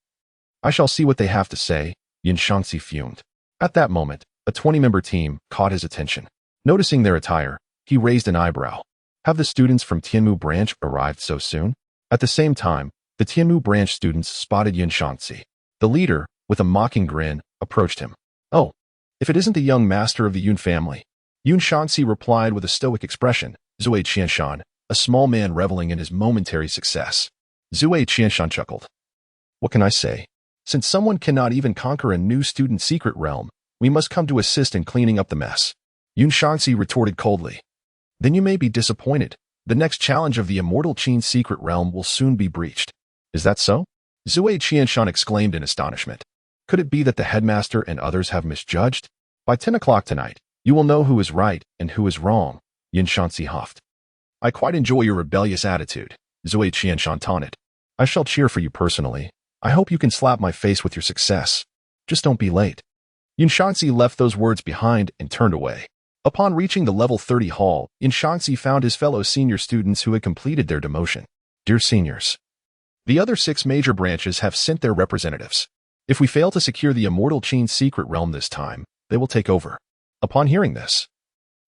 I shall see what they have to say, Yin-Shang fumed. At that moment, a 20-member team caught his attention. Noticing their attire, he raised an eyebrow. Have the students from Tianmu branch arrived so soon? At the same time, the Tianmu branch students spotted Yin-Shang. The leader, with a mocking grin, approached him. Oh, if it isn't the young master of the Yun family. Yin-Shang replied with a stoic expression. Zui Qianshan, a small man reveling in his momentary success. Zui Qianshan chuckled. What can I say? Since someone cannot even conquer a new student secret realm, we must come to assist in cleaning up the mess. Yin-Shang retorted coldly. Then you may be disappointed. The next challenge of the immortal Qin's secret realm will soon be breached. Is that so? Zui Qianshan exclaimed in astonishment. Could it be that the headmaster and others have misjudged? By 10 o'clock tonight, you will know who is right and who is wrong, Yin-Shang huffed. I quite enjoy your rebellious attitude, Zui Qianshan taunted. I shall cheer for you personally. I hope you can slap my face with your success. Just don't be late. Yin-Shang left those words behind and turned away. Upon reaching the level 30 hall, Yin-Shang found his fellow senior students who had completed their demotion. Dear seniors, the other 6 major branches have sent their representatives. If we fail to secure the immortal Qin's secret realm this time, they will take over. Upon hearing this,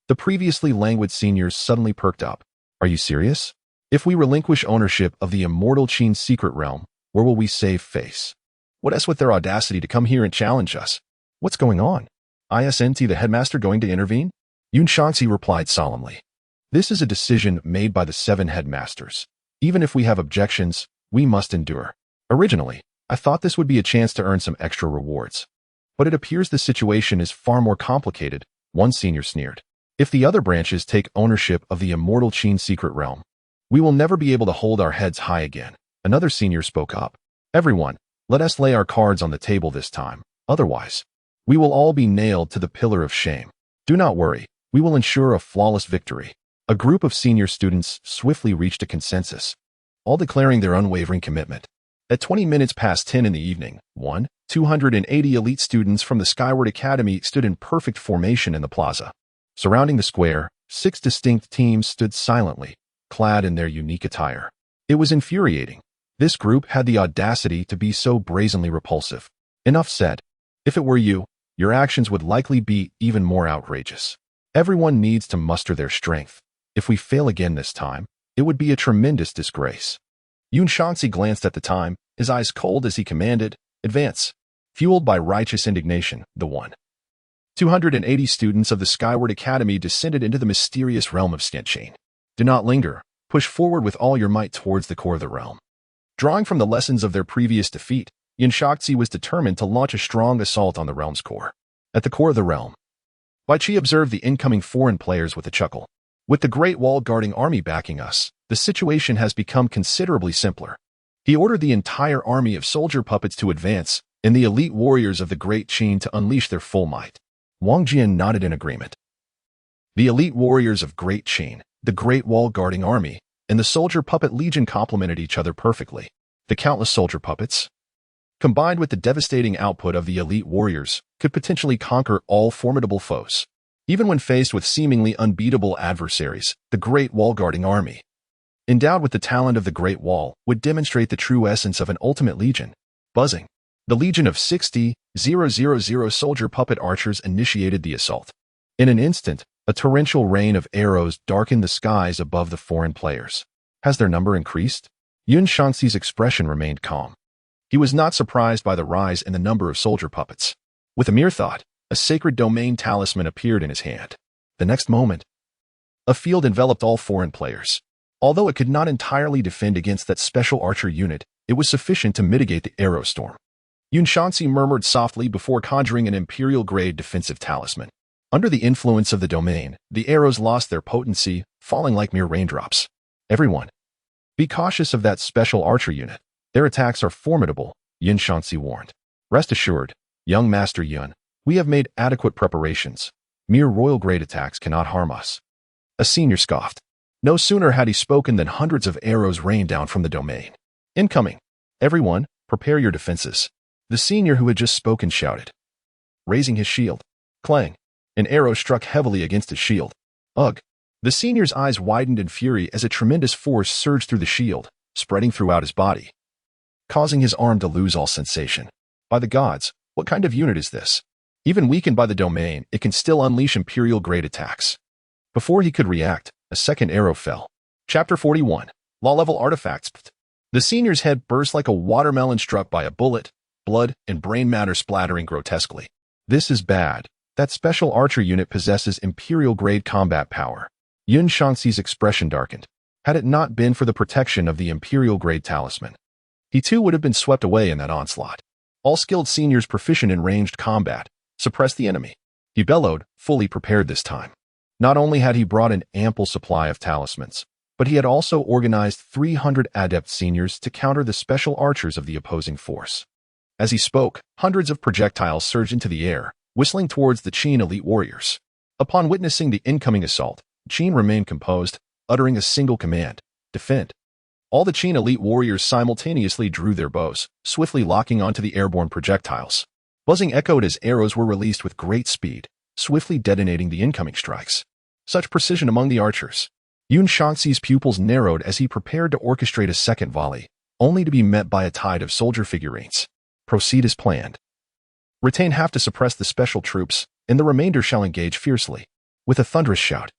the previously languid seniors suddenly perked up. Are you serious? If we relinquish ownership of the immortal Qin's secret realm, where will we save face? What else with their audacity to come here and challenge us? What's going on? Isn't the headmaster going to intervene? Yin-Shang replied solemnly. This is a decision made by the 7 headmasters. Even if we have objections, we must endure. Originally, I thought this would be a chance to earn some extra rewards. But it appears the situation is far more complicated, one senior sneered. If the other branches take ownership of the immortal Qin's secret realm, we will never be able to hold our heads high again. Another senior spoke up. Everyone, let us lay our cards on the table this time. Otherwise, we will all be nailed to the pillar of shame. Do not worry, we will ensure a flawless victory. A group of senior students swiftly reached a consensus, all declaring their unwavering commitment. At 20 minutes past 10 in the evening, 280 elite students from the Skyward Academy stood in perfect formation in the plaza. Surrounding the square, 6 distinct teams stood silently, clad in their unique attire. It was infuriating. This group had the audacity to be so brazenly repulsive. Enough said. If it were you, your actions would likely be even more outrageous. Everyone needs to muster their strength. If we fail again this time, it would be a tremendous disgrace. Yin-Shang glanced at the time, his eyes cold as he commanded, advance. Fueled by righteous indignation, the 280 students of the Skyward Academy descended into the mysterious realm of Yin-Shang. Do not linger. Push forward with all your might towards the core of the realm. Drawing from the lessons of their previous defeat, Yin-Shang was determined to launch a strong assault on the realm's core. At the core of the realm, Bai Qi observed the incoming foreign players with a chuckle. With the Great Wall guarding army backing us, the situation has become considerably simpler. He ordered the entire army of soldier puppets to advance, and the elite warriors of the Great Qin to unleash their full might. Wang Jian nodded in agreement. The elite warriors of Great Qin, the Great Wall guarding army, and the soldier puppet legion complemented each other perfectly. The countless soldier puppets, combined with the devastating output of the elite warriors, could potentially conquer all formidable foes. Even when faced with seemingly unbeatable adversaries, the Great Wall guarding army, endowed with the talent of the Great Wall, would demonstrate the true essence of an ultimate legion. Buzzing. The legion of 60,000 soldier puppet archers initiated the assault. In an instant, a torrential rain of arrows darkened the skies above the foreign players. Has their number increased? Yin-Shang's expression remained calm. He was not surprised by the rise in the number of soldier puppets. With a mere thought, a sacred domain talisman appeared in his hand. The next moment, a field enveloped all foreign players. Although it could not entirely defend against that special archer unit, it was sufficient to mitigate the arrow storm. Yin-Shang murmured softly before conjuring an imperial-grade defensive talisman. Under the influence of the domain, the arrows lost their potency, falling like mere raindrops. Everyone, be cautious of that special archer unit. Their attacks are formidable, Yin-Shang warned. Rest assured, young Master Yun, we have made adequate preparations. Mere royal-grade attacks cannot harm us. A senior scoffed. No sooner had he spoken than hundreds of arrows rained down from the domain. Incoming. Everyone, prepare your defenses. The senior who had just spoken shouted. Raising his shield. Clang. An arrow struck heavily against his shield. Ugh. The senior's eyes widened in fury as a tremendous force surged through the shield, spreading throughout his body, causing his arm to lose all sensation. By the gods, what kind of unit is this? Even weakened by the domain, it can still unleash Imperial-grade attacks. Before he could react, a second arrow fell. Chapter 41. Law-level artifacts. The senior's head burst like a watermelon struck by a bullet, blood and brain matter splattering grotesquely. This is bad. That special archer unit possesses Imperial-grade combat power. Yin-Shang's expression darkened. Had it not been for the protection of the Imperial-grade talisman, he too would have been swept away in that onslaught. All skilled seniors proficient in ranged combat suppressed the enemy. He bellowed, fully prepared this time. Not only had he brought an ample supply of talismans, but he had also organized 300 adept seniors to counter the special archers of the opposing force. As he spoke, hundreds of projectiles surged into the air, whistling towards the Qin elite warriors. Upon witnessing the incoming assault, Qin remained composed, uttering a single command: defend. All the Qin elite warriors simultaneously drew their bows, swiftly locking onto the airborne projectiles. Buzzing echoed as arrows were released with great speed, swiftly detonating the incoming strikes. Such precision among the archers. Yin-Shang's pupils narrowed as he prepared to orchestrate a second volley, only to be met by a tide of soldier figurines. Proceed as planned. Retain half to suppress the special troops, and the remainder shall engage fiercely. With a thunderous shout,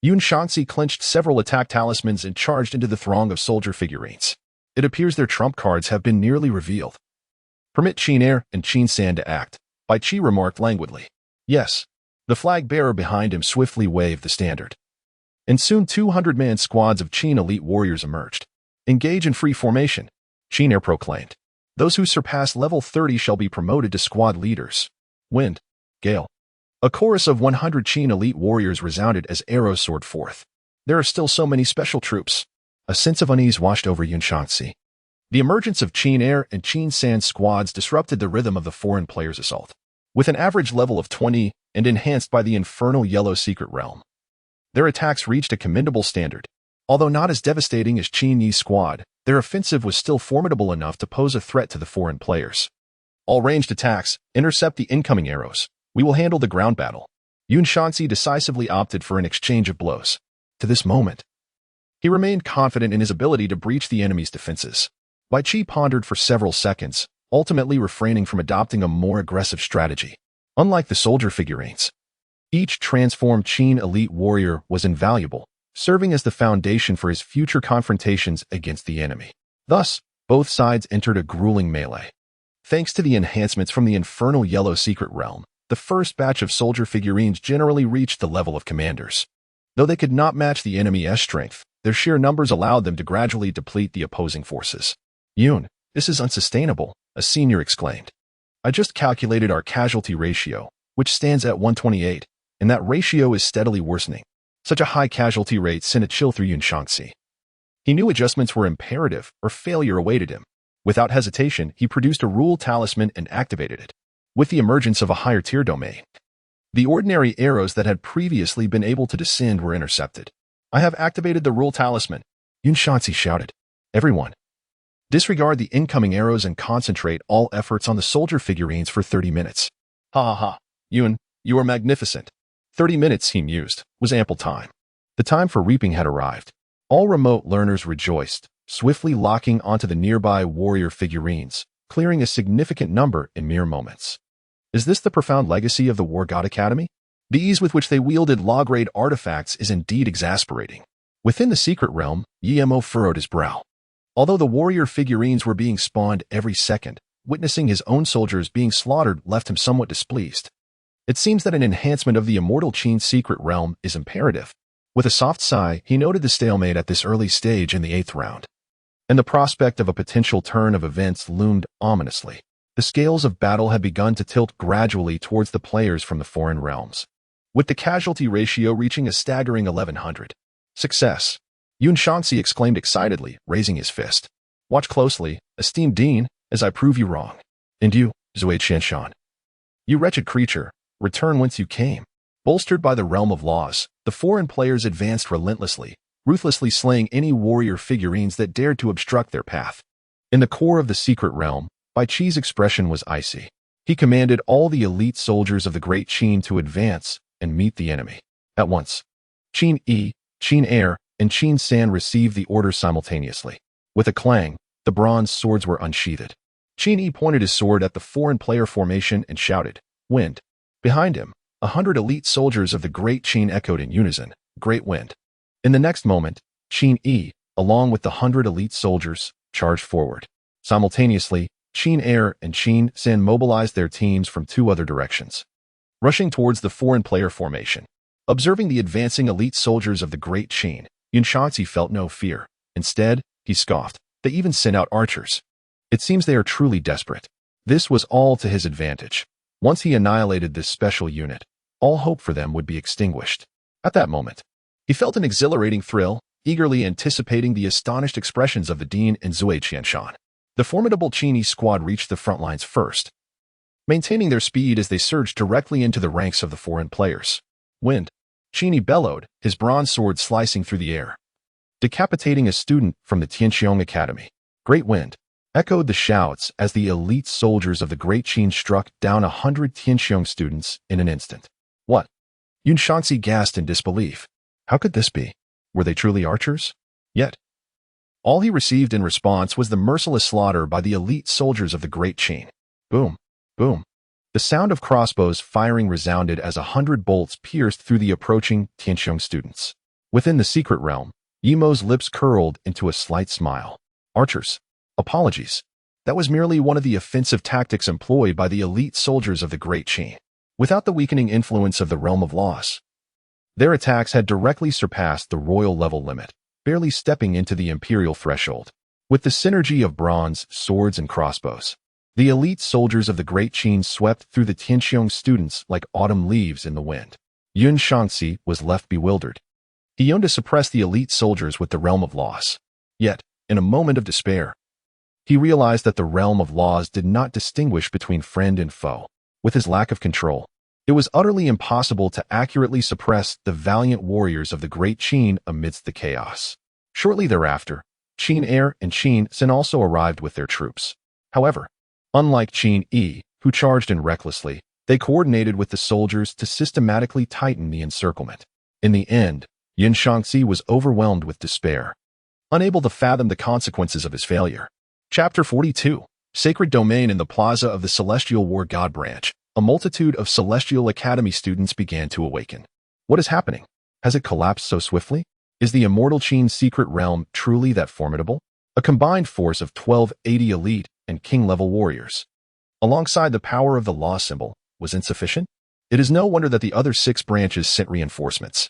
Yin-Shang clenched several attack talismans and charged into the throng of soldier figurines. It appears their trump cards have been nearly revealed. Permit Qin Air and Qin San to act, Bai Qi remarked languidly. Yes. The flag-bearer behind him swiftly waved the standard. And soon 200-man squads of Qin elite warriors emerged. Engage in free formation, Qin Air proclaimed. Those who surpass level 30 shall be promoted to squad leaders. Wind, gale. A chorus of 100 Qin elite warriors resounded as arrows soared forth. There are still so many special troops. A sense of unease washed over Yin-Shang. The emergence of Qin Air and Qin San squads disrupted the rhythm of the foreign players' assault. With an average level of 20 and enhanced by the infernal yellow secret realm, their attacks reached a commendable standard. Although not as devastating as Qin Yi's squad, their offensive was still formidable enough to pose a threat to the foreign players. All ranged attacks, intercept the incoming arrows. We will handle the ground battle. Yin-Shang decisively opted for an exchange of blows. To this moment, he remained confident in his ability to breach the enemy's defenses. Bai Qi pondered for several seconds, ultimately refraining from adopting a more aggressive strategy. Unlike the soldier figurines, each transformed Qin elite warrior was invaluable, serving as the foundation for his future confrontations against the enemy. Thus, both sides entered a grueling melee. Thanks to the enhancements from the infernal yellow secret realm, the first batch of soldier figurines generally reached the level of commanders. Though they could not match the enemy's strength, their sheer numbers allowed them to gradually deplete the opposing forces. Yun, this is unsustainable, a senior exclaimed. I just calculated our casualty ratio, which stands at 128, and that ratio is steadily worsening. Such a high casualty rate sent a chill through Yin-Shang. He knew adjustments were imperative or failure awaited him. Without hesitation, he produced a rule talisman and activated it. With the emergence of a higher tier domain, the ordinary arrows that had previously been able to descend were intercepted. I have activated the rule talisman, Yin-Shang shouted. Everyone, disregard the incoming arrows and concentrate all efforts on the soldier figurines for 30 minutes. Ha ha ha, Yun, you are magnificent. 30 minutes, he mused, was ample time. The time for reaping had arrived. All remote learners rejoiced, swiftly locking onto the nearby warrior figurines, clearing a significant number in mere moments. Is this the profound legacy of the War God Academy? The ease with which they wielded law-grade artifacts is indeed exasperating. Within the secret realm, Yemo furrowed his brow. Although the warrior figurines were being spawned every second, witnessing his own soldiers being slaughtered left him somewhat displeased. It seems that an enhancement of the immortal Qin secret realm is imperative. With a soft sigh, he noted the stalemate at this early stage in the 8th round. And the prospect of a potential turn of events loomed ominously. The scales of battle had begun to tilt gradually towards the players from the foreign realms, with the casualty ratio reaching a staggering 1100. Success! Yin-Shang exclaimed excitedly, raising his fist. Watch closely, esteemed Dean, as I prove you wrong. And you, Zui Qianshan. You wretched creature, return whence you came. Bolstered by the realm of laws, the foreign players advanced relentlessly, ruthlessly slaying any warrior figurines that dared to obstruct their path. In the core of the secret realm, Bai Qi's expression was icy. He commanded all the elite soldiers of the Great Qin to advance and meet the enemy. At once. Qin Yi, Qin Air, and Qin San received the orders simultaneously. With a clang, the bronze swords were unsheathed. Qin Yi pointed his sword at the foreign player formation and shouted, "Wind!" Behind him, 100 elite soldiers of the Great Qin echoed in unison, "Great Wind!" In the next moment, Qin Yi, along with the 100 elite soldiers, charged forward. Simultaneously, Qin Air and Qin San mobilized their teams from two other directions, rushing towards the foreign player formation. Observing the advancing elite soldiers of the Great Qin, Yin-Shang felt no fear. Instead, he scoffed. They even sent out archers. It seems they are truly desperate. This was all to his advantage. Once he annihilated this special unit, all hope for them would be extinguished. At that moment, he felt an exhilarating thrill, eagerly anticipating the astonished expressions of the Dean and Zui Qianshan. The formidable Qin squad reached the front lines first, maintaining their speed as they surged directly into the ranks of the foreign players. "Wind!" Qin bellowed, his bronze sword slicing through the air, decapitating a student from the Tianqiong Academy. "Great Wind!" echoed the shouts as the elite soldiers of the Great Qin struck down 100 Tianqiong students in an instant. "What?" Yin-Shang gasped in disbelief. How could this be? Were they truly archers? Yet, all he received in response was the merciless slaughter by the elite soldiers of the Great Qin. Boom, boom. The sound of crossbows firing resounded as 100 bolts pierced through the approaching Tianqiong students. Within the secret realm, Yimo's lips curled into a slight smile. Archers. Apologies. That was merely one of the offensive tactics employed by the elite soldiers of the Great Qin. Without the weakening influence of the Realm of Loss, their attacks had directly surpassed the royal level limit, barely stepping into the imperial threshold. With the synergy of bronze, swords, and crossbows, the elite soldiers of the Great Qin swept through the Tianqiong students like autumn leaves in the wind. Yin-Shang was left bewildered. He yearned to suppress the elite soldiers with the Realm of Loss. Yet, in a moment of despair, he realized that the Realm of Laws did not distinguish between friend and foe. With his lack of control, it was utterly impossible to accurately suppress the valiant warriors of the Great Qin amidst the chaos. Shortly thereafter, Qin Air and Qin San also arrived with their troops. However, unlike Qin Yi, who charged in recklessly, they coordinated with the soldiers to systematically tighten the encirclement. In the end, Yin-Shang was overwhelmed with despair, unable to fathom the consequences of his failure. Chapter 42. Sacred Domain. In the plaza of the Celestial War God Branch, a multitude of Celestial Academy students began to awaken. What is happening? Has it collapsed so swiftly? Is the Immortal Qin secret realm truly that formidable? A combined force of 1280 elite and king-level warriors, alongside the power of the law symbol, was insufficient? It is no wonder that the other 6 branches sent reinforcements.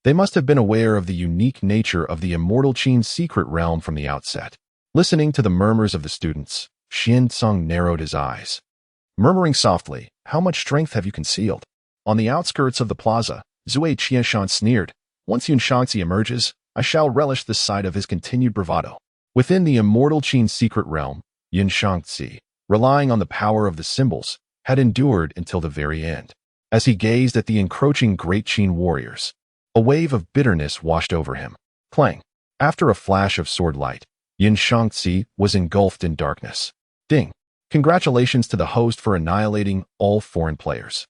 They must have been aware of the unique nature of the Immortal Qin secret realm from the outset. Listening to the murmurs of the students, Xian Tsung narrowed his eyes, murmuring softly, "How much strength have you concealed?" On the outskirts of the plaza, Zui Qianshan sneered, "Once Yin-Shang emerges, I shall relish the sight of his continued bravado." Within the Immortal Qin secret realm, Yin-Shang, relying on the power of the symbols, had endured until the very end. As he gazed at the encroaching Great Qin warriors, a wave of bitterness washed over him. Clang! After a flash of sword light, Yin-Shang was engulfed in darkness. Ding! Congratulations to the host for annihilating all foreign players.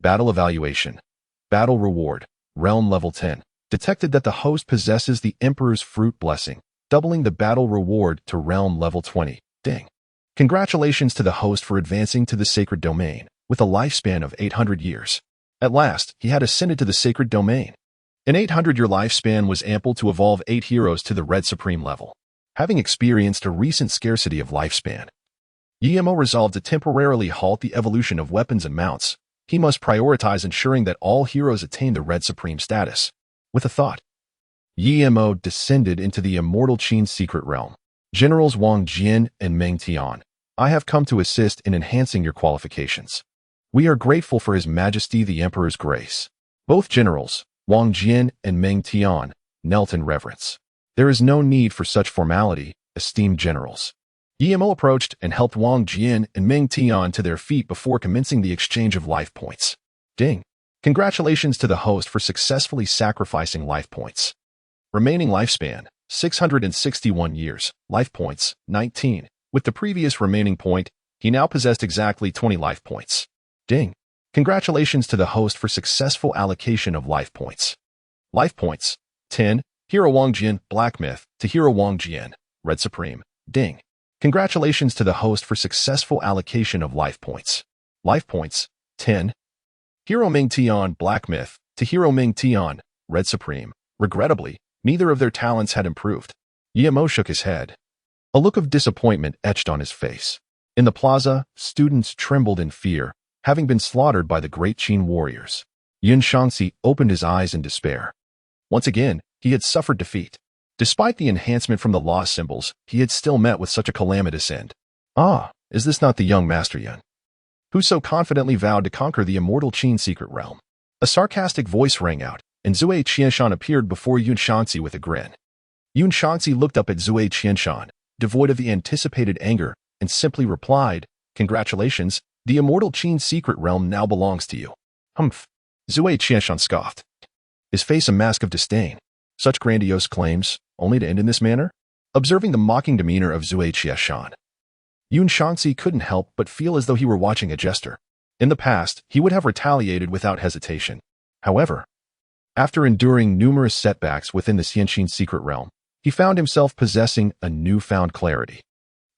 Battle evaluation. Battle reward. Realm level 10. Detected that the host possesses the Emperor's Fruit Blessing, doubling the battle reward to realm level 20. Ding! Congratulations to the host for advancing to the Sacred Domain, with a lifespan of 800 years. At last, he had ascended to the Sacred Domain. An 800-year lifespan was ample to evolve 8 heroes to the Red Supreme level. Having experienced a recent scarcity of lifespan, Yimo resolved to temporarily halt the evolution of weapons and mounts. He must prioritize ensuring that all heroes attain the Red Supreme status. With a thought, Yimo descended into the Immortal Qin secret realm. Generals Wang Jian and Ming Tian, I have come to assist in enhancing your qualifications. We are grateful for His Majesty the Emperor's grace. Both generals, Wang Jian and Ming Tian, knelt in reverence. There is no need for such formality, esteemed generals. Yimo approached and helped Wang Jian and Ming Tian to their feet before commencing the exchange of life points. Ding! Congratulations to the host for successfully sacrificing life points. Remaining lifespan, 661 years. Life points, 19. With the previous remaining point, he now possessed exactly 20 life points. Ding! Congratulations to the host for successful allocation of life points. Life points. 10. Hero Wang Jian, Black Myth, to Hero Wang Jian, Red Supreme. Ding. Congratulations to the host for successful allocation of life points. Life points. 10. Hero Ming Tian, Black Myth, to Hero Ming Tian, Red Supreme. Regrettably, neither of their talents had improved. Yimo shook his head. A look of disappointment etched on his face. In the plaza, students trembled in fear, having been slaughtered by the great Qin warriors. Yin-Shang opened his eyes in despair. Once again, he had suffered defeat. Despite the enhancement from the law symbols, he had still met with such a calamitous end. Ah, is this not the young Master Yin, who so confidently vowed to conquer the immortal Qin secret realm? A sarcastic voice rang out, and Zui Qianshan appeared before Yun-Shang with a grin. Yun-Shang looked up at Zui Qianshan, devoid of the anticipated anger, and simply replied, "Congratulations, the immortal Qin secret realm now belongs to you." Humph. Zui Qianshan scoffed, his face a mask of disdain. Such grandiose claims, only to end in this manner? Observing the mocking demeanor of Zui Qianshan, Yun-Shang couldn't help but feel as though he were watching a jester. In the past, he would have retaliated without hesitation. However, after enduring numerous setbacks within the Xianqin secret realm, he found himself possessing a newfound clarity.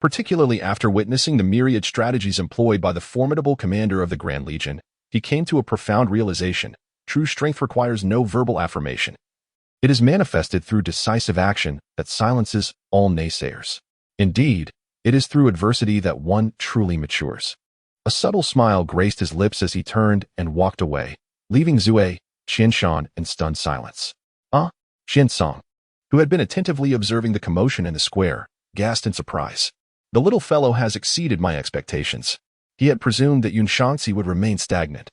Particularly after witnessing the myriad strategies employed by the formidable commander of the Grand Legion, he came to a profound realization: true strength requires no verbal affirmation. It is manifested through decisive action that silences all naysayers. Indeed, it is through adversity that one truly matures. A subtle smile graced his lips as he turned and walked away, leaving Zui Qianshan in stunned silence. Qiansong, who had been attentively observing the commotion in the square, gasped in surprise. The little fellow has exceeded my expectations. He had presumed that Yun-Shang would remain stagnant.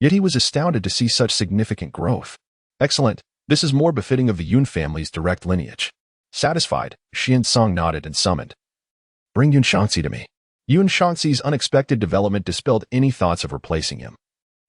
Yet he was astounded to see such significant growth. Excellent. This is more befitting of the Yun family's direct lineage. Satisfied, Qiansong nodded and summoned. Bring Yun-Shang to me. Yun-Shang's unexpected development dispelled any thoughts of replacing him.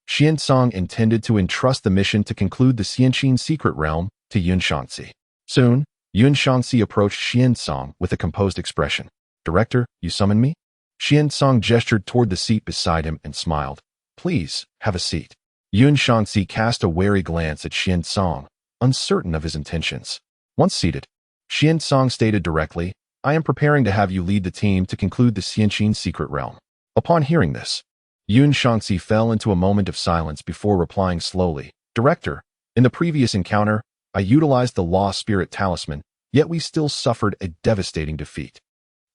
Qiansong intended to entrust the mission to conclude the Xianqin secret realm to Yun-Shang. Soon, Yun-Shang approached Qiansong with a composed expression. Director, you summon me? Qiansong gestured toward the seat beside him and smiled. Please, have a seat. Yun-Shang cast a wary glance at Qiansong, uncertain of his intentions. Once seated, Qiansong stated directly, I am preparing to have you lead the team to conclude the Xianqin secret realm. Upon hearing this, Yun-Shang fell into a moment of silence before replying slowly, Director, in the previous encounter, I utilized the Law Spirit Talisman, yet we still suffered a devastating defeat.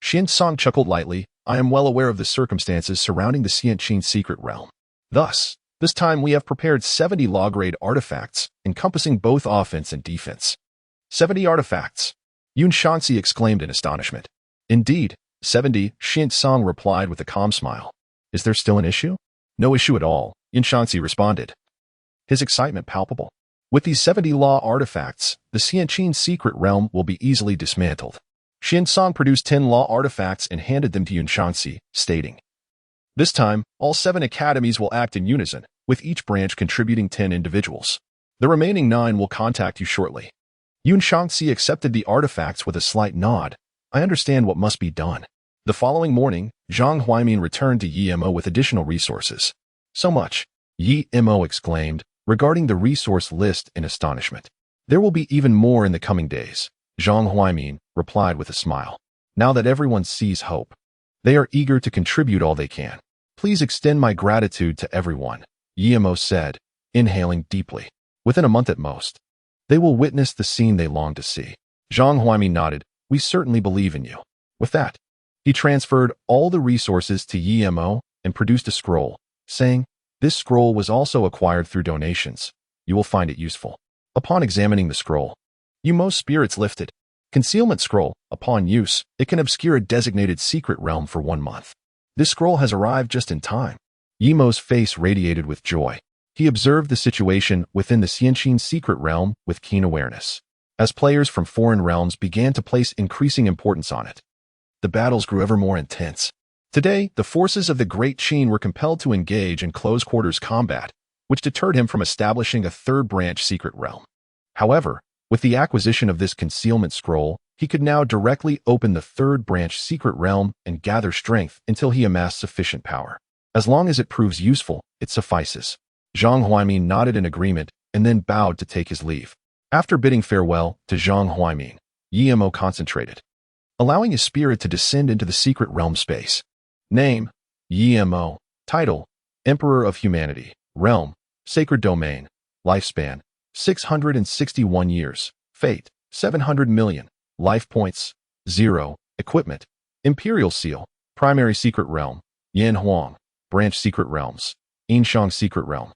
Qiansong chuckled lightly, I am well aware of the circumstances surrounding the Xianqin secret realm. Thus, this time we have prepared 70 law-grade artifacts, encompassing both offense and defense. 70 artifacts! Yun-Shang exclaimed in astonishment. Indeed, 70, Qiansong replied with a calm smile. Is there still an issue? No issue at all, Yun-Shang responded, his excitement palpable. With these 70 law artifacts, the Xianqin secret realm will be easily dismantled. Qiansong produced 10 law artifacts and handed them to Yun-Shang, stating, This time, all 7 academies will act in unison, with each branch contributing 10 individuals. The remaining 9 will contact you shortly. Yun-Shang accepted the artifacts with a slight nod. I understand what must be done. The following morning, Zhang Huaimin returned to Yimo with additional resources. So much, Yimo exclaimed, regarding the resource list in astonishment. There will be even more in the coming days, Zhang Huaimin replied with a smile. Now that everyone sees hope, they are eager to contribute all they can. Please extend my gratitude to everyone, Yimo said, inhaling deeply. Within a month at most, they will witness the scene they long to see. Zhang Huaimin nodded, we certainly believe in you. With that, he transferred all the resources to Yimo and produced a scroll, saying, This scroll was also acquired through donations. You will find it useful. Upon examining the scroll, Yimo's spirits lifted. Concealment scroll. Upon use, it can obscure a designated secret realm for 1 month. This scroll has arrived just in time. Yimo's face radiated with joy. He observed the situation within the Xianqin secret realm with keen awareness. As players from foreign realms began to place increasing importance on it, the battles grew ever more intense. Today, the forces of the Great Qin were compelled to engage in close-quarters combat, which deterred him from establishing a third branch secret realm. However, with the acquisition of this concealment scroll, he could now directly open the third branch secret realm and gather strength until he amassed sufficient power. As long as it proves useful, it suffices. Zhang Huaimin nodded in agreement, and then bowed to take his leave. After bidding farewell to Zhang Huaiming, Yimo concentrated, allowing his spirit to descend into the secret realm space. Name, Yimo. Title, Emperor of Humanity. Realm, Sacred Domain. Lifespan, 661 years. Fate, 700 million. Life points, 0. Equipment, Imperial Seal. Primary Secret Realm, Yan Huang. Branch Secret Realms, Yin-Shang Secret Realm,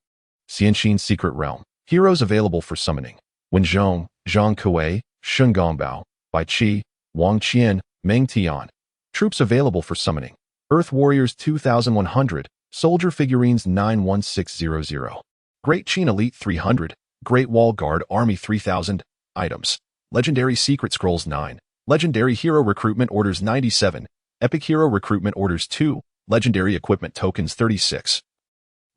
Xianxin Secret Realm. Heroes available for summoning: Wenzhong, Zhang Kuei, Shun Gongbao, Bai Qi, Wang Qian, Meng Tian. Troops available for summoning: Earth Warriors 2100, Soldier Figurines 91600, Great Qin Elite 300, Great Wall Guard Army 3000. Items: Legendary Secret Scrolls 9, Legendary Hero Recruitment Orders 97, Epic Hero Recruitment Orders 2, Legendary Equipment Tokens 36.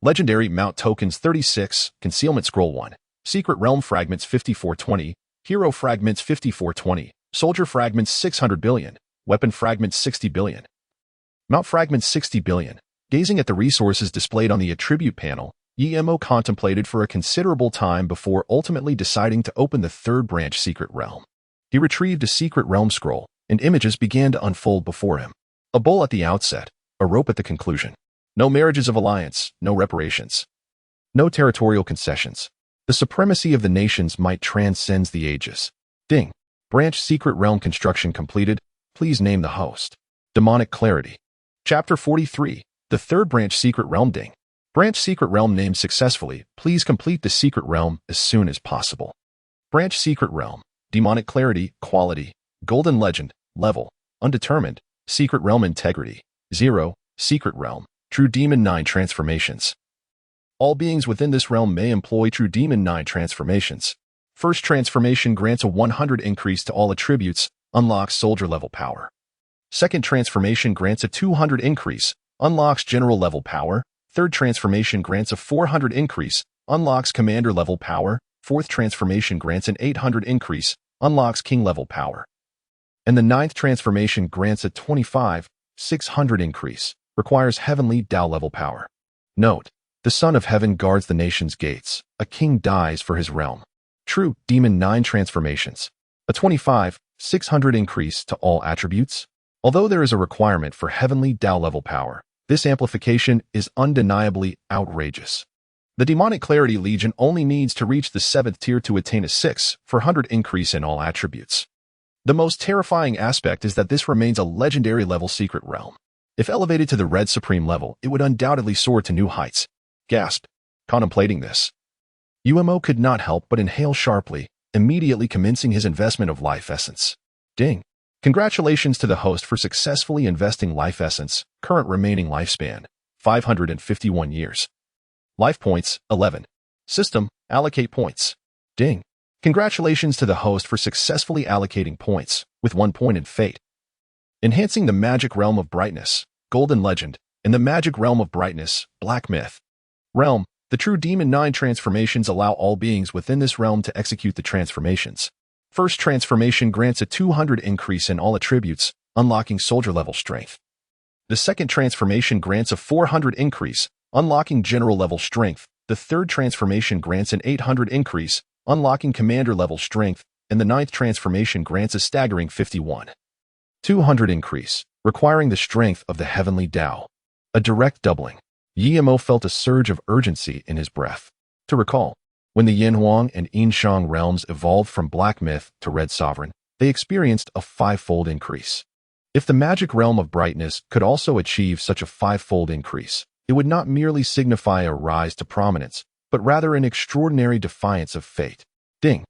Legendary Mount Tokens 36, Concealment Scroll 1, Secret Realm Fragments 5420, Hero Fragments 5420, Soldier Fragments 600 billion, Weapon Fragments 60 billion. Mount Fragments 60 billion. Gazing at the resources displayed on the attribute panel, Yimo contemplated for a considerable time before ultimately deciding to open the third branch Secret Realm. He retrieved a Secret Realm scroll, and images began to unfold before him. A bull at the outset, a rope at the conclusion. No marriages of alliance, no reparations. No territorial concessions. The supremacy of the nations might transcend the ages. Ding. Branch Secret Realm construction completed. Please name the host. Demonic Clarity. Chapter 43. The third branch Secret Realm. Ding. Branch Secret Realm named successfully. Please complete the Secret Realm as soon as possible. Branch Secret Realm. Demonic Clarity. Quality. Golden Legend. Level. Undetermined. Secret Realm Integrity. 0. Secret Realm. True Demon 9 Transformations. All beings within this realm may employ True Demon 9 transformations. First transformation grants a 100 increase to all attributes, unlocks soldier level power. Second transformation grants a 200 increase, unlocks general level power. Third transformation grants a 400 increase, unlocks commander level power. Fourth transformation grants an 800 increase, unlocks king level power. And the ninth transformation grants a 600 increase, requires heavenly Tao level power. Note: the Son of Heaven guards the nation's gates. A king dies for his realm. True Demon 9 transformations. A 600 increase to all attributes. Although there is a requirement for heavenly Tao level power, this amplification is undeniably outrageous. The Demonic Clarity Legion only needs to reach the 7th tier to attain a 400 increase in all attributes. The most terrifying aspect is that this remains a legendary level secret realm. If elevated to the Red Supreme level, it would undoubtedly soar to new heights. Gasped. Contemplating this, Yimo could not help but inhale sharply, immediately commencing his investment of life essence. Ding. Congratulations to the host for successfully investing life essence. Current remaining lifespan, 551 years. Life points, 11. System, allocate points. Ding. Congratulations to the host for successfully allocating points, with 1 point in fate. Enhancing the Magic Realm of Brightness, Golden Legend, and the Magic Realm of Brightness, Black Myth. Realm, the True Demon 9 transformations allow all beings within this realm to execute the transformations. First transformation grants a 200 increase in all attributes, unlocking soldier level strength. The second transformation grants a 400 increase, unlocking general level strength. The third transformation grants an 800 increase, unlocking commander level strength, and the ninth transformation grants a staggering 200 increase, requiring the strength of the heavenly Tao. A direct doubling. Yimo felt a surge of urgency in his breath. To recall, when the Yin Huang and Yin-Shang realms evolved from Black Myth to Red Sovereign, they experienced a 5-fold increase. If the Magic Realm of Brightness could also achieve such a 5-fold increase, it would not merely signify a rise to prominence, but rather an extraordinary defiance of fate. Ding.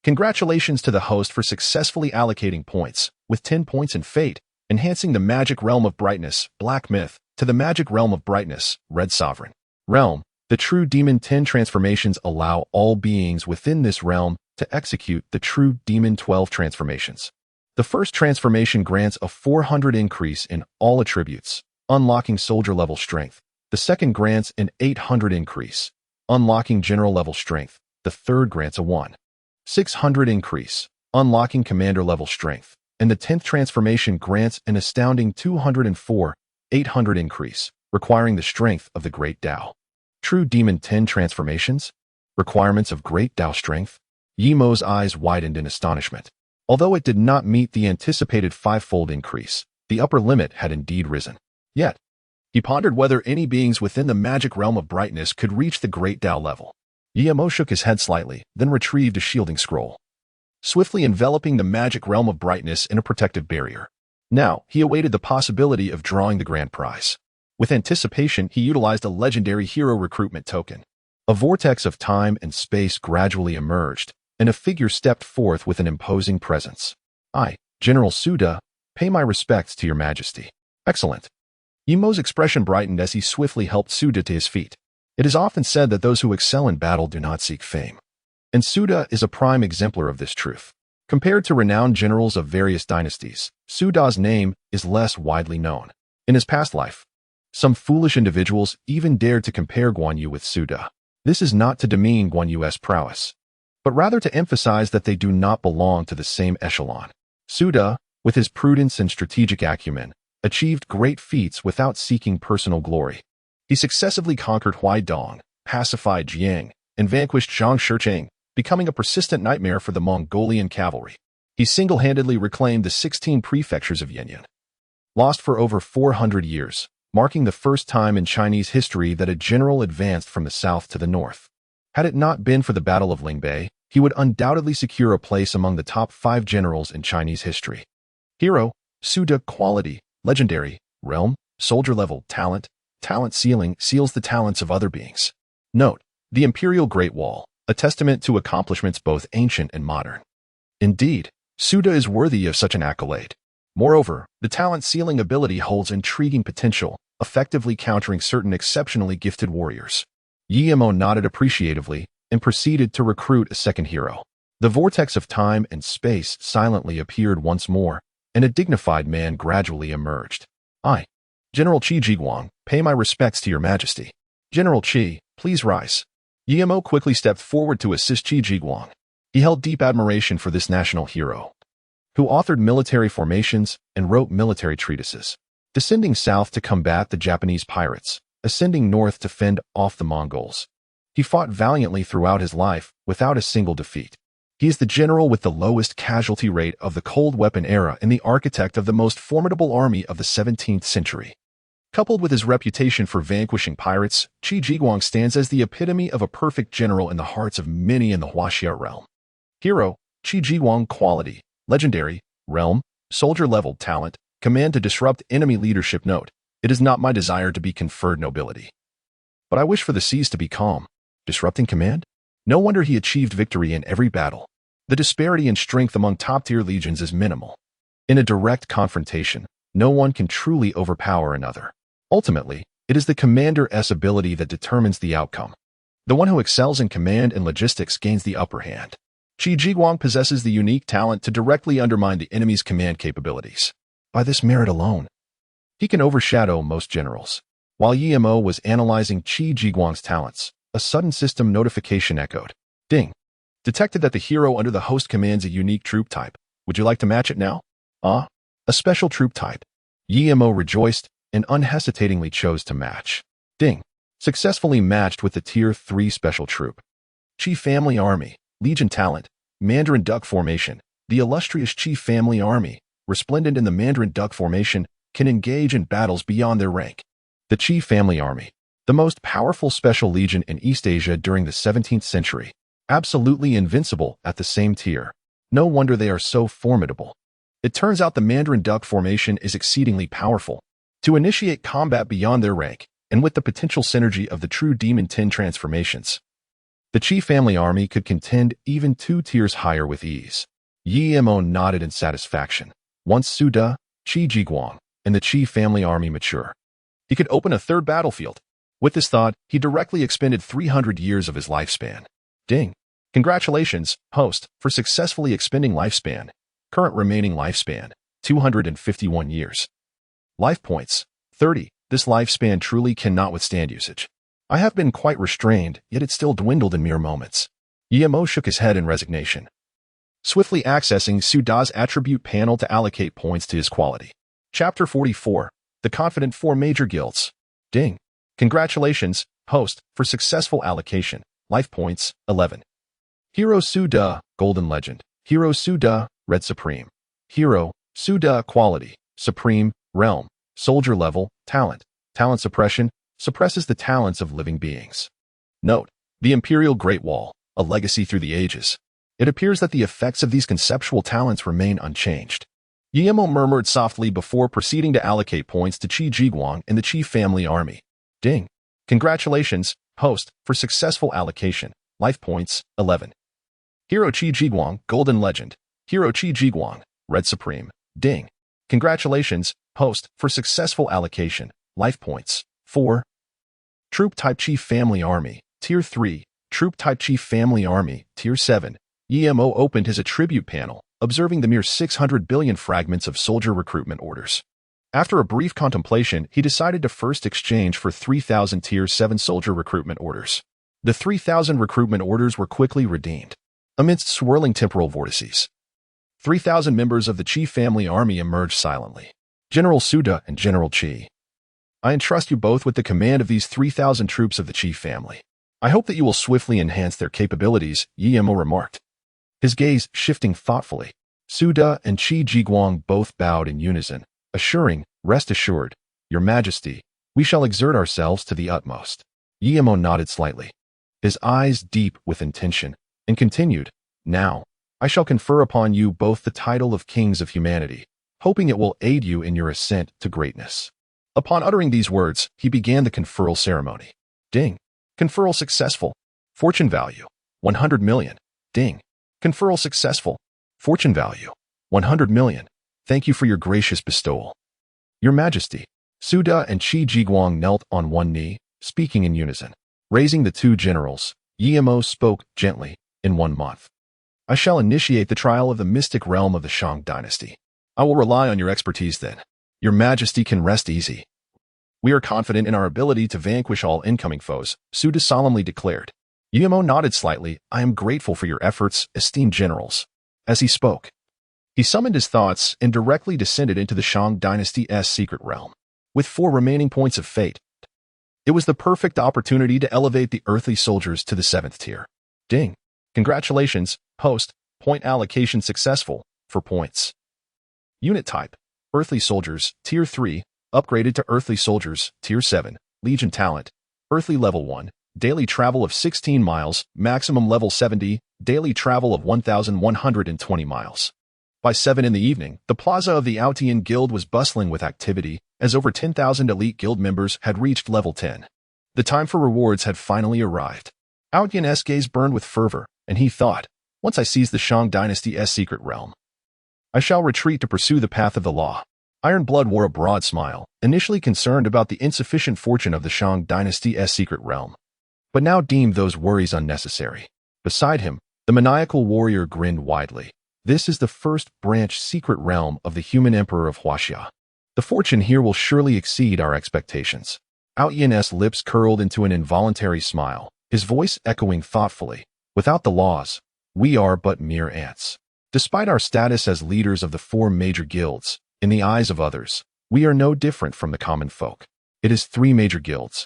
Congratulations to the host for successfully allocating points, with 10 points in fate, enhancing the Magic Realm of Brightness, Black Myth, to the Magic Realm of Brightness, Red Sovereign. Realm, the True Demon 10 transformations allow all beings within this realm to execute the True Demon 12 transformations. The first transformation grants a 400 increase in all attributes, unlocking soldier level strength. The second grants an 800 increase, unlocking general level strength. The third grants a 600 increase, unlocking commander level strength. And the 10th transformation grants an astounding 800 increase, requiring the strength of the Great Tao. True Demon 10 transformations? Requirements of great Tao strength? Yimo's eyes widened in astonishment. Although it did not meet the anticipated five-fold increase, the upper limit had indeed risen. Yet, he pondered whether any beings within the magic realm of brightness could reach the great Tao level. Yimo shook his head slightly, then retrieved a shielding scroll, swiftly enveloping the magic realm of brightness in a protective barrier. Now, he awaited the possibility of drawing the grand prize. With anticipation, he utilized a legendary hero recruitment token. A vortex of time and space gradually emerged, and a figure stepped forth with an imposing presence. I, General Suda, pay my respects to your majesty. Excellent. Yimo's expression brightened as he swiftly helped Suda to his feet. It is often said that those who excel in battle do not seek fame. And Suda is a prime exemplar of this truth. Compared to renowned generals of various dynasties, Suda's name is less widely known. In his past life, some foolish individuals even dared to compare Guan Yu with Suda. This is not to demean Guan Yu's prowess, but rather to emphasize that they do not belong to the same echelon. Suda, with his prudence and strategic acumen, achieved great feats without seeking personal glory. He successively conquered Huaidong, pacified Jiang, and vanquished Zhang Shicheng, becoming a persistent nightmare for the Mongolian cavalry. He single-handedly reclaimed the 16 prefectures of Yanyan, lost for over 400 years, marking the first time in Chinese history that a general advanced from the south to the north. Had it not been for the Battle of Lingbei, he would undoubtedly secure a place among the top 5 generals in Chinese history. Hero, Suda quality, legendary, realm, soldier level, talent ceiling seals the talents of other beings. Note, the Imperial Great Wall, a testament to accomplishments both ancient and modern. Indeed, Suda is worthy of such an accolade. Moreover, the talent ceiling ability holds intriguing potential, effectively countering certain exceptionally gifted warriors. Yimo nodded appreciatively and proceeded to recruit a second hero. The vortex of time and space silently appeared once more, and a dignified man gradually emerged. I, General Qi Jiguang, pay my respects to your majesty. General Qi, please rise. Yimo quickly stepped forward to assist Qi Jiguang. He held deep admiration for this national hero, who authored military formations and wrote military treatises. Descending south to combat the Japanese pirates, ascending north to fend off the Mongols. He fought valiantly throughout his life, without a single defeat. He is the general with the lowest casualty rate of the cold weapon era and the architect of the most formidable army of the 17th century. Coupled with his reputation for vanquishing pirates, Qi Jiguang stands as the epitome of a perfect general in the hearts of many in the Huaxia realm. Hero, Qi Jiguang quality, legendary, realm, soldier-level talent, command to disrupt enemy leadership. Note, it is not my desire to be conferred nobility, but I wish for the seas to be calm. Disrupting command? No wonder he achieved victory in every battle. The disparity in strength among top-tier legions is minimal. In a direct confrontation, no one can truly overpower another. Ultimately, it is the commander's ability that determines the outcome. The one who excels in command and logistics gains the upper hand. Qi Jiguang possesses the unique talent to directly undermine the enemy's command capabilities. By this merit alone, he can overshadow most generals. While Yimo was analyzing Qi Jiguang's talents, a sudden system notification echoed. Ding. Detected that the hero under the host commands a unique troop type. Would you like to match it now? A special troop type. Yimo rejoiced and unhesitatingly chose to match. Ding. Successfully matched with the Tier 3 special troop. Qi Family Army, Legion Talent, Mandarin Duck Formation. The illustrious Qi Family Army, resplendent in the Mandarin Duck Formation, can engage in battles beyond their rank. The Qi Family Army, the most powerful special legion in East Asia during the 17th century, absolutely invincible at the same tier. No wonder they are so formidable. It turns out the Mandarin Duck Formation is exceedingly powerful. To initiate combat beyond their rank, and with the potential synergy of the true Demon 10 transformations, the Qi Family Army could contend even 2 tiers higher with ease. Yimo nodded in satisfaction. Once Suda, Qi Jiguang, and the Qi Family Army mature, he could open a third battlefield. With this thought, he directly expended 300 years of his lifespan. Ding. Congratulations, host, for successfully expending lifespan. Current remaining lifespan, 251 years. Life points, 30. This lifespan truly cannot withstand usage. I have been quite restrained, yet it still dwindled in mere moments. Yimo shook his head in resignation, swiftly accessing Suda's attribute panel to allocate points to his quality. Chapter 44. The Confident 4 Major Guilds. Ding. Congratulations, host, for successful allocation. Life points, 11. Hero Su-Da, Golden Legend. Hero Su-Da, Red Supreme. Hero Su-Da, Quality, Supreme, Realm, Soldier Level, Talent. Talent Suppression, suppresses the talents of living beings. Note: the Imperial Great Wall, a legacy through the ages. It appears that the effects of these conceptual talents remain unchanged. Guillermo murmured softly before proceeding to allocate points to Qi Jiguang and the Qi family army. Ding. Congratulations, host, for successful allocation. Life points, 11. Hero Qi Jiguang, Golden Legend. Hero Qi Jiguang, Red Supreme. Ding. Congratulations, host, for successful allocation. Life points, 4. Troop Type Qi Family Army, Tier 3. Troop Type Qi Family Army, Tier 7. Guillermo opened his attribute panel, observing the mere 600 billion fragments of soldier recruitment orders. After a brief contemplation, he decided to first exchange for 3,000 Tier 7 soldier recruitment orders. The 3,000 recruitment orders were quickly redeemed. Amidst swirling temporal vortices, 3,000 members of the Qi family army emerged silently. General Su-Da and General Qi, I entrust you both with the command of these 3,000 troops of the Qi family. I hope that you will swiftly enhance their capabilities, Guillermo remarked, his gaze shifting thoughtfully. Su-Da and Qi Jiguang both bowed in unison, assuring, rest assured, Your Majesty, we shall exert ourselves to the utmost. Guillermo nodded slightly, his eyes deep with intention, and continued, Now, I shall confer upon you both the title of Kings of Humanity, hoping it will aid you in your ascent to greatness. Upon uttering these words, he began the conferral ceremony. Ding. Conferral successful. Fortune value, 100 million. Ding. Conferral successful. Fortune value, 100 million. Thank you for your gracious bestowal. Your Majesty. Su-Da and Qi Jiguang knelt on one knee, speaking in unison. Raising the two generals, Guillermo spoke gently, in 1 month. I shall initiate the trial of the mystic realm of the Shang dynasty. I will rely on your expertise then. Your Majesty can rest easy. We are confident in our ability to vanquish all incoming foes, Su-Da solemnly declared. Guillermo nodded slightly. I am grateful for your efforts, esteemed generals. As he spoke, he summoned his thoughts and directly descended into the Shang dynasty's secret realm. With 4 remaining points of fate, it was the perfect opportunity to elevate the earthly soldiers to the 7th tier. Ding. Congratulations, host. Point allocation successful. For points. Unit type. Earthly soldiers, Tier 3, upgraded to Earthly soldiers, Tier 7, Legion talent, Earthly level 1, daily travel of 16 miles, maximum level 70, daily travel of 1,120 miles. By 7 in the evening, the plaza of the Aotian Guild was bustling with activity, as over 10,000 elite guild members had reached level 10. The time for rewards had finally arrived. Aotian's gaze burned with fervor, and he thought, once I seize the Shang dynasty's secret realm, I shall retreat to pursue the path of the law. Iron Blood wore a broad smile, initially concerned about the insufficient fortune of the Shang dynasty's secret realm, but now deemed those worries unnecessary. Beside him, the maniacal warrior grinned widely. This is the first branch secret realm of the human emperor of Huaxia. The fortune here will surely exceed our expectations. Aotian's lips curled into an involuntary smile, his voice echoing thoughtfully. Without the laws, we are but mere ants. Despite our status as leaders of the 4 major guilds, in the eyes of others, we are no different from the common folk. It is 3 major guilds.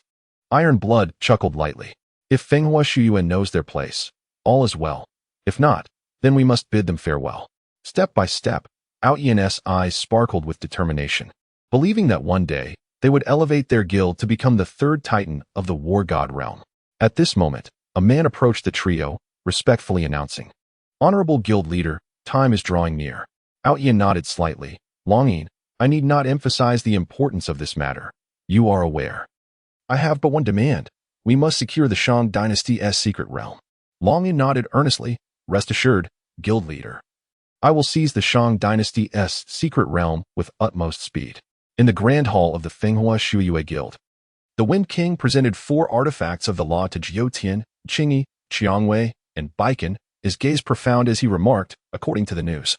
Iron Blood chuckled lightly. If Fenghua Shuyuan knows their place, all is well. If not, then we must bid them farewell. Step by step, Aotian's eyes sparkled with determination, believing that one day they would elevate their guild to become the 3rd titan of the war god realm. At this moment, a man approached the trio, respectfully announcing, Honorable guild leader, time is drawing near. Aotian nodded slightly. Longing, I need not emphasize the importance of this matter. You are aware. I have but one demand. We must secure the Shang dynasty's secret realm. Longing nodded earnestly. Rest assured, guild leader. I will seize the Shang dynasty's secret realm with utmost speed. In the grand hall of the Fenghua Shuyue Guild, the Wind King presented 4 artifacts of the law to Jiutian, Qingyi, Qiangwei, and Baikan, his gaze profound as he remarked, according to the news.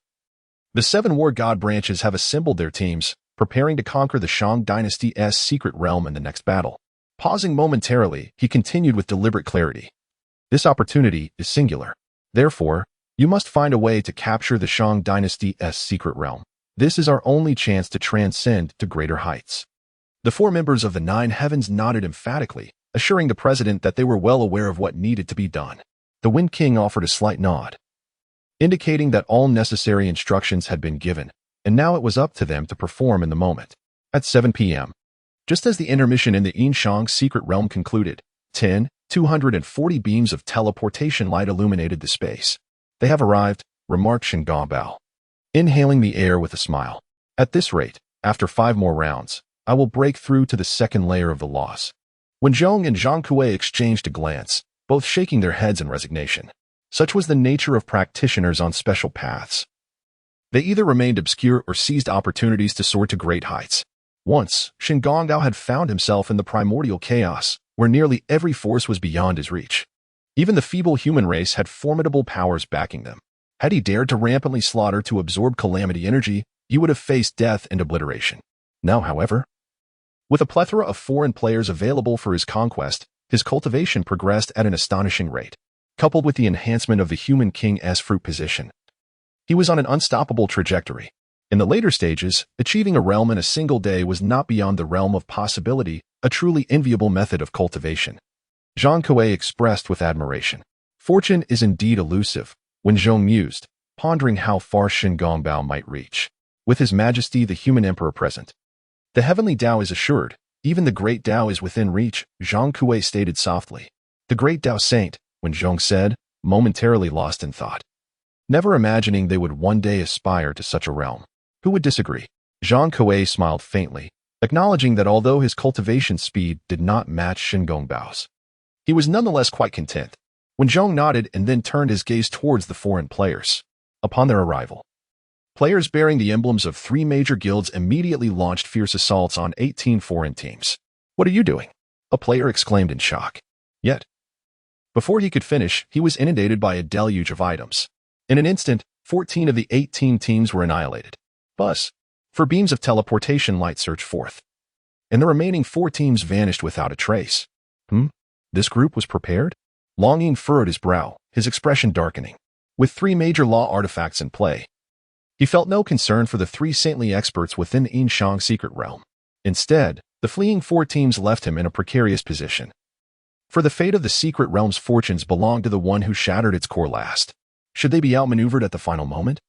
The 7 war god branches have assembled their teams, preparing to conquer the Shang dynasty's secret realm in the next battle. Pausing momentarily, he continued with deliberate clarity. This opportunity is singular. Therefore, you must find a way to capture the Shang dynasty's secret realm. This is our only chance to transcend to greater heights. The 4 members of the 9 heavens nodded emphatically, assuring the president that they were well aware of what needed to be done. The Wind King offered a slight nod, indicating that all necessary instructions had been given, and now it was up to them to perform in the moment. At 7 p.m., just as the intermission in the Yin-Shang secret realm concluded, 240 beams of teleportation light illuminated the space. "They have arrived," remarked Shen Gongbao, inhaling the air with a smile. "At this rate, after 5 more rounds, I will break through to the second layer of the laws." When Zhong and Zhang Kuei exchanged a glance, both shaking their heads in resignation. Such was the nature of practitioners on special paths. They either remained obscure or seized opportunities to soar to great heights. Once, Shen Gongbao had found himself in the primordial chaos, where nearly every force was beyond his reach. Even the feeble human race had formidable powers backing them. Had he dared to rampantly slaughter to absorb Calamity energy, he would have faced death and obliteration. Now, however, with a plethora of foreign players available for his conquest, his cultivation progressed at an astonishing rate. Coupled with the enhancement of the Human King's fruit position, he was on an unstoppable trajectory. In the later stages, achieving a realm in a single day was not beyond the realm of possibility, a truly enviable method of cultivation. Zhang Kuei expressed with admiration. "Fortune is indeed elusive," when Zhong mused, pondering how far Shen Gongbao might reach. With His Majesty the Human Emperor present, the heavenly Tao is assured, even the great Tao is within reach, Zhang Kuei stated softly. "The great Tao Saint," when Zhong said, momentarily lost in thought, never imagining they would one day aspire to such a realm. Who would disagree? Zhang Kuei smiled faintly, acknowledging that although his cultivation speed did not match Shen Gongbao's, he was nonetheless quite content. When Zhong nodded and then turned his gaze towards the foreign players. Upon their arrival, players bearing the emblems of 3 major guilds immediately launched fierce assaults on 18 foreign teams. "What are you doing?" a player exclaimed in shock. Yet, before he could finish, he was inundated by a deluge of items. In an instant, 14 of the 18 teams were annihilated. Buzz. For beams of teleportation light surged forth, and the remaining 4 teams vanished without a trace. This group was prepared? Longing furrowed his brow, his expression darkening. With 3 major law artifacts in play, he felt no concern for the 3 saintly experts within the Yin-Shang secret realm. Instead, the fleeing 4 teams left him in a precarious position. For the fate of the secret realm's fortunes belonged to the one who shattered its core last. Should they be outmaneuvered at the final moment?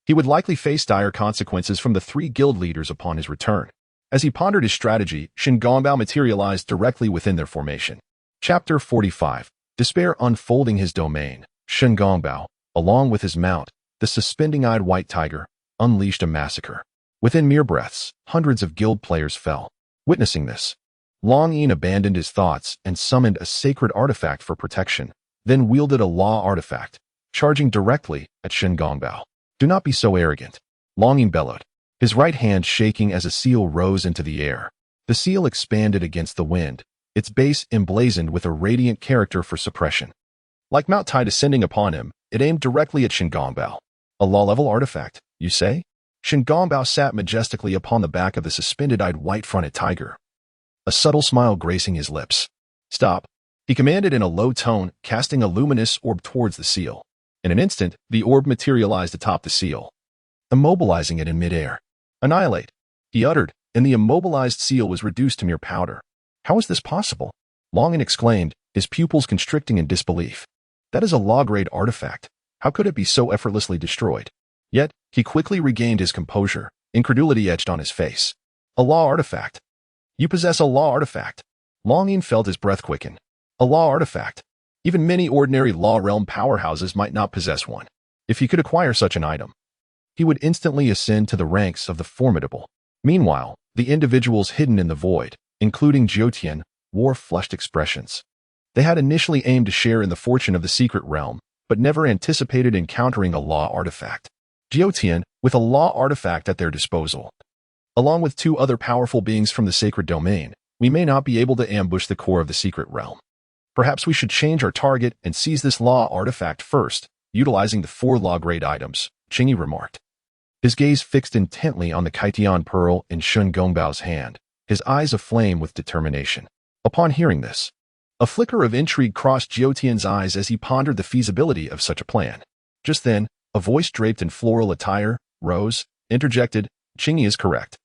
He would likely face dire consequences from the 3 guild leaders upon his return. As he pondered his strategy, Shen Gongbao materialized directly within their formation. Chapter 45. Despair unfolding his domain. Shen Gongbao, along with his mount, the suspending-eyed white tiger, unleashed a massacre. Within mere breaths, hundreds of guild players fell. Witnessing this, Long Yin abandoned his thoughts and summoned a sacred artifact for protection, then wielded a law artifact, charging directly at Shen Gongbao. "Do not be so arrogant," Long Yin bellowed, his right hand shaking as a seal rose into the air. The seal expanded against the wind, its base emblazoned with a radiant character for suppression. Like Mount Tai descending upon him, it aimed directly at Shen Gongbao. "A law-level artifact, you say?" Shen Gongbao sat majestically upon the back of the suspended-eyed white-fronted tiger, a subtle smile gracing his lips. "Stop," he commanded in a low tone, casting a luminous orb towards the seal. In an instant, the orb materialized atop the seal, immobilizing it in midair. "Annihilate," he uttered, and the immobilized seal was reduced to mere powder. "How is this possible?" Longin exclaimed, his pupils constricting in disbelief. "That is a law-grade artifact. How could it be so effortlessly destroyed?" Yet, he quickly regained his composure, incredulity etched on his face. "A law artifact? You possess a law artifact?" Longin felt his breath quicken. "A law artifact? Even many ordinary law realm powerhouses might not possess one. If he could acquire such an item, he would instantly ascend to the ranks of the formidable." Meanwhile, the individuals hidden in the void, including Jiutian, wore flushed expressions. They had initially aimed to share in the fortune of the secret realm, but never anticipated encountering a law artifact. Jiutian, with a law artifact at their disposal, along with 2 other powerful beings from the sacred domain, we may not be able to ambush the core of the secret realm. Perhaps we should change our target and seize this law artifact first, utilizing the 4 law-grade items, Qingyi remarked. His gaze fixed intently on the Kaitian pearl in Shen Gongbao's hand, his eyes aflame with determination. Upon hearing this, a flicker of intrigue crossed Jiutian's eyes as he pondered the feasibility of such a plan. Just then, a voice draped in floral attire, rose, interjected, "Qingyi is correct.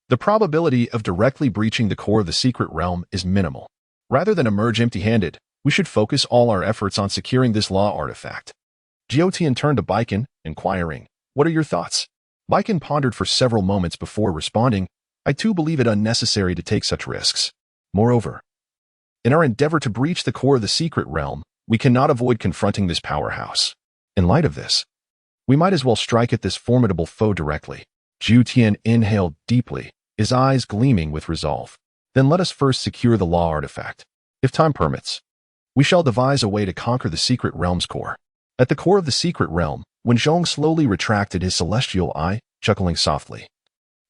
The probability of directly breaching the core of the secret realm is minimal. Rather than emerge empty-handed, we should focus all our efforts on securing this law artifact. Jiutian turned to Baiken, inquiring, "What are your thoughts?" Baiken pondered for several moments before responding, "I too believe it unnecessary to take such risks. Moreover, in our endeavor to breach the core of the secret realm, we cannot avoid confronting this powerhouse. In light of this, we might as well strike at this formidable foe directly." Jiutian inhaled deeply, his eyes gleaming with resolve. "Then let us first secure the law artifact. If time permits, we shall devise a way to conquer the secret realm's core." At the core of the secret realm, Wen-Zhong slowly retracted his celestial eye, chuckling softly.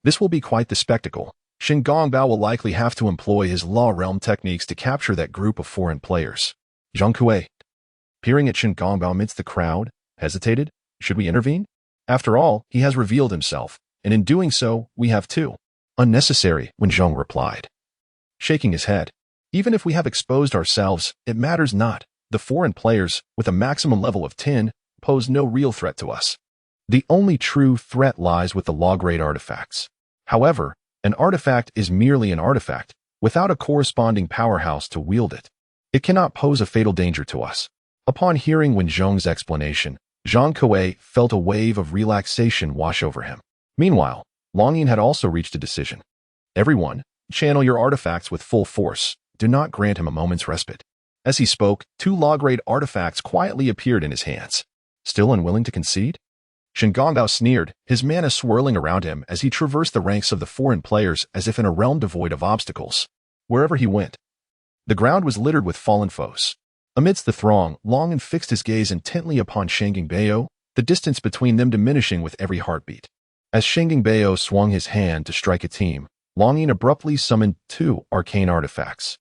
"This will be quite the spectacle. Shen Gongbao will likely have to employ his law realm techniques to capture that group of foreign players." Zhang Kuei, peering at Shen Gongbao amidst the crowd, hesitated. "Should we intervene? After all, he has revealed himself, and in doing so, we have too." "Unnecessary," Wen-Zhong replied, shaking his head. "Even if we have exposed ourselves, it matters not. The foreign players, with a maximum level of 10, pose no real threat to us. The only true threat lies with the law-grade artifacts. However, an artifact is merely an artifact, without a corresponding powerhouse to wield it. It cannot pose a fatal danger to us." Upon hearing Wen-Zhong's explanation, Zhang Kuei felt a wave of relaxation wash over him. Meanwhile, Longyin had also reached a decision. "Everyone, channel your artifacts with full force. Do not grant him a moment's respite." As he spoke, 2 law-grade artifacts quietly appeared in his hands. Still unwilling to concede? Shen Gongbao sneered, his mana swirling around him as he traversed the ranks of the foreign players as if in a realm devoid of obstacles. Wherever he went, the ground was littered with fallen foes. Amidst the throng, Longyin fixed his gaze intently upon Shangingbao, the distance between them diminishing with every heartbeat. As Shangingbao swung his hand to strike a team, Longyin abruptly summoned 2 arcane artifacts.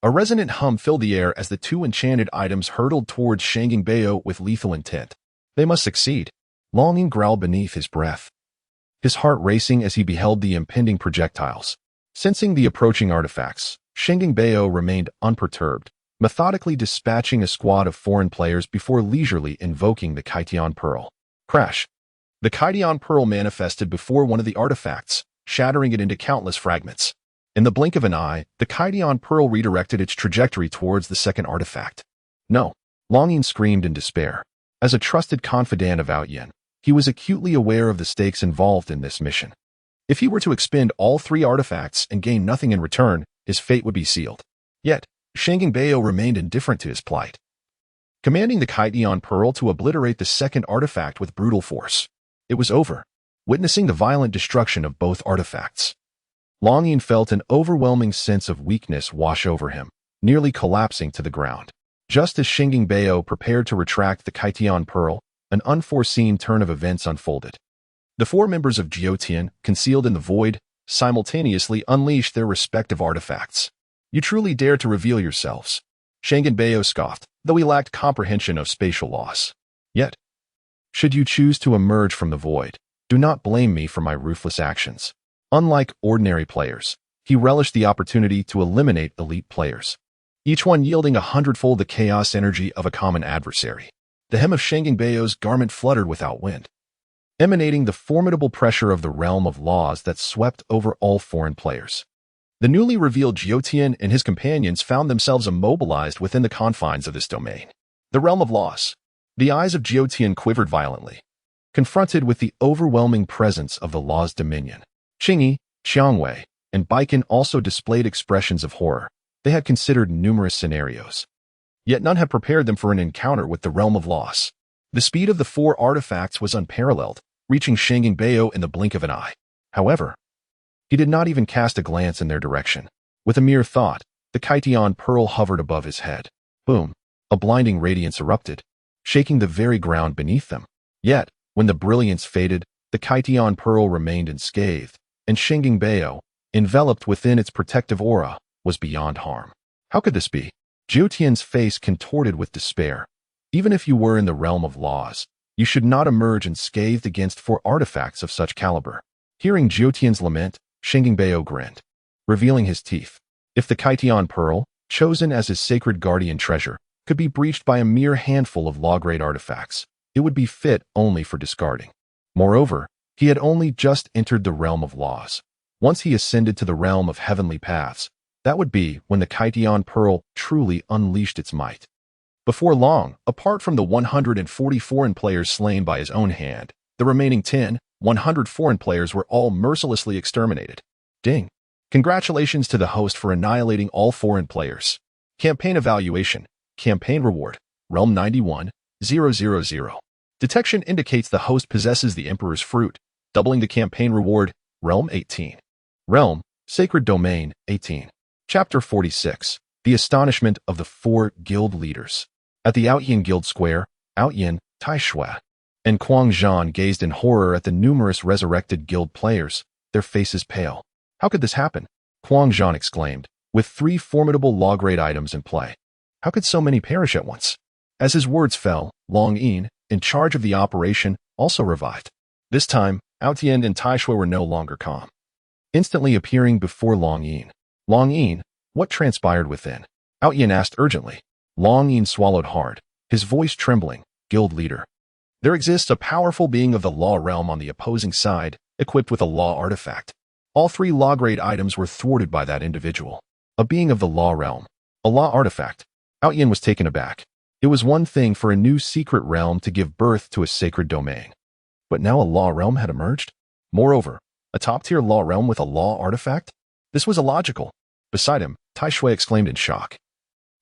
A resonant hum filled the air as the 2 enchanted items hurtled towards Shangingbao with lethal intent. They must succeed. Longyin growled beneath his breath, his heart racing as he beheld the impending projectiles. Sensing the approaching artifacts, Shangingbao remained unperturbed, methodically dispatching a squad of foreign players before leisurely invoking the Kaitian Pearl. Crash! The Kaitian Pearl manifested before one of the artifacts, shattering it into countless fragments. In the blink of an eye, the Kaitian Pearl redirected its trajectory towards the second artifact. "No!" Longyin screamed in despair. As a trusted confidant of Outyin, he was acutely aware of the stakes involved in this mission. If he were to expend all 3 artifacts and gain nothing in return, his fate would be sealed. Yet, Shangingbao remained indifferent to his plight, commanding the Kaitian Pearl to obliterate the second artifact with brutal force. It was over. Witnessing the violent destruction of both artifacts, Longyin felt an overwhelming sense of weakness wash over him, nearly collapsing to the ground. Just as Shangingbao prepared to retract the Kaitian Pearl, an unforeseen turn of events unfolded. The 4 members of Jiutian, concealed in the void, simultaneously unleashed their respective artifacts. "You truly dare to reveal yourselves," Shangingbao scoffed, though he lacked comprehension of spatial laws. "Yet, should you choose to emerge from the void, do not blame me for my ruthless actions." Unlike ordinary players, he relished the opportunity to eliminate elite players, each one yielding 100-fold the chaos energy of a common adversary. The hem of Shangingbao's garment fluttered without wind, emanating the formidable pressure of the realm of laws that swept over all foreign players. The newly revealed Jiutian and his companions found themselves immobilized within the confines of this domain. The realm of laws. The eyes of Jiutian quivered violently, confronted with the overwhelming presence of the law's dominion. Qingyi, Xiangwei, and Baiken also displayed expressions of horror. They had considered numerous scenarios, yet none had prepared them for an encounter with the realm of laws. The speed of the 4 artifacts was unparalleled, reaching Shangingbao in the blink of an eye. However, he did not even cast a glance in their direction. With a mere thought, the Kaitian Pearl hovered above his head. Boom! A blinding radiance erupted, shaking the very ground beneath them. Yet, when the brilliance faded, the Kaitian Pearl remained unscathed, and Shangingbao, enveloped within its protective aura, was beyond harm. How could this be? Jiutian's face contorted with despair. Even if you were in the realm of laws, you should not emerge unscathed against 4 artifacts of such caliber. Hearing Jiutian's lament, Shangingbao grinned, revealing his teeth. If the Kaitian Pearl, chosen as his sacred guardian treasure, could be breached by a mere handful of law-grade artifacts, it would be fit only for discarding. Moreover, he had only just entered the realm of laws. Once he ascended to the realm of heavenly paths, That would be when the Kaitian Pearl truly unleashed its might. Before long, apart from the 140 foreign players slain by his own hand, the remaining 100 foreign players were all mercilessly exterminated. Ding! Congratulations to the host for annihilating all foreign players. Campaign evaluation. Campaign reward. Realm 91,000. Detection indicates the host possesses the Emperor's Fruit, doubling the campaign reward. Realm 18. Realm, Sacred Domain, 18. Chapter 46. The Astonishment of the Four Guild Leaders. At the Outyin Guild Square, Outyin, Taishui, and Kuang Zhan gazed in horror at the numerous resurrected guild players, their faces pale. How could this happen? Kuang Zhan exclaimed, with 3 formidable law-grade items in play. How could so many perish at once? As his words fell, Long Yin, in charge of the operation, also revived. This time, Outyin and Taishui were no longer calm. Instantly appearing before Long Yin. Long Yin, what transpired within? Outyin asked urgently. Long Yin swallowed hard, his voice trembling. Guild leader. There exists a powerful being of the law realm on the opposing side, equipped with a law artifact. All 3 law-grade items were thwarted by that individual. A being of the law realm. A law artifact. Outyin was taken aback. It was one thing for a new secret realm to give birth to a sacred domain. But now a law realm had emerged? Moreover, a top-tier law realm with a law artifact? This was illogical. Beside him, Taishui exclaimed in shock.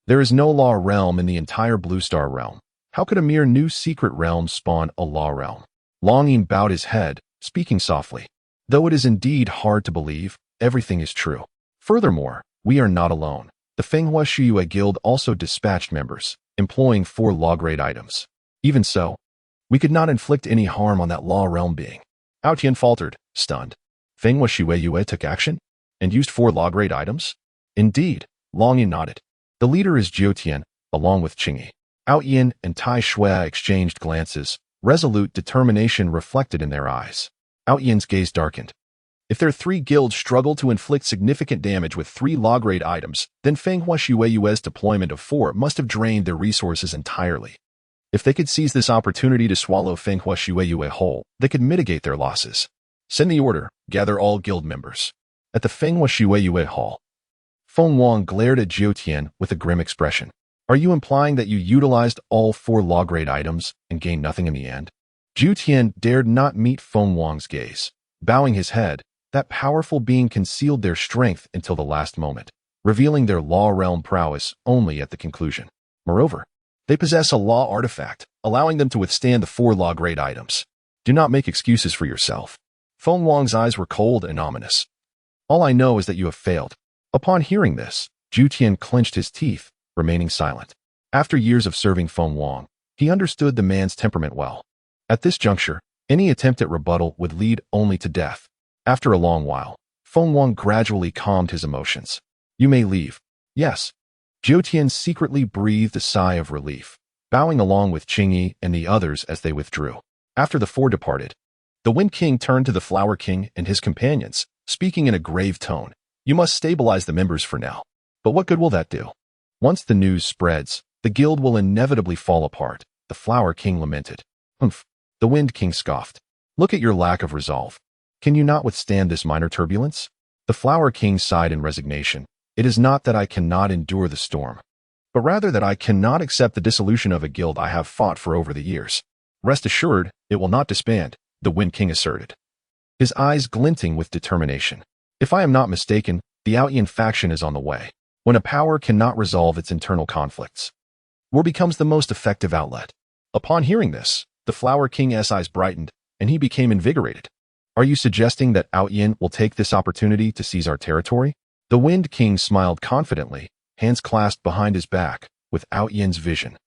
There is no law realm in the entire Blue Star realm. How could a mere new secret realm spawn a law realm? Long Yin bowed his head, speaking softly. Though it is indeed hard to believe, everything is true. Furthermore, we are not alone. The Fenghua Shiyue Guild also dispatched members, employing 4 law-grade items. Even so, we could not inflict any harm on that law realm being. Outyin faltered, stunned. Fenghua Shiyue took action? And used 4 law-grade items? Indeed, Long Yin nodded. The leader is Jiutian, along with Qingyi. Outyin and Taishui exchanged glances, resolute determination reflected in their eyes. Outyin's gaze darkened. If their 3 guilds struggle to inflict significant damage with 3 law-grade items, then Fenghua Shiyue's deployment of 4 must have drained their resources entirely. If they could seize this opportunity to swallow Fenghua Shiyue whole, they could mitigate their losses. Send the order, gather all guild members. At the Fenghua Shiyue Hall, Feng Wang glared at Jiutian with a grim expression. Are you implying that you utilized all 4 law-grade items and gained nothing in the end? Jiutian dared not meet Feng Wang's gaze. Bowing his head, that powerful being concealed their strength until the last moment, revealing their law realm prowess only at the conclusion. Moreover, they possess a law artifact, allowing them to withstand the 4 law-grade items. Do not make excuses for yourself. Feng Wang's eyes were cold and ominous. All I know is that you have failed. Upon hearing this, Jiutian clenched his teeth, remaining silent. After years of serving Feng Wang, he understood the man's temperament well. At this juncture, any attempt at rebuttal would lead only to death. After a long while, Feng Wang gradually calmed his emotions. You may leave. Yes. Jiutian secretly breathed a sigh of relief, bowing along with Qingyi and the others as they withdrew. After the 4 departed, the Wind King turned to the Flower King and his companions, speaking in a grave tone. You must stabilize the members for now. But what good will that do? Once the news spreads, the guild will inevitably fall apart, the Flower King lamented. Humph. The Wind King scoffed. Look at your lack of resolve. Can you not withstand this minor turbulence? The Flower King sighed in resignation. It is not that I cannot endure the storm, but rather that I cannot accept the dissolution of a guild I have fought for over the years. Rest assured, it will not disband, the Wind King asserted, his eyes glinting with determination. If I am not mistaken, the Outyin faction is on the way. When a power cannot resolve its internal conflicts, war becomes the most effective outlet. Upon hearing this, the Flower King's eyes brightened, and he became invigorated. Are you suggesting that Outyin will take this opportunity to seize our territory? The Wind King smiled confidently, hands clasped behind his back, with Outyin's vision.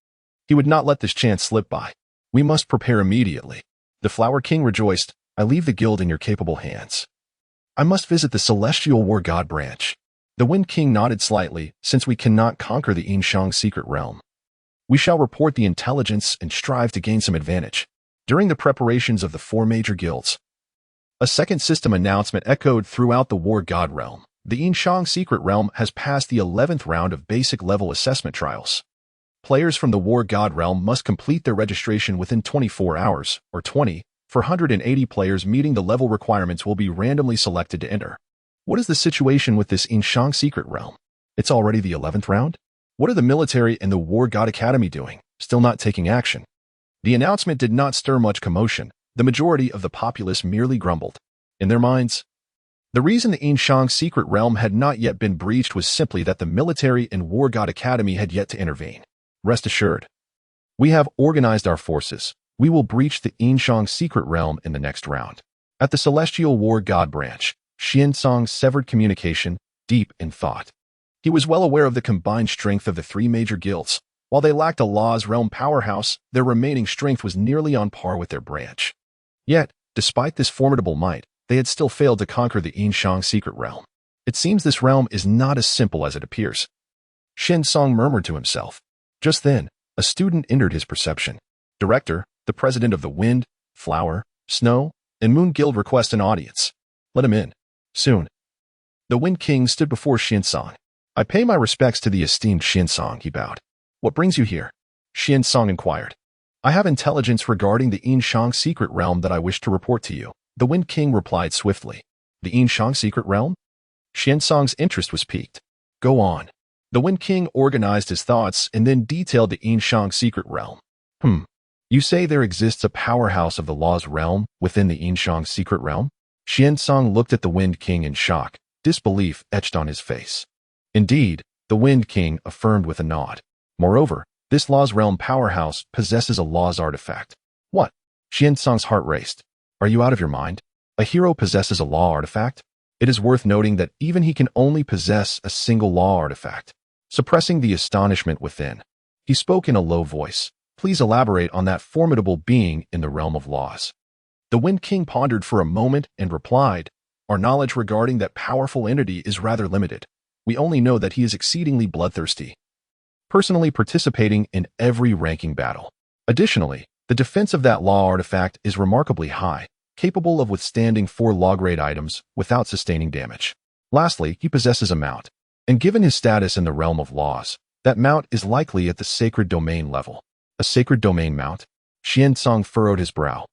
He would not let this chance slip by. We must prepare immediately. The Flower King rejoiced. I leave the guild in your capable hands. I must visit the Celestial War God branch. The Wind King nodded slightly, since we cannot conquer the Yin-Shang secret realm. We shall report the intelligence and strive to gain some advantage. During the preparations of the 4 major guilds, a second system announcement echoed throughout the War God realm. The Yin-Shang secret realm has passed the 11th round of basic level assessment trials. Players from the War God realm must complete their registration within 24 hours, or 20. For 180 players meeting the level requirements will be randomly selected to enter. What is the situation with this Yin-Shang secret realm? It's already the 11th round? What are the military and the War God Academy doing, still not taking action? The announcement did not stir much commotion. The majority of the populace merely grumbled. In their minds, the reason the Yin-Shang secret realm had not yet been breached was simply that the military and War God Academy had yet to intervene. Rest assured, we have organized our forces. We will breach the Yin-Shang secret realm in the next round. At the Celestial War God branch, Yin-Shang severed communication, deep in thought. He was well aware of the combined strength of the three major guilds. While they lacked a Law's Realm powerhouse, their remaining strength was nearly on par with their branch. Yet, despite this formidable might, they had still failed to conquer the Yin-Shang secret realm. It seems this realm is not as simple as it appears. Yin-Shang murmured to himself. Just then, a student entered his perception. Director, the president of the Wind, Flower, Snow, and Moon Guild request an audience. Let him in. Soon. The Wind King stood before Yin-Shang. I pay my respects to the esteemed Yin-Shang, he bowed. What brings you here? Yin-Shang inquired. I have intelligence regarding the Yin-Shang secret realm that I wish to report to you. The Wind King replied swiftly. The Yin-Shang secret realm? Yin-Shang's interest was piqued. Go on. The Wind King organized his thoughts and then detailed the Yin-Shang secret realm. You say there exists a powerhouse of the Law's realm within the Yin-Shang secret realm? Yin-Shang looked at the Wind King in shock, disbelief etched on his face. Indeed, the Wind King affirmed with a nod. Moreover, this Law's realm powerhouse possesses a Law's artifact. What? Yin-Shang's heart raced. Are you out of your mind? A hero possesses a Law artifact? It is worth noting that even he can only possess a single Law artifact. Suppressing the astonishment within, he spoke in a low voice. Please elaborate on that formidable being in the realm of laws. The Wind King pondered for a moment and replied, Our knowledge regarding that powerful entity is rather limited. We only know that he is exceedingly bloodthirsty, personally participating in every ranking battle. Additionally, the defense of that Law artifact is remarkably high, capable of withstanding 4 Law-grade items without sustaining damage. Lastly, he possesses a mount, and given his status in the realm of laws, that mount is likely at the sacred domain level. A sacred domain mount? Yin-Shang furrowed his brow,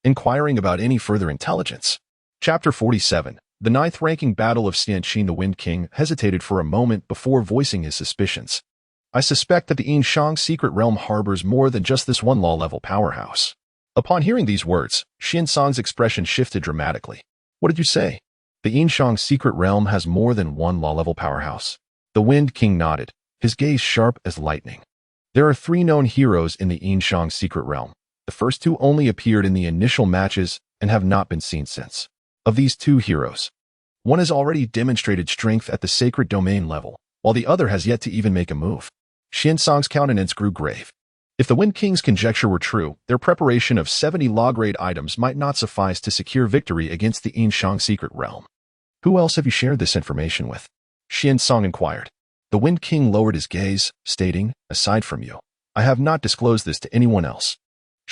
inquiring about any further intelligence. Chapter 47. The 9th-ranking battle of Yin-Shang. The Wind King hesitated for a moment before voicing his suspicions. I suspect that the Yin-Shang secret realm harbors more than just this one Law-level powerhouse. Upon hearing these words, Yin-Shang's expression shifted dramatically. What did you say? The Yin-Shang secret realm has more than one Law-level powerhouse. The Wind King nodded, his gaze sharp as lightning. There are 3 known heroes in the Yin-Shang secret realm. The first 2 only appeared in the initial matches and have not been seen since. Of these 2 heroes, one has already demonstrated strength at the sacred domain level, while the other has yet to even make a move. Yin-Shang's countenance grew grave. If the Wind King's conjecture were true, their preparation of 70 Law-grade items might not suffice to secure victory against the Yin-Shang secret realm. Who else have you shared this information with? Yin-Shang inquired. The Wind King lowered his gaze, stating, Aside from you, I have not disclosed this to anyone else.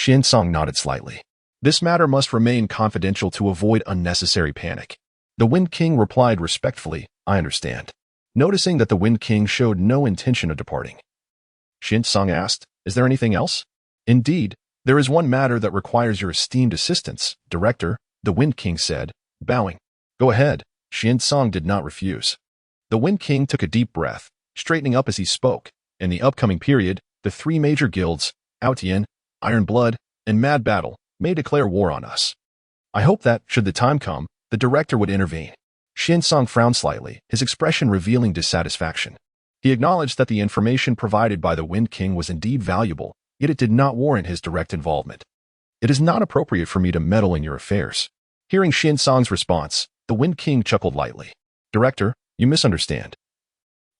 Yin-Shang nodded slightly. This matter must remain confidential to avoid unnecessary panic. The Wind King replied respectfully, I understand. Noticing that the Wind King showed no intention of departing, Yin-Shang asked, Is there anything else? Indeed, there is one matter that requires your esteemed assistance, Director, the Wind King said, bowing. Go ahead. Yin-Shang did not refuse. The Wind King took a deep breath, straightening up as he spoke. In the upcoming period, the 3 major guilds, Huaxia, Iron Blood, and Mad Battle, may declare war on us. I hope that, should the time come, the director would intervene. Yin-Shang frowned slightly, his expression revealing dissatisfaction. He acknowledged that the information provided by the Wind King was indeed valuable, yet it did not warrant his direct involvement. It is not appropriate for me to meddle in your affairs. Hearing Yin-Shang's response, the Wind King chuckled lightly. Director, you misunderstand.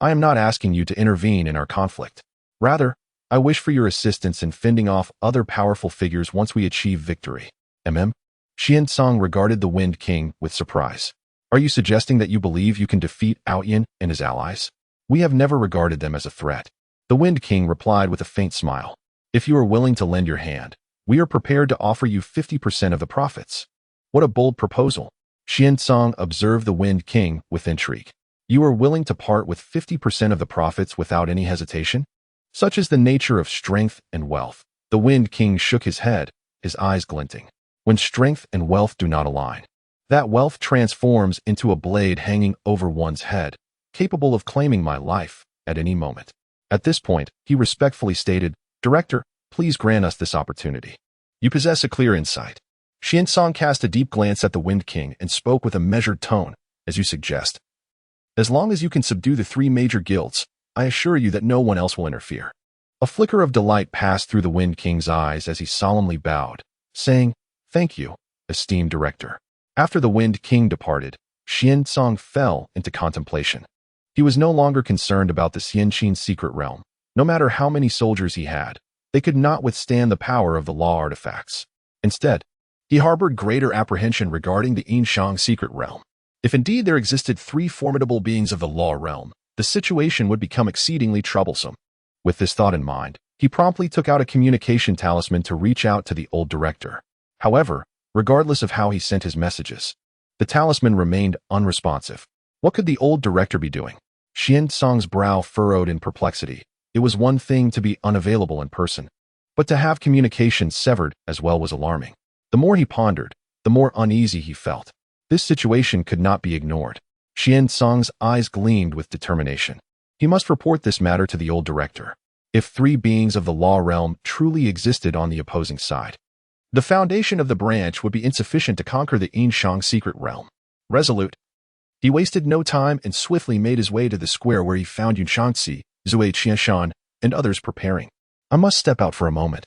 I am not asking you to intervene in our conflict. Rather, I wish for your assistance in fending off other powerful figures once we achieve victory. Yin-Shang regarded the Wind King with surprise. Are you suggesting that you believe you can defeat Huaxia and his allies? We have never regarded them as a threat. The Wind King replied with a faint smile. If you are willing to lend your hand, we are prepared to offer you 50% of the profits. What a bold proposal. Yin-Shang observed the Wind King with intrigue. You are willing to part with 50% of the profits without any hesitation? Such is the nature of strength and wealth. The Wind King shook his head, his eyes glinting. When strength and wealth do not align, that wealth transforms into a blade hanging over one's head. capable of claiming my life at any moment. At this point, he respectfully stated, "Director, please grant us this opportunity. You possess a clear insight." Yin-Shang cast a deep glance at the Wind King and spoke with a measured tone, "As you suggest. As long as you can subdue the 3 major guilds, I assure you that no one else will interfere." A flicker of delight passed through the Wind King's eyes as he solemnly bowed, saying, "Thank you, esteemed director." After the Wind King departed, Yin-Shang fell into contemplation. He was no longer concerned about the Yin-Shang secret realm. No matter how many soldiers he had, they could not withstand the power of the law artifacts. Instead, he harbored greater apprehension regarding the Yin-Shang secret realm. If indeed there existed 3 formidable beings of the law realm, the situation would become exceedingly troublesome. With this thought in mind, he promptly took out a communication talisman to reach out to the old director. However, regardless of how he sent his messages, the talisman remained unresponsive. What could the old director be doing? Yin-Shang's brow furrowed in perplexity. It was one thing to be unavailable in person, but to have communication severed as well was alarming. The more he pondered, the more uneasy he felt. This situation could not be ignored. Yin-Shang's eyes gleamed with determination. He must report this matter to the old director. If 3 beings of the law realm truly existed on the opposing side, the foundation of the branch would be insufficient to conquer the Yin-Shang secret realm. Resolute, he wasted no time and swiftly made his way to the square where he found Yin-Shang, Yin-Shang, and others preparing. "I must step out for a moment.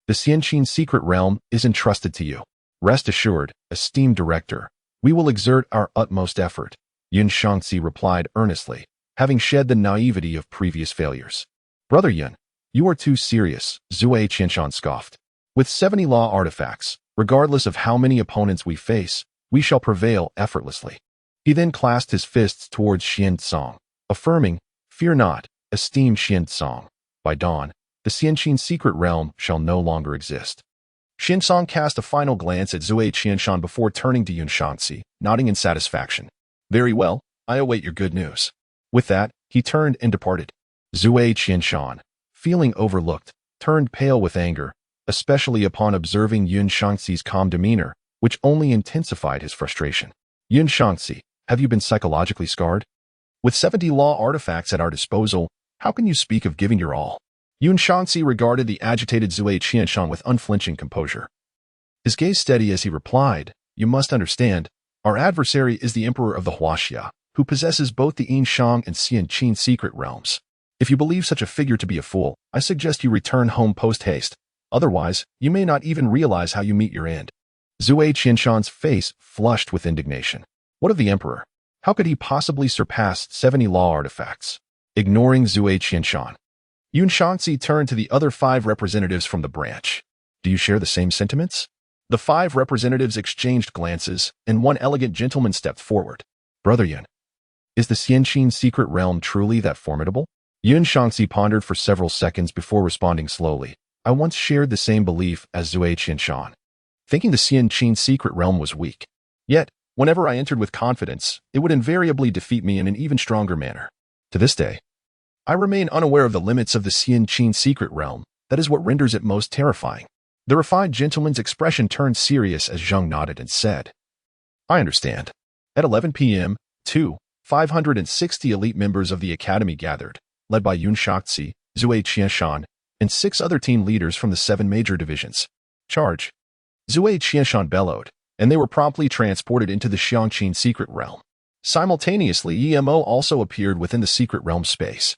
The Yin-Shang secret realm is entrusted to you. Rest assured, esteemed director, we will exert our utmost effort," Yin-Shang replied earnestly, having shed the naivety of previous failures. "Brother Yin, you are too serious," Yin-Shang scoffed. "With 70 law artifacts, regardless of how many opponents we face, we shall prevail effortlessly." He then clasped his fists towards Yin-Shang, affirming, "Fear not, esteemed Yin-Shang. By dawn, the Yin-Shang secret realm shall no longer exist." Yin-Shang cast a final glance at Yin-Shang before turning to Yin-Shang, nodding in satisfaction. "Very well, I await your good news." With that, he turned and departed. Yin-Shang, feeling overlooked, turned pale with anger, especially upon observing Yin-Shang's calm demeanor, which only intensified his frustration. "Yin-Shang, have you been psychologically scarred? With 70 law artifacts at our disposal, how can you speak of giving your all?" Yin-Shang regarded the agitated Yin-Shang with unflinching composure. His gaze steady as he replied, "You must understand, our adversary is the Emperor of the Huaxia, who possesses both the Yin-Shang and Yin-Shang secret realms. If you believe such a figure to be a fool, I suggest you return home post-haste. Otherwise, you may not even realize how you meet your end." Yin-Shang's face flushed with indignation. What of the Emperor? How could he possibly surpass 70 law artifacts? Ignoring Yin-Shang, Yin-Shang turned to the other 5 representatives from the branch. "Do you share the same sentiments?" The 5 representatives exchanged glances, and one elegant gentleman stepped forward. "Brother Yin, is the Yin-Shang secret realm truly that formidable?" Yin-Shang pondered for several seconds before responding slowly. "I once shared the same belief as Yin-Shang, thinking the Yin-Shang secret realm was weak. Yet, whenever I entered with confidence, it would invariably defeat me in an even stronger manner. To this day, I remain unaware of the limits of the Yin-Shang secret realm. That is what renders it most terrifying." The refined gentleman's expression turned serious as Zheng nodded and said, "I understand." At 11 p.m., 560 elite members of the academy gathered, led by Yin-Shang, Yin-Shang, and 6 other team leaders from the 7 major divisions. "Charge!" Yin-Shang bellowed, and they were promptly transported into the Yin-Shang secret realm. Simultaneously, EMO also appeared within the secret realm space.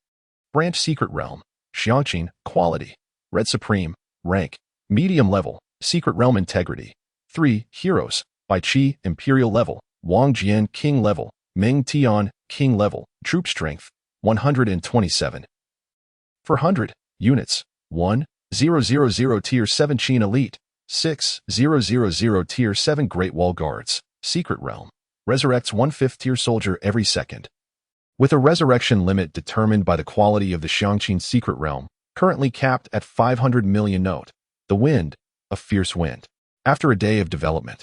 Branch Secret Realm, Yin-Shang, Quality, Red Supreme, Rank, Medium Level, Secret Realm Integrity. 3. Heroes, Bai Qi, Imperial Level, Wang Jian, King Level, Ming Tian, King Level, Troop Strength, 127. 400. Units, 1,000 Tier 7 Qin Elite, 6,000 Tier 7 Great Wall Guards, Secret Realm, resurrects 1/5 tier soldier every second. With a resurrection limit determined by the quality of the Yin-Shang secret realm, currently capped at 500 million. Note, the wind, a fierce wind. After a day of development,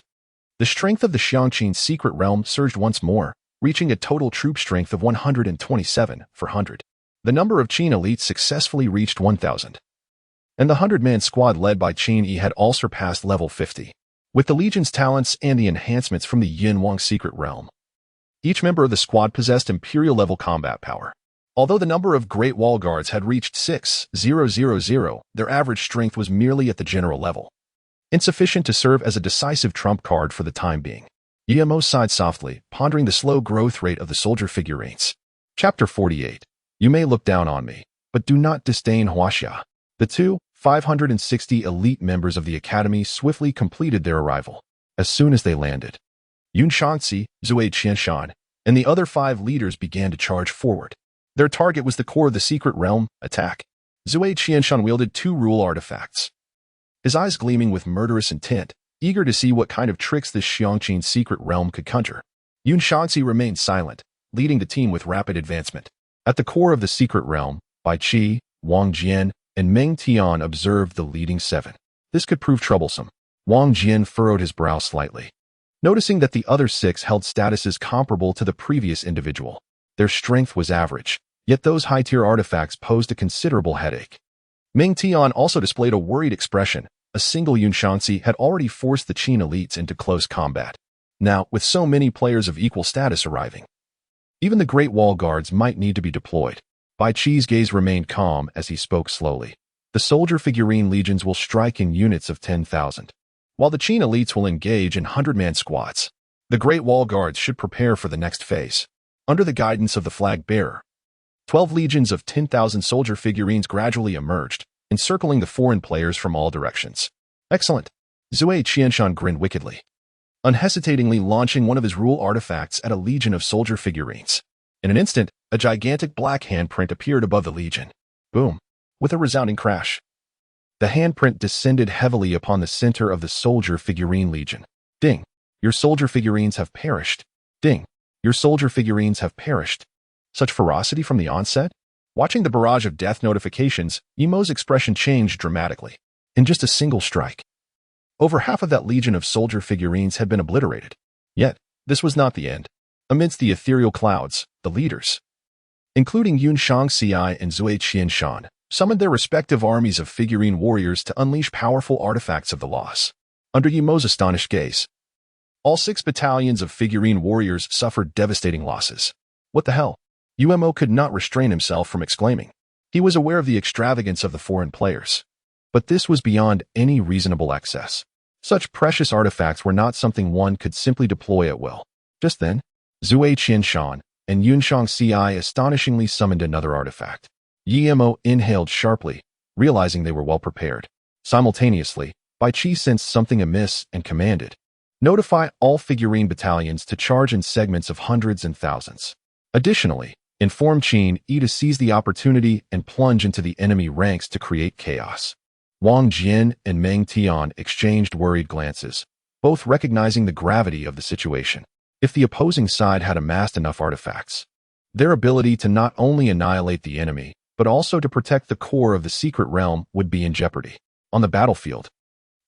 the strength of the Yin-Shang secret realm surged once more, reaching a total troop strength of 127 for 100. The number of Qin elites successfully reached 1,000. And the 100-man squad led by Qin Yi had all surpassed level 50. With the Legion's talents and the enhancements from the Yin-Wang secret realm, Each member of the squad possessed Imperial-level combat power. Although the number of Great Wall Guards had reached 6,000, their average strength was merely at the general level, insufficient to serve as a decisive trump card for the time being. Yin-Shang sighed softly, pondering the slow growth rate of the soldier figurines. Chapter 48. You may look down on me, but do not disdain Huaxia. The 560 elite members of the academy swiftly completed their arrival. As soon as they landed, Yin-Shang, Yin-Shang, and the other 5 leaders began to charge forward. Their target was the core of the secret realm, attack. Yin-Shang wielded 2 rule artifacts, his eyes gleaming with murderous intent, eager to see what kind of tricks this Xiangqin secret realm could conjure. Yin-Shang remained silent, leading the team with rapid advancement. At the core of the secret realm, Bai Qi, Wang Jian, and Ming Tian observed the leading 7. This could prove troublesome. Wang Jian furrowed his brow slightly, noticing that the other 6 held statuses comparable to the previous individual. Their strength was average, yet those high-tier artifacts posed a considerable headache. Ming Tian also displayed a worried expression. A single Yin-Shang had already forced the Qin elites into close combat. Now, with so many players of equal status arriving, even the Great Wall Guards might need to be deployed. Bai Qi's gaze remained calm as he spoke slowly. The soldier figurine legions will strike in units of 10,000, while the Qin elites will engage in 100-man squads. The Great Wall Guards should prepare for the next phase. Under the guidance of the flag bearer, 12 legions of 10,000 soldier figurines gradually emerged, encircling the foreign players from all directions. Excellent. Yin-Shang grinned wickedly, unhesitatingly launching one of his rule artifacts at a legion of soldier figurines. In an instant, a gigantic black handprint appeared above the legion. Boom! With a resounding crash, the handprint descended heavily upon the center of the soldier figurine legion. Ding! Your soldier figurines have perished. Ding! Your soldier figurines have perished. Such ferocity from the onset? Watching the barrage of death notifications, Yin-Shang's expression changed dramatically. In just a single strike, over half of that legion of soldier figurines had been obliterated. Yet, this was not the end. Amidst the ethereal clouds, the leaders, including Yin-Shang and Yin-Shang, summoned their respective armies of figurine warriors to unleash powerful artifacts of the loss. Under Yin-Shang's astonished gaze, all 6 battalions of figurine warriors suffered devastating losses. What the hell? Yin-Shang could not restrain himself from exclaiming. He was aware of the extravagance of the foreign players, but this was beyond any reasonable excess. Such precious artifacts were not something one could simply deploy at will. Just then, Yin-Shang and Yin-Shang astonishingly summoned another artifact. Yin-Shang inhaled sharply, realizing they were well prepared. Simultaneously, Bai Qi sensed something amiss and commanded, "Notify all figurine battalions to charge in segments of hundreds and thousands." Additionally, inform Qin to seize the opportunity and plunge into the enemy ranks to create chaos. Wang Jian and Ming Tian exchanged worried glances, both recognizing the gravity of the situation. If the opposing side had amassed enough artifacts, their ability to not only annihilate the enemy, but also to protect the core of the secret realm would be in jeopardy. On the battlefield,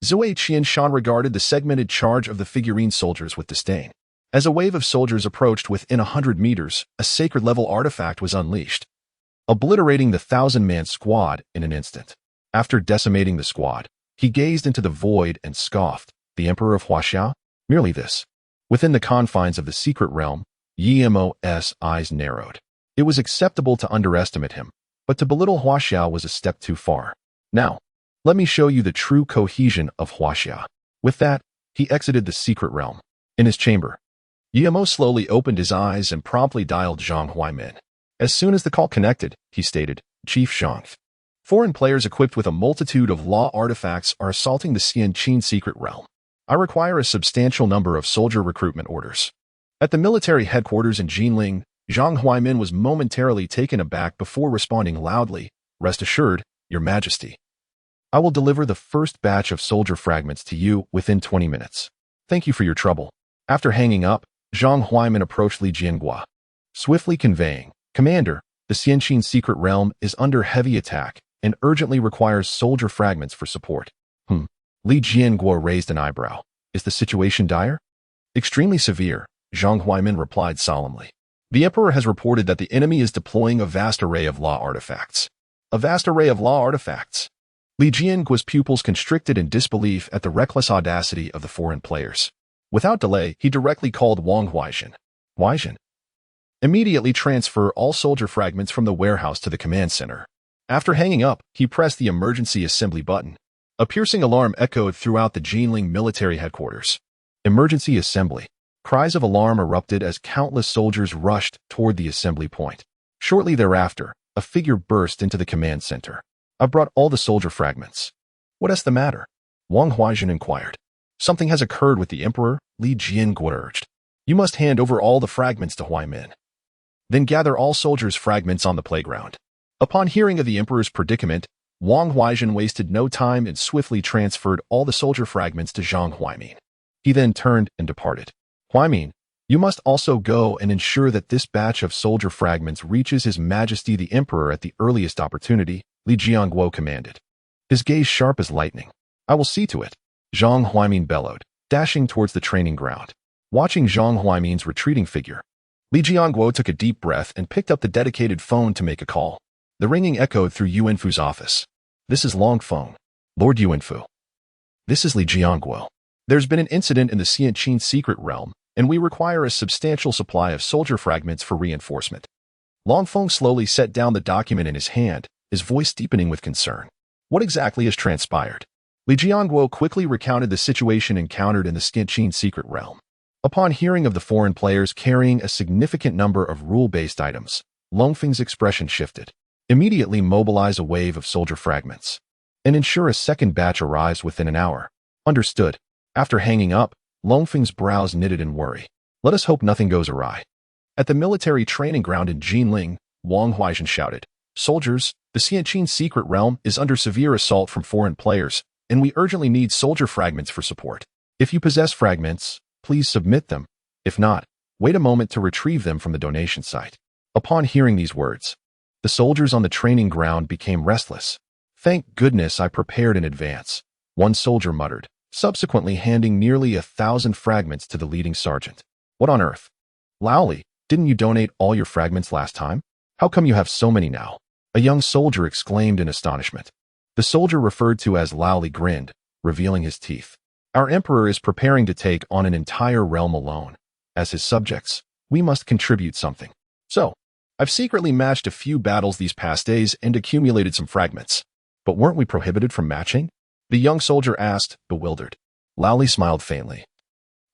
Yin-Shang regarded the segmented charge of the figurine soldiers with disdain. As a wave of soldiers approached within 100 meters, a sacred-level artifact was unleashed, obliterating the 1,000-man squad in an instant. After decimating the squad, he gazed into the void and scoffed. The Emperor of Huaxia? Merely this. Within the confines of the secret realm, Yin-Shang's eyes narrowed. It was acceptable to underestimate him, but to belittle Huaxia was a step too far. Now, let me show you the true cohesion of Huaxia. With that, he exited the secret realm. In his chamber, Yin-Shang slowly opened his eyes and promptly dialed Zhang Huaimin. As soon as the call connected, he stated, "Chief Zhang. Foreign players equipped with a multitude of law artifacts are assaulting the Xianqin secret realm. I require a substantial number of soldier recruitment orders." At the military headquarters in Jinling, Zhang Huaimin was momentarily taken aback before responding loudly, "Rest assured, Your Majesty. I will deliver the first batch of soldier fragments to you within 20 minutes. Thank you for your trouble." After hanging up, Zhang Huaimin approached Li Jiangua, swiftly conveying, "Commander, the Xianqin secret realm is under heavy attack and urgently requires soldier fragments for support." Li Jiangua raised an eyebrow. "Is the situation dire?" "Extremely severe," Zhang Huaimin replied solemnly. "The Emperor has reported that the enemy is deploying a vast array of law artifacts." "A vast array of law artifacts?" Li Jiangua's pupils constricted in disbelief at the reckless audacity of the foreign players. Without delay, he directly called Wang Huaixin. "Huaixin, Immediately transfer all soldier fragments from the warehouse to the command center. After hanging up, he pressed the emergency assembly button. A piercing alarm echoed throughout the Jinling military headquarters. Emergency assembly. Cries of alarm erupted as countless soldiers rushed toward the assembly point. Shortly thereafter, a figure burst into the command center. "I brought all the soldier fragments." "What is the matter?" Wang Huaixin inquired. "Something has occurred with the emperor," Li Jianguo urged. "You must hand over all the fragments to Huaimin. Then gather all soldiers' fragments on the playground." Upon hearing of the emperor's predicament, Wang Huaixin wasted no time and swiftly transferred all the soldier fragments to Zhang Huaimin. He then turned and departed. "Huaimin, you must also go and ensure that this batch of soldier fragments reaches His Majesty the Emperor at the earliest opportunity," Li Jianguo commanded. His gaze sharp as lightning. "I will see to it," Zhang Huaimin bellowed, dashing towards the training ground. Watching Zhang Huaimin's retreating figure, Li Jianguo took a deep breath and picked up the dedicated phone to make a call. The ringing echoed through Yuanfu's office. "This is Long Phone. Lord Yuanfu. This is Li Jianguo. There's been an incident in the Xianqin secret realm, and we require a substantial supply of soldier fragments for reinforcement." Long Phone slowly set down the document in his hand, his voice deepening with concern. "What exactly has transpired?" Li Jianguo quickly recounted the situation encountered in the Xianqin secret realm. Upon hearing of the foreign players carrying a significant number of rule-based items, Longfeng's expression shifted. "Immediately mobilize a wave of soldier fragments and ensure a second batch arrives within an hour." "Understood." After hanging up, Longfeng's brows knitted in worry. "Let us hope nothing goes awry." At the military training ground in Jinling, Wang Huaixin shouted, "Soldiers, the Xianqin secret realm is under severe assault from foreign players, and we urgently need soldier fragments for support. If you possess fragments, please submit them. If not, wait a moment to retrieve them from the donation site." Upon hearing these words, the soldiers on the training ground became restless. "Thank goodness I prepared in advance," one soldier muttered, subsequently handing nearly 1,000 fragments to the leading sergeant. "What on earth? Laoli, didn't you donate all your fragments last time? How come you have so many now?" a young soldier exclaimed in astonishment. The soldier referred to as Laoli grinned, revealing his teeth. "Our emperor is preparing to take on an entire realm alone. As his subjects, we must contribute something. So, I've secretly matched a few battles these past days and accumulated some fragments." "But weren't we prohibited from matching?" the young soldier asked, bewildered. Laoli smiled faintly.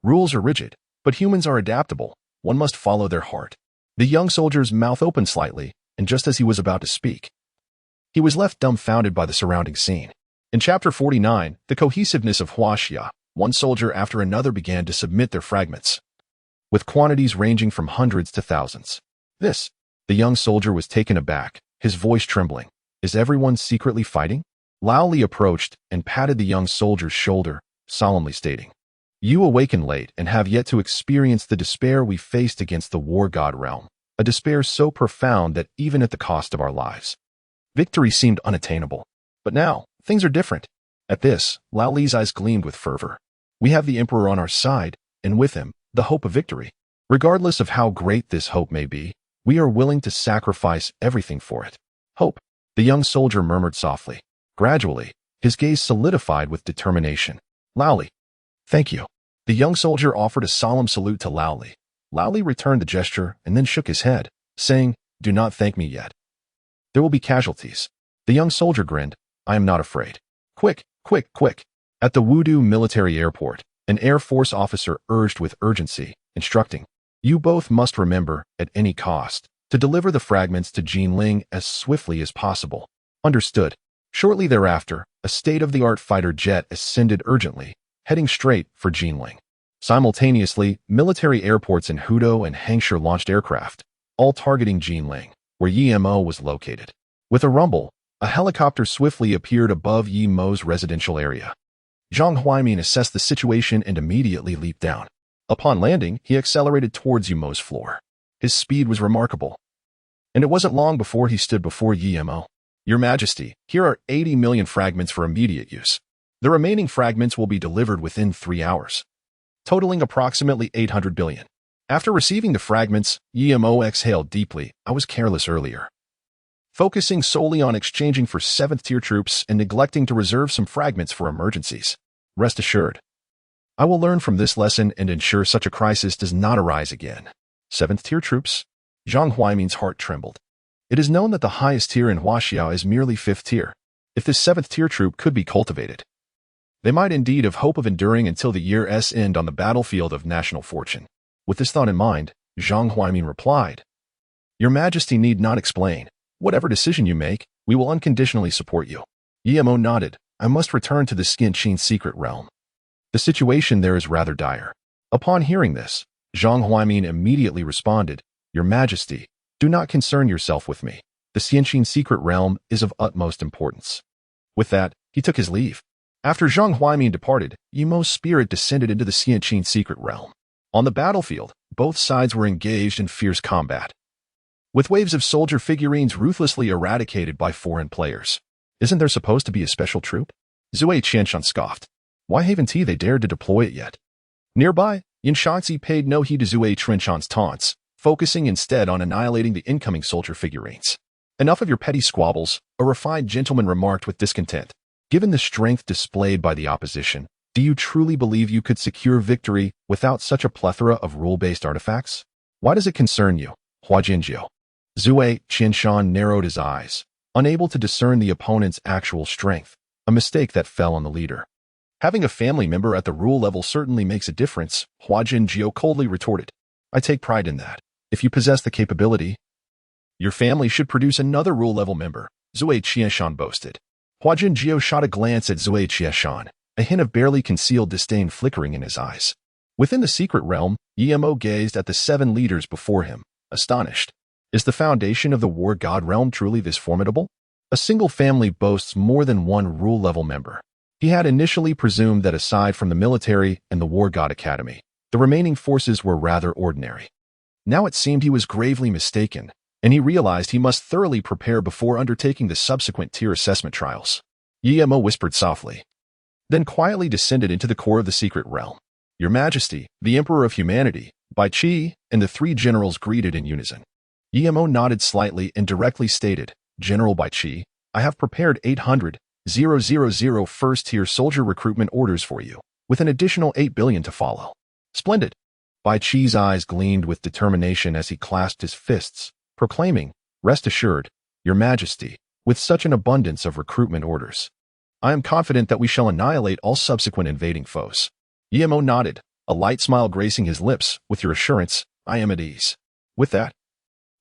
"Rules are rigid, but humans are adaptable. One must follow their heart." The young soldier's mouth opened slightly, and just as he was about to speak, he was left dumbfounded by the surrounding scene. In Chapter 49, the cohesiveness of Huaxia, one soldier after another began to submit their fragments, with quantities ranging from hundreds to thousands. The young soldier was taken aback, his voice trembling. "Is everyone secretly fighting?" Laoli approached and patted the young soldier's shoulder, solemnly stating, "You awaken late and have yet to experience the despair we faced against the war god realm, a despair so profound that even at the cost of our lives, victory seemed unattainable. But now, things are different." At this, Laoli's eyes gleamed with fervor. "We have the emperor on our side, and with him, the hope of victory. Regardless of how great this hope may be, we are willing to sacrifice everything for it." "Hope," the young soldier murmured softly. Gradually, his gaze solidified with determination. "Laoli, thank you." The young soldier offered a solemn salute to Laoli. Laoli returned the gesture and then shook his head, saying, "Do not thank me yet. There will be casualties." The young soldier grinned. "I am not afraid." "Quick, quick, quick." At the Wudu military airport, an Air Force officer urged with urgency, instructing, "You both must remember, at any cost, to deliver the fragments to Jinling as swiftly as possible." "Understood." Shortly thereafter, a state-of-the-art fighter jet ascended urgently, heading straight for Jinling. Simultaneously, military airports in Hudou and Hangzhou launched aircraft, all targeting Jinling, where Yi-Mo was located. With a rumble, a helicopter swiftly appeared above Yi-Mo's residential area. Zhang Huaimin assessed the situation and immediately leaped down. Upon landing, he accelerated towards Yi-Mo's floor. His speed was remarkable, and it wasn't long before he stood before Yi-Mo. "Your Majesty, here are 80 million fragments for immediate use. The remaining fragments will be delivered within 3 hours, totaling approximately 800 billion. After receiving the fragments, Yi-Mo exhaled deeply. "I was careless earlier, focusing solely on exchanging for 7th-tier troops and neglecting to reserve some fragments for emergencies. Rest assured, I will learn from this lesson and ensure such a crisis does not arise again." 7th-tier troops? Zhang Huaimin's heart trembled. It is known that the highest tier in Huaxia is merely 5th tier. If this 7th tier troop could be cultivated, they might indeed have hope of enduring until the year's end on the battlefield of national fortune. With this thought in mind, Zhang Huaimin replied, "Your Majesty need not explain. Whatever decision you make, we will unconditionally support you." Yin-Shang nodded. "I must return to the Yin-Shang secret realm. The situation there is rather dire." Upon hearing this, Zhang Huaimin immediately responded, "Your Majesty, do not concern yourself with me. The Yin-Shang secret realm is of utmost importance." With that, he took his leave. After Zhang Huaimin departed, Yimo's spirit descended into the Yin-Shang secret realm. On the battlefield, both sides were engaged in fierce combat, with waves of soldier figurines ruthlessly eradicated by foreign players. "Isn't there supposed to be a special troop?" Zui Qianshan scoffed. "Why haven't they dared to deploy it yet?" Nearby, Yin-Shang paid no heed to Zui Qianshan's taunts, focusing instead on annihilating the incoming soldier figurines. "Enough of your petty squabbles," a refined gentleman remarked with discontent. "Given the strength displayed by the opposition, do you truly believe you could secure victory without such a plethora of rule-based artifacts? Why does it concern you, Hua Jinjiu?" Zui Qianshan narrowed his eyes, unable to discern the opponent's actual strength, a mistake that fell on the leader. "Having a family member at the rule level certainly makes a difference," Hua Jinjiu coldly retorted. "I take pride in that. If you possess the capability, your family should produce another rule level member," Zui Qianshan boasted. Hua Jinjiu shot a glance at Zui Qianshan, a hint of barely concealed disdain flickering in his eyes. Within the secret realm, Yimo gazed at the 7 leaders before him, astonished. Is the foundation of the war god realm truly this formidable? A single family boasts more than one rule-level member. He had initially presumed that aside from the military and the war god academy, the remaining forces were rather ordinary. Now it seemed he was gravely mistaken, and he realized he must thoroughly prepare before undertaking the subsequent tier assessment trials. Yimo whispered softly, then quietly descended into the core of the secret realm. "Your Majesty, the Emperor of Humanity," Bai Qi and the 3 generals greeted in unison. Yimo nodded slightly and directly stated, "General Bai Qi, I have prepared 800,000 first-tier soldier recruitment orders for you, with an additional 8 billion to follow." "Splendid." Bai Qi's eyes gleamed with determination as he clasped his fists, proclaiming, "Rest assured, Your Majesty, with such an abundance of recruitment orders, I am confident that we shall annihilate all subsequent invading foes." Yimo nodded, a light smile gracing his lips. "With your assurance, I am at ease." With that,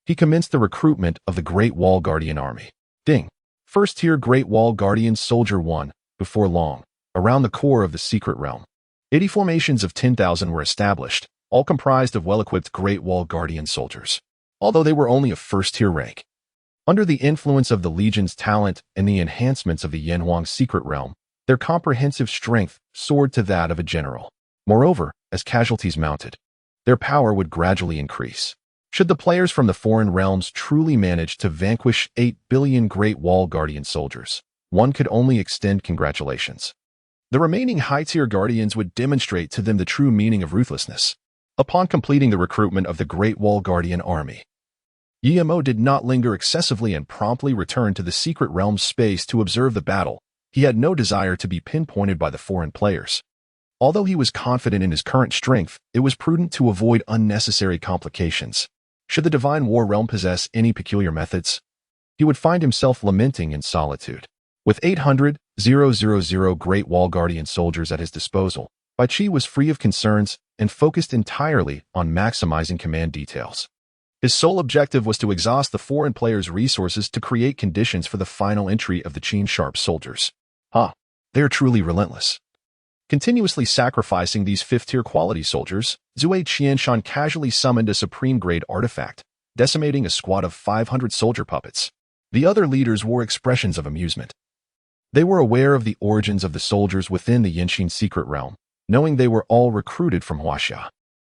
he commenced the recruitment of the Great Wall Guardian Army. Ding. First-tier Great Wall Guardian Soldier 1. Before long, around the core of the secret realm, 80 formations of 10,000 were established, all comprised of well-equipped Great Wall Guardian soldiers. Although they were only of first-tier rank, under the influence of the Legion's talent and the enhancements of the Yanhuang secret realm, their comprehensive strength soared to that of a general. Moreover, as casualties mounted, their power would gradually increase. Should the players from the foreign realms truly manage to vanquish 8 billion Great Wall Guardian soldiers, one could only extend congratulations. The remaining high-tier Guardians would demonstrate to them the true meaning of ruthlessness. Upon completing the recruitment of the Great Wall Guardian Army, Yimo did not linger excessively and promptly returned to the secret realm's space to observe the battle. He had no desire to be pinpointed by the foreign players. Although he was confident in his current strength, it was prudent to avoid unnecessary complications. Should the Divine War Realm possess any peculiar methods, he would find himself lamenting in solitude. With 800,000 Great Wall Guardian soldiers at his disposal, Bai Qi was free of concerns and focused entirely on maximizing command details. His sole objective was to exhaust the foreign players' resources to create conditions for the final entry of the Qin Sharp soldiers. They are truly relentless. Continuously sacrificing these 5th-tier quality soldiers, Zui Qianshan casually summoned a supreme-grade artifact, decimating a squad of 500 soldier puppets. The other leaders wore expressions of amusement. They were aware of the origins of the soldiers within the Yin-Shang secret realm, knowing they were all recruited from Huaxia.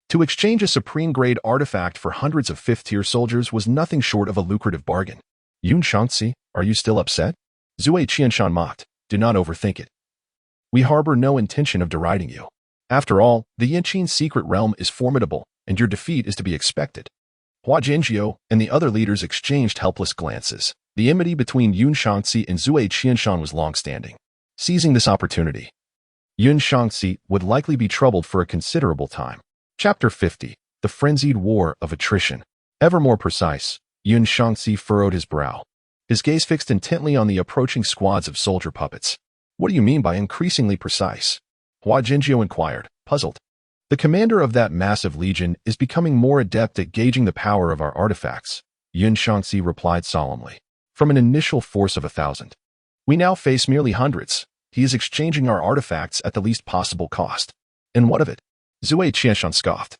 To exchange a supreme-grade artifact for hundreds of 5th-tier soldiers was nothing short of a lucrative bargain. "Yin-Shang, are you still upset?" Zui Qianshan mocked. "Do not overthink it. We harbor no intention of deriding you. After all, the Yin-Shang secret realm is formidable, and your defeat is to be expected." Hua Jinjiu and the other leaders exchanged helpless glances. The enmity between Yin-Shang and Zui Qianshan was long-standing. Seizing this opportunity, Yin-Shang would likely be troubled for a considerable time. Chapter 50. The Frenzied War of Attrition. Ever more precise, Yin-Shang furrowed his brow. His gaze fixed intently on the approaching squads of soldier puppets. What do you mean by increasingly precise? Hua Jinjiu inquired, puzzled. The commander of that massive legion is becoming more adept at gauging the power of our artifacts, Yin-Shang replied solemnly. From an initial force of 1,000. We now face merely hundreds. He is exchanging our artifacts at the least possible cost. And what of it? Zui Qianshan scoffed.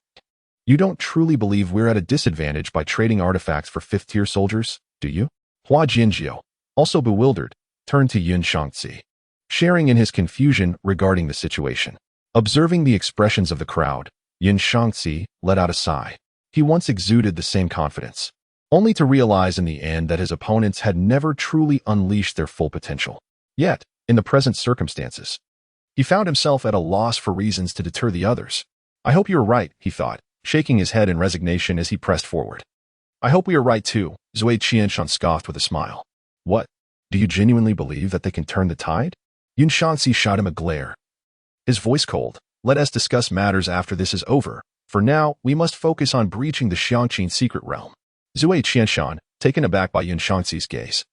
You don't truly believe we're at a disadvantage by trading artifacts for fifth-tier soldiers, do you? Hua Jinjiu, also bewildered, turned to Yin-Shang, sharing in his confusion regarding the situation. Observing the expressions of the crowd, Yin-Shang let out a sigh. He once exuded the same confidence, only to realize in the end that his opponents had never truly unleashed their full potential. Yet, in the present circumstances, he found himself at a loss for reasons to deter the others. I hope you're right, he thought, shaking his head in resignation as he pressed forward. I hope we are right too, Zui Qianshan scoffed with a smile. What? Do you genuinely believe that they can turn the tide? Yin-Shang shot him a glare. His voice cold. Let us discuss matters after this is over. For now, we must focus on breaching the Xiangqin secret realm. Zui Qianshan, taken aback by Yin-Shang's gaze,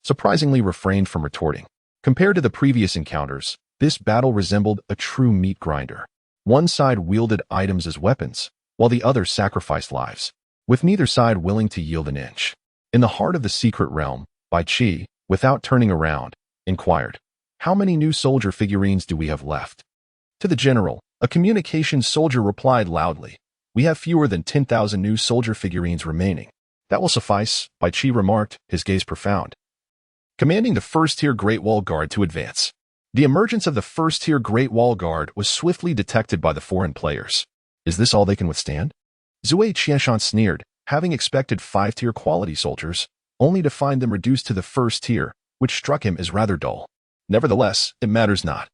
surprisingly refrained from retorting. Compared to the previous encounters, this battle resembled a true meat grinder. One side wielded items as weapons, while the other sacrificed lives, with neither side willing to yield an inch. In the heart of the secret realm, Bai Qi, without turning around, inquired, how many new soldier figurines do we have left? To the general, a communications soldier replied loudly, we have fewer than 10,000 new soldier figurines remaining. That will suffice, Bai Qi remarked, his gaze profound. Commanding the first-tier Great Wall Guard to advance. The emergence of the first-tier Great Wall Guard was swiftly detected by the foreign players. Is this all they can withstand? Zui Qianshan sneered, having expected 5-tier quality soldiers, only to find them reduced to the first tier, which struck him as rather dull. Nevertheless, it matters not.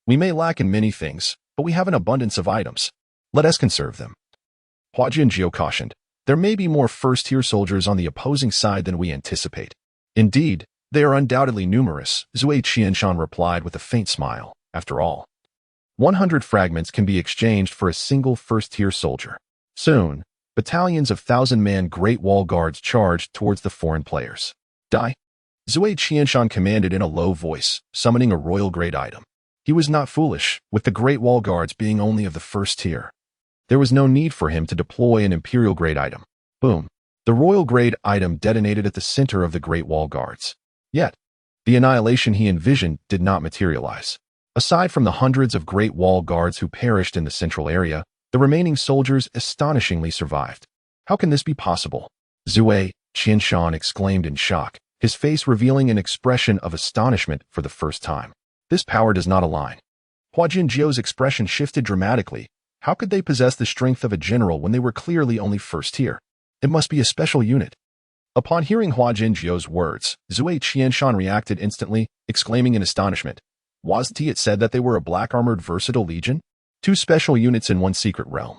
We may lack in many things, but we have an abundance of items. Let us conserve them. Hua Jinjiu cautioned, there may be more first-tier soldiers on the opposing side than we anticipate. Indeed, they are undoubtedly numerous, Zui Qianshan replied with a faint smile. After all, 100 fragments can be exchanged for a single first-tier soldier. Soon, battalions of 1,000-man Great Wall Guards charged towards the foreign players. Die! Zui Qianshan commanded in a low voice, summoning a royal-grade item. He was not foolish, with the Great Wall Guards being only of the first tier. There was no need for him to deploy an imperial-grade item. Boom! The royal-grade item detonated at the center of the Great Wall Guards. Yet, the annihilation he envisioned did not materialize. Aside from the hundreds of Great Wall Guards who perished in the central area, the remaining soldiers astonishingly survived. How can this be possible? Zui Qianshan exclaimed in shock, his face revealing an expression of astonishment for the first time. This power does not align. Hua Jinjiu's expression shifted dramatically. How could they possess the strength of a general when they were clearly only first tier? It must be a special unit. Upon hearing Hua Jinjiu's words, Zui Qianshan reacted instantly, exclaiming in astonishment. Wasn't it said that they were a black-armored versatile legion? 2 special units in one secret realm.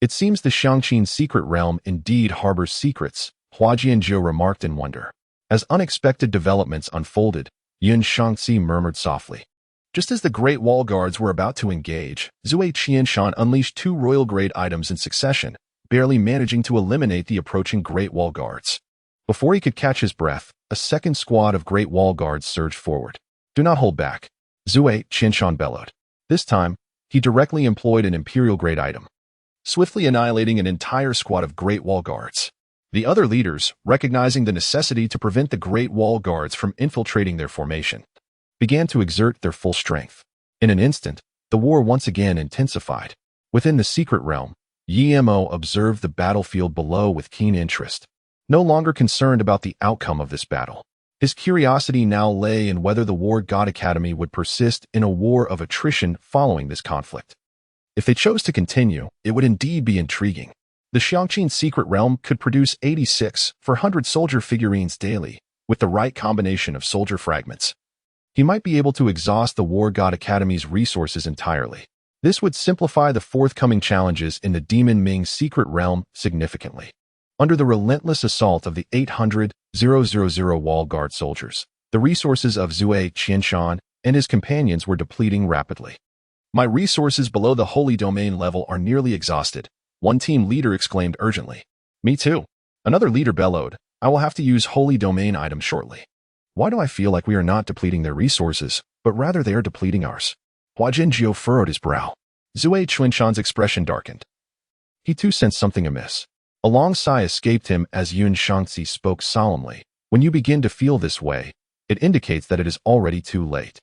It seems the Xiangqin secret realm indeed harbors secrets, Hua Jinjiu remarked in wonder. As unexpected developments unfolded, Yin-Shang murmured softly. Just as the Great Wall Guards were about to engage, Zui Qianshan unleashed 2 royal-grade items in succession, barely managing to eliminate the approaching Great Wall Guards. Before he could catch his breath, a second squad of Great Wall Guards surged forward. Do not hold back, Zui Qianshan bellowed. This time, he directly employed an imperial-grade item, swiftly annihilating an entire squad of Great Wall Guards. The other leaders, recognizing the necessity to prevent the Great Wall Guards from infiltrating their formation, began to exert their full strength. In an instant, the war once again intensified. Within the secret realm, Yimo observed the battlefield below with keen interest. No longer concerned about the outcome of this battle, his curiosity now lay in whether the War God Academy would persist in a war of attrition following this conflict. If they chose to continue, it would indeed be intriguing. The Xiangqin secret realm could produce 86 for 100 soldier figurines daily, with the right combination of soldier fragments. He might be able to exhaust the War God Academy's resources entirely. This would simplify the forthcoming challenges in the Demon Ming secret realm significantly. Under the relentless assault of the 800,000 Wall Guard soldiers, the resources of Zui Qianshan and his companions were depleting rapidly. My resources below the Holy Domain level are nearly exhausted, one team leader exclaimed urgently. Me too. Another leader bellowed, I will have to use holy domain items shortly. Why do I feel like we are not depleting their resources, but rather they are depleting ours? Hua Jinjiu furrowed his brow. Zui Chunshan's expression darkened. He too sensed something amiss. A long sigh escaped him as Yin-Shang spoke solemnly. When you begin to feel this way, it indicates that it is already too late.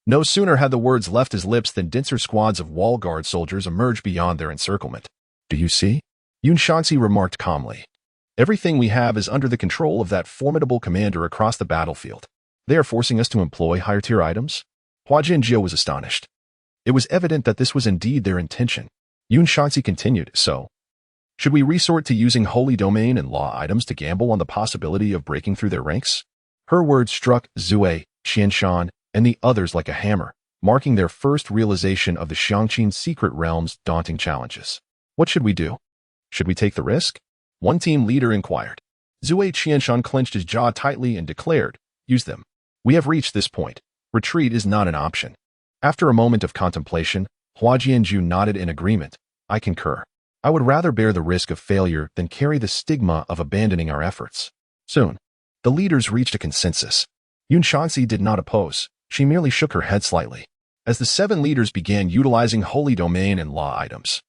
No sooner had the words left his lips than denser squads of wall guard soldiers emerged beyond their encirclement. Do you see? Yin-Shang remarked calmly. Everything we have is under the control of that formidable commander across the battlefield. They are forcing us to employ higher-tier items? Hua Jinjiu was astonished. It was evident that this was indeed their intention. Yin-Shang continued, so, should we resort to using holy domain and law items to gamble on the possibility of breaking through their ranks? Her words struck Zui, Qianshan, and the others like a hammer, marking their first realization of the Xiangqin secret realm's daunting challenges. What should we do? Should we take the risk? One team leader inquired. Zui Qianshan clenched his jaw tightly and declared, use them. We have reached this point. Retreat is not an option. After a moment of contemplation, Hua Jianju nodded in agreement. I concur. I would rather bear the risk of failure than carry the stigma of abandoning our efforts. Soon, the leaders reached a consensus. Yin-Shang did not oppose. She merely shook her head slightly. As the 7 leaders began utilizing holy domain and law items,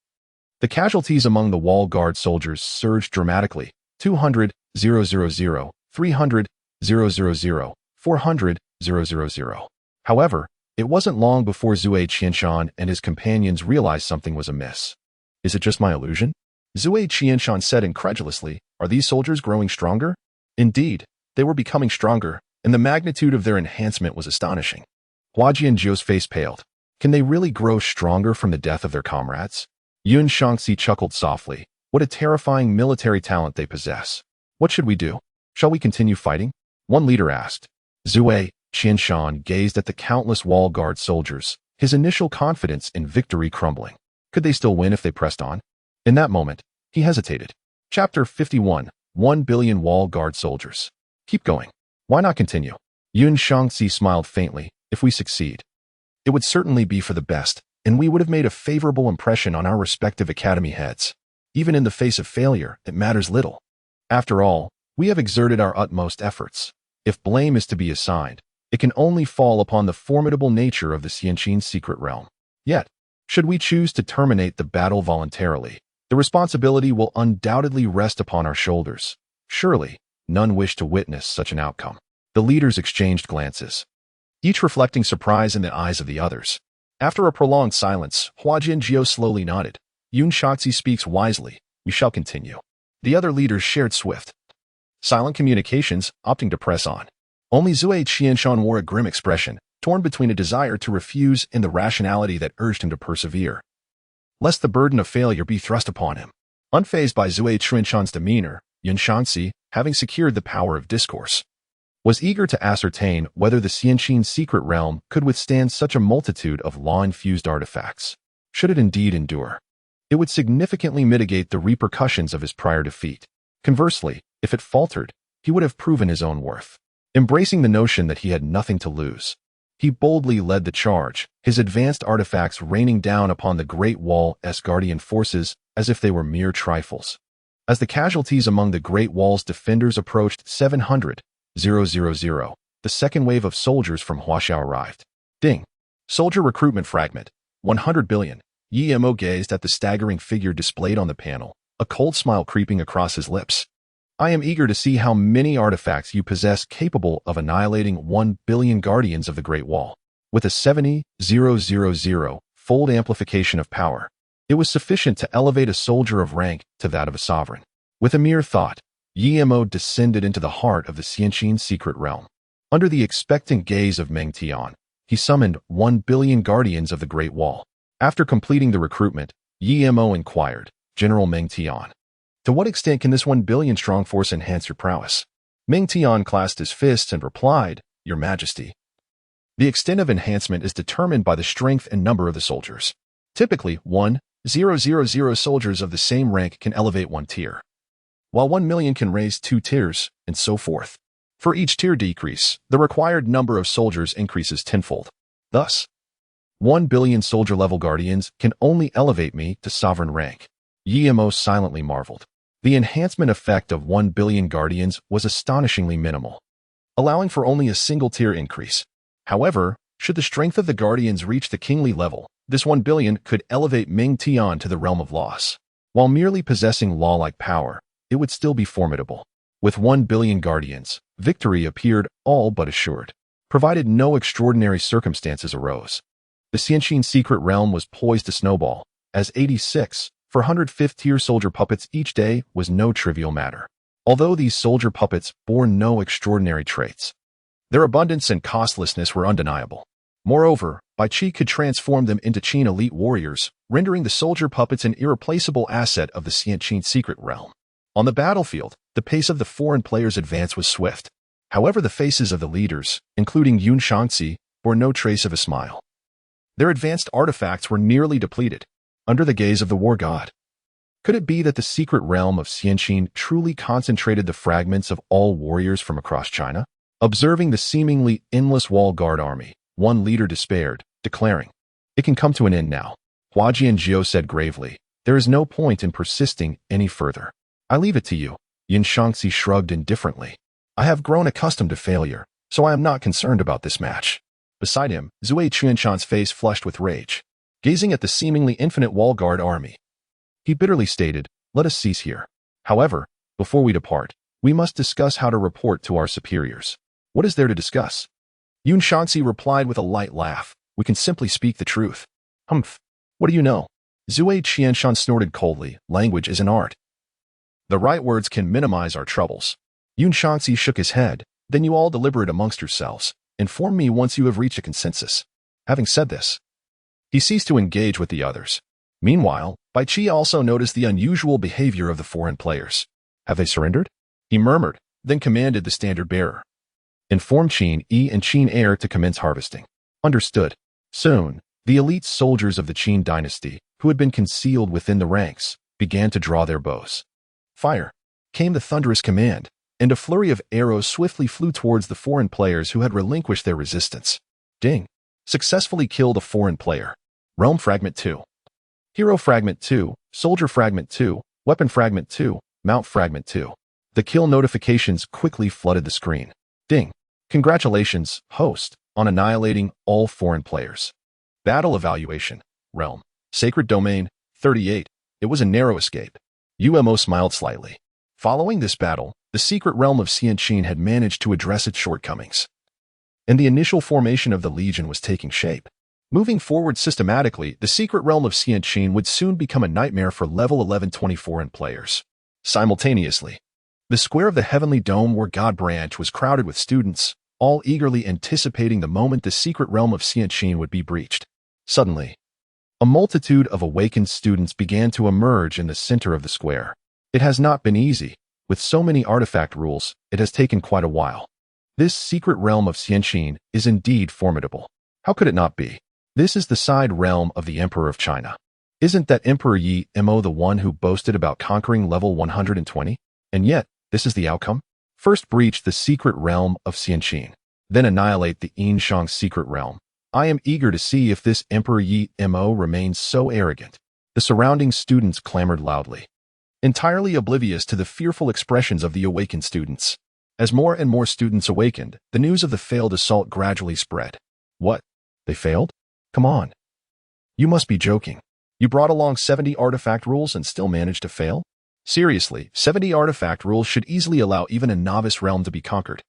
the casualties among the wall guard soldiers surged dramatically. 200, 000, 300, 000, 400, 000. However, it wasn't long before Zui Qianshan and his companions realized something was amiss. Is it just my illusion? Zui Qianshan said incredulously, are these soldiers growing stronger? Indeed, they were becoming stronger, and the magnitude of their enhancement was astonishing. Hua Jianjiu's face paled. Can they really grow stronger from the death of their comrades? Yin-Shang chuckled softly. What a terrifying military talent they possess. What should we do? Shall we continue fighting? One leader asked. Zui Qianshan gazed at the countless wall guard soldiers, his initial confidence in victory crumbling. Could they still win if they pressed on? In that moment, he hesitated. Chapter 51, 1 billion wall guard soldiers. Keep going. Why not continue? Yin-Shang smiled faintly. If we succeed, it would certainly be for the best, and we would have made a favorable impression on our respective academy heads. Even in the face of failure, it matters little. After all, we have exerted our utmost efforts. If blame is to be assigned, it can only fall upon the formidable nature of the Xianqin secret realm. Yet, should we choose to terminate the battle voluntarily, the responsibility will undoubtedly rest upon our shoulders. Surely, none wish to witness such an outcome. The leaders exchanged glances, each reflecting surprise in the eyes of the others. After a prolonged silence, Hua Jinjiu slowly nodded. Yin-Shang speaks wisely. We shall continue. The other leaders shared swift, silent communications, opting to press on. Only Zui Qianshan wore a grim expression, torn between a desire to refuse and the rationality that urged him to persevere, lest the burden of failure be thrust upon him. Unfazed by Zui Qianshan's demeanor, Yin-Shang, having secured the power of discourse, was eager to ascertain whether the Xianqin secret realm could withstand such a multitude of law-infused artifacts. Should it indeed endure, it would significantly mitigate the repercussions of his prior defeat. Conversely, if it faltered, he would have proven his own worth. Embracing the notion that he had nothing to lose, he boldly led the charge, his advanced artifacts raining down upon the Great Wall's guardian forces as if they were mere trifles. As the casualties among the Great Wall's defenders approached 700, 000, the second wave of soldiers from Huaxia arrived. Ding. Soldier recruitment fragment. 100 billion. Yi-Mo gazed at the staggering figure displayed on the panel, a cold smile creeping across his lips. I am eager to see how many artifacts you possess capable of annihilating 1 billion guardians of the Great Wall. With a 70,000-fold amplification of power, it was sufficient to elevate a soldier of rank to that of a sovereign. With a mere thought, Yi-Mo descended into the heart of the Xianqin secret realm. Under the expectant gaze of Ming, he summoned 1 billion guardians of the Great Wall. After completing the recruitment, Yi-Mo inquired, General Ming, to what extent can this 1 billion strong force enhance your prowess? Ming clasped his fists and replied, Your Majesty, the extent of enhancement is determined by the strength and number of the soldiers. Typically, 1,000 soldiers of the same rank can elevate 1 tier, while 1 million can raise 2 tiers, and so forth. For each tier decrease, the required number of soldiers increases tenfold. Thus, 1 billion soldier-level guardians can only elevate me to sovereign rank. Yi-Mo silently marveled. The enhancement effect of 1 billion guardians was astonishingly minimal, allowing for only a single tier increase. However, should the strength of the guardians reach the kingly level, this 1 billion could elevate Ming Tian to the realm of loss. While merely possessing law-like power, it would still be formidable. With 1 billion guardians, victory appeared all but assured, provided no extraordinary circumstances arose. The Yin-Shang secret realm was poised to snowball, as 86 for 105th tier soldier puppets each day was no trivial matter. Although these soldier puppets bore no extraordinary traits, their abundance and costlessness were undeniable. Moreover, Bai Qi could transform them into Qin elite warriors, rendering the soldier puppets an irreplaceable asset of the Yin-Shang secret realm. On the battlefield, the pace of the foreign players' advance was swift. However, the faces of the leaders, including Yin-Shang, bore no trace of a smile. Their advanced artifacts were nearly depleted, under the gaze of the war god. Could it be that the secret realm of Yin-Shang truly concentrated the fragments of all warriors from across China? Observing the seemingly endless wall guard army, one leader despaired, declaring, "It can come to an end now." Huaxia said gravely, "There is no point in persisting any further. I leave it to you." Yin-Shang shrugged indifferently. "I have grown accustomed to failure, so I am not concerned about this match." Beside him, Zui Qianshan's face flushed with rage, gazing at the seemingly infinite wall guard army. He bitterly stated, "Let us cease here. However, before we depart, we must discuss how to report to our superiors." "What is there to discuss?" Yin-Shang replied with a light laugh. "We can simply speak the truth." "Humph. What do you know?" Zui Qianshan snorted coldly. "Language is an art. The right words can minimize our troubles." Yin-Shang shook his head. "Then you all deliberate amongst yourselves. Inform me once you have reached a consensus." Having said this, he ceased to engage with the others. Meanwhile, Bai Qi also noticed the unusual behavior of the foreign players. "Have they surrendered?" he murmured, then commanded the standard bearer, "Inform Qin Yi and Qin Heir to commence harvesting." "Understood." Soon, the elite soldiers of the Qin dynasty, who had been concealed within the ranks, began to draw their bows. "Fire!" came the thunderous command, and a flurry of arrows swiftly flew towards the foreign players who had relinquished their resistance. Ding! Successfully killed a foreign player. Realm Fragment 2. Hero Fragment 2, Soldier Fragment 2, Weapon Fragment 2, Mount Fragment 2. The kill notifications quickly flooded the screen. Ding! Congratulations, host, on annihilating all foreign players. Battle Evaluation. Realm. Sacred Domain, 38. It was a narrow escape. UMO smiled slightly. Following this battle, the secret realm of Yin-Shang had managed to address its shortcomings, and the initial formation of the Legion was taking shape. Moving forward systematically, the secret realm of Yin-Shang would soon become a nightmare for level 1124 players. Simultaneously, the square of the Heavenly Dome War God branch was crowded with students, all eagerly anticipating the moment the secret realm of Yin-Shang would be breached. Suddenly, a multitude of awakened students began to emerge in the center of the square. It has not been easy. With so many artifact rules, it has taken quite a while. This secret realm of Yin-Shang is indeed formidable. How could it not be? This is the side realm of the Emperor of China. Isn't that Emperor Yi-Mo the one who boasted about conquering level 120? And yet, this is the outcome? First breach the secret realm of Yin-Shang, then annihilate the Yin-Shang secret realm. I am eager to see if this Emperor Yi-Mo remains so arrogant. The surrounding students clamored loudly, entirely oblivious to the fearful expressions of the awakened students. As more and more students awakened, the news of the failed assault gradually spread. What? They failed? Come on. You must be joking. You brought along 70 artifact rules and still managed to fail? Seriously, 70 artifact rules should easily allow even a novice realm to be conquered.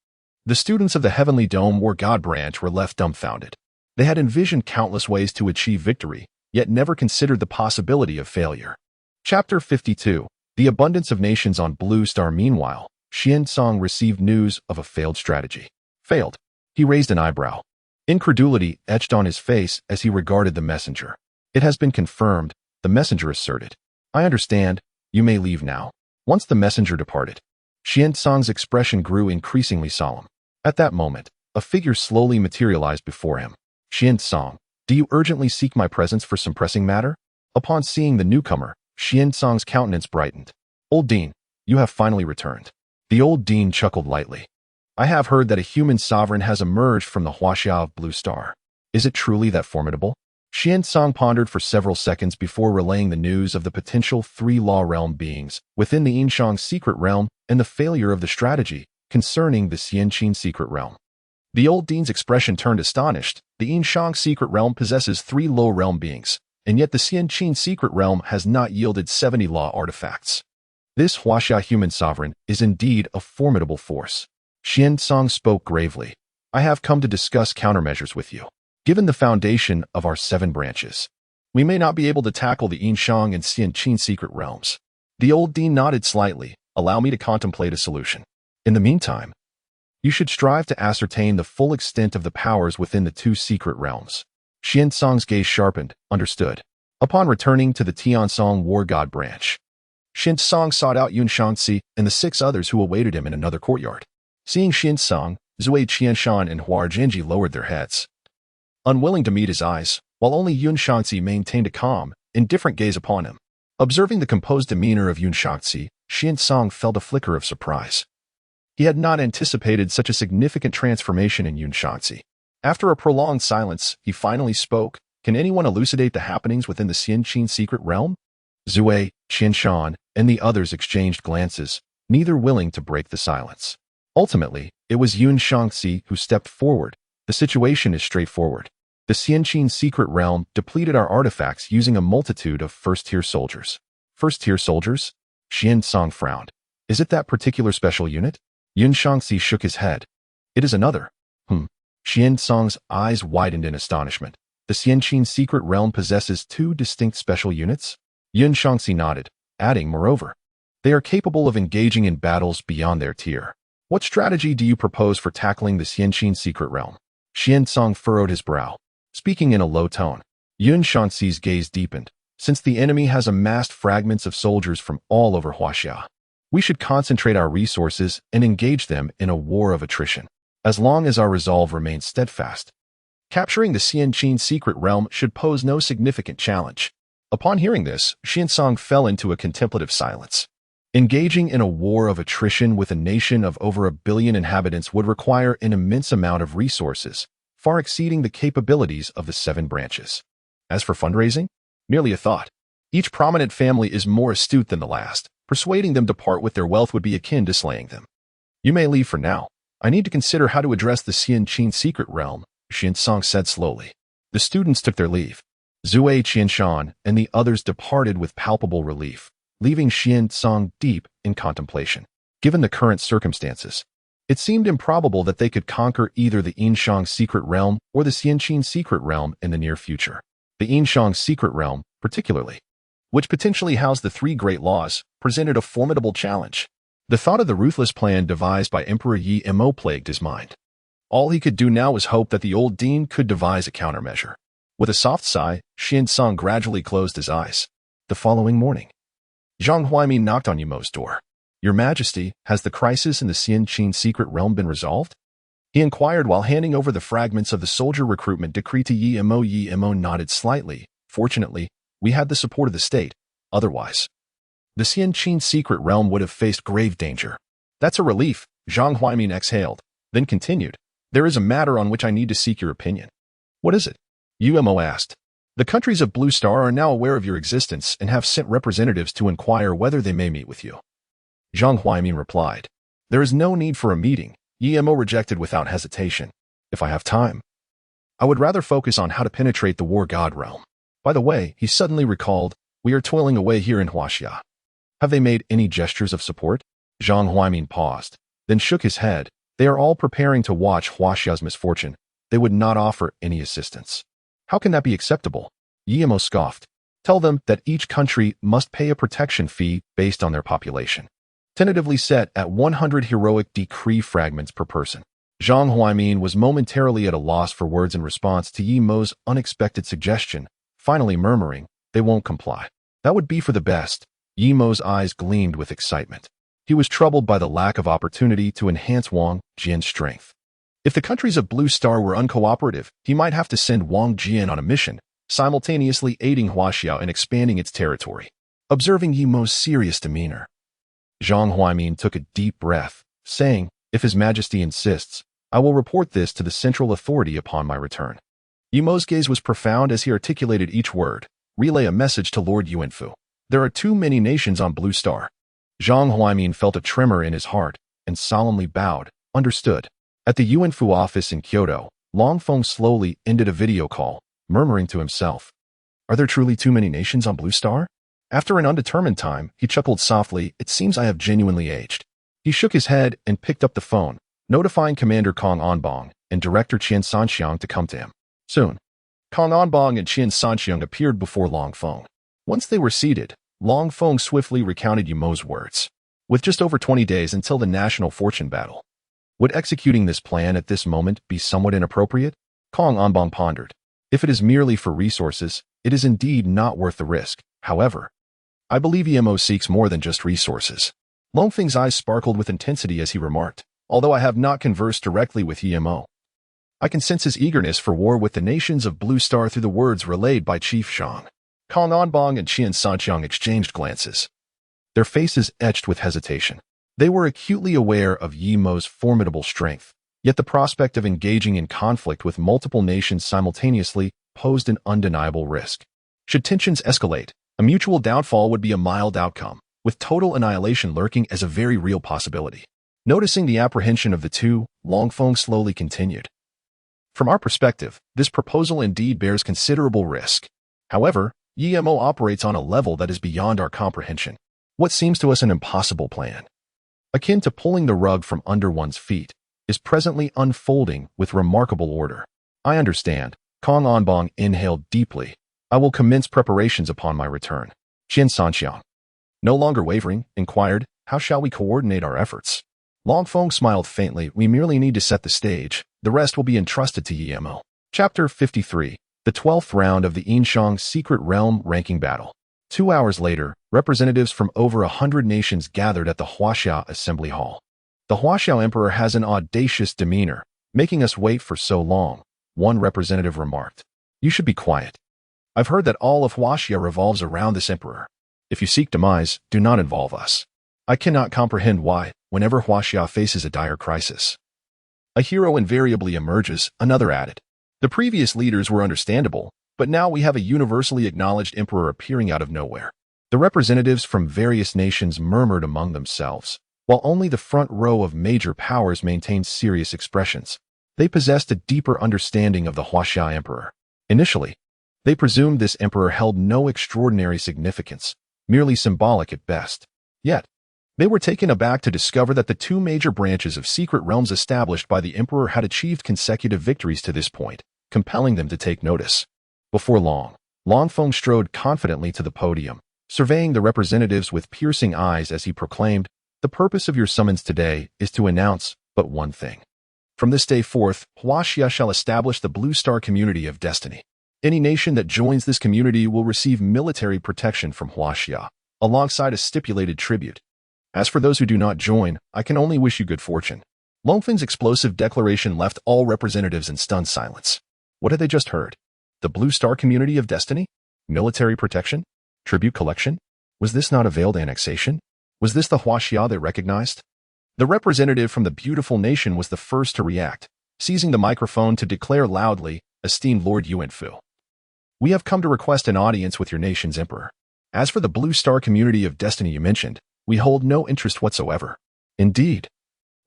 The students of the Heavenly Dome War God branch were left dumbfounded. They had envisioned countless ways to achieve victory, yet never considered the possibility of failure. Chapter 52. The Abundance of Nations on Blue Star. Meanwhile, Xian received news of a failed strategy. Failed. He raised an eyebrow. Incredulity etched on his face as he regarded the messenger. It has been confirmed, the messenger asserted. I understand. You may leave now. Once the messenger departed, Xian expression grew increasingly solemn. At that moment, a figure slowly materialized before him. Xian, do you urgently seek my presence for some pressing matter? Upon seeing the newcomer, Xian countenance brightened. Old Dean, you have finally returned. The old Dean chuckled lightly. I have heard that a human sovereign has emerged from the Huaxia of Blue Star. Is it truly that formidable? Yin-Shang pondered for several seconds before relaying the news of the potential three-law realm beings within the Yin-Shang secret realm and the failure of the strategy concerning the Yin-Shang secret realm. The old dean's expression turned astonished. The Yin-Shang secret realm possesses three low realm beings, and yet the Yin-Shang secret realm has not yielded 70 law artifacts. This Huaxia human sovereign is indeed a formidable force. Yin-Shang spoke gravely. I have come to discuss countermeasures with you. Given the foundation of our 7 branches, we may not be able to tackle the Yin-Shang and Yin-Shang secret realms. The old dean nodded slightly. Allow me to contemplate a solution. In the meantime, you should strive to ascertain the full extent of the powers within the 2 secret realms. Yin-Shang's gaze sharpened. Understood. Upon returning to the Tiansong war god branch, Yin-Shang sought out Yun-Shangzi and the 6 others who awaited him in another courtyard. Seeing Yin-Shang, Zui Qianshan and Huargenji lowered their heads, unwilling to meet his eyes, while only Yun-Shangzi maintained a calm, indifferent gaze upon him. Observing the composed demeanor of Yun-Shangzi, Yin-Shang felt a flicker of surprise. He had not anticipated such a significant transformation in Yun-Shangzi. After a prolonged silence, he finally spoke. Can anyone elucidate the happenings within the Yin-Shang secret realm? Zui, Qianshan, and the others exchanged glances, neither willing to break the silence. Ultimately, it was Yun-Shangzi who stepped forward. The situation is straightforward. The Yin-Shang secret realm depleted our artifacts using a multitude of first-tier soldiers. First-tier soldiers? Yin-Shang frowned. Is it that particular special unit? Yun-Shangzi shook his head. It is another. Yin-Shang's eyes widened in astonishment. The Yin-Shang secret realm possesses 2 distinct special units? Yun-Shangzi nodded, adding, moreover, they are capable of engaging in battles beyond their tier. What strategy do you propose for tackling the Yin-Shang secret realm? Yin-Shang furrowed his brow. Speaking in a low tone, Yun-Shangzi's gaze deepened. Since the enemy has amassed fragments of soldiers from all over Huaxia, we should concentrate our resources and engage them in a war of attrition. As long as our resolve remains steadfast, capturing the Yin-Shang secret realm should pose no significant challenge. Upon hearing this, Yin-Shang fell into a contemplative silence. Engaging in a war of attrition with a nation of over 1 billion inhabitants would require an immense amount of resources, far exceeding the capabilities of the 7 branches. As for fundraising, merely a thought. Each prominent family is more astute than the last. Persuading them to part with their wealth would be akin to slaying them. You may leave for now. I need to consider how to address the Yin-Shang secret realm, Yin-Shang said slowly. The students took their leave. Zui Qianshan and the others departed with palpable relief, leaving Yin-Shang deep in contemplation. Given the current circumstances, it seemed improbable that they could conquer either the Yin-Shang secret realm or the Yin-Shang secret realm in the near future. The Yin-Shang secret realm, particularly, which potentially housed the 3 great laws, presented a formidable challenge. The thought of the ruthless plan devised by Emperor Yi-Mo plagued his mind. All he could do now was hope that the old dean could devise a countermeasure. With a soft sigh, Yin-Shang gradually closed his eyes. The following morning, Zhang Huaimi knocked on Yi-Mo's door. Your Majesty, has the crisis in the Yin-Shang secret realm been resolved? He inquired while handing over the fragments of the soldier recruitment decree to Yi-Mo. Yi-Mo nodded slightly. Fortunately, we had the support of the state. Otherwise, the Yin-Shang secret realm would have faced grave danger. That's a relief, Zhang Huaimin exhaled, then continued. There is a matter on which I need to seek your opinion. What is it? Yi-Mo asked. The countries of Blue Star are now aware of your existence and have sent representatives to inquire whether they may meet with you. Zhang Huaimin replied. There is no need for a meeting, Yi-Mo rejected without hesitation. If I have time, I would rather focus on how to penetrate the war god realm. By the way, he suddenly recalled, we are toiling away here in Huaxia. Have they made any gestures of support? Zhang Huaimin paused, then shook his head. They are all preparing to watch Huaxia's misfortune. They would not offer any assistance. How can that be acceptable? Yi-Mo scoffed. Tell them that each country must pay a protection fee based on their population, tentatively set at 100 heroic decree fragments per person. Zhang Huaimin was momentarily at a loss for words in response to Yi-Mo's unexpected suggestion, finally murmuring, they won't comply. That would be for the best. Yi-Mo's eyes gleamed with excitement. He was troubled by the lack of opportunity to enhance Wang Jian's strength. If the countries of Blue Star were uncooperative, he might have to send Wang Jian on a mission, simultaneously aiding Huaxia in expanding its territory. Observing Yi-Mo's serious demeanor, Zhang Huaimin took a deep breath, saying, if His Majesty insists, I will report this to the central authority upon my return. Yimo's gaze was profound as he articulated each word. Relay a message to Lord Yuanfu. There are too many nations on Blue Star. Zhang Huaimin felt a tremor in his heart and solemnly bowed. Understood. At the Yuanfu office in Kyoto, Longfeng slowly ended a video call, murmuring to himself, "Are there truly too many nations on Blue Star?" After an undetermined time, he chuckled softly. "It seems I have genuinely aged." He shook his head and picked up the phone, notifying Commander Kong Anbong and Director Qian Sanxiang to come to him. Soon, Kong Anbong and Qian Sanxiang appeared before Longfeng. Once they were seated, Longfeng swiftly recounted Yimo's words. With just over 20 days until the national fortune battle, would executing this plan at this moment be somewhat inappropriate? Kong Anbong pondered. If it is merely for resources, it is indeed not worth the risk. However, I believe Yimo seeks more than just resources. Longfeng's eyes sparkled with intensity as he remarked, "Although I have not conversed directly with Yimo, I can sense his eagerness for war with the nations of Blue Star through the words relayed by Chief Shang." Kong Anbong and Qian Sanxiang exchanged glances, their faces etched with hesitation. They were acutely aware of Yimo's formidable strength, yet the prospect of engaging in conflict with multiple nations simultaneously posed an undeniable risk. Should tensions escalate, a mutual downfall would be a mild outcome, with total annihilation lurking as a very real possibility. Noticing the apprehension of the two, Longfeng slowly continued. From our perspective, this proposal indeed bears considerable risk. However, Yimo operates on a level that is beyond our comprehension. What seems to us an impossible plan, akin to pulling the rug from under one's feet, is presently unfolding with remarkable order. I understand. Kong Anbong inhaled deeply. I will commence preparations upon my return. Qian Sanxiang, no longer wavering, inquired, how shall we coordinate our efforts? Longfeng smiled faintly. We merely need to set the stage. The rest will be entrusted to Yimo. Chapter 53. The 12th round of the Yin-Shang Secret Realm Ranking Battle. 2 hours later, representatives from over 100 nations gathered at the Huaxia Assembly Hall. The Huaxia Emperor has an audacious demeanor, making us wait for so long, one representative remarked. You should be quiet. I've heard that all of Huaxia revolves around this emperor. If you seek demise, do not involve us. I cannot comprehend why, whenever Huaxia faces a dire crisis, a hero invariably emerges, another added. The previous leaders were understandable, but now we have a universally acknowledged emperor appearing out of nowhere. The representatives from various nations murmured among themselves, while only the front row of major powers maintained serious expressions. They possessed a deeper understanding of the Huaxia emperor. Initially, they presumed this emperor held no extraordinary significance, merely symbolic at best. Yet, they were taken aback to discover that the two major branches of secret realms established by the emperor had achieved consecutive victories to this point, compelling them to take notice. Before long, Longfeng strode confidently to the podium, surveying the representatives with piercing eyes as he proclaimed, "The purpose of your summons today is to announce but one thing. From this day forth, Huaxia shall establish the Blue Star Community of Destiny. Any nation that joins this community will receive military protection from Huaxia, alongside a stipulated tribute. As for those who do not join, I can only wish you good fortune." Longfeng's explosive declaration left all representatives in stunned silence. What had they just heard? The Blue Star Community of Destiny? Military protection? Tribute collection? Was this not a veiled annexation? Was this the Huaxia they recognized? The representative from the beautiful nation was the first to react, seizing the microphone to declare loudly, "Esteemed Lord Yuanfu, we have come to request an audience with your nation's emperor. As for the Blue Star Community of Destiny you mentioned, we hold no interest whatsoever." "Indeed,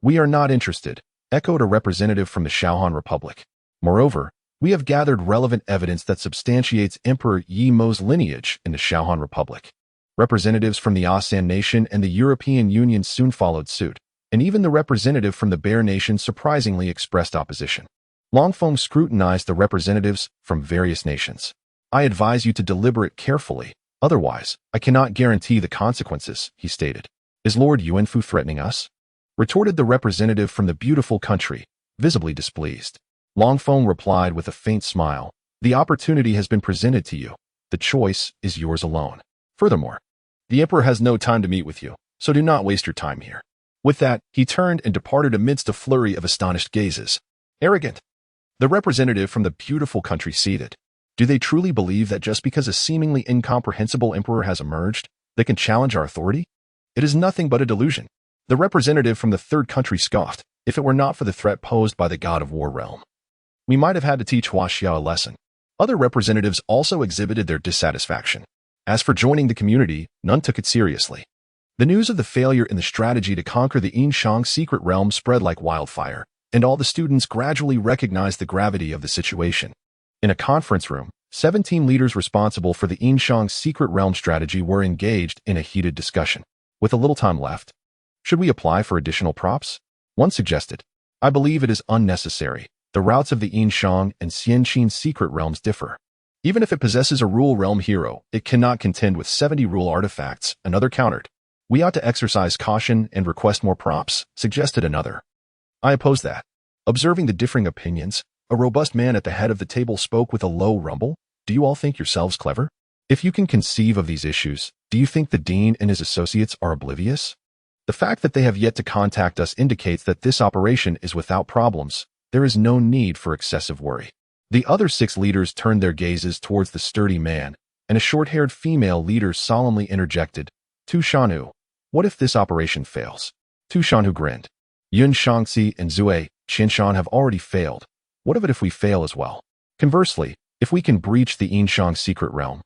we are not interested," echoed a representative from the Shaohan Republic. "Moreover, we have gathered relevant evidence that substantiates Emperor Yimo's lineage in the Shaohan Republic." Representatives from the Asan Nation and the European Union soon followed suit, and even the representative from the Bear Nation surprisingly expressed opposition. Longfeng scrutinized the representatives from various nations. "I advise you to deliberate carefully, otherwise, I cannot guarantee the consequences," he stated. "Is Lord Yuanfu threatening us?" retorted the representative from the beautiful country, visibly displeased. Longfeng replied with a faint smile, "The opportunity has been presented to you. The choice is yours alone. Furthermore, the emperor has no time to meet with you, so do not waste your time here." With that, he turned and departed amidst a flurry of astonished gazes. Arrogant. The representative from the beautiful country seated. Do they truly believe that just because a seemingly incomprehensible emperor has emerged, they can challenge our authority? It is nothing but a delusion. The representative from the third country scoffed, if it were not for the threat posed by the god of war realm. We might have had to teach Huaxia a lesson. Other representatives also exhibited their dissatisfaction. As for joining the community, none took it seriously. The news of the failure in the strategy to conquer the Yin-Shang secret realm spread like wildfire, and all the students gradually recognized the gravity of the situation. In a conference room, 17 leaders responsible for the Yin-Shang secret realm strategy were engaged in a heated discussion. With a little time left, should we apply for additional props? One suggested, I believe it is unnecessary. The routes of the Yin-Shang and Xianqin secret realms differ. Even if it possesses a rule realm hero, it cannot contend with 70 rule artifacts, another countered. We ought to exercise caution and request more props, suggested another. I oppose that. Observing the differing opinions, a robust man at the head of the table spoke with a low rumble. Do you all think yourselves clever? If you can conceive of these issues, do you think the dean and his associates are oblivious? The fact that they have yet to contact us indicates that this operation is without problems. There is no need for excessive worry. The other 6 leaders turned their gazes towards the sturdy man, and a short-haired female leader solemnly interjected, Tu Shanhu, what if this operation fails? Tu Shanhu grinned. Yun Shangxi and Zui Qianshan have already failed. What of it if we fail as well? Conversely, if we can breach the Yin-Shang secret realm,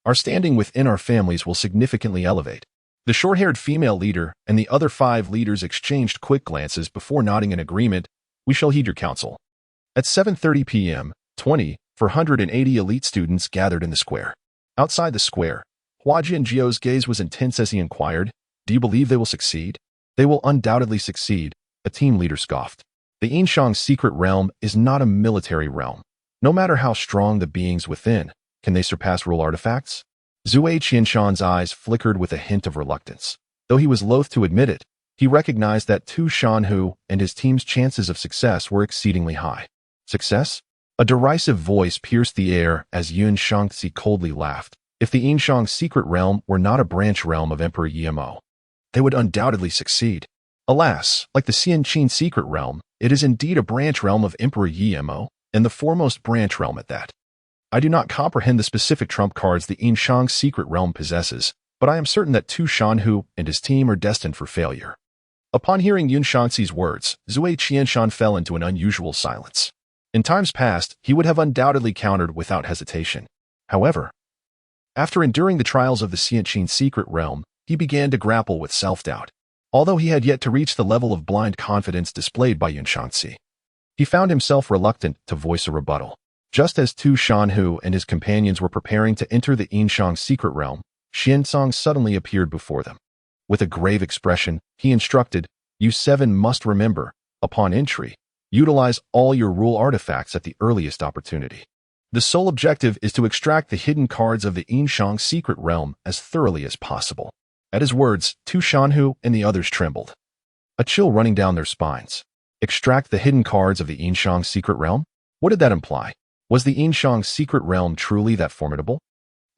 our standing within our families will significantly elevate. The short-haired female leader and the other 5 leaders exchanged quick glances before nodding in agreement. We shall heed your counsel. At 7:30 p.m., 480 elite students gathered in the square. Outside the square, Huaxia and Jiao's gaze was intense as he inquired, do you believe they will succeed? They will undoubtedly succeed, a team leader scoffed. The Yin-Shang secret realm is not a military realm. No matter how strong the beings within, can they surpass rule artifacts? Zui Qianshan's eyes flickered with a hint of reluctance. Though he was loath to admit it, he recognized that Tu Shanhu and his team's chances of success were exceedingly high. Success? A derisive voice pierced the air as Yun Shangxi coldly laughed. If the Yin-Shang secret realm were not a branch realm of Emperor Yimo, they would undoubtedly succeed. Alas, like the Xianqin secret realm, it is indeed a branch realm of Emperor Yimo, and the foremost branch realm at that. I do not comprehend the specific trump cards the Yin-Shang secret realm possesses, but I am certain that Tu Shanhu and his team are destined for failure. Upon hearing Yun Shangxi's words, Zui Qianshan fell into an unusual silence. In times past, he would have undoubtedly countered without hesitation. However, after enduring the trials of the Xianqin secret realm, he began to grapple with self-doubt. Although he had yet to reach the level of blind confidence displayed by Yun Shangxi, he found himself reluctant to voice a rebuttal. Just as Tu Shanhu and his companions were preparing to enter the Yin-Shang secret realm, Xiansong suddenly appeared before them. With a grave expression, he instructed, You 7 must remember, upon entry, utilize all your rule artifacts at the earliest opportunity. The sole objective is to extract the hidden cards of the Yin-Shang secret realm as thoroughly as possible. At his words, Tu Shanhu and the others trembled, a chill running down their spines. Extract the hidden cards of the Yin-Shang secret realm? What did that imply? Was the Yin-Shang secret realm truly that formidable?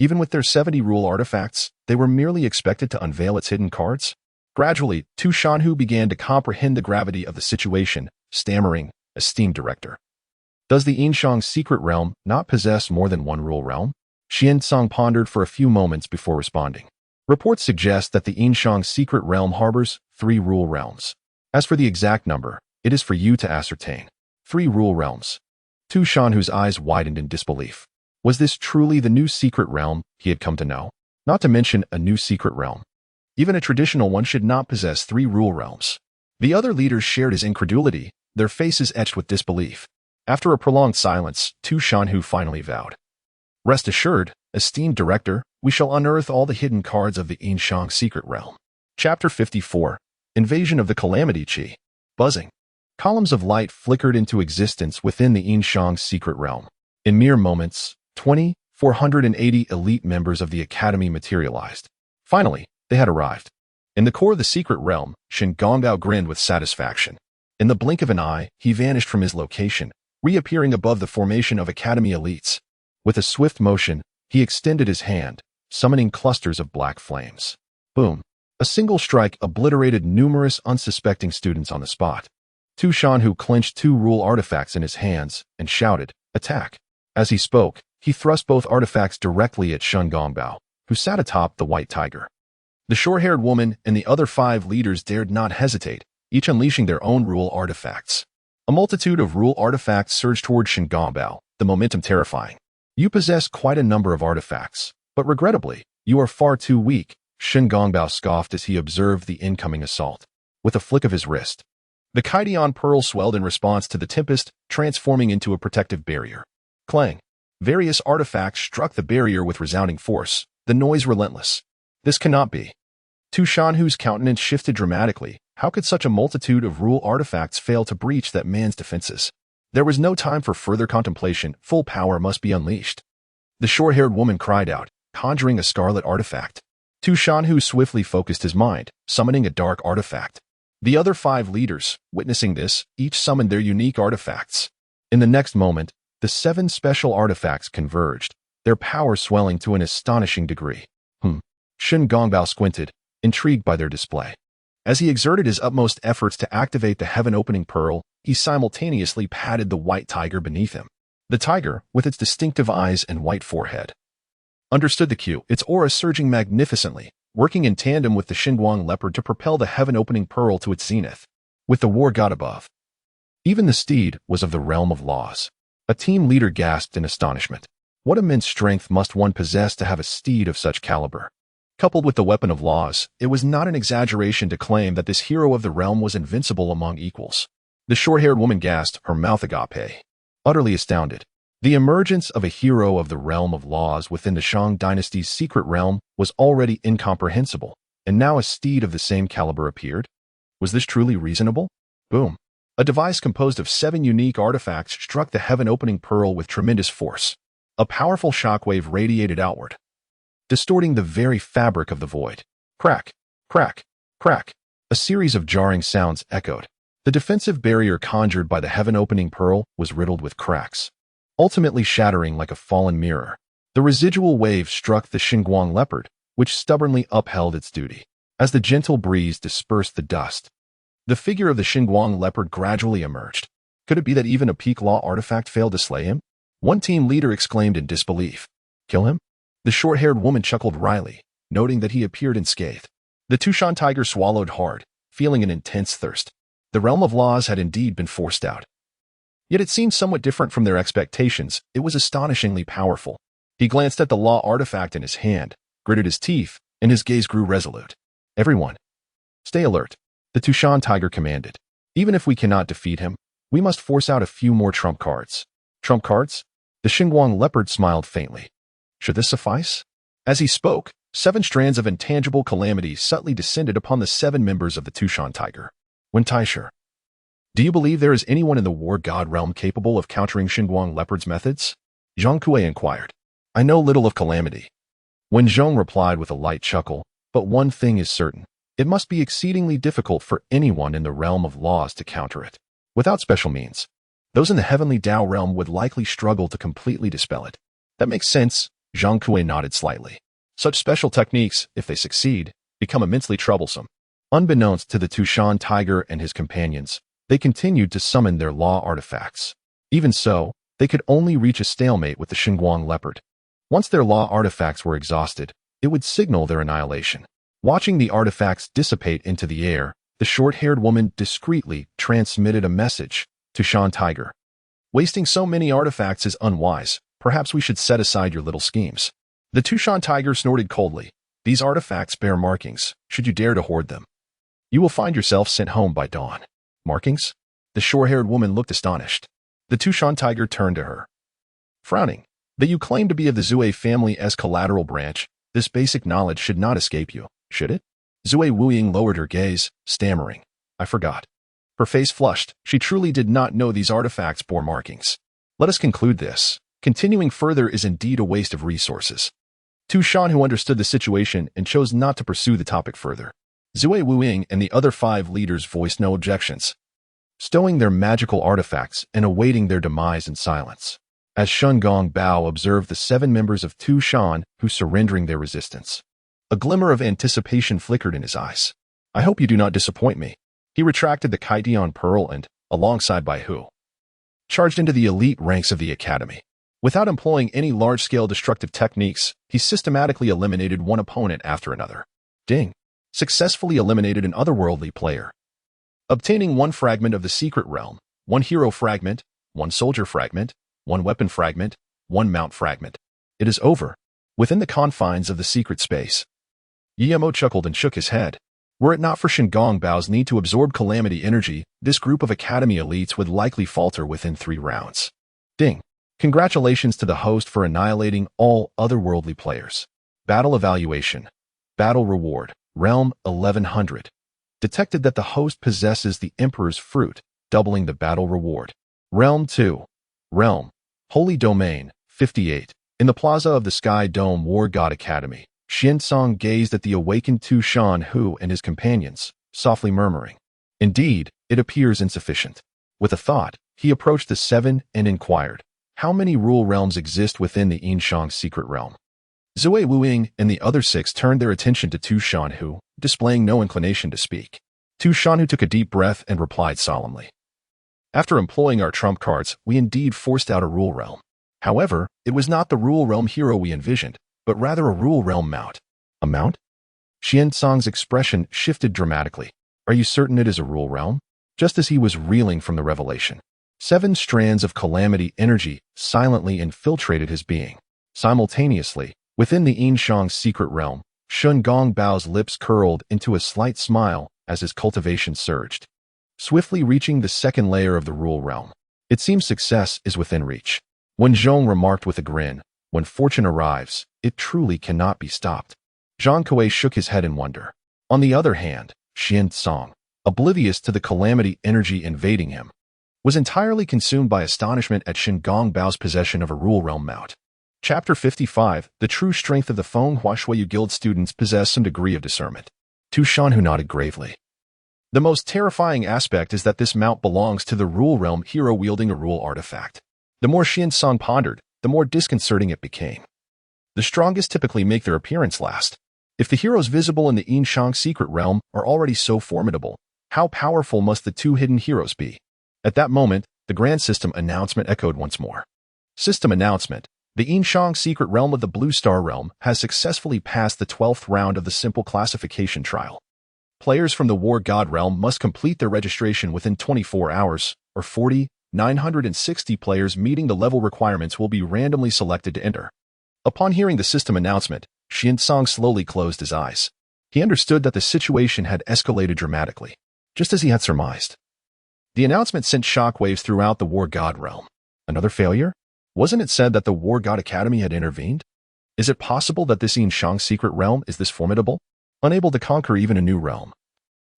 Even with their 70 rule artifacts, they were merely expected to unveil its hidden cards? Gradually, Tu Shanhu began to comprehend the gravity of the situation, stammering, Esteemed Director. Does the Yin-Shang secret realm not possess more than one rule realm? Xiansong pondered for a few moments before responding. Reports suggest that the Yin-Shang secret realm harbors 3 rule realms. As for the exact number, it is for you to ascertain. 3 rule realms. Tu Shanhu's eyes widened in disbelief. Was this truly the new secret realm he had come to know? Not to mention a new secret realm. Even a traditional one should not possess 3 rule realms. The other leaders shared his incredulity, their faces etched with disbelief. After a prolonged silence, Tu Shanhu finally vowed. Rest assured, esteemed Director, we shall unearth all the hidden cards of the Yin-Shang secret realm. Chapter 54. Invasion of the Calamity Chi. Buzzing. Columns of light flickered into existence within the Yin-Shang secret realm. In mere moments, 480 elite members of the Academy materialized. Finally, they had arrived. In the core of the secret realm, Shen Gongbao grinned with satisfaction. In the blink of an eye, he vanished from his location, reappearing above the formation of Academy elites. With a swift motion, he extended his hand, summoning clusters of black flames. Boom! A single strike obliterated numerous unsuspecting students on the spot. Tu Shanhu clenched 2 rule artifacts in his hands and shouted, Attack! As he spoke, he thrust both artifacts directly at Shen Gongbao, who sat atop the white tiger. The short-haired woman and the other 5 leaders dared not hesitate, each unleashing their own rule artifacts. A multitude of rule artifacts surged toward Shin Gongbao, the momentum terrifying. You possess quite a number of artifacts, but regrettably, you are far too weak, Shin Gongbao scoffed as he observed the incoming assault. With a flick of his wrist, the Kaidian Pearl swelled in response to the tempest, transforming into a protective barrier. Clang! Various artifacts struck the barrier with resounding force, the noise relentless. This cannot be. Tu Shanhu's countenance shifted dramatically. How could such a multitude of rule artifacts fail to breach that man's defenses? There was no time for further contemplation. Full power must be unleashed. The short-haired woman cried out, conjuring a scarlet artifact. Tu Shanhu swiftly focused his mind, summoning a dark artifact. The other 5 leaders, witnessing this, each summoned their unique artifacts. In the next moment, the 7 special artifacts converged, their power swelling to an astonishing degree. Shin Gongbao squinted, intrigued by their display. As he exerted his utmost efforts to activate the heaven-opening pearl, he simultaneously patted the white tiger beneath him. The tiger, with its distinctive eyes and white forehead, understood the cue, its aura surging magnificently, working in tandem with the Xinguang leopard to propel the heaven-opening pearl to its zenith. With the war god above, even the steed was of the realm of laws. A team leader gasped in astonishment. What immense strength must one possess to have a steed of such caliber? Coupled with the weapon of laws, it was not an exaggeration to claim that this hero of the realm was invincible among equals. The short-haired woman gasped, her mouth agape, utterly astounded. The emergence of a hero of the realm of laws within the Shang dynasty's secret realm was already incomprehensible, and now a steed of the same caliber appeared? Was this truly reasonable? Boom. A device composed of 7 unique artifacts struck the heaven-opening pearl with tremendous force. A powerful shockwave radiated outward, distorting the very fabric of the void. Crack, crack, crack. A series of jarring sounds echoed. The defensive barrier conjured by the heaven-opening pearl was riddled with cracks, ultimately shattering like a fallen mirror. The residual wave struck the Xinguang leopard, which stubbornly upheld its duty. As the gentle breeze dispersed the dust, the figure of the Xinguang leopard gradually emerged. Could it be that even a peak law artifact failed to slay him? One team leader exclaimed in disbelief. Kill him? The short-haired woman chuckled wryly, noting that he appeared unscathed. The Tushan tiger swallowed hard, feeling an intense thirst. The realm of laws had indeed been forced out. Yet it seemed somewhat different from their expectations. It was astonishingly powerful. He glanced at the law artifact in his hand, gritted his teeth, and his gaze grew resolute. Everyone, stay alert, the Tushan tiger commanded. Even if we cannot defeat him, we must force out a few more trump cards. Trump cards? The Xinguang leopard smiled faintly. Should this suffice? As he spoke, 7 strands of intangible calamity subtly descended upon the 7 members of the Tushan tiger. When Taisher, do you believe there is anyone in the war god realm capable of countering Xinguang leopard's methods? Zhang Kuei inquired. I know little of Calamity. Wen Zhong replied with a light chuckle, but one thing is certain. It must be exceedingly difficult for anyone in the realm of laws to counter it. Without special means, those in the heavenly Tao realm would likely struggle to completely dispel it. That makes sense. Zhang Kuei nodded slightly. Such special techniques, if they succeed, become immensely troublesome. Unbeknownst to the Tushan tiger and his companions, they continued to summon their law artifacts. Even so, they could only reach a stalemate with the Xinguang leopard. Once their law artifacts were exhausted, it would signal their annihilation. Watching the artifacts dissipate into the air, the short-haired woman discreetly transmitted a message to Tushan tiger. Wasting so many artifacts is unwise. Perhaps we should set aside your little schemes. The Tushan tiger snorted coldly. These artifacts bear markings. Should you dare to hoard them, you will find yourself sent home by dawn. Markings? The short-haired woman looked astonished. The Tushan tiger turned to her, frowning. That you claim to be of the Zue family's collateral branch, this basic knowledge should not escape you, should it? Zue Wuying lowered her gaze, stammering. I forgot. Her face flushed. She truly did not know these artifacts bore markings. Let us conclude this. Continuing further is indeed a waste of resources. Tushan, who understood the situation and chose not to pursue the topic further. Zue Wuying and the other 5 leaders voiced no objections, stowing their magical artifacts and awaiting their demise in silence. As Shen Gongbao observed the 7 members of Tushan who surrendering their resistance, a glimmer of anticipation flickered in his eyes. I hope you do not disappoint me. He retracted the Kaidian Pearl and, alongside Bai Hu, charged into the elite ranks of the academy. Without employing any large-scale destructive techniques, he systematically eliminated one opponent after another. Ding! Successfully eliminated an otherworldly player. Obtaining one fragment of the secret realm, 1 hero fragment, 1 soldier fragment, 1 weapon fragment, 1 mount fragment. It is over. Within the confines of the secret space. Yemo chuckled and shook his head. Were it not for Shingon Bao's need to absorb Calamity energy, this group of Academy elites would likely falter within 3 rounds. Ding. Congratulations to the host for annihilating all otherworldly players. Battle evaluation. Battle reward. Realm 1100. Detected that the host possesses the Emperor's Fruit, doubling the battle reward. Realm 2. Realm. Holy Domain, 58. In the plaza of the Sky Dome War God Academy, Yin-Shang gazed at the awakened Tu Shan-Hu and his companions, softly murmuring. Indeed, it appears insufficient. With a thought, he approached the 7 and inquired, how many rule realms exist within the Yin-Shang secret realm? Zui Wuing and the other 6 turned their attention to Tu Shan-Hu, displaying no inclination to speak. Tu Shan-Hu took a deep breath and replied solemnly. After employing our trump cards, we indeed forced out a rule realm. However, it was not the rule realm hero we envisioned, but rather a rule realm mount. A mount? Yin-Shang's expression shifted dramatically. Are you certain it is a rule realm? Just as he was reeling from the revelation, 7 strands of Calamity energy silently infiltrated his being. Simultaneously, within the Yin-Shang secret realm, Shingon Bao's lips curled into a slight smile as his cultivation surged. Swiftly reaching the 2nd layer of the rule realm, it seems success is within reach. When Zhong remarked with a grin, when fortune arrives, it truly cannot be stopped. Zhang Kuei shook his head in wonder. On the other hand, Yin-Shang, oblivious to the Calamity energy invading him, was entirely consumed by astonishment at Shingon Bao's possession of a rule realm mount. Chapter 55, the true strength of the Feng Huaxia Guild students possess some degree of discernment. Tu Shan-Hu nodded gravely. The most terrifying aspect is that this mount belongs to the rule realm hero wielding a rule artifact. The more Yin-Shang pondered, the more disconcerting it became. The strongest typically make their appearance last. If the heroes visible in the Yin-Shang secret realm are already so formidable, how powerful must the 2 hidden heroes be? At that moment, the grand system announcement echoed once more. System announcement. The Yin-Shang secret realm of the Blue Star realm has successfully passed the 12th round of the simple classification trial. Players from the War God realm must complete their registration within 24 hours, or 960 players meeting the level requirements will be randomly selected to enter. Upon hearing the system announcement, Yin-Shang slowly closed his eyes. He understood that the situation had escalated dramatically, just as he had surmised. The announcement sent shockwaves throughout the War God realm. Another failure? Wasn't it said that the War God Academy had intervened? Is it possible that this Yin-Shang secret realm is this formidable, unable to conquer even a new realm?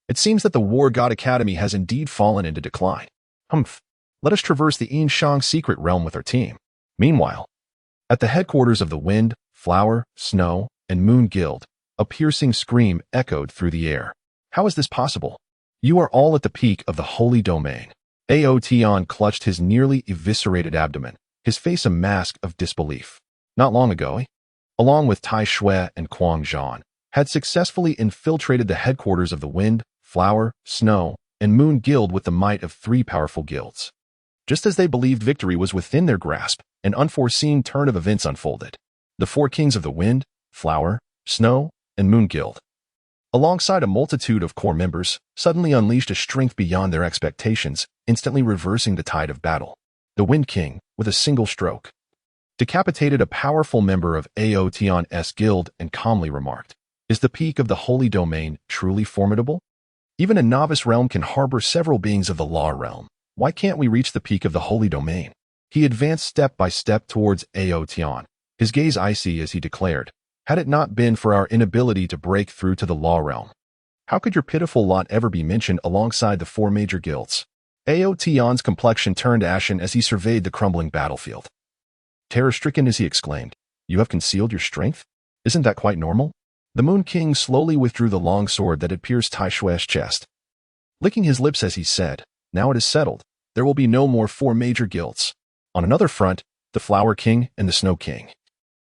It seems that the War God Academy has indeed fallen into decline. Humph. Let us traverse the Yin-Shang secret realm with our team. Meanwhile, at the headquarters of the Wind, Flower, Snow, and Moon Guild, a piercing scream echoed through the air. How is this possible? You are all at the peak of the Holy Domain. Aotian clutched his nearly eviscerated abdomen, his face a mask of disbelief. Not long ago, along with Tai Shui and Quang Zhan, had successfully infiltrated the headquarters of the Wind, Flower, Snow, and Moon Guild with the might of 3 powerful guilds. Just as they believed victory was within their grasp, an unforeseen turn of events unfolded. The 4 kings of the Wind, Flower, Snow, and Moon Guild, alongside a multitude of core members, suddenly unleashed a strength beyond their expectations, instantly reversing the tide of battle. The Wind King, with a single stroke, decapitated a powerful member of Aotian's guild and calmly remarked, "Is the peak of the Holy Domain truly formidable? Even a novice realm can harbor several beings of the Law realm. Why can't we reach the peak of the Holy Domain?" He advanced step by step towards Aotian, his gaze icy as he declared, "Had it not been for our inability to break through to the Law realm, how could your pitiful lot ever be mentioned alongside the 4 major guilds?" Aotian's complexion turned ashen as he surveyed the crumbling battlefield. Terror-stricken as he exclaimed, "You have concealed your strength? Isn't that quite normal?" The Moon King slowly withdrew the long sword that had pierced Tai Shui's chest, licking his lips as he said, "Now it is settled. There will be no more 4 major guilds." On another front, the Flower King and the Snow King,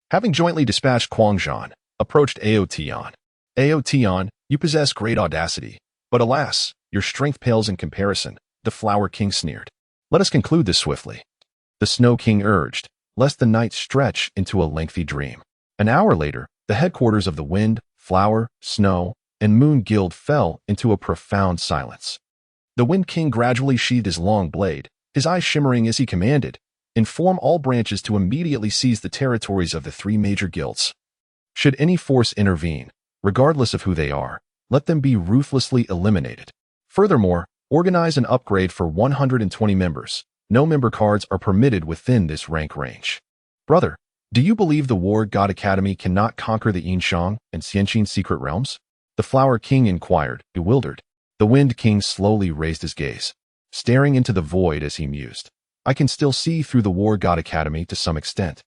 having jointly dispatched Quang Zhan, approached Aotian. "Aotian, you possess great audacity, but alas, your strength pales in comparison," the Flower King sneered. "Let us conclude this swiftly," the Snow King urged, lest the night stretch into a lengthy dream. An hour later, the headquarters of the Wind, Flower, Snow, and Moon Guild fell into a profound silence. The Wind King gradually sheathed his long blade, his eyes shimmering as he commanded, "Inform all branches to immediately seize the territories of the three major guilds. Should any force intervene, regardless of who they are, let them be ruthlessly eliminated. Furthermore, organize an upgrade for 120 members. No member cards are permitted within this rank range." "Brother, do you believe the War God Academy cannot conquer the Yin-Shang and Xianqin secret realms?" the Flower King inquired, bewildered. The Wind King slowly raised his gaze, staring into the void as he mused. "I can still see through the War God Academy to some extent,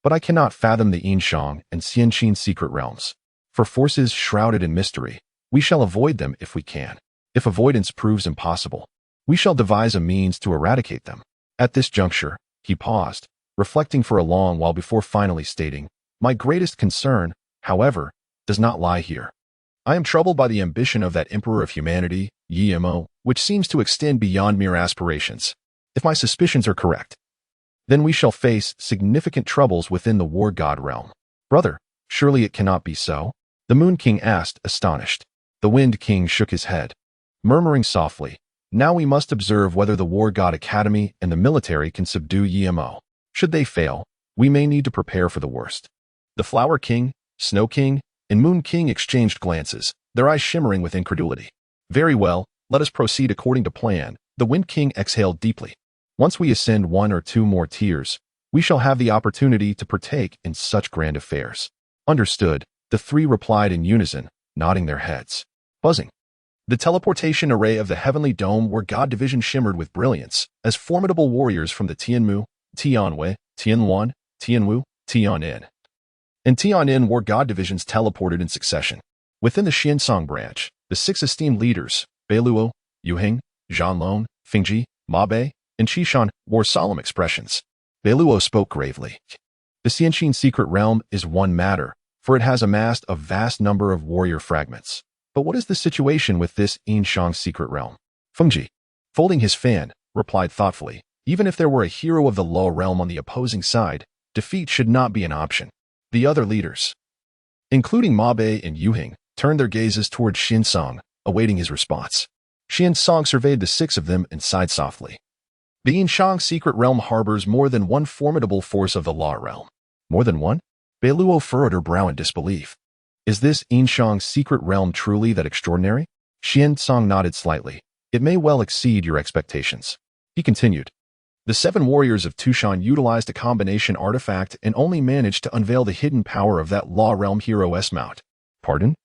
but I cannot fathom the Yin-Shang and Xianqin secret realms. For forces shrouded in mystery, we shall avoid them if we can. If avoidance proves impossible, we shall devise a means to eradicate them." At this juncture, he paused, reflecting for a long while before finally stating, "My greatest concern, however, does not lie here. I am troubled by the ambition of that Emperor of Humanity, Yi-Mo, which seems to extend beyond mere aspirations. If my suspicions are correct, then we shall face significant troubles within the War God realm." "Brother, surely it cannot be so?" the Moon King asked, astonished. The Wind King shook his head, murmuring softly, "Now we must observe whether the War God Academy and the military can subdue Yi-Mo. Should they fail, we may need to prepare for the worst." The Flower King, Snow King, and Moon King exchanged glances, their eyes shimmering with incredulity. "Very well, let us proceed according to plan." The Wind King exhaled deeply. "Once we ascend one or two more tiers, we shall have the opportunity to partake in such grand affairs." "Understood," the three replied in unison, nodding their heads. Buzzing. The teleportation array of the Heavenly Dome War God Division shimmered with brilliance as formidable warriors from the Tianmu, Tianwei, Tianwan, Tianwu, Tianin, and Tianin War God Divisions teleported in succession. Within the Xiansong branch, the six esteemed leaders, Beiluo, Yuheng, Zhanlong, Fingji, Ma Bei, and Qishan, wore solemn expressions. Beiluo spoke gravely. "The Xianqin secret realm is one matter, for it has amassed a vast number of warrior fragments. But what is the situation with this Yin-Shang secret realm?" Fengji, folding his fan, replied thoughtfully, "Even if there were a hero of the Luo realm on the opposing side, defeat should not be an option." The other leaders, including Ma Bei and Yuheng, turned their gazes toward Xiansong, awaiting his response. Xiansong surveyed the six of them and sighed softly. "The Yin-Shang secret realm harbors more than one formidable force of the Luo realm." "More than one?" Beiluo furrowed her brow in disbelief. "Is this Yin-Shang secret realm truly that extraordinary?" Xiansong nodded slightly. "It may well exceed your expectations." He continued. "The seven warriors of Tushan utilized a combination artifact and only managed to unveil the hidden power of that Luo realm hero S-Mount." "Pardon?"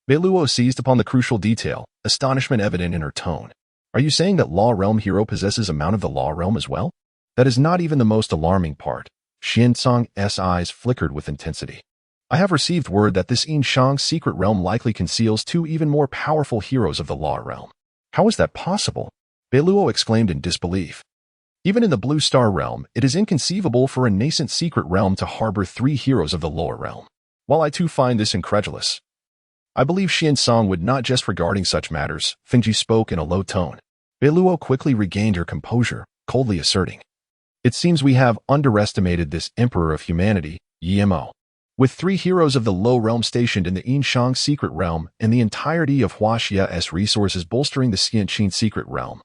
Beiluo seized upon the crucial detail, astonishment evident in her tone. "Are you saying that Luo realm hero possesses a mount of the Luo realm as well?" "That is not even the most alarming part." Xiansong's eyes flickered with intensity. "I have received word that this Yin-Shang secret realm likely conceals two even more powerful heroes of the Luo realm." "How is that possible?" Beiluo exclaimed in disbelief. "Even in the Blue Star realm, it is inconceivable for a nascent secret realm to harbor three heroes of the lower realm. While I too find this incredulous, I believe Xiansong would not jest regarding such matters." Fengji spoke in a low tone. Beiluo quickly regained her composure, coldly asserting, "It seems we have underestimated this Emperor of Humanity, Yi-Mo. With three heroes of the Low Realm stationed in the Yin-Shang secret realm and the entirety of Huaxia's resources bolstering the Xianqin secret realm,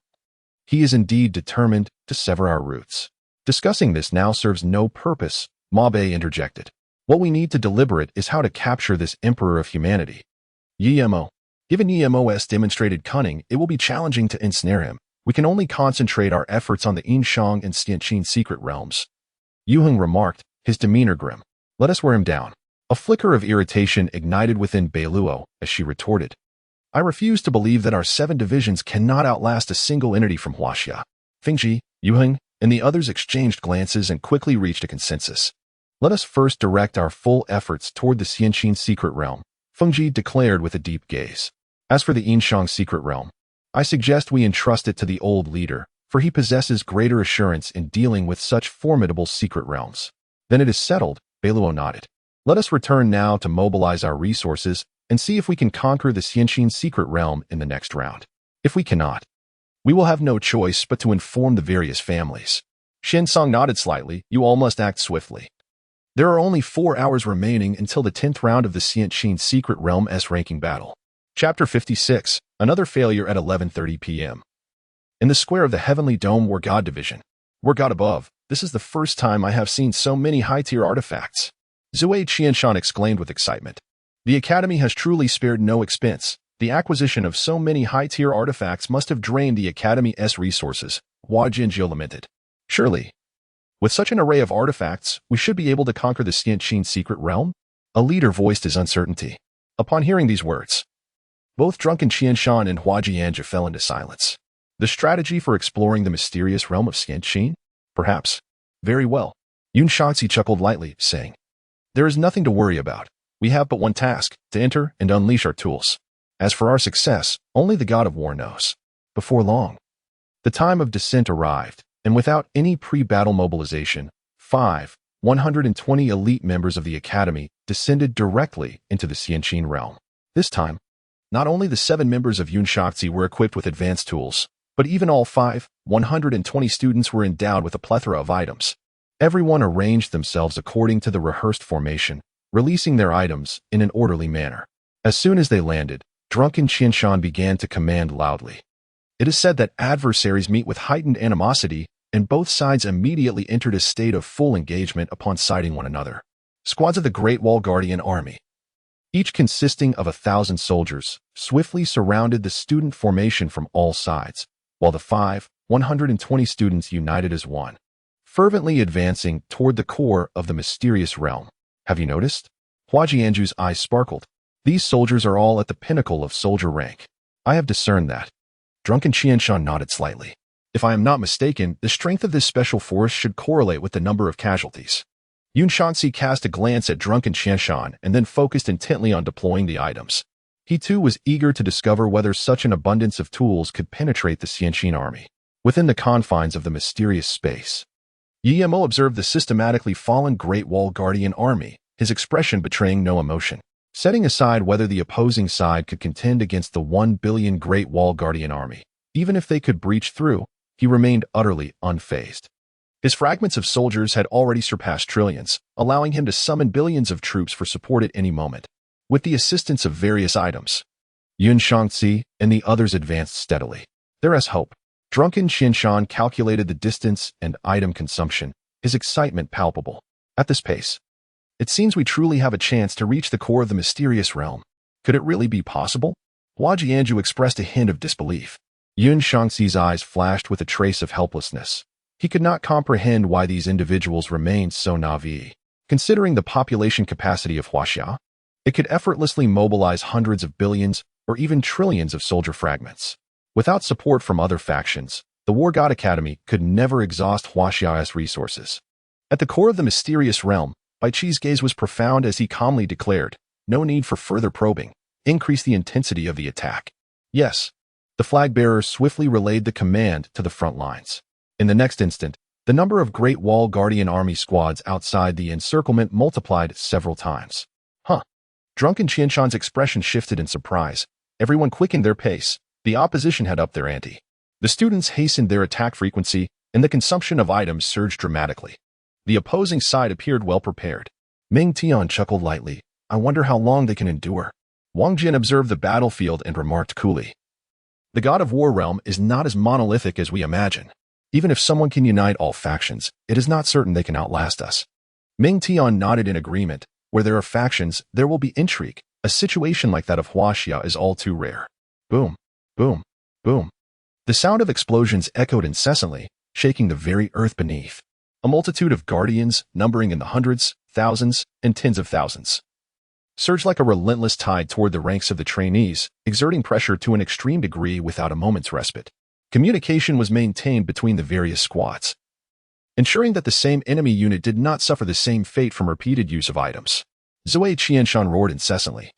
he is indeed determined to sever our roots." "Discussing this now serves no purpose," Ma Bei interjected. "What we need to deliberate is how to capture this Emperor of Humanity, Yi-Mo. Given Yi-Mo's demonstrated cunning, it will be challenging to ensnare him. We can only concentrate our efforts on the Yin-Shang and Xianqin secret realms." Yuheng remarked, his demeanor grim. "Let us wear him down." A flicker of irritation ignited within Beiluo as she retorted, "I refuse to believe that our 7 divisions cannot outlast a single entity from Huaxia." Fengji, Yuheng, and the others exchanged glances and quickly reached a consensus. "Let us first direct our full efforts toward the Xianqin secret realm," Fengji declared with a deep gaze. "As for the Yin-Shang secret realm, I suggest we entrust it to the old leader, for he possesses greater assurance in dealing with such formidable secret realms." "Then it is settled," Beiluo nodded. "Let us return now to mobilize our resources and see if we can conquer the Xianqin secret realm in the next round. If we cannot, we will have no choice but to inform the various families." Xiansong nodded slightly. "You all must act swiftly. There are only 4 hours remaining until the 10th round of the Xianqin secret realm S-ranking battle." Chapter 56, Another Failure at 11:30 p.m. In the square of the heavenly dome were God division. Were God above. This is the first time I have seen so many high-tier artifacts. Zui Qianshan exclaimed with excitement. The Academy has truly spared no expense. The acquisition of so many high-tier artifacts must have drained the Academy's resources, Hua Jinjiu lamented. Surely, with such an array of artifacts, we should be able to conquer the Yin-Shang secret realm? A leader voiced his uncertainty. Upon hearing these words, both drunken Qianshan and Hua Jianzhi fell into silence. The strategy for exploring the mysterious realm of Yin-Shang? Perhaps. Very well. Yin-Shang chuckled lightly, saying, There is nothing to worry about. We have but one task, to enter and unleash our tools. As for our success, only the God of War knows. Before long, the time of descent arrived, and without any pre-battle mobilization, 120 elite members of the Academy descended directly into the Yin-Shang realm. This time, not only the 7 members of Yin-Shang were equipped with advanced tools, but even all 120 students were endowed with a plethora of items. Everyone arranged themselves according to the rehearsed formation, releasing their items in an orderly manner. As soon as they landed, drunken Qianshan began to command loudly. It is said that adversaries meet with heightened animosity, and both sides immediately entered a state of full engagement upon sighting one another. Squads of the Great Wall Guardian Army, each consisting of 1,000 soldiers, swiftly surrounded the student formation from all sides, while the 120 students united as one, fervently advancing toward the core of the mysterious realm. Have you noticed? Hua Jianzhu's eyes sparkled. These soldiers are all at the pinnacle of soldier rank. I have discerned that. Drunken Qianshan nodded slightly. If I am not mistaken, the strength of this special force should correlate with the number of casualties. Yin-Shang cast a glance at drunken Qianshan and then focused intently on deploying the items. He too was eager to discover whether such an abundance of tools could penetrate the Yin-Shang army. Within the confines of the mysterious space, Yi Mo observed the systematically fallen Great Wall Guardian army, his expression betraying no emotion. Setting aside whether the opposing side could contend against the 1 billion Great Wall Guardian army, even if they could breach through, he remained utterly unfazed. His fragments of soldiers had already surpassed trillions, allowing him to summon billions of troops for support at any moment. With the assistance of various items, Yin-Shang and the others advanced steadily. There is hope. Drunken Qianshan calculated the distance and item consumption, his excitement palpable. At this pace, it seems we truly have a chance to reach the core of the mysterious realm. Could it really be possible? Hua Jianzhu expressed a hint of disbelief. Yin-Shang's eyes flashed with a trace of helplessness. He could not comprehend why these individuals remained so naive. Considering the population capacity of Huaxia, it could effortlessly mobilize hundreds of billions or even trillions of soldier fragments. Without support from other factions, the War God Academy could never exhaust Huaxia's resources. At the core of the mysterious realm, Bai Qi's gaze was profound as he calmly declared, no need for further probing. Increase the intensity of the attack. Yes. The flag-bearer swiftly relayed the command to the front lines. In the next instant, the number of Great Wall Guardian Army squads outside the encirclement multiplied several times. Drunken Qianshan's expression shifted in surprise. Everyone quickened their pace. The opposition had upped their ante. The students hastened their attack frequency, and the consumption of items surged dramatically. The opposing side appeared well prepared. Ming chuckled lightly. I wonder how long they can endure. Wang Jin observed the battlefield and remarked coolly, The God of War realm is not as monolithic as we imagine. Even if someone can unite all factions, it is not certain they can outlast us. Ming nodded in agreement. Where there are factions, there will be intrigue. A situation like that of Huaxia is all too rare. Boom, boom, boom. The sound of explosions echoed incessantly, shaking the very earth beneath. A multitude of guardians, numbering in the hundreds, thousands, and tens of thousands, surged like a relentless tide toward the ranks of the trainees, exerting pressure to an extreme degree without a moment's respite. Communication was maintained between the various squads, ensuring that the same enemy unit did not suffer the same fate from repeated use of items. Zui Qianshan roared incessantly,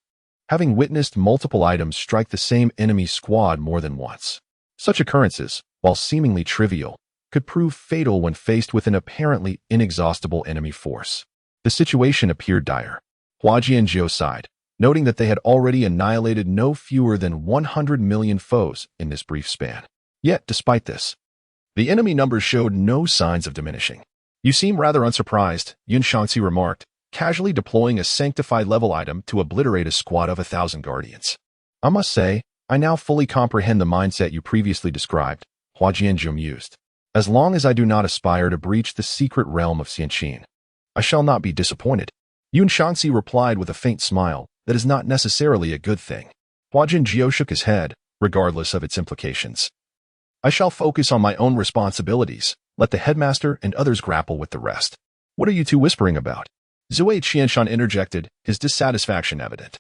having witnessed multiple items strike the same enemy squad more than once. Such occurrences, while seemingly trivial, could prove fatal when faced with an apparently inexhaustible enemy force. The situation appeared dire. Hua Jianzhu sighed, noting that they had already annihilated no fewer than 100 million foes in this brief span. Yet, despite this, the enemy numbers showed no signs of diminishing. You seem rather unsurprised, Yin-Shang remarked, casually deploying a sanctified level item to obliterate a squad of 1,000 guardians. I must say, I now fully comprehend the mindset you previously described, Huaxia mused. As long as I do not aspire to breach the secret realm of Yin-Shang, I shall not be disappointed. Yin-Shang replied with a faint smile that is not necessarily a good thing. Huaxia shook his head, regardless of its implications. I shall focus on my own responsibilities. Let the headmaster and others grapple with the rest. What are you two whispering about? Zui Qianshan interjected, his dissatisfaction evident.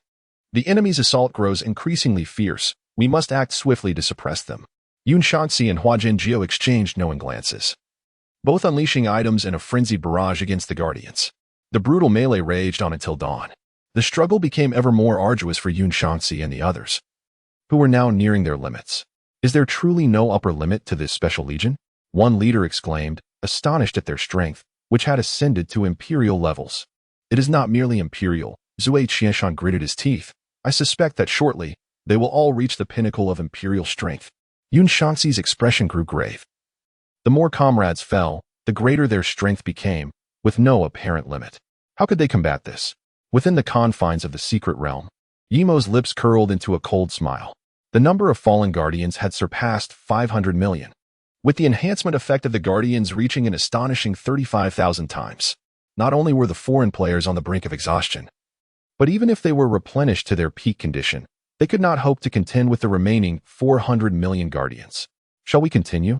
The enemy's assault grows increasingly fierce. We must act swiftly to suppress them. Yin-Shang and Huaxia exchanged knowing glances, both unleashing items in a frenzied barrage against the Guardians. The brutal melee raged on until dawn. The struggle became ever more arduous for Yin-Shang and the others, who were now nearing their limits. Is there truly no upper limit to this special legion? One leader exclaimed, astonished at their strength, which had ascended to imperial levels. It is not merely imperial, Zui Qianshan gritted his teeth. I suspect that shortly, they will all reach the pinnacle of imperial strength. Yin-Shang's expression grew grave. The more comrades fell, the greater their strength became, with no apparent limit. How could they combat this? Within the confines of the secret realm, Yimo's lips curled into a cold smile. The number of fallen Guardians had surpassed 500 million, with the enhancement effect of the Guardians reaching an astonishing 35,000 times. Not only were the foreign players on the brink of exhaustion, but even if they were replenished to their peak condition, they could not hope to contend with the remaining 400 million Guardians. Shall we continue?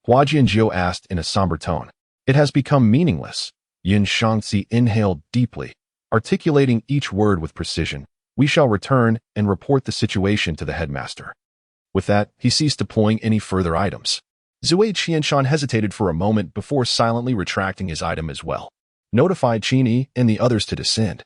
Huaxia asked in a somber tone. It has become meaningless. Yin-Shang inhaled deeply, articulating each word with precision. We shall return and report the situation to the headmaster. With that, he ceased deploying any further items. Zui Qianshan hesitated for a moment before silently retracting his item as well. Notified Qin and the others to descend.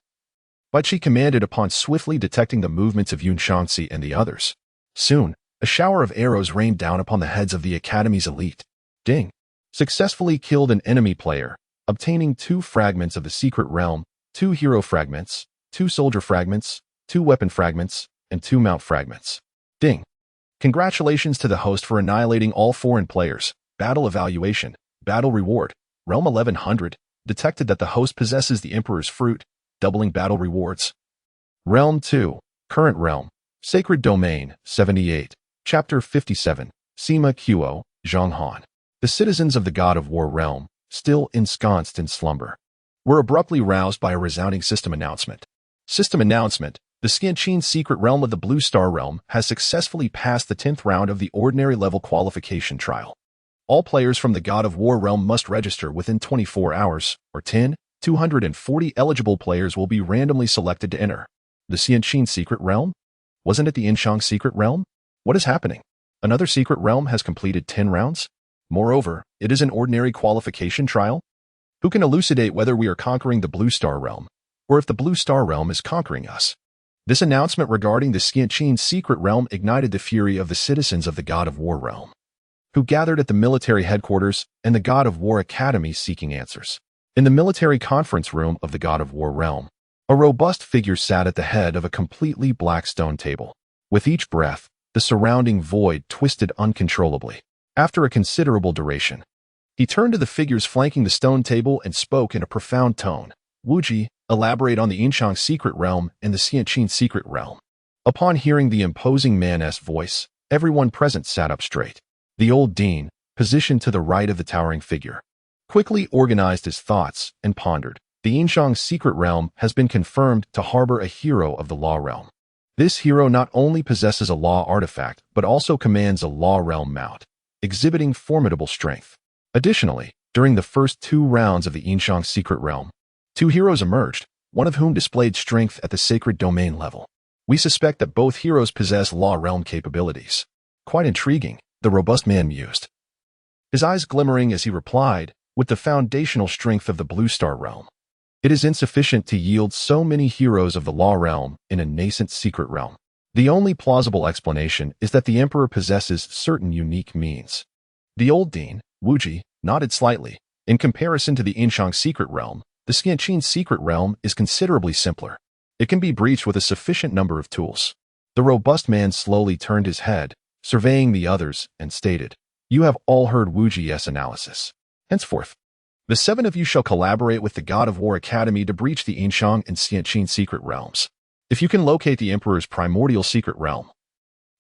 But she commanded upon swiftly detecting the movements of Yin-Shang and the others. Soon, a shower of arrows rained down upon the heads of the Academy's elite. Ding! Successfully killed an enemy player, obtaining 2 fragments of the secret realm, 2 hero fragments, 2 soldier fragments, 2 weapon fragments, and 2 mount fragments. Ding! Congratulations to the host for annihilating all foreign players. Battle evaluation, battle reward, realm 1100, detected that the host possesses the Emperor's fruit, doubling battle rewards. Realm 2, current realm, sacred domain, 78, chapter 57, Sima Quo, Zhanghan. The citizens of the God of War realm, still ensconced in slumber, were abruptly roused by a resounding system announcement. System announcement. The Yin-Shang secret realm of the Blue Star realm has successfully passed the 10th round of the ordinary level qualification trial. All players from the God of War realm must register within 24 hours, or 240 eligible players will be randomly selected to enter. The Yin-Shang secret realm? Wasn't it the Yin-Shang secret realm? What is happening? Another secret realm has completed 10 rounds? Moreover, it is an ordinary qualification trial? Who can elucidate whether we are conquering the Blue Star realm, or if the Blue Star realm is conquering us? This announcement regarding the Yin-Shang secret realm ignited the fury of the citizens of the God of War realm, who gathered at the military headquarters and the God of War Academy seeking answers. In the military conference room of the God of War realm, a robust figure sat at the head of a completely black stone table. With each breath, the surrounding void twisted uncontrollably. After a considerable duration, he turned to the figures flanking the stone table and spoke in a profound tone. Wuji, elaborate on the Yin-Shang secret realm and the Yin-Shang secret realm. Upon hearing the imposing man's voice, everyone present sat up straight. The old dean, positioned to the right of the towering figure, quickly organized his thoughts and pondered. The Yin-Shang secret realm has been confirmed to harbor a hero of the law realm. This hero not only possesses a law artifact, but also commands a law realm mount, exhibiting formidable strength. Additionally, during the first 2 rounds of the Yin-Shang secret realm, 2 heroes emerged, one of whom displayed strength at the sacred domain level. We suspect that both heroes possess law realm capabilities. Quite intriguing, the robust man mused, his eyes glimmering as he replied, with the foundational strength of the Blue Star realm. It is insufficient to yield so many heroes of the law realm in a nascent secret realm. The only plausible explanation is that the Emperor possesses certain unique means. The old dean, Wuji, nodded slightly. In comparison to the Yin-Shang secret realm, the Yin-Shang secret realm is considerably simpler. It can be breached with a sufficient number of tools. The robust man slowly turned his head, surveying the others, and stated, You have all heard Wuji's analysis. Henceforth, the 7 of you shall collaborate with the God of War Academy to breach the Yin-Shang and Yin-Shang secret realms. If you can locate the Emperor's primordial secret realm,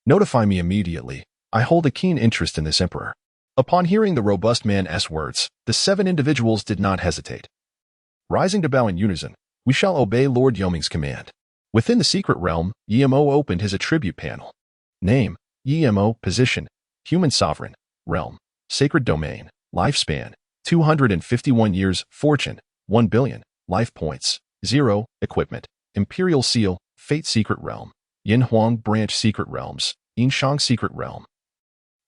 notify me immediately. I hold a keen interest in this Emperor. Upon hearing the robust man's words, the 7 individuals did not hesitate. Rising to bow in unison, we shall obey Lord Yoming's command. Within the secret realm, Yimo opened his attribute panel. Name, Yimo, position, human sovereign, realm, sacred domain, lifespan, 251 years, fortune, 1 billion, life points, 0, equipment, imperial seal, fate secret realm, Yin Huang branch secret realms, Yin-Shang secret realm,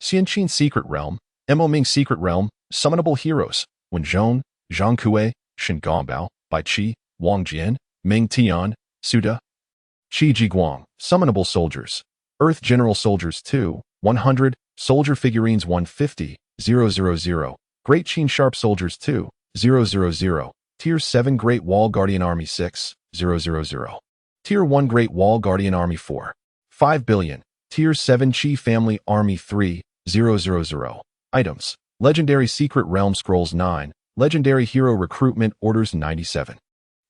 Xianqin secret realm, Ming secret realm, summonable heroes, Wenzhong, Zhang Kue, Shen Gongbao, Bai Qi, Wang Jian, Ming Tian, Suda, Qi Jiguang, summonable soldiers, Earth General Soldiers 2, 100, Soldier Figurines 150, 000, Great Qin Sharp Soldiers 2, 000, Tier 7 Great Wall Guardian Army 6, 000, Tier 1 Great Wall Guardian Army 4, 5 billion, Tier 7 Qi Family Army 3, 000. Items, Legendary Secret Realm Scrolls 9, Legendary Hero Recruitment Orders 97.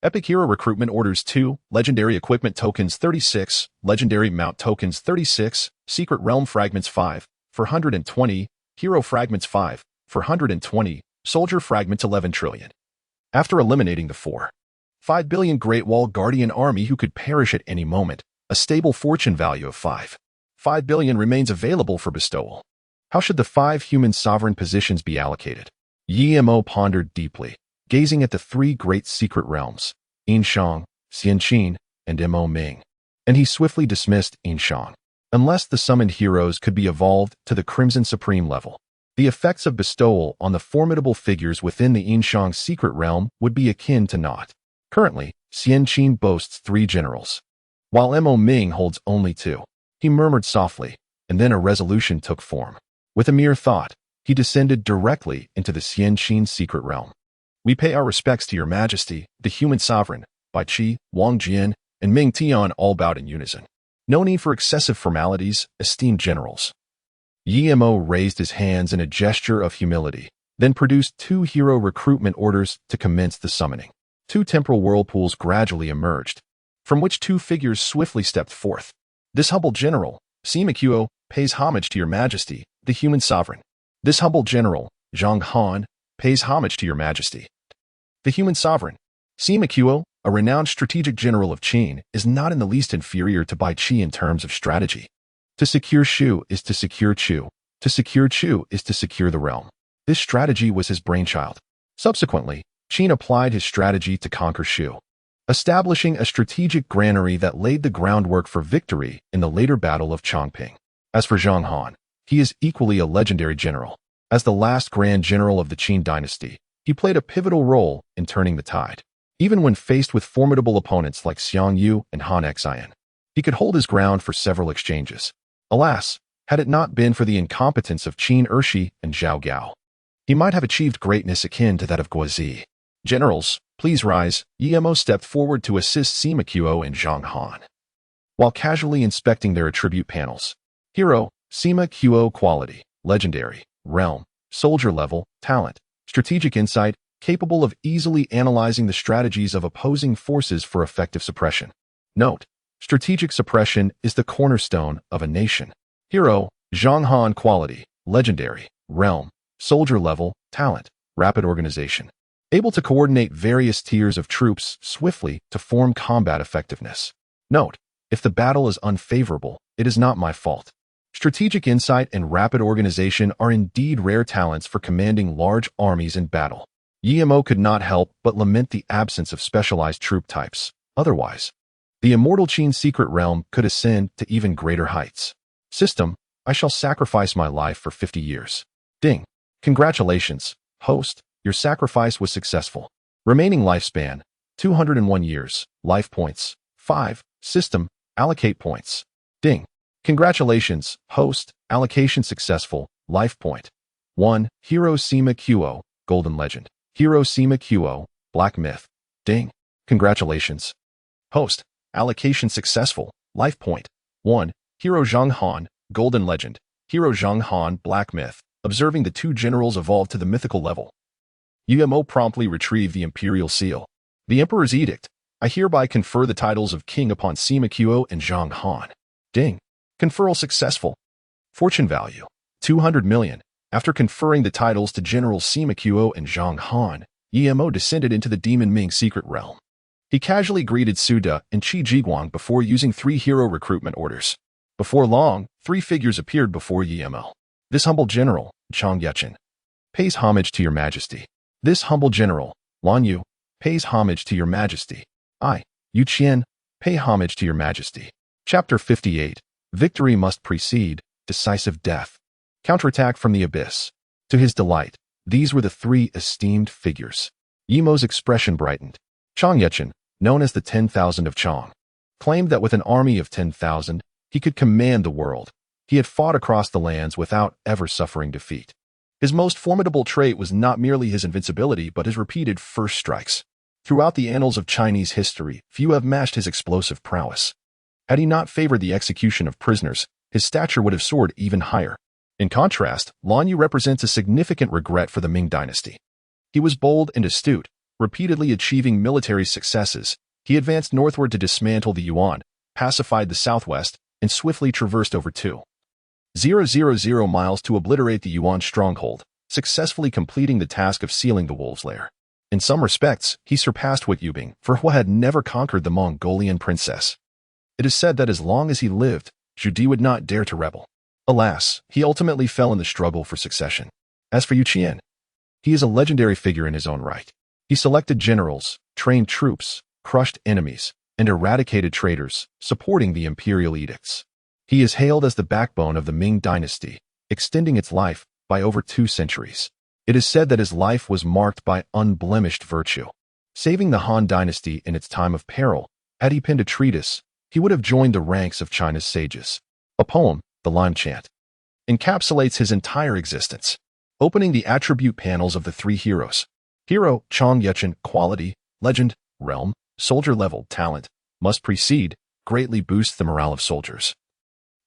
Epic Hero Recruitment Orders 2, Legendary Equipment Tokens 36, Legendary Mount Tokens 36, Secret Realm Fragments 5, for 120, Hero Fragments 5, for 120, Soldier Fragments 11 trillion. After eliminating the 5 billion Great Wall Guardian Army who could perish at any moment, a stable fortune value of 5 billion remains available for bestowal. How should the 5 human sovereign positions be allocated? Yimo pondered deeply, gazing at the 3 great secret realms, Yin-Shang, Xianqin, and Ming. And he swiftly dismissed Yin-Shang. Unless the summoned heroes could be evolved to the Crimson Supreme level, the effects of bestowal on the formidable figures within the Yin-Shang secret realm would be akin to naught. Currently, Xianqin boasts 3 generals, while Ming holds only 2. He murmured softly, and then a resolution took form. With a mere thought, he descended directly into the Xianqin secret realm. We pay our respects to your majesty, the human sovereign, Bai Qi, Wang Jian, and Ming Tian all bowed in unison. No need for excessive formalities, esteemed generals. Yimo raised his hands in a gesture of humility, then produced 2 hero recruitment orders to commence the summoning. 2 temporal whirlpools gradually emerged, from which 2 figures swiftly stepped forth. This humble general, Sima Qiu, pays homage to your majesty, the human sovereign. This humble general, Zhang Han, pays homage to your majesty, the human sovereign. Sima Qiu, a renowned strategic general of Qin, is not in the least inferior to Bai Qi in terms of strategy. To secure Shu is to secure Chu. To secure Chu is to secure the realm. This strategy was his brainchild. Subsequently, Qin applied his strategy to conquer Shu, establishing a strategic granary that laid the groundwork for victory in the later Battle of Chongping. As for Zhang Han, he is equally a legendary general. As the last grand general of the Qin dynasty, he played a pivotal role in turning the tide. Even when faced with formidable opponents like Xiang Yu and Han Xian, he could hold his ground for several exchanges. Alas, had it not been for the incompetence of Qin Ershi and Zhao Gao, he might have achieved greatness akin to that of Guozi. Generals, please rise. Yimo stepped forward to assist Sima Qiu and Zhang Han, while casually inspecting their attribute panels. Hero, Sima Qiu quality, legendary, realm, soldier level, talent, strategic insight, capable of easily analyzing the strategies of opposing forces for effective suppression. Note, strategic suppression is the cornerstone of a nation. Hero, Zhang Han quality, legendary, realm, soldier level, talent, rapid organization, able to coordinate various tiers of troops swiftly to form combat effectiveness. Note, if the battle is unfavorable, it is not my fault. Strategic insight and rapid organization are indeed rare talents for commanding large armies in battle. Yimo could not help but lament the absence of specialized troop types. Otherwise, the immortal Qin secret realm could ascend to even greater heights. System, I shall sacrifice my life for 50 years. Ding. Congratulations, host, your sacrifice was successful. Remaining lifespan, 201 years, life points, 5, system, allocate points. Ding. Congratulations, host, allocation successful, life point. 1, Hero Sima Qiu, Golden Legend. Hero Sima Qiu, Black Myth. Ding. Congratulations. Host, allocation successful, life point. 1, Hero Zhang Han, Golden Legend. Hero Zhang Han, Black Myth. Observing the 2 generals evolve to the mythical level, Yimo promptly retrieved the imperial seal. The Emperor's edict. I hereby confer the titles of king upon Sima Qiu and Zhang Han. Ding. Conferral successful. Fortune value, 200 million. After conferring the titles to Generals Sima Qiu and Zhang Han, Yin descended into the demon Ming secret realm. He casually greeted Su De and Qi Jiguang before using 3 hero recruitment orders. Before long, 3 figures appeared before Yin. This humble general, Chang Yechen, pays homage to your majesty. This humble general, Lan Yu, pays homage to your majesty. I, Yu Qian, pay homage to your majesty. Chapter 58. Victory must precede decisive death. Counterattack from the abyss. To his delight, these were the 3 esteemed figures. Yimo's expression brightened. Chang Yechen, known as the 10,000 of Chang, claimed that with an army of 10,000, he could command the world. He had fought across the lands without ever suffering defeat. His most formidable trait was not merely his invincibility, but his repeated first strikes. Throughout the annals of Chinese history, few have matched his explosive prowess. Had he not favored the execution of prisoners, his stature would have soared even higher. In contrast, Lan Yu represents a significant regret for the Ming dynasty. He was bold and astute, repeatedly achieving military successes. He advanced northward to dismantle the Yuan, pacified the southwest, and swiftly traversed over 2,000 miles to obliterate the Yuan stronghold, successfully completing the task of sealing the wolves' lair. In some respects, he surpassed Hua Yubing, for Hua had never conquered the Mongolian princess. It is said that as long as he lived, Zhu Di would not dare to rebel. Alas, he ultimately fell in the struggle for succession. As for Yu Qian, he is a legendary figure in his own right. He selected generals, trained troops, crushed enemies, and eradicated traitors, supporting the imperial edicts. He is hailed as the backbone of the Ming dynasty, extending its life by over 2 centuries. It is said that his life was marked by unblemished virtue. Saving the Han dynasty in its time of peril, had he penned a treatise, he would have joined the ranks of China's sages. A poem, the Lime Chant, encapsulates his entire existence, opening the attribute panels of the 3 heroes. Hero, Chang Yechen, quality, legend, realm, soldier level, talent, must precede, greatly boosts the morale of soldiers.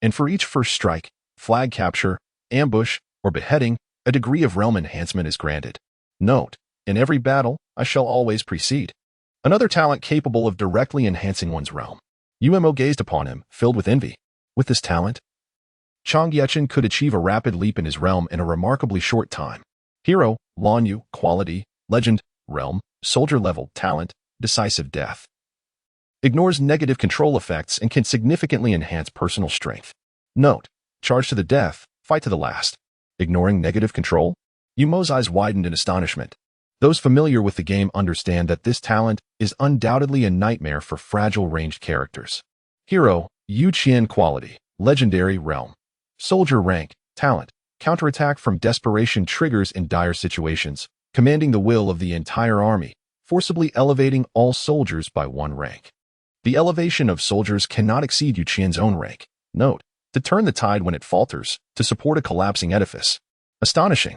And for each first strike, flag capture, ambush, or beheading, a degree of realm enhancement is granted. Note, in every battle, I shall always precede. Another talent capable of directly enhancing one's realm. Umo gazed upon him, filled with envy. With this talent, Chang Yechen could achieve a rapid leap in his realm in a remarkably short time. Hero, Lan Yu, quality, legend, realm, soldier level, talent, decisive death. Ignores negative control effects and can significantly enhance personal strength. Note, charge to the death, fight to the last. Ignoring negative control? Yumo's eyes widened in astonishment. Those familiar with the game understand that this talent is undoubtedly a nightmare for fragile ranged characters. Hero, Yu Qian, quality, legendary, realm, soldier rank, talent, counterattack from desperation triggers in dire situations, commanding the will of the entire army, forcibly elevating all soldiers by 1 rank. The elevation of soldiers cannot exceed Yu Qian's own rank. Note, to turn the tide when it falters, to support a collapsing edifice. Astonishing.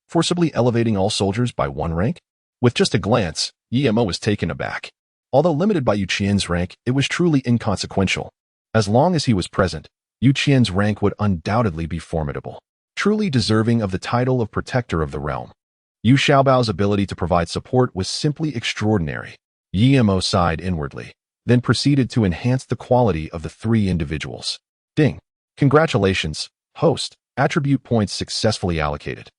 Forcibly elevating all soldiers by 1 rank? With just a glance, Yimo was taken aback. Although limited by Yu Qian's rank, it was truly inconsequential. As long as he was present, Yu Qian's rank would undoubtedly be formidable, truly deserving of the title of protector of the realm. Yu Xiaobao's ability to provide support was simply extraordinary. Yimo sighed inwardly, then proceeded to enhance the quality of the 3 individuals. Ding. Congratulations, host. Attribute points successfully allocated.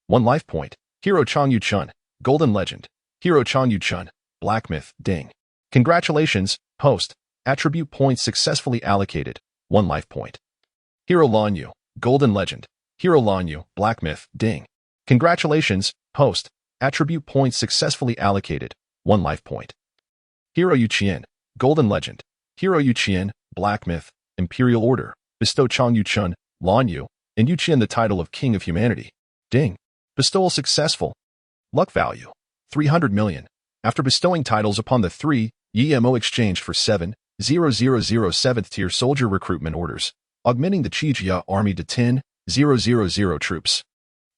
1 life point. Hero Chang Yu Chun, Golden Legend. Hero Chang Yu Chun, Black Myth. Ding. Congratulations, host. Attribute points successfully allocated. 1 life point. Hero Lan Yu, Golden Legend. Hero Lan Yu, Black Myth. Ding. Congratulations, host. Attribute points successfully allocated. 1 life point. Hero Yu Qian, Golden Legend. Hero Yu Qian, Black Myth. Imperial Order. Bestow Chang Yu Chun, Lan Yu, and Yu Qian the title of King of Humanity. Ding. Bestowal successful. Luck value, 300 million. After bestowing titles upon the 3, Yimo exchanged for 7,000 7th tier soldier recruitment orders, augmenting the Qijia army to 10,000 troops.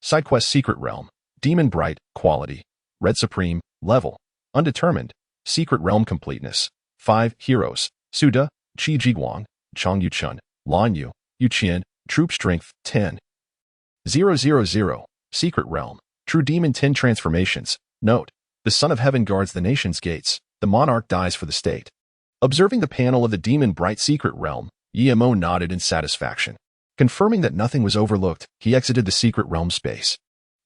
Side quest Secret Realm, Demon Bright, quality, Red Supreme, level, undetermined, Secret Realm completeness, 5 heroes, Su De, Qi Jiguang, Chang Yu Chun, Lan Yu, Yu Qian, troop strength 10,000. Secret Realm, True Demon 10 transformations. Note, the Son of Heaven guards the nation's gates, the monarch dies for the state. Observing the panel of the Demon Bright Secret Realm, Yimo nodded in satisfaction. Confirming that nothing was overlooked, he exited the secret realm space.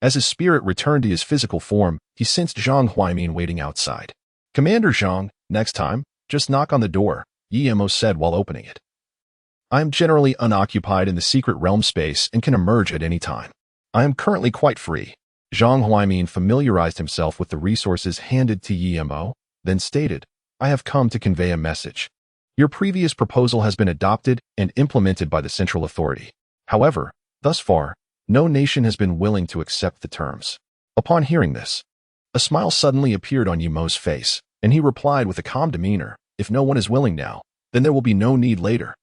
As his spirit returned to his physical form, he sensed Zhang Huaimin waiting outside. "Commander Zhang, next time, just knock on the door," Yi said while opening it. "I am generally unoccupied in the secret realm space and can emerge at any time. I am currently quite free." Zhang Huaimin familiarized himself with the resources handed to Yi, then stated, "I have come to convey a message. Your previous proposal has been adopted and implemented by the central authority. However, thus far, no nation has been willing to accept the terms." Upon hearing this, a smile suddenly appeared on Yi's face, and he replied with a calm demeanor, "If no one is willing now, then there will be no need later.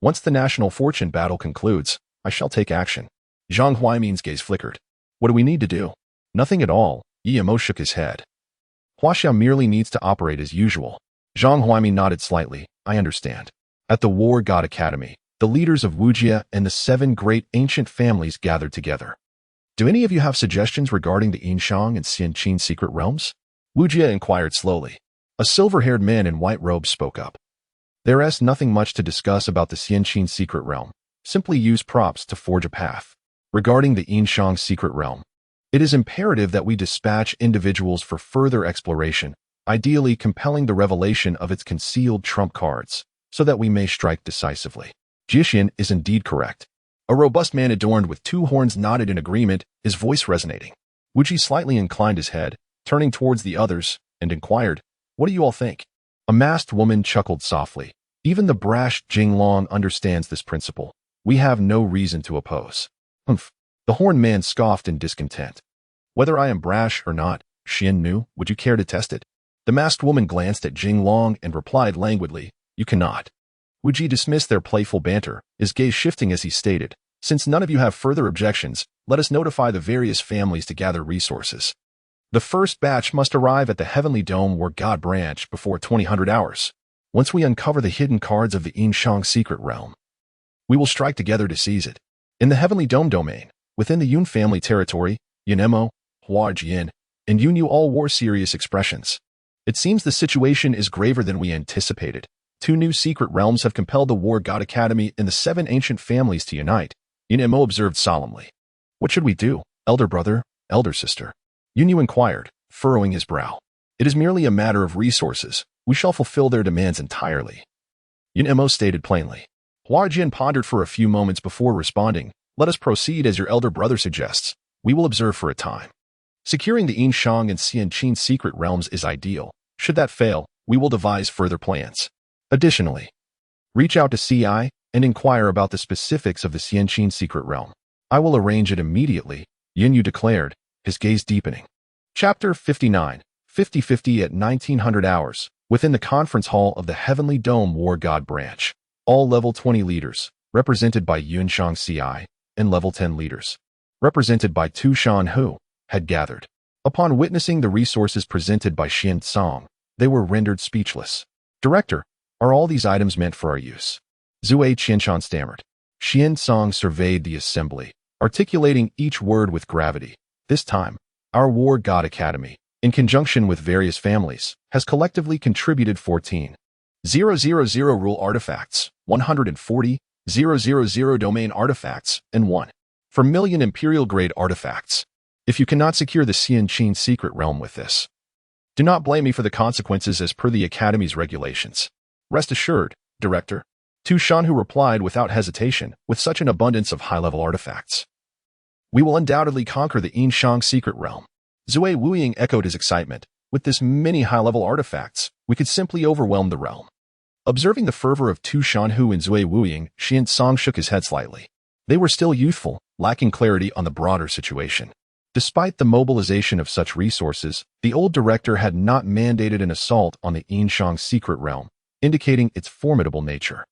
Once the national fortune battle concludes, I shall take action." Zhang Huaimin's gaze flickered. "What do we need to do?" "Nothing at all," Yi shook his head. "Huaxia merely needs to operate as usual." Zhang Huaimin nodded slightly. "I understand." At the War God Academy, the leaders of Huaxia and the 7 great ancient families gathered together. "Do any of you have suggestions regarding the Yin-Shang and Yin-Shang secret realms?" Huaxia inquired slowly. A silver-haired man in white robes spoke up. "There is nothing much to discuss about the Yin-Shang secret realm. Simply use props to forge a path. Regarding the Yin-Shang secret realm, it is imperative that we dispatch individuals for further exploration, ideally compelling the revelation of its concealed trump cards, so that we may strike decisively." Jixin is indeed correct. A robust man adorned with 2 horns nodded in agreement, his voice resonating. Wuji slightly inclined his head, turning towards the others, and inquired, "What do you all think?" A masked woman chuckled softly. "Even the brash Jinglong understands this principle. We have no reason to oppose." "Humph." The horned man scoffed in discontent. "Whether I am brash or not, Xian Nu, would you care to test it?" The masked woman glanced at Jinglong and replied languidly, "You cannot." Wuji dismissed their playful banter, his gaze shifting as he stated, "Since none of you have further objections, let us notify the various families to gather resources. The first batch must arrive at the Heavenly Dome War God branch before 2000 hours. Once we uncover the hidden cards of the Yin-Shang secret realm, we will strike together to seize it. In the Heavenly Dome domain, within the Yun family territory, Yin, Huajian, and Yunyu all wore serious expressions. It seems the situation is graver than we anticipated. 2 new secret realms have compelled the War God Academy and the 7 ancient families to unite. Yin observed solemnly. "What should we do, elder brother, elder sister?" Yunyu inquired, furrowing his brow. "It is merely a matter of resources. We shall fulfill their demands entirely." Yin stated plainly. Huajian pondered for a few moments before responding, "Let us proceed as your elder brother suggests. We will observe for a time. Securing the Yin-Shang and Yin-Shang secret realms is ideal. Should that fail, we will devise further plans. Additionally, reach out to CI and inquire about the specifics of the Yin-Shang secret realm. I will arrange it immediately," Yunyu declared, his gaze deepening. Chapter 59, 50-50 at 1900 hours, within the conference hall of the Heavenly Dome War God branch. All level 20 leaders, represented by Yin-Shang CI, and level 10 leaders, represented by Tu Shan Hu, had gathered. Upon witnessing the resources presented by Xian Tsang, they were rendered speechless. "Director, are all these items meant for our use?" Zue Qianshan stammered. Xian Tsang surveyed the assembly, articulating each word with gravity. "This time, our War God Academy, in conjunction with various families, has collectively contributed 14,000 rule artifacts, 140,000 domain artifacts, and 1 million imperial-grade artifacts. If you cannot secure the Yin-Shang secret realm with this, do not blame me for the consequences as per the Academy's regulations. Rest assured, Director." Tu Shanhu replied without hesitation, "With such an abundance of high-level artifacts, we will undoubtedly conquer the Yin-Shang secret realm." Zue Wuying echoed his excitement. "With this many high-level artifacts, we could simply overwhelm the realm." Observing the fervor of Tu Shanhu and Zue Wuying, Xian Tsang shook his head slightly. They were still youthful, lacking clarity on the broader situation. Despite the mobilization of such resources, the old director had not mandated an assault on the Yin-Shang secret realm, indicating its formidable nature.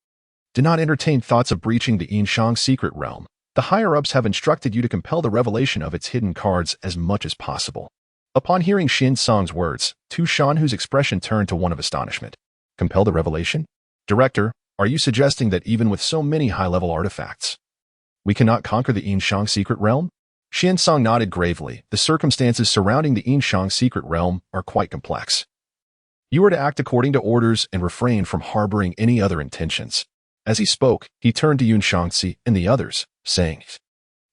"Do not entertain thoughts of breaching the Yin-Shang secret realm. The higher-ups have instructed you to compel the revelation of its hidden cards as much as possible." Upon hearing Xian Tsang's words, Tu Shanhu's expression turned to one of astonishment. "Compel the revelation? Director, are you suggesting that even with so many high-level artifacts, we cannot conquer the Yin-Shang secret realm?" Xian Tsang nodded gravely. "The circumstances surrounding the Yin-Shang secret realm are quite complex. You are to act according to orders and refrain from harboring any other intentions. As he spoke, he turned to Yin-Shang and the others, saying,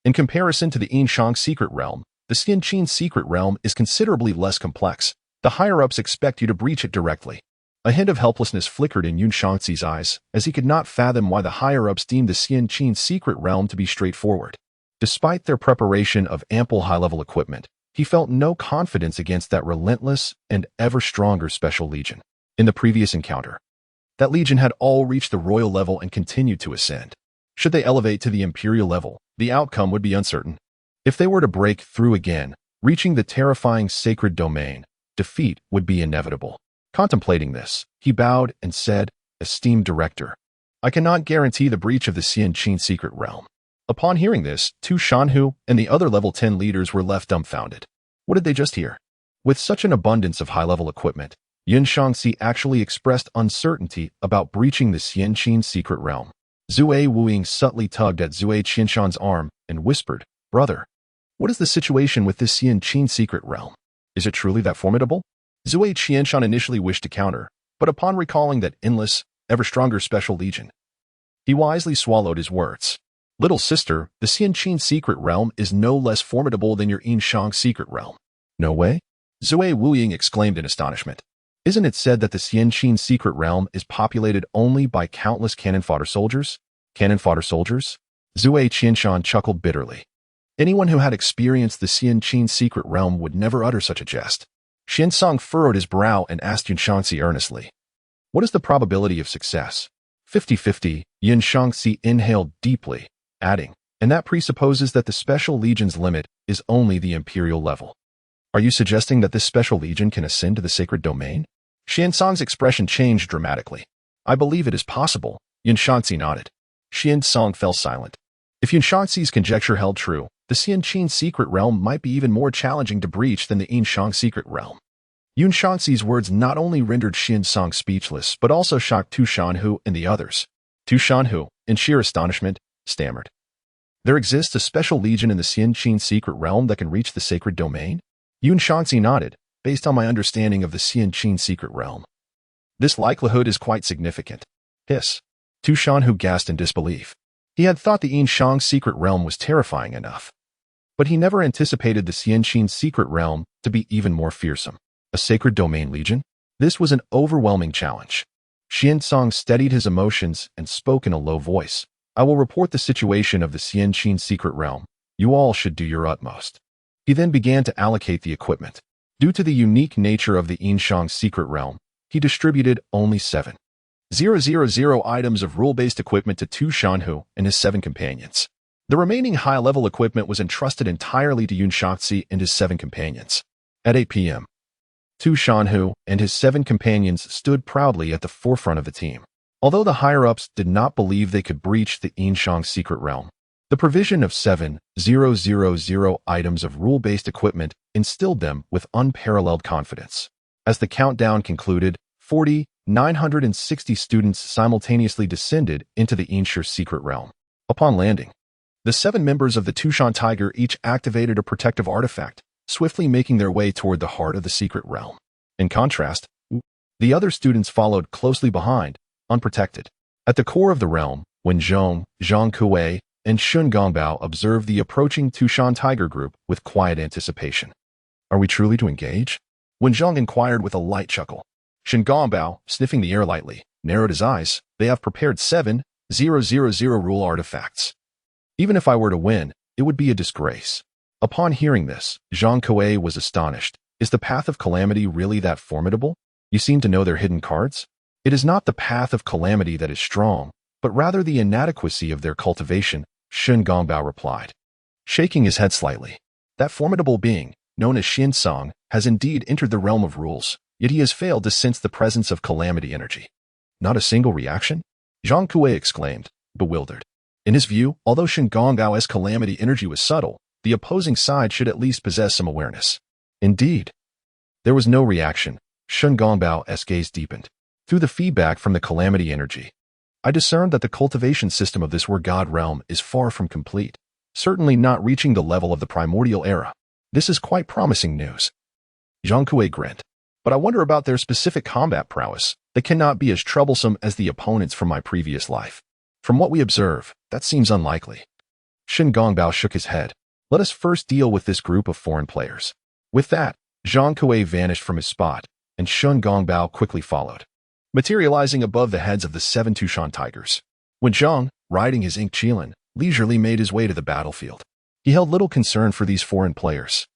in comparison to the Yin-Shang secret realm, the Yin-Qin secret realm is considerably less complex. The higher-ups expect you to breach it directly. A hint of helplessness flickered in Yin-Shang's eyes, as he could not fathom why the higher-ups deemed the Yin-Qin secret realm to be straightforward. Despite their preparation of ample high-level equipment, he felt no confidence against that relentless and ever-stronger special legion. In the previous encounter, that legion had all reached the royal level and continued to ascend. Should they elevate to the imperial level, the outcome would be uncertain. If they were to break through again, reaching the terrifying sacred domain, defeat would be inevitable. Contemplating this, he bowed and said, esteemed director, I cannot guarantee the breach of the Yin-Qin secret realm. Upon hearing this, Tu Shanhu and the other level 10 leaders were left dumbfounded. What did they just hear? With such an abundance of high-level equipment, Yin-Shang actually expressed uncertainty about breaching the Yin-Qin secret realm. Zue Wuing subtly tugged at Zue Qianshan's arm and whispered, brother, what is the situation with this Yin-Qin secret realm? Is it truly that formidable? Zue Qianshan initially wished to counter, but upon recalling that endless, ever-stronger special legion, he wisely swallowed his words. Little sister, the Yin-Qin secret realm is no less formidable than your Yin-Shang secret realm. No way? Zue Wuing exclaimed in astonishment. Isn't it said that the Yin-Qin secret realm is populated only by countless cannon fodder soldiers? Cannon fodder soldiers? Zue Qianshan chuckled bitterly. Anyone who had experienced the Yin-Qin secret realm would never utter such a jest. Xinsong furrowed his brow and asked Yin-Shang earnestly, what is the probability of success? 50-50, Yin-Shang inhaled deeply, adding, and that presupposes that the special legion's limit is only the imperial level. Are you suggesting that this special legion can ascend to the sacred domain? Xinsong's expression changed dramatically. I believe it is possible. Yin-Shang nodded. Xinsong fell silent. If Yin-Shang's conjecture held true, the Yin-Qin secret realm might be even more challenging to breach than the Yin-Shang secret realm. Yin-Shang's words not only rendered Xinsong speechless, but also shocked Tu Shanhu and the others. Tu Shanhu, in sheer astonishment, stammered. There exists a special legion in the Yin-Qin secret realm that can reach the sacred domain? Yin-Shang nodded, based on my understanding of the Yin-Qin secret realm. This likelihood is quite significant. Hiss. Tu Shanhu gasped in disbelief. He had thought the Yin-Shang secret realm was terrifying enough, but he never anticipated the Yin-Qin secret realm to be even more fearsome. A sacred domain legion? This was an overwhelming challenge. Xinsong steadied his emotions and spoke in a low voice. I will report the situation of the Yin-Qin secret realm. You all should do your utmost. He then began to allocate the equipment. Due to the unique nature of the Yin-Shang secret realm, he distributed only 7,000 items of rule-based equipment to Tu Shanhu and his 7 companions. The remaining high-level equipment was entrusted entirely to Yin-Shang and his 7 companions. At 8 p.m., Tu Shanhu and his 7 companions stood proudly at the forefront of the team. Although the higher-ups did not believe they could breach the Yin-Shang secret realm, the provision of 7,000 items of rule-based equipment instilled them with unparalleled confidence. As the countdown concluded, 960 students simultaneously descended into the Yin-Shang secret realm. Upon landing, the 7 members of the Tushan Tiger each activated a protective artifact, swiftly making their way toward the heart of the secret realm. In contrast, the other students followed closely behind, unprotected. At the core of the realm, Wen Zhong, Zhang Kuei, and Shun Gongbao observed the approaching Tushan Tiger group with quiet anticipation. Are we truly to engage? Wen Zhong inquired with a light chuckle. Shun Gongbao, sniffing the air lightly, narrowed his eyes. They have prepared 7,000 rule artifacts. Even if I were to win, it would be a disgrace. Upon hearing this, Zhang Kuei was astonished. Is the path of Calamity really that formidable? You seem to know their hidden cards? It is not the path of Calamity that is strong, but rather the inadequacy of their cultivation, Shun Gongbao replied, shaking his head slightly. That formidable being, known as Xinsong, has indeed entered the realm of rules, yet he has failed to sense the presence of Calamity energy. Not a single reaction? Zhang Kuei exclaimed, bewildered. In his view, although Shun Gongbao's Calamity energy was subtle, the opposing side should at least possess some awareness. Indeed. There was no reaction. Shun Gongbao's gaze deepened. Through the feedback from the Calamity energy, I discerned that the cultivation system of this God realm is far from complete, certainly not reaching the level of the primordial era. This is quite promising news. Zhang Kuei grinned. But I wonder about their specific combat prowess. They cannot be as troublesome as the opponents from my previous life. From what we observe, that seems unlikely. Shen Gongbao shook his head. Let us first deal with this group of foreign players. With that, Zhang Kuei vanished from his spot, and Shen Gongbao quickly followed, materializing above the heads of the 7 Tushan tigers. When Zhang, riding his ink Qilin, leisurely made his way to the battlefield, he held little concern for these foreign players.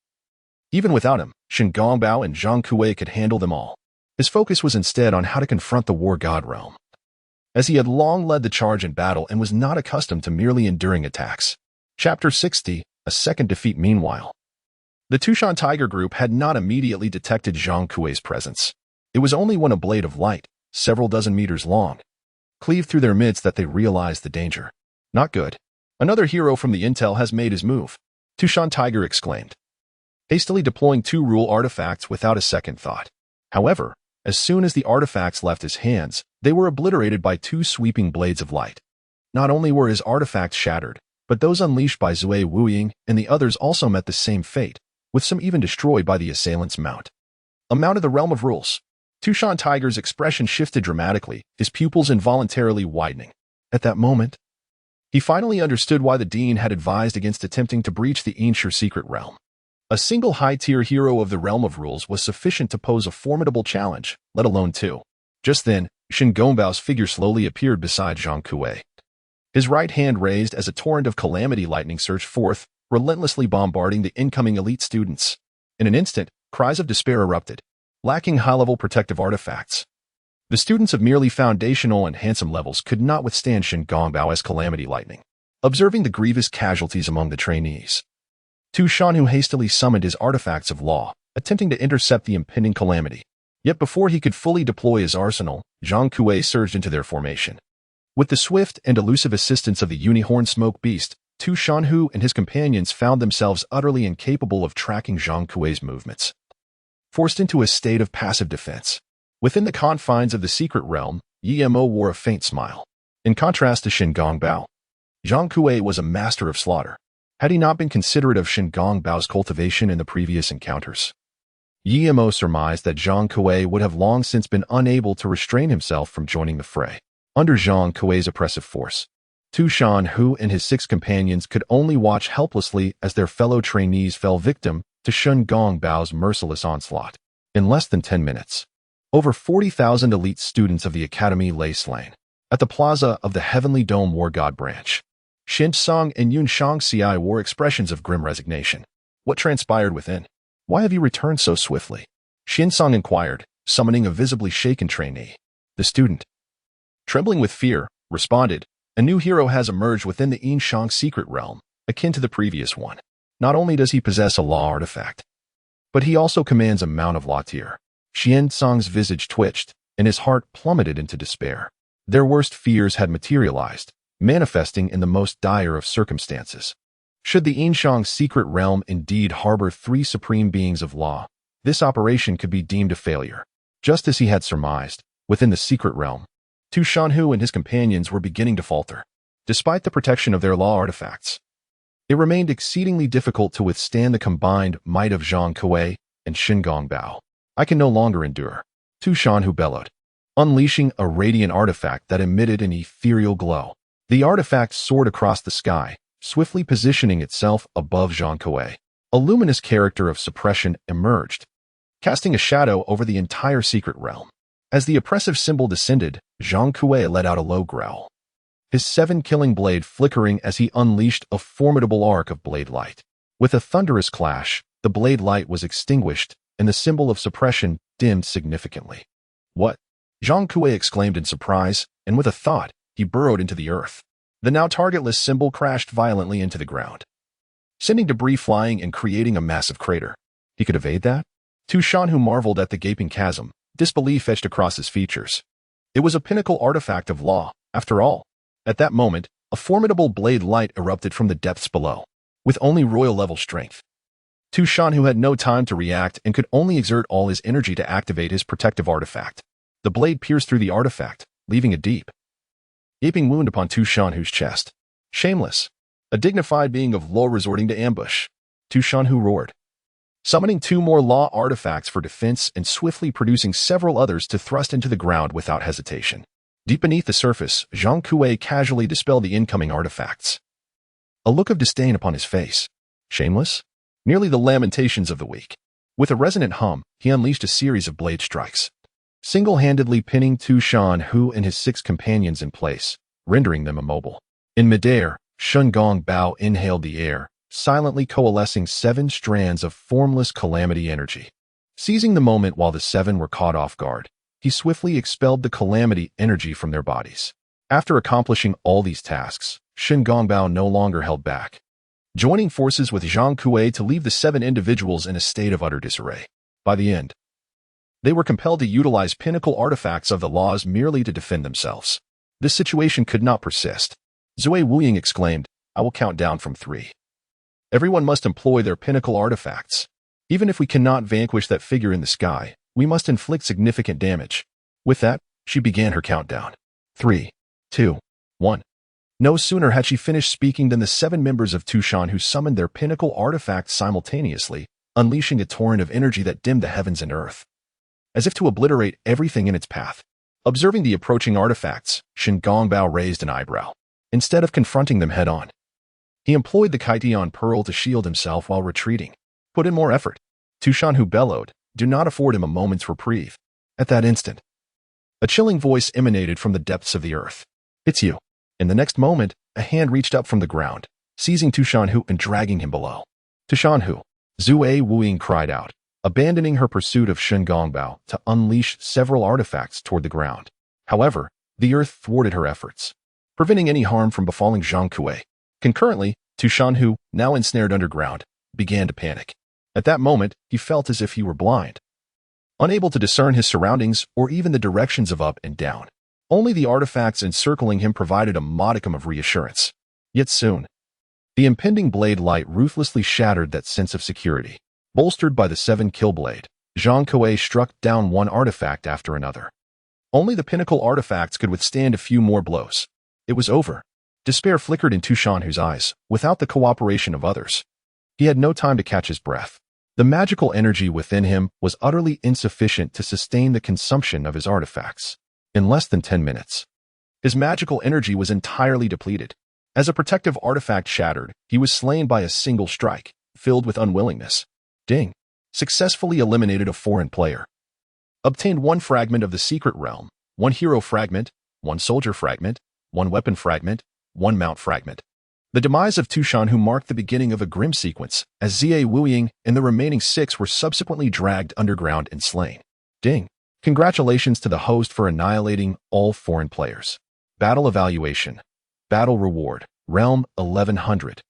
Even without him, Shen Gongbao and Zhang Kuei could handle them all. His focus was instead on how to confront the war god realm, as he had long led the charge in battle and was not accustomed to merely enduring attacks. Chapter 60, A Second Defeat. Meanwhile, the Tushan Tiger group had not immediately detected Zhang Kuei's presence. It was only when a blade of light, several dozen meters long, cleaved through their midst that they realized the danger. Not good. Another hero from the intel has made his move, Tushan Tiger exclaimed, hastily deploying 2 rule artifacts without a second thought. However, as soon as the artifacts left his hands, they were obliterated by 2 sweeping blades of light. Not only were his artifacts shattered, but those unleashed by Zui Wuying and the others also met the same fate, with some even destroyed by the assailant's mount. A mount of the realm of rules. Tushan Tiger's expression shifted dramatically, his pupils involuntarily widening. At that moment, he finally understood why the Dean had advised against attempting to breach the Ensues secret realm. A single high-tier hero of the realm of rules was sufficient to pose a formidable challenge, let alone 2. Just then, Shen Gongbao's figure slowly appeared beside Zhang Kuei. His right hand raised as a torrent of Calamity lightning surged forth, relentlessly bombarding the incoming elite students. In an instant, cries of despair erupted, lacking high-level protective artifacts. The students of merely foundational and handsome levels could not withstand Shen Gongbao's Calamity lightning. Observing the grievous casualties among the trainees, Tushan who hastily summoned his artifacts of law, attempting to intercept the impending calamity. Yet before he could fully deploy his arsenal, Zhang Kuei surged into their formation. With the swift and elusive assistance of the unicorn smoke beast, Tushan Hu and his companions found themselves utterly incapable of tracking Zhang Kuei's movements. Forced into a state of passive defense, within the confines of the secret realm, Yimo wore a faint smile. In contrast to Shen Gongbao, Zhang Kuei was a master of slaughter. Had he not been considerate of Shen Gongbao's cultivation in the previous encounters, Yimo surmised that Zhang Kuei would have long since been unable to restrain himself from joining the fray. Under Zhang Kuei's oppressive force, Tushan Hu and his 6 companions could only watch helplessly as their fellow trainees fell victim to Shen Gongbao's merciless onslaught. In less than 10 minutes, over 40,000 elite students of the academy lay slain. At the plaza of the Heavenly Dome War God branch, Yin-Shang and Yin-Shang wore expressions of grim resignation. What transpired within? Why have you returned so swiftly? Yin-Shang inquired, summoning a visibly shaken trainee. The student, trembling with fear, responded, a new hero has emerged within the Yin-Shang secret realm, akin to the previous one. Not only does he possess a law artifact, but he also commands a mount of law tier. Yin-Shang's visage twitched, and his heart plummeted into despair. Their worst fears had materialized, manifesting in the most dire of circumstances. Should the Yin-Shang secret realm indeed harbor 3 supreme beings of law, this operation could be deemed a failure. Just as he had surmised, within the secret realm, Tushan Hu and his companions were beginning to falter. Despite the protection of their law artifacts, it remained exceedingly difficult to withstand the combined might of Zhang Kuei and Shen Gongbao. I can no longer endure, Tushan Hu bellowed, unleashing a radiant artifact that emitted an ethereal glow. The artifact soared across the sky, swiftly positioning itself above Zhang Kuei. A luminous character of suppression emerged, casting a shadow over the entire secret realm. As the oppressive symbol descended, Zhang Kuei let out a low growl, his 7-killing blade flickering as he unleashed a formidable arc of blade light. With a thunderous clash, the blade light was extinguished, and the symbol of suppression dimmed significantly. What? Zhang Kuei exclaimed in surprise, and with a thought, he burrowed into the earth. The now targetless symbol crashed violently into the ground, sending debris flying and creating a massive crater. He could evade that? Tushan Hu marveled at the gaping chasm, disbelief etched across his features. It was a pinnacle artifact of law, after all. At that moment, a formidable blade light erupted from the depths below, with only royal-level strength. Tushan Hu had no time to react and could only exert all his energy to activate his protective artifact. The blade pierced through the artifact, leaving a deep, gaping wound upon Tushan Hu's chest. Shameless. A dignified being of law resorting to ambush. Tushan Hu roared, summoning 2 more law artifacts for defense and swiftly producing several others to thrust into the ground without hesitation. Deep beneath the surface, Zhang Kuei casually dispelled the incoming artifacts. A look of disdain upon his face. Shameless? Nearly the lamentations of the weak. With a resonant hum, he unleashed a series of blade strikes, single-handedly pinning Tu Shan-Hu and his 6 companions in place, rendering them immobile. In midair, Shen Gongbao inhaled the air, silently coalescing 7 strands of formless calamity energy. Seizing the moment while the 7 were caught off guard, he swiftly expelled the calamity energy from their bodies. After accomplishing all these tasks, Shen Gongbao no longer held back, joining forces with Zhang Kuei to leave the 7 individuals in a state of utter disarray. By the end, they were compelled to utilize pinnacle artifacts of the laws merely to defend themselves. This situation could not persist. Zui Wuying exclaimed, "I will count down from 3. Everyone must employ their pinnacle artifacts. Even if we cannot vanquish that figure in the sky, we must inflict significant damage." With that, she began her countdown. 3, 2, 1. No sooner had she finished speaking than the 7 members of Tu Shan-Hu summoned their pinnacle artifacts simultaneously, unleashing a torrent of energy that dimmed the heavens and earth, as if to obliterate everything in its path. Observing the approaching artifacts, Shen Gongbao raised an eyebrow. Instead of confronting them head-on, he employed the Kaitian Pearl to shield himself while retreating. Put in more effort. Tu Shan-Hu bellowed, "Do not afford him a moment's reprieve." At that instant, a chilling voice emanated from the depths of the earth. "It's you." In the next moment, a hand reached up from the ground, seizing Tu Shan-Hu and dragging him below. "Tu Shan-Hu," Zui Wuying cried out, abandoning her pursuit of Shen Gongbao to unleash several artifacts toward the ground. However, the earth thwarted her efforts, preventing any harm from befalling Zhang Kuei. Concurrently, Tu Shan-Hu, now ensnared underground, began to panic. At that moment, he felt as if he were blind, unable to discern his surroundings or even the directions of up and down. Only the artifacts encircling him provided a modicum of reassurance. Yet soon, the impending blade light ruthlessly shattered that sense of security. Bolstered by the 7 kill blade, Zhang Kuei struck down one artifact after another. Only the pinnacle artifacts could withstand a few more blows. It was over. Despair flickered in Tu Shan-Hu's eyes, without the cooperation of others. He had no time to catch his breath. The magical energy within him was utterly insufficient to sustain the consumption of his artifacts. In less than 10 minutes, his magical energy was entirely depleted. As a protective artifact shattered, he was slain by a single strike, filled with unwillingness. Ding. Successfully eliminated a foreign player. Obtained 1 fragment of the secret realm, 1 hero fragment, 1 soldier fragment, 1 weapon fragment, 1 mount fragment. The demise of Tu Shan-Hu marked the beginning of a grim sequence, as Zui Wuying and the remaining 6 were subsequently dragged underground and slain. Ding. Congratulations to the host for annihilating all foreign players. Battle evaluation. Battle reward. Realm 1100.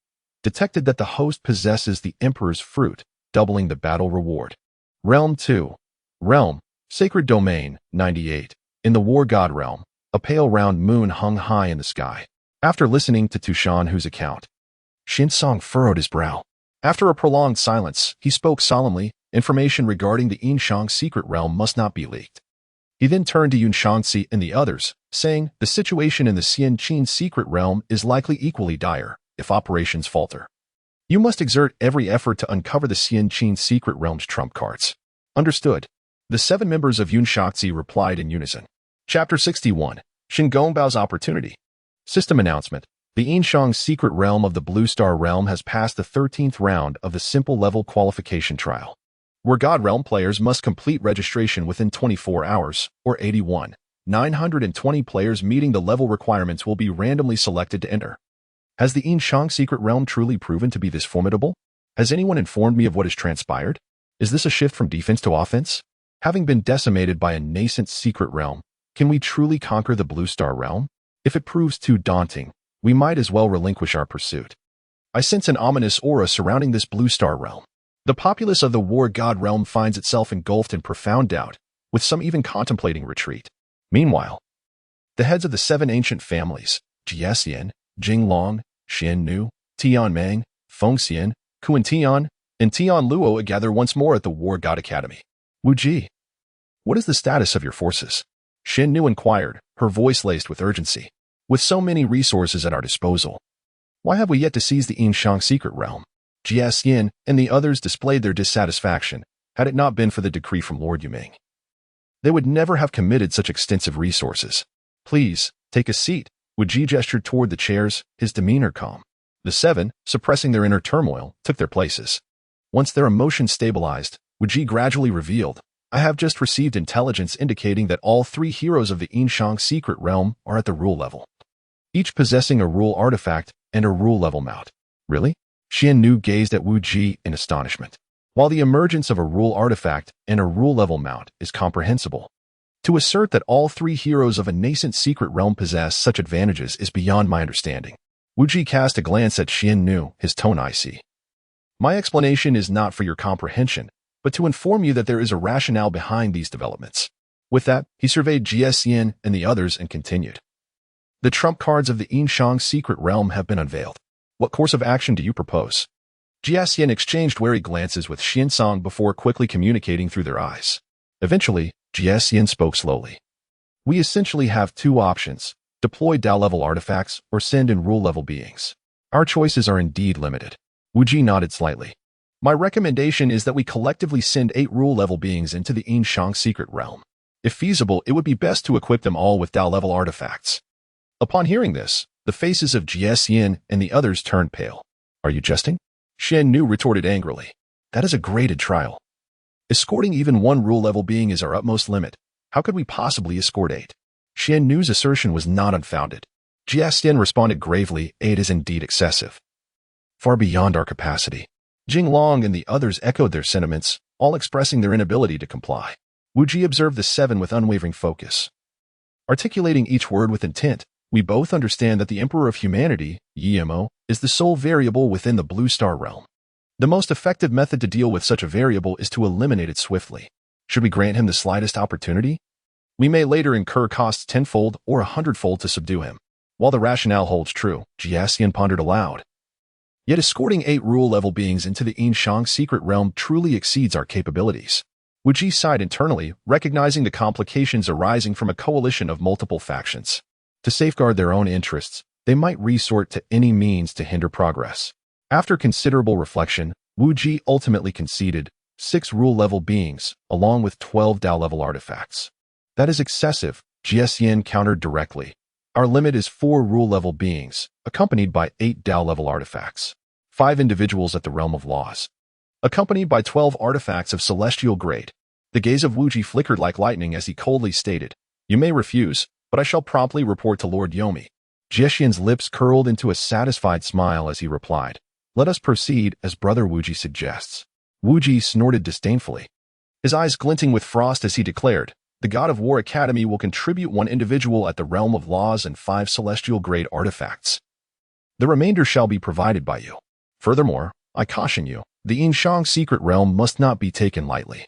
Detected that the host possesses the Emperor's fruit, doubling the battle reward. Realm 2. Realm. Sacred Domain, 98. In the War God realm, a pale round moon hung high in the sky. After listening to Tu Shan-Hu's account, Yin-Shang furrowed his brow. After a prolonged silence, he spoke solemnly, information regarding the Yin-Shang secret realm must not be leaked. He then turned to Yun-Shangxi and the others, saying, the situation in the Xianqin secret realm is likely equally dire, if operations falter. You must exert every effort to uncover the Xianqin secret realm's trump cards. Understood. The 7 members of Yun-Shangxi replied in unison. Chapter 61. Shen Gongbao's Opportunity. System announcement. The Yin-Shang secret realm of the Blue Star realm has passed the 13th round of the simple level qualification trial. Where God realm players must complete registration within 24 hours, or 81. 920 players meeting the level requirements will be randomly selected to enter. Has the Yin-Shang secret realm truly proven to be this formidable? Has anyone informed me of what has transpired? Is this a shift from defense to offense? Having been decimated by a nascent secret realm, can we truly conquer the Blue Star realm? If it proves too daunting, we might as well relinquish our pursuit. I sense an ominous aura surrounding this Blue Star realm. The populace of the War God realm finds itself engulfed in profound doubt, with some even contemplating retreat. Meanwhile, the heads of the 7 ancient families, Jiesian, Jinglong, Xiannu, Tianmeng, Fengxian, Kuantian, and Tianluo gather once more at the War God Academy. Wu Ji, what is the status of your forces? Xiannu inquired, her voice laced with urgency. With so many resources at our disposal, why have we yet to seize the Yin-Shang secret realm? Jiesian and the others displayed their dissatisfaction, had it not been for the decree from Lord Ming. They would never have committed such extensive resources. Please, take a seat. Wu Ji gestured toward the chairs, his demeanor calm. The 7, suppressing their inner turmoil, took their places. Once their emotions stabilized, Wu Ji gradually revealed, I have just received intelligence indicating that all 3 heroes of the Yin-Shang secret realm are at the rule level, each possessing a rule artifact and a rule level mount. Really? Xian Nu gazed at Wu Ji in astonishment. While the emergence of a rule artifact and a rule level mount is comprehensible, to assert that all 3 heroes of a nascent secret realm possess such advantages is beyond my understanding. Wu Ji cast a glance at Xian Nu, his tone icy. My explanation is not for your comprehension, but to inform you that there is a rationale behind these developments. With that, he surveyed Jie Yin and the others and continued. The trump cards of the Yin-Shang secret realm have been unveiled. What course of action do you propose? Jie Yin exchanged wary glances with Yin-Shang before quickly communicating through their eyes. Eventually, Jie Yin spoke slowly. We essentially have 2 options, deploy Dao-level artifacts or send in rule-level beings. Our choices are indeed limited. Wu Ji nodded slightly. My recommendation is that we collectively send 8 rule-level beings into the Yin-Shang secret realm. If feasible, it would be best to equip them all with Dao-level artifacts. Upon hearing this, the faces of Jie Yin and the others turned pale. Are you jesting? Xian Nu retorted angrily. That is a graded trial. Escorting even 1 rule-level being is our utmost limit. How could we possibly escort 8? Xian Nu's assertion was not unfounded. Jie Yin responded gravely, 8 is indeed excessive. Far beyond our capacity. Jing Long and the others echoed their sentiments, all expressing their inability to comply. Wu Ji observed the 7 with unwavering focus. Articulating each word with intent, we both understand that the Emperor of Humanity, Yimo, is the sole variable within the Blue Star realm. The most effective method to deal with such a variable is to eliminate it swiftly. Should we grant him the slightest opportunity? We may later incur costs 10-fold or 100-fold to subdue him. While the rationale holds true, Jie Yin pondered aloud. Yet escorting 8 rule-level beings into the Yin-Shang secret realm truly exceeds our capabilities. Wu Ji sighed internally, recognizing the complications arising from a coalition of multiple factions. To safeguard their own interests, they might resort to any means to hinder progress. After considerable reflection, Wu Ji ultimately conceded 6 rule-level beings, along with 12 Dao-level artifacts. That is excessive, Jie Yin countered directly. Our limit is 4 rule-level beings, accompanied by 8 Dao-level artifacts. 5 individuals at the realm of laws, accompanied by 12 artifacts of celestial grade. The gaze of Wu Ji flickered like lightning as he coldly stated, You may refuse, but I shall promptly report to Lord Yomi. Jie Yin's lips curled into a satisfied smile as he replied, Let us proceed as Brother Wu Ji suggests. Wu Ji snorted disdainfully, his eyes glinting with frost as he declared, The God of War Academy will contribute 1 individual at the realm of laws and 5 celestial-grade artifacts. The remainder shall be provided by you. Furthermore, I caution you, the Yin-Shang secret realm must not be taken lightly.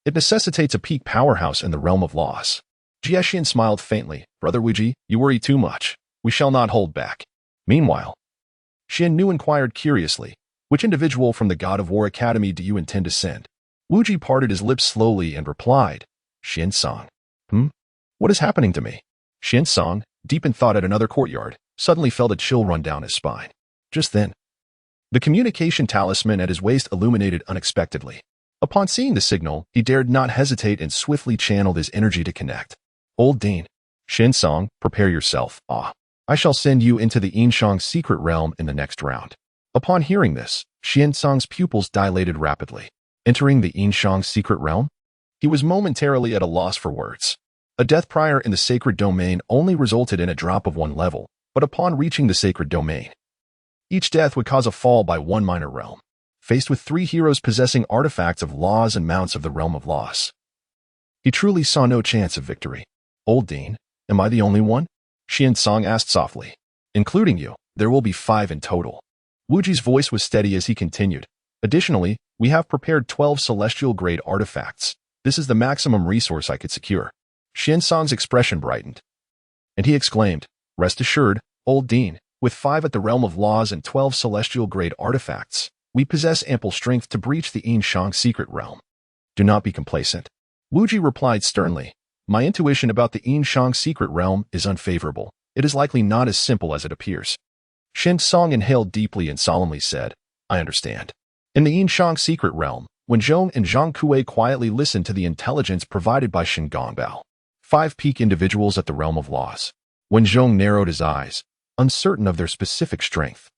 It necessitates a peak powerhouse in the realm of laws. Jie Yin smiled faintly, Brother Wu Ji, you worry too much. We shall not hold back. Meanwhile, Xian Nu inquired curiously, Which individual from the God of War Academy do you intend to send? Wu Ji parted his lips slowly and replied, Yin-Shang. What is happening to me? Yin-Shang, deep in thought at another courtyard, suddenly felt a chill run down his spine. Just then, the communication talisman at his waist illuminated unexpectedly. Upon seeing the signal, he dared not hesitate and swiftly channeled his energy to connect. Old Dean. Yin-Shang, prepare yourself. I shall send you into the Yin-Shang secret realm in the next round. Upon hearing this, Yin-Shang's pupils dilated rapidly. Entering the Yin-Shang secret realm? He was momentarily at a loss for words. A death prior in the sacred domain only resulted in a drop of 1 level, but upon reaching the sacred domain, each death would cause a fall by 1 minor realm. Faced with 3 heroes possessing artifacts of laws and mounts of the realm of laws, he truly saw no chance of victory. Old Dean, am I the only one? Yin-Shang asked softly. Including you, there will be 5 in total. Wu Ji's voice was steady as he continued. Additionally, we have prepared 12 celestial-grade artifacts. This is the maximum resource I could secure. Yin-Shang's expression brightened, and he exclaimed, Rest assured, Old Dean, with 5 at the realm of laws and 12 celestial-grade artifacts, we possess ample strength to breach the Yin-Shang secret realm. Do not be complacent. Wu Ji replied sternly, My intuition about the Yin-Shang secret realm is unfavorable. It is likely not as simple as it appears. Yin-Shang inhaled deeply and solemnly said, I understand. In the Yin-Shang secret realm, when Zhong and Zhang Kuei quietly listened to the intelligence provided by Shen Gongbao, 5 peak individuals at the realm of laws. When Zhong narrowed his eyes, uncertain of their specific strength.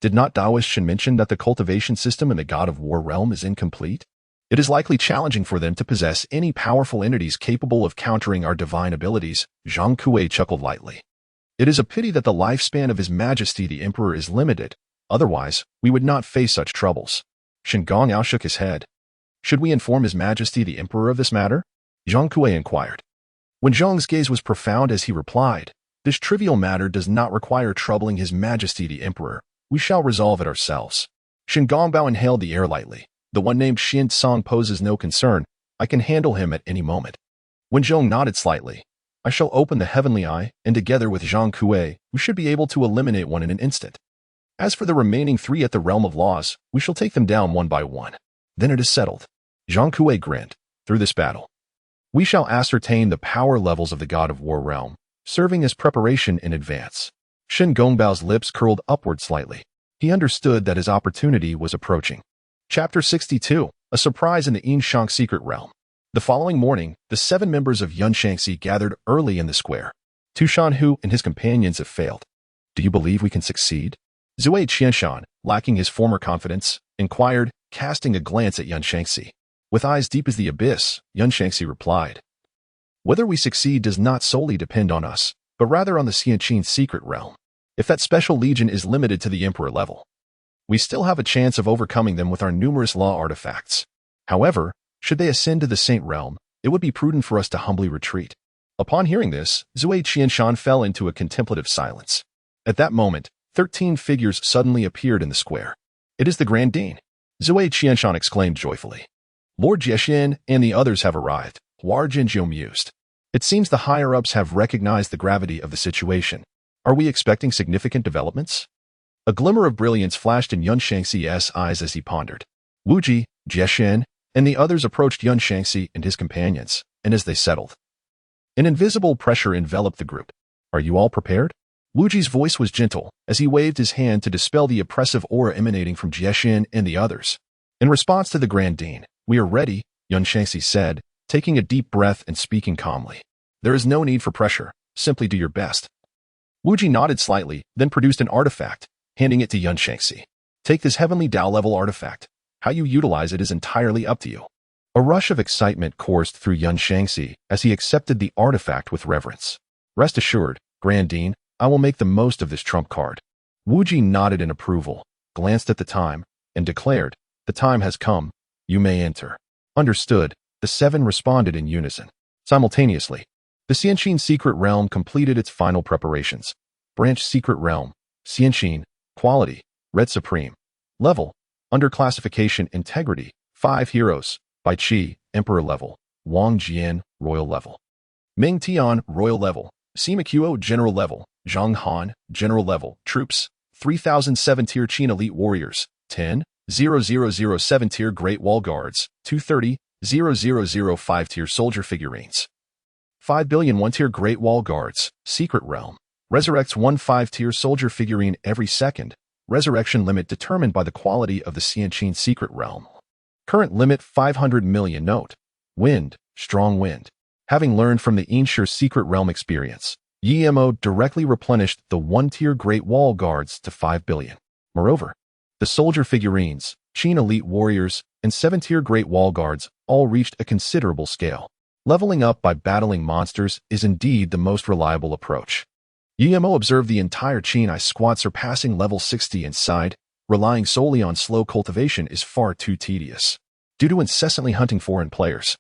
Did not Daoist Shen mention that the cultivation system in the God of War realm is incomplete? It is likely challenging for them to possess any powerful entities capable of countering our divine abilities, Zhang Kuei chuckled lightly. It is a pity that the lifespan of His Majesty the Emperor is limited, otherwise we would not face such troubles. Shen Gongao shook his head. Should we inform His Majesty the Emperor of this matter? Zhang Kuei inquired. When Zhang's gaze was profound as he replied, this trivial matter does not require troubling His Majesty the Emperor. We shall resolve it ourselves. Shen Gongbao inhaled the air lightly. The one named Xian Song poses no concern. I can handle him at any moment. When Zhong nodded slightly, I shall open the heavenly eye, and together with Zhang Kuei, we should be able to eliminate one in an instant. As for the remaining 3 at the realm of laws, we shall take them down one by one. Then it is settled. Zhang Kuei grinned. Through this battle, we shall ascertain the power levels of the God of War realm, serving as preparation in advance. Shen Gongbao's lips curled upward slightly. He understood that his opportunity was approaching. Chapter 62, A Surprise in the Yin-Shang Secret Realm. The following morning, the 7 members of Yun-Shang gathered early in the square. Tu Shanhu and his companions have failed. Do you believe we can succeed? Zui Qianshan, lacking his former confidence, inquired, casting a glance at Yun-Shang. With eyes deep as the abyss, Yun-Shang replied, whether we succeed does not solely depend on us, but rather on the Xianqin secret realm. If that special legion is limited to the Emperor level, we still have a chance of overcoming them with our numerous law artifacts. However, should they ascend to the Saint realm, it would be prudent for us to humbly retreat. Upon hearing this, Zui Qianshan fell into a contemplative silence. At that moment, 13 figures suddenly appeared in the square. It is the Grand Dean. Zui Qianshan exclaimed joyfully. Lord Jiexin and the others have arrived. Hua Jinjiu mused. It seems the higher-ups have recognized the gravity of the situation. Are we expecting significant developments? A glimmer of brilliance flashed in Yun-Shang's eyes as he pondered. Wu Ji, Jiexin, and the others approached Yun-Shang and his companions, and as they settled, an invisible pressure enveloped the group. Are you all prepared? Wu Ji's voice was gentle as he waved his hand to dispel the oppressive aura emanating from Jiexin and the others. In response to the Grand Dean, we are ready, Yun-Shang said, taking a deep breath and speaking calmly. There is no need for pressure. Simply do your best. Wu Ji nodded slightly, then produced an artifact, handing it to Yun-Shang. Take this heavenly Dao-level artifact. How you utilize it is entirely up to you. A rush of excitement coursed through Yun-Shang as he accepted the artifact with reverence. Rest assured, Grand Dean, I will make the most of this trump card. Wu Ji nodded in approval, glanced at the time, and declared, the time has come. You may enter. Understood. The 7 responded in unison. Simultaneously, the Xianqin secret realm completed its final preparations. Branch secret realm, Xianqin, quality, red supreme. Level, under classification integrity, 5 heroes, Bai Qi, emperor level, Wang Jian, royal level. Ming Tian, royal level, Sima Qiuo, general level, Zhang Han, general level, troops, 3007 tier Qin elite warriors, 10,007 tier Great Wall Guards, 230,005 tier soldier figurines. 5,000,001 tier Great Wall Guards, Secret Realm. Resurrects 1/5 tier soldier figurine every second. Resurrection limit determined by the quality of the Xianqin Secret Realm. Current limit 500 million. Note. Wind, strong wind. Having learned from the Ensues Secret Realm experience, Yi-Mo directly replenished the 1-tier Great Wall Guards to 5 billion. Moreover, the soldier figurines, Qin elite warriors, and 7-tier Great Wall Guards all reached a considerable scale. Leveling up by battling monsters is indeed the most reliable approach. Yi-Mo observed the entire Qin squad surpassing level 60 and sighed, relying solely on slow cultivation is far too tedious. Due to incessantly hunting foreign players,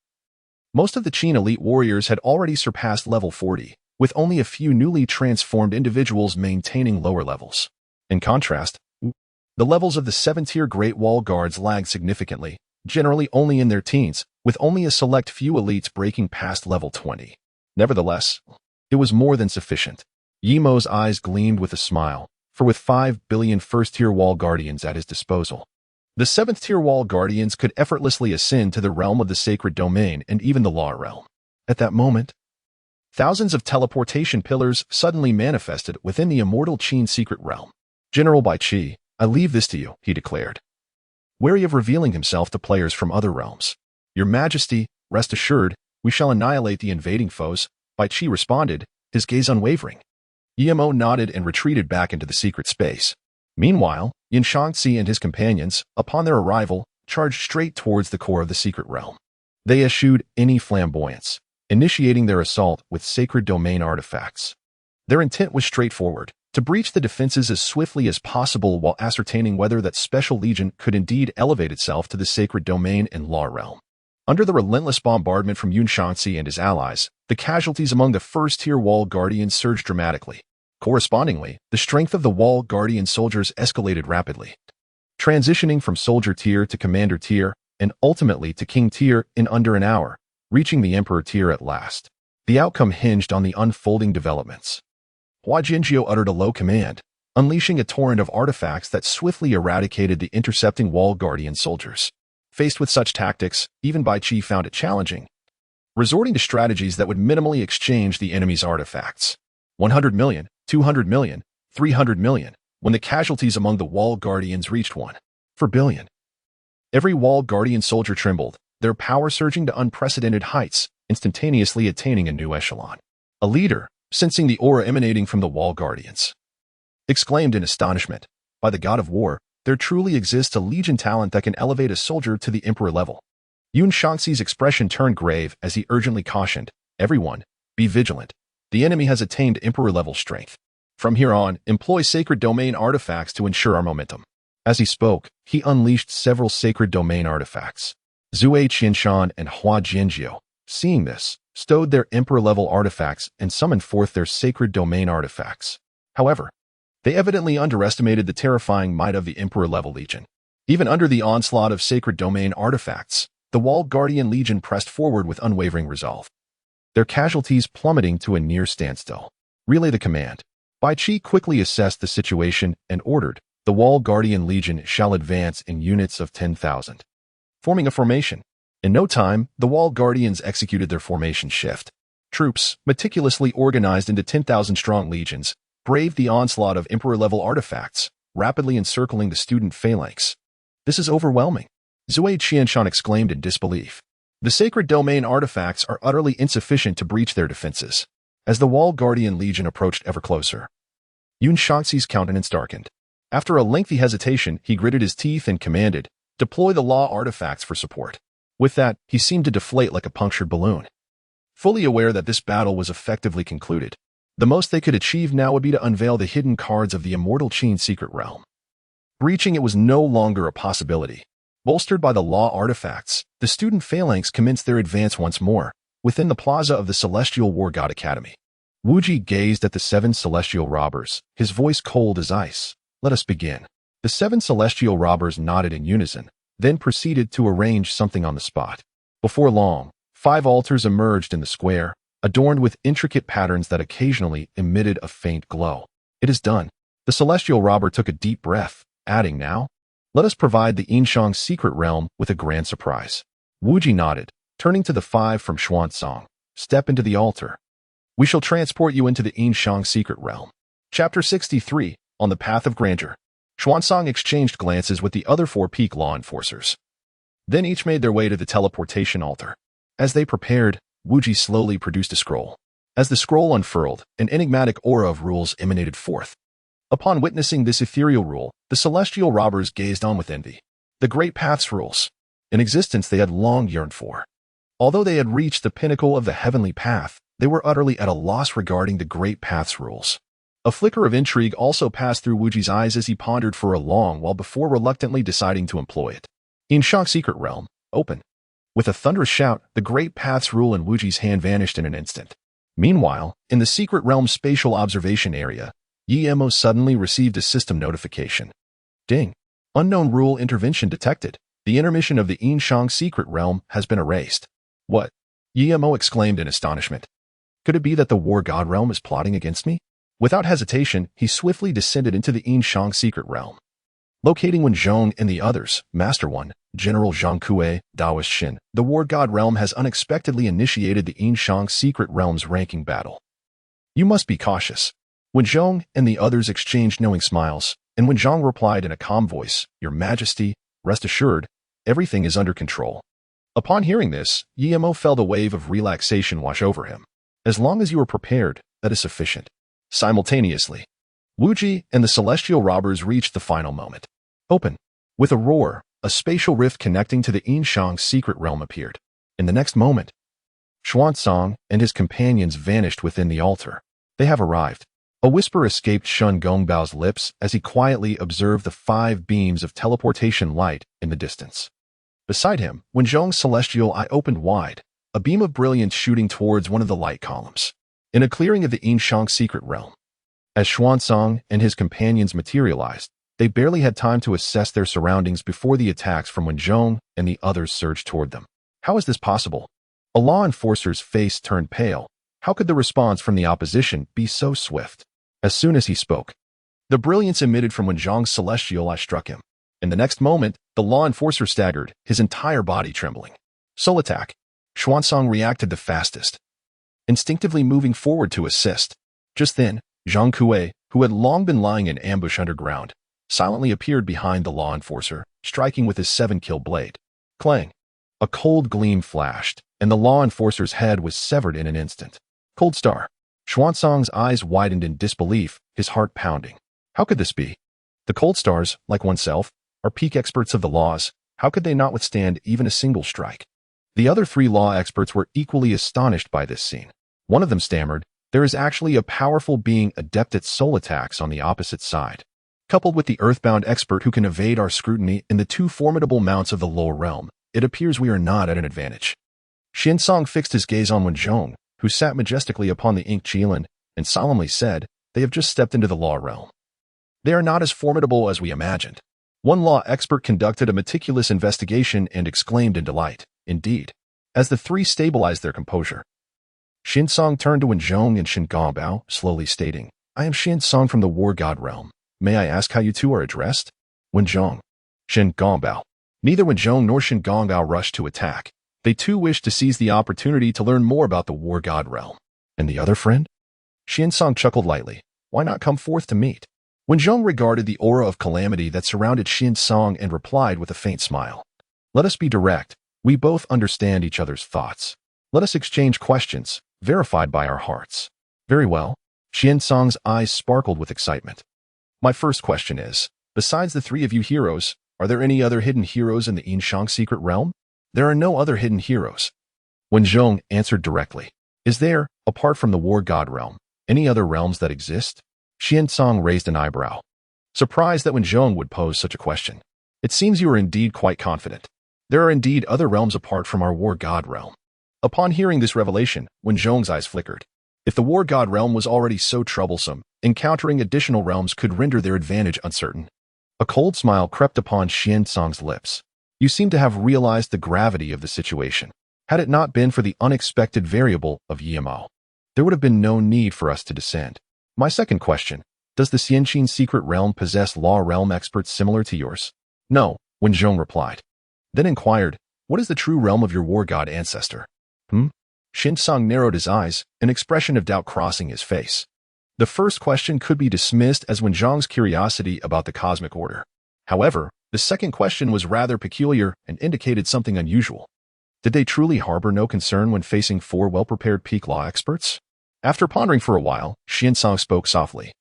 most of the Qin elite warriors had already surpassed level 40, with only a few newly transformed individuals maintaining lower levels. In contrast, the levels of the 7-tier Great Wall Guards lagged significantly, generally only in their teens, with only a select few elites breaking past level 20. Nevertheless, it was more than sufficient. Yi-Mo's eyes gleamed with a smile, for with 5 billion first-tier Wall Guardians at his disposal, the 7th-tier Wall Guardians could effortlessly ascend to the realm of the Sacred Domain and even the Law Realm. At that moment, thousands of teleportation pillars suddenly manifested within the immortal Qin Secret Realm. General Bai Qi, I leave this to you, he declared, wary of revealing himself to players from other realms. Your Majesty, rest assured, we shall annihilate the invading foes, Bai Qi responded, his gaze unwavering. Yin-Mo nodded and retreated back into the secret space. Meanwhile, Yin-Shang and his companions, upon their arrival, charged straight towards the core of the secret realm. They eschewed any flamboyance, initiating their assault with sacred domain artifacts. Their intent was straightforward, to breach the defenses as swiftly as possible while ascertaining whether that special legion could indeed elevate itself to the sacred domain and law realm. Under the relentless bombardment from Yin-Shang and his allies, the casualties among the first-tier Wall Guardians surged dramatically. Correspondingly, the strength of the Wall Guardian soldiers escalated rapidly, transitioning from soldier tier to commander tier, and ultimately to king tier in under an hour, reaching the emperor tier at last. The outcome hinged on the unfolding developments. Huaxia uttered a low command, unleashing a torrent of artifacts that swiftly eradicated the intercepting Wall Guardian soldiers. Faced with such tactics, even Bai Qi found it challenging, resorting to strategies that would minimally exchange the enemy's artifacts. 100 million, 200 million, 300 million, when the casualties among the Wall Guardians reached 1 billion. Every Wall Guardian soldier trembled, their power surging to unprecedented heights, instantaneously attaining a new echelon. A leader, sensing the aura emanating from the Wall Guardians, exclaimed in astonishment, "By the god of war, there truly exists a legion talent that can elevate a soldier to the emperor level." Yin-Shang's expression turned grave as he urgently cautioned, "Everyone, be vigilant. The enemy has attained emperor-level strength. From here on, employ sacred domain artifacts to ensure our momentum." As he spoke, he unleashed several sacred domain artifacts. Zue Qianshan and Hua Jianjiu, seeing this, stowed their emperor-level artifacts and summoned forth their sacred domain artifacts. However, they evidently underestimated the terrifying might of the emperor-level legion. Even under the onslaught of sacred domain artifacts, the Wall Guardian Legion pressed forward with unwavering resolve, their casualties plummeting to a near standstill. "Relay the command." Bai Qi quickly assessed the situation and ordered, "The Wall Guardian Legion shall advance in units of 10,000. Forming a formation. In no time, the Wall Guardians executed their formation shift. Troops, meticulously organized into 10,000-strong legions, braved the onslaught of emperor-level artifacts, rapidly encircling the student phalanx. "This is overwhelming," Zue Qianshan exclaimed in disbelief. "The sacred domain artifacts are utterly insufficient to breach their defenses." As the Wall Guardian Legion approached ever closer, Yin-Shang's countenance darkened. After a lengthy hesitation, he gritted his teeth and commanded, "Deploy the law artifacts for support." With that, he seemed to deflate like a punctured balloon. Fully aware that this battle was effectively concluded, the most they could achieve now would be to unveil the hidden cards of the immortal Qin secret realm. Breaching it was no longer a possibility. Bolstered by the law artifacts, the student phalanx commenced their advance once more, within the plaza of the Celestial War God Academy. Wuji gazed at the 7 celestial robbers, his voice cold as ice. "Let us begin." The 7 celestial robbers nodded in unison, then proceeded to arrange something on the spot. Before long, 5 altars emerged in the square, adorned with intricate patterns that occasionally emitted a faint glow. "It is done." The celestial robber took a deep breath, adding, "Now, let us provide the Yin-Shang secret realm with a grand surprise." Wuji nodded, turning to the 5 from Xuanzang. "Step into the altar. We shall transport you into the Yin-Shang secret realm." Chapter 63, On the Path of Grandeur. Xuanzang exchanged glances with the other 4 peak law enforcers. Then each made their way to the teleportation altar. As they prepared, Wuji slowly produced a scroll. As the scroll unfurled, an enigmatic aura of rules emanated forth. Upon witnessing this ethereal rule, the celestial robbers gazed on with envy. The Great Path's rules, an existence they had long yearned for. Although they had reached the pinnacle of the heavenly path, they were utterly at a loss regarding the Great Path's rules. A flicker of intrigue also passed through Wuji's eyes as he pondered for a long while before reluctantly deciding to employ it. Yin-Shang's secret realm, open. With a thunderous shout, the Great Path's rule in Wuji's hand vanished in an instant. Meanwhile, in the secret realm's spatial observation area, Yin-Mo suddenly received a system notification. Ding. Unknown rule intervention detected. The intermission of the Yin-Shang secret realm has been erased. What? Yin-Mo exclaimed in astonishment. Could it be that the war god realm is plotting against me? Without hesitation, he swiftly descended into the Yin-Shang secret realm. Locating Wen Zhong and the others, Master One, General Zhang Kue, Daoist Shin, the war god realm has unexpectedly initiated the Yin-Shang secret realm's ranking battle. You must be cautious. Wen Zhong and the others exchanged knowing smiles, and Wen Zhong replied in a calm voice, Your Majesty, rest assured, everything is under control. Upon hearing this, Yin-Mo felt a wave of relaxation wash over him. As long as you are prepared, that is sufficient. Simultaneously, Wuji and the celestial robbers reached the final moment. Open. With a roar, a spatial rift connecting to the Yin-Shang secret realm appeared. In the next moment, Xuanzang and his companions vanished within the altar. They have arrived. A whisper escaped Shun Gongbao's lips as he quietly observed the 5 beams of teleportation light in the distance. Beside him, when Zhong's celestial eye opened wide, a beam of brilliance shooting towards one of the light columns. In a clearing of the Yin-Shang secret realm. As Xuanzang and his companions materialized, they barely had time to assess their surroundings before the attacks from Zhong and the others surged toward them. How is this possible? A law enforcer's face turned pale. How could the response from the opposition be so swift? As soon as he spoke, the brilliance emitted from Zhong's celestial eye struck him. In the next moment, the law enforcer staggered, his entire body trembling. Soul attack. Xuanzang reacted the fastest, instinctively moving forward to assist. Just then, Zhang Kuei, who had long been lying in ambush underground, silently appeared behind the law enforcer, striking with his 7-kill blade. Clang! A cold gleam flashed, and the law enforcer's head was severed in an instant. Cold star. Xuanzang's eyes widened in disbelief, his heart pounding. How could this be? The cold stars, like oneself, are peak experts of the laws. How could they not withstand even a single strike? The other 3 law experts were equally astonished by this scene. One of them stammered, "There is actually a powerful being adept at soul attacks on the opposite side. Coupled with the earthbound expert who can evade our scrutiny and the 2 formidable mounts of the lower realm, it appears we are not at an advantage." Xinsong fixed his gaze on Zhong, who sat majestically upon the ink Qilin, and solemnly said, "They have just stepped into the law realm. They are not as formidable as we imagined." One law expert conducted a meticulous investigation and exclaimed in delight, "Indeed." As the 3 stabilized their composure, Xinsong turned to Zhong and Shen Gongbao, slowly stating, "I am Xinsong from the War God realm. May I ask how you 2 are addressed?" Zhong, Shen Gongbao. Neither Zhong nor Shen Gongbao rushed to attack. They too wished to seize the opportunity to learn more about the War God realm. And the other friend? Xinsong chuckled lightly. Why not come forth to meet? Zhong regarded the aura of calamity that surrounded Xinsong and replied with a faint smile. Let us be direct. We both understand each other's thoughts. Let us exchange questions, verified by our hearts. Very well. Xinsong's eyes sparkled with excitement. My first question is, besides the 3 of you heroes, are there any other hidden heroes in the Yin-Shang secret realm? There are no other hidden heroes. Zhong answered directly. Is there, apart from the War God realm, any other realms that exist? Xinsong raised an eyebrow, surprised that Zhong would pose such a question. It seems you are indeed quite confident. There are indeed other realms apart from our War God realm. Upon hearing this revelation, Zhong's eyes flickered. If the War God realm was already so troublesome, encountering additional realms could render their advantage uncertain. A cold smile crept upon Xinsong's lips. You seem to have realized the gravity of the situation. Had it not been for the unexpected variable of Yimao, there would have been no need for us to descend. My second question, does the Xianqin secret realm possess law realm experts similar to yours? No, Zhong replied. Then inquired, what is the true realm of your war god ancestor? Xinsong narrowed his eyes, an expression of doubt crossing his face. The first question could be dismissed as Zhong's curiosity about the cosmic order. However, the second question was rather peculiar and indicated something unusual. Did they truly harbor no concern when facing 4 well-prepared peak law experts? After pondering for a while, Xinsong spoke softly.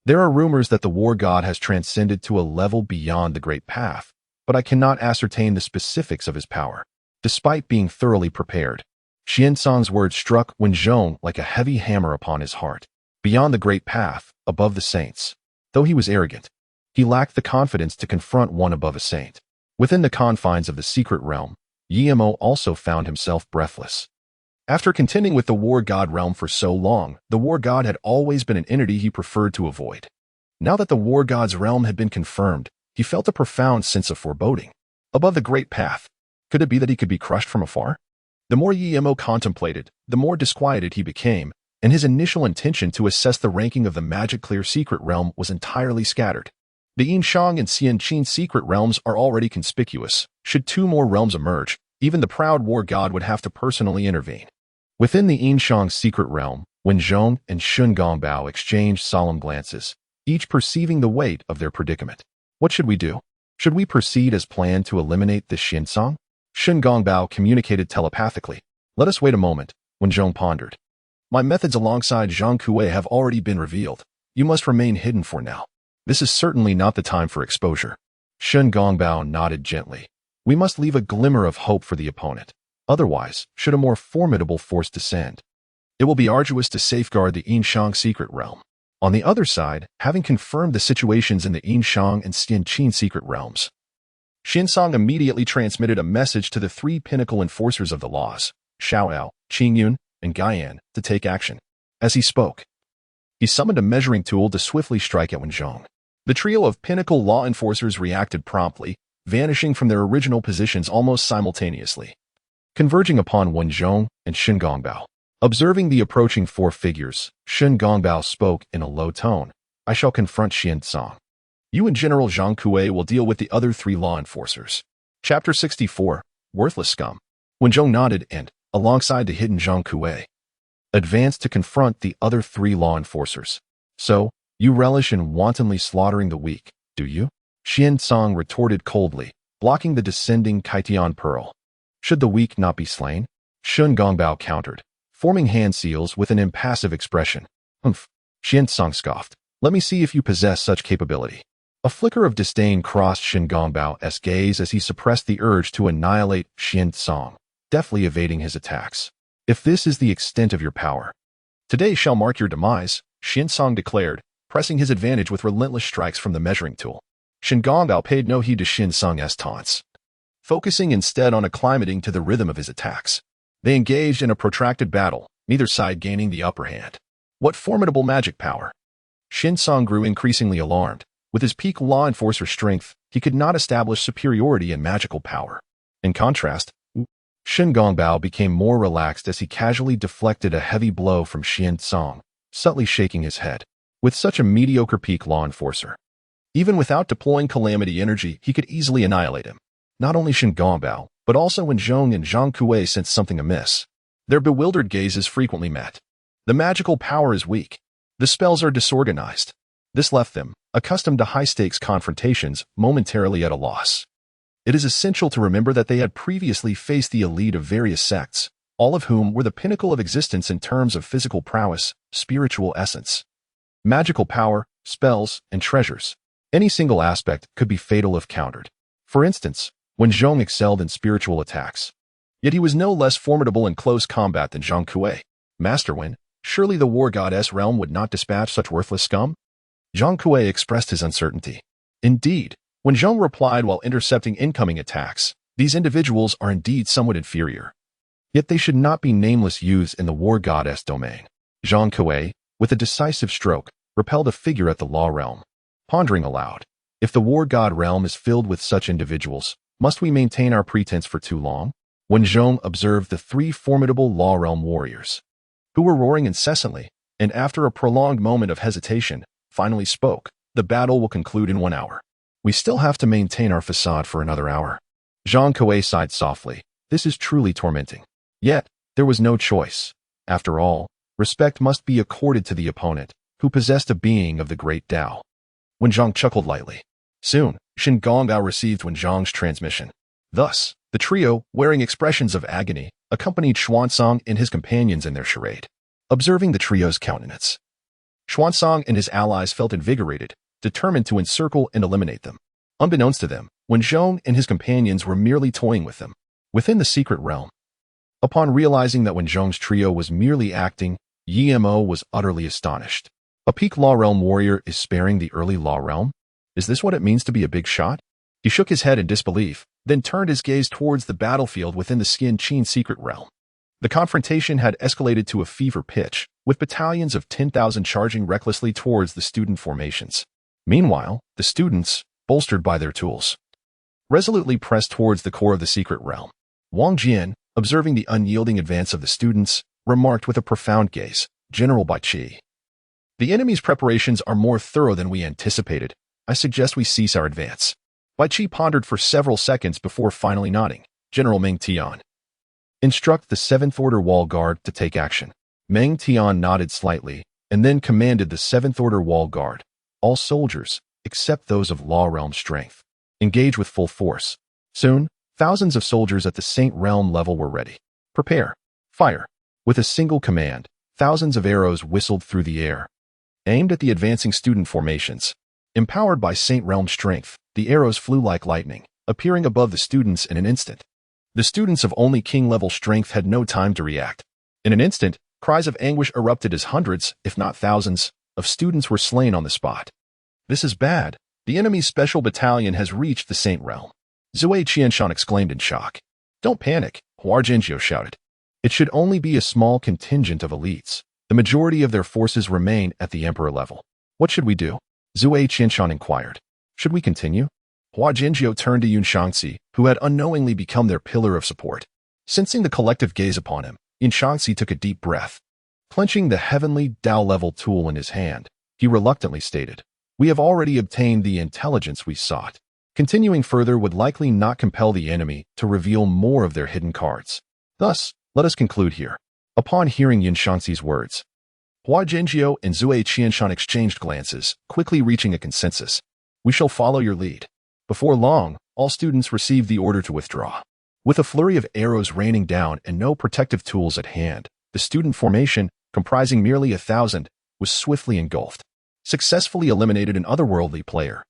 There are rumors that the war god has transcended to a level beyond the Great Path, but I cannot ascertain the specifics of his power. Despite being thoroughly prepared, Xinsong's words struck Zhong like a heavy hammer upon his heart. Beyond the Great Path, above the saints. Though he was arrogant, he lacked the confidence to confront one above a saint. Within the confines of the secret realm, Yimo also found himself breathless. After contending with the war god realm for so long, the war god had always been an entity he preferred to avoid. Now that the war god's realm had been confirmed, he felt a profound sense of foreboding. Above the Great Path, could it be that he could be crushed from afar? The more Yimo contemplated, the more disquieted he became, and his initial intention to assess the ranking of the magic-clear secret realm was entirely scattered. The Yin-Shang and Xianqin secret realms are already conspicuous. Should 2 more realms emerge, even the proud war god would have to personally intervene. Within the Yin-Shang secret realm, Zhong and Shun Gongbao exchanged solemn glances, each perceiving the weight of their predicament. What should we do? Should we proceed as planned to eliminate the Xinsong? Shun Gongbao communicated telepathically. Let us wait a moment, Zhong pondered. My methods alongside Zhang Kuei have already been revealed. You must remain hidden for now. This is certainly not the time for exposure. Shen Gongbao nodded gently. We must leave a glimmer of hope for the opponent. Otherwise, should a more formidable force descend, it will be arduous to safeguard the Yin-Shang secret realm. On the other side, having confirmed the situations in the Yin-Shang and Xianqin secret realms, Xinsong immediately transmitted a message to the three pinnacle enforcers of the laws, Xiaoao, Qingyun, and Gaiyan, to take action. As he spoke, he summoned a measuring tool to swiftly strike at Wenzhong. The trio of pinnacle law enforcers reacted promptly, vanishing from their original positions almost simultaneously, converging upon Wenzhong and Shen Gongbao. Observing the approaching four figures, Shen Gongbao spoke in a low tone. I shall confront Xinsong. You and General Zhang Kuei will deal with the other three law enforcers. Chapter 64, Worthless Scum. Wenzhong nodded and, alongside the hidden Zhang Kuei, advanced to confront the other three law enforcers. So, you relish in wantonly slaughtering the weak, do you? Xinsong retorted coldly, blocking the descending Kaitian pearl. Should the weak not be slain? Shen Gongbao countered, forming hand seals with an impassive expression. Humph. Xinsong scoffed. Let me see if you possess such capability. A flicker of disdain crossed Shen Gongbao's gaze as he suppressed the urge to annihilate Xinsong, deftly evading his attacks. If this is the extent of your power, today shall mark your demise, Xinsong declared, pressing his advantage with relentless strikes from the measuring tool. Shen Gongbao paid no heed to Xinsong's taunts, focusing instead on acclimating to the rhythm of his attacks. They engaged in a protracted battle, neither side gaining the upper hand. What formidable magic power! Xinsong grew increasingly alarmed. With his peak law enforcer strength, he could not establish superiority in magical power. In contrast, Shen Gongbao became more relaxed as he casually deflected a heavy blow from Xinsong, subtly shaking his head. With such a mediocre peak law enforcer, even without deploying Calamity energy, he could easily annihilate him. Not only Shen Gongbao, but also Wenzhong and Zhang Kuei sensed something amiss. Their bewildered gazes frequently met. The magical power is weak. The spells are disorganized. This left them, accustomed to high-stakes confrontations, momentarily at a loss. It is essential to remember that they had previously faced the elite of various sects, all of whom were the pinnacle of existence in terms of physical prowess, spiritual essence, magical power, spells, and treasures. Any single aspect could be fatal if countered. For instance, Wenzhong excelled in spiritual attacks. Yet he was no less formidable in close combat than Zhang Kuei. Master Wen, surely the war goddess realm would not dispatch such worthless scum? Zhang Kuei expressed his uncertainty. Indeed, when Zhang replied while intercepting incoming attacks, these individuals are indeed somewhat inferior. Yet they should not be nameless youths in the war goddess domain. Zhang Kuei, with a decisive stroke, repelled a figure at the law realm. Pondering aloud, if the war god realm is filled with such individuals, must we maintain our pretense for too long? When Zhong observed the three formidable law realm warriors, who were roaring incessantly, and after a prolonged moment of hesitation, finally spoke, the battle will conclude in 1 hour. We still have to maintain our facade for another hour. Zhang Kuei sighed softly. This is truly tormenting. Yet, there was no choice. After all, respect must be accorded to the opponent, who possessed a being of the great Tao. Wenzhong chuckled lightly. Soon, Shen Gongbao received Wenzhong's transmission. Thus, the trio, wearing expressions of agony, accompanied Xuansong and his companions in their charade. Observing the trio's countenance, Xuansong and his allies felt invigorated, determined to encircle and eliminate them. Unbeknownst to them, Wenzhong and his companions were merely toying with them. Within the secret realm, upon realizing that Wenzhong's trio was merely acting, Yimo was utterly astonished. A peak law realm warrior is sparing the early law realm? Is this what it means to be a big shot? He shook his head in disbelief, then turned his gaze towards the battlefield within the Xianqin secret realm. The confrontation had escalated to a fever pitch, with battalions of 10,000 charging recklessly towards the student formations. Meanwhile, the students, bolstered by their tools, resolutely pressed towards the core of the secret realm. Wang Jian, observing the unyielding advance of the students, remarked with a profound gaze, General Bai Qi, the enemy's preparations are more thorough than we anticipated. I suggest we cease our advance. Bai Qi pondered for several seconds before finally nodding. General Ming Tian, instruct the 7th Order Wall Guard to take action. Meng Tian nodded slightly, and then commanded the 7th Order Wall Guard, all soldiers, except those of Law Realm strength, engage with full force. Soon, thousands of soldiers at the Saint Realm level were ready. Prepare. Fire. With a single command, thousands of arrows whistled through the air, aimed at the advancing student formations. Empowered by Saint Realm strength, the arrows flew like lightning, appearing above the students in an instant. The students of only king-level strength had no time to react. In an instant, cries of anguish erupted as hundreds, if not thousands, of students were slain on the spot. This is bad. The enemy's special battalion has reached the Saint Realm. Zui Qianshan exclaimed in shock. Don't panic, Huaxia shouted. It should only be a small contingent of elites. The majority of their forces remain at the Emperor level. What should we do? Zui Qianshan inquired. Should we continue? Huaxia turned to Yin-Shang, who had unknowingly become their pillar of support. Sensing the collective gaze upon him, Yin-Shang took a deep breath. Clenching the heavenly Tao-level tool in his hand, he reluctantly stated, We have already obtained the intelligence we sought. Continuing further would likely not compel the enemy to reveal more of their hidden cards. Thus, let us conclude here. Upon hearing Yin-Shang's words, Huaxia and Zui Qianshan exchanged glances, quickly reaching a consensus. We shall follow your lead. Before long, all students received the order to withdraw. With a flurry of arrows raining down and no protective tools at hand, the student formation, comprising merely 1,000, was swiftly engulfed. Successfully eliminated an otherworldly player.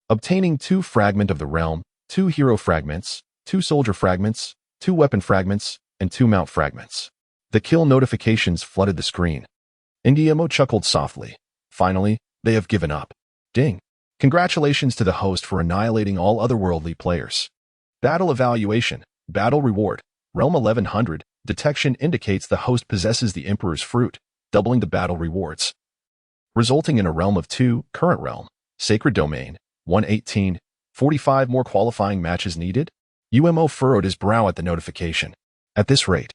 Obtaining 2 fragment of the realm, 2 hero fragments, 2 soldier fragments, 2 weapon fragments, and 2 mount fragments. The kill notifications flooded the screen. Indiemo chuckled softly. Finally, they have given up. Ding. Congratulations to the host for annihilating all otherworldly players. Battle evaluation. Battle reward. Realm 1100. Detection indicates the host possesses the Emperor's fruit, doubling the battle rewards. Resulting in a realm of 2, current realm. Sacred domain. 118. 45 more qualifying matches needed? UMO furrowed his brow at the notification. At this rate,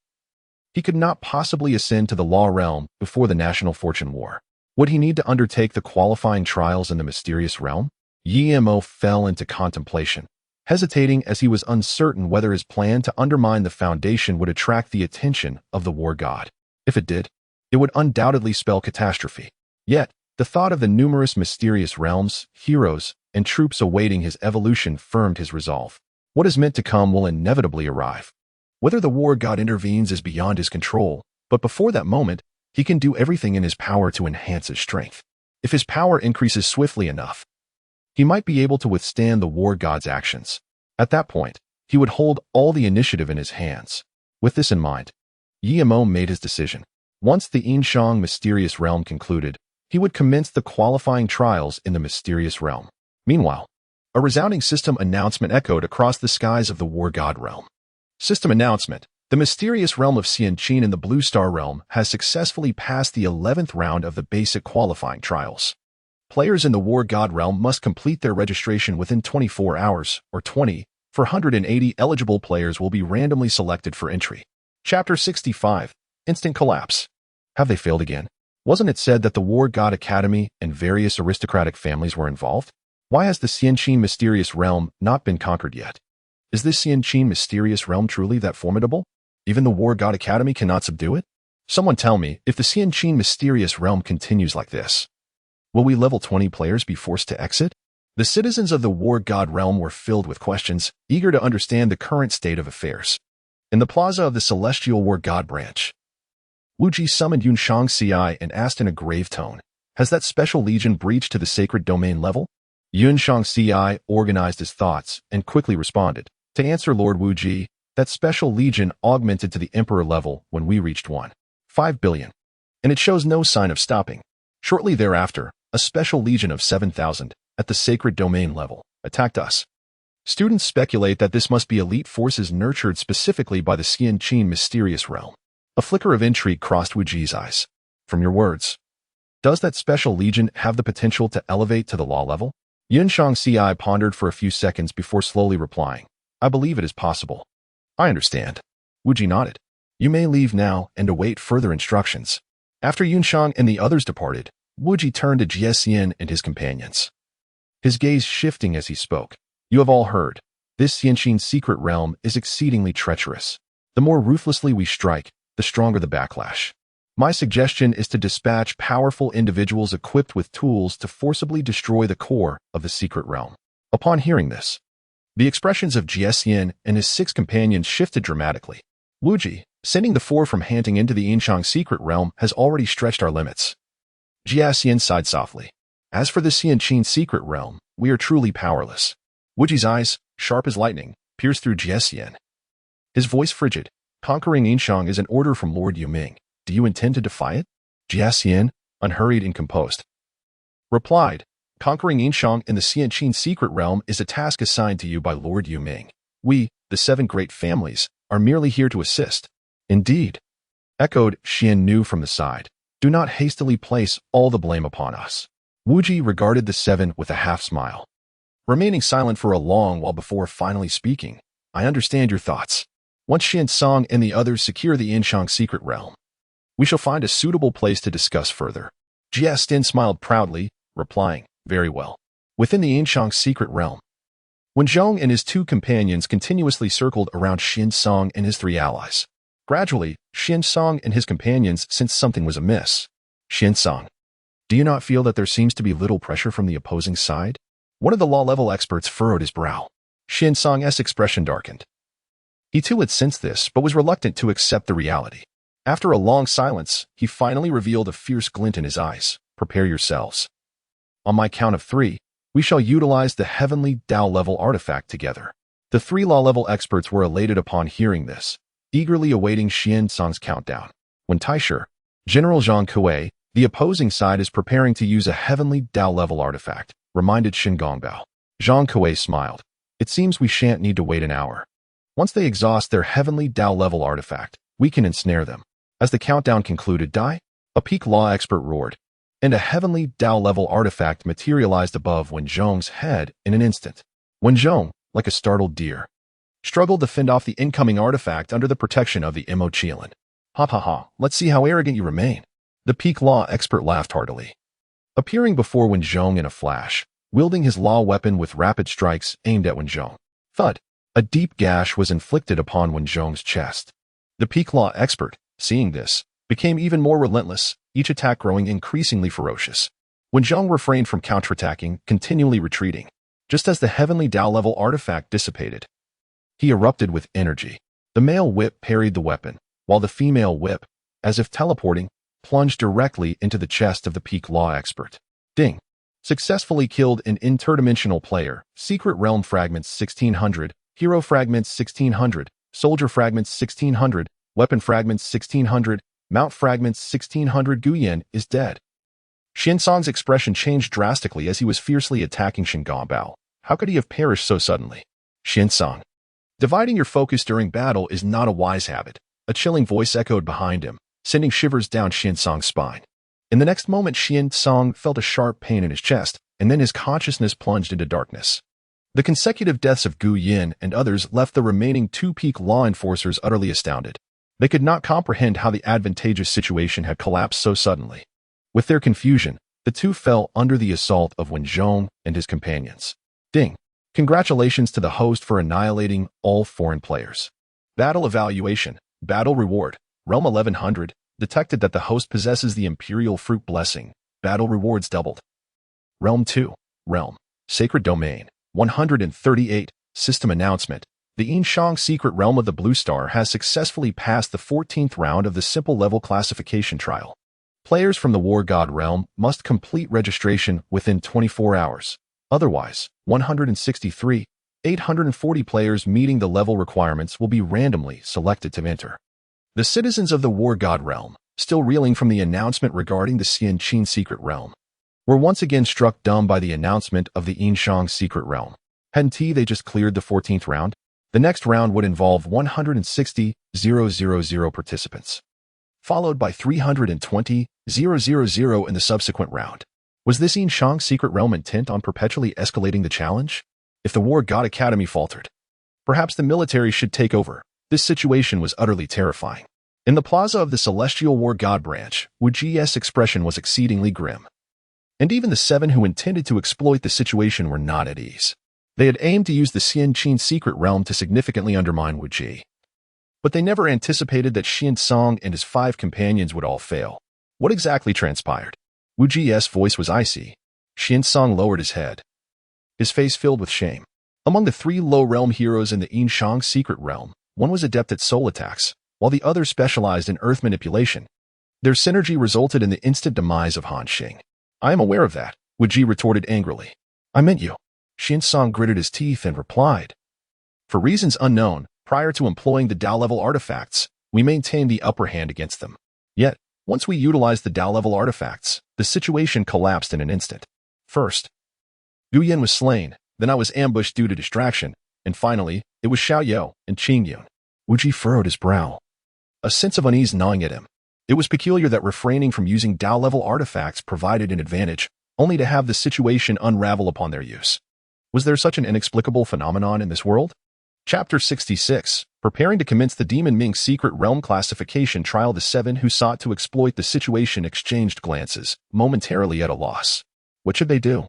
he could not possibly ascend to the law realm before the national fortune war. Would he need to undertake the qualifying trials in the mysterious realm? Yi-Mo fell into contemplation, hesitating as he was uncertain whether his plan to undermine the foundation would attract the attention of the war god. If it did, it would undoubtedly spell catastrophe. Yet, the thought of the numerous mysterious realms, heroes, and troops awaiting his evolution firmed his resolve. What is meant to come will inevitably arrive. Whether the war god intervenes is beyond his control, but before that moment, he can do everything in his power to enhance his strength. If his power increases swiftly enough, he might be able to withstand the war god's actions. At that point, he would hold all the initiative in his hands. With this in mind, Yi-Mo made his decision. Once the Yin-Shang mysterious realm concluded, he would commence the qualifying trials in the mysterious realm. Meanwhile, a resounding system announcement echoed across the skies of the war god realm. System announcement. The mysterious realm of Xianqin in the Blue Star realm has successfully passed the 11th round of the basic qualifying trials. Players in the War God realm must complete their registration within 24 hours, or 20. 480 eligible players will be randomly selected for entry. Chapter 65. Instant Collapse. Have they failed again? Wasn't it said that the War God Academy and various aristocratic families were involved? Why has the Xianqin mysterious realm not been conquered yet? Is this Yin-Shang mysterious realm truly that formidable? Even the War God Academy cannot subdue it? Someone tell me, if the Yin-Shang mysterious realm continues like this, will we level 20 players be forced to exit? The citizens of the War God realm were filled with questions, eager to understand the current state of affairs. In the plaza of the Celestial War God branch, Wu Ji summoned Yin-Shang and asked in a grave tone, has that special legion breached to the sacred domain level? Yin-Shang organized his thoughts and quickly responded. To answer Lord Wu Ji, that special legion augmented to the Emperor level when we reached 1.5 billion. And it shows no sign of stopping. Shortly thereafter, a special legion of 7,000, at the sacred domain level, attacked us. Students speculate that this must be elite forces nurtured specifically by the Xianqin mysterious realm. A flicker of intrigue crossed Wu Ji's eyes. From your words, does that special legion have the potential to elevate to the law level? Yin-Shang pondered for a few seconds before slowly replying. I believe it is possible. I understand. Wu Ji nodded. You may leave now and await further instructions. After Yin-Shang and the others departed, Wu Ji turned to Jiesian and his companions. His gaze shifting as he spoke. You have all heard. This Yin-Shang secret realm is exceedingly treacherous. The more ruthlessly we strike, the stronger the backlash. My suggestion is to dispatch powerful individuals equipped with tools to forcibly destroy the core of the secret realm. Upon hearing this, the expressions of Jiesian and his 6 companions shifted dramatically. Wu Ji, Sending the four from hunting into the Yin-Shang secret realm has already stretched our limits. Jia Xian sighed softly. As for the Xianqin secret realm, we are truly powerless. Wuji's eyes, sharp as lightning, pierced through Jia Xian. His voice frigid. Conquering Yin-Shang is an order from Lord Ming. Do you intend to defy it? Jia Xian, unhurried and composed, replied, conquering Yin-Shang in the Xianqin secret realm is a task assigned to you by Lord Ming. We, the seven great families, are merely here to assist. Indeed, echoed Xian Nu from the side. Do not hastily place all the blame upon us. Wuji regarded the seven with a half-smile, remaining silent for a long while before finally speaking. I understand your thoughts. Once Xian-Song and the others secure the Yin-Shang secret realm, we shall find a suitable place to discuss further. Jia Xian smiled proudly, replying, very well. Within the Yin-Shang secret realm, Wen Zhong and his two companions continuously circled around Xian-Song and his three allies. Gradually, Xian-Song and his companions sensed something was amiss. Xian-Song, do you not feel that there seems to be little pressure from the opposing side? One of the law-level experts furrowed his brow. Xian-Song's expression darkened. He too had sensed this, but was reluctant to accept the reality. After a long silence, he finally revealed a fierce glint in his eyes. Prepare yourselves. On my count of three, we shall utilize the heavenly Tao-level artifact together. The three law-level experts were elated upon hearing this, eagerly awaiting Xian-Song's countdown. When Taisher, General Zhang Kuei, the opposing side is preparing to use a heavenly Tao-level artifact, reminded Shen Gongbao. Zhang Kuei smiled. It seems we shan't need to wait an hour. Once they exhaust their heavenly Tao-level artifact, we can ensnare them. As the countdown concluded, a peak law expert roared, and a heavenly Tao-level artifact materialized above Wen Zhong's head in an instant. Wen Zhong, like a startled deer, struggled to fend off the incoming artifact under the protection of the Imo Qianlin. Ha ha ha, let's see how arrogant you remain. The peak law expert laughed heartily, appearing before Wen Zhong in a flash, wielding his law weapon with rapid strikes aimed at Wen Zhong. Thud! A deep gash was inflicted upon Wen Zhong's chest. The peak law expert, seeing this, became even more relentless, each attack growing increasingly ferocious. Wen Zhong refrained from counterattacking, continually retreating. Just as the heavenly Tao-level artifact dissipated, he erupted with energy. The male whip parried the weapon, while the female whip, as if teleporting, plunged directly into the chest of the peak law expert. Ding! Successfully killed an interdimensional player. Secret Realm Fragments 1600, Hero Fragments 1600, Soldier Fragments 1600, Weapon Fragments 1600, Mount Fragments 1600. Guyan is dead. Xian-Song's expression changed drastically as he was fiercely attacking Shen Gongbao. How could he have perished so suddenly? Xian-Song, dividing your focus during battle is not a wise habit. A chilling voice echoed behind him, sending shivers down Xian-Song's spine. In the next moment, Xian-Song felt a sharp pain in his chest, and then his consciousness plunged into darkness. The consecutive deaths of Gu Yin and others left the remaining two peak law enforcers utterly astounded. They could not comprehend how the advantageous situation had collapsed so suddenly. With their confusion, the two fell under the assault of Wen Zhong and his companions. Ding! Congratulations to the host for annihilating all foreign players. Battle evaluation, battle reward, Realm 1100, detected that the host possesses the Imperial Fruit Blessing. Battle rewards doubled. Realm 2, Realm, Sacred Domain, 138, System Announcement. The Yin-Shang secret realm of the Blue Star has successfully passed the 14th round of the simple level classification trial. Players from the War God realm must complete registration within 24 hours. Otherwise, 840 players meeting the level requirements will be randomly selected to enter. The citizens of the War God realm, still reeling from the announcement regarding the Xianqin secret realm, were once again struck dumb by the announcement of the Yin-Shang secret realm. Hadn't they just cleared the 14th round? The next round would involve 160,000 participants, followed by 320,000 in the subsequent round. Was this Yin-Shang secret realm intent on perpetually escalating the challenge? If the War God Academy faltered, perhaps the military should take over. This situation was utterly terrifying. In the plaza of the Celestial War God branch, Wu Ji's expression was exceedingly grim. And even the seven who intended to exploit the situation were not at ease. They had aimed to use the Xianqin secret realm to significantly undermine Wu Ji. But they never anticipated that Xian-Song and his 5 companions would all fail. What exactly transpired? Wu Ji's voice was icy. Xian-Song lowered his head, his face filled with shame. Among the 3 low-realm heroes in the Yin-Shang secret realm, one was adept at soul attacks, while the other specialized in earth manipulation. Their synergy resulted in the instant demise of Han Xing. I am aware of that, Wu Ji retorted angrily. I meant you. Yin-Shang gritted his teeth and replied. For reasons unknown, prior to employing the Tao-level artifacts, we maintained the upper hand against them. Yet, once we utilized the Tao-level artifacts, the situation collapsed in an instant. First, Gu Yan was slain, then I was ambushed due to distraction, and finally, it was Xiao Yao and Qing Yun. Wu Ji furrowed his brow, a sense of unease gnawing at him. It was peculiar that refraining from using Tao-level artifacts provided an advantage, only to have the situation unravel upon their use. Was there such an inexplicable phenomenon in this world? Chapter 66, preparing to commence the Demon Ming Secret Realm Classification Trial. The 7 who sought to exploit the situation exchanged glances, momentarily at a loss. What should they do?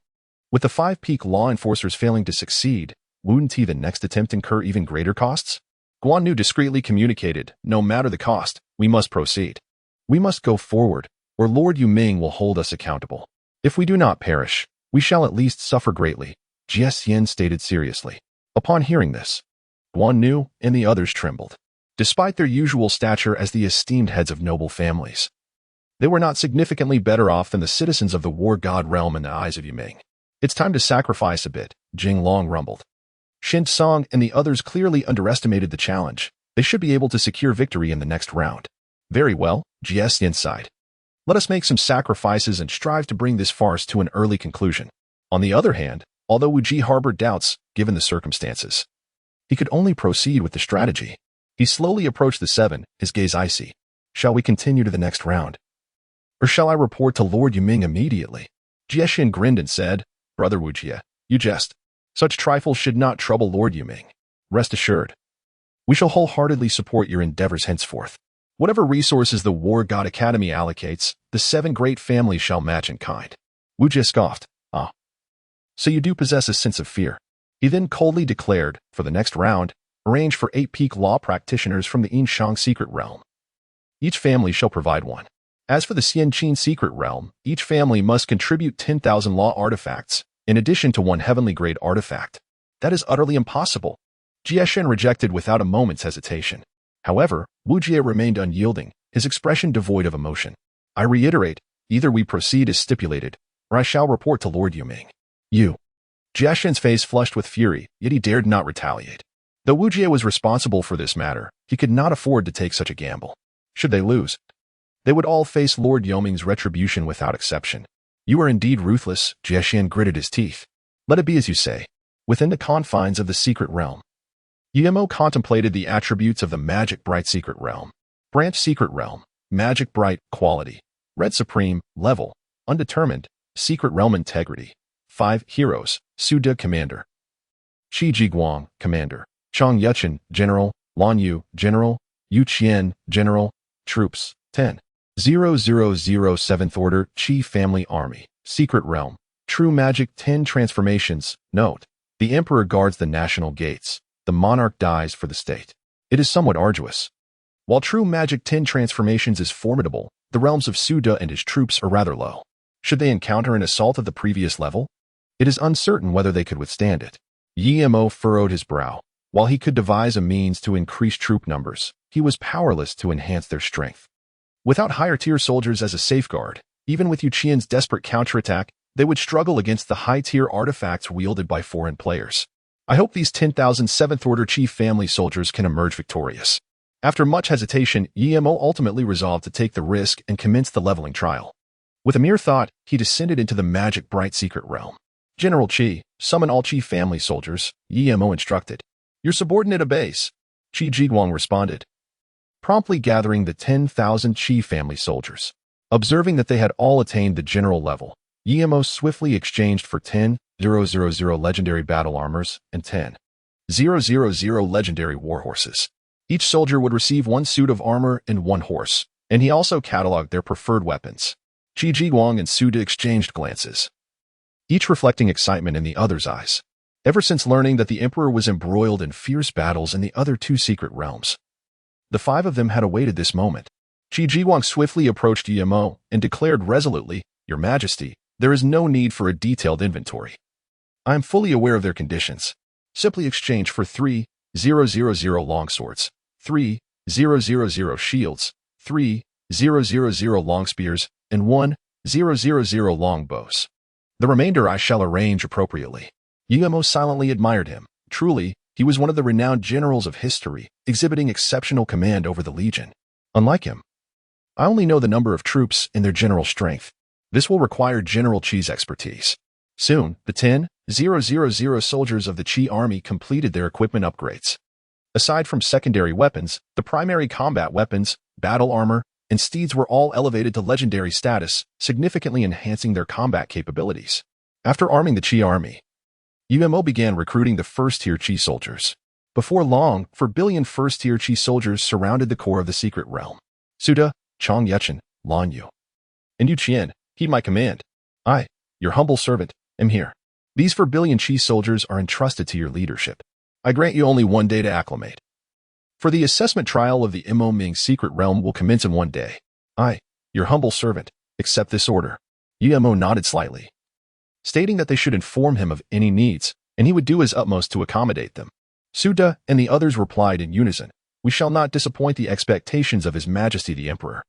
With the 5 peak law enforcers failing to succeed, wouldn't the next attempt incur even greater costs? Guan Yu discreetly communicated, no matter the cost, we must proceed. We must go forward, or Lord Yu Ming will hold us accountable. If we do not perish, we shall at least suffer greatly, Jie Yin stated seriously. Upon hearing this, Guan Yu and the others trembled. Despite their usual stature as the esteemed heads of noble families, they were not significantly better off than the citizens of the war god realm in the eyes of Yu Ming. It's time to sacrifice a bit, Jing Long rumbled. Shin Song and the others clearly underestimated the challenge. They should be able to secure victory in the next round. Very well, Jie Yin sighed. Let us make some sacrifices and strive to bring this farce to an early conclusion. On the other hand, although Wu Ji harbored doubts, given the circumstances, he could only proceed with the strategy. He slowly approached the 7, his gaze icy. Shall we continue to the next round? Or shall I report to Lord Yu Ming immediately? Jie Xin grinned and said, Brother Wu Jie, you jest. Such trifles should not trouble Lord Yu Ming. Rest assured, we shall wholeheartedly support your endeavors henceforth. Whatever resources the War God Academy allocates, the 7 great families shall match in kind. Wu Jie scoffed. Ah. So you do possess a sense of fear. He then coldly declared, for the next round, arrange for 8 peak law practitioners from the Yin-Shang secret realm. Each family shall provide one. As for the Xianqin secret realm, each family must contribute 10,000 law artifacts, in addition to 1 heavenly grade artifact. That is utterly impossible. Jie Shen rejected without a moment's hesitation. However, Wu Jie remained unyielding, his expression devoid of emotion. I reiterate, either we proceed as stipulated, or I shall report to Lord Yu Ming. You. Jie Shen's face flushed with fury, yet he dared not retaliate. Though Wu Jie was responsible for this matter, he could not afford to take such a gamble. Should they lose, they would all face Lord Yu Ming's retribution without exception. You are indeed ruthless, Jie Shen gritted his teeth. Let it be as you say. Within the confines of the secret realm. Yemo contemplated the attributes of the Magic Bright Secret Realm. Branch Secret Realm, Magic Bright, Quality. Red Supreme, Level, Undetermined, Secret Realm Integrity. 5 Heroes, Su De Commander. Qi Jiguang, Commander. Chang Yuchen, General. Lan Yu, General. Yu Qian, General. Troops, 10. 7th Order, Qi Family Army. Secret Realm. True Magic 10 Transformations. Note. The Emperor guards the national gates. The monarch dies for the state. It is somewhat arduous. While True Magic 10 Transformations is formidable, the realms of Suda and his troops are rather low. Should they encounter an assault of the previous level, it is uncertain whether they could withstand it. Yemo furrowed his brow. While he could devise a means to increase troop numbers, he was powerless to enhance their strength. Without higher-tier soldiers as a safeguard, even with Yu Qian's desperate counterattack, they would struggle against the high-tier artifacts wielded by foreign players. I hope these 10,000 7th Order Chief Family soldiers can emerge victorious. After much hesitation, Yemo ultimately resolved to take the risk and commence the leveling trial. With a mere thought, he descended into the Magic Bright Secret Realm. General Qi, summon all Qi Family soldiers, Yemo instructed. Your subordinate obeys. Qi Jiguang responded, promptly gathering the 10,000 Qi Family soldiers. Observing that they had all attained the general level, Yemo swiftly exchanged for 10,000 legendary battle armors and 10,000 legendary warhorses. Each soldier would receive 1 suit of armor and 1 horse, and he also cataloged their preferred weapons. Qi Jiguang and Suda exchanged glances, each reflecting excitement in the other's eyes. Ever since learning that the Emperor was embroiled in fierce battles in the other 2 secret realms, the 5 of them had awaited this moment. Qi Jiguang swiftly approached Yemo and declared resolutely, Your Majesty, there is no need for a detailed inventory. I am fully aware of their conditions. Simply exchange for 3,000 longswords, 3,000 1,000 shields, 3,000 long spears, and 1,000 long bows. The remainder I shall arrange appropriately. Guillermo silently admired him. Truly, he was one of the renowned generals of history, exhibiting exceptional command over the legion. Unlike him, I only know the number of troops and their general strength. This will require General Qi's expertise. Soon, the 10,000 soldiers of the Qi army completed their equipment upgrades. Aside from secondary weapons, the primary combat weapons, battle armor, and steeds were all elevated to legendary status, significantly enhancing their combat capabilities. After arming the Qi army, Guillermo began recruiting the first-tier Qi soldiers. Before long, 4 billion first-tier Qi soldiers surrounded the core of the secret realm. Suda, Chong Yechen, Lan Yu, and Yu Qian, heed my command. I, your humble servant, am here. These 4 billion Qi soldiers are entrusted to your leadership. I grant you only 1 day to acclimate. For the assessment trial of the Ming secret realm will commence in 1 day. I, your humble servant, accept this order. Guillermo nodded slightly, stating that they should inform him of any needs, and he would do his utmost to accommodate them. Suda and the others replied in unison, we shall not disappoint the expectations of His Majesty the Emperor.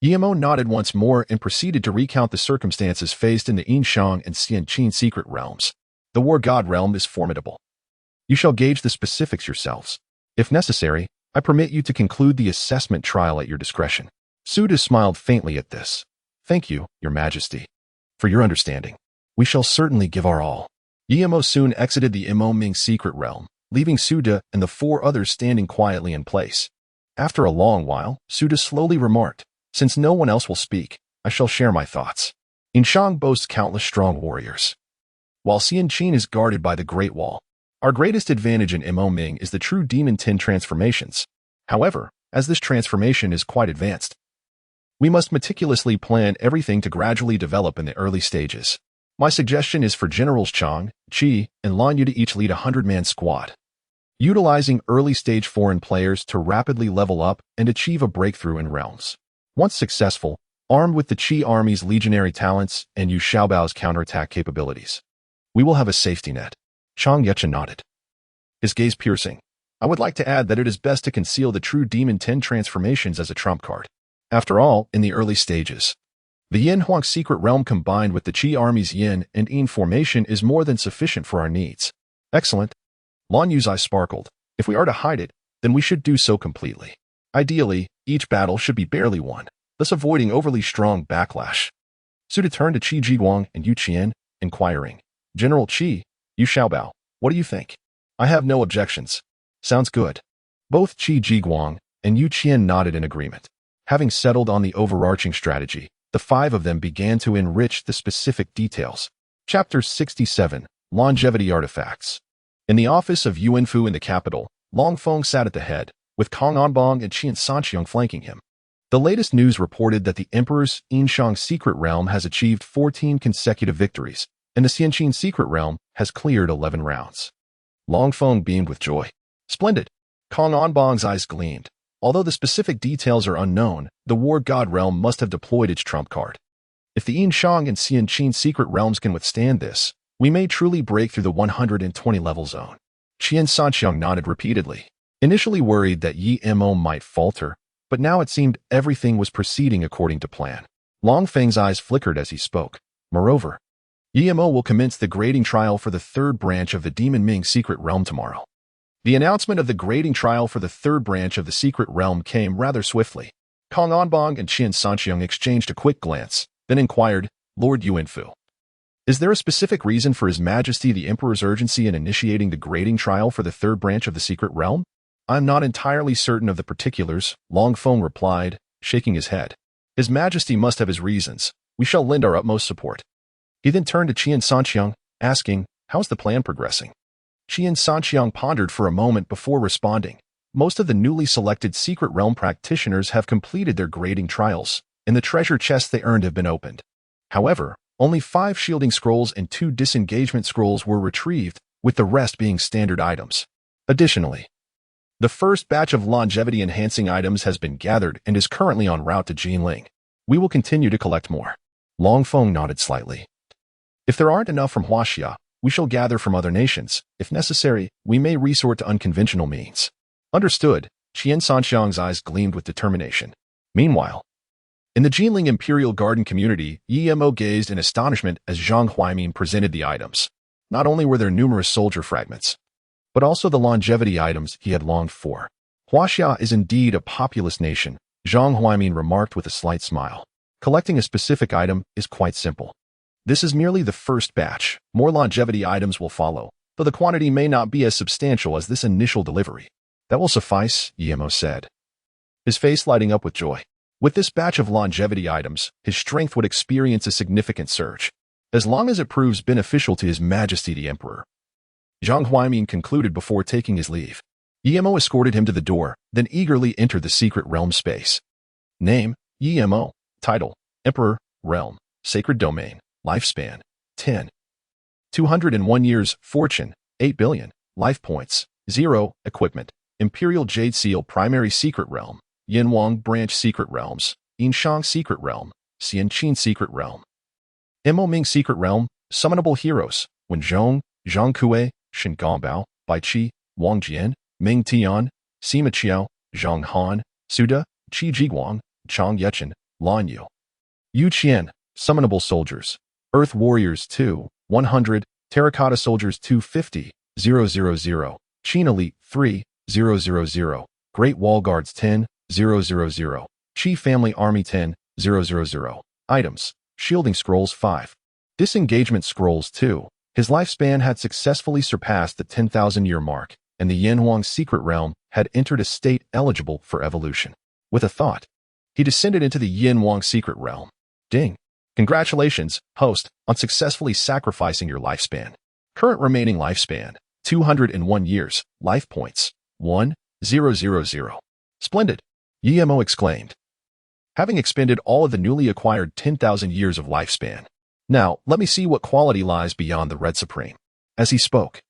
Guillermo nodded once more and proceeded to recount the circumstances faced in the Yin-Shang and Xianqin secret realms. The War God realm is formidable. You shall gauge the specifics yourselves. If necessary, I permit you to conclude the assessment trial at your discretion. Suda smiled faintly at this. Thank you, Your Majesty, for your understanding. We shall certainly give our all. Guillermo soon exited the Ming secret realm, leaving Suda and the 4 others standing quietly in place. After a long while, Suda slowly remarked, since no one else will speak, I shall share my thoughts. Yin-Shang boasts countless strong warriors, while Xianqin is guarded by the Great Wall. Our greatest advantage in Ming is the true Demon 10 transformations. However, as this transformation is quite advanced, we must meticulously plan everything to gradually develop in the early stages. My suggestion is for Generals Chang, Qi, and Lan Yu to each lead a 100-man squad, utilizing early-stage foreign players to rapidly level up and achieve a breakthrough in realms. Once successful, armed with the Qi army's legionary talents and Yu Xiaobao's counterattack capabilities, we will have a safety net. Chong Yechen nodded, his gaze piercing. I would like to add that it is best to conceal the true Demon 10 transformations as a trump card. After all, in the early stages, the Yin-Huang secret realm combined with the Qi army's Yin and Yin formation is more than sufficient for our needs. Excellent. Lan Yu's eyes sparkled. If we are to hide it, then we should do so completely. Ideally, each battle should be barely won, thus avoiding overly strong backlash. Suda turned to Qi Jiguang and Yu Qian, inquiring, General Qi, Yu Xiaobao, what do you think? I have no objections. Sounds good. Both Qi Jiguang and Yu Qian nodded in agreement. Having settled on the overarching strategy, the 5 of them began to enrich the specific details. Chapter 67, Longevity Artifacts. In the office of Yuan Fu in the capital, Long Feng sat at the head, with Kong Anbong and Qian Sanqiang flanking him. The latest news reported that the Emperor's Yin-Shang secret realm has achieved 14 consecutive victories, and the Xianqin secret realm has cleared 11 rounds. Long Feng beamed with joy. Splendid. Kong Anbong's eyes gleamed. Although the specific details are unknown, the War God realm must have deployed its trump card. If the Yin-Shang and Xianqin secret realms can withstand this, we may truly break through the 120-level zone. Qian Sanqiang nodded repeatedly, initially worried that Yi Mo might falter, but now it seemed everything was proceeding according to plan. Long Feng's eyes flickered as he spoke. Moreover, Yi Mo will commence the grading trial for the 3rd branch of the Demon Ming secret realm tomorrow. The announcement of the grading trial for the 3rd branch of the secret realm came rather swiftly. Kong Anbong and Qian Sanqiang exchanged a quick glance, then inquired, Lord Yuan Fu, is there a specific reason for His Majesty the Emperor's urgency in initiating the grading trial for the 3rd branch of the secret realm? I'm not entirely certain of the particulars, Long Feng replied, shaking his head. His Majesty must have his reasons. We shall lend our utmost support. He then turned to Qian Sanqiang, asking, how's the plan progressing? Qian Sanqiang pondered for a moment before responding. Most of the newly selected secret realm practitioners have completed their grading trials, and the treasure chests they earned have been opened. However, only 5 shielding scrolls and 2 disengagement scrolls were retrieved, with the rest being standard items. Additionally, the first batch of longevity-enhancing items has been gathered and is currently en route to Jinling. We will continue to collect more. Long Feng nodded slightly. If there aren't enough from Huaxia, we shall gather from other nations. If necessary, we may resort to unconventional means. Understood, Qian Sanxiang's eyes gleamed with determination. Meanwhile, in the Jinling Imperial Garden community, Yi-Mo gazed in astonishment as Zhang Huaimin presented the items. Not only were there numerous soldier fragments, but also the longevity items he had longed for. Huaxia is indeed a populous nation, Zhang Huaimin remarked with a slight smile. Collecting a specific item is quite simple. This is merely the first batch. More longevity items will follow, though the quantity may not be as substantial as this initial delivery. That will suffice, Yi-Mo said, his face lighting up with joy. With this batch of longevity items, his strength would experience a significant surge, as long as it proves beneficial to His Majesty the Emperor. Zhang Huaimin concluded before taking his leave. Yi-Mo escorted him to the door, then eagerly entered the secret realm space. Name, Yi-Mo. Title, Emperor, Realm, Sacred Domain, Lifespan, 10. 201 years, Fortune, 8 billion, Life Points, 0, Equipment, Imperial Jade Seal Primary Secret Realm, Yinwang Branch Secret Realms, Yin-Shang Secret Realm, Xianqin Secret Realm. Ming Secret Realm, Summonable Heroes, Wenzhong, Zhang Kue, Shen Gongbao, Bai Qi, Wang Jian, Ming Tian, Sima Qiao, Zhang Han, Suda, Qi Jiguang, Chang Yechen, Lan Yu. Yu Qian, Summonable Soldiers, Earth Warriors 2, 100, Terracotta Soldiers 250, 000, Qin Elite 3, 000, Great Wall Guards 10, 000, Qi Family Army 10, 000. Items, Shielding Scrolls 5. Disengagement Scrolls 2. His lifespan had successfully surpassed the 10,000-year mark, and the Yanhuang Secret Realm had entered a state eligible for evolution. With a thought, he descended into the Yanhuang Secret Realm. Ding. Congratulations, host, on successfully sacrificing your lifespan. Current remaining lifespan, 201 years, life points, 1000. Splendid, Yi-Mo exclaimed, having expended all of the newly acquired 10,000 years of lifespan. Now, let me see what quality lies beyond the Red Supreme. As he spoke,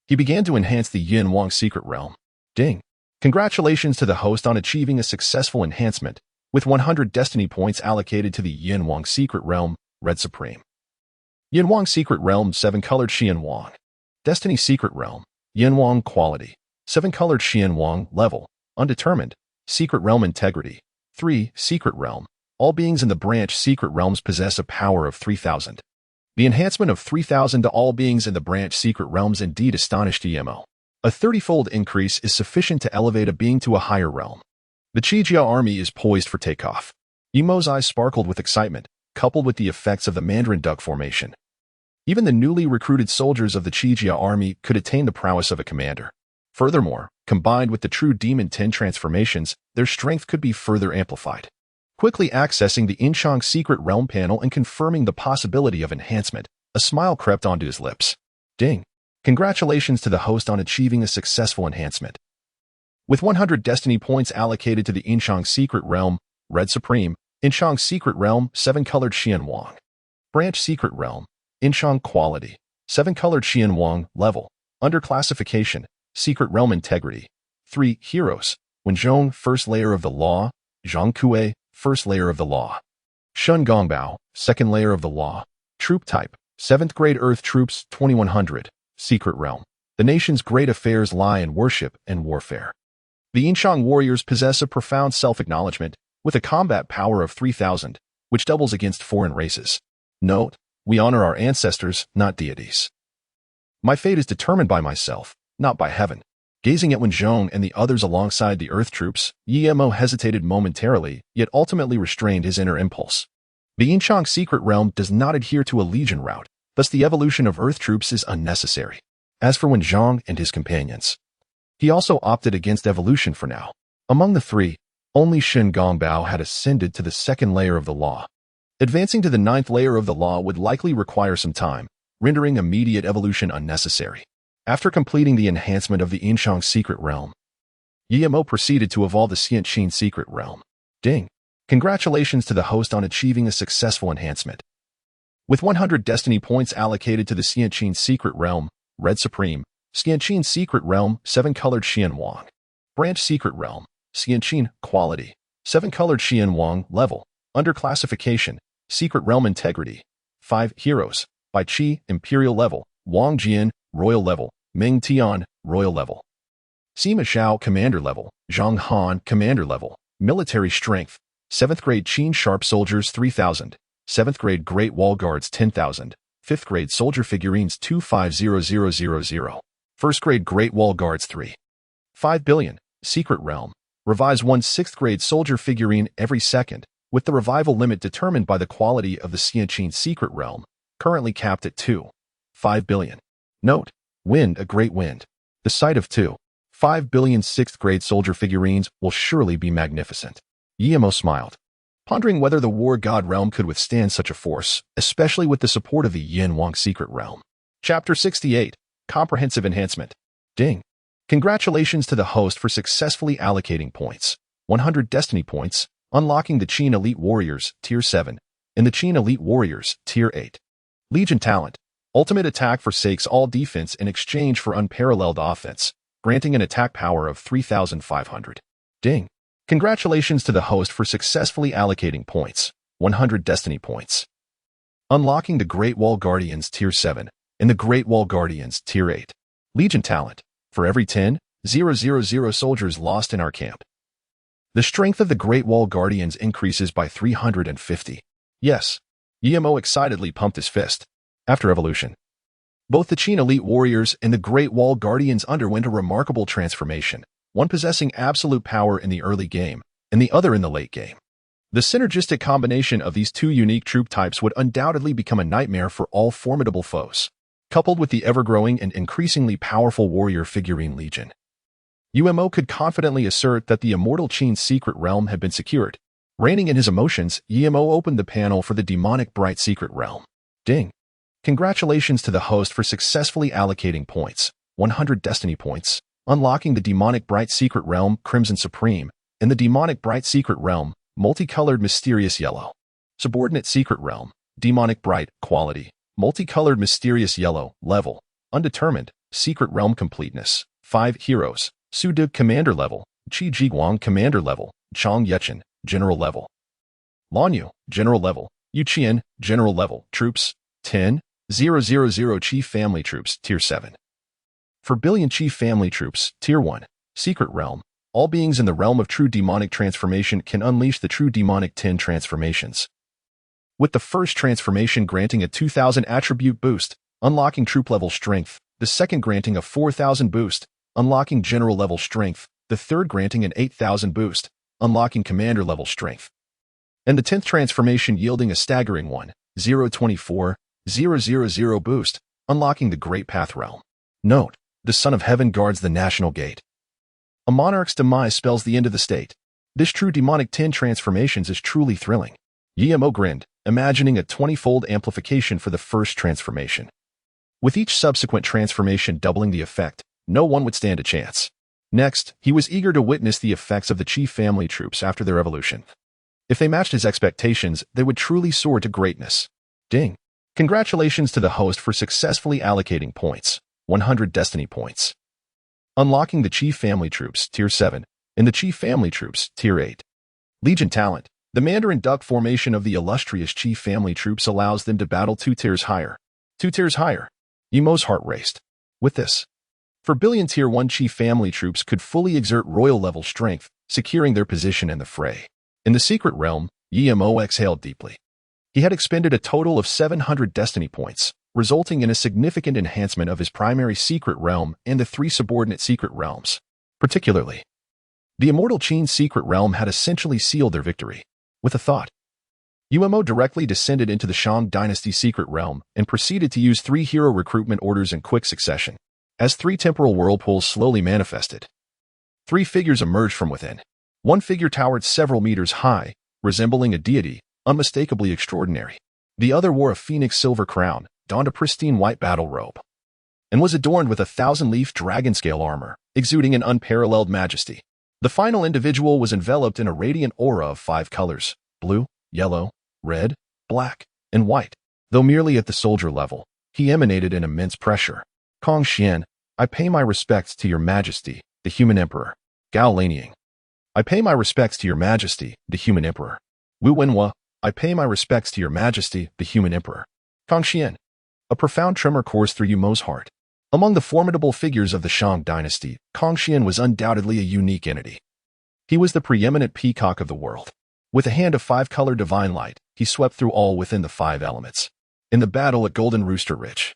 he began to enhance the Yanhuang Secret Realm. Ding. Congratulations to the host on achieving a successful enhancement, with 100 destiny points allocated to the Yanhuang Secret Realm, Red Supreme. Yanhuang Secret Realm 7-colored Xianwang. Destiny Secret Realm, Yanhuang Quality. 7-colored Xianwang Level, Undetermined. Secret Realm Integrity. 3. Secret Realm. All beings in the branch Secret Realms possess a power of 3,000. The enhancement of 3,000 to all beings in the branch Secret Realms indeed astonished Yi-Mo. A 30-fold increase is sufficient to elevate a being to a higher realm. The Qijia army is poised for takeoff. Yi-Mo's eyes sparkled with excitement, coupled with the effects of the Mandarin Duck formation. Even the newly recruited soldiers of the Qijia army could attain the prowess of a commander. Furthermore, combined with the true Demon 10 transformations, their strength could be further amplified. Quickly accessing the Yin-Shang Secret Realm panel and confirming the possibility of enhancement, a smile crept onto his lips. Ding. Congratulations to the host on achieving a successful enhancement. With 100 destiny points allocated to the Yin-Shang Secret Realm, Red Supreme, Yin-Shang Secret Realm, 7-colored Xianwang. Branch Secret Realm, Yin-Shang Quality, 7-colored Xianwang Level, Under Classification, Secret Realm Integrity. 3. Heroes, Wenzhong, First Layer of the Law, Zhang Kue, First Layer of the Law. Shen Gongbao, Second Layer of the Law. Troop Type, 7th Grade Earth Troops 2100, Secret Realm. The nation's great affairs lie in worship and warfare. The Yin-Shang warriors possess a profound self-acknowledgement, with a combat power of 3,000, which doubles against foreign races. Note, we honor our ancestors, not deities. My fate is determined by myself, not by heaven. Gazing at Wenzhong and the others alongside the Earth troops, Yi-Mo hesitated momentarily, yet ultimately restrained his inner impulse. The Yin-Shang Secret Realm does not adhere to a legion route, thus the evolution of Earth troops is unnecessary. As for Wenzhong and his companions, he also opted against evolution for now. Among the three, only Shen Gongbao had ascended to the 2nd layer of the law. Advancing to the 9th layer of the law would likely require some time, rendering immediate evolution unnecessary. After completing the enhancement of the Yin-Shang Secret Realm, Yi-Mo proceeded to evolve the Xianqin Secret Realm. Ding. Congratulations to the host on achieving a successful enhancement. With 100 destiny points allocated to the Xianqin Secret Realm, Red Supreme, Xianqin Secret Realm, 7-colored Xianwang. Branch Secret Realm, Xianqin Quality, 7-colored Xianwang Level, Under Classification, Secret Realm Integrity. 5. Heroes, Bai Qi, Imperial Level, Wang Jian, Royal Level, Ming Tian, Royal Level. Sima Zhao Commander Level, Zhang Han Commander Level, Military Strength, 7th Grade Qin Sharp Soldiers 3,000, 7th Grade Great Wall Guards 10,000, 5th Grade Soldier Figurines 250000, 1st Grade Great Wall Guards 3. 5 billion, Secret Realm, revise 1 6th Grade Soldier Figurine every second, with the revival limit determined by the quality of the Xianqin Secret Realm, currently capped at 5 billion. Note, wind a great wind. The sight of 5 billion 6th Grade Soldier Figurines will surely be magnificent. Yimo smiled, pondering whether the War God Realm could withstand such a force, especially with the support of the Yin-Wang Secret Realm. Chapter 68, Comprehensive Enhancement. Ding. Congratulations to the host for successfully allocating points. 100 Destiny Points, unlocking the Qin Elite Warriors, Tier 7, and the Qin Elite Warriors, Tier 8. Legion Talent. Ultimate attack forsakes all defense in exchange for unparalleled offense, granting an attack power of 3,500. Ding. Congratulations to the host for successfully allocating points. 100 Destiny Points. Unlocking the Great Wall Guardians Tier 7 and the Great Wall Guardians Tier 8. Legion Talent. For every 10,000 soldiers lost in our camp, the strength of the Great Wall Guardians increases by 350. Yes. Yimo excitedly pumped his fist. After evolution, both the Qin Elite Warriors and the Great Wall Guardians underwent a remarkable transformation, one possessing absolute power in the early game, and the other in the late game. The synergistic combination of these two unique troop types would undoubtedly become a nightmare for all formidable foes, coupled with the ever-growing and increasingly powerful warrior figurine legion. UMO could confidently assert that the immortal Qin secret realm had been secured. Reining in his emotions, Yimo opened the panel for the demonic bright secret realm. Ding. Congratulations to the host for successfully allocating points. 100 Destiny Points, unlocking the demonic bright secret realm Crimson Supreme, and the demonic bright secret realm Multicolored Mysterious Yellow. Subordinate Secret Realm, Demonic Bright, Quality, Multicolored Mysterious Yellow, Level, Undetermined, Secret Realm Completeness, 5 Heroes, Sudug Commander Level, Qi Jiguang Commander Level, Chang Yechen, General Level. Lanyu, General Level, Yuqian, General Level, Troops, 10,000 Chief Family Troops, Tier 7. For billion Chief Family Troops, Tier 1, Secret Realm, all beings in the realm of true demonic transformation can unleash the true demonic 10 transformations. With the first transformation granting a 2,000 attribute boost, unlocking troop level strength, the second granting a 4,000 boost, unlocking general level strength, the third granting an 8,000 boost, unlocking commander level strength, and the 10th transformation yielding a staggering 1,024,000 boost, unlocking the Great Path Realm. Note, the Son of Heaven guards the National Gate. A monarch's demise spells the end of the state. This true demonic 10 transformations is truly thrilling. Yimo grinned, imagining a 20-fold amplification for the first transformation. With each subsequent transformation doubling the effect, no one would stand a chance. Next, he was eager to witness the effects of the Chief Family Troops after their evolution. If they matched his expectations, they would truly soar to greatness. Ding. Congratulations to the host for successfully allocating points. 100 Destiny Points. Unlocking the Chief Family Troops, Tier 7, and the Chief Family Troops, Tier 8. Legion Talent. The Mandarin Duck formation of the illustrious Chief Family Troops allows them to battle 2 tiers higher. 2 tiers higher. Yimo's heart raced. With this, for billion Tier 1 Chief Family Troops could fully exert royal-level strength, securing their position in the fray. In the secret realm, Yimo exhaled deeply. He had expended a total of 700 Destiny Points, resulting in a significant enhancement of his primary secret realm and the 3 subordinate secret realms. Particularly, the immortal Qin secret realm had essentially sealed their victory. With a thought, Yumo directly descended into the Shang Dynasty secret realm and proceeded to use 3 hero recruitment orders in quick succession. As 3 temporal whirlpools slowly manifested, 3 figures emerged from within. One figure towered several meters high, resembling a deity, unmistakably extraordinary. The other wore a phoenix silver crown, donned a pristine white battle robe, and was adorned with a 1,000-leaf dragon-scale armor, exuding an unparalleled majesty. The final individual was enveloped in a radiant aura of 5 colors: blue, yellow, red, black, and white. Though merely at the soldier level, he emanated an immense pressure. Kong Xian, I pay my respects to your majesty, the human emperor. Gao Lanying, I pay my respects to your majesty, the human emperor. Wu Wenhua, I pay my respects to your majesty, the human emperor. Kong Xian. A profound tremor coursed through Yumo's heart. Among the formidable figures of the Shang dynasty, Kangxian was undoubtedly a unique entity. He was the preeminent peacock of the world. With a hand of five-color divine light, he swept through all within the five elements. In the battle at Golden Rooster Ridge,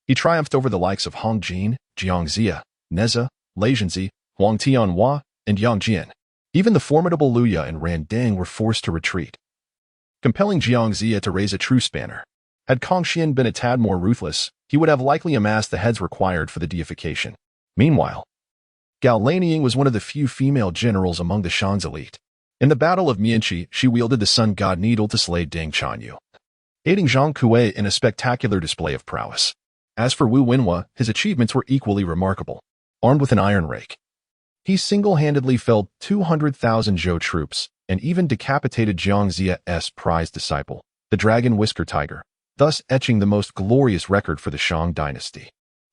he triumphed over the likes of Hong Jin, Jiang Zia, Neza, Lei Zhenzi, Huang Tianhua, and Yang Jian. Even the formidable Lu Ya and Ran Deng were forced to retreat, compelling Jiang Zia to raise a truce banner. Had Kangxian been a tad more ruthless, he would have likely amassed the heads required for the deification. Meanwhile, Gao Lanying was one of the few female generals among the Shang's elite. In the Battle of Mianxi, she wielded the Sun God Needle to slay Deng Chanyu, aiding Zhang Kuei in a spectacular display of prowess. As for Wu Wenhua, his achievements were equally remarkable. Armed with an iron rake, he single-handedly felled 200,000 Zhou troops and even decapitated Jiang Zia's prized disciple, the Dragon Whisker Tiger, thus etching the most glorious record for the Shang dynasty.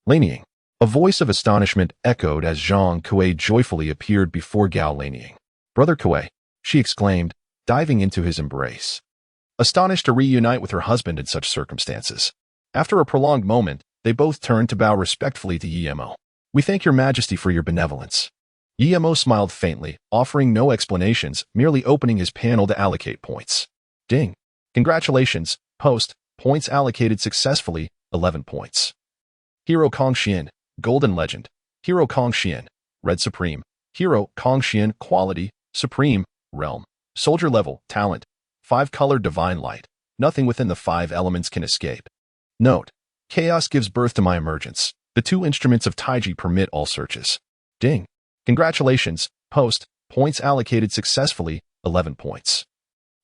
Lanying. A voice of astonishment echoed as Zhang Kuei joyfully appeared before Gao Lanying. "Brother Kuei," she exclaimed, diving into his embrace, astonished to reunite with her husband in such circumstances. After a prolonged moment, they both turned to bow respectfully to Yemo. "We thank your majesty for your benevolence." Yemo smiled faintly, offering no explanations, merely opening his panel to allocate points. Ding. Congratulations, post. Points allocated successfully, 11 points. Hero Kangxian, Golden Legend. Hero Kangxian, Red Supreme. Hero Kangxian, Quality, Supreme, Realm. Soldier Level, Talent, 5-color Divine Light. Nothing within the 5 elements can escape. Note: Chaos gives birth to my emergence. The 2 instruments of Taiji permit all searches. Ding. Congratulations, post. Points allocated successfully, 11 points.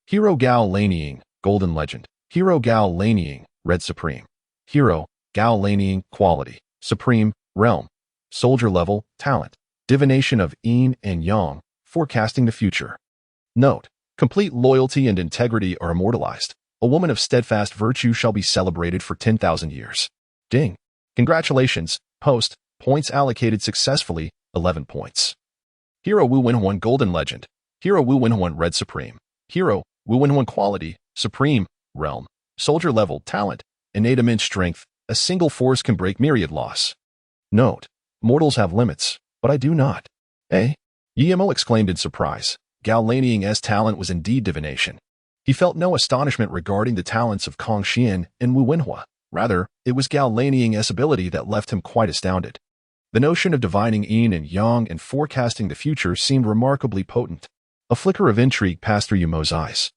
Hero Gao Lanying, Golden Legend. Hero Gao Lanying, Red Supreme. Hero Gao Lanying, Quality, Supreme, Realm. Soldier Level, Talent, Divination of Yin and Yang, Forecasting the Future. Note: Complete loyalty and integrity are immortalized. A woman of steadfast virtue shall be celebrated for 10,000 years. Ding. Congratulations, post. Points allocated successfully, 11 points. Hero Wu Wenhuan, Golden Legend. Hero Wu Wenhuan, Red Supreme. Hero Wu Wenhuan, Quality, Supreme, Realm. Soldier Level, Talent, Innate immense strength. A single force can break myriad loss. Note: Mortals have limits, but I do not. Eh? Yemo exclaimed in surprise. Gao Lanying's talent was indeed divination. He felt no astonishment regarding the talents of Kangxian and Wu Wenhua. Rather, it was Gao Lanying's ability that left him quite astounded. The notion of divining Yin and Yang and forecasting the future seemed remarkably potent. A flicker of intrigue passed through Yemo's eyes.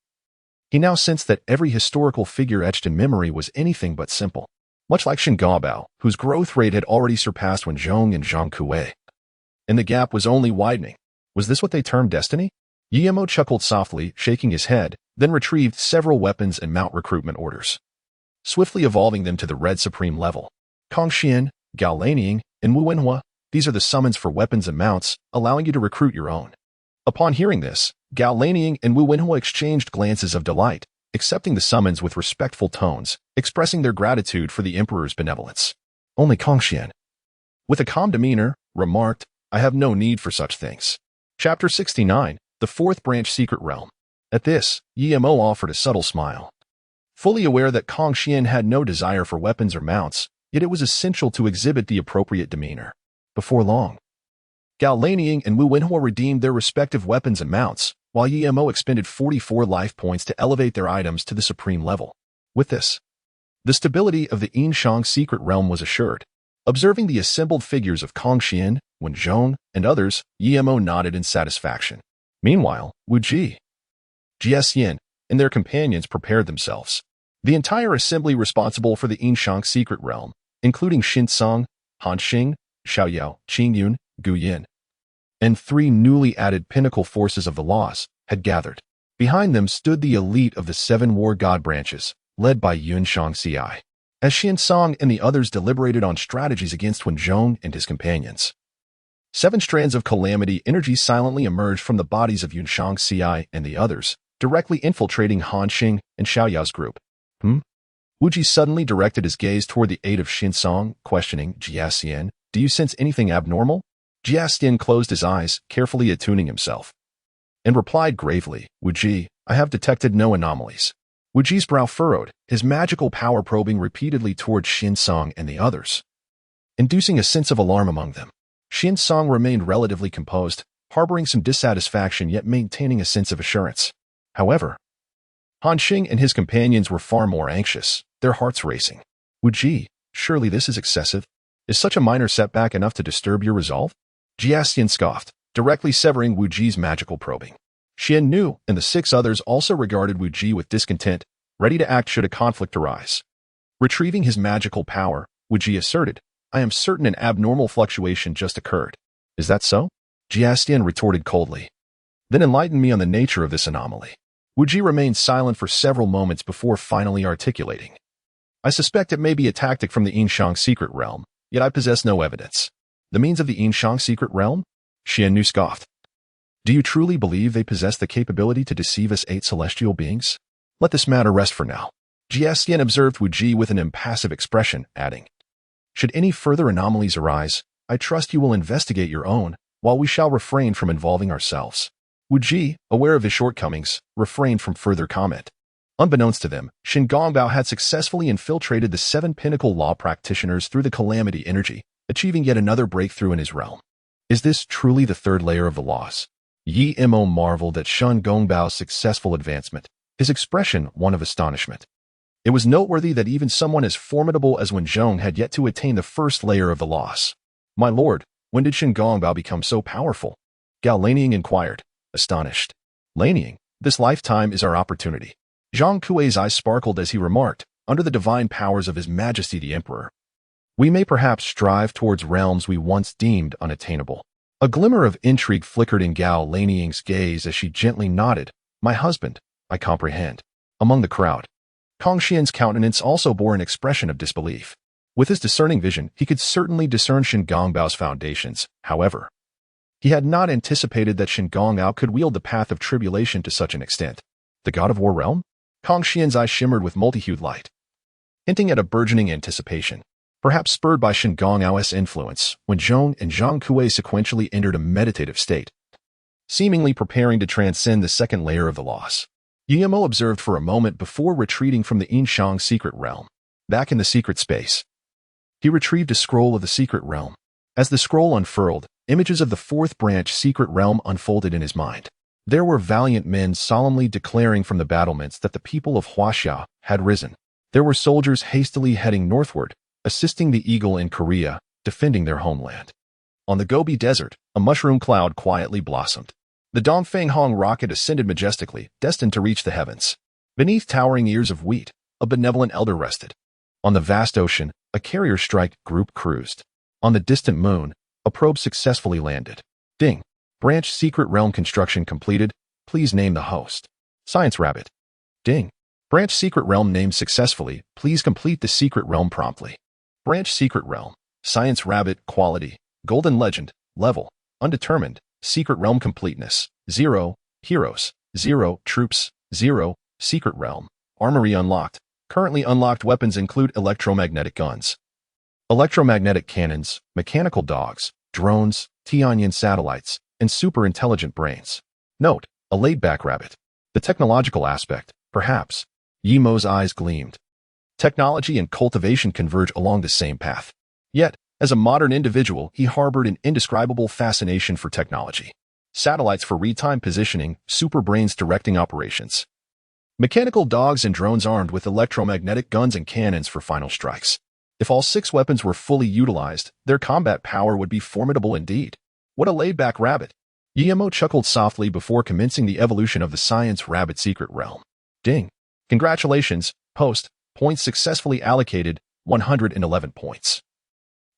He now sensed that every historical figure etched in memory was anything but simple. Much like Shen Gaobao, whose growth rate had already surpassed Wen Zhong and Zhang Kuei. And the gap was only widening. Was this what they termed destiny? Yemo chuckled softly, shaking his head, then retrieved several weapons and mount recruitment orders, swiftly evolving them to the Red Supreme level. Kangxian, Gao Lanying, and Wu Wenhua, these are the summons for weapons and mounts, allowing you to recruit your own. Upon hearing this, Gao Lanying and Wu Wenhua exchanged glances of delight, accepting the summons with respectful tones, expressing their gratitude for the Emperor's benevolence. Only Kangxian, with a calm demeanor, remarked, "I have no need for such things." Chapter 69, The Fourth Branch Secret Realm. At this, Yemo offered a subtle smile. Fully aware that Kangxian had no desire for weapons or mounts, yet it was essential to exhibit the appropriate demeanor. Before long, Gao Lanying and Wu Wenhua redeemed their respective weapons and mounts, while Yemo expended 44 life points to elevate their items to the supreme level. With this, the stability of the Yin-Shang secret realm was assured. Observing the assembled figures of Kangxian, Wen Zhong, and others, Yemo nodded in satisfaction. Meanwhile, Wu Ji, Jian, and their companions prepared themselves. The entire assembly responsible for the Yin-Shang secret realm, including Xinsong, Han Xing, Xiaoyao, Qingyun, Gu Yin, and 3 newly added pinnacle forces of the laws, had gathered. Behind them stood the elite of the 7 war god branches, led by Yin-Shang Ci, as Xinsong and the others deliberated on strategies against Wen Zhong and his companions. 7 strands of Calamity energy silently emerged from the bodies of Yin-Shang Ci and the others, directly infiltrating Han Xing and Xiaoyao's group. Wu Ji suddenly directed his gaze toward the 8 of Xinsong, questioning, "Jian, do you sense anything abnormal?" Jian closed his eyes, carefully attuning himself, and replied gravely, "Wu Ji, I have detected no anomalies." Wu Ji's brow furrowed, his magical power probing repeatedly toward Xinsong and the others. inducing a sense of alarm among them. Yin-Shang remained relatively composed, harboring some dissatisfaction yet maintaining a sense of assurance. However, Han Xing and his companions were far more anxious, their hearts racing. Wu Ji, surely this is excessive? Is such a minor setback enough to disturb your resolve? Jiaxian scoffed, directly severing Wu Ji's magical probing. Xian Nu and the 6 others also regarded Wu Ji with discontent, ready to act should a conflict arise. Retrieving his magical power, Wu Ji asserted, I am certain an abnormal fluctuation just occurred. Is that so? Jiaxian retorted coldly. Then enlighten me on the nature of this anomaly. Wu Ji remained silent for several moments before finally articulating. I suspect it may be a tactic from the Yin-Shang secret realm, yet I possess no evidence. The means of the Yin-Shang secret realm? Xian Nu scoffed. Do you truly believe they possess the capability to deceive us 8 celestial beings? Let this matter rest for now. Jiaxian observed Wu Ji with an impassive expression, adding, should any further anomalies arise, I trust you will investigate your own, while we shall refrain from involving ourselves. Wu Ji, aware of his shortcomings, refrained from further comment. Unbeknownst to them, Shen Gongbao had successfully infiltrated the 7 pinnacle law practitioners through the Calamity energy, achieving yet another breakthrough in his realm. Is this truly the 3rd layer of the laws? Yi Mo marveled at Shen Gongbao's successful advancement, his expression one of astonishment. It was noteworthy that even someone as formidable as Wen Zhong had yet to attain the 1st layer of the laws. My lord, when did Shen Gongbao become so powerful? Gao Lanying inquired, astonished. Lanying, this lifetime is our opportunity. Zhang Kuei's eyes sparkled as he remarked, under the divine powers of His Majesty the Emperor. We may perhaps strive towards realms we once deemed unattainable. A glimmer of intrigue flickered in Gao Lanying's gaze as she gently nodded. My husband, I comprehend. Among the crowd, Kong Xian's countenance also bore an expression of disbelief. With his discerning vision, he could certainly discern Shen Gongbao's foundations. However, he had not anticipated that Shen Gongbao could wield the path of tribulation to such an extent. The God of War realm? Kong Xian's eyes shimmered with multi-hued light, hinting at a burgeoning anticipation. Perhaps spurred by Shen Gongbao's influence, when Zhong and Zhang Kui sequentially entered a meditative state, seemingly preparing to transcend the 2nd layer of the laws. Yimo observed for a moment before retreating from the Yin-Shang secret realm. Back in the secret space, he retrieved a scroll of the secret realm. As the scroll unfurled, images of the 4th branch secret realm unfolded in his mind. There were valiant men solemnly declaring from the battlements that the people of Huaxia had risen. There were soldiers hastily heading northward, assisting the Eagle in Korea, defending their homeland. On the Gobi Desert, a mushroom cloud quietly blossomed. The Dongfeng Hong rocket ascended majestically, destined to reach the heavens. Beneath towering ears of wheat, a benevolent elder rested. On the vast ocean, a carrier strike group cruised. On the distant moon, a probe successfully landed. Ding. Branch secret realm construction completed. Please name the host. Science Rabbit. Ding. Branch secret realm named successfully. Please complete the secret realm promptly. Branch secret realm. Science Rabbit. Quality. Golden Legend. Level. Undetermined. Secret realm completeness. 0. Heroes. 0. Troops. 0. Secret realm. Armory unlocked. Currently unlocked weapons include electromagnetic guns, electromagnetic cannons, mechanical dogs, drones, Tianyan satellites, and super intelligent brains. Note, a laid-back rabbit. The technological aspect, perhaps. Yimo's eyes gleamed. Technology and cultivation converge along the same path. Yet, as a modern individual, he harbored an indescribable fascination for technology. Satellites for real-time positioning, super brains directing operations. Mechanical dogs and drones armed with electromagnetic guns and cannons for final strikes. If all 6 weapons were fully utilized, their combat power would be formidable indeed. What a laid-back rabbit. Yimo chuckled softly before commencing the evolution of the Science Rabbit secret realm. Ding. Congratulations, host. Points successfully allocated, 111 points.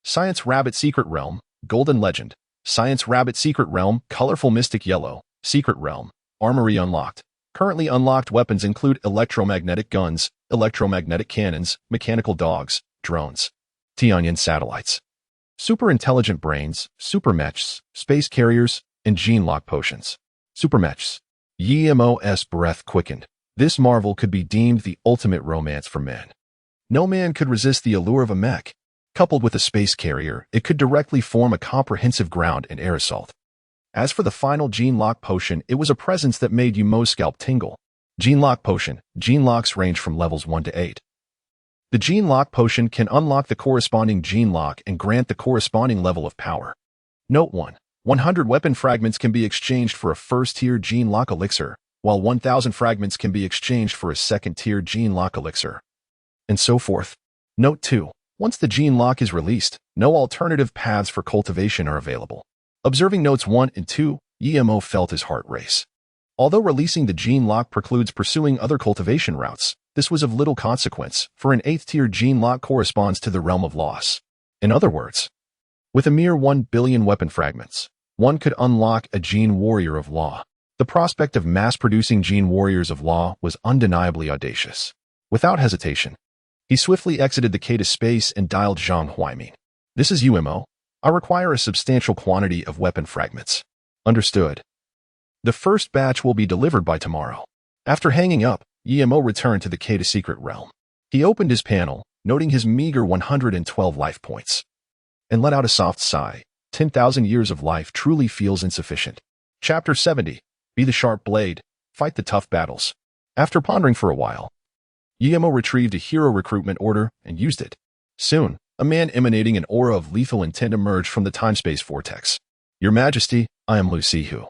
Science Rabbit Secret Realm, Golden Legend. Science Rabbit Secret Realm, Colorful Mystic Yellow. Secret Realm, Armory unlocked. Currently unlocked weapons include electromagnetic guns, electromagnetic cannons, mechanical dogs, drones, Tianyan satellites, super intelligent brains, super mechs, space carriers, and gene lock potions. Super mechs. Yimo's breath quickened. This marvel could be deemed the ultimate romance for men. No man could resist the allure of a mech. Coupled with a space carrier, it could directly form a comprehensive ground and air assault. As for the final gene lock potion, it was a presence that made Yimo's scalp tingle. Gene lock potion. Gene locks range from levels 1 to 8. The Gene Lock potion can unlock the corresponding Gene Lock and grant the corresponding level of power. Note 1. 100 weapon fragments can be exchanged for a first-tier Gene Lock elixir, while 1,000 fragments can be exchanged for a second-tier Gene Lock elixir, and so forth. Note 2. Once the Gene Lock is released, no alternative paths for cultivation are available. Observing notes 1 and 2, Yin-Shang felt his heart race. Although releasing the Gene Lock precludes pursuing other cultivation routes, this was of little consequence, for an 8th-tier Gene Lock corresponds to the realm of loss. In other words, with a mere 1 billion weapon fragments, one could unlock a Gene Warrior of Law. The prospect of mass-producing Gene Warriors of Law was undeniably audacious. Without hesitation, he swiftly exited the Kata space and dialed Zhang Huaiming. This is UMO. I require a substantial quantity of weapon fragments. Understood. The first batch will be delivered by tomorrow. After hanging up, Yin-Shang returned to the Kata secret realm. He opened his panel, noting his meager 112 life points, and let out a soft sigh. 10,000 years of life truly feels insufficient. Chapter 70. Be the sharp blade, fight the tough battles. After pondering for a while, Yin-Shang retrieved a hero recruitment order and used it. Soon, a man emanating an aura of lethal intent emerged from the time-space vortex. Your Majesty, I am Lu Sihu.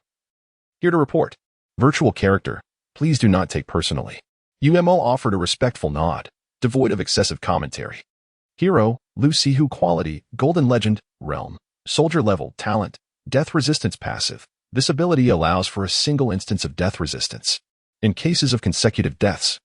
Here to report. Virtual character, please do not take personally. Yin-Shang offered a respectful nod, devoid of excessive commentary. Hero, Lu Sihu quality, Golden Legend, Realm, Soldier level, Talent, Death Resistance passive. This ability allows for a single instance of death resistance. In cases of consecutive deaths,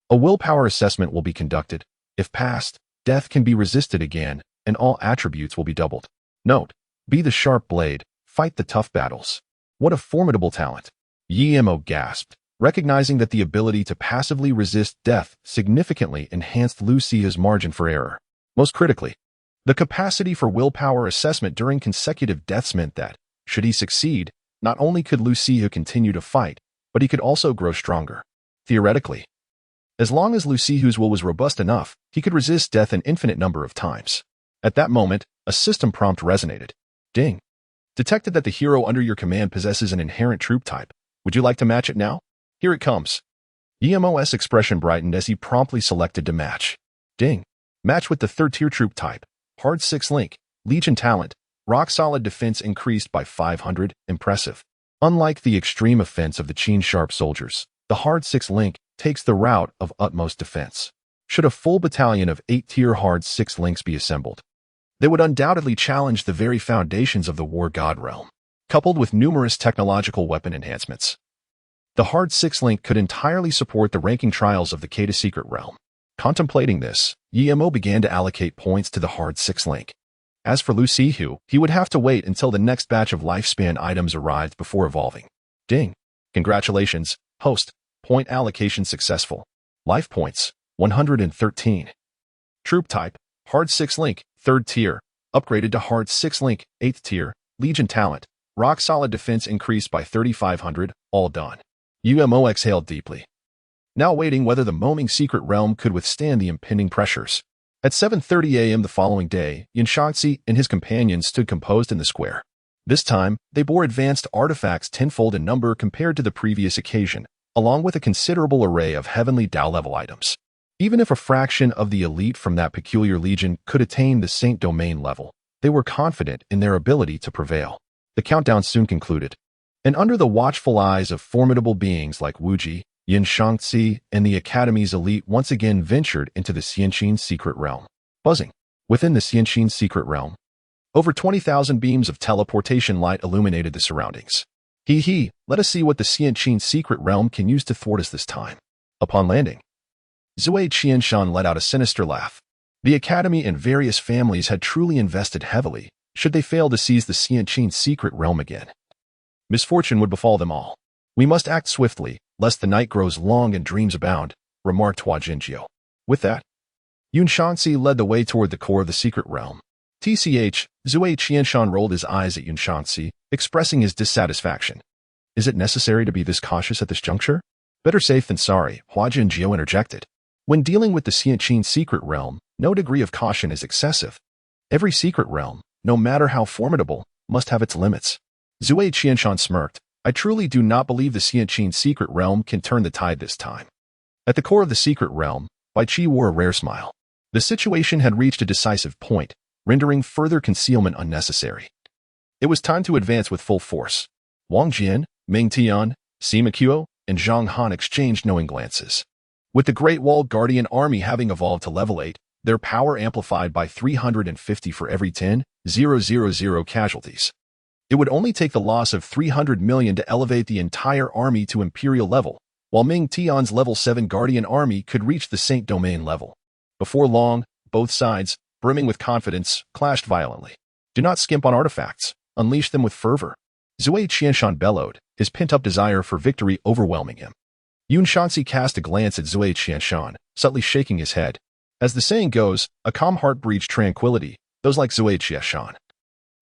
a willpower assessment will be conducted. If passed, death can be resisted again, and all attributes will be doubled. Note, be the sharp blade, fight the tough battles. What a formidable talent. Yin-Shang gasped, recognizing that the ability to passively resist death significantly enhanced Lu Sihu's margin for error. Most critically, the capacity for willpower assessment during consecutive deaths meant that, should he succeed, not only could Lu Sihu continue to fight, but he could also grow stronger. Theoretically, as long as Lu Sihu's will was robust enough, he could resist death an infinite number of times. At that moment, a system prompt resonated. Ding. Detected that the hero under your command possesses an inherent troop type. Would you like to match it now? Here it comes. Yin-Shang's expression brightened as he promptly selected to match. Ding. Match with the 3rd-tier troop type. Hard 6 link. Legion talent. Rock-solid defense increased by 500. Impressive. Unlike the extreme offense of the Qin Sharp soldiers, the Hard 6 link takes the route of utmost defense. Should a full battalion of 8-tier Hard 6 links be assembled, they would undoubtedly challenge the very foundations of the War God realm, coupled with numerous technological weapon enhancements. The Hard 6 link could entirely support the ranking trials of the Kata secret realm. Contemplating this, Yin-Shang began to allocate points to the Hard 6 link. As for Lu Sihu, he would have to wait until the next batch of lifespan items arrived before evolving. Ding. Congratulations, host. Point allocation successful. Life points, 113. Troop type, Hard 6 link, 3rd tier. Upgraded to Hard 6 link, 8th tier. Legion talent, rock solid defense increased by 3,500, all done. Yin-Shang exhaled deeply, now waiting whether the Ming secret realm could withstand the impending pressures. At 7:30 a.m. the following day, Yin-Shang and his companions stood composed in the square. This time, they bore advanced artifacts tenfold in number compared to the previous occasion, along with a considerable array of heavenly Dao-level items. Even if a fraction of the elite from that peculiar legion could attain the Saint Domain level, they were confident in their ability to prevail. The countdown soon concluded, and under the watchful eyes of formidable beings like Wuji, Yin-Shang and the Academy's elite once again ventured into the Xianqin secret realm. Buzzing. Within the Xianqin secret realm, over 20,000 beams of teleportation light illuminated the surroundings. Let us see what the Xianqin secret realm can use to thwart us this time. Upon landing, Zui Qianshan let out a sinister laugh. The Academy and various families had truly invested heavily, should they fail to seize the Xianqin secret realm again. Misfortune would befall them all. We must act swiftly, lest the night grows long and dreams abound, remarked Hua Jinjiu. With that, Yin-Shang led the way toward the core of the secret realm. Zui Qianshan rolled his eyes at Yin-Shang, expressing his dissatisfaction. Is it necessary to be this cautious at this juncture? Better safe than sorry, Hua Jinjiu interjected. When dealing with the Xianqin secret realm, no degree of caution is excessive. Every secret realm, no matter how formidable, must have its limits. Zui Qianshan smirked. I truly do not believe the Xianqin secret realm can turn the tide this time. At the core of the secret realm, Bai Qi wore a rare smile. The situation had reached a decisive point, rendering further concealment unnecessary. It was time to advance with full force. Wang Jian, Ming Tian, Sima Qiu, and Zhang Han exchanged knowing glances. With the Great Wall Guardian army having evolved to level 8, their power amplified by 350 for every 10,000 casualties. It would only take the loss of 300 million to elevate the entire army to Imperial level, while Ming Tian's level 7 Guardian army could reach the Saint Domain level. Before long, both sides, brimming with confidence, clashed violently. Do not skimp on artifacts. Unleash them with fervor. Zui Qianshan bellowed, his pent-up desire for victory overwhelming him. Yun-Shang cast a glance at Zui Qianshan, subtly shaking his head. As the saying goes, a calm heart breeds tranquility. Those like Zui Qianshan,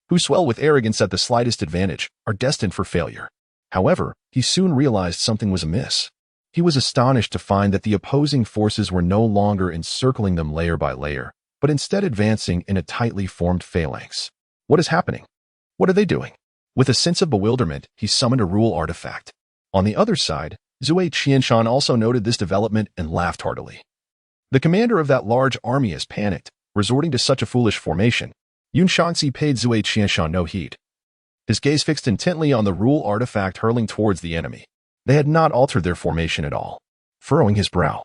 who swell with arrogance at the slightest advantage, are destined for failure. However, he soon realized something was amiss. He was astonished to find that the opposing forces were no longer encircling them layer by layer, but instead advancing in a tightly formed phalanx. What is happening? What are they doing? With a sense of bewilderment, he summoned a rule artifact. On the other side, Zui Qianshan also noted this development and laughed heartily. The commander of that large army has panicked, resorting to such a foolish formation. Yun-Shang paid Zui Qianshan no heed. His gaze fixed intently on the rule artifact hurling towards the enemy. They had not altered their formation at all. Furrowing his brow,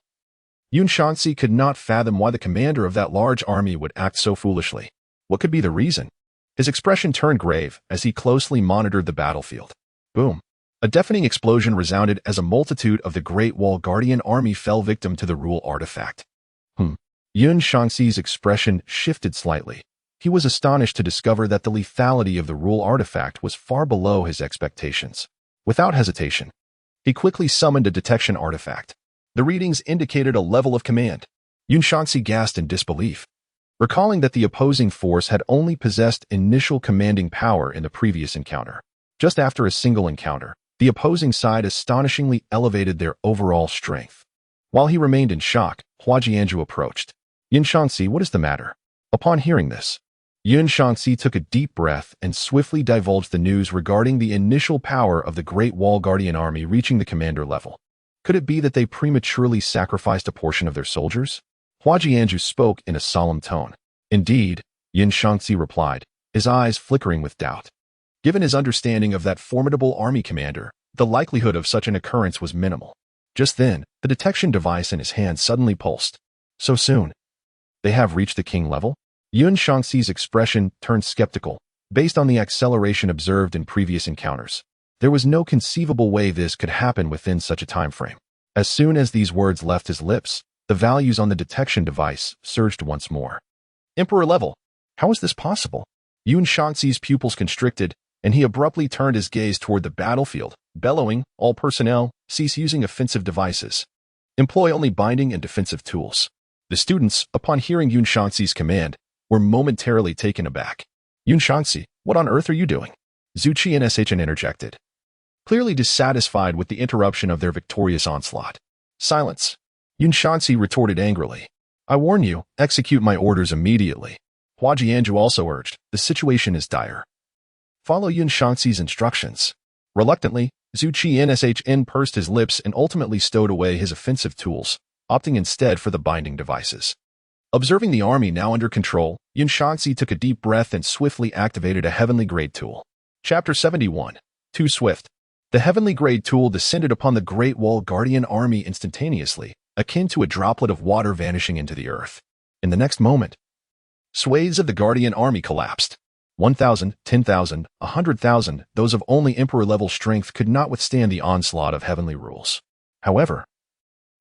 Yun-Shang could not fathom why the commander of that large army would act so foolishly. What could be the reason? His expression turned grave as he closely monitored the battlefield. Boom! A deafening explosion resounded as a multitude of the Great Wall Guardian army fell victim to the rule artifact. Yun-Shang's expression shifted slightly. He was astonished to discover that the lethality of the rule artifact was far below his expectations. Without hesitation, he quickly summoned a detection artifact. The readings indicated a level of command. Yun-Shang gasped in disbelief, recalling that the opposing force had only possessed initial commanding power in the previous encounter. Just after a single encounter, the opposing side astonishingly elevated their overall strength. While he remained in shock, Huaxia approached. Yin-Shang, what is the matter? Upon hearing this, Yin-Shang took a deep breath and swiftly divulged the news regarding the initial power of the Great Wall Guardian army reaching the commander level. Could it be that they prematurely sacrificed a portion of their soldiers? Huaxia spoke in a solemn tone. Indeed, Yin-Shang replied, his eyes flickering with doubt. Given his understanding of that formidable army commander, the likelihood of such an occurrence was minimal. Just then, the detection device in his hand suddenly pulsed. So soon? They have reached the king level? Yun-Shang's expression turned skeptical, based on the acceleration observed in previous encounters. There was no conceivable way this could happen within such a time frame. As soon as these words left his lips, the values on the detection device surged once more. Emperor level. How is this possible? Yun-Shang's pupils constricted, and he abruptly turned his gaze toward the battlefield, bellowing, all personnel, cease using offensive devices. Employ only binding and defensive tools. The students, upon hearing Yun-Shang's command, were momentarily taken aback. Yun-Shang, what on earth are you doing? Zhu Qianshan interjected, clearly dissatisfied with the interruption of their victorious onslaught. Silence. Yun-Shang retorted angrily. I warn you, execute my orders immediately. Huaxia also urged, the situation is dire. Follow Yun-Shang's instructions. Reluctantly, Zhu Qianshan pursed his lips and ultimately stowed away his offensive tools, opting instead for the binding devices. Observing the army now under control, Yin-Shang took a deep breath and swiftly activated a heavenly grade tool. Chapter 71. Too swift. The heavenly grade tool descended upon the Great Wall Guardian army instantaneously, akin to a droplet of water vanishing into the earth. In the next moment, swathes of the Guardian army collapsed. 1,000, 10,000, 100,000, those of only emperor-level strength could not withstand the onslaught of heavenly rules. However,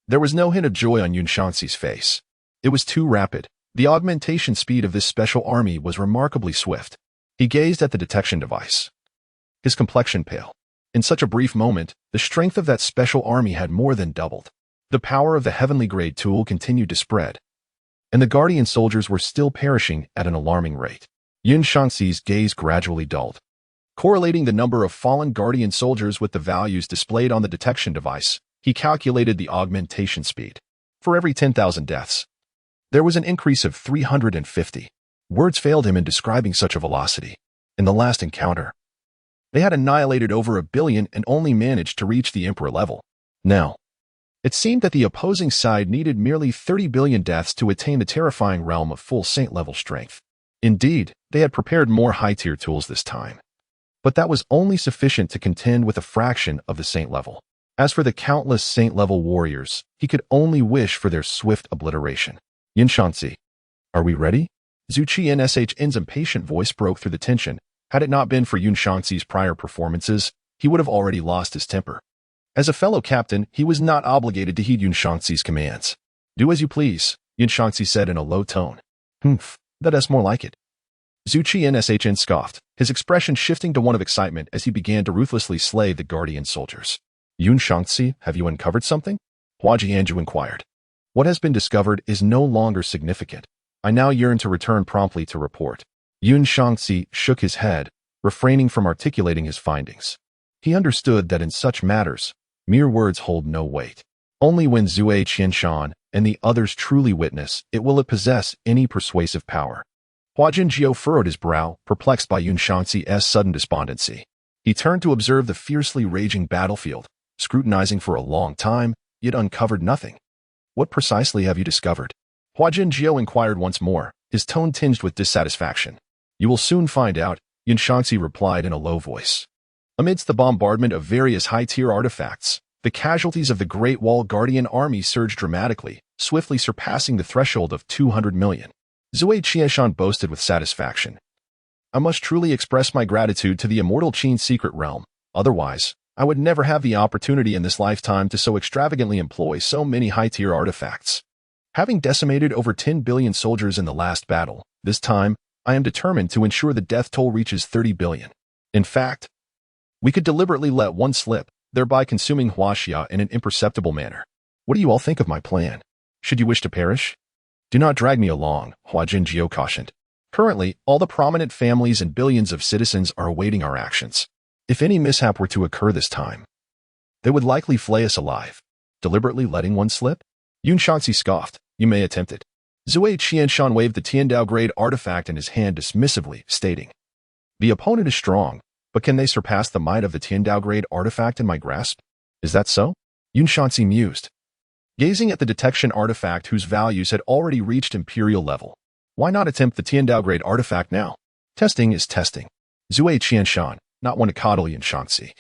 there was no hint of joy on Yun-Shang's face. It was too rapid. The augmentation speed of this special army was remarkably swift. He gazed at the detection device, his complexion pale. In such a brief moment, the strength of that special army had more than doubled. The power of the heavenly grade tool continued to spread, and the Guardian soldiers were still perishing at an alarming rate. Yin-Shang's gaze gradually dulled. Correlating the number of fallen Guardian soldiers with the values displayed on the detection device, he calculated the augmentation speed. For every 10,000 deaths, there was an increase of 350. Words failed him in describing such a velocity. In the last encounter, they had annihilated over 1 billion and only managed to reach the Emperor level. Now, It seemed that the opposing side needed merely 30 billion deaths to attain the terrifying realm of full saint-level strength. Indeed, they had prepared more high-tier tools this time. But that was only sufficient to contend with a fraction of the saint level. As for the countless saint-level warriors, he could only wish for their swift obliteration. Yin-Shang, are we ready? Zhu Qiansh's impatient voice broke through the tension. Had it not been for Yin-Shang's prior performances, he would have already lost his temper. As a fellow captain, he was not obligated to heed Yin-Shang's commands. Do as you please, Yin-Shang said in a low tone. That's more like it. Zhu Qianshn scoffed, his expression shifting to one of excitement as he began to ruthlessly slay the guardian soldiers. Yin-Shang, have you uncovered something? Huaxia inquired. What has been discovered is no longer significant. I now yearn to return promptly to report. Yin-Shang shook his head, refraining from articulating his findings. He understood that in such matters, mere words hold no weight. Only when Zue Qianshan and the others truly witness it will it possess any persuasive power. Hua Jinjiu furrowed his brow, perplexed by Yin-Shang's sudden despondency. He turned to observe the fiercely raging battlefield, scrutinizing for a long time, yet uncovered nothing. What precisely have you discovered? Hua Jinjiu inquired once more, his tone tinged with dissatisfaction. You will soon find out, Yin-Shang replied in a low voice. Amidst the bombardment of various high-tier artifacts, the casualties of the Great Wall Guardian army surged dramatically, swiftly surpassing the threshold of 200 million. Zue Qianshan boasted with satisfaction. I must truly express my gratitude to the immortal Qin secret realm, otherwise, I would never have the opportunity in this lifetime to so extravagantly employ so many high-tier artifacts. Having decimated over 10 billion soldiers in the last battle, this time, I am determined to ensure the death toll reaches 30 billion. In fact, we could deliberately let one slip, thereby consuming Huaxia in an imperceptible manner. What do you all think of my plan? Should you wish to perish? Do not drag me along, Hua Jinjiu cautioned. Currently, all the prominent families and billions of citizens are awaiting our actions. If any mishap were to occur this time, they would likely flay us alive. Deliberately letting one slip? Yin-Shang scoffed. You may attempt it. Zue Qianshan waved the Tiandao grade artifact in his hand dismissively, stating, the opponent is strong, but can they surpass the might of the Tiandao grade artifact in my grasp? Is that so? Yin-Shang mused, gazing at the detection artifact whose values had already reached imperial level. Why not attempt the Tiandao grade artifact now? Testing is testing. Zue Qianshan, not one to coddle Yin-Shang,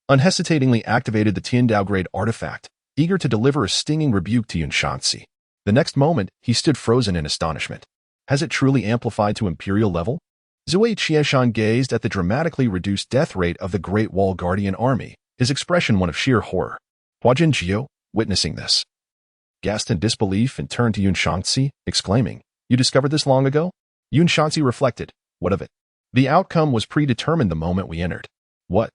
unhesitatingly activated the Tiandao grade artifact, eager to deliver a stinging rebuke to Yin-Shang. The next moment, he stood frozen in astonishment. Has it truly amplified to imperial level? Zue Qianshan gazed at the dramatically reduced death rate of the Great Wall Guardian army, his expression one of sheer horror. Hua Jinjiu, witnessing this, gasped in disbelief and turned to Yin-Shang, exclaiming, You discovered this long ago? Yin-Shang reflected, What of it? The outcome was predetermined the moment we entered. What?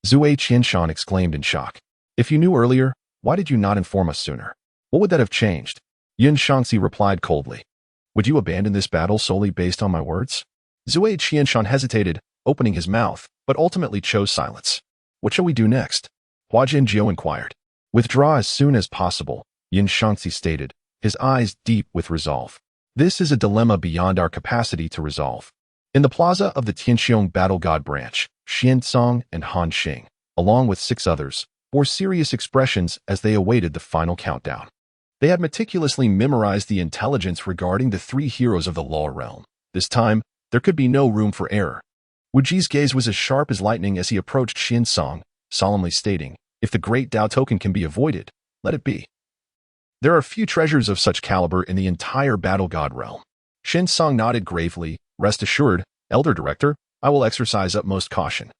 Zue Qianshan exclaimed in shock. If you knew earlier, why did you not inform us sooner? What would that have changed? Yin-Shang replied coldly. Would you abandon this battle solely based on my words? Zue Qianshan hesitated, opening his mouth, but ultimately chose silence. What shall we do next? Hua Jinjiu inquired. Withdraw as soon as possible, Yin-Shang stated, his eyes deep with resolve. This is a dilemma beyond our capacity to resolve. In the plaza of the Tianxiong Battle God branch, Xiansong and Han Xing, along with 6 others, bore serious expressions as they awaited the final countdown. They had meticulously memorized the intelligence regarding the 3 heroes of the law realm. This time, there could be no room for error. Wu Ji's gaze was as sharp as lightning as he approached Xiansong, solemnly stating, If the great Dao token can be avoided, let it be. There are few treasures of such caliber in the entire Battle God realm. Xiansong nodded gravely. Rest assured, Elder Director, I will exercise utmost caution.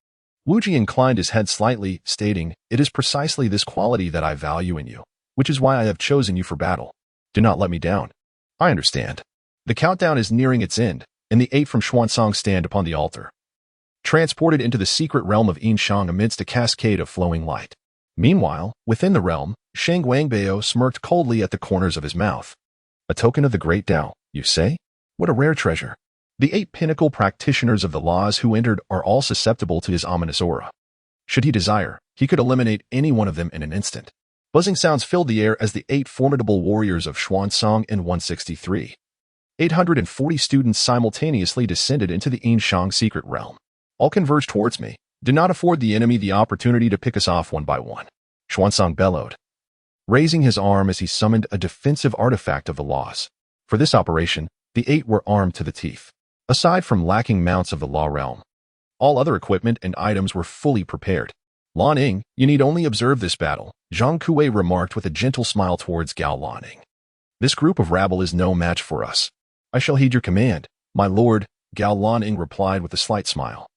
Wu Ji inclined his head slightly, stating, It is precisely this quality that I value in you, which is why I have chosen you for battle. Do not let me down. I understand. The countdown is nearing its end, and the 8 from Xuansong stand upon the altar, transported into the secret realm of Yin-Shang amidst a cascade of flowing light. Meanwhile, within the realm, Shang Wangbao smirked coldly at the corners of his mouth. A token of the great Dao, you say? What a rare treasure. The 8 pinnacle practitioners of the laws who entered are all susceptible to his ominous aura. Should he desire, he could eliminate any one of them in an instant. Buzzing sounds filled the air as the 8 formidable warriors of Xuansong and 163. 840 students simultaneously descended into the Yin-Shang secret realm. All converge towards me. Do not afford the enemy the opportunity to pick us off one by one. Xuansong bellowed. raising his arm as he summoned a defensive artifact of the laws. For this operation, the 8 were armed to the teeth. Aside from lacking mounts of the law realm, all other equipment and items were fully prepared. Lan-Ing, you need only observe this battle, Zhang Kuei remarked with a gentle smile towards Gao Lan-Ing. This group of rabble is no match for us. I shall heed your command, my lord, Gao Lan-Ing replied with a slight smile.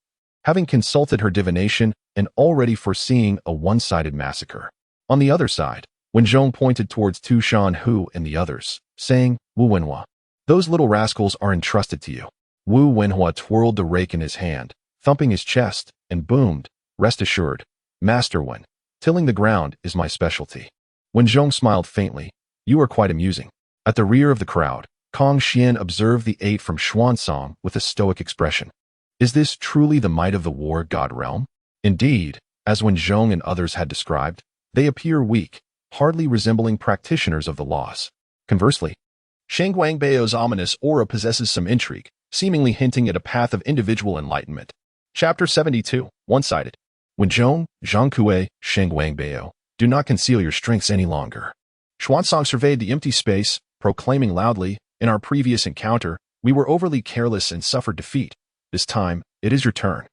Having consulted her divination and already foreseeing a one-sided massacre. On the other side, Wen Zhong pointed towards Tu Shan-Hu and the others, saying, Wu Wenhua, those little rascals are entrusted to you. Wu Wenhua twirled the rake in his hand, thumping his chest, and boomed, rest assured, Master Wen, tilling the ground is my specialty. Wen Zhong smiled faintly, you are quite amusing. At the rear of the crowd, Kong Xian observed the 8 from Xuansong with a stoic expression. Is this truly the might of the war god realm? Indeed, as Wen Zhong and others had described, they appear weak, hardly resembling practitioners of the laws. Conversely, Sheng Wangbao's ominous aura possesses some intrigue, seemingly hinting at a path of individual enlightenment. Chapter 72, One-Sided. Wen Zhong, Zhang Kuei, Sheng Wangbao, do not conceal your strengths any longer. Xuansong surveyed the empty space, proclaiming loudly, in our previous encounter, we were overly careless and suffered defeat. This time, it is your turn.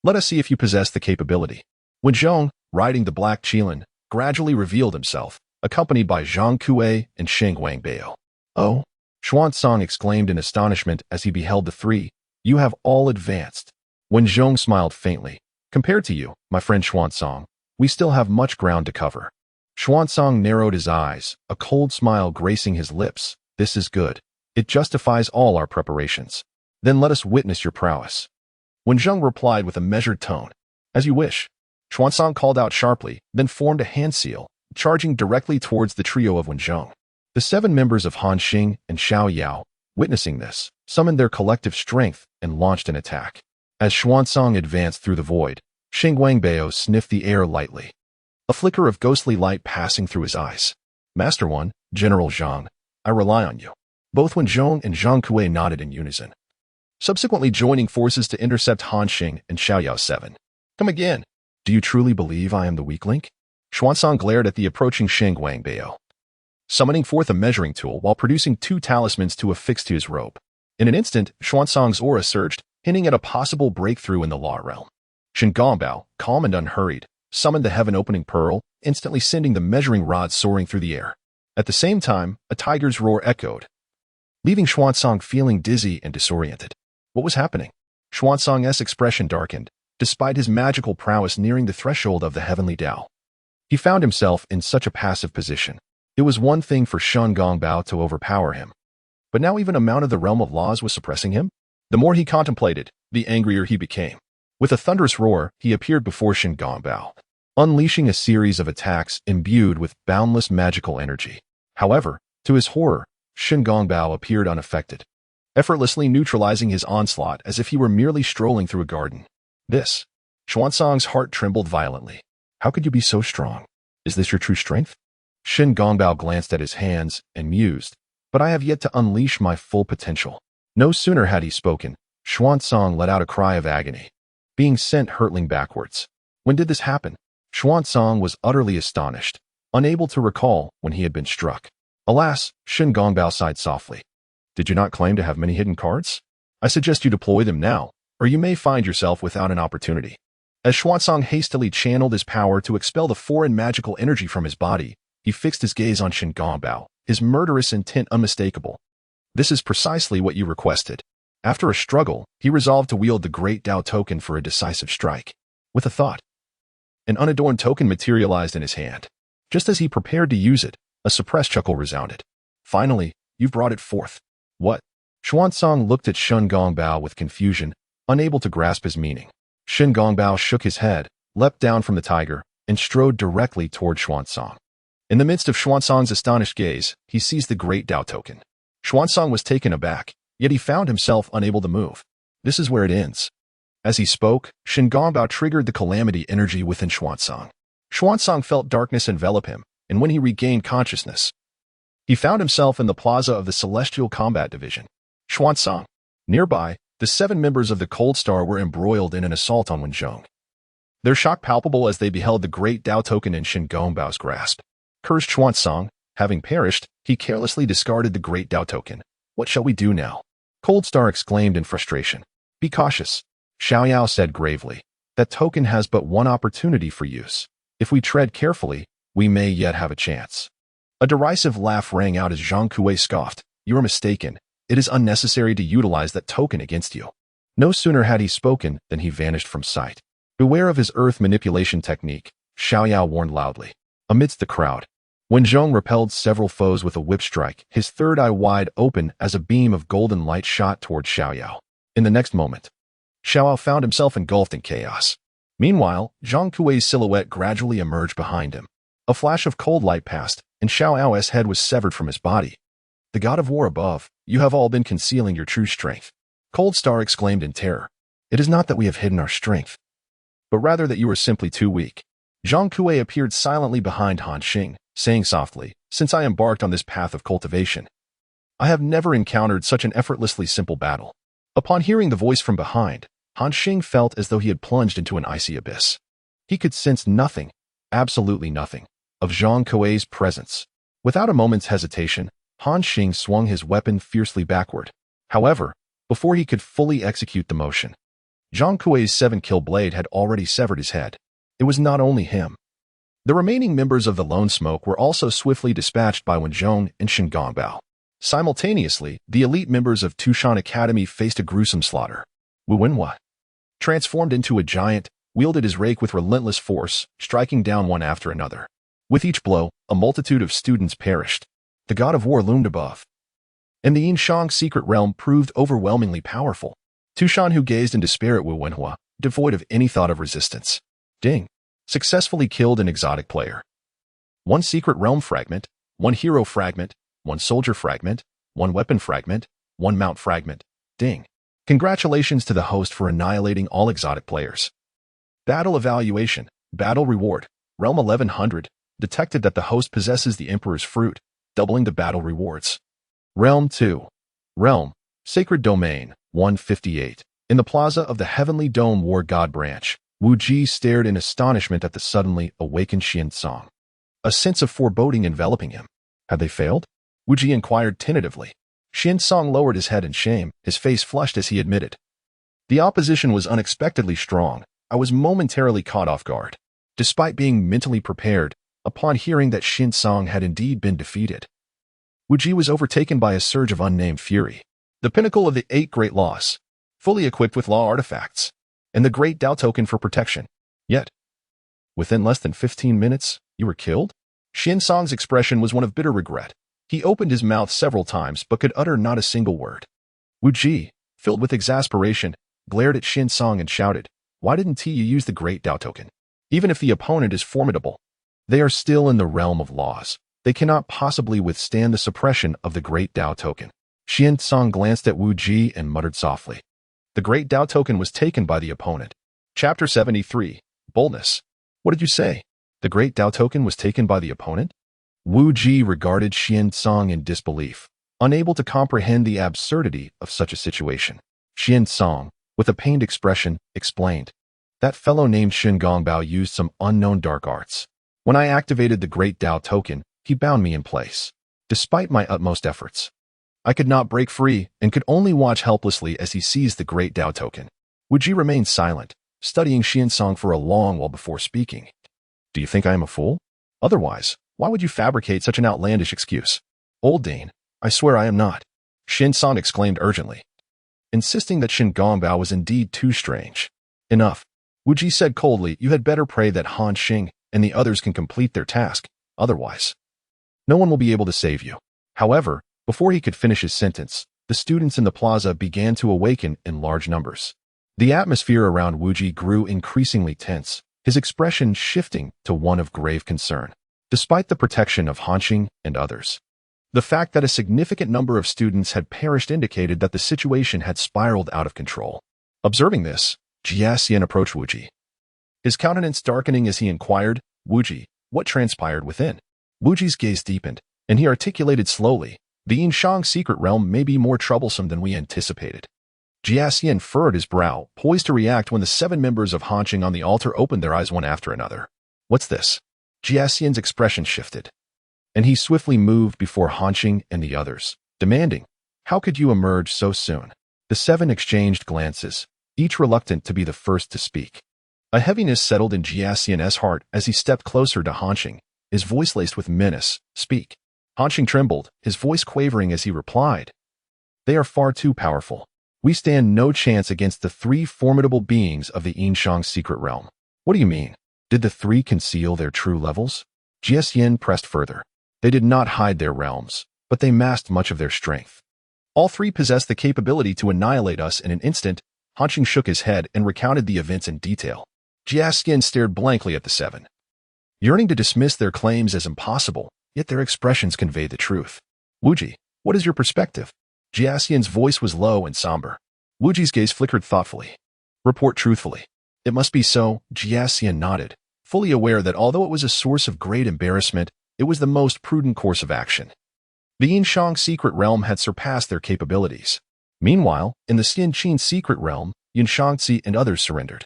Let us see if you possess the capability. Wen Zhong, riding the black Qilin, gradually revealed himself, accompanied by Zhang Kuei and Sheng Wangbao. Oh, Xuansong exclaimed in astonishment as he beheld the 3. You have all advanced. Wen Zhong smiled faintly. Compared to you, my friend Xuansong, we still have much ground to cover. Xuansong narrowed his eyes, a cold smile gracing his lips. This is good. It justifies all our preparations. Then let us witness your prowess. Wen Zhong replied with a measured tone. As you wish. Xuansong called out sharply, then formed a hand seal, charging directly towards the trio of Wen Zhong. The 7 members of Han Xing and Xiao Yao, witnessing this, summoned their collective strength and launched an attack. As Xuansong advanced through the void, Sheng Wangbao sniffed the air lightly, a flicker of ghostly light passing through his eyes. Master One, General Zhang, I rely on you. Both Wen Zhong and Zhang Kuei nodded in unison, subsequently joining forces to intercept Han Xing and Xiao Yao 7. Come again. Do you truly believe I am the weak link? Xuansong glared at the approaching Sheng Wangbao, summoning forth a measuring tool while producing 2 talismans to affix to his robe. In an instant, Xuansong's aura surged, hinting at a possible breakthrough in the law realm. Shen Gongbao, calm and unhurried, summoned the heaven-opening pearl, instantly sending the measuring rod soaring through the air. At the same time, a tiger's roar echoed, leaving Xuansong feeling dizzy and disoriented. What was happening? Xuansong's expression darkened, despite his magical prowess nearing the threshold of the heavenly Tao. He found himself in such a passive position. It was one thing for Shen Gongbao to overpower him, but now even a mount of the realm of laws was suppressing him? The more he contemplated, the angrier he became. With a thunderous roar, he appeared before Shen Gongbao, unleashing a series of attacks imbued with boundless magical energy. However, to his horror, Shen Gongbao appeared unaffected, effortlessly neutralizing his onslaught as if he were merely strolling through a garden. This. Xuansong's heart trembled violently. How could you be so strong? Is this your true strength? Shen Gongbao glanced at his hands and mused, but I have yet to unleash my full potential. No sooner had he spoken, Xuansong let out a cry of agony, being sent hurtling backwards. When did this happen? Xuansong was utterly astonished, unable to recall when he had been struck. Alas, Shen Gongbao sighed softly. Did you not claim to have many hidden cards? I suggest you deploy them now, or you may find yourself without an opportunity. As Xuansong hastily channeled his power to expel the foreign magical energy from his body, he fixed his gaze on Shen Gongbao, his murderous intent unmistakable. This is precisely what you requested. After a struggle, he resolved to wield the Great Tao token for a decisive strike. With a thought, an unadorned token materialized in his hand. Just as he prepared to use it, a suppressed chuckle resounded. Finally, you've brought it forth. What? Xuansong looked at Shen Gongbao with confusion, unable to grasp his meaning. Shen Gongbao shook his head, leapt down from the tiger, and strode directly toward Xuansong. In the midst of Xuansong's astonished gaze, he seized the Great Tao token. Xuansong was taken aback, yet he found himself unable to move. This is where it ends. As he spoke, Shen Gongbao triggered the Calamity energy within Xuansong. Xuansong felt darkness envelop him, and when he regained consciousness, he found himself in the plaza of the Celestial Combat Division. Xuansong. Nearby, the 7 members of the Cold Star were embroiled in an assault on Wen Zhong, their shock palpable as they beheld the Great Tao token in Shen Gongbao's grasp. Cursed Xuanzang, having perished, he carelessly discarded the Great Dao token. What shall we do now? Cold Star exclaimed in frustration. Be cautious, Xiaoyao said gravely. That token has but one opportunity for use. If we tread carefully, we may yet have a chance. A derisive laugh rang out as Zhang Kuei scoffed. You are mistaken. It is unnecessary to utilize that token against you. No sooner had he spoken than he vanished from sight. Beware of his earth manipulation technique, Xiaoyao warned loudly. Amidst the crowd, Wen Zhong repelled several foes with a whip strike, his third eye wide open as a beam of golden light shot toward Xiaoyao. In the next moment, Xiaoyao found himself engulfed in chaos. Meanwhile, Zhang Kuei's silhouette gradually emerged behind him. A flash of cold light passed, and Xiaoyao's head was severed from his body. The god of war above, you have all been concealing your true strength. Cold Star exclaimed in terror. It is not that we have hidden our strength, but rather that you are simply too weak. Zhang Kuei appeared silently behind Han Xing, saying softly, since I embarked on this path of cultivation, I have never encountered such an effortlessly simple battle. Upon hearing the voice from behind, Han Xing felt as though he had plunged into an icy abyss. He could sense nothing, absolutely nothing, of Zhang Kuei's presence. Without a moment's hesitation, Han Xing swung his weapon fiercely backward. However, before he could fully execute the motion, Zhang Kuei's 7-kill blade had already severed his head. It was not only him. The remaining members of the Lone Smoke were also swiftly dispatched by Wen Zhong and Shen Gongbao. Simultaneously, the elite members of Tushan Academy faced a gruesome slaughter. Wu Wenhua, transformed into a giant, wielded his rake with relentless force, striking down one after another. With each blow, a multitude of students perished. The god of war loomed above, and the Yin-Shang secret realm proved overwhelmingly powerful. Tushan, who gazed in despair at Wu Wenhua, devoid of any thought of resistance. Ding! Successfully killed an exotic player. 1 secret realm fragment, 1 hero fragment, 1 soldier fragment, 1 weapon fragment, 1 mount fragment. Ding! Congratulations to the host for annihilating all exotic players. Battle evaluation, battle reward, realm 1100, detected that the host possesses the Emperor's fruit, doubling the battle rewards. Realm 2. Realm, Sacred Domain, 158. In the plaza of the Heavenly Dome War God Branch, Wu Ji stared in astonishment at the suddenly awakened Xian-Song. A sense of foreboding enveloping him. Had they failed? Wu Ji inquired tentatively. Xian-Song lowered his head in shame, his face flushed as he admitted. The opposition was unexpectedly strong. I was momentarily caught off guard. Despite being mentally prepared, upon hearing that Xian-Song had indeed been defeated, Wu Ji was overtaken by a surge of unnamed fury. The pinnacle of the 8 great laws, fully equipped with law artifacts, and the great Dao token for protection. Yet, within less than 15 minutes, you were killed? Xian-Song's expression was one of bitter regret. He opened his mouth several times but could utter not a single word. Wu Ji, filled with exasperation, glared at Xian-Song and shouted, why didn't you use the great Dao token? Even if the opponent is formidable, they are still in the realm of laws. They cannot possibly withstand the suppression of the great Dao token. Xian-Song glanced at Wu Ji and muttered softly. The great Dao token was taken by the opponent. Chapter 73. Boldness. What did you say? The great Dao token was taken by the opponent? Wu Ji regarded Xian-Song in disbelief, unable to comprehend the absurdity of such a situation. Xian-Song, with a pained expression, explained. That fellow named Shen Gongbao used some unknown dark arts. When I activated the great Dao token, he bound me in place. Despite my utmost efforts, I could not break free and could only watch helplessly as he seized the great Dao token. Wu Ji remained silent, studying Xian-Song for a long while before speaking. Do you think I am a fool? Otherwise, why would you fabricate such an outlandish excuse? Old Dane, I swear I am not. Xian-Song exclaimed urgently, insisting that Shen Gongbao was indeed too strange. Enough. Wu Ji said coldly, you had better pray that Han Xing and the others can complete their task. Otherwise, no one will be able to save you. However, before he could finish his sentence, the students in the plaza began to awaken in large numbers. The atmosphere around Wu Ji grew increasingly tense, his expression shifting to one of grave concern. Despite the protection of Han Xing and others, the fact that a significant number of students had perished indicated that the situation had spiraled out of control. Observing this, Jiaxian approached Wu Ji, his countenance darkening as he inquired, Wu Ji, what transpired within? Wu Ji's gaze deepened, and he articulated slowly, the Yin-Shang secret realm may be more troublesome than we anticipated. Jiaxian furrowed his brow, poised to react when the 7 members of Han Xing on the altar opened their eyes one after another. What's this? Jiaxian's expression shifted. and he swiftly moved before Hanqing and the others, demanding, "How could you emerge so soon?" The 7 exchanged glances, each reluctant to be the first to speak. A heaviness settled in Jiaxian's heart as he stepped closer to Hanqing, his voice laced with menace. "Speak." Hanqing trembled, his voice quavering as he replied, "They are far too powerful. We stand no chance against the 3 formidable beings of the Yin-Shang secret realm." "What do you mean? Did the 3 conceal their true levels?" Jiaxian pressed further. "They did not hide their realms, but they masked much of their strength. All 3 possess the capability to annihilate us in an instant." Hanqing shook his head and recounted the events in detail. Jiaxian stared blankly at the 7, yearning to dismiss their claims as impossible, yet their expressions conveyed the truth. "Wuji, what is your perspective?" Jiaxian's voice was low and somber. Wuji's gaze flickered thoughtfully. "Report truthfully." "It must be so," Jiaxian nodded, fully aware that although it was a source of great embarrassment, it was the most prudent course of action. The Yin-Shang secret realm had surpassed their capabilities. Meanwhile, in the Xianqin secret realm, Yin-Shang and others surrendered,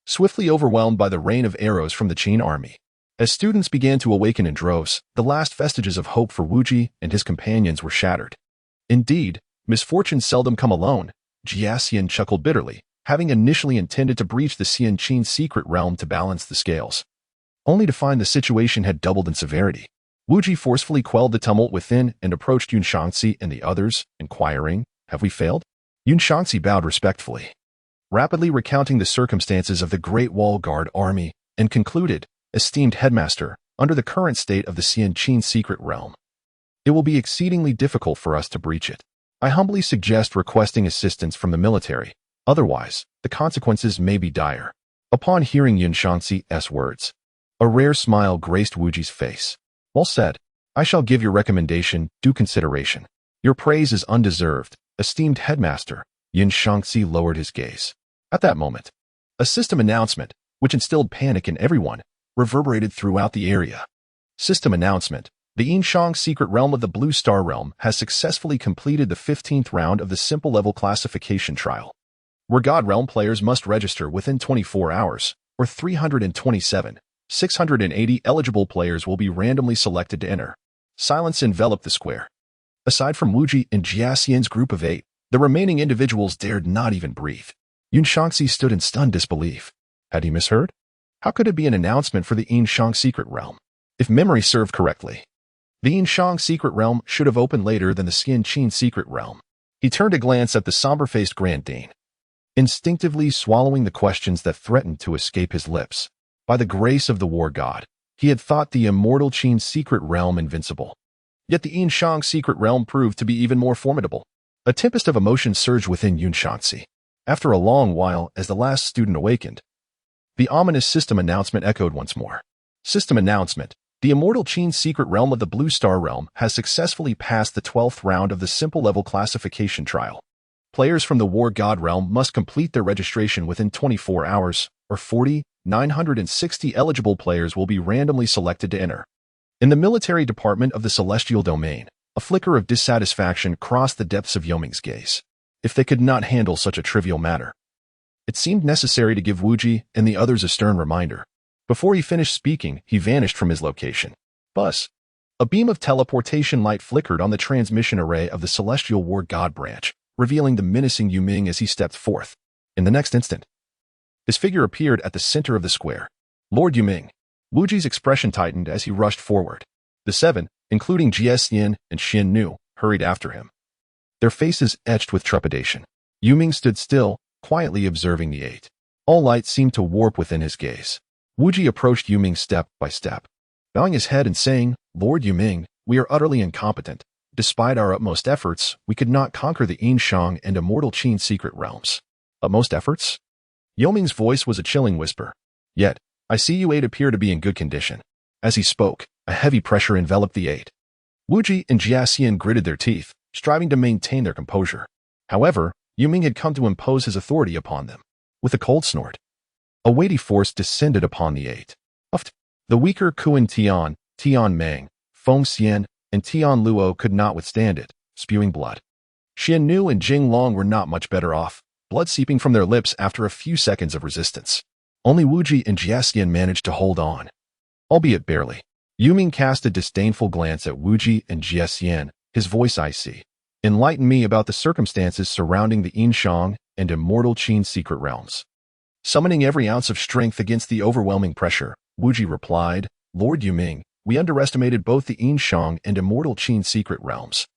swiftly overwhelmed by the rain of arrows from the Qin army. As students began to awaken in droves, the last vestiges of hope for Wuji and his companions were shattered. Indeed, misfortunes seldom come alone, Jiaxian chuckled bitterly, having initially intended to breach the Xianqin secret realm to balance the scales, only to find the situation had doubled in severity. Wuji forcefully quelled the tumult within and approached Yin-Shang and the others, inquiring, "Have we failed?" Yin-Shang bowed respectfully, rapidly recounting the circumstances of the Great Wall Guard army, and concluded, "Esteemed headmaster, under the current state of the Xianqin secret realm, it will be exceedingly difficult for us to breach it. I humbly suggest requesting assistance from the military, otherwise, the consequences may be dire." Upon hearing Yin-Shang's words, a rare smile graced Wuji's face. "Well said. I shall give your recommendation due consideration. Your praise is undeserved, esteemed headmaster." Yin-Shang lowered his gaze. At that moment, a system announcement, which instilled panic in everyone, reverberated throughout the area. System announcement. The Yin-Shang secret realm of the Blue Star Realm has successfully completed the 15th round of the simple level classification trial, where God Realm players must register within 24 hours, or 327. 680 eligible players will be randomly selected to enter. Silence enveloped the square. Aside from Wuji and Jiaxian's group of 8, the remaining individuals dared not even breathe. Yin-Shang stood in stunned disbelief. Had he misheard? How could it be an announcement for the Yin-Shang secret realm? If memory served correctly, the Yin-Shang secret realm should have opened later than the Xianqin secret realm. He turned a glance at the somber-faced Grand Dane, instinctively swallowing the questions that threatened to escape his lips. By the grace of the war god, he had thought the immortal Qin secret realm invincible. Yet the Yin-Shang secret realm proved to be even more formidable. A tempest of emotion surged within Yin-Shang. After a long while, as the last student awakened, the ominous system announcement echoed once more. System announcement. The immortal Qin secret realm of the Blue Star Realm has successfully passed the 12th round of the simple level classification trial. Players from the War God Realm must complete their registration within 24 hours, or 960 eligible players will be randomly selected to enter. In the military department of the Celestial Domain, a flicker of dissatisfaction crossed the depths of Ming's gaze. If they could not handle such a trivial matter, it seemed necessary to give Wuji and the others a stern reminder. Before he finished speaking, he vanished from his location. Buzz. A beam of teleportation light flickered on the transmission array of the Celestial War God branch, revealing the menacing Ming as he stepped forth. In the next instant, his figure appeared at the center of the square. Lord Ming. Wuji's expression tightened as he rushed forward. The 7, including Jiaxian and Xin Nu, hurried after him, their faces etched with trepidation. Ming stood still, quietly observing the 8. All light seemed to warp within his gaze. Wuji approached Ming step by step, bowing his head and saying, "Lord Ming, we are utterly incompetent. Despite our utmost efforts, we could not conquer the Yin-Shang and immortal Qin secret realms." Utmost efforts? Ming's voice was a chilling whisper. "Yet, I see you 8 appear to be in good condition." As he spoke, a heavy pressure enveloped the 8. Wuji and Jiaxian gritted their teeth, striving to maintain their composure. However, Ming had come to impose his authority upon them. With a cold snort, a weighty force descended upon the 8. The weaker Kuan Tian, Tian Meng, Feng Xian, and Tian Luo could not withstand it, spewing blood. Xian Nu and Jing Long were not much better off, blood seeping from their lips after a few seconds of resistance. Only Wuji and Jiaxian managed to hold on, albeit barely. Ming cast a disdainful glance at Wuji and Jian, his voice icy. Enlighten me about the circumstances surrounding the Yin-Shang and immortal Qin's secret realms. Summoning every ounce of strength against the overwhelming pressure, Wuji replied, Lord Ming, we underestimated both the Yin-Shang and immortal Qin's secret realms.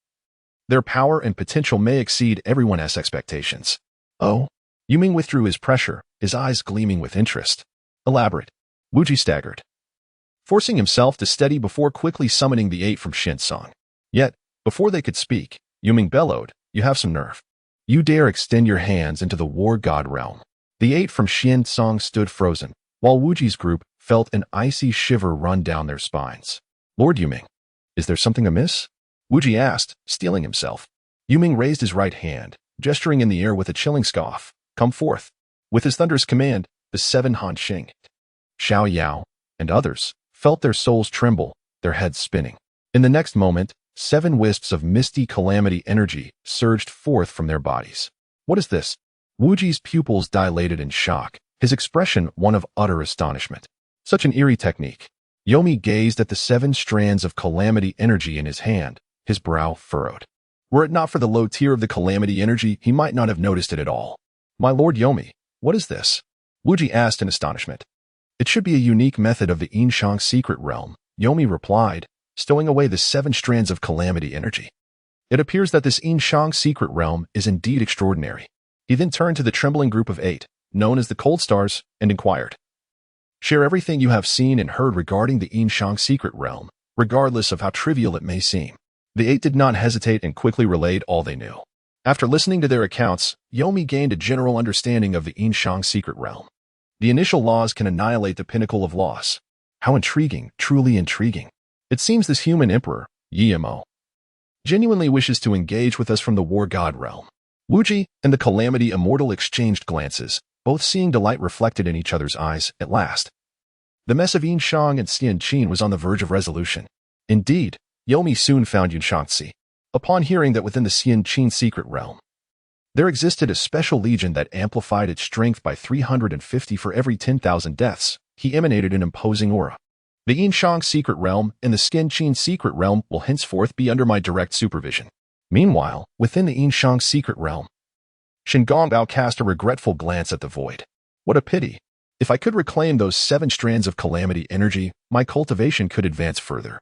Their power and potential may exceed everyone's expectations. Oh? Ming withdrew his pressure, his eyes gleaming with interest. Elaborate. Wuji staggered, forcing himself to steady before quickly summoning the 8 from Yin-Shang. Yet, before they could speak, Ming bellowed, you have some nerve. You dare extend your hands into the war god realm. The 8 from Yin-Shang stood frozen, while Wuji's group felt an icy shiver run down their spines. Lord Ming, is there something amiss? Wuji asked, steeling himself. Ming raised his right hand, gesturing in the air with a chilling scoff. Come forth. With his thunderous command, the 7 Han Xing, Xiao Yao, and others felt their souls tremble, their heads spinning. In the next moment, 7 wisps of misty calamity energy surged forth from their bodies. What is this? Wuji's pupils dilated in shock, his expression one of utter astonishment. Such an eerie technique. Yomi gazed at the 7 strands of calamity energy in his hand, his brow furrowed. Were it not for the low tier of the calamity energy, he might not have noticed it at all. My lord Yomi, what is this? Wuji asked in astonishment. It should be a unique method of the Yin-Shang secret realm, Yomi replied, stowing away the 7 strands of calamity energy. It appears that this Yin-Shang secret realm is indeed extraordinary. He then turned to the trembling group of 8, known as the Cold Stars, and inquired. Share everything you have seen and heard regarding the Yin-Shang secret realm, regardless of how trivial it may seem. The 8 did not hesitate and quickly relayed all they knew. After listening to their accounts, Yomi gained a general understanding of the Yin-Shang secret realm. The initial laws can annihilate the pinnacle of laws. How intriguing, truly intriguing. It seems this human emperor, Yimo, genuinely wishes to engage with us from the war god realm. Wuji and the Calamity Immortal exchanged glances, both seeing delight reflected in each other's eyes at last. The mess of Yin-Shang and Xian-Qin was on the verge of resolution. Indeed, Yomi soon found Yin-Shangzi. Upon hearing that within the Xian-Qin secret realm, there existed a special legion that amplified its strength by 350 for every 10,000 deaths, he emanated an imposing aura. The Yin-Shang secret realm and the Xian-Qin secret realm will henceforth be under my direct supervision. Meanwhile, within the Yin-Shang secret realm, Shen Gongbao cast a regretful glance at the void. What a pity. If I could reclaim those 7 strands of calamity energy, my cultivation could advance further.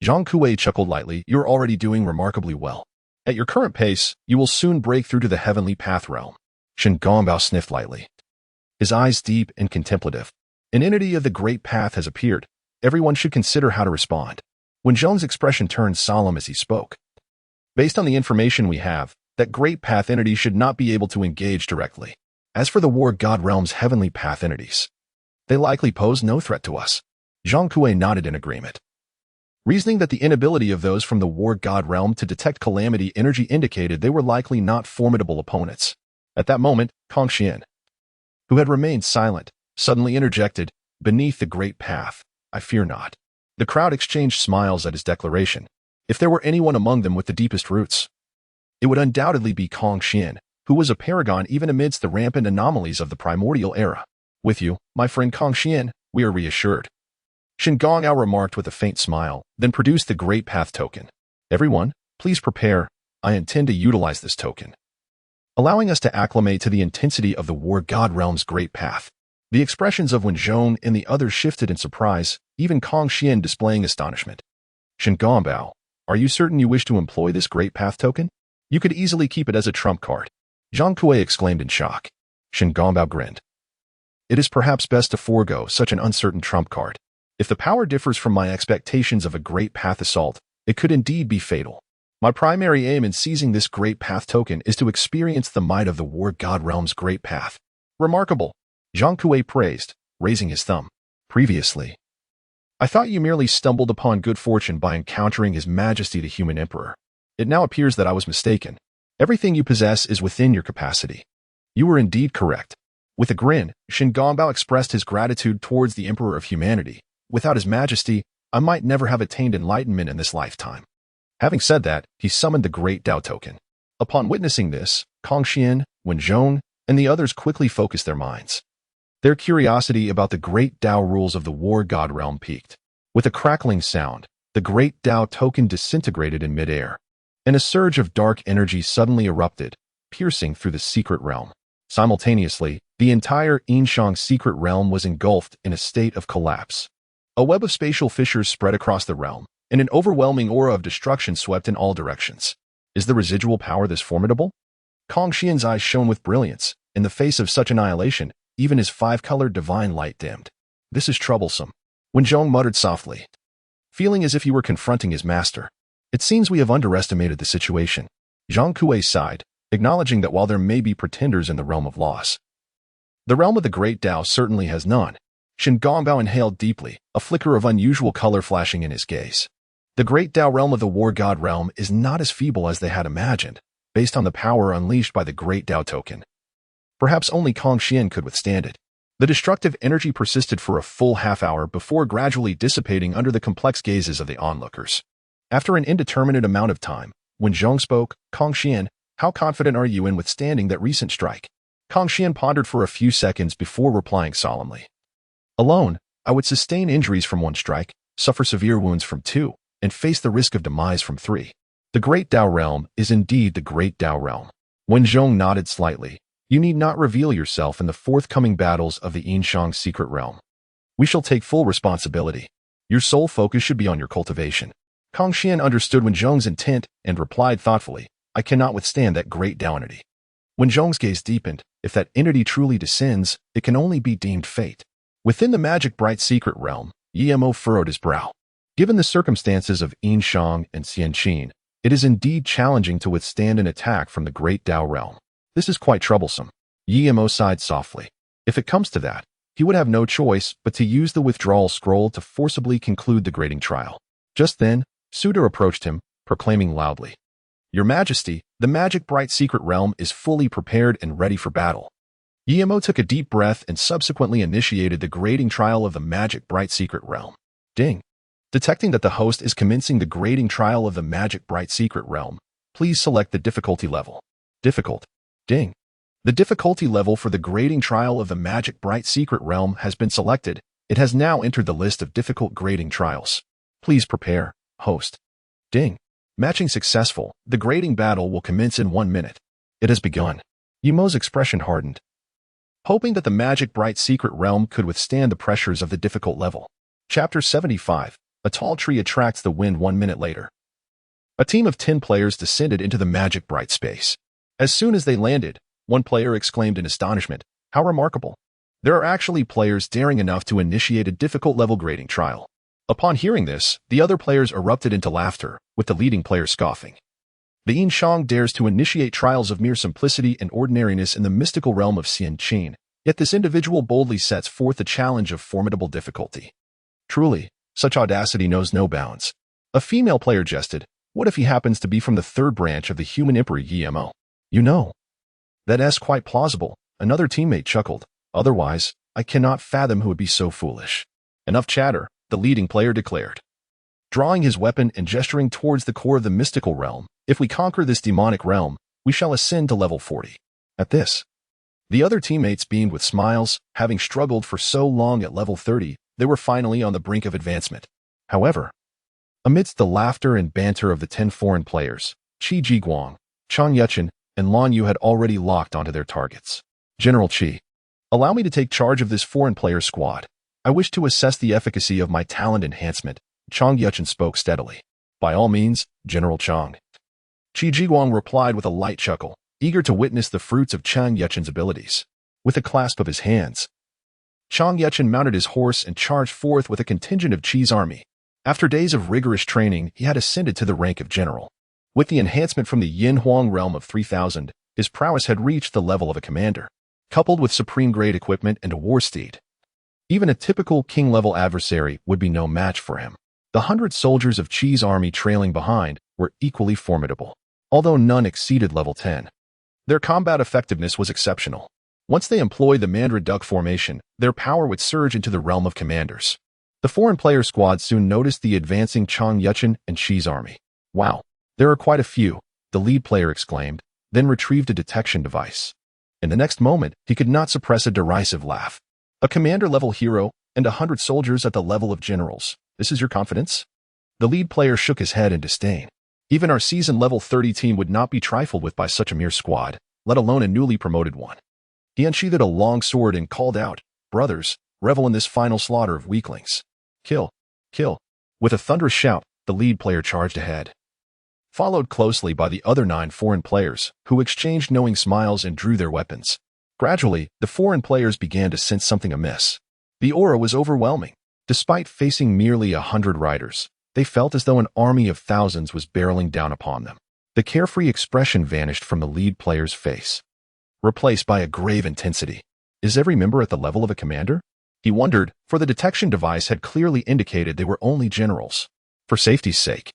Zhang Kuei chuckled lightly, you're already doing remarkably well. At your current pace, you will soon break through to the heavenly path realm. Shen Gongbao sniffed lightly, his eyes deep and contemplative. An entity of the great path has appeared. Everyone should consider how to respond. When Zhang's expression turned solemn as he spoke. Based on the information we have, that great path entity should not be able to engage directly. As for the war god realm's heavenly path entities, they likely pose no threat to us. Zhang Kuei nodded in agreement, reasoning that the inability of those from the war god realm to detect calamity energy indicated they were likely not formidable opponents. At that moment, Kong Xian, who had remained silent, suddenly interjected, beneath the great path, I fear not. The crowd exchanged smiles at his declaration. If there were anyone among them with the deepest roots, it would undoubtedly be Kong Xian, who was a paragon even amidst the rampant anomalies of the primordial era. With you, my friend Kong Xian, we are reassured. Shen Gongbao remarked with a faint smile, then produced the Great Path token. Everyone, please prepare. I intend to utilize this token, allowing us to acclimate to the intensity of the war god realm's Great Path. The expressions of Wen Zhong and the others shifted in surprise, even Kong Xian displaying astonishment. Shen Gongbao, are you certain you wish to employ this Great Path token? You could easily keep it as a trump card. Zhang Kuei exclaimed in shock. Shen Gongbao grinned. It is perhaps best to forego such an uncertain trump card. If the power differs from my expectations of a Great Path assault, it could indeed be fatal. My primary aim in seizing this Great Path token is to experience the might of the war god realm's Great Path. Remarkable, Zhang Kuei praised, raising his thumb. Previously, I thought you merely stumbled upon good fortune by encountering His Majesty the Human Emperor. It now appears that I was mistaken. Everything you possess is within your capacity. You were indeed correct. With a grin, Shen Gongbao expressed his gratitude towards the Emperor of Humanity. Without His Majesty, I might never have attained enlightenment in this lifetime. Having said that, he summoned the Great Dao token. Upon witnessing this, Kong Xian, Wen Zhong, and the others quickly focused their minds. Their curiosity about the great Dao rules of the war god realm peaked. With a crackling sound, the great Tao token disintegrated in midair, and a surge of dark energy suddenly erupted, piercing through the secret realm. Simultaneously, the entire Yin-Shang secret realm was engulfed in a state of collapse. A web of spatial fissures spread across the realm, and an overwhelming aura of destruction swept in all directions. Is the residual power this formidable? Kong Xian's eyes shone with brilliance. In the face of such annihilation, even his five-colored divine light dimmed. This is troublesome. Wen Zhong muttered softly, feeling as if he were confronting his master. It seems we have underestimated the situation. Zhang Kuei sighed, acknowledging that while there may be pretenders in the realm of loss, the realm of the great Tao certainly has none. Shen Gongbao inhaled deeply, a flicker of unusual color flashing in his gaze. The great Tao realm of the war god realm is not as feeble as they had imagined, based on the power unleashed by the great Tao token. Perhaps only Kong Xian could withstand it. The destructive energy persisted for a full half-hour before gradually dissipating under the complex gazes of the onlookers. After an indeterminate amount of time, when Zhong spoke, Kong Xian, how confident are you in withstanding that recent strike? Kong Xian pondered for a few seconds before replying solemnly. Alone, I would sustain injuries from 1 strike, suffer severe wounds from 2, and face the risk of demise from 3. The Great Tao Realm is indeed the Great Tao Realm. Wen Zhong nodded slightly. You need not reveal yourself in the forthcoming battles of the Yin-Shang secret realm. We shall take full responsibility. Your sole focus should be on your cultivation. Kong Xian understood Wen Zhong's intent and replied thoughtfully, I cannot withstand that great Tao entity. Wen Zhong's gaze deepened. If that entity truly descends, it can only be deemed fate. Within the magic bright secret realm, Yemo furrowed his brow. Given the circumstances of Yin-Shang and Xianqin, it is indeed challenging to withstand an attack from the great Tao realm. This is quite troublesome. Yemo sighed softly. If it comes to that, he would have no choice but to use the withdrawal scroll to forcibly conclude the grading trial. Just then, Suda approached him, proclaiming loudly, Your Majesty, the magic bright secret realm is fully prepared and ready for battle. Yemo took a deep breath and subsequently initiated the grading trial of the magic bright secret realm. Ding. Detecting that the host is commencing the grading trial of the magic bright secret realm, please select the difficulty level. Difficult. Ding. The difficulty level for the grading trial of the magic bright secret realm has been selected. It has now entered the list of difficult grading trials. Please prepare, host. Ding. Matching successful. The grading battle will commence in 1 minute. It has begun. Yemo's expression hardened. Hoping that the magic bright secret realm could withstand the pressures of the difficult level. Chapter 75. A tall tree attracts the wind 1 minute later. A team of 10 players descended into the magic bright space. As soon as they landed, one player exclaimed in astonishment, How remarkable! There are actually players daring enough to initiate a difficult level grading trial. Upon hearing this, the other players erupted into laughter, with the leading player scoffing. The Yin-Shang dares to initiate trials of mere simplicity and ordinariness in the mystical realm of Xianqin, yet this individual boldly sets forth a challenge of formidable difficulty. Truly, such audacity knows no bounds. A female player jested, What if he happens to be from the 3rd branch of the human emperor Yemo? You know. That's quite plausible, another teammate chuckled. Otherwise, I cannot fathom who would be so foolish. Enough chatter, the leading player declared. Drawing his weapon and gesturing towards the core of the mystical realm, if we conquer this demonic realm, we shall ascend to level 40. At this, the other teammates beamed with smiles, having struggled for so long at level 30, they were finally on the brink of advancement. However, amidst the laughter and banter of the 10 foreign players, Qi Jiguang, Chang Yuchen, and Lan Yu had already locked onto their targets. General Qi, allow me to take charge of this foreign player squad. I wish to assess the efficacy of my talent enhancement. Chang Yuchen spoke steadily. By all means, General Chang. Qi Jiguang replied with a light chuckle, eager to witness the fruits of Chang Yuchen's abilities. With a clasp of his hands, Chang Yuchen mounted his horse and charged forth with a contingent of Qi's army. After days of rigorous training, he had ascended to the rank of general. With the enhancement from the Yin Huang realm of 3000, his prowess had reached the level of a commander, coupled with supreme-grade equipment and a war steed. Even a typical king-level adversary would be no match for him. The 100 soldiers of Qi's army trailing behind were equally formidable, although none exceeded level 10. Their combat effectiveness was exceptional. Once they employed the Mandra duck formation, their power would surge into the realm of commanders. The foreign player squad soon noticed the advancing Chang Yuchen and Qi's army. Wow, there are quite a few, the lead player exclaimed, then retrieved a detection device. In the next moment, he could not suppress a derisive laugh. A commander-level hero and 100 soldiers at the level of generals. This is your confidence? The lead player shook his head in disdain. Even our season level 30 team would not be trifled with by such a mere squad, let alone a newly promoted one. He unsheathed a long sword and called out, "Brothers, revel in this final slaughter of weaklings. Kill, kill." With a thunderous shout, the lead player charged ahead, followed closely by the other 9 foreign players, who exchanged knowing smiles and drew their weapons. Gradually, the foreign players began to sense something amiss. The aura was overwhelming. Despite facing merely 100 riders, they felt as though an army of thousands was barreling down upon them. The carefree expression vanished from the lead player's face, replaced by a grave intensity. Is every member at the level of a commander? He wondered, for the detection device had clearly indicated they were only generals. For safety's sake,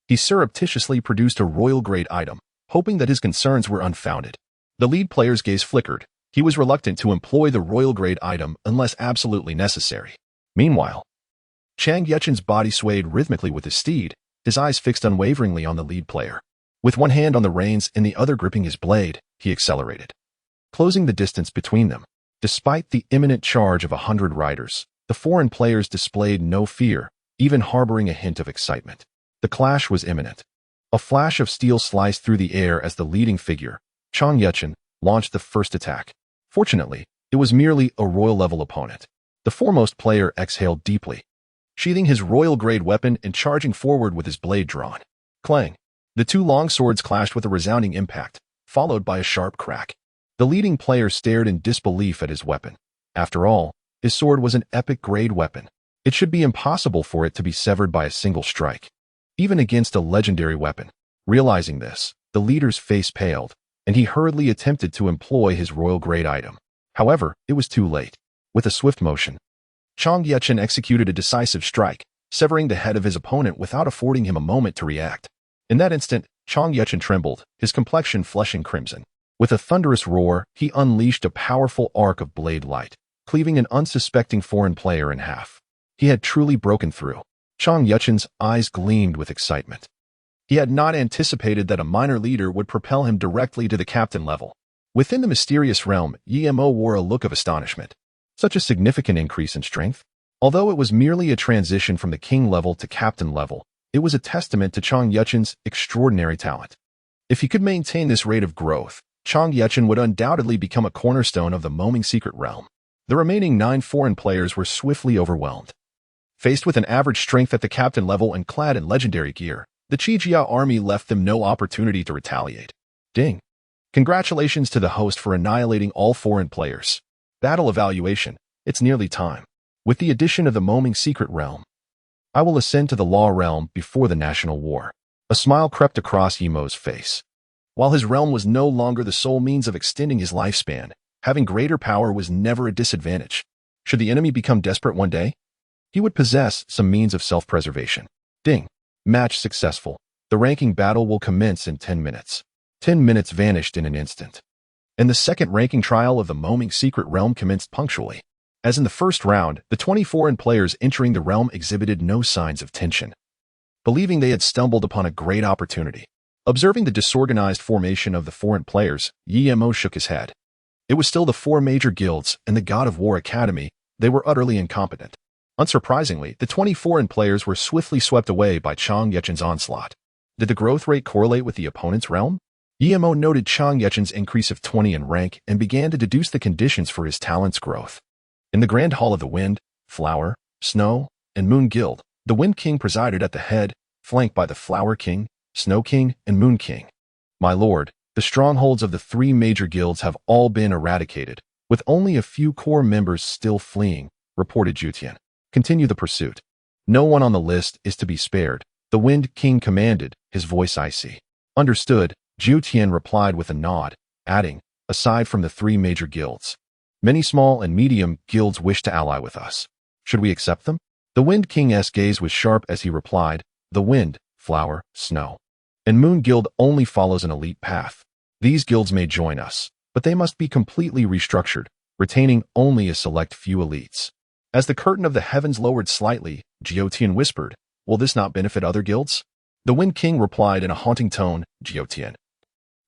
he surreptitiously produced a royal-grade item, hoping that his concerns were unfounded. The lead player's gaze flickered. He was reluctant to employ the royal-grade item unless absolutely necessary. Meanwhile, Chang Yuchin's body swayed rhythmically with his steed, his eyes fixed unwaveringly on the lead player. With one hand on the reins and the other gripping his blade, he accelerated, closing the distance between them. Despite the imminent charge of 100 riders, the foreign players displayed no fear, even harboring a hint of excitement. The clash was imminent. A flash of steel sliced through the air as the leading figure, Chang Yuchin, launched the first attack. Fortunately, it was merely a royal-level opponent. The foremost player exhaled deeply, sheathing his royal-grade weapon and charging forward with his blade drawn. Clang! The 2 long swords clashed with a resounding impact, followed by a sharp crack. The leading player stared in disbelief at his weapon. After all, his sword was an epic-grade weapon. It should be impossible for it to be severed by a single strike, even against a legendary weapon. Realizing this, the leader's face paled, and he hurriedly attempted to employ his royal-grade item. However, it was too late. With a swift motion, Chang Yuchin executed a decisive strike, severing the head of his opponent without affording him a moment to react. In that instant, Chang Yuchin trembled, his complexion flushing crimson. With a thunderous roar, he unleashed a powerful arc of blade light, cleaving an unsuspecting foreign player in half. He had truly broken through. Chang Yuchin's eyes gleamed with excitement. He had not anticipated that a minor leader would propel him directly to the captain level. Within the mysterious realm, Yi-Mo wore a look of astonishment. Such a significant increase in strength? Although it was merely a transition from the king level to captain level, it was a testament to Chang Yuchin's extraordinary talent. If he could maintain this rate of growth, Chang Yuchin would undoubtedly become a cornerstone of the Ming secret realm. The remaining 9 foreign players were swiftly overwhelmed. Faced with an average strength at the captain level and clad in legendary gear, the Qijia army left them no opportunity to retaliate. Ding! Congratulations to the host for annihilating all foreign players. Battle evaluation. It's nearly time. With the addition of the Ming secret realm, I will ascend to the law realm before the national war. A smile crept across Yi-Mo's face. While his realm was no longer the sole means of extending his lifespan, having greater power was never a disadvantage. Should the enemy become desperate one day, he would possess some means of self-preservation. Ding! Match successful. The ranking battle will commence in 10 minutes. 10 minutes vanished in an instant. And the second ranking trial of the Ming secret realm commenced punctually. As in the first round, the 20 foreign players entering the realm exhibited no signs of tension, believing they had stumbled upon a great opportunity. Observing the disorganized formation of the foreign players, Yi-Mo shook his head. It was still the 4 major guilds and the God of War Academy. They were utterly incompetent. Unsurprisingly, the 20 foreign players were swiftly swept away by Chang Yuchin's onslaught. Did the growth rate correlate with the opponent's realm? Yi-Mo noted Chang Yuchin's increase of 20 in rank and began to deduce the conditions for his talent's growth. In the Grand Hall of the Wind, Flower, Snow, and Moon Guild, the Wind King presided at the head, flanked by the Flower King, Snow King, and Moon King. My lord, the strongholds of the 3 major guilds have all been eradicated, with only a few core members still fleeing, reported Jutian. Continue the pursuit. No one on the list is to be spared, the Wind King commanded, his voice icy. Understood, Jutian replied with a nod, adding, aside from the 3 major guilds, many small and medium guilds wish to ally with us. Should we accept them? The Wind King's gaze was sharp as he replied, the Wind, Flower, Snow, and Moon Guild only follows an elite path. These guilds may join us, but they must be completely restructured, retaining only a select few elites. As the curtain of the heavens lowered slightly, Jiotian whispered, will this not benefit other guilds? The Wind King replied in a haunting tone, Jiotian.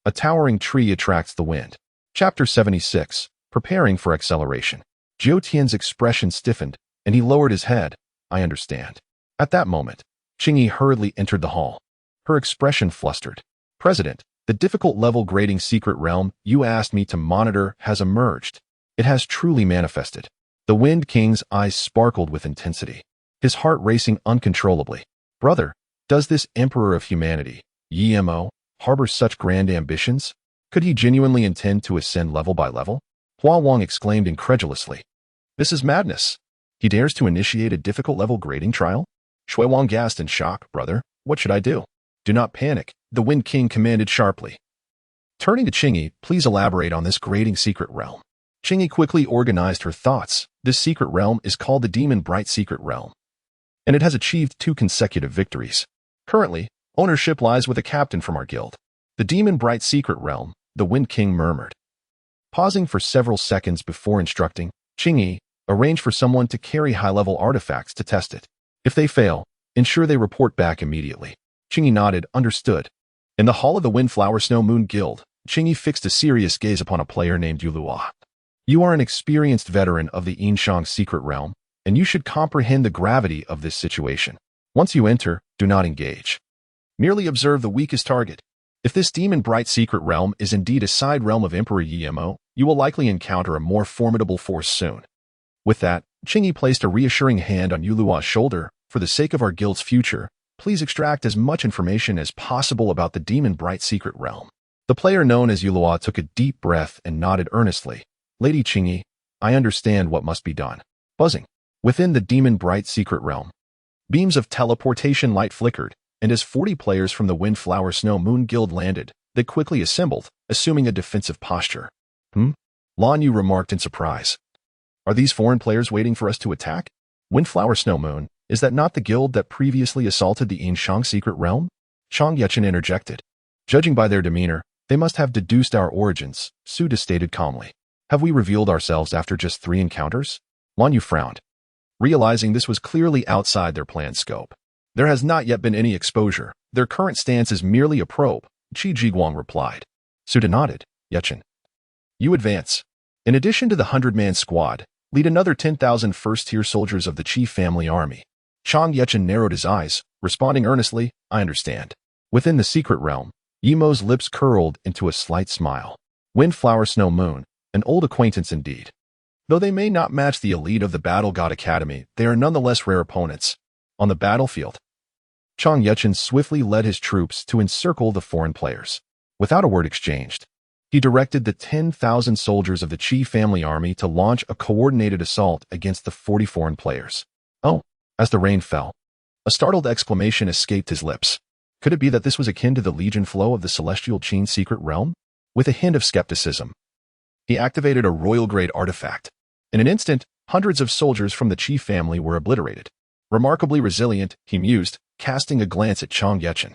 A towering tree attracts the wind. Chapter 76, Preparing for Acceleration. Jiotian's expression stiffened, and he lowered his head. I understand. At that moment, Qingyi hurriedly entered the hall, her expression flustered. President, the difficult level grading secret realm you asked me to monitor has emerged. It has truly manifested. The Wind King's eyes sparkled with intensity, his heart racing uncontrollably. Brother, does this Emperor of Humanity, Yi-Mo, harbor such grand ambitions? Could he genuinely intend to ascend level by level? Hua Wang exclaimed incredulously. This is madness. He dares to initiate a difficult level grading trial? Shui Wang gasped in shock. Brother, what should I do? Do not panic, the Wind King commanded sharply. Turning to Qingyi, please elaborate on this grading secret realm. Qingyi quickly organized her thoughts. This secret realm is called the Demon Bright Secret Realm, and it has achieved 2 consecutive victories. Currently, ownership lies with a captain from our guild. The Demon Bright Secret Realm, the Wind King murmured. Pausing for several seconds before instructing, Qingyi, arrange for someone to carry high-level artifacts to test it. If they fail, ensure they report back immediately. Qingyi nodded, understood. In the hall of the Windflower Snow Moon Guild, Qingyi fixed a serious gaze upon a player named Yulua. You are an experienced veteran of the Yin-Shang secret realm, and you should comprehend the gravity of this situation. Once you enter, do not engage. Merely observe the weakest target. If this Demon Bright Secret Realm is indeed a side realm of Emperor Yi-Mo, you will likely encounter a more formidable force soon. With that, Qingyi placed a reassuring hand on Yulua's shoulder. For the sake of our guild's future, please extract as much information as possible about the Demon Bright Secret Realm. The player known as Yulua took a deep breath and nodded earnestly. Lady Qingyi, I understand what must be done. Buzzing. Within the Demon Bright Secret Realm, beams of teleportation light flickered, and as 40 players from the Windflower Snow Moon Guild landed, they quickly assembled, assuming a defensive posture. Lan Yu remarked in surprise. Are these foreign players waiting for us to attack? Windflower Snow Moon, is that not the guild that previously assaulted the Yin-Shang secret realm? Chang Yechen interjected. Judging by their demeanor, they must have deduced our origins, Suda stated calmly. Have we revealed ourselves after just 3 encounters? Lan Yu frowned, realizing this was clearly outside their planned scope. There has not yet been any exposure. Their current stance is merely a probe, Qi Jiguang replied. Suda nodded. Yechen, you advance. In addition to the 100-man squad, lead another 10,000 first-tier soldiers of the Qi family army. Chang Yechen narrowed his eyes, responding earnestly, I understand. Within the secret realm, Yi-Mo's lips curled into a slight smile. Windflower Snow Moon, an old acquaintance indeed. Though they may not match the elite of the Battle God Academy, they are nonetheless rare opponents. On the battlefield, Chang Yechen swiftly led his troops to encircle the foreign players. Without a word exchanged, he directed the 10,000 soldiers of the Qi family army to launch a coordinated assault against the 40 foreign players. Oh, as the rain fell, a startled exclamation escaped his lips. Could it be that this was akin to the legion flow of the celestial Qin secret realm? With a hint of skepticism, he activated a royal-grade artifact. In an instant, hundreds of soldiers from the Qi family were obliterated. Remarkably resilient, he mused, casting a glance at Chang Yechen,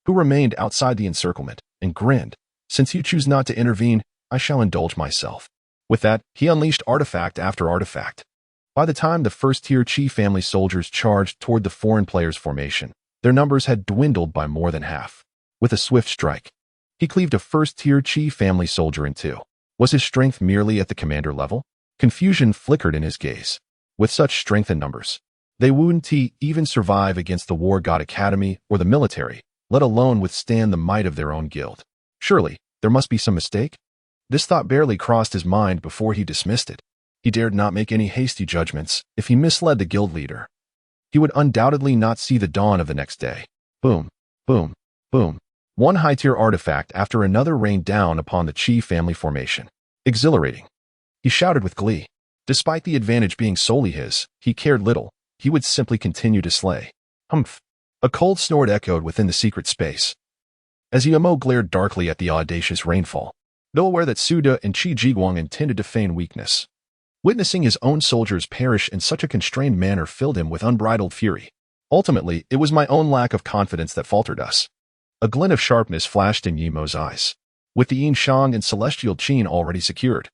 who remained outside the encirclement, and grinned. Since you choose not to intervene, I shall indulge myself. With that, he unleashed artifact after artifact. By the time the first-tier Qi family soldiers charged toward the foreign players' formation, their numbers had dwindled by more than half. With a swift strike, he cleaved a first-tier Qi family soldier in 2. Was his strength merely at the commander level? Confusion flickered in his gaze. With such strength and numbers, they wouldn't even survive against the War God Academy or the military, let alone withstand the might of their own guild. Surely, there must be some mistake? This thought barely crossed his mind before he dismissed it. He dared not make any hasty judgments. If he misled the guild leader, he would undoubtedly not see the dawn of the next day. Boom, boom, boom. One high-tier artifact after another rained down upon the Qi family formation. Exhilarating. He shouted with glee. Despite the advantage being solely his, he cared little. He would simply continue to slay. Humph. A cold snort echoed within the secret space, as Yi-Mo glared darkly at the audacious rainfall, though aware that Suda and Qi Jiguang intended to feign weakness. Witnessing his own soldiers perish in such a constrained manner filled him with unbridled fury. Ultimately, it was my own lack of confidence that faltered us. A glint of sharpness flashed in Yi-Mo's eyes. With the Yin-Shang and Celestial Qin already secured,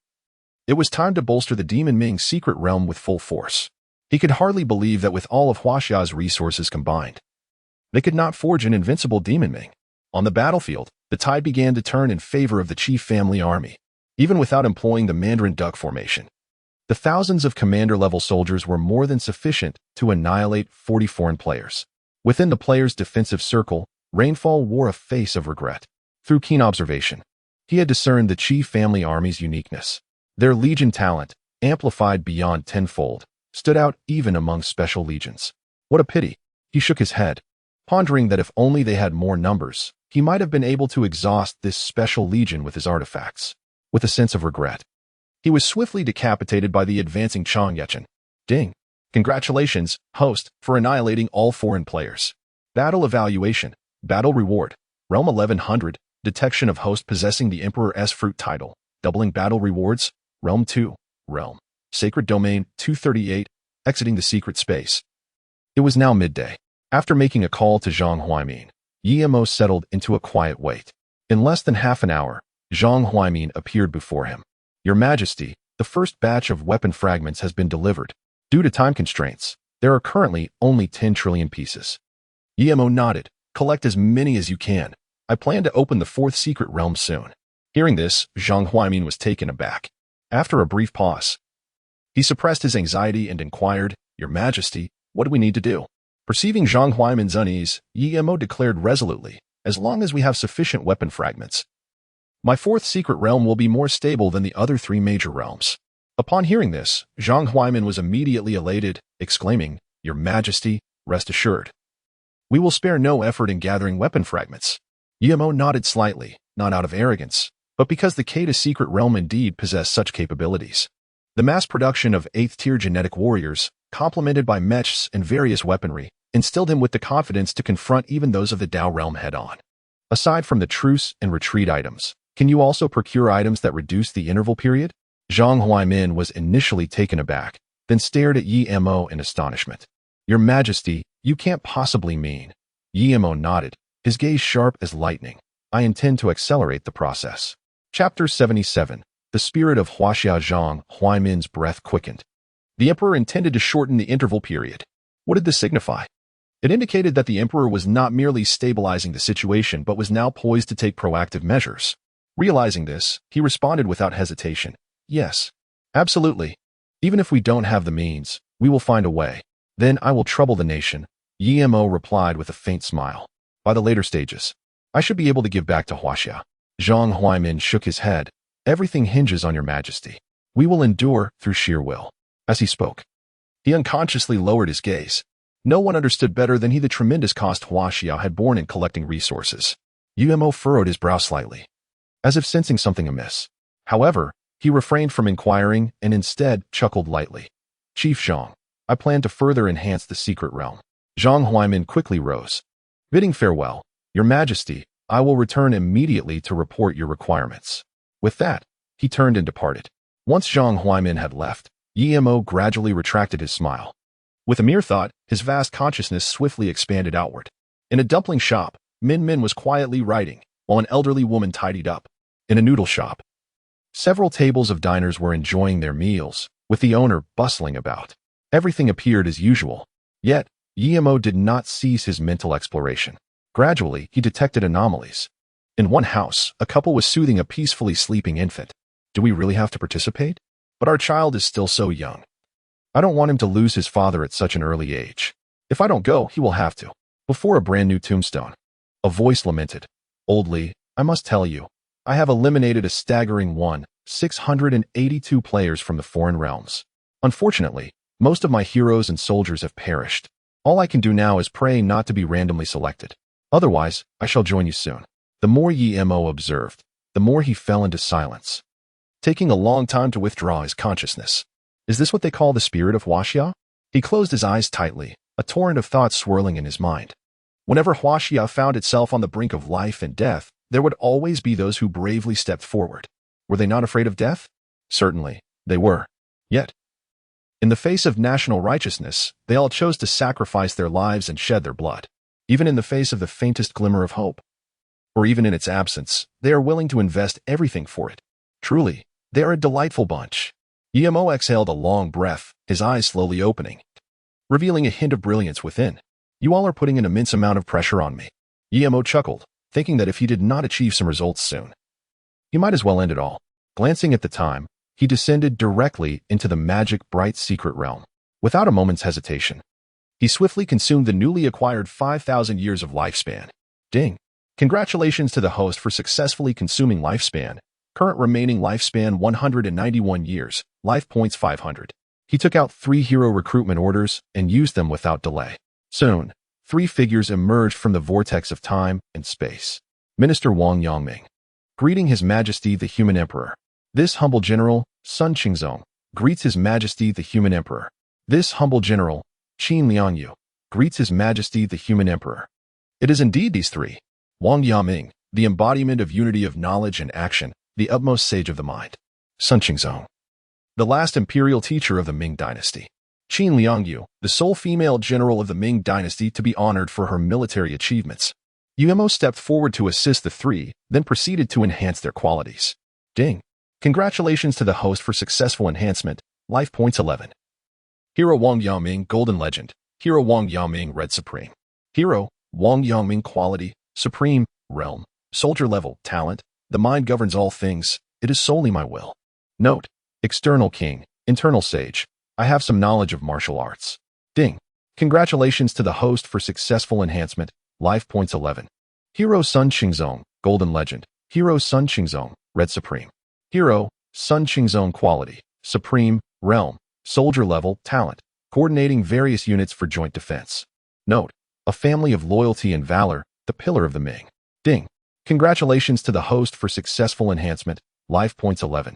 it was time to bolster the Demon Ming secret realm with full force. He could hardly believe that with all of Huaxia's resources combined, they could not forge an invincible Demon Ming. On the battlefield, the tide began to turn in favor of the Qi family army. Even without employing the Mandarin duck formation, The thousands of commander-level soldiers were more than sufficient to annihilate 40 foreign players. Within the players' defensive circle, Rainfall wore a face of regret. Through keen observation, he had discerned the Qi family army's uniqueness. Their legion talent, amplified beyond tenfold, stood out even among special legions. What a pity. He shook his head, pondering that if only they had more numbers, he might have been able to exhaust this special legion with his artifacts. With a sense of regret, he was swiftly decapitated by the advancing Chang Yechen. Ding! Congratulations, host, for annihilating all foreign players. Battle evaluation. Battle reward. Realm 1100. Detection of host possessing the Emperor's fruit title. Doubling battle rewards. Realm 2. Realm. Sacred domain 238. Exiting the secret space. It was now midday. After making a call to Zhang Huaimin, Yi-Mo settled into a quiet wait. In less than half an hour, Zhang Huaimin appeared before him. Your Majesty, the first batch of weapon fragments has been delivered. Due to time constraints, there are currently only 10 trillion pieces. Yi-Mo nodded. Collect as many as you can. I plan to open the fourth secret realm soon. Hearing this, Zhang Huaimin was taken aback. After a brief pause, he suppressed his anxiety and inquired, Your Majesty, what do we need to do? Perceiving Zhang Huaimin's unease, Yi-Mo declared resolutely, As long as we have sufficient weapon fragments, my fourth secret realm will be more stable than the other three major realms. Upon hearing this, Zhang Huaimin was immediately elated, exclaiming, Your Majesty, rest assured. We will spare no effort in gathering weapon fragments. Yi-Mo nodded slightly, not out of arrogance, but because the Kata secret realm indeed possessed such capabilities. The mass production of 8th-tier genetic warriors, complemented by mechs and various weaponry, instilled him with the confidence to confront even those of the Dao realm head-on. Aside from the truce and retreat items, can you also procure items that reduce the interval period? Zhang Huaimin was initially taken aback, then stared at Yi-Mo in astonishment. Your Majesty, you can't possibly mean. Yi-Mo nodded, his gaze sharp as lightning. I intend to accelerate the process. Chapter 77. The Spirit of Huaxia. Zhang Huaimin's breath quickened. The Emperor intended to shorten the interval period. What did this signify? It indicated that the Emperor was not merely stabilizing the situation but was now poised to take proactive measures. Realizing this, he responded without hesitation. Yes, absolutely. Even if we don't have the means, we will find a way. Then I will trouble the nation. Yi-Mo replied with a faint smile. By the later stages, I should be able to give back to Huaxia. Zhang Huaimin shook his head. Everything hinges on your Majesty. We will endure through sheer will. As he spoke, he unconsciously lowered his gaze. No one understood better than he the tremendous cost Huaxia had borne in collecting resources. Yi-Mo furrowed his brow slightly, as if sensing something amiss. However, he refrained from inquiring and instead chuckled lightly. Chief Zhang, I plan to further enhance the secret realm. Zhang Huaimin quickly rose. Bidding farewell, Your Majesty, I will return immediately to report your requirements. With that, he turned and departed. Once Zhang Huaimin had left, Yi-Mo gradually retracted his smile. With a mere thought, his vast consciousness swiftly expanded outward. In a dumpling shop, Min was quietly writing, while an elderly woman tidied up. In a noodle shop, several tables of diners were enjoying their meals, with the owner bustling about. Everything appeared as usual. Yet, Yi-Mo did not cease his mental exploration. Gradually, he detected anomalies. In one house, a couple was soothing a peacefully sleeping infant. Do we really have to participate? But our child is still so young. I don't want him to lose his father at such an early age. If I don't go, he will have to. Before a brand new tombstone, a voice lamented. Oldly, I must tell you, I have eliminated a staggering 682 players from the foreign realms. Unfortunately, most of my heroes and soldiers have perished. All I can do now is pray not to be randomly selected. Otherwise, I shall join you soon. The more Yi-Mo observed, the more he fell into silence, taking a long time to withdraw his consciousness. Is this what they call the spirit of Huaxia? He closed his eyes tightly, a torrent of thoughts swirling in his mind. Whenever Huaxia found itself on the brink of life and death, there would always be those who bravely stepped forward. Were they not afraid of death? Certainly, they were. Yet, in the face of national righteousness, they all chose to sacrifice their lives and shed their blood. Even in the face of the faintest glimmer of hope, or even in its absence, they are willing to invest everything for it. Truly, they are a delightful bunch. Yi-Mo exhaled a long breath, his eyes slowly opening, revealing a hint of brilliance within. You all are putting an immense amount of pressure on me. Yi-Mo chuckled, thinking that if he did not achieve some results soon, he might as well end it all. Glancing at the time, he descended directly into the magic bright secret realm. Without a moment's hesitation, he swiftly consumed the newly acquired 5,000 years of lifespan. Ding! Congratulations to the host for successfully consuming lifespan. Current remaining lifespan 191 years, life points 500. He took out 3 hero recruitment orders and used them without delay. Soon, 3 figures emerged from the vortex of time and space. Minister Wang Yangming, greeting His Majesty the Human Emperor. This humble general, Sun Qingzong, greets His Majesty the Human Emperor. This humble general, Qin Liangyu, greets His Majesty the Human Emperor. It is indeed these 3. Wang Yangming, the embodiment of unity of knowledge and action, the utmost sage of the mind. Sun Qingzong, the last imperial teacher of the Ming dynasty. Qin Liangyu, the sole female general of the Ming dynasty to be honored for her military achievements. Yuemo stepped forward to assist the 3, then proceeded to enhance their qualities. Ding! Congratulations to the host for successful enhancement. Life points 11. Hero Wang Yangming Golden Legend. Hero Wang Yangming Red Supreme. Hero Wang Yangming Quality Supreme Realm. Soldier Level Talent. The mind governs all things. It is solely my will. Note: External King, Internal Sage. I have some knowledge of martial arts. Ding! Congratulations to the host for successful enhancement. Life points 11. Hero Sun Qingzong Golden Legend. Hero Sun Qingzong Red Supreme. Hero Sun Qingzong Quality Supreme Realm. Soldier Level Talent. Coordinating various units for joint defense. Note: a family of loyalty and valor, the pillar of the Ming. Ding! Congratulations to the host for successful enhancement. Life points 11.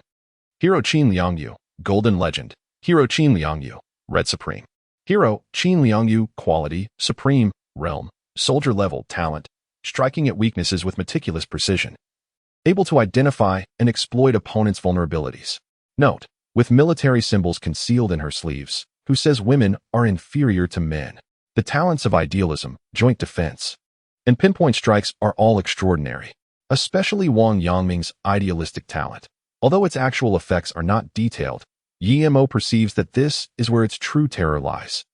Hero Qin Liangyu Golden Legend. Hero Qin Liangyu Red Supreme. Hero Qin Liangyu Quality Supreme Realm. Soldier Level Talent. Striking at weaknesses with meticulous precision. Able to identify and exploit opponents' vulnerabilities. Note: with military symbols concealed in her sleeves, who says women are inferior to men. The talents of idealism, joint defense, and pinpoint strikes are all extraordinary, especially Wang Yangming's idealistic talent. Although its actual effects are not detailed, Yimo perceives that this is where its true terror lies.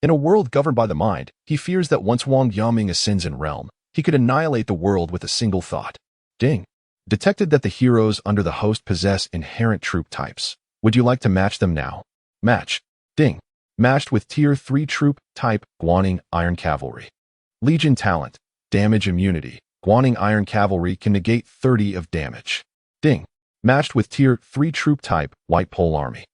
In a world governed by the mind, he fears that once Wang Yangming ascends in realm, he could annihilate the world with a single thought. Ding! Detected that the heroes under the host possess inherent troop types. Would you like to match them now? Match. Ding! Matched with Tier 3 troop type Guaning Iron Cavalry. Legion Talent. Damage Immunity. Guaning Iron Cavalry can negate 30 of damage. Ding! Matched with Tier 3 troop type White Pole Army.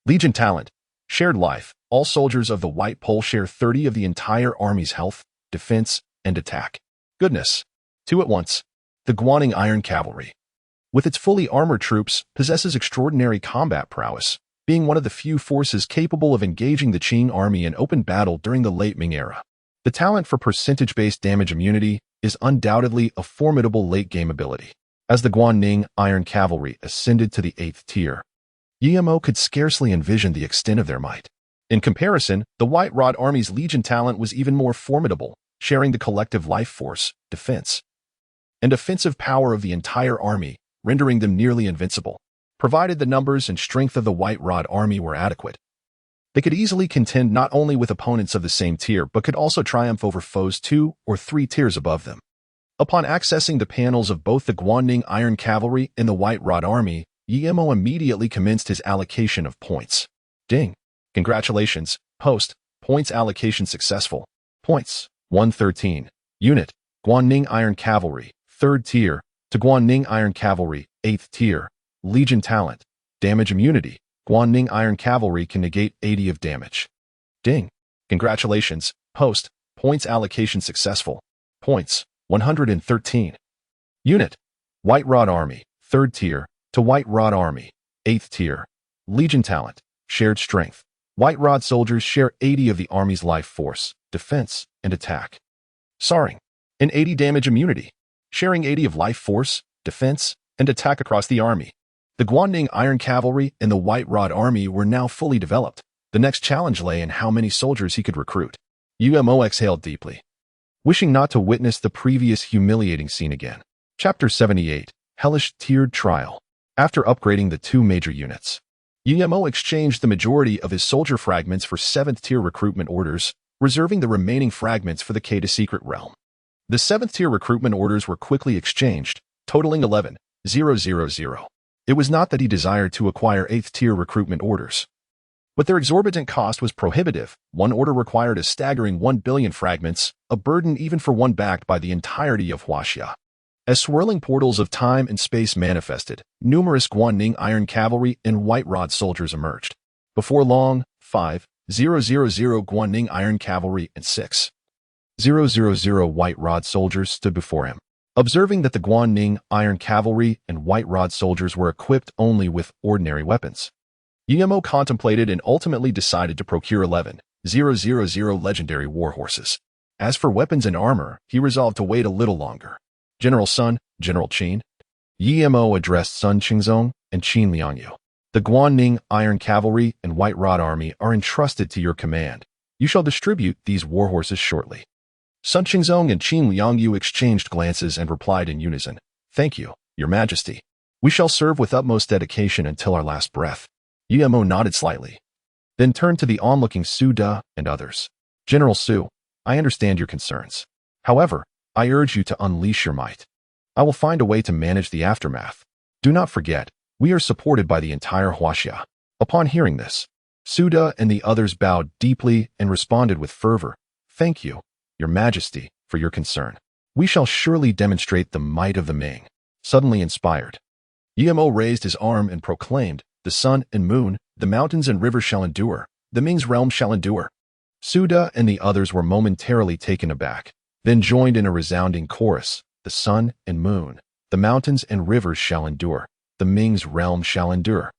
Legion Talent. Shared Life. All soldiers of the White Pole share 30 of the entire army's health, defense, and attack. Goodness. 2 at once. The Guaning Iron Cavalry, with its fully armored troops, possesses extraordinary combat prowess, being one of the few forces capable of engaging the Qing army in open battle during the late Ming era. The talent for percentage-based damage immunity is undoubtedly a formidable late-game ability. As the Guaning Iron Cavalry ascended to the 8th tier, Yimo could scarcely envision the extent of their might. In comparison, the White Rod Army's Legion talent was even more formidable, sharing the collective life force, defense, and offensive power of the entire army, rendering them nearly invincible. Provided the numbers and strength of the White Rod Army were adequate, they could easily contend not only with opponents of the same tier but could also triumph over foes 2 or 3 tiers above them. Upon accessing the panels of both the Guaning Iron Cavalry and the White Rod Army, Yimo immediately commenced his allocation of points. Ding! Congratulations, host. Points allocation successful. Points: 113. Unit: Guaning Iron Cavalry, 3rd tier, to Guaning Iron Cavalry, 8th tier. Legion Talent. Damage Immunity. Guaning Iron Cavalry can negate 80 of damage. Ding! Congratulations, host. Points allocation successful. Points: 113. Unit: White Rod Army, 3rd tier, to White Rod Army, 8th tier. Legion Talent. Shared Strength. White Rod soldiers share 80 of the army's life force, defense, and attack. Soaring. And 80 damage immunity, sharing 80 of life force, defense, and attack across the army. The Guaning Iron Cavalry and the White Rod Army were now fully developed. The next challenge lay in how many soldiers he could recruit. Umo exhaled deeply, wishing not to witness the previous humiliating scene again. Chapter 78, Hellish Tiered Trial. After upgrading the 2 major units, Umo exchanged the majority of his soldier fragments for 7th tier recruitment orders, reserving the remaining fragments for the Kata Secret Realm. The 7th tier recruitment orders were quickly exchanged, totaling 11,000. It was not that he desired to acquire 8th-tier recruitment orders, but their exorbitant cost was prohibitive. One order required a staggering 1 billion fragments, a burden even for one backed by the entirety of Huaxia. As swirling portals of time and space manifested, numerous Guanning iron cavalry and white rod soldiers emerged. Before long, 5,000 Guanning iron cavalry and 6,000 white rod soldiers stood before him. Observing that the Guanning iron cavalry and white rod soldiers were equipped only with ordinary weapons, Yimo contemplated and ultimately decided to procure 11,000 legendary war horses. As for weapons and armor, he resolved to wait a little longer. General Sun, General Qin. Yimo addressed Sun Qingzong and Qin Liangyu. The Guanning iron cavalry and white rod army are entrusted to your command. You shall distribute these war horses shortly. Sun Qingzong and Qin Liangyu exchanged glances and replied in unison, "Thank you, Your Majesty. We shall serve with utmost dedication until our last breath." Yimo nodded slightly, then turned to the onlooking Su De and others. "General Su, I understand your concerns. However, I urge you to unleash your might. I will find a way to manage the aftermath. Do not forget, we are supported by the entire Huaxia." Upon hearing this, Su De and the others bowed deeply and responded with fervor, "Thank you, Your Majesty, for your concern. We shall surely demonstrate the might of the Ming." Suddenly inspired, Yimo raised his arm and proclaimed, "The sun and moon, the mountains and rivers shall endure. The Ming's realm shall endure." Su De and the others were momentarily taken aback, then joined in a resounding chorus, "The sun and moon, the mountains and rivers shall endure. The Ming's realm shall endure."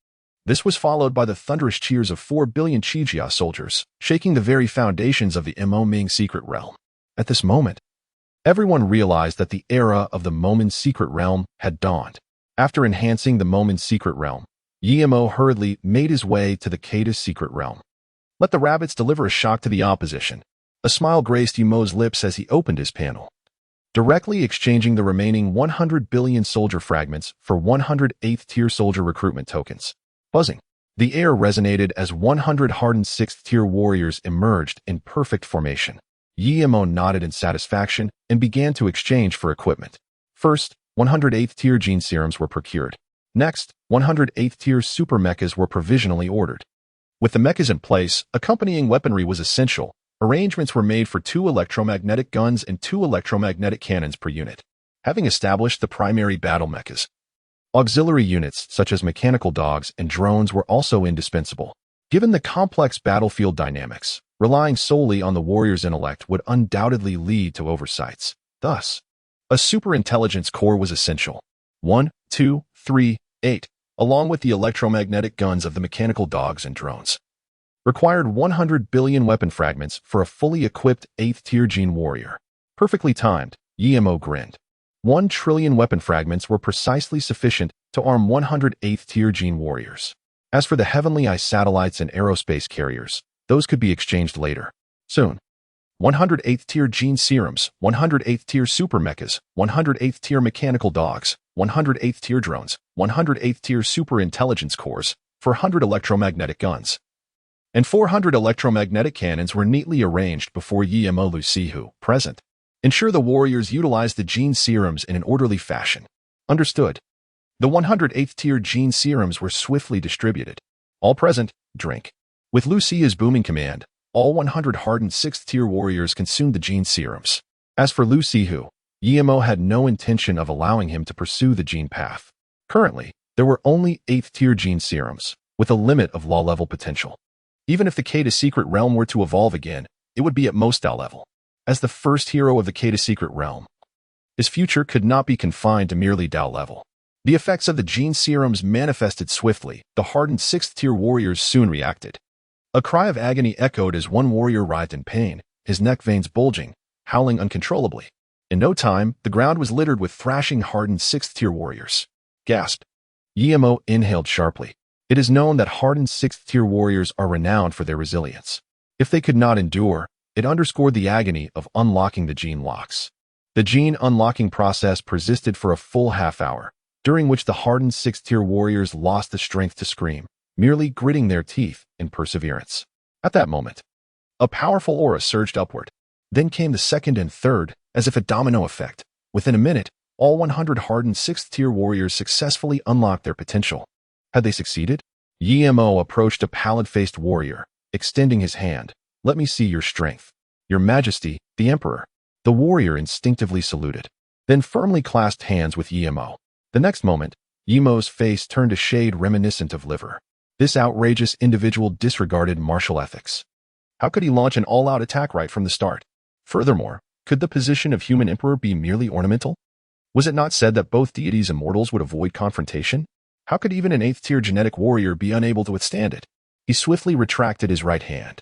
This was followed by the thunderous cheers of 4 billion Qijia soldiers, shaking the very foundations of the Ming secret realm. At this moment, everyone realized that the era of the Momin secret realm had dawned. After enhancing the Momin secret realm, Yimo hurriedly made his way to the Kata secret realm. Let the rabbits deliver a shock to the opposition. A smile graced Yimo's lips as he opened his panel, directly exchanging the remaining 100 billion soldier fragments for 108th-tier soldier recruitment tokens. Buzzing, the air resonated as 100 hardened 6th-tier warriors emerged in perfect formation. Yimo nodded in satisfaction and began to exchange for equipment. First, 108th-tier gene serums were procured. Next, 108th-tier super mechas were provisionally ordered. With the mechas in place, accompanying weaponry was essential. Arrangements were made for 2 electromagnetic guns and 2 electromagnetic cannons per unit. Having established the primary battle mechas, auxiliary units such as mechanical dogs and drones were also indispensable. Given the complex battlefield dynamics, relying solely on the warrior's intellect would undoubtedly lead to oversights. Thus, a superintelligence core was essential. 1, 2, 3, 8, along with the electromagnetic guns of the mechanical dogs and drones, required 100 billion weapon fragments for a fully equipped 8th-tier gene warrior. Perfectly timed, Yimo grinned. 1 trillion weapon fragments were precisely sufficient to arm 108th-tier gene warriors. As for the Heavenly Eye satellites and aerospace carriers, those could be exchanged later. Soon. 108th-tier gene serums, 108th-tier super mechas, 108th-tier mechanical dogs, 108th-tier drones, 108th-tier super intelligence cores, 400 electromagnetic guns, and 400 electromagnetic cannons were neatly arranged before Yimo Lucihu, present. Ensure the warriors utilize the gene serums in an orderly fashion. Understood. The 108th-tier gene serums were swiftly distributed. All present, drink. With Lucia's booming command, all 100 hardened 6th-tier warriors consumed the gene serums. As for Lucihu, Yimo had no intention of allowing him to pursue the gene path. Currently, there were only 8th-tier gene serums, with a limit of law-level potential. Even if the Kata secret realm were to evolve again, it would be at most Dao level. As the first hero of the Kata secret realm, his future could not be confined to merely Dao level. The effects of the gene serums manifested swiftly. The hardened 6th-tier warriors soon reacted. A cry of agony echoed as one warrior writhed in pain, his neck veins bulging, howling uncontrollably. In no time, the ground was littered with thrashing hardened 6th-tier warriors. Gasped. Yimo inhaled sharply. It is known that hardened 6th-tier warriors are renowned for their resilience. If they could not endure, it underscored the agony of unlocking the gene locks. The gene unlocking process persisted for a full half-hour, during which the hardened 6th-tier warriors lost the strength to scream, merely gritting their teeth in perseverance. At that moment, a powerful aura surged upward. Then came the second and third, as if a domino effect. Within a minute, all 100 hardened 6th-tier warriors successfully unlocked their potential. Had they succeeded? Yi-Mo approached a pallid-faced warrior, extending his hand. "Let me see your strength." "Your Majesty, the Emperor." The warrior instinctively saluted, then firmly clasped hands with Yi-Mo. The next moment, Yi-Mo's face turned a shade reminiscent of liver. This outrageous individual disregarded martial ethics. How could he launch an all-out attack right from the start? Furthermore, could the position of human emperor be merely ornamental? Was it not said that both deities and mortals would avoid confrontation? How could even an 8th-tier genetic warrior be unable to withstand it? He swiftly retracted his right hand,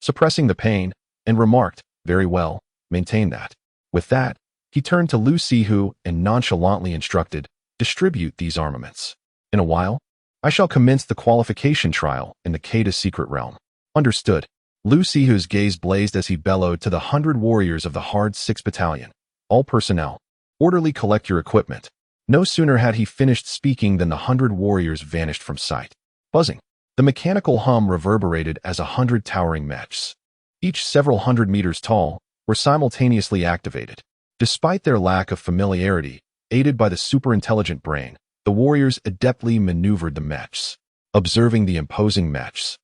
suppressing the pain, and remarked, "Very well, maintain that." With that, he turned to Lu Sihu and nonchalantly instructed, "Distribute these armaments. In a while, I shall commence the qualification trial in the Kata's secret realm." "Understood." Lu Sihu's gaze blazed as he bellowed to the 100 warriors of the Hard 6 Battalion. "All personnel, orderly collect your equipment." No sooner had he finished speaking than the 100 warriors vanished from sight. Buzzing, the mechanical hum reverberated as 100 towering mechs, each several hundred meters tall, were simultaneously activated. Despite their lack of familiarity, aided by the superintelligent brain, the warriors adeptly maneuvered the mechs. Observing the imposing mechs,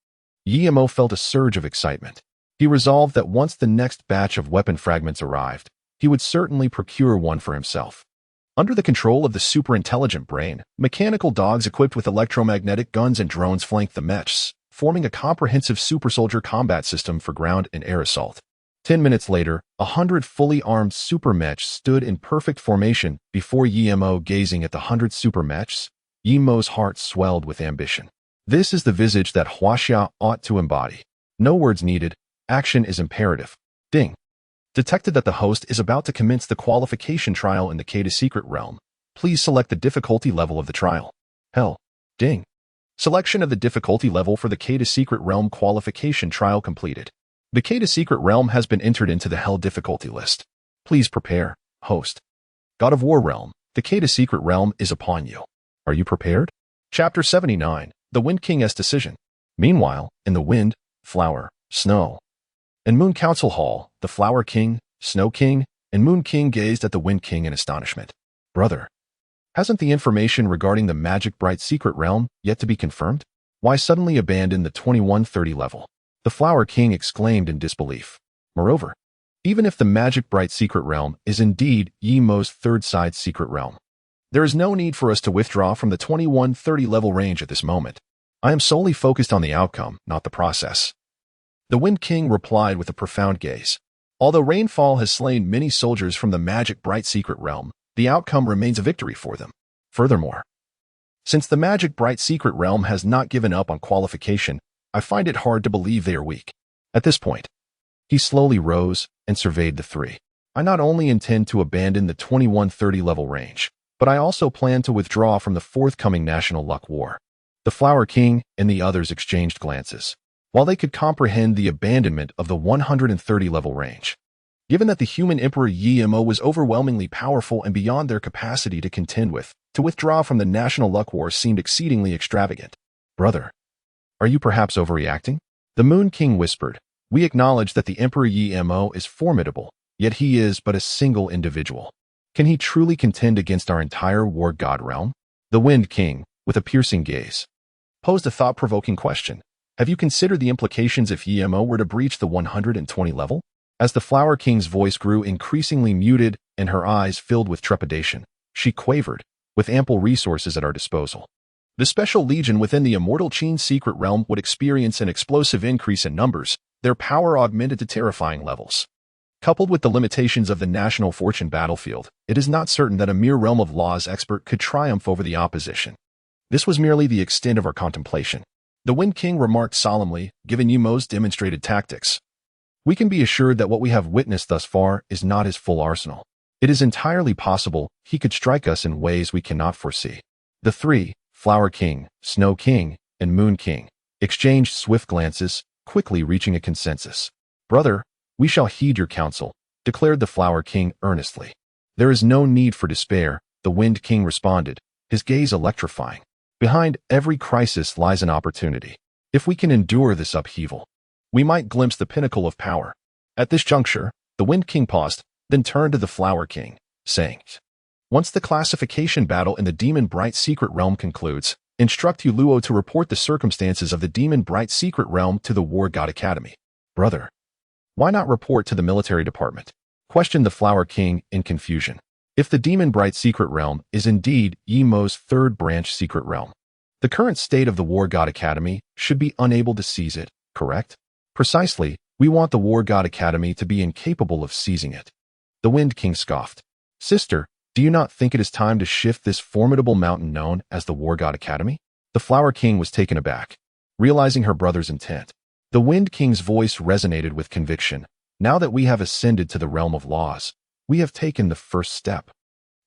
Yi-Mo felt a surge of excitement. He resolved that once the next batch of weapon fragments arrived, he would certainly procure one for himself. Under the control of the superintelligent brain, mechanical dogs equipped with electromagnetic guns and drones flanked the mechs, forming a comprehensive super-soldier combat system for ground and air assault. 10 minutes later, 100 fully armed super mechs stood in perfect formation before Yi-Mo. Gazing at the 100 super mechs, Yi-Mo's heart swelled with ambition. This is the visage that Huaxia ought to embody. No words needed, action is imperative. Ding. Detected that the host is about to commence the qualification trial in the Kata's secret realm. Please select the difficulty level of the trial. Hell. Ding. Selection of the difficulty level for the Kata's secret realm qualification trial completed. The Kata's secret realm has been entered into the Hell difficulty list. Please prepare, host. God of War realm, the Kata's secret realm is upon you. Are you prepared? Chapter 79, The Wind King's Decision. Meanwhile, in the Wind, Flower, Snow, and Moon Council Hall, the Flower King, Snow King, and Moon King gazed at the Wind King in astonishment. "Brother, hasn't the information regarding the Magic Bright secret realm yet to be confirmed? Why suddenly abandon the 2130 level?" The Flower King exclaimed in disbelief. Moreover, even if the Magic Bright secret realm is indeed Yi-Mo's third side secret realm, there is no need for us to withdraw from the 2130 level range at this moment. I am solely focused on the outcome, not the process. The Wind King replied with a profound gaze. Although rainfall has slain many soldiers from the Magic Bright secret realm, the outcome remains a victory for them. Furthermore, since the Magic Bright secret realm has not given up on qualification, I find it hard to believe they are weak. At this point, he slowly rose and surveyed the three. I not only intend to abandon the 2130 level range, but I also plan to withdraw from the forthcoming National Luck War. The Flower King and the others exchanged glances. While they could comprehend the abandonment of the 130 level range, given that the human Emperor Yi-Mo was overwhelmingly powerful and beyond their capacity to contend with, to withdraw from the National Luck War seemed exceedingly extravagant. "Brother, are you perhaps overreacting?" The Moon King whispered. "We acknowledge that the Emperor Yi-Mo is formidable, yet he is but a single individual. Can he truly contend against our entire war god realm?" The Wind King, with a piercing gaze, posed a thought-provoking question. "Have you considered the implications if Yi-Mo were to breach the 120 level?" As the Flower King's voice grew increasingly muted and her eyes filled with trepidation, she quavered, "With ample resources at our disposal, the Special Legion within the Immortal Qin's secret realm would experience an explosive increase in numbers, their power augmented to terrifying levels. Coupled with the limitations of the National Fortune battlefield, it is not certain that a mere realm of laws expert could triumph over the opposition. This was merely the extent of our contemplation." The Wind King remarked solemnly, "Given Yi-Mo's demonstrated tactics, we can be assured that what we have witnessed thus far is not his full arsenal. It is entirely possible he could strike us in ways we cannot foresee." The three, Flower King, Snow King, and Moon King, exchanged swift glances, quickly reaching a consensus. "Brother, we shall heed your counsel," declared the Flower King earnestly. "There is no need for despair," the Wind King responded, his gaze electrifying. "Behind every crisis lies an opportunity. If we can endure this upheaval, we might glimpse the pinnacle of power." At this juncture, the Wind King paused, then turned to the Flower King, saying, Once the classification battle in the Demon Bright Secret Realm concludes, instruct Luo to report the circumstances of the Demon Bright Secret Realm to the War God Academy. Brother, why not report to the military department? Questioned the Flower King in confusion. If the Demon Bright Secret Realm is indeed Yimo's third branch secret realm, the current state of the War God Academy should be unable to seize it, correct? Precisely, we want the War God Academy to be incapable of seizing it. The Wind King scoffed. Sister, do you not think it is time to shift this formidable mountain known as the War God Academy? The Flower King was taken aback, realizing her brother's intent. The Wind King's voice resonated with conviction. Now that we have ascended to the realm of laws, we have taken the first step.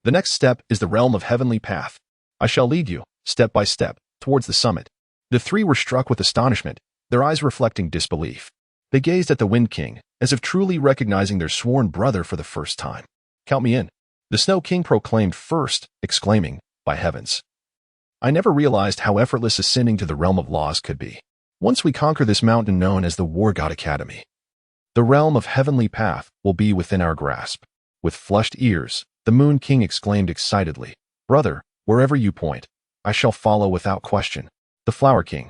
The next step is the realm of heavenly path. I shall lead you, step by step, towards the summit. The three were struck with astonishment, their eyes reflecting disbelief. They gazed at the Wind King, as if truly recognizing their sworn brother for the first time. Count me in. The Snow King proclaimed first, exclaiming, by heavens. I never realized how effortless ascending to the realm of laws could be. Once we conquer this mountain known as the War God Academy, the realm of heavenly path will be within our grasp. With flushed ears, the Moon King exclaimed excitedly, Brother, wherever you point, I shall follow without question. The Flower King,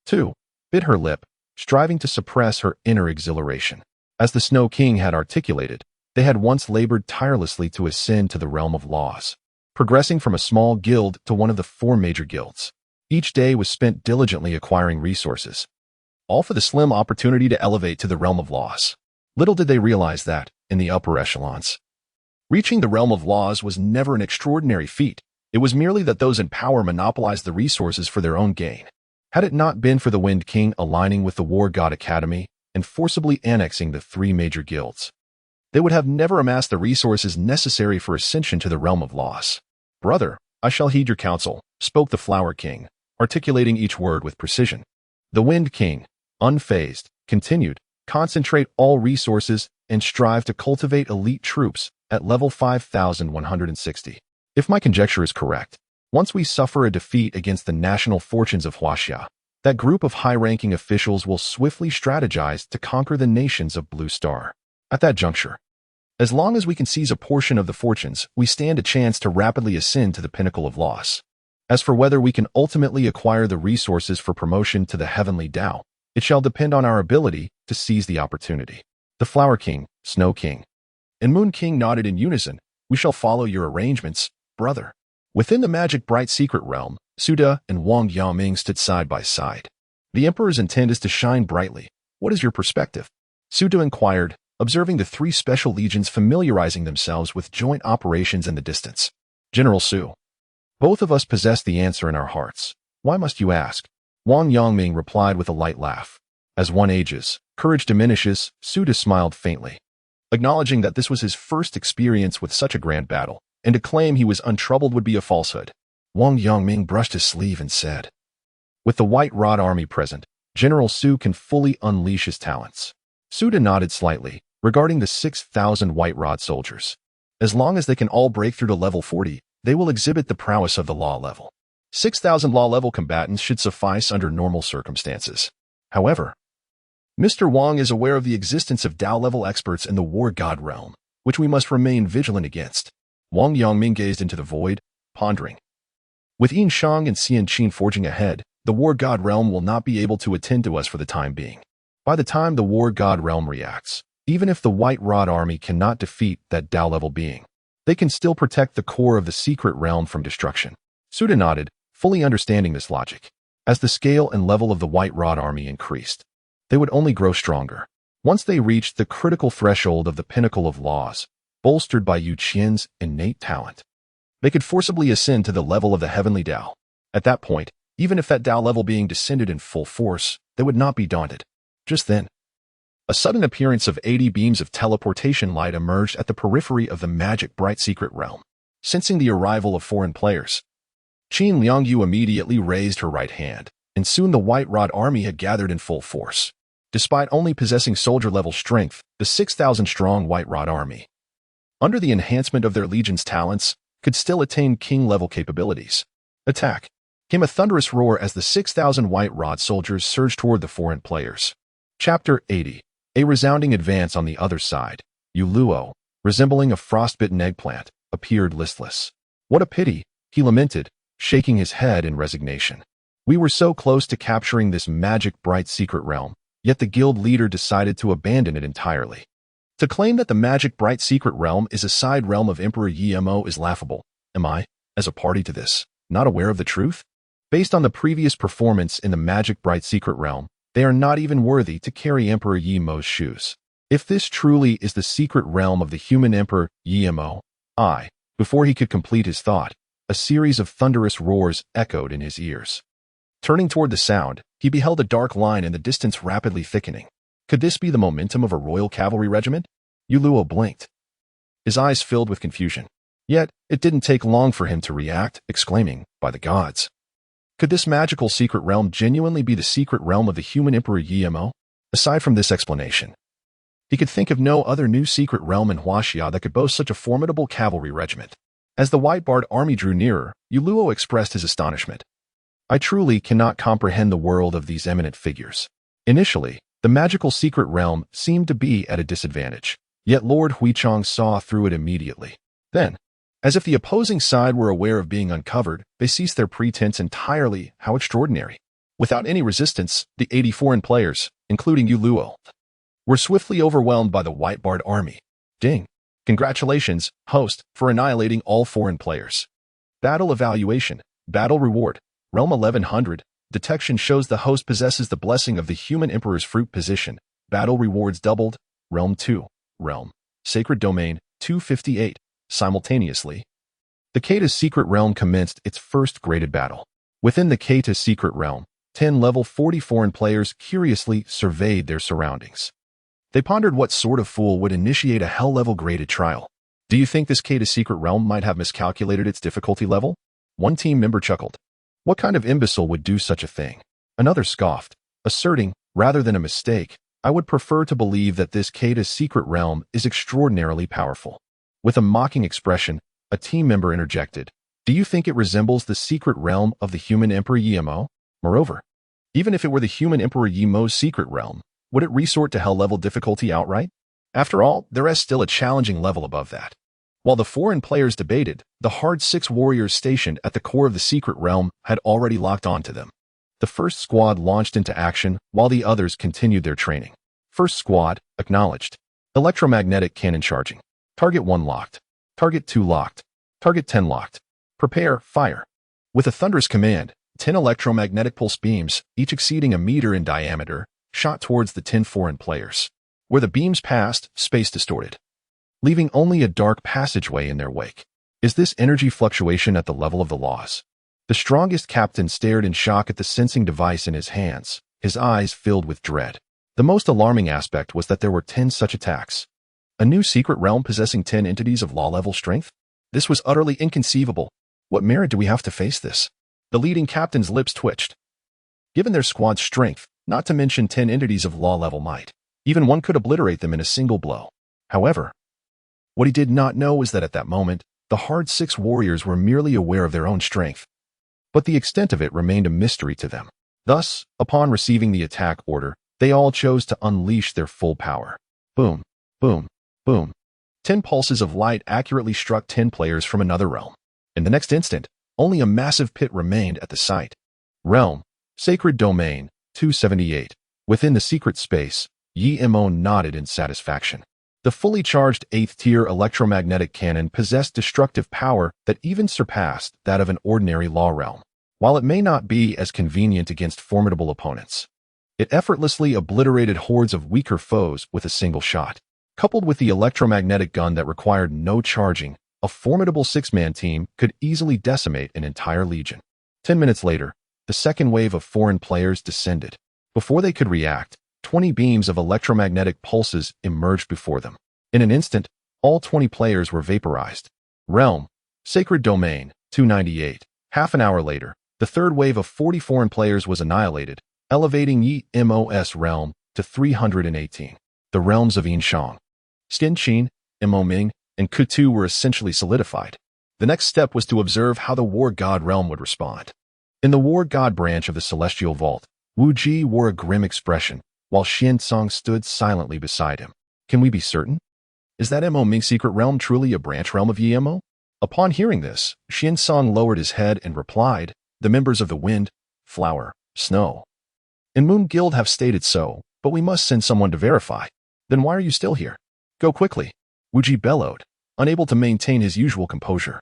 too, bit her lip, striving to suppress her inner exhilaration. As the Snow King had articulated, they had once labored tirelessly to ascend to the realm of laws, progressing from a small guild to one of the 4 major guilds. Each day was spent diligently acquiring resources, all for the slim opportunity to elevate to the realm of laws. Little did they realize that, in the upper echelons, reaching the realm of laws was never an extraordinary feat. It was merely that those in power monopolized the resources for their own gain. Had it not been for the Wind King aligning with the War God Academy and forcibly annexing the 3 major guilds, they would have never amassed the resources necessary for ascension to the realm of laws. Brother, I shall heed your counsel, spoke the Flower King, articulating each word with precision. The Wind King, unfazed, continued, concentrate all resources and strive to cultivate elite troops at level 5160. If my conjecture is correct, once we suffer a defeat against the national fortunes of Huaxia, that group of high-ranking officials will swiftly strategize to conquer the nations of Blue Star. At that juncture, as long as we can seize a portion of the fortunes, we stand a chance to rapidly ascend to the pinnacle of laws. As for whether we can ultimately acquire the resources for promotion to the heavenly Tao, it shall depend on our ability to seize the opportunity. The Flower King, Snow King, and Moon King nodded in unison. We shall follow your arrangements, brother. Within the magic bright secret realm, Suda and Wang Yaoming stood side by side. The Emperor's intent is to shine brightly. What is your perspective? Suda inquired, observing the 3 special legions familiarizing themselves with joint operations in the distance. General Su. Both of us possess the answer in our hearts. Why must you ask? Wang Yangming replied with a light laugh. As one ages, courage diminishes. Suda smiled faintly, acknowledging that this was his first experience with such a grand battle, and to claim he was untroubled would be a falsehood. Wang Yangming brushed his sleeve and said, with the White Rod Army present, General Su can fully unleash his talents. Suda nodded slightly, regarding the 6,000 White Rod soldiers. As long as they can all break through to level 40, they will exhibit the prowess of the law level. 6,000 law-level combatants should suffice under normal circumstances. However, Mr. Wang is aware of the existence of Tao-level experts in the War God realm, which we must remain vigilant against. Wang Yangming gazed into the void, pondering. With Yin-Shang and Xianqin forging ahead, the War God realm will not be able to attend to us for the time being. By the time the War God realm reacts, even if the White Rod Army cannot defeat that Tao-level being, they can still protect the core of the secret realm from destruction. Suda nodded, fully understanding this logic. As the scale and level of the White Rod Army increased, they would only grow stronger. Once they reached the critical threshold of the pinnacle of laws, bolstered by Yu Qian's innate talent, they could forcibly ascend to the level of the heavenly Tao. At that point, even if that Tao level being descended in full force, they would not be daunted. Just then, a sudden appearance of 80 beams of teleportation light emerged at the periphery of the magic bright secret realm. Sensing the arrival of foreign players, Qin Liangyu immediately raised her right hand, and soon the White Rod Army had gathered in full force. Despite only possessing soldier-level strength, the 6,000-strong White Rod Army, under the enhancement of their legion's talents, could still attain king-level capabilities. Attack! Came a thunderous roar as the 6,000 White Rod soldiers surged toward the foreign players. Chapter 80. A resounding advance on the other side. Yu Luo, resembling a frostbitten eggplant, appeared listless. What a pity, he lamented, shaking his head in resignation. We were so close to capturing this magic bright secret realm, yet the guild leader decided to abandon it entirely. To claim that the magic bright secret realm is a side realm of Emperor Yi-Mo is laughable. Am I, as a party to this, not aware of the truth? Based on the previous performance in the magic bright secret realm, they are not even worthy to carry Emperor Yi-Mo's shoes. If this truly is the secret realm of the human Emperor Yi-Mo, before he could complete his thought, a series of thunderous roars echoed in his ears. Turning toward the sound, he beheld a dark line in the distance rapidly thickening. Could this be the momentum of a royal cavalry regiment? Yuluo blinked, his eyes filled with confusion. Yet, it didn't take long for him to react, exclaiming, "By the gods! Could this magical secret realm genuinely be the secret realm of the human Emperor Yi-Mo?" Aside from this explanation, he could think of no other new secret realm in Huaxia that could boast such a formidable cavalry regiment. As the White Bard army drew nearer, Yuluo expressed his astonishment. I truly cannot comprehend the world of these eminent figures. Initially, the magical secret realm seemed to be at a disadvantage, yet Lord Huichang saw through it immediately. Then, as if the opposing side were aware of being uncovered, they ceased their pretense entirely. How extraordinary. Without any resistance, the 80 foreign players, including Yuluo, were swiftly overwhelmed by the White Bard army. Ding! Congratulations, host, for annihilating all foreign players. Battle evaluation. Battle reward. Realm 1100. Detection shows the host possesses the blessing of the human emperor's fruit position. Battle rewards doubled. Realm 2. Realm. Sacred domain. 258. Simultaneously, the Kata's secret realm commenced its first graded battle. Within the Kata's secret realm, 10 level 40 foreign players curiously surveyed their surroundings. They pondered what sort of fool would initiate a hell-level graded trial. Do you think this Kata's secret realm might have miscalculated its difficulty level? One team member chuckled. What kind of imbecile would do such a thing? Another scoffed, asserting, rather than a mistake, I would prefer to believe that this Kata's secret realm is extraordinarily powerful. With a mocking expression, a team member interjected, do you think it resembles the secret realm of the human Emperor Yi-Mo? Moreover, even if it were the human Emperor Yi-Mo's secret realm, would it resort to hell-level difficulty outright? After all, there is still a challenging level above that. While the foreign players debated, the hard 6 warriors stationed at the core of the secret realm had already locked onto them. The first squad launched into action while the others continued their training. First squad, acknowledged. Electromagnetic cannon charging. Target 1 locked. Target 2 locked. Target 10 locked. Prepare, fire. With a thunderous command, 10 electromagnetic pulse beams, each exceeding a meter in diameter, shot towards the 10 foreign players. Where the beams passed, space distorted, leaving only a dark passageway in their wake. Is this energy fluctuation at the level of the laws? The strongest captain stared in shock at the sensing device in his hands, his eyes filled with dread. The most alarming aspect was that there were 10 such attacks. A new secret realm possessing 10 entities of law-level strength? This was utterly inconceivable. What merit do we have to face this? The leading captain's lips twitched. Given their squad's strength, not to mention 10 entities of law-level might, even one could obliterate them in a single blow. However, what he did not know was that at that moment, the hard 6 warriors were merely aware of their own strength, but the extent of it remained a mystery to them. Thus, upon receiving the attack order, they all chose to unleash their full power. Boom, boom, boom. 10 pulses of light accurately struck 10 players from another realm. In the next instant, only a massive pit remained at the site. Realm, Sacred Domain, 278. Within the secret space, Yi-Mo nodded in satisfaction. The fully charged 8th tier electromagnetic cannon possessed destructive power that even surpassed that of an ordinary law realm. While it may not be as convenient against formidable opponents, it effortlessly obliterated hordes of weaker foes with a single shot. Coupled with the electromagnetic gun that required no charging, a formidable 6-man team could easily decimate an entire legion. 10 minutes later, the second wave of foreign players descended. Before they could react, 20 beams of electromagnetic pulses emerged before them. In an instant, all 20 players were vaporized. Realm, Sacred Domain, 298. Half an hour later, the third wave of 40 foreign players was annihilated, elevating Yi-Mo's realm to 318. The realms of Yin-Shang, Skin-Chin, Ming, and Kutu were essentially solidified. The next step was to observe how the War God realm would respond. In the War God branch of the Celestial Vault, Wu Ji wore a grim expression, while Xian Tsang stood silently beside him. Can we be certain? Is that Ming's secret realm truly a branch realm of Yi-Mo? Upon hearing this, Yin-Shang lowered his head and replied, "The members of the Wind, Flower, Snow, and Moon Guild have stated so, but we must send someone to verify." "Then why are you still here? Go quickly," Wuji bellowed, unable to maintain his usual composure.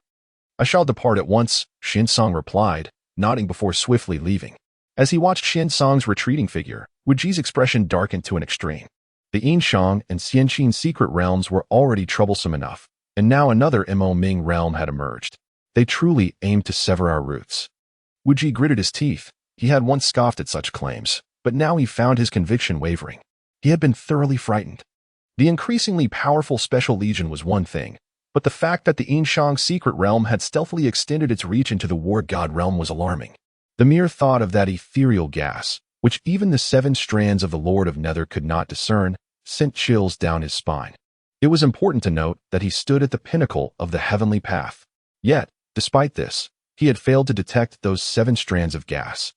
"I shall depart at once," Yin-Shang replied, nodding before swiftly leaving. As he watched Yin-Shang's retreating figure, Wuji's expression darkened to an extreme. The Yin-Shang and Xianqin secret realms were already troublesome enough, and now another Ming realm had emerged. They truly aimed to sever our roots. Wuji gritted his teeth. He had once scoffed at such claims, but now he found his conviction wavering. He had been thoroughly frightened. The increasingly powerful Special Legion was one thing, but the fact that the Yin-Shang secret realm had stealthily extended its reach into the War God realm was alarming. The mere thought of that ethereal gas, which even the 7 strands of the Lord of Nether could not discern, sent chills down his spine. It was important to note that he stood at the pinnacle of the heavenly path. Yet, despite this, he had failed to detect those 7 strands of gas.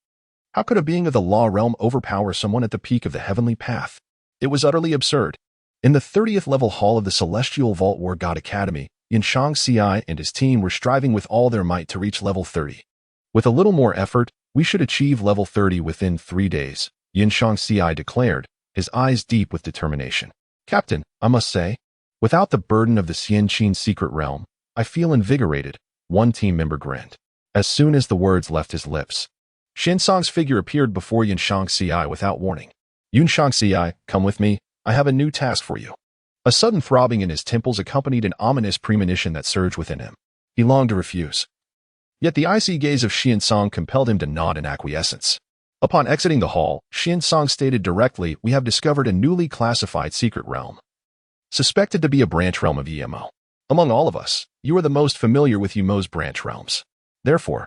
How could a being of the law realm overpower someone at the peak of the heavenly path? It was utterly absurd. In the 30th level hall of the Celestial Vault War God Academy, Yin-Shang and his team were striving with all their might to reach level 30. "With a little more effort, we should achieve level 30 within 3 days, Yin-Shang declared, his eyes deep with determination. "Captain, I must say, without the burden of the Xianqin secret realm, I feel invigorated," one team member grinned. As soon as the words left his lips, Yin-Shang's figure appeared before Yin-Shang without warning. "Yin-Shang, come with me. I have a new task for you." A sudden throbbing in his temples accompanied an ominous premonition that surged within him. He longed to refuse. Yet the icy gaze of Yin-Shang compelled him to nod in acquiescence. Upon exiting the hall, Yin-Shang stated directly, "We have discovered a newly classified secret realm, suspected to be a branch realm of Yimo. Among all of us, you are the most familiar with Yimo's branch realms. Therefore,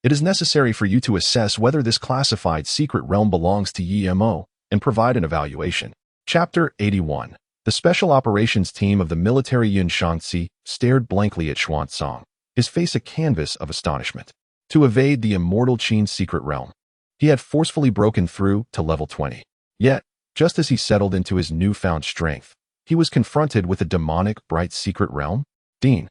it is necessary for you to assess whether this classified secret realm belongs to Yimo and provide an evaluation." Chapter 81. The Special Operations Team of the Military Yin-Shang stared blankly at Yin-Shang, his face a canvas of astonishment. To evade the immortal Qin's secret realm, he had forcefully broken through to level 20. Yet, just as he settled into his newfound strength, he was confronted with a demonic, bright secret realm. "Dean,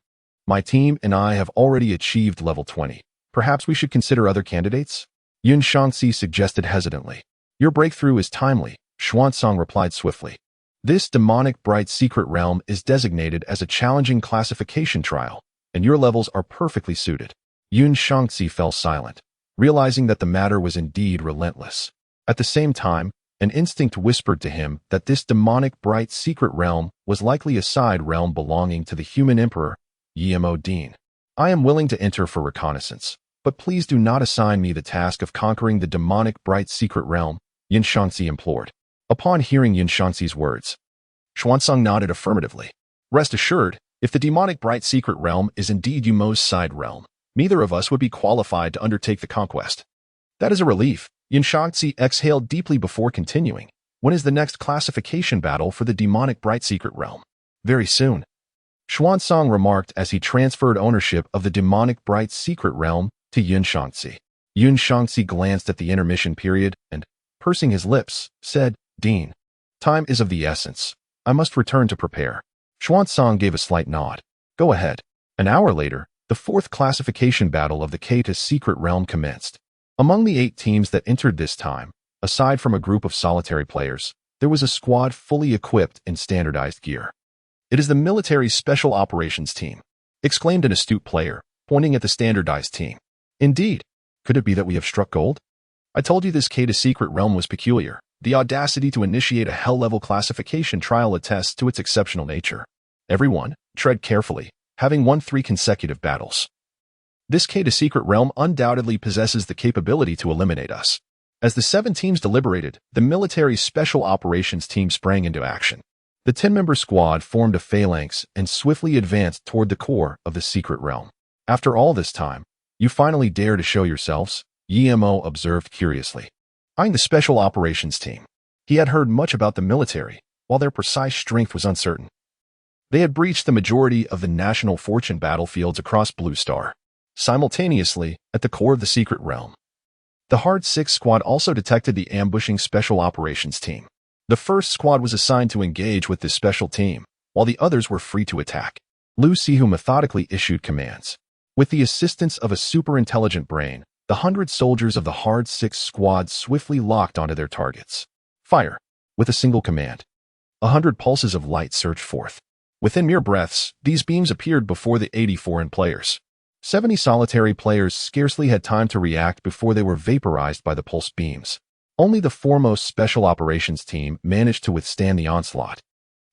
my team and I have already achieved level 20. Perhaps we should consider other candidates?" Yin-Shang suggested hesitantly. "Your breakthrough is timely," Yin-Shang replied swiftly. "This demonic, bright secret realm is designated as a challenging classification trial, and your levels are perfectly suited." Yin-Shang fell silent, realizing that the matter was indeed relentless. At the same time, an instinct whispered to him that this demonic, bright secret realm was likely a side realm belonging to the human emperor, Yimo Dean. "I am willing to enter for reconnaissance, but please do not assign me the task of conquering the demonic, bright secret realm," Yin-Shang implored. Upon hearing Yin-Shang's words, Yin-Shang nodded affirmatively. "Rest assured, if the demonic, bright secret realm is indeed Yimo's side realm, neither of us would be qualified to undertake the conquest." "That is a relief." Yin-Shang exhaled deeply before continuing. "When is the next classification battle for the demonic, bright secret realm?" "Very soon," Yin-Shang remarked as he transferred ownership of the demonic, bright secret realm to Yin-Shang. Yin-Shang glanced at the intermission period and, pursing his lips, said, "Dean, time is of the essence. I must return to prepare." Yin-Shang gave a slight nod. "Go ahead." An hour later, the 4th classification battle of the Kata secret realm commenced. Among the 8 teams that entered this time, aside from a group of solitary players, there was a squad fully equipped in standardized gear. "It is the military special operations team," exclaimed an astute player, pointing at the standardized team. "Indeed. Could it be that we have struck gold? I told you this Kata secret realm was peculiar. The audacity to initiate a hell-level classification trial attests to its exceptional nature. Everyone, tread carefully, having won 3 consecutive battles. This Kata secret realm undoubtedly possesses the capability to eliminate us." As the 7 teams deliberated, the military special operations team sprang into action. The 10-member squad formed a phalanx and swiftly advanced toward the core of the secret realm. "After all this time, you finally dare to show yourselves?" Yimo observed curiously, eyeing the special operations team. He had heard much about the military, while their precise strength was uncertain. They had breached the majority of the national fortune battlefields across Blue Star. Simultaneously, at the core of the secret realm, the Hard 6 squad also detected the ambushing special operations team. The first squad was assigned to engage with this special team, while the others were free to attack. Lu Sihu methodically issued commands. With the assistance of a super-intelligent brain, the 100 soldiers of the Hard Six squad swiftly locked onto their targets. Fire! With a single command. 100 pulses of light surged forth. Within mere breaths, these beams appeared before the 80 foreign players. 70 solitary players scarcely had time to react before they were vaporized by the pulse beams. Only the foremost special operations team managed to withstand the onslaught,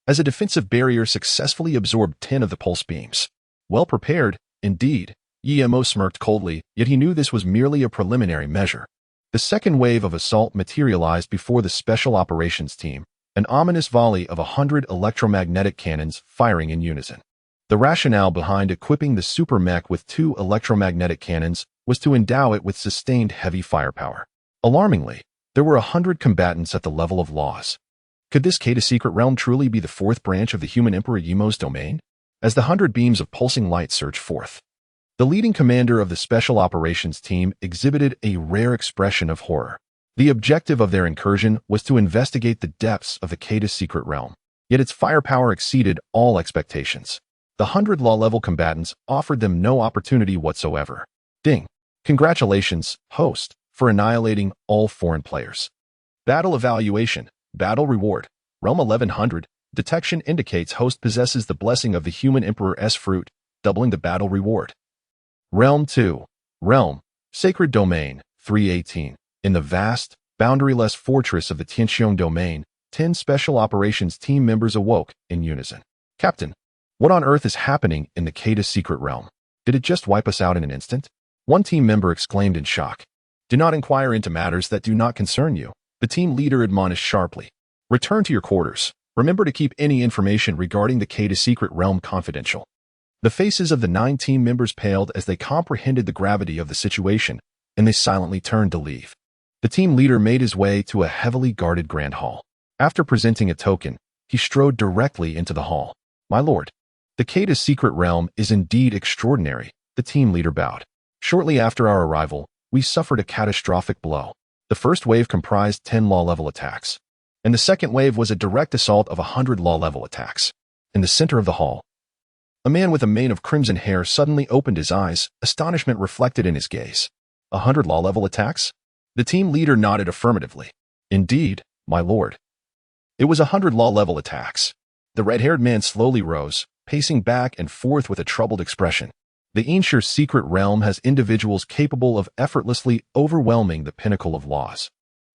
as a defensive barrier successfully absorbed 10 of the pulse beams. Well prepared, indeed, Yi-Mo smirked coldly, yet he knew this was merely a preliminary measure. The second wave of assault materialized before the special operations team, an ominous volley of 100 electromagnetic cannons firing in unison. The rationale behind equipping the super mech with 2 electromagnetic cannons was to endow it with sustained heavy firepower. Alarmingly, there were 100 combatants at the level of laws. Could this Kata secret realm truly be the fourth branch of the human Emperor Yi-Mo's domain? As the 100 beams of pulsing light surged forth, the leading commander of the special operations team exhibited a rare expression of horror. The objective of their incursion was to investigate the depths of the Kata secret realm, yet its firepower exceeded all expectations. The 100 law-level combatants offered them no opportunity whatsoever. Ding! Congratulations, host, for annihilating all foreign players. Battle evaluation, battle reward, realm 1100, detection indicates host possesses the blessing of the human emperor's fruit, doubling the battle reward. Realm 2, realm, sacred domain, 318. In the vast, boundaryless fortress of the Tianxiong domain, 10 special operations team members awoke in unison. Captain, what on earth is happening in the Kata secret realm? Did it just wipe us out in an instant? One team member exclaimed in shock. Do not inquire into matters that do not concern you, the team leader admonished sharply. Return to your quarters. Remember to keep any information regarding the Kata secret realm confidential. The faces of the 9 team members paled as they comprehended the gravity of the situation, and they silently turned to leave. The team leader made his way to a heavily guarded grand hall. After presenting a token, he strode directly into the hall. My lord, the Kata secret realm is indeed extraordinary, the team leader bowed. Shortly after our arrival, we suffered a catastrophic blow. The first wave comprised 10 law-level attacks, and the second wave was a direct assault of 100 law-level attacks. In the center of the hall, a man with a mane of crimson hair suddenly opened his eyes, astonishment reflected in his gaze. 100 law-level attacks? The team leader nodded affirmatively. Indeed, my lord. It was 100 law-level attacks. The red-haired man slowly rose, pacing back and forth with a troubled expression. The Ensues secret realm has individuals capable of effortlessly overwhelming the pinnacle of laws.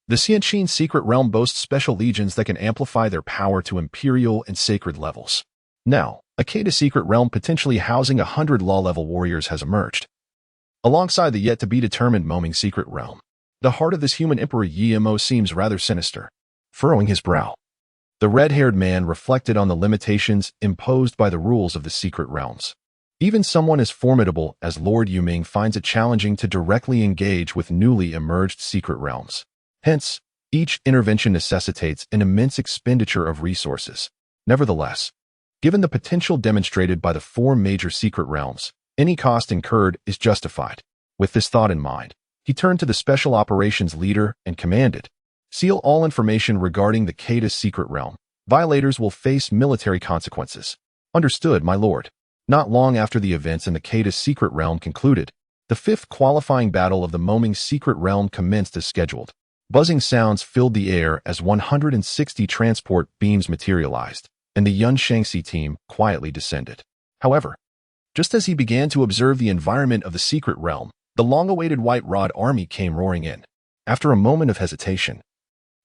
The Yin-Shang secret realm boasts special legions that can amplify their power to imperial and sacred levels. Now, a Kata secret realm potentially housing 100 law-level warriors has emerged. Alongside the yet-to-be-determined Ming secret realm, the heart of this human emperor Yi-Mo seems rather sinister. Furrowing his brow, the red-haired man reflected on the limitations imposed by the rules of the secret realms. Even someone as formidable as Lord Ming finds it challenging to directly engage with newly emerged secret realms. Hence, each intervention necessitates an immense expenditure of resources. Nevertheless, given the potential demonstrated by the 4 major secret realms, any cost incurred is justified. With this thought in mind, he turned to the special operations leader and commanded, seal all information regarding the Kata secret realm. Violators will face military consequences. Understood, my lord. Not long after the events in the Kata secret realm concluded, the 5th qualifying battle of the Ming secret realm commenced as scheduled. Buzzing sounds filled the air as 160 transport beams materialized, and the Yin-Shang team quietly descended. However, just as he began to observe the environment of the secret realm, the long-awaited White Rod army came roaring in. After a moment of hesitation,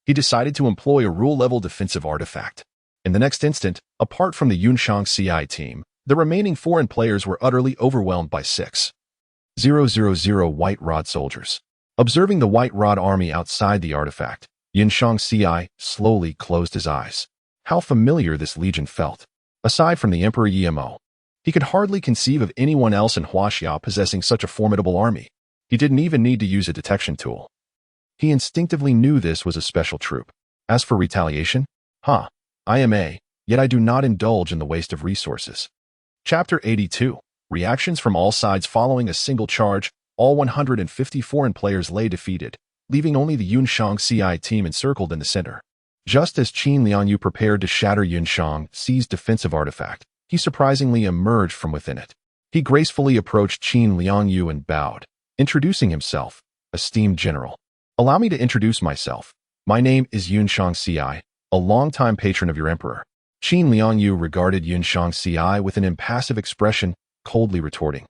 he decided to employ a rule-level defensive artifact. In the next instant, apart from the Yin-Shang team, the remaining foreign players were utterly overwhelmed by 6,000 White Rod soldiers. Observing the White Rod army outside the artifact, Yin-Shang slowly closed his eyes. How familiar this legion felt. Aside from the Emperor Yi-Mo, he could hardly conceive of anyone else in Huaxia possessing such a formidable army. He didn't even need to use a detection tool. He instinctively knew this was a special troop. As for retaliation, I am yet I do not indulge in the waste of resources. Chapter 82. Reactions from all sides following a single charge, all 150 foreign players lay defeated, leaving only the Yin-Shang team encircled in the center. Just as Qin Lianyu prepared to shatter Yin-Shang's defensive artifact, he surprisingly emerged from within it. He gracefully approached Qin Liangyu and bowed, introducing himself, esteemed general. Allow me to introduce myself. My name is Yin-Shang, a longtime patron of your emperor. Qin Liangyu regarded Yin-Shang with an impassive expression, coldly retorting,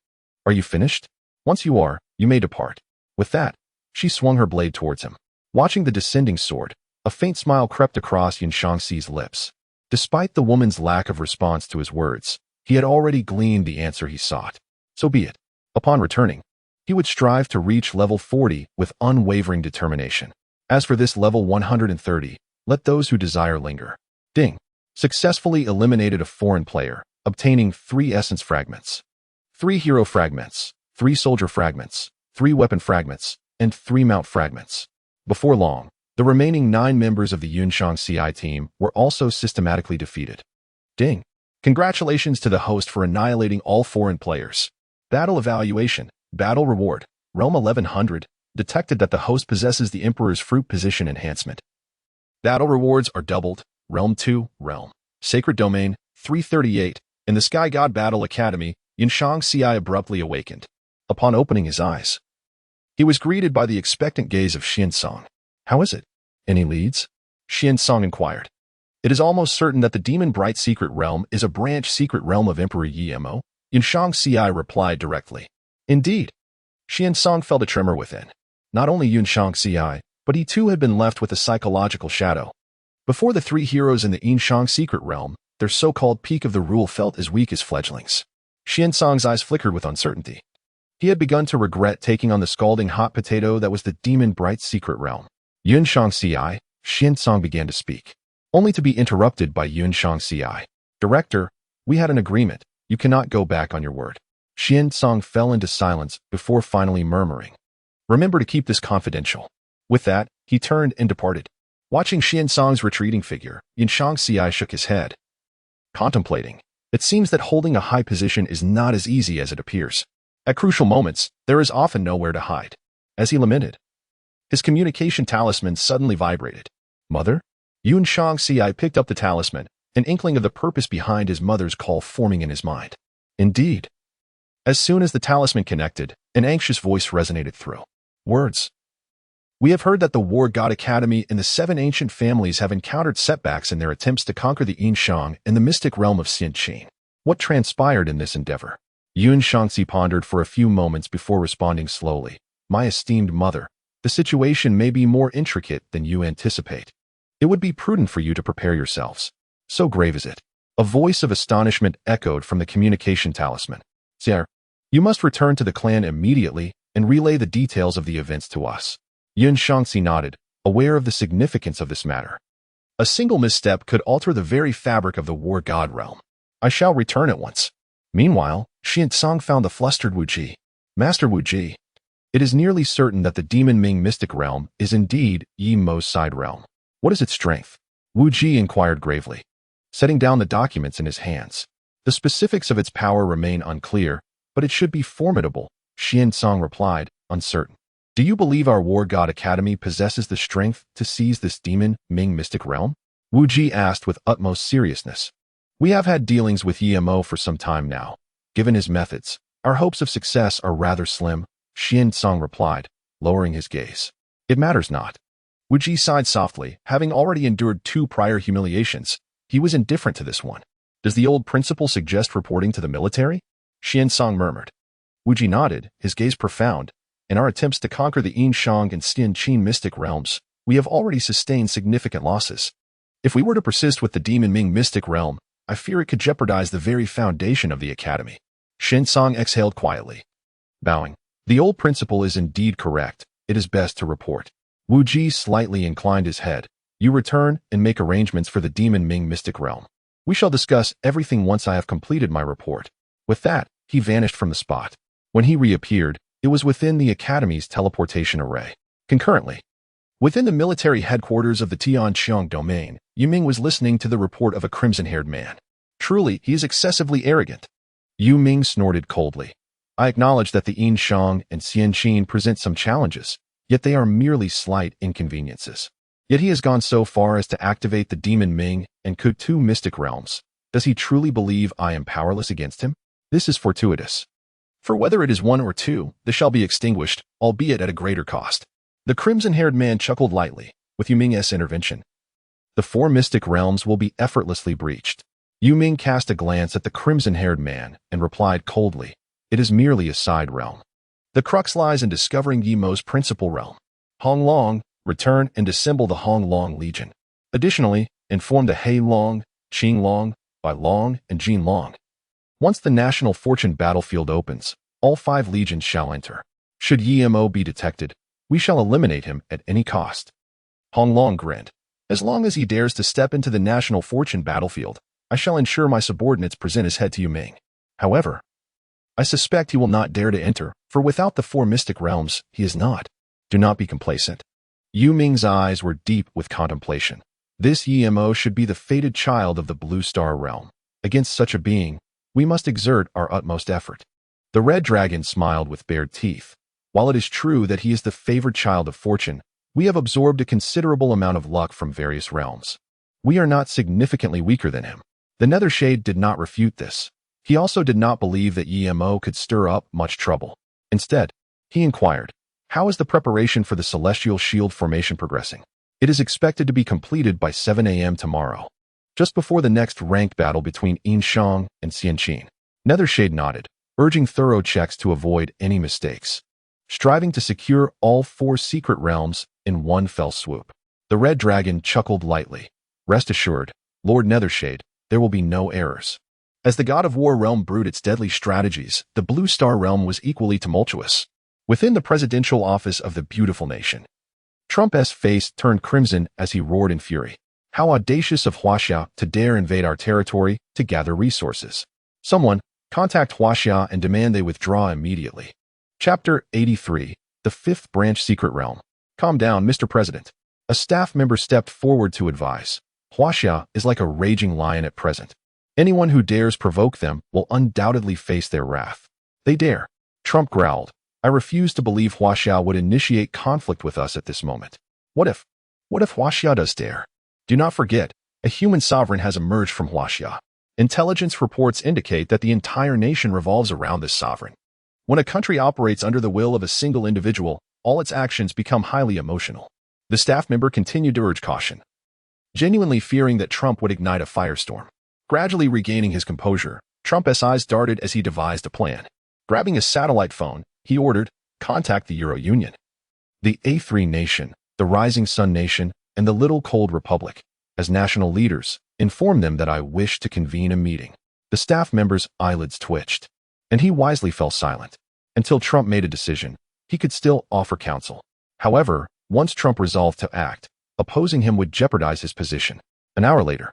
Are you finished? Once you are, you may depart. With that, she swung her blade towards him. Watching the descending sword, a faint smile crept across Yin-Shang's lips. Despite the woman's lack of response to his words, he had already gleaned the answer he sought. So be it. Upon returning, he would strive to reach level 40 with unwavering determination. As for this level 130, let those who desire linger. Ding. Successfully eliminated a foreign player, obtaining 3 essence fragments, 3 hero fragments, 3 soldier fragments, 3 weapon fragments, and 3 mount fragments. Before long, the remaining 9 members of the Yin-Shang team were also systematically defeated. Ding. Congratulations to the host for annihilating all foreign players. Battle evaluation, battle reward, realm 1100, detected that the host possesses the Emperor's fruit position enhancement. Battle rewards are doubled, realm 2, realm, sacred domain, 338, in the Sky God Battle Academy, Yin-Shang abruptly awakened. Upon opening his eyes, he was greeted by the expectant gaze of Yin-Shang. How is it? Any leads? Yin-Shang inquired. It is almost certain that the Demon Bright Secret Realm is a branch secret realm of Emperor Yi-Mo, Yin-Shang replied directly. Indeed. Yin-Shang felt a tremor within. Not only Yin-Shang, but he too had been left with a psychological shadow. Before the 3 heroes in the Yin-Shang secret realm, their so-called peak of the rule felt as weak as fledglings. Yin-Shang's eyes flickered with uncertainty. He had begun to regret taking on the scalding hot potato that was the Demon Bright Secret Realm. Yin-Shang, Yin-Shang began to speak, only to be interrupted by Yin-Shang. Director, we had an agreement. You cannot go back on your word. Yin-Shang fell into silence before finally murmuring, Remember to keep this confidential. With that, he turned and departed. Watching Yin-Shang's retreating figure, Yin-Shang shook his head. Contemplating, it seems that holding a high position is not as easy as it appears. At crucial moments, there is often nowhere to hide. As he lamented, his communication talisman suddenly vibrated. Mother? Yin-Shang picked up the talisman, an inkling of the purpose behind his mother's call forming in his mind. Indeed. As soon as the talisman connected, an anxious voice resonated through. Words. We have heard that the War God Academy and the 7 ancient families have encountered setbacks in their attempts to conquer the Yin-Shang and the mystic realm of Xin-Qin. What transpired in this endeavor? Yin-Shang pondered for a few moments before responding slowly. My esteemed mother, the situation may be more intricate than you anticipate. It would be prudent for you to prepare yourselves. So grave is it. A voice of astonishment echoed from the communication talisman. Sire, you must return to the clan immediately and relay the details of the events to us. Yin-Shang nodded, aware of the significance of this matter. A single misstep could alter the very fabric of the War God realm. I shall return at once. Meanwhile, Yin-Shang found the flustered Wu Ji. Master Wu Ji, it is nearly certain that the Demon Ming mystic realm is indeed Yi-Mo's side realm. What is its strength? Wu Ji inquired gravely, setting down the documents in his hands. The specifics of its power remain unclear, but it should be formidable, Yin-Shang replied, uncertain. Do you believe our War God Academy possesses the strength to seize this Demon Ming mystic realm? Wu Ji asked with utmost seriousness. We have had dealings with Yi-Mo for some time now. Given his methods, our hopes of success are rather slim, Yin-Shang replied, lowering his gaze. It matters not. Wu Ji sighed softly, having already endured 2 prior humiliations. He was indifferent to this one. Does the old principle suggest reporting to the military? Yin-Shang murmured. Wu Ji nodded, his gaze profound. In our attempts to conquer the Yin-Shang and Xin-Qin mystic realms, we have already sustained significant losses. If we were to persist with the Demon Ming mystic realm, I fear it could jeopardize the very foundation of the academy. Yin-Shang exhaled quietly. Bowing. The old principle is indeed correct. It is best to report. Wu Ji slightly inclined his head. You return and make arrangements for the Demon Ming mystic realm. We shall discuss everything once I have completed my report. With that, he vanished from the spot. When he reappeared, it was within the academy's teleportation array. Concurrently, within the military headquarters of the Tianqiang domain, Ming was listening to the report of a crimson-haired man. Truly, he is excessively arrogant. Ming snorted coldly. I acknowledge that the Yin-Shang and Xin-Qin present some challenges, yet they are merely slight inconveniences. Yet he has gone so far as to activate the Demon Ming and Kutu mystic realms. Does he truly believe I am powerless against him? This is fortuitous. For whether it is one or two, this shall be extinguished, albeit at a greater cost. The crimson-haired man chuckled lightly, with Yu Ming's intervention. The four mystic realms will be effortlessly breached. Yu Ming cast a glance at the crimson-haired man and replied coldly, it is merely a side realm. The crux lies in discovering Yi Mo's principal realm. Hong Long, return and dissemble the Hong Long Legion. Additionally, inform the Hei Long, Qing Long, Bai Long, and Jin Long. Once the national fortune battlefield opens, all 5 legions shall enter. Should Yi Mo be detected, we shall eliminate him at any cost. Hong Long grinned. As long as he dares to step into the national fortune battlefield, I shall ensure my subordinates present his head to Yu Ming. However, I suspect he will not dare to enter, for without the 4 mystic realms, he is not. Do not be complacent. Yu Ming's eyes were deep with contemplation. This Yi Mo should be the fated child of the Blue Star realm. Against such a being, we must exert our utmost effort. The red dragon smiled with bared teeth. While it is true that he is the favored child of fortune, we have absorbed a considerable amount of luck from various realms. We are not significantly weaker than him. The Nether Shade did not refute this. He also did not believe that Yi Mo could stir up much trouble. Instead, he inquired, how is the preparation for the Celestial Shield formation progressing? It is expected to be completed by 7 a.m. tomorrow, just before the next ranked battle between Yin-Shang and Xianqin. Nethershade nodded, urging thorough checks to avoid any mistakes, striving to secure all 4 secret realms in one fell swoop. The red dragon chuckled lightly. Rest assured, Lord Nethershade, there will be no errors. As the God of War realm brewed its deadly strategies, the Blue Star realm was equally tumultuous. Within the presidential office of the beautiful nation, Trump's face turned crimson as he roared in fury. How audacious of Huaxia to dare invade our territory to gather resources. Someone, contact Huaxia and demand they withdraw immediately. Chapter 83, the 5th Branch Secret Realm. Calm down, Mr. President. A staff member stepped forward to advise. Huaxia is like a raging lion at present. Anyone who dares provoke them will undoubtedly face their wrath. They dare. Trump growled. I refuse to believe Huaxia would initiate conflict with us at this moment. What if Huaxia does dare? Do not forget, a human sovereign has emerged from Huaxia. Intelligence reports indicate that the entire nation revolves around this sovereign. When a country operates under the will of a single individual, all its actions become highly emotional. The staff member continued to urge caution, genuinely fearing that Trump would ignite a firestorm. Gradually regaining his composure, Trump's eyes darted as he devised a plan. Grabbing a satellite phone, he ordered, contact the Euro Union, the A3 Nation, the Rising Sun Nation, and the Little Cold Republic. As national leaders, inform them that I wish to convene a meeting. The staff member's eyelids twitched, and he wisely fell silent. Until Trump made a decision, he could still offer counsel. However, once Trump resolved to act, opposing him would jeopardize his position. An hour later,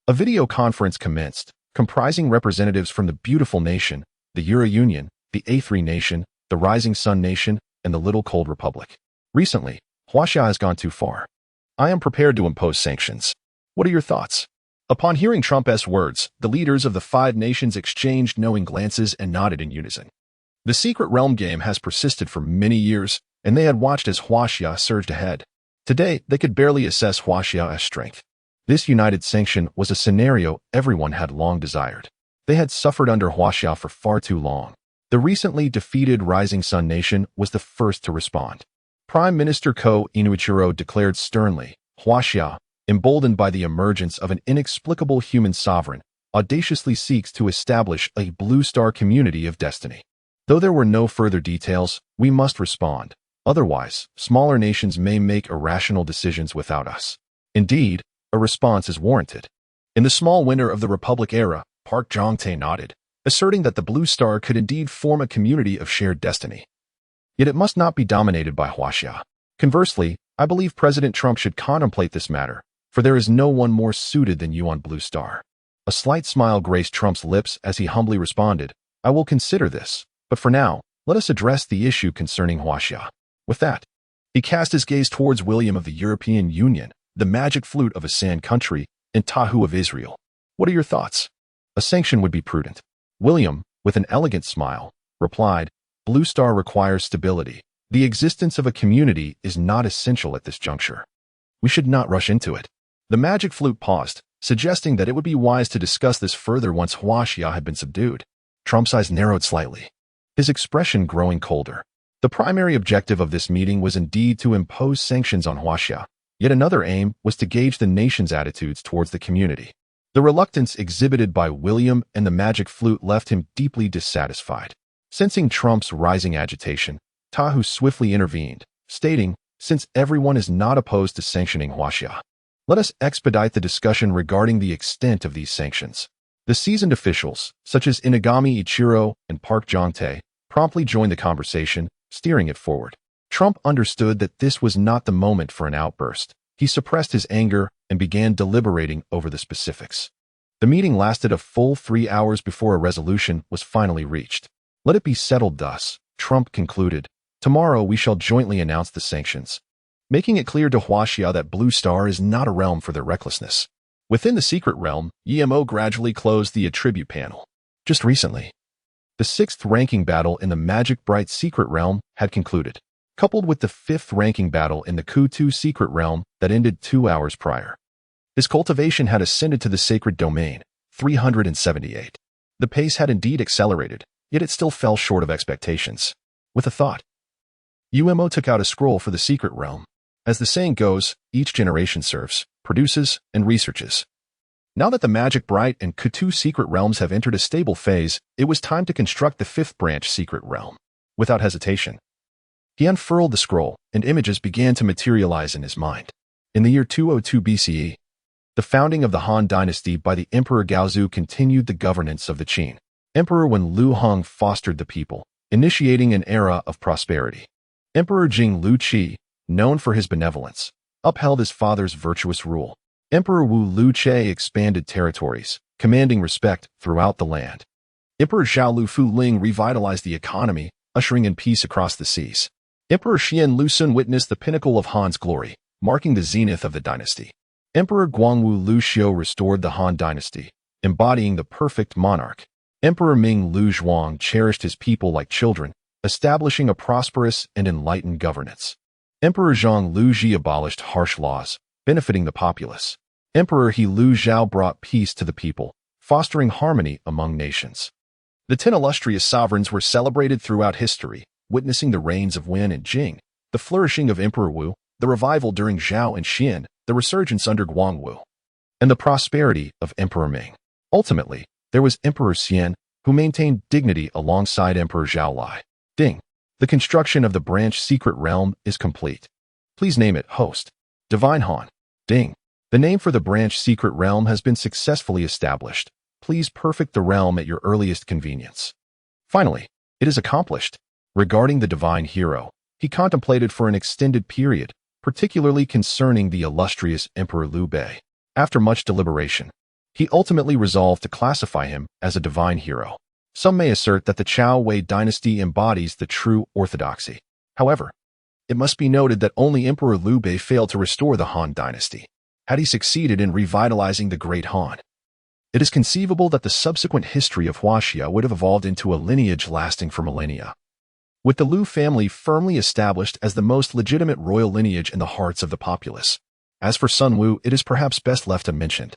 a video conference commenced, comprising representatives from the beautiful nation, the Euro Union, the A3 Nation, the Rising Sun Nation, and the Little Cold Republic. Recently, Huaxia has gone too far. I am prepared to impose sanctions. What are your thoughts? Upon hearing Trump's words, the leaders of the 5 nations exchanged knowing glances and nodded in unison. The secret realm game has persisted for many years, and they had watched as Huaxia surged ahead. Today, they could barely assess Huaxia's strength. This united sanction was a scenario everyone had long desired. They had suffered under Huaxia for far too long. The recently defeated Rising Sun Nation was the first to respond. Prime Minister Ko Inuichiro declared sternly, Huaxia, emboldened by the emergence of an inexplicable human sovereign, audaciously seeks to establish a Blue Star community of destiny. Though there were no further details, we must respond. Otherwise, smaller nations may make irrational decisions without us. Indeed, a response is warranted. In the small winter of the Republic era, Park Jong-tae nodded, asserting that the Blue Star could indeed form a community of shared destiny. Yet it must not be dominated by Huaxia. Conversely, I believe President Trump should contemplate this matter, for there is no one more suited than you on Blue Star. A slight smile graced Trump's lips as he humbly responded, I will consider this, but for now, let us address the issue concerning Huaxia. With that, he cast his gaze towards William of the European Union, the magic flute of a sand country, and Tahu of Israel. What are your thoughts? A sanction would be prudent. William, with an elegant smile, replied, Blue Star requires stability. The existence of a community is not essential at this juncture. We should not rush into it. The magic flute paused, suggesting that it would be wise to discuss this further once Huaxia had been subdued. Trump's eyes narrowed slightly, his expression growing colder. The primary objective of this meeting was indeed to impose sanctions on Huaxia, yet another aim was to gauge the nation's attitudes towards the community. The reluctance exhibited by William and the magic flute left him deeply dissatisfied. Sensing Trump's rising agitation, Tahu swiftly intervened, stating, "Since everyone is not opposed to sanctioning Huaxia, let us expedite the discussion regarding the extent of these sanctions." The seasoned officials, such as Inagami Ichiro and Park Jong-tae, promptly joined the conversation, steering it forward. Trump understood that this was not the moment for an outburst. He suppressed his anger and began deliberating over the specifics. The meeting lasted a full 3 hours before a resolution was finally reached. "Let it be settled thus," Trump concluded. "Tomorrow we shall jointly announce the sanctions," making it clear to Huaxia that Blue Star is not a realm for their recklessness. Within the secret realm, EMO gradually closed the attribute panel. Just recently, the 6th ranking battle in the Magic Bright secret realm had concluded, coupled with the 5th ranking battle in the Ku-Tu secret realm that ended 2 hours prior. His cultivation had ascended to the sacred domain, 378. The pace had indeed accelerated, yet it still fell short of expectations. With a thought, UMO took out a scroll for the secret realm. As the saying goes, each generation serves, produces, and researches. Now that the Magic Bright and Ku-Tu secret realms have entered a stable phase, it was time to construct the 5th branch secret realm. Without hesitation, he unfurled the scroll, and images began to materialize in his mind. In the year 202 BCE, the founding of the Han dynasty by the Emperor Gaozu continued the governance of the Qin. Emperor Wen Lu Hong fostered the people, initiating an era of prosperity. Emperor Jing Lu Qi, known for his benevolence, upheld his father's virtuous rule. Emperor Wu Lu Che expanded territories, commanding respect throughout the land. Emperor Zhao Lu Fu Ling revitalized the economy, ushering in peace across the seas. Emperor Xian Lusun witnessed the pinnacle of Han's glory, marking the zenith of the dynasty. Emperor Guangwu Lu Xiu restored the Han dynasty, embodying the perfect monarch. Emperor Ming Lu Zhuang cherished his people like children, establishing a prosperous and enlightened governance. Emperor Zhang Lu Ji abolished harsh laws, benefiting the populace. Emperor He Lu Zhao brought peace to the people, fostering harmony among nations. The 10 illustrious sovereigns were celebrated throughout history, witnessing the reigns of Wen and Jing, the flourishing of Emperor Wu, the revival during Zhao and Xian, the resurgence under Guangwu, and the prosperity of Emperor Ming. Ultimately, there was Emperor Xian, who maintained dignity alongside Emperor Zhao Lai. Ding. The construction of the branch secret realm is complete. Please name it Host. Divine Han. Ding. The name for the branch secret realm has been successfully established. Please perfect the realm at your earliest convenience. Finally, it is accomplished. Regarding the divine hero, he contemplated for an extended period, particularly concerning the illustrious Emperor Liu Bei. After much deliberation, he ultimately resolved to classify him as a divine hero. Some may assert that the Chao Wei dynasty embodies the true orthodoxy. However, it must be noted that only Emperor Liu Bei failed to restore the Han dynasty. Had he succeeded in revitalizing the Great Han, it is conceivable that the subsequent history of Huaxia would have evolved into a lineage lasting for millennia, with the Liu family firmly established as the most legitimate royal lineage in the hearts of the populace. As for Sun Wu, it is perhaps best left unmentioned.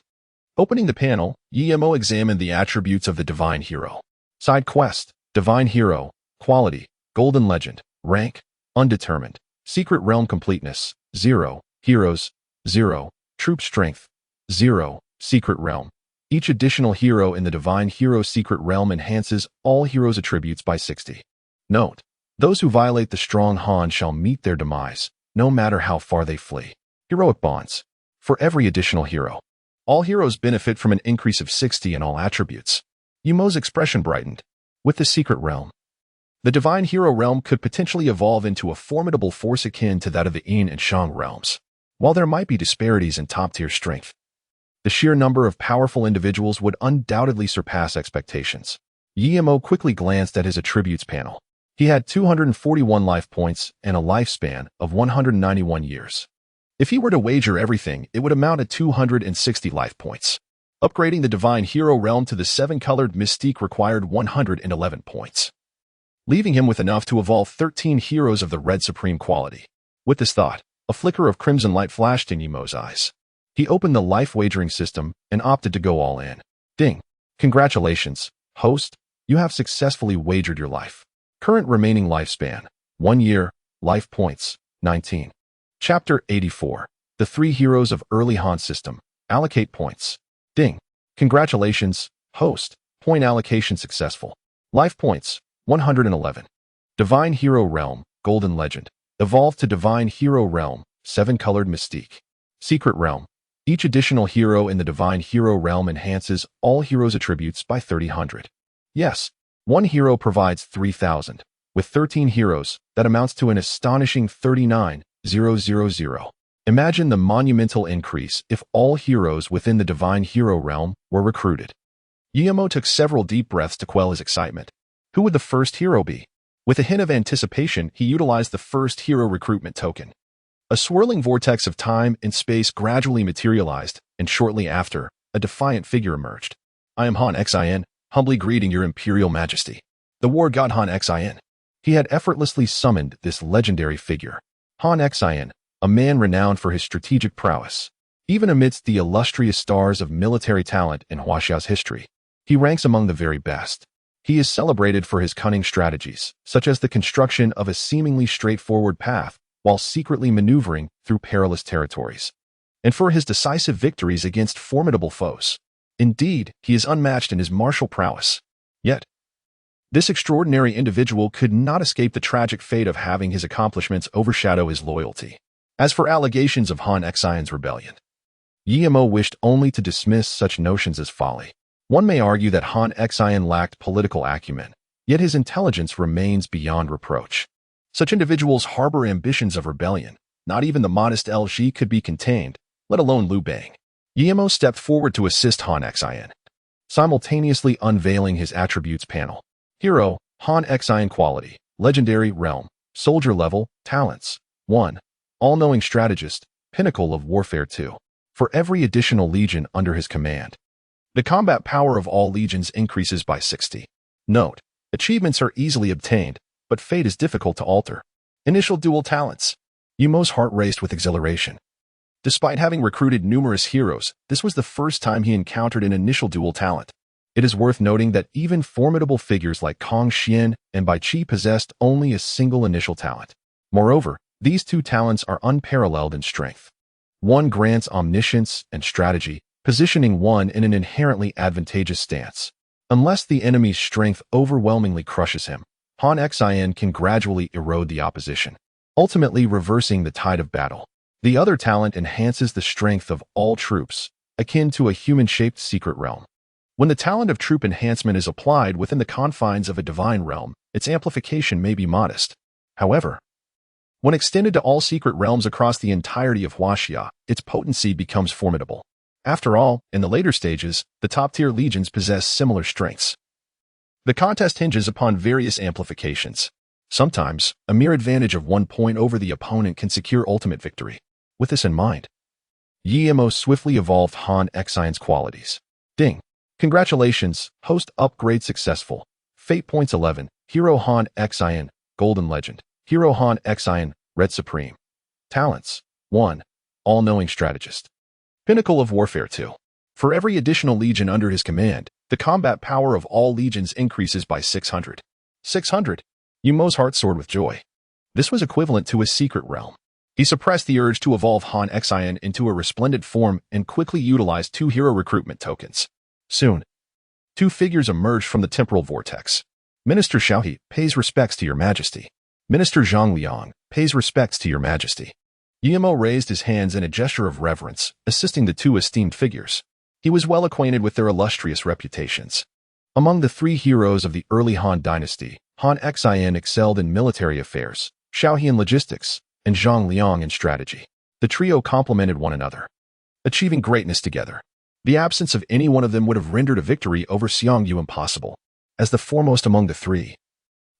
Opening the panel, Yemo examined the attributes of the divine hero. Side quest, divine hero, quality, golden legend, rank, undetermined, secret realm completeness, 0, heroes, 0, troop strength, 0, secret realm. Each additional hero in the divine hero secret realm enhances all heroes' attributes by 60. Note: those who violate the strong Han shall meet their demise, no matter how far they flee. Heroic bonds. For every additional hero, all heroes benefit from an increase of 60 in all attributes. Yumo's expression brightened. With the secret realm, the divine hero realm could potentially evolve into a formidable force akin to that of the Yin and Shang realms. While there might be disparities in top-tier strength, the sheer number of powerful individuals would undoubtedly surpass expectations. Yemo quickly glanced at his attributes panel. He had 241 life points and a lifespan of 191 years. If he were to wager everything, it would amount to 260 life points. Upgrading the divine hero realm to the 7-colored mystique required 111 points, leaving him with enough to evolve 13 heroes of the red supreme quality. With this thought, a flicker of crimson light flashed in Yemo's eyes. He opened the life wagering system and opted to go all in. Ding. Congratulations, host. You have successfully wagered your life. Current remaining lifespan, 1 year, life points, 19. Chapter 84. The 3 heroes of early Han system. Allocate points. Ding. Congratulations, host. Point allocation successful. Life points, 111. Divine Hero Realm, Golden Legend. Evolved to Divine Hero Realm, 7-colored Mystique. Secret Realm. Each additional hero in the Divine Hero Realm enhances all heroes' attributes by 300. Yes, one hero provides 3,000. With 13 heroes, that amounts to an astonishing 39,000. Imagine the monumental increase if all heroes within the Divine Hero Realm were recruited. Guillermo took several deep breaths to quell his excitement. Who would the first hero be? With a hint of anticipation, he utilized the first hero recruitment token. A swirling vortex of time and space gradually materialized, and shortly after, a defiant figure emerged. I am Han Xin, humbly greeting your Imperial Majesty. The war god Han Xin. He had effortlessly summoned this legendary figure. Han Xin, a man renowned for his strategic prowess. Even amidst the illustrious stars of military talent in Huaxia's history, he ranks among the very best. He is celebrated for his cunning strategies, such as the construction of a seemingly straightforward path while secretly maneuvering through perilous territories, and for his decisive victories against formidable foes. Indeed, he is unmatched in his martial prowess. Yet, this extraordinary individual could not escape the tragic fate of having his accomplishments overshadow his loyalty. As for allegations of Han Xion's rebellion, Guillermo wished only to dismiss such notions as folly. One may argue that Han Xion lacked political acumen, yet his intelligence remains beyond reproach. Such individuals harbor ambitions of rebellion. Not even the modest LG could be contained, let alone Liu Bang. Guillermo stepped forward to assist Han Xion, simultaneously unveiling his attributes panel. Hero, Han Xion quality, legendary realm, soldier level, talents, 1. All-knowing strategist, pinnacle of warfare 2. For every additional legion under his command, the combat power of all legions increases by 60. Note, achievements are easily obtained, but fate is difficult to alter. Initial dual talents. Yumo's heart raced with exhilaration. Despite having recruited numerous heroes, this was the first time he encountered an initial dual talent. It is worth noting that even formidable figures like Kong Xian and Bai Qi possessed only a single initial talent. Moreover, these 2 talents are unparalleled in strength. One grants omniscience and strategy, positioning one in an inherently advantageous stance. Unless the enemy's strength overwhelmingly crushes him, Han Xion can gradually erode the opposition, ultimately reversing the tide of battle. The other talent enhances the strength of all troops, akin to a human-shaped secret realm. When the talent of troop enhancement is applied within the confines of a divine realm, its amplification may be modest. However, when extended to all secret realms across the entirety of Huaxia, its potency becomes formidable. After all, in the later stages, the top-tier legions possess similar strengths. The contest hinges upon various amplifications. Sometimes, a mere advantage of 1 point over the opponent can secure ultimate victory. With this in mind, Guillermo swiftly evolved Han Xion's qualities. Ding. Congratulations, host upgrade successful. Fate points 11, Hero Han Xion, Golden Legend. Hero Han Xion, Red Supreme. Talents, 1. All-knowing strategist. Pinnacle of warfare 2. For every additional legion under his command, the combat power of all legions increases by 600. 600. Yumo's heart soared with joy. This was equivalent to a secret realm. He suppressed the urge to evolve Han Xion into a resplendent form and quickly utilized 2 hero recruitment tokens. Soon, 2 figures emerged from the temporal vortex. Minister Xiaohe pays respects to your majesty. Minister Zhang Liang pays respects to your majesty. Guillermo raised his hands in a gesture of reverence, assisting the 2 esteemed figures. He was well acquainted with their illustrious reputations. Among the 3 heroes of the early Han dynasty, Han Xion excelled in military affairs, Xiaohe in logistics, and Zhang Liang in strategy. The trio complemented one another, achieving greatness together. The absence of any one of them would have rendered a victory over Xiong Yu impossible. As the foremost among the 3,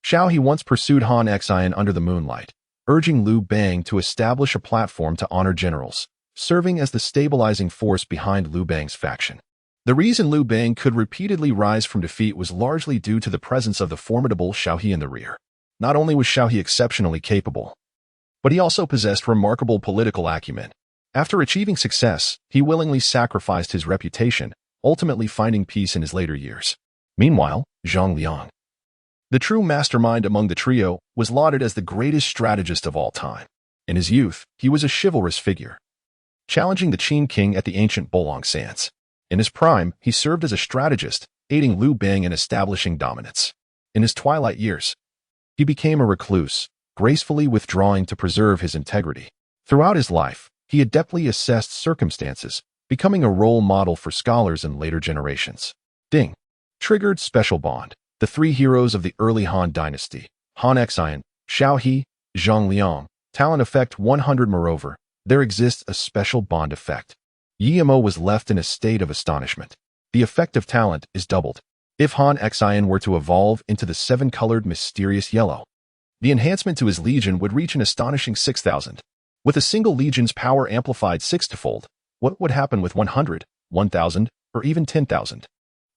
Xiaohe once pursued Han Xion under the moonlight, urging Liu Bang to establish a platform to honor generals, serving as the stabilizing force behind Liu Bang's faction. The reason Liu Bang could repeatedly rise from defeat was largely due to the presence of the formidable Xiaohe in the rear. Not only was Xiaohe exceptionally capable, but he also possessed remarkable political acumen. After achieving success, he willingly sacrificed his reputation, ultimately finding peace in his later years. Meanwhile, Zhang Liang, the true mastermind among the trio, was lauded as the greatest strategist of all time. In his youth, he was a chivalrous figure, challenging the Qin king at the ancient Bolong Sands. In his prime, he served as a strategist, aiding Liu Bang in establishing dominance. In his twilight years, he became a recluse, gracefully withdrawing to preserve his integrity. Throughout his life, he adeptly assessed circumstances, becoming a role model for scholars in later generations. Ding. Triggered special bond. The three heroes of the early Han dynasty, Han Xian, Xiao He, Zhang Liang, talent effect 100. Moreover, there exists a special bond effect. Yimo was left in a state of astonishment. The effect of talent is doubled. If Han Xian were to evolve into the seven-colored mysterious yellow, the enhancement to his legion would reach an astonishing 6,000. With a single legion's power amplified sixfold, what would happen with 100, 1,000, or even 10,000?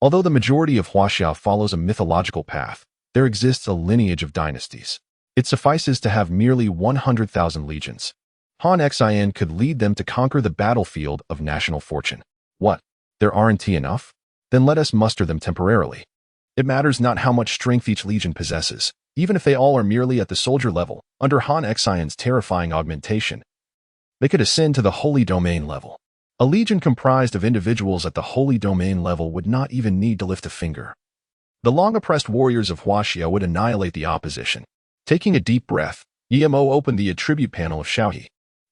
Although the majority of Huaxia follows a mythological path, there exists a lineage of dynasties. It suffices to have merely 100,000 legions. Han Xian could lead them to conquer the battlefield of national fortune. What? There aren't enough? Then let us muster them temporarily. It matters not how much strength each legion possesses, even if they all are merely at the soldier level. Under Han Xian's terrifying augmentation, they could ascend to the Holy Domain level. A legion comprised of individuals at the Holy Domain level would not even need to lift a finger. The long-oppressed warriors of Huaxia would annihilate the opposition. Taking a deep breath, Yimo opened the attribute panel of Xiaohe.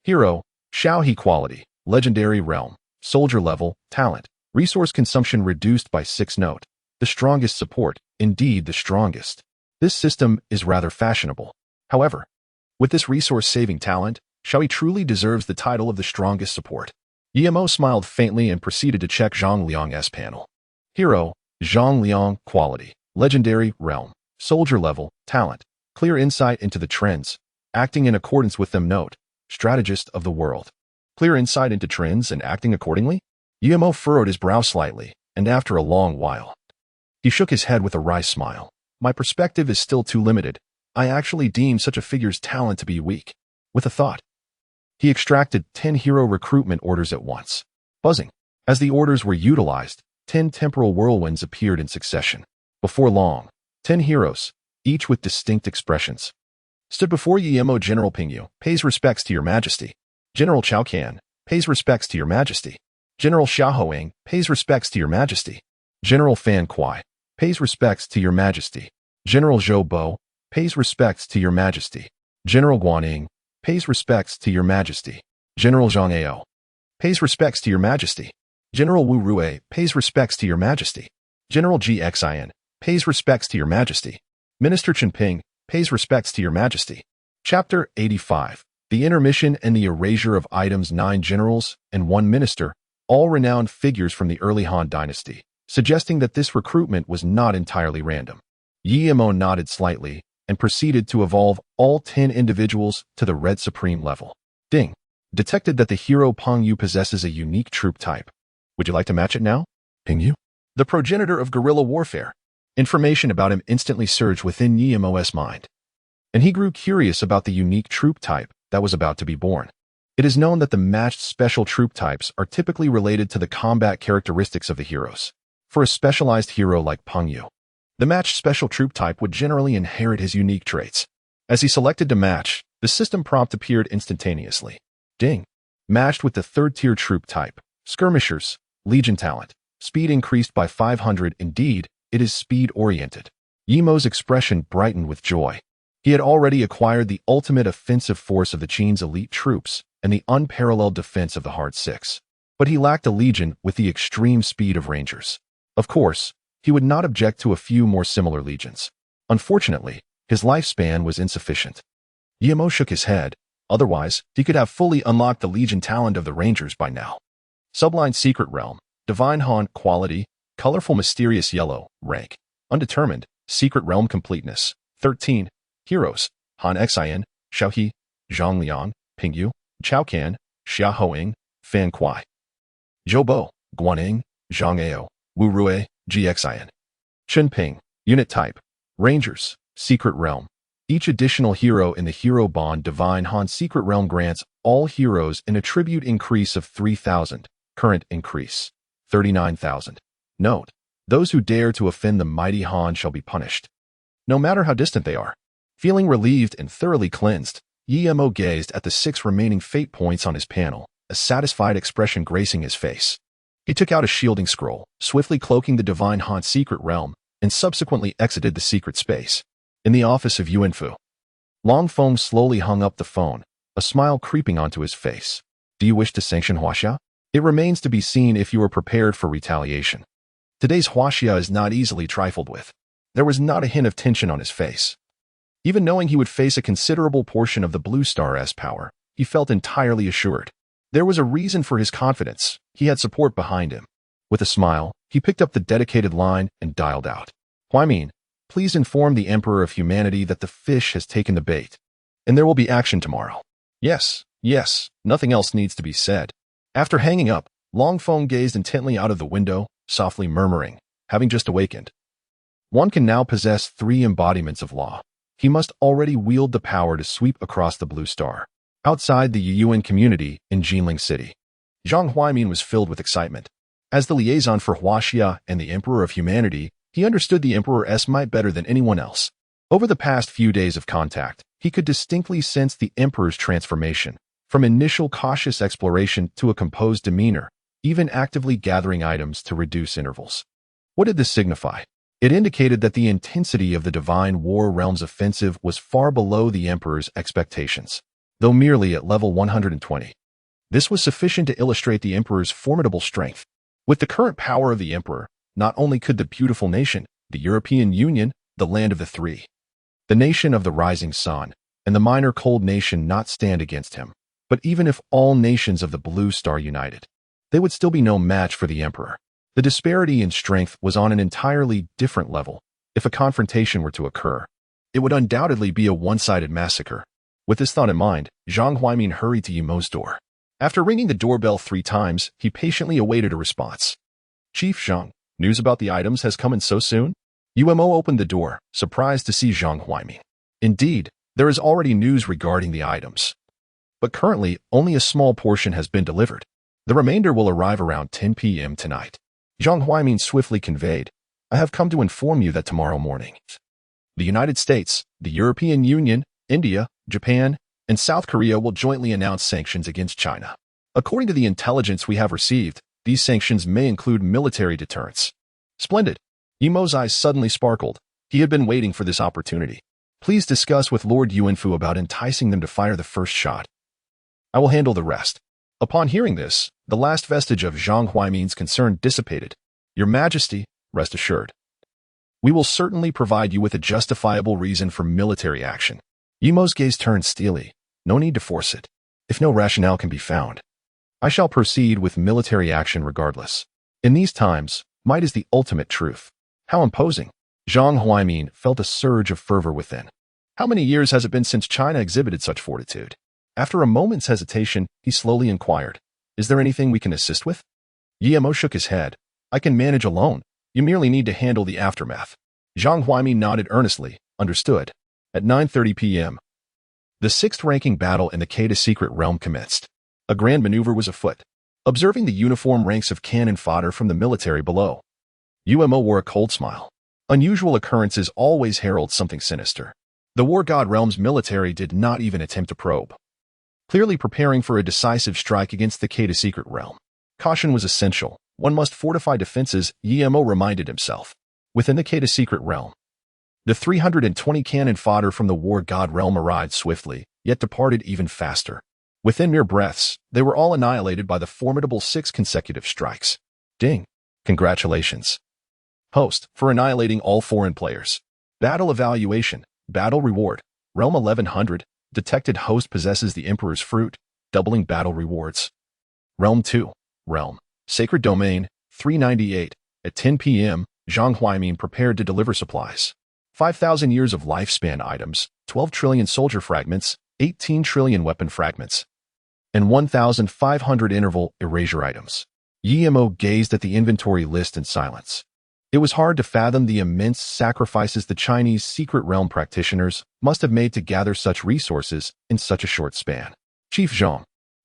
Hero, Xiaohe quality, legendary realm, soldier level, talent, resource consumption reduced by 6 note. The strongest support, indeed the strongest. This system is rather fashionable. However, with this resource-saving talent, Xiaohe truly deserves the title of the strongest support. Yimo smiled faintly and proceeded to check Zhang Liang's panel. Hero, Zhang Liang quality, legendary realm, soldier level, talent, clear insight into the trends, acting in accordance with them. Note, strategist of the world. Clear insight into trends and acting accordingly? Yimo furrowed his brow slightly, and after a long while, he shook his head with a wry smile. My perspective is still too limited. I actually deem such a figure's talent to be weak. With a thought, he extracted 10 hero recruitment orders at once. Buzzing. As the orders were utilized, 10 temporal whirlwinds appeared in succession. Before long, 10 heroes, each with distinct expressions, stood before Yimo. General Pingyu pays respects to your majesty. General Chao Can pays respects to your majesty. General Xiaohoang pays respects to your majesty. General Fan Kuai pays respects to your majesty. General Zhou Bo pays respects to your majesty. General Guaning pays respects to your majesty. General Zhang Ao pays respects to your majesty. General Wu Rue pays respects to your majesty. General Ji Xian pays respects to your majesty. Minister Chen Ping pays respects to your majesty. Chapter 85. The intermission and the erasure of items. 9 generals and 1 minister, all renowned figures from the early Han dynasty, suggesting that this recruitment was not entirely random. Yimo nodded slightly and proceeded to evolve all 10 individuals to the Red Supreme level. Ding. Detected that the hero Peng Yu possesses a unique troop type. Would you like to match it now? Peng Yu? The progenitor of guerrilla warfare. Information about him instantly surged within Yimo's mind, and he grew curious about the unique troop type that was about to be born. It is known that the matched special troop types are typically related to the combat characteristics of the heroes. For a specialized hero like Peng Yu, the matched special troop type would generally inherit his unique traits. As he selected to match, the system prompt appeared instantaneously. Ding. Matched with the 3rd-tier troop type. Skirmishers. Legion talent. Speed increased by 500. Indeed, it is speed-oriented. Yimo's expression brightened with joy. He had already acquired the ultimate offensive force of the Qin's elite troops and the unparalleled defense of the Hard Six. But he lacked a legion with the extreme speed of rangers. Of course, he would not object to a few more similar legions. Unfortunately, his lifespan was insufficient. Yimo shook his head. Otherwise, he could have fully unlocked the legion talent of the rangers by now. Sublimed Secret Realm, Divine Han quality, colorful mysterious yellow, rank, undetermined, Secret Realm completeness, 13, heroes, Han Xian, Xiaohe, Zhang Liang, Ping Yu, Chao Can, Xia Hoing, Fan Kuai, Zhou Bo, Guaning, Zhang Ao, Wu Rue, Ji Xian. Chen Ping, unit type, Rangers, Secret Realm, Each additional hero in the Hero Bond Divine Han Secret Realm grants all heroes an attribute increase of 3,000, current increase, 39,000. Note, those who dare to offend the mighty Han shall be punished, no matter how distant they are. Feeling relieved and thoroughly cleansed, Yi-Mo gazed at the 6 remaining fate points on his panel, a satisfied expression gracing his face. He took out a shielding scroll, swiftly cloaking the Divine Han Secret Realm, and subsequently exited the secret space. In the office of Yuanfu, Long Feng slowly hung up the phone, a smile creeping onto his face. Do you wish to sanction Huaxia? It remains to be seen if you are prepared for retaliation. Today's Huaxia is not easily trifled with. There was not a hint of tension on his face. Even knowing he would face a considerable portion of the Blue Star's power, he felt entirely assured. There was a reason for his confidence. He had support behind him. With a smile, he picked up the dedicated line and dialed out. Huaiming, please inform the Emperor of Humanity that the fish has taken the bait, and there will be action tomorrow. Yes, nothing else needs to be said. After hanging up, Long Feng gazed intently out of the window, softly murmuring, having just awakened. One can now possess 3 embodiments of law. He must already wield the power to sweep across the Blue Star. Outside the Yuan community in Jinling City, Zhang Huaimin was filled with excitement. As the liaison for Huaxia and the Emperor of Humanity, he understood the Emperor's might better than anyone else. Over the past few days of contact, he could distinctly sense the Emperor's transformation, from initial cautious exploration to a composed demeanor, even actively gathering items to reduce intervals. What did this signify? It indicated that the intensity of the Divine War Realm's offensive was far below the Emperor's expectations, though merely at level 120. This was sufficient to illustrate the Emperor's formidable strength. With the current power of the Emperor, not only could the beautiful nation, the European Union, the land of the 3, the nation of the rising sun, and the minor cold nation not stand against him, but even if all nations of the Blue Star united, they would still be no match for the Emperor. The disparity in strength was on an entirely different level. If a confrontation were to occur, it would undoubtedly be a one-sided massacre. With this thought in mind, Zhang Huaimin hurried to Yimo's door. After ringing the doorbell 3 times, he patiently awaited a response. Chief Zhang, news about the items has come in so soon? Yumo opened the door, surprised to see Zhang Huaimin. Indeed, there is already news regarding the items, but currently only a small portion has been delivered. The remainder will arrive around 10 p.m. tonight. Zhang Huaimin swiftly conveyed, I have come to inform you that tomorrow morning, the United States, the European Union, India, Japan, and South Korea will jointly announce sanctions against China. According to the intelligence we have received, these sanctions may include military deterrence. Splendid. Yimo's eyes suddenly sparkled. He had been waiting for this opportunity. Please discuss with Lord Yuanfu about enticing them to fire the first shot. I will handle the rest. Upon hearing this, the last vestige of Zhang Huaimin's concern dissipated. Your Majesty, rest assured, we will certainly provide you with a justifiable reason for military action. Yimo's gaze turned steely. No need to force it. If no rationale can be found, I shall proceed with military action regardless. In these times, might is the ultimate truth. How imposing. Zhang Huaimin felt a surge of fervor within. How many years has it been since China exhibited such fortitude? After a moment's hesitation, he slowly inquired, Is there anything we can assist with? Yimo shook his head. I can manage alone. You merely need to handle the aftermath. Zhang Huaimin nodded earnestly. Understood. At 9:30 p.m., the 6th-ranking battle in the Kata Secret Realm commenced. A grand maneuver was afoot. Observing the uniform ranks of cannon fodder from the military below, Yumo wore a cold smile. Unusual occurrences always herald something sinister. The War God Realm's military did not even attempt to probe, clearly preparing for a decisive strike against the Kata Secret Realm. Caution was essential. One must fortify defenses, Yumo reminded himself. Within the Kata Secret Realm, the 320 cannon fodder from the War God Realm arrived swiftly, yet departed even faster. Within mere breaths, they were all annihilated by the formidable 6 consecutive strikes. Ding. Congratulations, host, for annihilating all foreign players. Battle evaluation. Battle reward. Realm 1100. Detected host possesses the Emperor's fruit, doubling battle rewards. Realm 2. Realm. Sacred Domain. 398. At 10 p.m., Zhang Huaimin prepared to deliver supplies. 5,000 years of lifespan items, 12 trillion soldier fragments, 18 trillion weapon fragments, and 1,500 interval erasure items. Yimo gazed at the inventory list in silence. It was hard to fathom the immense sacrifices the Chinese secret realm practitioners must have made to gather such resources in such a short span. Chief Zhang,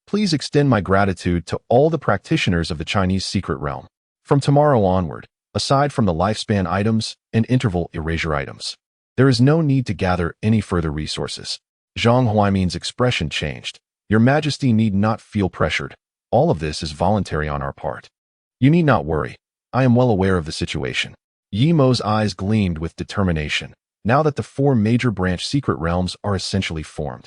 please extend my gratitude to all the practitioners of the Chinese secret realm. From tomorrow onward, aside from the lifespan items and interval erasure items, there is no need to gather any further resources. Zhang Huaimin's expression changed. Your Majesty need not feel pressured. All of this is voluntary on our part. You need not worry. I am well aware of the situation. Yi Mo's eyes gleamed with determination, now that the 4 major branch secret realms are essentially formed.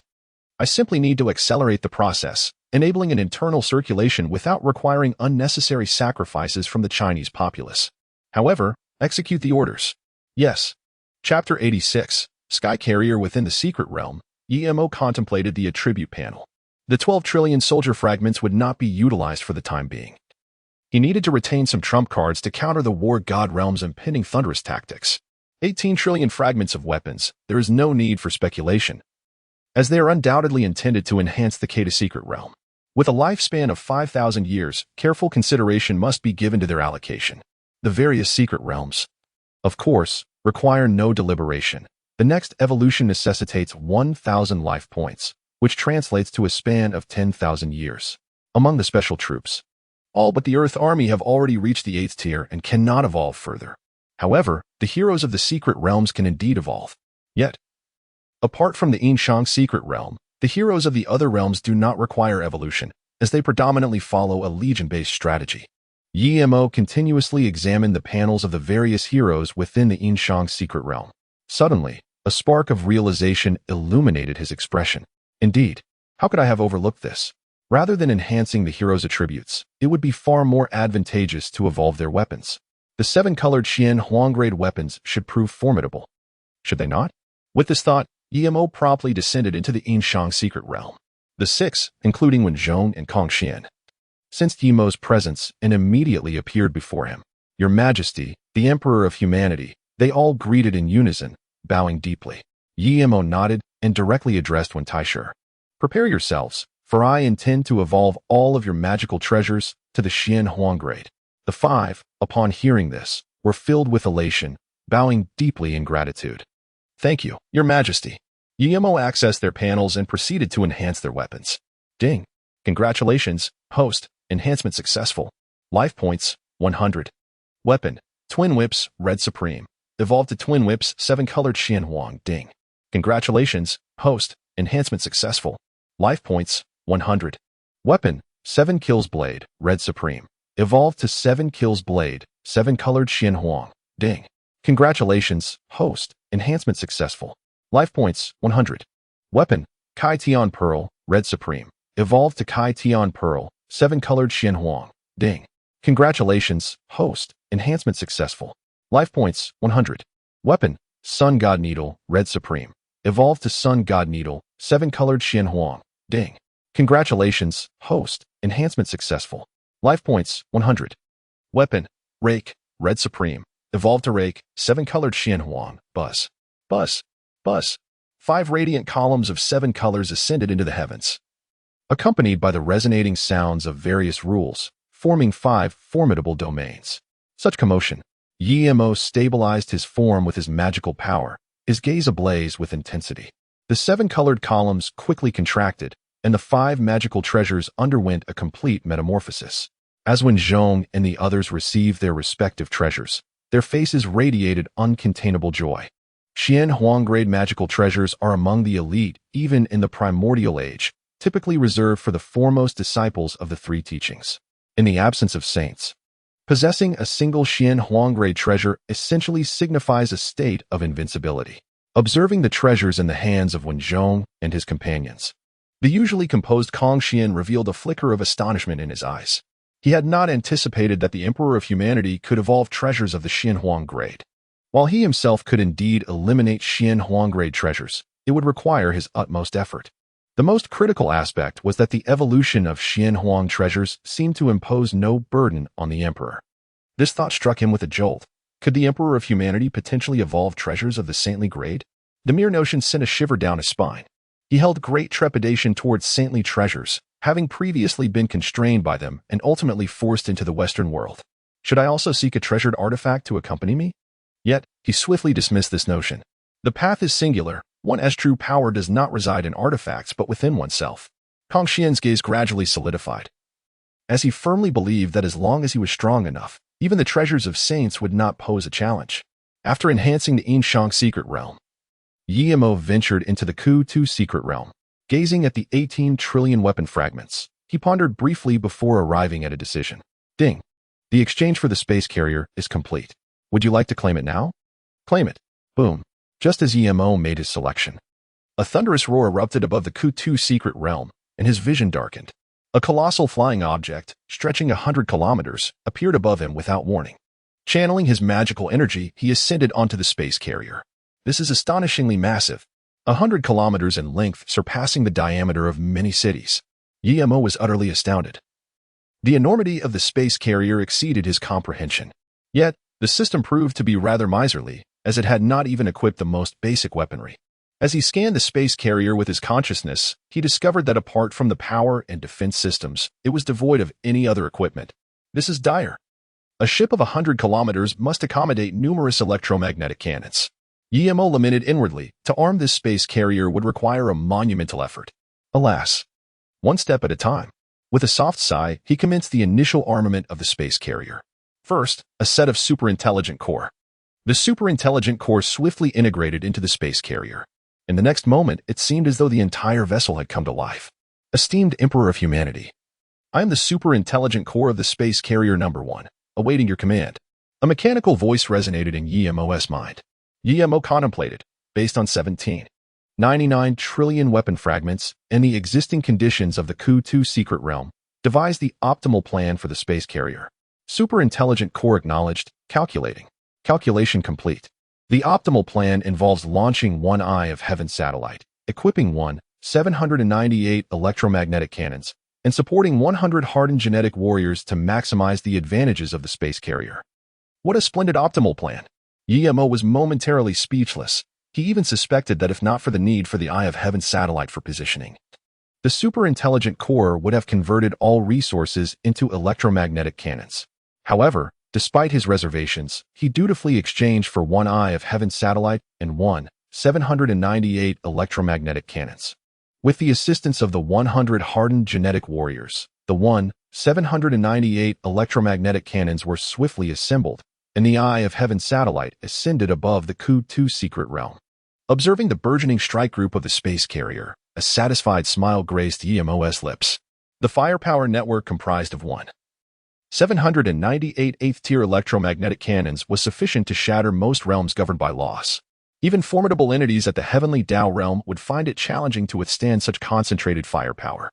I simply need to accelerate the process, enabling an internal circulation without requiring unnecessary sacrifices from the Chinese populace. However, execute the orders. Yes. Chapter 86, Sky Carrier within the Secret Realm. Yi Mo contemplated the attribute panel. The 12 trillion soldier fragments would not be utilized for the time being. He needed to retain some trump cards to counter the War God Realm's impending thunderous tactics. 18 trillion fragments of weapons, there is no need for speculation, as they are undoubtedly intended to enhance the Kata Secret Realm. With a lifespan of 5,000 years, careful consideration must be given to their allocation. The various secret realms, of course, require no deliberation. The next evolution necessitates 1,000 life points, which translates to a span of 10,000 years. Among the special troops, all but the Earth Army have already reached the 8th tier and cannot evolve further. However, the heroes of the secret realms can indeed evolve. Yet, apart from the Yin-Shang secret realm, the heroes of the other realms do not require evolution, as they predominantly follow a legion-based strategy. Yi Mo continuously examined the panels of the various heroes within the Yin-Shang secret realm. Suddenly, a spark of realization illuminated his expression. Indeed, how could I have overlooked this? Rather than enhancing the hero's attributes, it would be far more advantageous to evolve their weapons. The 7-colored Xian Huang-grade weapons should prove formidable. Should they not? With this thought, Yi Mo promptly descended into the Yin-Shang secret realm. The 6, including Wen Zhong and Kong Xian, sensed Yi Mo's presence and immediately appeared before him. Your Majesty, the Emperor of Humanity, they all greeted in unison, bowing deeply. Yi Mo nodded and directly addressed Wen Taisher. Prepare yourselves, for I intend to evolve all of your magical treasures to the Xian Huang grade. The 5, upon hearing this, were filled with elation, bowing deeply in gratitude. Thank you, Your Majesty. Yi Mo accessed their panels and proceeded to enhance their weapons. Ding. Congratulations, host. Enhancement successful. Life points, 100. Weapon, Twin Whips, Red Supreme. Evolved to Twin Whips, 7-colored Xian Huang. Ding. Congratulations, host. Enhancement successful. Life points, 100. Weapon, 7 Kills Blade, Red Supreme. Evolved to 7 Kills Blade, 7-colored Xian Huang. Ding. Congratulations, host. Enhancement successful. Life points, 100. Weapon, Kai Tian Pearl, Red Supreme. Evolved to Kai Tian Pearl, 7-colored Xian Huang. Ding. Congratulations, host. Enhancement successful. Life points, 100. Weapon, Sun God Needle, Red Supreme. Evolved to Sun God Needle, 7-colored Xian Huang. Ding. Congratulations, host. Enhancement successful. Life points, 100. Weapon, Rake, Red Supreme. Evolved to Rake, 7-colored Xian Huang. Buzz. Buzz. Buzz. 5 radiant columns of 7 colors ascended into the heavens, accompanied by the resonating sounds of various rules, forming 5 formidable domains. Such commotion. Yi Mo stabilized his form with his magical power, his gaze ablaze with intensity. The 7-colored columns quickly contracted, and the 5 magical treasures underwent a complete metamorphosis. As when Zhong and the others received their respective treasures, their faces radiated uncontainable joy. Xian Huang-grade magical treasures are among the elite even in the primordial age, typically reserved for the foremost disciples of the 3 teachings. In the absence of saints, possessing a single Xian Huang-grade treasure essentially signifies a state of invincibility. Observing the treasures in the hands of Wen Zhong and his companions, the usually composed Kong Xian revealed a flicker of astonishment in his eyes. He had not anticipated that the Emperor of Humanity could evolve treasures of the Xian Huang grade. While he himself could indeed eliminate Xian Huang grade treasures, it would require his utmost effort. The most critical aspect was that the evolution of Xian Huang treasures seemed to impose no burden on the Emperor. This thought struck him with a jolt. Could the Emperor of Humanity potentially evolve treasures of the saintly grade? The mere notion sent a shiver down his spine. He held great trepidation towards saintly treasures, having previously been constrained by them and ultimately forced into the Western world. Should I also seek a treasured artifact to accompany me? Yet, he swiftly dismissed this notion. The path is singular. One's true power does not reside in artifacts but within oneself. Kang Xian's gaze gradually solidified, as he firmly believed that as long as he was strong enough, even the treasures of saints would not pose a challenge. After enhancing the Yin-Shang secret realm, Yi-Mo ventured into the Ku-Tu secret realm. Gazing at the 18 trillion weapon fragments, he pondered briefly before arriving at a decision. Ding. The exchange for the space carrier is complete. Would you like to claim it now? Claim it. Boom. Just as Yi-Mo made his selection, a thunderous roar erupted above the Ku-Tu secret realm, and his vision darkened. A colossal flying object, stretching 100 kilometers, appeared above him without warning. Channeling his magical energy, he ascended onto the space carrier. This is astonishingly massive, 100 kilometers in length, surpassing the diameter of many cities. Yi-Mo was utterly astounded. The enormity of the space carrier exceeded his comprehension. Yet, the system proved to be rather miserly, as it had not even equipped the most basic weaponry. As he scanned the space carrier with his consciousness, he discovered that apart from the power and defense systems, it was devoid of any other equipment. This is dire. A ship of 100 kilometers must accommodate numerous electromagnetic cannons. Yi-Mo lamented inwardly. To arm this space carrier would require a monumental effort. Alas, one step at a time. With a soft sigh, he commenced the initial armament of the space carrier. First, a set of superintelligent core. The superintelligent core swiftly integrated into the space carrier. In the next moment, it seemed as though the entire vessel had come to life. Esteemed Emperor of Humanity, I am the superintelligent core of the space carrier number 1, awaiting your command. A mechanical voice resonated in Yi-Mo's mind. Yi-Mo contemplated, based on 99 trillion weapon fragments and the existing conditions of the Ku-Tu secret realm, devised the optimal plan for the space carrier. Superintelligent core acknowledged, calculating. Calculation complete. The optimal plan involves launching one Eye of Heaven satellite, equipping 798 electromagnetic cannons, and supporting 100 hardened genetic warriors to maximize the advantages of the space carrier. What a splendid optimal plan! Yi-Mo was momentarily speechless. He even suspected that if not for the need for the Eye of Heaven satellite for positioning, the superintelligent core would have converted all resources into electromagnetic cannons. However, despite his reservations, he dutifully exchanged for one Eye of Heaven satellite and 798 electromagnetic cannons. With the assistance of the 100 hardened genetic warriors, the 798 electromagnetic cannons were swiftly assembled, and the Eye of Heaven satellite ascended above the Ku-Tu secret realm. Observing the burgeoning strike group of the space carrier, a satisfied smile graced Yi-Mo's lips. The firepower network comprised of 798 8th-tier electromagnetic cannons was sufficient to shatter most realms governed by laws. Even formidable entities at the heavenly Tao realm would find it challenging to withstand such concentrated firepower.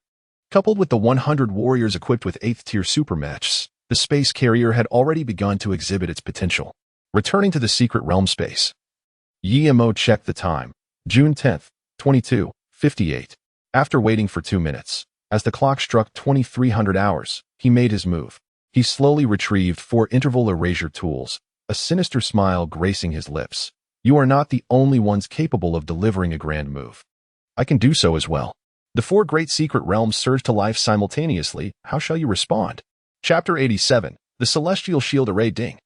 Coupled with the 100 warriors equipped with 8th-tier supermechs, the space carrier had already begun to exhibit its potential. Returning to the secret realm space, Yi-Mo checked the time. June 10th, 22:58. After waiting for 2 minutes, as the clock struck 2300 hours, he made his move. He slowly retrieved 4 interval erasure tools, a sinister smile gracing his lips. You are not the only ones capable of delivering a grand move. I can do so as well. The 4 great secret realms surge to life simultaneously. How shall you respond? Chapter 87. The Celestial Shield Array. Ding.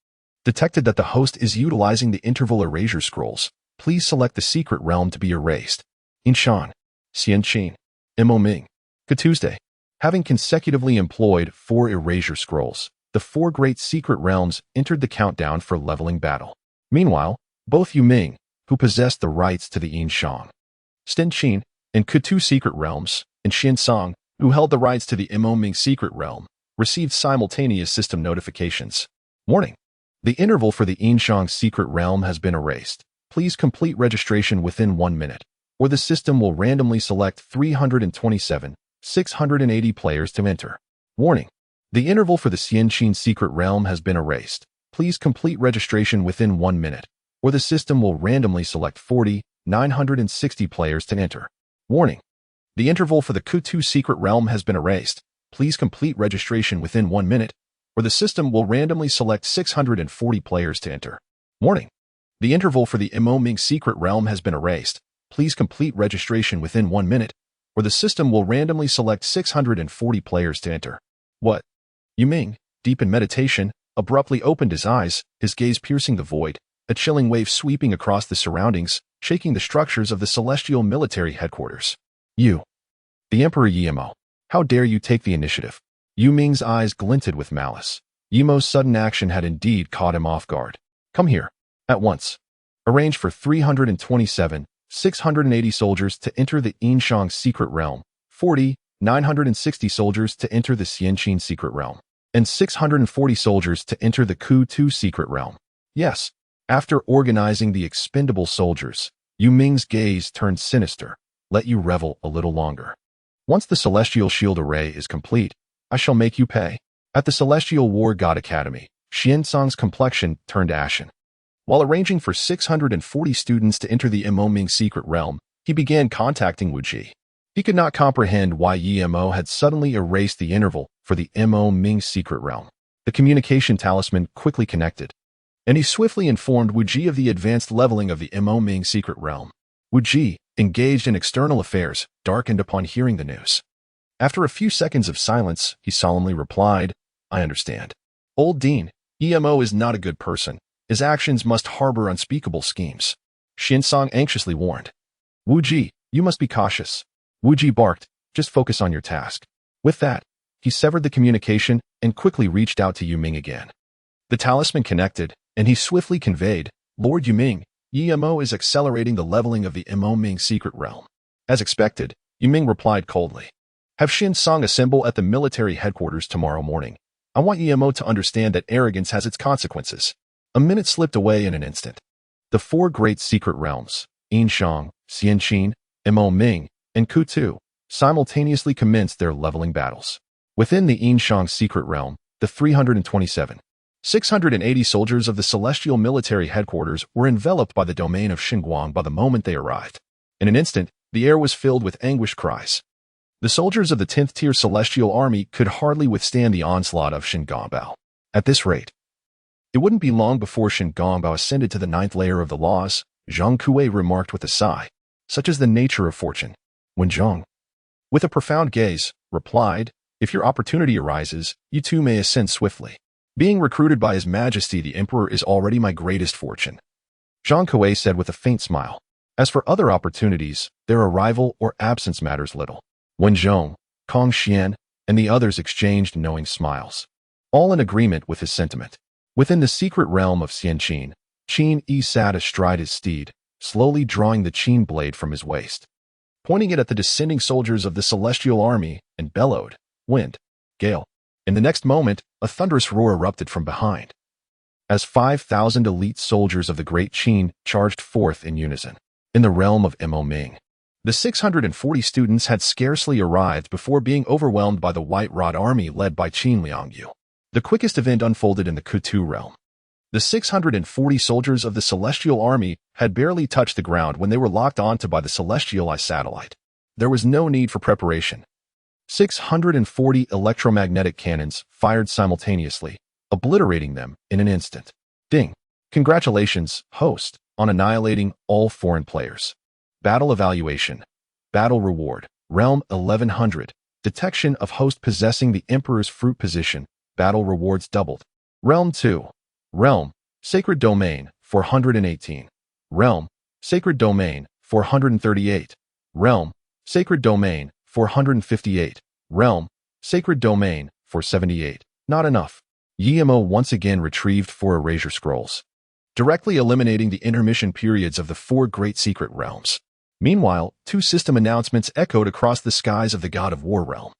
Detected that the host is utilizing the interval erasure scrolls. Please select the secret realm to be erased. Yin-Shang, Xianqin, Ming. Tuesday. Having consecutively employed 4 erasure scrolls, the 4 great secret realms entered the countdown for leveling battle. Meanwhile, both Ming, who possessed the rights to the Yin-Shang, Xianqin, and Ku-Tu secret realms, and Xiansong, who held the rights to the Ming secret realm, received simultaneous system notifications. Warning. The interval for the Yin-Shang secret realm has been erased. Please complete registration within 1 minute, or the system will randomly select 327,680 players to enter. Warning. The interval for the Xianqin secret realm has been erased. Please complete registration within 1 minute, or the system will randomly select 40,960 players to enter. Warning. The interval for the Ku-Tu secret realm has been erased. Please complete registration within 1 minute, or the system will randomly select 640 players to enter. Warning. The interval for the Ming secret realm has been erased. Please complete registration within 1 minute, or the system will randomly select 640 players to enter. What? Ming, deep in meditation, abruptly opened his eyes, his gaze piercing the void, a chilling wave sweeping across the surroundings, shaking the structures of the celestial military headquarters. You, the Emperor Yimo, how dare you take the initiative? Yu Ming's eyes glinted with malice. Yimo's sudden action had indeed caught him off guard. Come here, at once. Arrange for 327, 680 soldiers to enter the Yin-Shang secret realm, 40, 960 soldiers to enter the Xianqin secret realm, and 640 soldiers to enter the Ku-Tu secret realm. Yes, after organizing the expendable soldiers, Yu Ming's gaze turned sinister. Let you revel a little longer. Once the Celestial Shield Array is complete, I shall make you pay. At the Celestial War God Academy, Xiansong's complexion turned ashen. While arranging for 640 students to enter the Ming secret realm, he began contacting Wu Ji. He could not comprehend why Yimo had suddenly erased the interval for the Ming secret realm. The communication talisman quickly connected, and he swiftly informed Wu Ji of the advanced leveling of the Ming secret realm. Wu Ji, engaged in external affairs, darkened upon hearing the news. After a few seconds of silence, he solemnly replied, I understand. Old Dean, Yimo is not a good person. His actions must harbor unspeakable schemes. Xiansong anxiously warned. Wu Ji, you must be cautious. Wu Ji barked, just focus on your task. With that, he severed the communication and quickly reached out to Yu Ming again. The talisman connected, and he swiftly conveyed, Lord Yu Ming, Yimo is accelerating the leveling of the Ming secret realm. As expected, Yu Ming replied coldly. Have Xiansong assemble at the military headquarters tomorrow morning. I want Yimo to understand that arrogance has its consequences. A minute slipped away in an instant. The four great secret realms, Yin-Shang, Xianqin, Ming, and Ku-Tu, simultaneously commenced their leveling battles. Within the Yin-Shang secret realm, the 327, 680 soldiers of the celestial military headquarters were enveloped by the domain of Xinguang by the moment they arrived. In an instant, the air was filled with anguished cries. The soldiers of the 10th tier celestial army could hardly withstand the onslaught of Shingongbao. At this rate, it wouldn't be long before Shingongbao ascended to the 9th layer of the laws, Zhang Kuei remarked with a sigh. Such is the nature of fortune. When Zhang, with a profound gaze, replied, if your opportunity arises, you too may ascend swiftly. Being recruited by His Majesty the Emperor is already my greatest fortune. Zhang Kuei said with a faint smile. As for other opportunities, their arrival or absence matters little. Wen Zhong, Kong Xian, and the others exchanged knowing smiles, all in agreement with his sentiment. Within the secret realm of Xianqin, Qin Yi sat astride his steed, slowly drawing the Qin blade from his waist, pointing it at the descending soldiers of the celestial army, and bellowed, Wind, gale. In the next moment, a thunderous roar erupted from behind, as 5,000 elite soldiers of the great Qin charged forth in unison. In the realm of Ming, the 640 students had scarcely arrived before being overwhelmed by the White Rod Army led by Qin Liangyu. The quickest event unfolded in the Ku-Tu realm. The 640 soldiers of the Celestial Army had barely touched the ground when they were locked onto by the Celestial Eye satellite. There was no need for preparation. 640 electromagnetic cannons fired simultaneously, obliterating them in an instant. Ding! Congratulations, host, on annihilating all foreign players. Battle evaluation. Battle reward. Realm 1100. Detection of host possessing the Emperor's fruit position. Battle rewards doubled. Realm 2. Realm. Sacred Domain. 418. Realm. Sacred Domain. 438. Realm. Sacred Domain. 458. Realm. Sacred Domain. 478. Not enough. Yimo once again retrieved 4 erasure scrolls, directly eliminating the intermission periods of the 4 great secret realms. Meanwhile, 2 system announcements echoed across the skies of the God of War realm.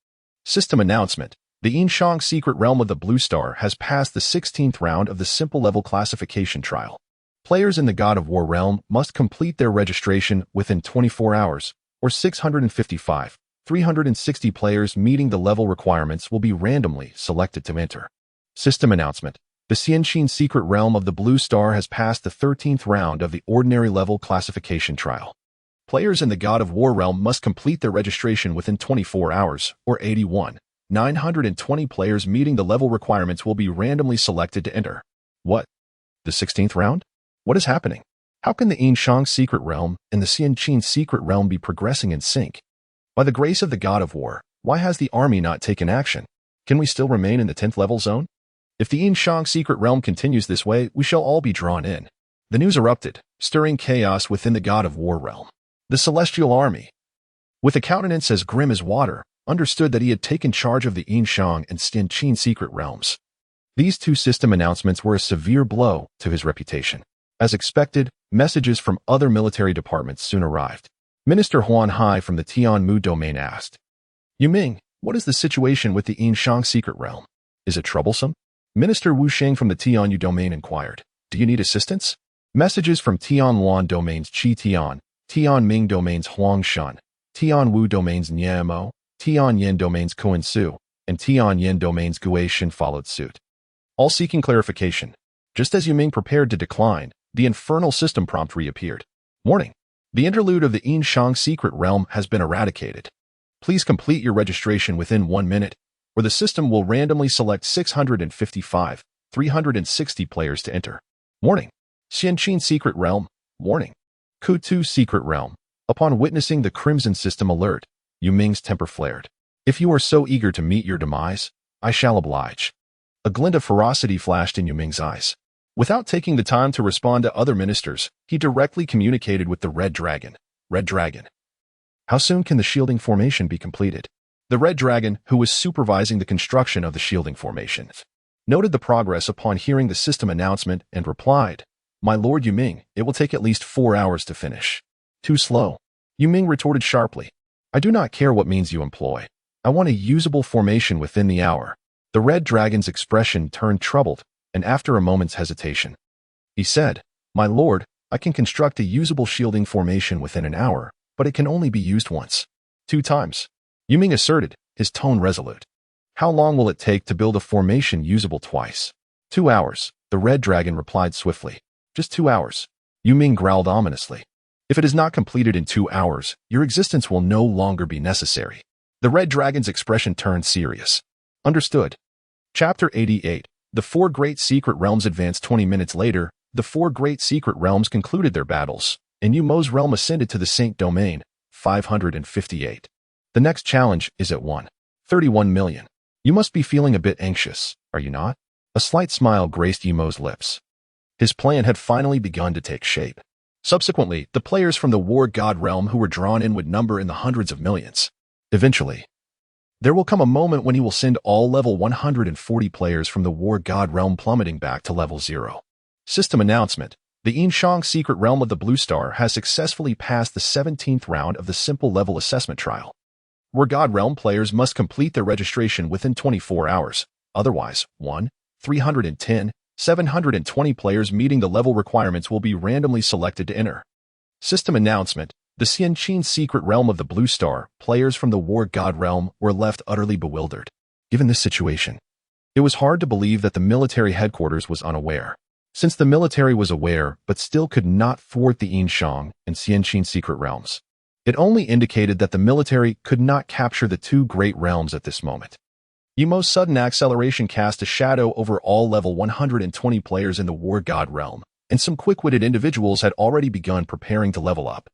System announcement. The Yin-Shang secret realm of the Blue Star has passed the 16th round of the simple level classification trial. Players in the God of War realm must complete their registration within 24 hours, or 655. 360 players meeting the level requirements will be randomly selected to enter. System announcement. The Xianqin secret realm of the Blue Star has passed the 13th round of the ordinary level classification trial. Players in the God of War realm must complete their registration within 24 hours, or 81. 920 players meeting the level requirements will be randomly selected to enter. What? The 16th round? What is happening? How can the Yin-Shang secret realm and the Xianqin secret realm be progressing in sync? By the grace of the God of War, why has the army not taken action? Can we still remain in the 10th level zone? If the Yin-Shang secret realm continues this way, we shall all be drawn in. The news erupted, stirring chaos within the god of war realm. The celestial army, with a countenance as grim as water, understood that he had taken charge of the Yin-Shang and Yin-Qin secret realms. These two system announcements were a severe blow to his reputation. As expected, messages from other military departments soon arrived. Minister Huan Hai from the Tianmu domain asked, "Yu Ming, what is the situation with the Yin-Shang secret realm? Is it troublesome?" Minister Wu Sheng from the Tianyu domain inquired, "Do you need assistance?" Messages from Tianluan domains Qi Tian, Tianming domains Huangshan, Tianwu domains Niamo, Tianyin domains Ensues, and Tianyin domains Guishan followed suit, all seeking clarification. Just as Yu Ming prepared to decline, the infernal system prompt reappeared. "Warning. The interlude of the Yin-Shang secret realm has been eradicated. Please complete your registration within 1 minute, or the system will randomly select 655, 360 players to enter. Warning. Yin-Qin secret realm. Warning. Ku-Tu secret realm." Upon witnessing the Crimson System alert, Yu Ming's temper flared. "If you are so eager to meet your demise, I shall oblige." A glint of ferocity flashed in Yu Ming's eyes. Without taking the time to respond to other ministers, he directly communicated with the Red Dragon. "Red Dragon, how soon can the shielding formation be completed?" The Red Dragon, who was supervising the construction of the shielding formation, noted the progress upon hearing the system announcement and replied, "My lord Yu Ming, it will take at least 4 hours to finish." "Too slow," Yu Ming retorted sharply. "I do not care what means you employ. I want a usable formation within the hour." The Red Dragon's expression turned troubled, and after a moment's hesitation, he said, "My lord, I can construct a usable shielding formation within an hour, but it can only be used once." "2 times," Yu Ming asserted, his tone resolute. "How long will it take to build a formation usable twice?" 2 hours, the Red Dragon replied swiftly. "Just 2 hours," Yu Ming growled ominously. "If it is not completed in 2 hours, your existence will no longer be necessary." The Red Dragon's expression turned serious. "Understood." Chapter 88. The 4 Great Secret Realms advanced 20 minutes later. The 4 Great Secret Realms concluded their battles, and Yu Mo's realm ascended to the Saint Domain, 558. The next challenge is at 1:31 million. You must be feeling a bit anxious, are you not? A slight smile graced Yu Mo's lips. His plan had finally begun to take shape. Subsequently, the players from the War God realm who were drawn in would number in the hundreds of millions. Eventually, there will come a moment when he will send all level 140 players from the War God realm plummeting back to level 0. System announcement. The Yin-Shang secret realm of the Blue Star has successfully passed the 17th round of the simple level assessment trial. War God realm players must complete their registration within 24 hours. Otherwise, 310, 720 players meeting the level requirements will be randomly selected to enter. System announcement. The Yin-Qin secret realm of the Blue Star, players from the War God realm were left utterly bewildered. Given this situation, it was hard to believe that the military headquarters was unaware. Since the military was aware but still could not thwart the Yin-Shang and Yin-Qin secret realms, it only indicated that the military could not capture the 2 great realms at this moment. Yu Mo's sudden acceleration cast a shadow over all level 120 players in the War God realm, and some quick-witted individuals had already begun preparing to level up.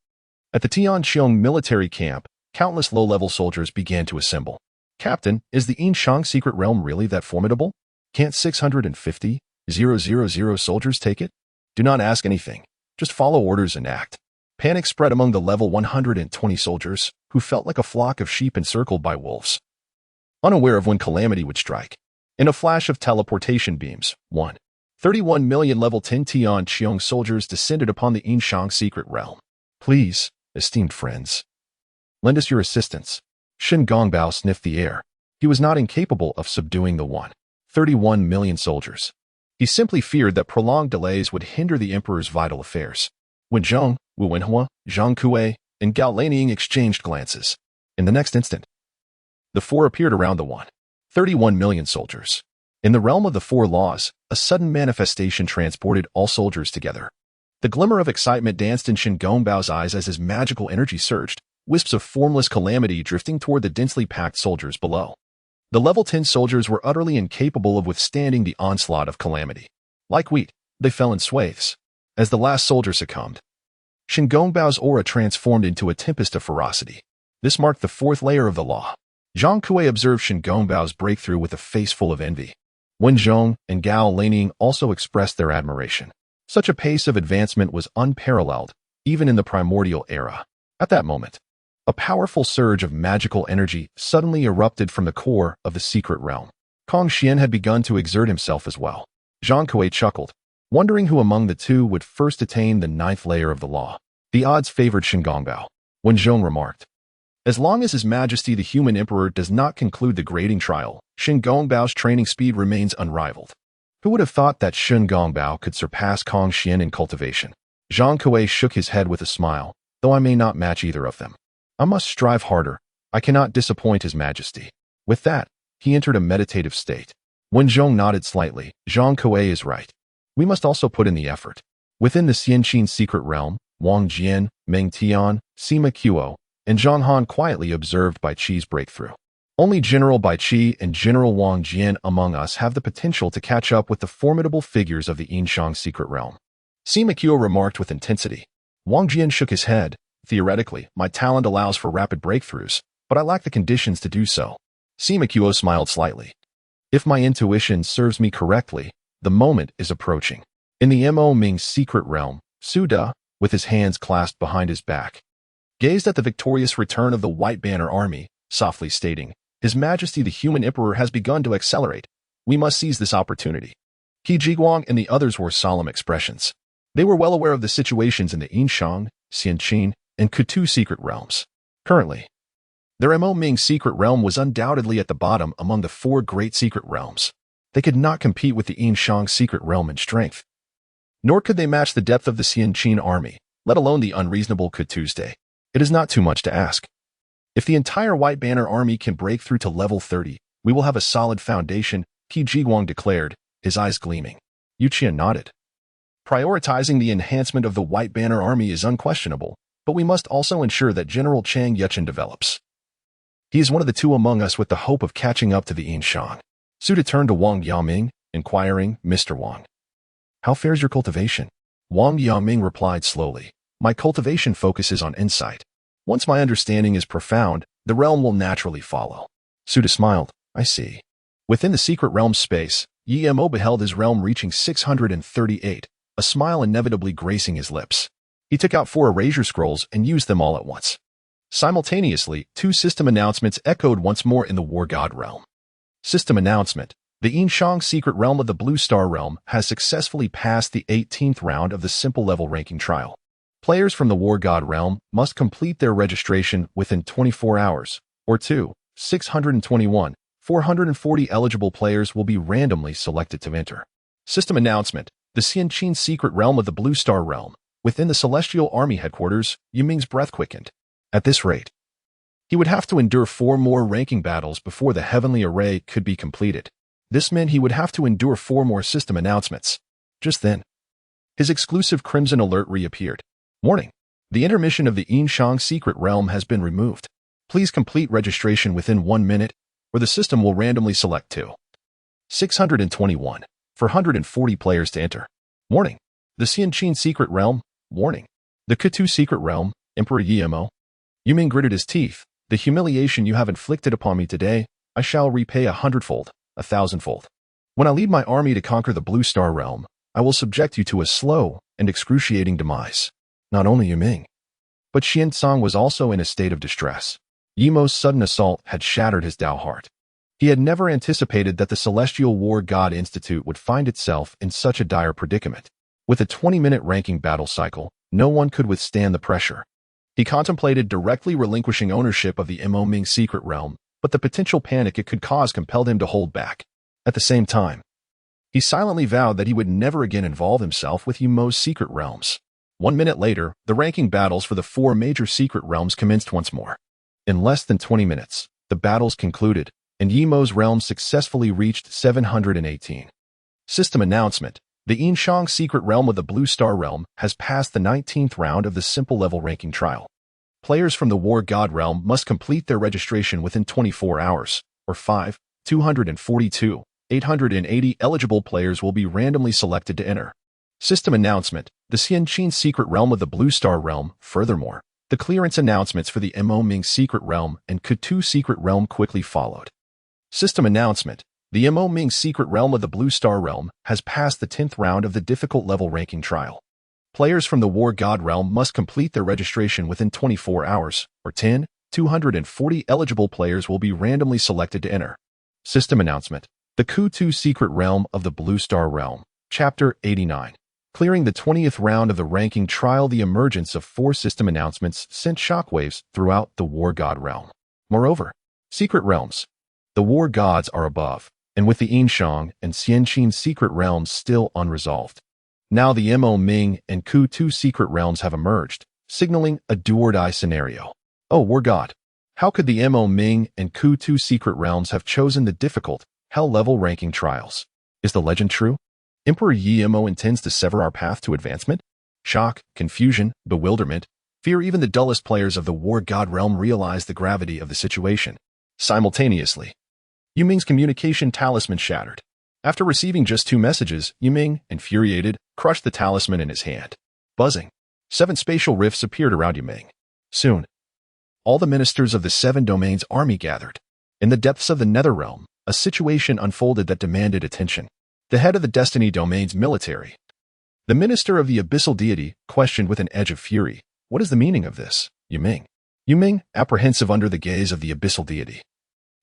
At the Tianqiong military camp, countless low-level soldiers began to assemble. "Captain, is the Yin-Shang secret realm really that formidable? Can't 650,000 soldiers take it?" "Do not ask anything. Just follow orders and act." Panic spread among the level 120 soldiers, who felt like a flock of sheep encircled by wolves, unaware of when Calamity would strike. In a flash of teleportation beams, 31 million level 10 Tianqiong soldiers descended upon the Yin-Shang secret realm. "Please, esteemed friends, lend us your assistance." Shen Gongbao sniffed the air. He was not incapable of subduing the 31 million soldiers. He simply feared that prolonged delays would hinder the emperor's vital affairs. When Zheng, Wu Wenhua, Zhang Kuei, and Gao Lanying exchanged glances, in the next instant, the 4 appeared around the 31 million soldiers. In the realm of the 4 laws, a sudden manifestation transported all soldiers together. The glimmer of excitement danced in Shen Gongbao's eyes as his magical energy surged, wisps of formless calamity drifting toward the densely packed soldiers below. The level 10 soldiers were utterly incapable of withstanding the onslaught of calamity. Like wheat, they fell in swathes. As the last soldier succumbed, Shen Gongbao's aura transformed into a tempest of ferocity. This marked the 4th layer of the law. Zhang Kuei observed Shen Gongbao's breakthrough with a face full of envy. Wen Zhong and Gao Lining also expressed their admiration. Such a pace of advancement was unparalleled, even in the primordial era. At that moment, a powerful surge of magical energy suddenly erupted from the core of the secret realm. Kong Xian had begun to exert himself as well. Zhang Kuei chuckled, wondering who among the two would first attain the 9th layer of the law. The odds favored Shen Gongbao. When Zhong remarked, "As long as His Majesty the Human Emperor does not conclude the grading trial, Shen Gongbao's training speed remains unrivaled." Who would have thought that Shen Gongbao could surpass Kong Xian in cultivation? Zhang Kuei shook his head with a smile, though I may not match either of them. I must strive harder. I cannot disappoint His Majesty. With that, he entered a meditative state. When Zhong nodded slightly, Zhang Kuei is right. We must also put in the effort. Within the Xianqin secret realm, Wang Jian, Meng Tian, Sima Qiu, and Zhang Han quietly observed Bai Qi's breakthrough. Only General Bai Qi and General Wang Jian among us have the potential to catch up with the formidable figures of the Yin-Shang secret realm. Sima Qiu remarked with intensity. Wang Jian shook his head. Theoretically, my talent allows for rapid breakthroughs, but I lack the conditions to do so. Sima Qiu smiled slightly. If my intuition serves me correctly, the moment is approaching. In the Ming secret realm, Su De, with his hands clasped behind his back, gazed at the victorious return of the White Banner Army, softly stating, "His Majesty the Human Emperor has begun to accelerate. We must seize this opportunity." Qi Jiguang and the others wore solemn expressions. They were well aware of the situations in the Yin-Shang, Xianqin, and Kutu secret realms. Currently, their Ming secret realm was undoubtedly at the bottom among the 4 great secret realms. They could not compete with the Yin-Shang secret realm in strength. Nor could they match the depth of the Xianqin army, let alone the unreasonable Tuesday. It is not too much to ask. If the entire White Banner army can break through to level 30, we will have a solid foundation, Qi Jiguang declared, his eyes gleaming. Yu Qian nodded. Prioritizing the enhancement of the White Banner army is unquestionable, but we must also ensure that General Chang Yuchen develops. He is one of the two among us with the hope of catching up to the Yin-Shang. Su De turned to Wang Yaming, inquiring, "Mr. Wang, how fares your cultivation?" Wang Yaming replied slowly, "My cultivation focuses on insight. Once my understanding is profound, the realm will naturally follow." Su De smiled, "I see." Within the secret realm space, Yi Mo beheld his realm reaching 638, a smile inevitably gracing his lips. He took out 4 erasure scrolls and used them all at once. Simultaneously, 2 system announcements echoed once more in the War God realm. System announcement. The Yin-Shang secret realm of the Blue Star realm has successfully passed the 18th round of the simple level ranking trial. Players from the War God realm must complete their registration within 24 hours, or 621, 440 eligible players will be randomly selected to enter. System announcement. The Xianqin secret realm of the Blue Star realm. Within the Celestial Army headquarters, Yiming's breath quickened. At this rate, he would have to endure 4 more ranking battles before the heavenly array could be completed. This meant he would have to endure 4 more system announcements. Just then, his exclusive Crimson Alert reappeared. Warning. The intermission of the Yin-Shang secret realm has been removed. Please complete registration within 1 minute, or the system will randomly select 621, 440 players to enter. Warning. The Xianqin secret realm. Warning. The Kutu secret realm. Emperor Yimo. Yiming gritted his teeth. The humiliation you have inflicted upon me today, I shall repay 100-fold, 1,000-fold. When I lead my army to conquer the Blue Star realm, I will subject you to a slow and excruciating demise. Not only Yiming, but Xianzong was also in a state of distress. Yimo's sudden assault had shattered his Dao heart. He had never anticipated that the Celestial War God Institute would find itself in such a dire predicament. With a 20-minute ranking battle cycle, no one could withstand the pressure. He contemplated directly relinquishing ownership of the Ming secret realm, but the potential panic it could cause compelled him to hold back. At the same time, he silently vowed that he would never again involve himself with Yimo's secret realms. 1 minute later, the ranking battles for the 4 major secret realms commenced once more. In less than 20 minutes, the battles concluded, and Yimo's realm successfully reached 718. System announcement. The Yin-Shang secret realm of the Blue Star realm has passed the 19th round of the simple level ranking trial. Players from the War God realm must complete their registration within 24 hours, or 242, 880 eligible players will be randomly selected to enter. System announcement. The Xianqin secret realm of the Blue Star realm. Furthermore, the clearance announcements for the Ming secret realm and Kutu secret realm quickly followed. System announcement. The Ming's secret realm of the Blue Star realm has passed the 10th round of the difficult level ranking trial. Players from the War God realm must complete their registration within 24 hours, or 240 eligible players will be randomly selected to enter. System announcement. The Ku-2 secret realm of the Blue Star realm. Chapter 89. Clearing the 20th round of the ranking trial, the emergence of 4 system announcements sent shockwaves throughout the War God realm. Moreover, secret realms. The War Gods are above, and with the Yin-Shang and Xianqin secret realms still unresolved. Now the Ming and Ku-2 secret realms have emerged, signaling a do-or-die scenario. Oh, War God! How could the Ming and Ku-2 secret realms have chosen the difficult, hell-level ranking trials? Is the legend true? Emperor Yi-Mo intends to sever our path to advancement? Shock, confusion, bewilderment, fear. Even the dullest players of the War God realm realize the gravity of the situation. Simultaneously, Yu Ming's communication talisman shattered. After receiving just 2 messages, Yu Ming, infuriated, crushed the talisman in his hand. Buzzing. 7 spatial rifts appeared around Yu Ming. Soon, all the ministers of the 7 domains army gathered. In the depths of the Nether Realm, a situation unfolded that demanded attention. The head of the Destiny Domain's military, the minister of the Abyssal Deity, questioned with an edge of fury. What is the meaning of this, Yu Ming? Yu Ming, apprehensive under the gaze of the Abyssal Deity,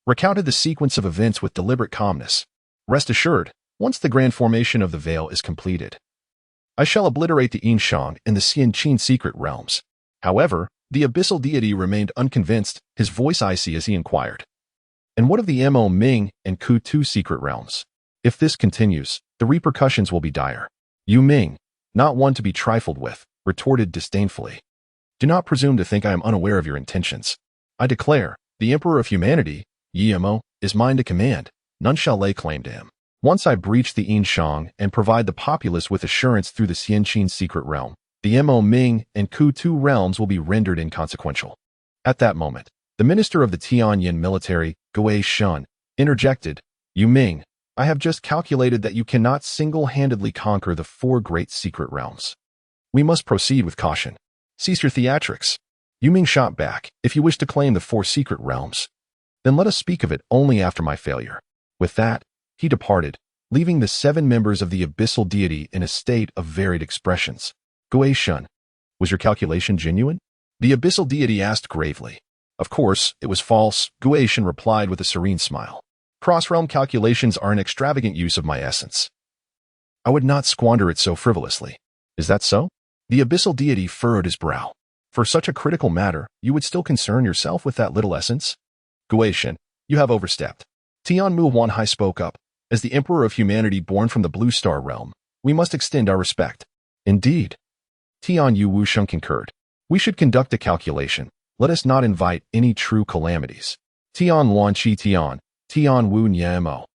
recounted the sequence of events with deliberate calmness. Rest assured, once the grand formation of the veil is completed, I shall obliterate the Yin-Shang and the Xianqin secret realms. However, the Abyssal Deity remained unconvinced, his voice icy as he inquired. And what of the Ming and Ku-2 secret realms? If this continues, the repercussions will be dire. Yu Ming, not one to be trifled with, retorted disdainfully. Do not presume to think I am unaware of your intentions. I declare, the Emperor of Humanity, Yi-Mo, is mine to command. None shall lay claim to him. Once I breach the Yin-Shang and provide the populace with assurance through the Xianqin secret realm, the Ming and Ku-2 realms will be rendered inconsequential. At that moment, the minister of the Tianyin military, Gui Shun, interjected, Yu Ming, I have just calculated that you cannot single-handedly conquer the 4 great secret realms. We must proceed with caution. Cease your theatrics. Yu Ming shot back. If you wish to claim the 4 secret realms, then let us speak of it only after my failure. With that, he departed, leaving the 7 members of the Abyssal Deity in a state of varied expressions. Gui Shun, was your calculation genuine? The Abyssal Deity asked gravely. Of course, it was false, Gui Shun replied with a serene smile. Cross-realm calculations are an extravagant use of my essence. I would not squander it so frivolously. Is that so? The Abyssal Deity furrowed his brow. For such a critical matter, you would still concern yourself with that little essence? Gui Shun, you have overstepped. Tianmu Wanhai spoke up. As the Emperor of Humanity born from the Blue Star realm, we must extend our respect. Indeed. Tian Yu Wusheng concurred. We should conduct a calculation. Let us not invite any true calamities. Tian Luan Chi Tian, Tian Wu Nyamo,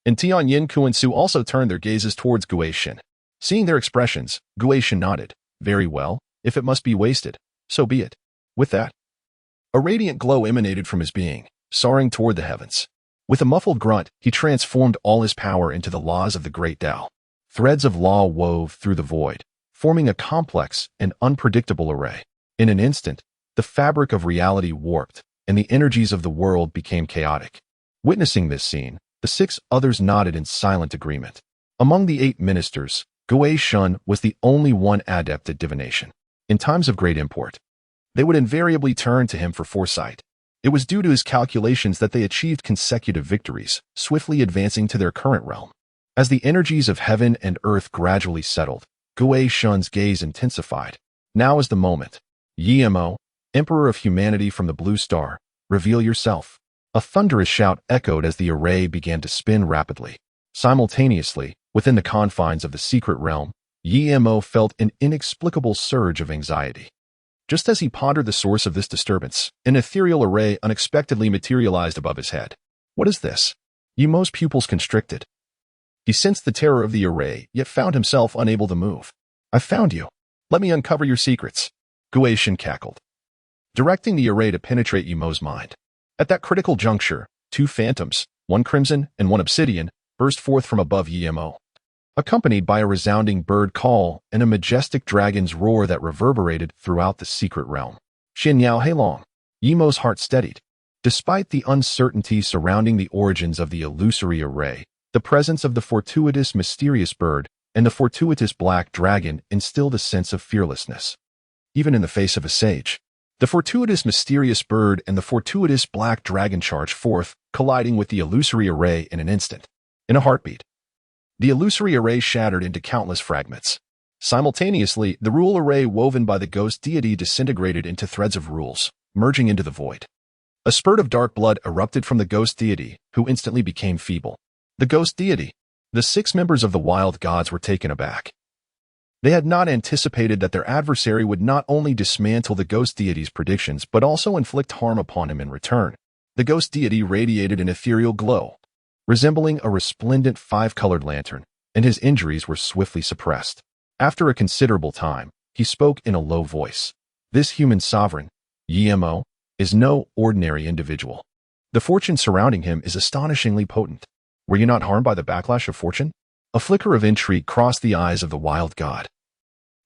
and Tian Yin Kuan-Su also turned their gazes towards Gui Shun. Seeing their expressions, Gui Shun nodded. Very well, if it must be wasted, so be it. With that, a radiant glow emanated from his being, soaring toward the heavens. With a muffled grunt, he transformed all his power into the laws of the great Tao. Threads of law wove through the void, forming a complex and unpredictable array. In an instant, the fabric of reality warped, and the energies of the world became chaotic. Witnessing this scene, the 6 others nodded in silent agreement. Among the 8 ministers, Gui Shun was the only one adept at divination. In times of great import, they would invariably turn to him for foresight. It was due to his calculations that they achieved consecutive victories, swiftly advancing to their current realm. As the energies of heaven and earth gradually settled, Gui Shun's gaze intensified. Now is the moment. Yi-Mo, Emperor of Humanity from the Blue Star, reveal yourself. A thunderous shout echoed as the array began to spin rapidly. Simultaneously, within the confines of the secret realm, Yi-Mo felt an inexplicable surge of anxiety. Just as he pondered the source of this disturbance, an ethereal array unexpectedly materialized above his head. What is this? Yi-Mo's pupils constricted. He sensed the terror of the array, yet found himself unable to move. I've found you. Let me uncover your secrets. Gui Shun cackled, directing the array to penetrate Yi-Mo's mind. At that critical juncture, 2 phantoms, one crimson and one obsidian, burst forth from above Yi-Mo, accompanied by a resounding bird call and a majestic dragon's roar that reverberated throughout the secret realm. Xin Yao Heilong. Yi-Mo's heart steadied. Despite the uncertainty surrounding the origins of the illusory array, The presence of the fortuitous mysterious bird and the fortuitous black dragon instilled a sense of fearlessness, even in the face of a sage. The fortuitous mysterious bird and the fortuitous black dragon charged forth, colliding with the illusory array in an instant. In a heartbeat, the illusory array shattered into countless fragments. Simultaneously, the rule array woven by the ghost deity disintegrated into threads of rules, merging into the void. A spurt of dark blood erupted from the ghost deity, who instantly became feeble. The ghost deity. The 6 members of the wild gods were taken aback. They had not anticipated that their adversary would not only dismantle the ghost deity's predictions but also inflict harm upon him in return. The ghost deity radiated an ethereal glow, resembling a resplendent 5-colored lantern, and his injuries were swiftly suppressed. After a considerable time, he spoke in a low voice. This human sovereign, Yi-Mo, is no ordinary individual. The fortune surrounding him is astonishingly potent. Were you not harmed by the backlash of fortune? A flicker of intrigue crossed the eyes of the wild god.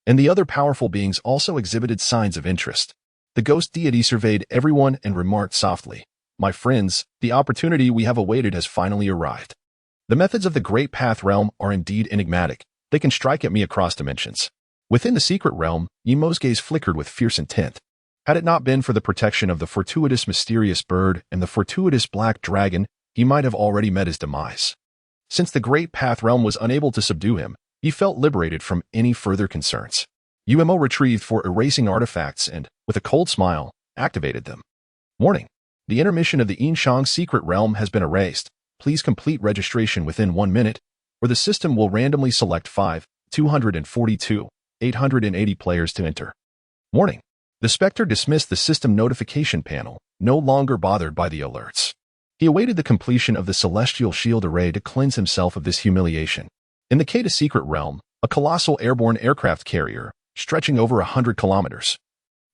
And the other powerful beings also exhibited signs of interest. The ghost deity surveyed everyone and remarked softly, "My friends, the opportunity we have awaited has finally arrived. The methods of the Great Path Realm are indeed enigmatic. They can strike at me across dimensions." Within the secret realm, Yi-Mo's gaze flickered with fierce intent. Had it not been for the protection of the fortuitous mysterious bird and the fortuitous black dragon, he might have already met his demise. Since the Great Path Realm was unable to subdue him, he felt liberated from any further concerns. Yi-Mo retrieved 4 erasing artifacts and, with a cold smile, activated them. Warning: the intermission of the Yin-Shang secret realm has been erased. Please complete registration within 1 minute, or the system will randomly select 880 players to enter. Warning: the Spectre dismissed the system notification panel, no longer bothered by the alerts. He awaited the completion of the celestial shield array to cleanse himself of this humiliation. In the Kata secret realm, a colossal airborne aircraft carrier, stretching over 100 kilometers,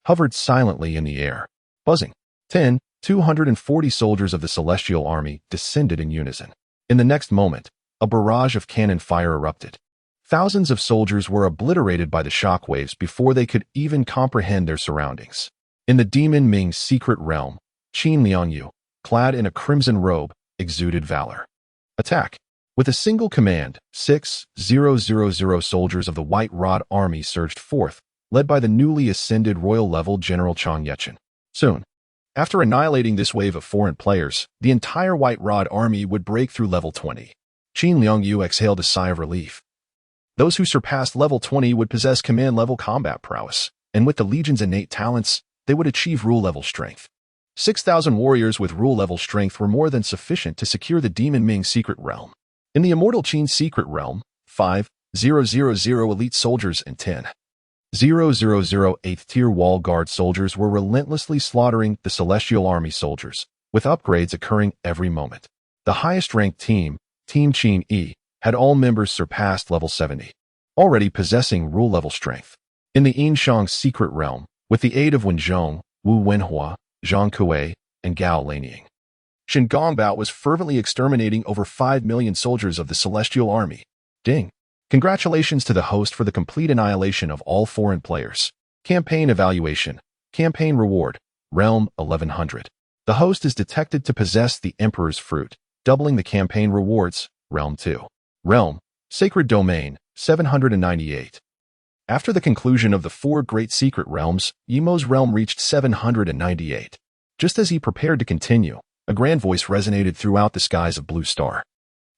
hovered silently in the air, buzzing. 240 soldiers of the celestial army descended in unison. In the next moment, a barrage of cannon fire erupted. Thousands of soldiers were obliterated by the shockwaves before they could even comprehend their surroundings. In the demon Ming secret realm, Qin Liangyu, clad in a crimson robe, exuded valor. Attack! With a single command, 6,000 soldiers of the White Rod Army surged forth, led by the newly ascended royal-level General Chang Yechen. Soon, after annihilating this wave of foreign players, the entire White Rod Army would break through level 20. Qin Liangyu exhaled a sigh of relief. Those who surpassed level 20 would possess command-level combat prowess, and with the Legion's innate talents, they would achieve rule-level strength. 6,000 warriors with rule-level strength were more than sufficient to secure the Demon Ming secret realm. In the Immortal Qin secret realm, 5,000 elite soldiers and 10,000 8th-tier wall guard soldiers were relentlessly slaughtering the Celestial Army soldiers, with upgrades occurring every moment. The highest-ranked team, Team Qin Yi, had all members surpassed level 70, already possessing rule-level strength. In the Yin-Shang secret realm, with the aid of Wenzhong, Wu Wenhua, Zhang Kuei, and Gao Lanying, Shen Gongbao was fervently exterminating over 5 million soldiers of the Celestial Army. Ding! Congratulations to the host for the complete annihilation of all foreign players. Campaign evaluation. Campaign reward. Realm 1100. The host is detected to possess the Emperor's Fruit, doubling the campaign rewards. Realm 2. Realm. Sacred Domain. 798. After the conclusion of the 4 great secret realms, Yi-Mo's realm reached 798. Just as he prepared to continue, a grand voice resonated throughout the skies of Blue Star.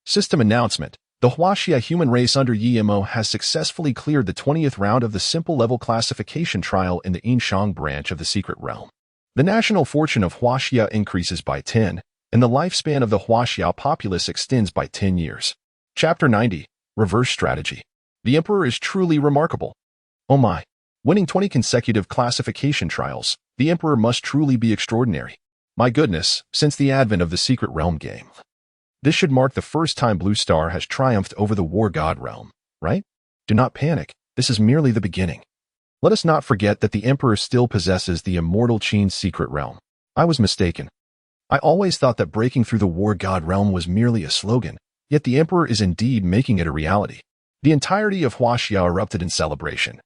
System announcement. The Huaxia human race under Yi-Mo has successfully cleared the 20th round of the simple level classification trial in the Yin-Shang branch of the secret realm. The national fortune of Huaxia increases by 10, and the lifespan of the Huaxia populace extends by 10 years. Chapter 90. Reverse Strategy. The Emperor is truly remarkable. Oh my. Winning 20 consecutive classification trials, the Emperor must truly be extraordinary. My goodness, since the advent of the Secret Realm game. This should mark the first time Blue Star has triumphed over the War God realm, right? Do not panic, this is merely the beginning. Let us not forget that the Emperor still possesses the immortal Qin secret realm. I was mistaken. I always thought that breaking through the War God realm was merely a slogan, yet the Emperor is indeed making it a reality. The entirety of Huaxia erupted in celebration,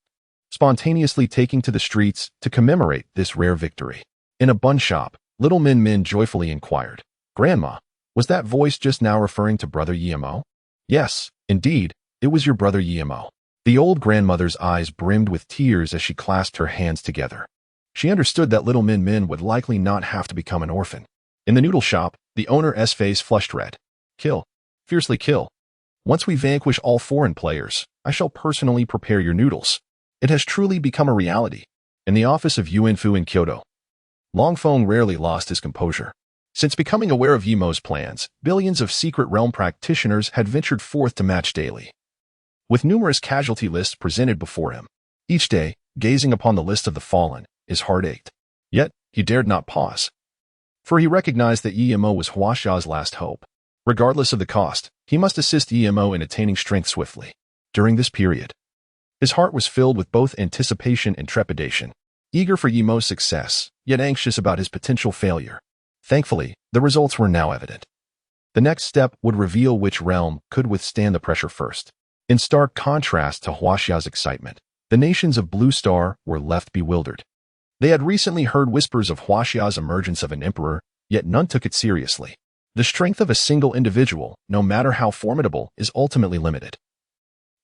spontaneously taking to the streets to commemorate this rare victory. In a bun shop, little Min Min joyfully inquired, "Grandma, Was that voice just now referring to Brother Yimo? Yes, indeed, it was your brother Yimo. The old grandmother's eyes brimmed with tears as she clasped her hands together. She understood that little Min Min would likely not have to become an orphan. In the noodle shop, the owner's face flushed red. Kill. Fiercely kill. Once we vanquish all foreign players, I shall personally prepare your noodles. It has truly become a reality. In the office of Yuan Fu in Kyoto, Long Feng rarely lost his composure. Since becoming aware of Yimo's plans, billions of secret realm practitioners had ventured forth to match daily. With numerous casualty lists presented before him, each day, gazing upon the list of the fallen, his heart ached. Yet, he dared not pause. For he recognized that Yimo was Huaxia's last hope. Regardless of the cost, he must assist Yimo in attaining strength swiftly. During this period, his heart was filled with both anticipation and trepidation, eager for Yimo's success, yet anxious about his potential failure. Thankfully, the results were now evident. The next step would reveal which realm could withstand the pressure first. In stark contrast to Huaxia's excitement, the nations of Blue Star were left bewildered. They had recently heard whispers of Huaxia's emergence of an emperor, yet none took it seriously. The strength of a single individual, no matter how formidable, is ultimately limited.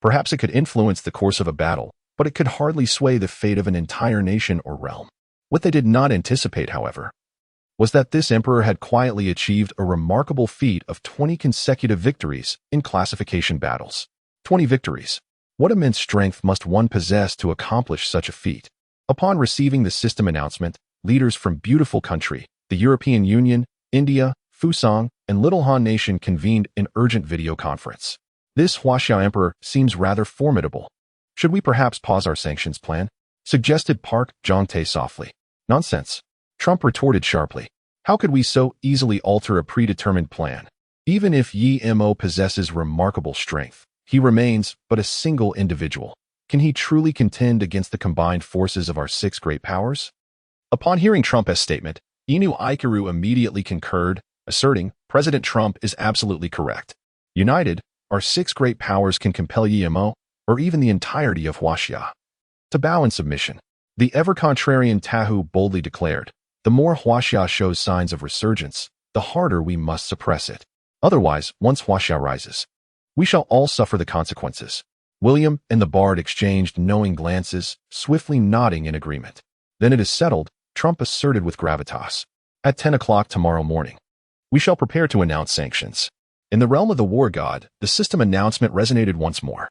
Perhaps it could influence the course of a battle, but it could hardly sway the fate of an entire nation or realm. What they did not anticipate, however, was that this emperor had quietly achieved a remarkable feat of 20 consecutive victories in classification battles. 20 victories. What immense strength must one possess to accomplish such a feat? Upon receiving the system announcement, leaders from beautiful country, the European Union, India, Fusang, and Little Han Nation convened an urgent video conference. This Huaxia emperor seems rather formidable. Should we perhaps pause our sanctions plan? Suggested Park Zhongtae softly. Nonsense. Trump retorted sharply. How could we so easily alter a predetermined plan? Even if Yimo possesses remarkable strength, he remains but a single individual. Can he truly contend against the combined forces of our six great powers? Upon hearing Trump's statement, Inu Aikaru immediately concurred, asserting, President Trump is absolutely correct. United, our six great powers can compel Yimo, or even the entirety of Huaxia, to bow in submission. The ever-contrarian Tahu boldly declared, the more Huaxia shows signs of resurgence, the harder we must suppress it. Otherwise, once Huaxia rises, we shall all suffer the consequences. William and the Bard exchanged knowing glances, swiftly nodding in agreement. Then it is settled, Trump asserted with gravitas. At 10 o'clock tomorrow morning, we shall prepare to announce sanctions. In the realm of the war god, the system announcement resonated once more.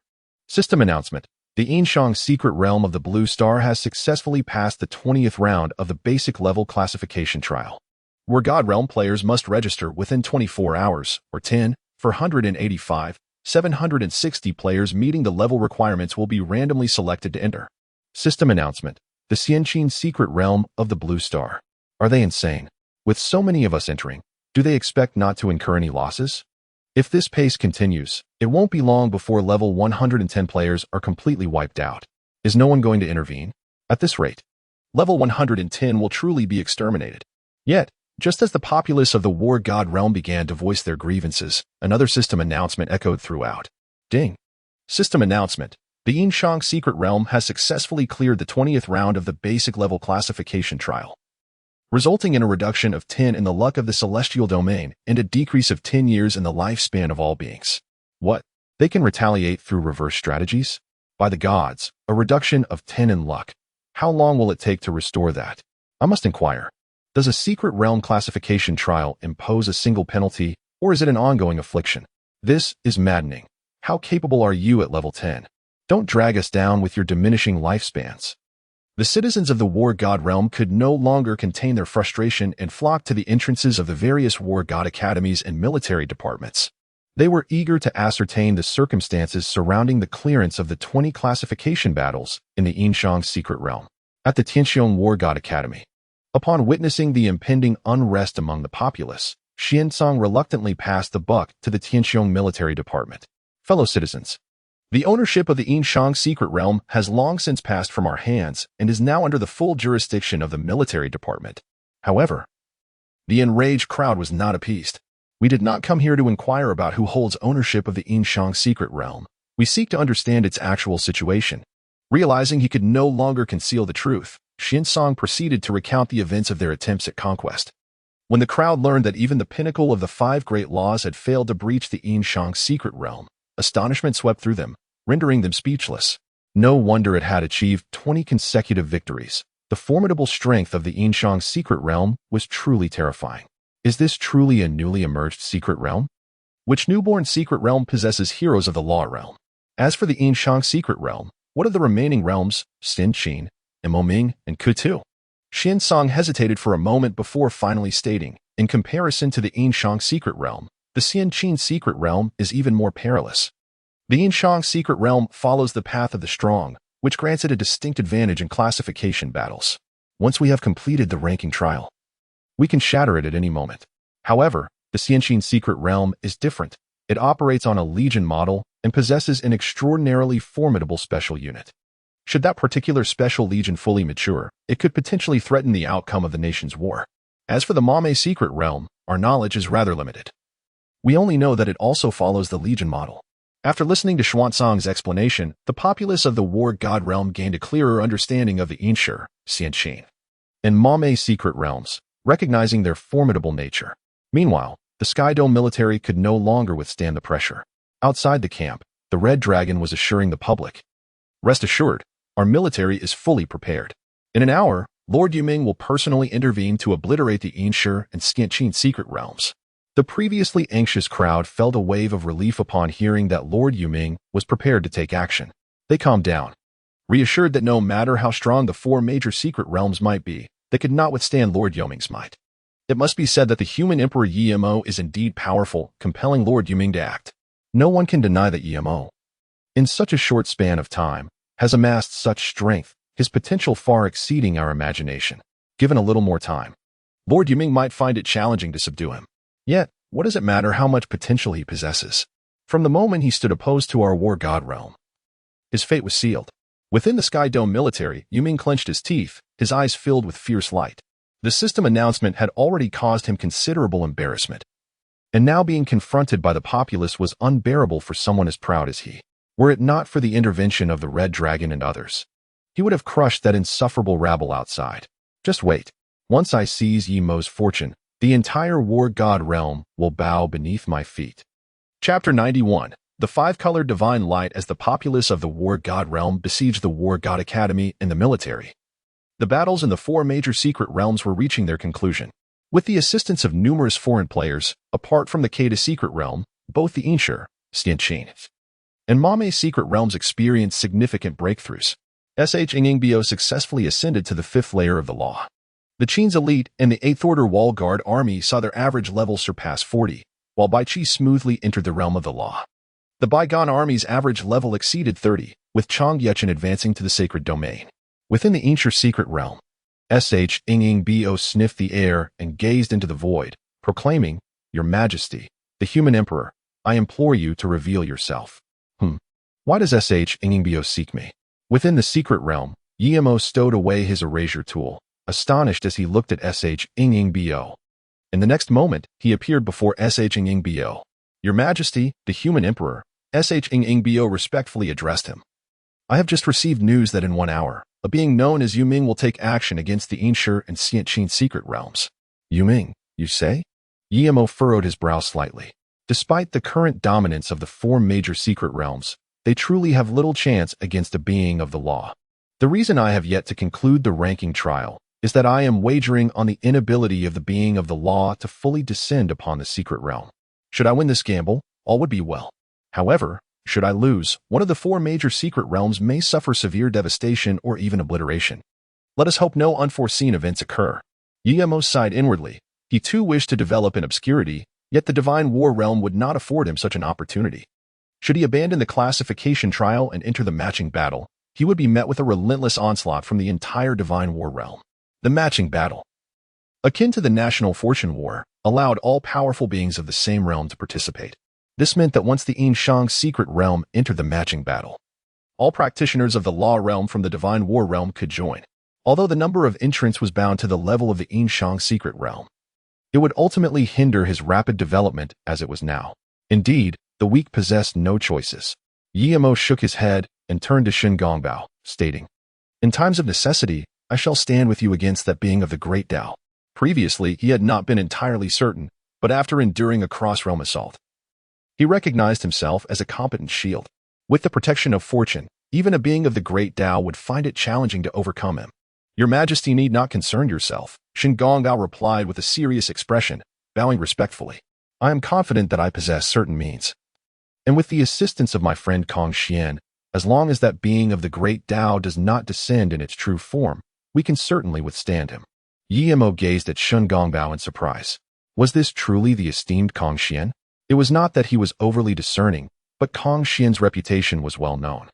System announcement. The Yin-Shang secret realm of the Blue Star has successfully passed the 20th round of the basic level classification trial. War god realm players must register within 24 hours, or 10, for 185, 760 players meeting the level requirements will be randomly selected to enter. System announcement. The Xianqin secret realm of the Blue Star. Are they insane? With so many of us entering, do they expect not to incur any losses? If this pace continues, it won't be long before level 110 players are completely wiped out. Is no one going to intervene? At this rate, level 110 will truly be exterminated. Yet, just as the populace of the war god realm began to voice their grievances, another system announcement echoed throughout. Ding. System announcement. The Yin-Shang secret realm has successfully cleared the 20th round of the basic level classification trial, resulting in a reduction of 10 in the luck of the celestial domain and a decrease of 10 years in the lifespan of all beings. What? They can retaliate through reverse strategies? By the gods, a reduction of 10 in luck. How long will it take to restore that? I must inquire. Does a secret realm classification trial impose a single penalty, or is it an ongoing affliction? This is maddening. How capable are you at level 10? Don't drag us down with your diminishing lifespans. The citizens of the war god realm could no longer contain their frustration and flocked to the entrances of the various war god academies and military departments. They were eager to ascertain the circumstances surrounding the clearance of the 20 classification battles in the Yin-Shang secret realm. At the Tianxiong War God Academy, upon witnessing the impending unrest among the populace, Xiansong reluctantly passed the buck to the Tianxiong military department. Fellow citizens, the ownership of the Yin-Shang secret realm has long since passed from our hands and is now under the full jurisdiction of the military department. However, the enraged crowd was not appeased. We did not come here to inquire about who holds ownership of the Yin-Shang secret realm. We seek to understand its actual situation. Realizing he could no longer conceal the truth, Xiansong proceeded to recount the events of their attempts at conquest. When the crowd learned that even the pinnacle of the 5 great laws had failed to breach the Yin-Shang secret realm, astonishment swept through them, rendering them speechless. No wonder it had achieved 20 consecutive victories. The formidable strength of the Yin-Shang secret realm was truly terrifying. Is this truly a newly emerged secret realm? Which newborn secret realm possesses heroes of the law realm? As for the Yin-Shang secret realm, what of the remaining realms, Xin-Qin, Ming, and Kutu? Xin-Song hesitated for a moment before finally stating, in comparison to the Yin-Shang secret realm, the Xin-Qin secret realm is even more perilous. The Yin-Shang secret realm follows the path of the strong, which grants it a distinct advantage in classification battles. Once we have completed the ranking trial, we can shatter it at any moment. However, the Xin-Qin secret realm is different. It operates on a legion model and possesses an extraordinarily formidable special unit. Should that particular special legion fully mature, it could potentially threaten the outcome of the nation's war. As for the Mame secret realm, our knowledge is rather limited. We only know that it also follows the legion model. After listening to Xuanzang's explanation, the populace of the war god realm gained a clearer understanding of the Ensues, Xin-Qin, and Mame secret realms, recognizing their formidable nature. Meanwhile, the Sky Dome military could no longer withstand the pressure. Outside the camp, the Red Dragon was assuring the public, "Rest assured, our military is fully prepared. In an hour, Lord Yuming will personally intervene to obliterate the Ensues and Xin-Qin secret realms." The previously anxious crowd felt a wave of relief upon hearing that Lord Yuming was prepared to take action. They calmed down, reassured that no matter how strong the 4 major secret realms might be, they could not withstand Lord Yuming's might. It must be said that the human Emperor Yimo is indeed powerful, compelling Lord Yuming to act. No one can deny that Yimo, in such a short span of time, has amassed such strength, his potential far exceeding our imagination. Given a little more time, Lord Yuming might find it challenging to subdue him. Yet, what does it matter how much potential he possesses? From the moment he stood opposed to our war god realm, his fate was sealed. Within the Sky Dome military, Yuming clenched his teeth, his eyes filled with fierce light. The system announcement had already caused him considerable embarrassment, and now being confronted by the populace was unbearable for someone as proud as he. Were it not for the intervention of the Red Dragon and others, he would have crushed that insufferable rabble outside. Just wait. Once I seize Yimo's fortune, the entire war god realm will bow beneath my feet. Chapter 91. The 5-colored divine light. As the populace of the war god realm besieged the war god academy and the military, the battles in the 4 major secret realms were reaching their conclusion. With the assistance of numerous foreign players, apart from the Kata secret realm, both the Ensues, Xin-Qin, and Mame secret realms experienced significant breakthroughs. Sh-Ingbio successfully ascended to the 5th layer of the law. The Qin's elite and the 8th Order Wall Guard army saw their average level surpass 40, while Baiqi smoothly entered the realm of the law. The Baigan army's average level exceeded 30, with Chang Yechen advancing to the sacred domain. Within the Ensues secret realm, Sh-Ingbio sniffed the air and gazed into the void, proclaiming, "Your Majesty, the human emperor, I implore you to reveal yourself." Why does Sh-Ingbio seek me? Within the secret realm, Yimo stowed away his erasure tool, astonished as he looked at Sh-Ingbio. In the next moment, he appeared before Sh-Ingbio. "Your Majesty, the human emperor," Sh-Ingbio respectfully addressed him. "I have just received news that in 1 hour, a being known as Yuming will take action against the Ensues and Xin-Qin secret realms." "Yuming, you say?" Yimo furrowed his brow slightly. Despite the current dominance of the 4 major secret realms, they truly have little chance against a being of the law. The reason I have yet to conclude the ranking trial is that I am wagering on the inability of the being of the law to fully descend upon the secret realm. Should I win this gamble, all would be well. However, should I lose, one of the 4 major secret realms may suffer severe devastation or even obliteration. Let us hope no unforeseen events occur. Yimo sighed inwardly. He too wished to develop in obscurity, yet the divine war realm would not afford him such an opportunity. Should he abandon the classification trial and enter the matching battle, he would be met with a relentless onslaught from the entire divine war realm. The matching battle, akin to the national fortune war, allowed all powerful beings of the same realm to participate. This meant that once the Yin-Shang secret realm entered the matching battle, all practitioners of the law realm from the divine war realm could join. Although the number of entrants was bound to the level of the Yin-Shang secret realm, it would ultimately hinder his rapid development as it was now. Indeed, the weak possessed no choices. Yimo shook his head and turned to Shen Gongbao, stating, "In times of necessity, I shall stand with you against that being of the great Tao." Previously, he had not been entirely certain, but after enduring a cross-realm assault, he recognized himself as a competent shield. With the protection of fortune, even a being of the great Tao would find it challenging to overcome him. Your Majesty need not concern yourself, Shen Gongbao replied with a serious expression, bowing respectfully. I am confident that I possess certain means. And with the assistance of my friend Kong Xian, as long as that being of the great Tao does not descend in its true form, we can certainly withstand him. Yimo gazed at Shen Gongbao in surprise. Was this truly the esteemed Kong Xian? It was not that he was overly discerning, but Kong Xian's reputation was well known.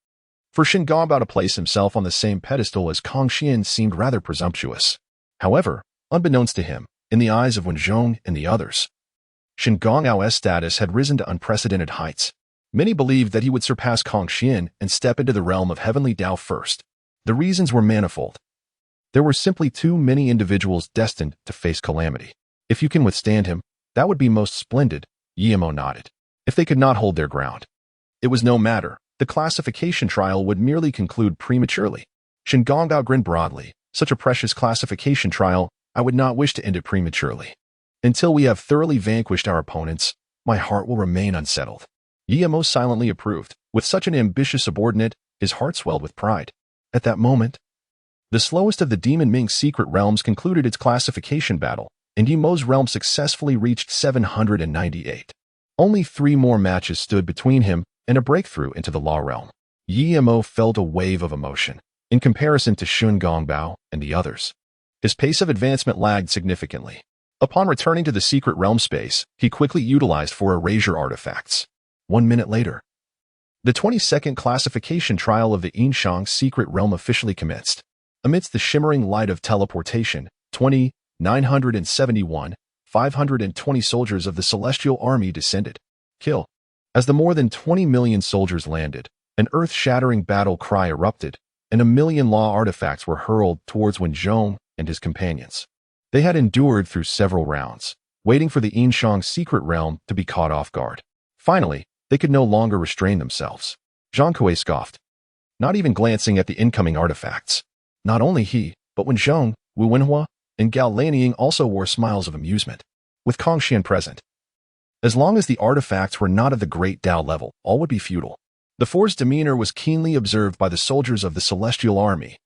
For Shen Gongbao to place himself on the same pedestal as Kong Xian seemed rather presumptuous. However, unbeknownst to him, in the eyes of Wen Zhong and the others, Shen Gongbao's status had risen to unprecedented heights. Many believed that he would surpass Kong Xian and step into the realm of heavenly Tao first. The reasons were manifold. There were simply too many individuals destined to face calamity. If you can withstand him, that would be most splendid, Yimo nodded. If they could not hold their ground, it was no matter. The classification trial would merely conclude prematurely. Shen Gongbao grinned broadly. Such a precious classification trial, I would not wish to end it prematurely. Until we have thoroughly vanquished our opponents, my heart will remain unsettled. Yimo silently approved. With such an ambitious subordinate, his heart swelled with pride. At that moment, the slowest of the Demon Ming secret realms concluded its classification battle, and Yimo's realm successfully reached 798. Only 3 more matches stood between him and a breakthrough into the law realm. Yimo felt a wave of emotion. In comparison to Shen Gongbao and the others, his pace of advancement lagged significantly. Upon returning to the secret realm space, he quickly utilized 4 erasure artifacts. 1 minute later, the 22nd classification trial of the Yin-Shang secret realm officially commenced. Amidst the shimmering light of teleportation, 971, 520 soldiers of the Celestial Army descended. Kill. As the more than 20 million soldiers landed, an earth-shattering battle cry erupted, and 1 million law artifacts were hurled towards Wen Zhong and his companions. They had endured through several rounds, waiting for the Yin-Shang secret realm to be caught off guard. Finally, they could no longer restrain themselves. Zhang Kuei scoffed, not even glancing at the incoming artifacts. Not only he, but Wen Zhong, Wu Wenhua, and Gao Lanying also wore smiles of amusement. With Kong Xian present, as long as the artifacts were not of the great Tao level, all would be futile. The 4's demeanor was keenly observed by the soldiers of the Celestial Army,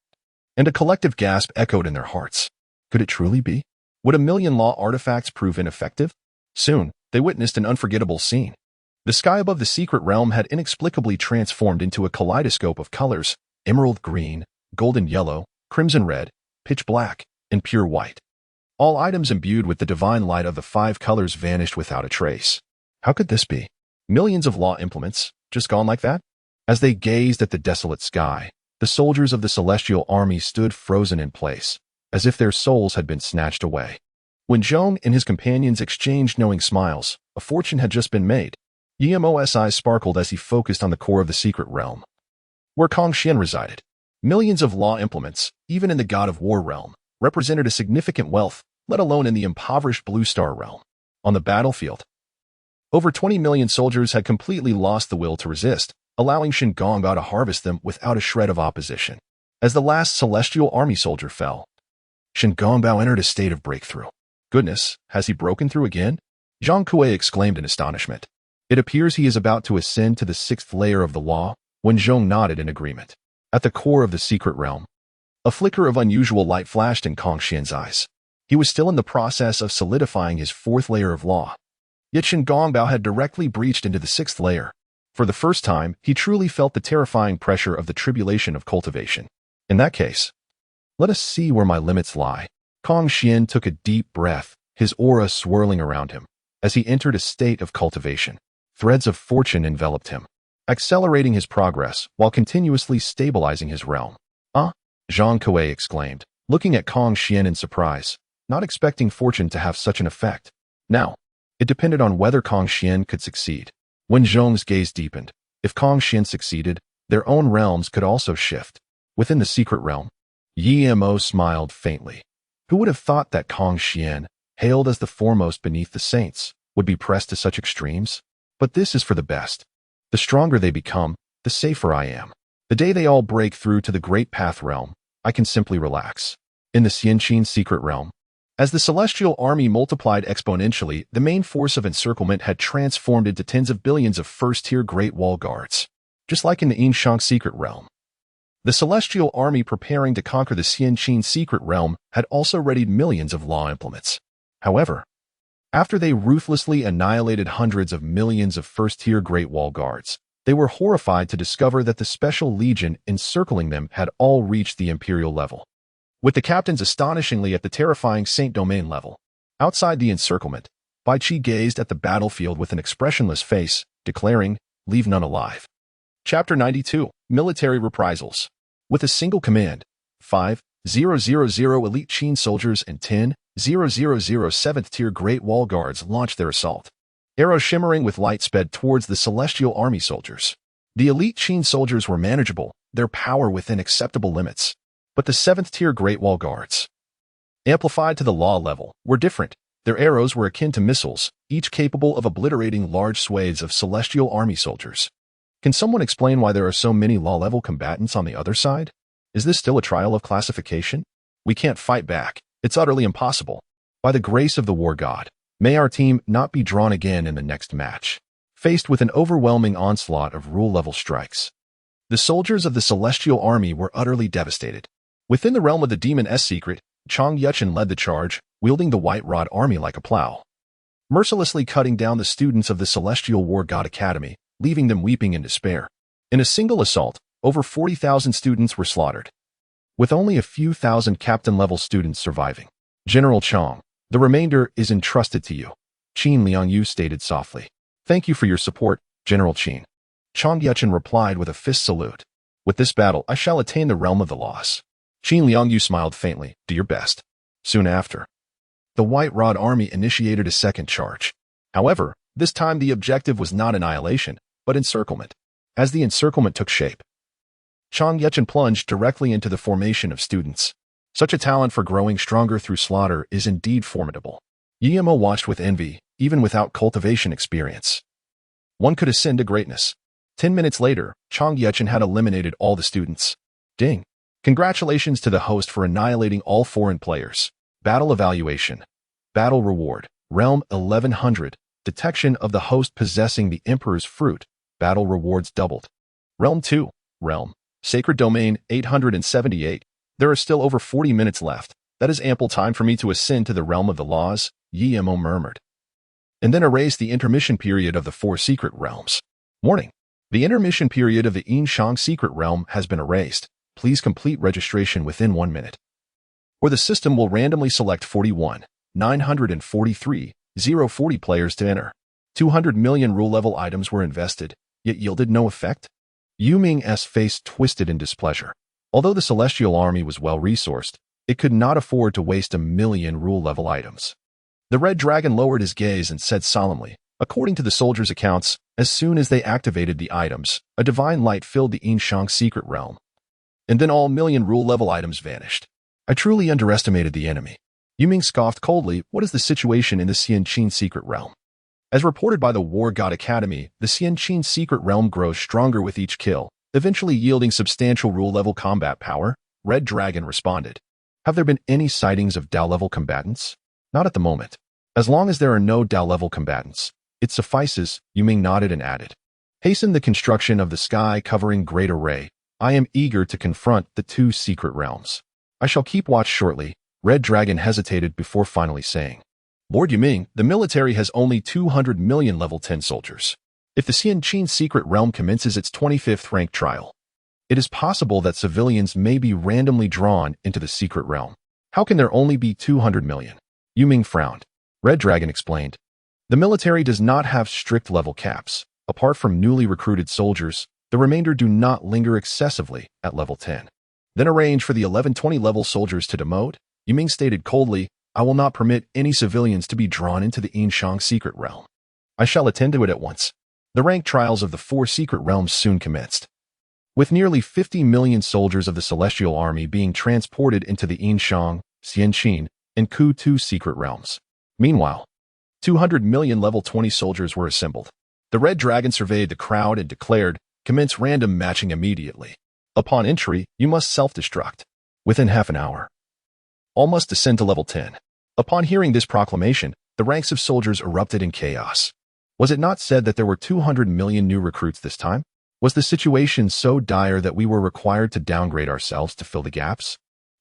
and a collective gasp echoed in their hearts. Could it truly be? Would 1 million law artifacts prove ineffective? Soon, they witnessed an unforgettable scene. The sky above the secret realm had inexplicably transformed into a kaleidoscope of colors: emerald green, golden yellow, crimson red, pitch black, and pure white. All items imbued with the divine light of the 5 colors vanished without a trace. How could this be? Millions of law implements, just gone like that? As they gazed at the desolate sky, the soldiers of the Celestial Army stood frozen in place, as if their souls had been snatched away. When Zhong and his companions exchanged knowing smiles, a fortune had just been made. Yimo's eyes sparkled as he focused on the core of the secret realm, where Kong Xian resided. Millions of law implements, even in the God of War realm, represented a significant wealth, let alone in the impoverished Blue Star realm. On the battlefield, over 20 million soldiers had completely lost the will to resist, allowing Shen Gongbao to harvest them without a shred of opposition. As the last Celestial Army soldier fell, Shen Gongbao entered a state of breakthrough. Goodness, has he broken through again? Zhang Kuei exclaimed in astonishment. It appears he is about to ascend to the 6th layer of the law. Wen Zhong nodded in agreement. At the core of the secret realm, a flicker of unusual light flashed in Kong Xian's eyes. He was still in the process of solidifying his 4th layer of law. Yet Shen Gongbao had directly breached into the 6th layer. For the first time, he truly felt the terrifying pressure of the tribulation of cultivation. In that case, let us see where my limits lie. Kong Xian took a deep breath, his aura swirling around him. As he entered a state of cultivation, threads of fortune enveloped him, accelerating his progress while continuously stabilizing his realm. Zhang Kuei exclaimed, looking at Kong Xian in surprise, not expecting fortune to have such an effect. Now, it depended on whether Kong Xian could succeed. Wen Zhong's gaze deepened. If Kong Xian succeeded, their own realms could also shift. Within the secret realm, Yimo smiled faintly. Who would have thought that Kong Xian, hailed as the foremost beneath the saints, would be pressed to such extremes? But this is for the best. The stronger they become, the safer I am. The day they all break through to the Great Path realm, I can simply relax. In the Xianqin secret realm, As the celestial army multiplied exponentially, the main force of encirclement had transformed into tens of billions of first-tier Great Wall Guards, just like in the Yin-Shang secret realm. The celestial army preparing to conquer the Yin-Shang secret realm had also readied millions of law implements. However, after they ruthlessly annihilated hundreds of millions of first-tier Great Wall Guards, they were horrified to discover that the special legion encircling them had all reached the imperial level, with the captains astonishingly at the terrifying Saint Domain level. Outside the encirclement, Bai Qi gazed at the battlefield with an expressionless face, declaring, "Leave none alive." Chapter 92, Military Reprisals. With a single command, 5,000 elite Qin soldiers and 10,000 7th-tier Great Wall Guards launched their assault. Arrows shimmering with light sped towards the celestial army soldiers. The elite Qin soldiers were manageable, their power within acceptable limits. But the 7th-tier Great Wall Guards, amplified to the law level, were different. Their arrows were akin to missiles, each capable of obliterating large swathes of celestial army soldiers. Can someone explain why there are so many law-level combatants on the other side? Is this still a trial of classification? We can't fight back. It's utterly impossible. By the grace of the war god, may our team not be drawn again in the next match. Faced with an overwhelming onslaught of rule-level strikes, the soldiers of the celestial army were utterly devastated. Within the realm of the Demon S secret, Chang Yuchen led the charge, wielding the White Rod army like a plow, mercilessly cutting down the students of the Celestial War God Academy, leaving them weeping in despair. In a single assault, over 40,000 students were slaughtered, with only a few thousand captain-level students surviving. General Chang, the remainder is entrusted to you, Qin Liangyu stated softly. Thank you for your support, General Qin. Chang Yuchen replied with a fist salute. With this battle, I shall attain the realm of the loss. Qin Liangyu smiled faintly. Do your best. Soon after, the White Rod army initiated a second charge. However, this time the objective was not annihilation, but encirclement. As the encirclement took shape, Chang Yuchen plunged directly into the formation of students. Such a talent for growing stronger through slaughter is indeed formidable. Yimo watched with envy, even without cultivation experience. One could ascend to greatness. 10 minutes later, Chang Yuchen had eliminated all the students. Ding! Congratulations to the host for annihilating all foreign players. Battle evaluation. Battle reward. Realm 1100. Detection of the host possessing the Emperor's fruit. Battle rewards doubled. Realm 2. Realm. Sacred Domain 878. There are still over 40 minutes left. That is ample time for me to ascend to the realm of the laws, Yimo murmured. And then erase the intermission period of the 4 secret realms. Warning. The intermission period of the Yin-Shang secret realm has been erased. Please complete registration within 1 minute, or the system will randomly select 41,943,040 players to enter. 200 million rule-level items were invested, yet yielded no effect. Yu Ming's face twisted in displeasure. Although the celestial army was well-resourced, it could not afford to waste 1 million rule-level items. The red dragon lowered his gaze and said solemnly, according to the soldiers' accounts, as soon as they activated the items, a divine light filled the Yin-Shang secret realm. And then all million rule-level items vanished. I truly underestimated the enemy. Yu Ming scoffed coldly. What is the situation in the Yin-Shang secret realm? As reported by the War God Academy, the Yin-Shang secret realm grows stronger with each kill, eventually yielding substantial rule-level combat power. Red Dragon responded. Have there been any sightings of Dao-level combatants? Not at the moment. As long as there are no Dao-level combatants, it suffices, Yu Ming nodded and added. Hasten the construction of the sky-covering great array. I am eager to confront the 2 secret realms. I shall keep watch shortly. Red Dragon hesitated before finally saying, Lord Yu Ming, the military has only 200 million level 10 soldiers. If the Yin-Shang secret realm commences its 25th rank trial, it is possible that civilians may be randomly drawn into the secret realm. How can there only be 200 million? Yu Ming frowned. Red Dragon explained. The military does not have strict level caps. Apart from newly recruited soldiers, the remainder do not linger excessively at level 10. Then arrange for the 11-20 level soldiers to demote. Yu Ming stated coldly, I will not permit any civilians to be drawn into the Yin-Shang secret realm. I shall attend to it at once. The rank trials of the 4 secret realms soon commenced, with nearly 50 million soldiers of the Celestial Army being transported into the Yin-Shang, Yin-Shang, and Ku-2 secret realms. Meanwhile, 200 million level 20 soldiers were assembled. The Red Dragon surveyed the crowd and declared, commence random matching immediately. Upon entry, you must self-destruct. Within half an hour, all must descend to level 10. Upon hearing this proclamation, the ranks of soldiers erupted in chaos. Was it not said that there were 200 million new recruits this time? Was the situation so dire that we were required to downgrade ourselves to fill the gaps?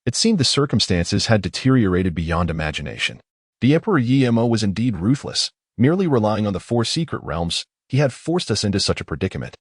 It seemed the circumstances had deteriorated beyond imagination. The Emperor Yi-Mo was indeed ruthless. Merely relying on the 4 secret realms, he had forced us into such a predicament.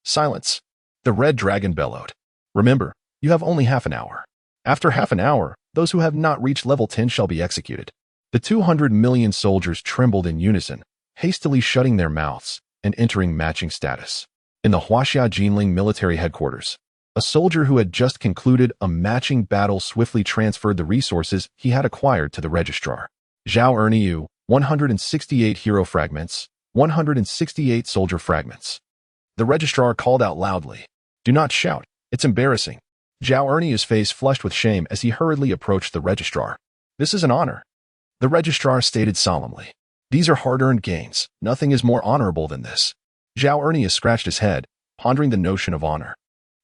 Silence. The red dragon bellowed. Remember, you have only half an hour. After half an hour, those who have not reached level 10 shall be executed. The 200 million soldiers trembled in unison, hastily shutting their mouths and entering matching status. In the Huaxia Jinling military headquarters, a soldier who had just concluded a matching battle swiftly transferred the resources he had acquired to the registrar. Zhao Erniu, 168 hero fragments, 168 soldier fragments. The registrar called out loudly. Do not shout, it's embarrassing. Zhao Erniu's face flushed with shame as he hurriedly approached the registrar. This is an honor. The registrar stated solemnly. These are hard-earned gains. Nothing is more honorable than this. Zhao Erniu scratched his head, pondering the notion of honor.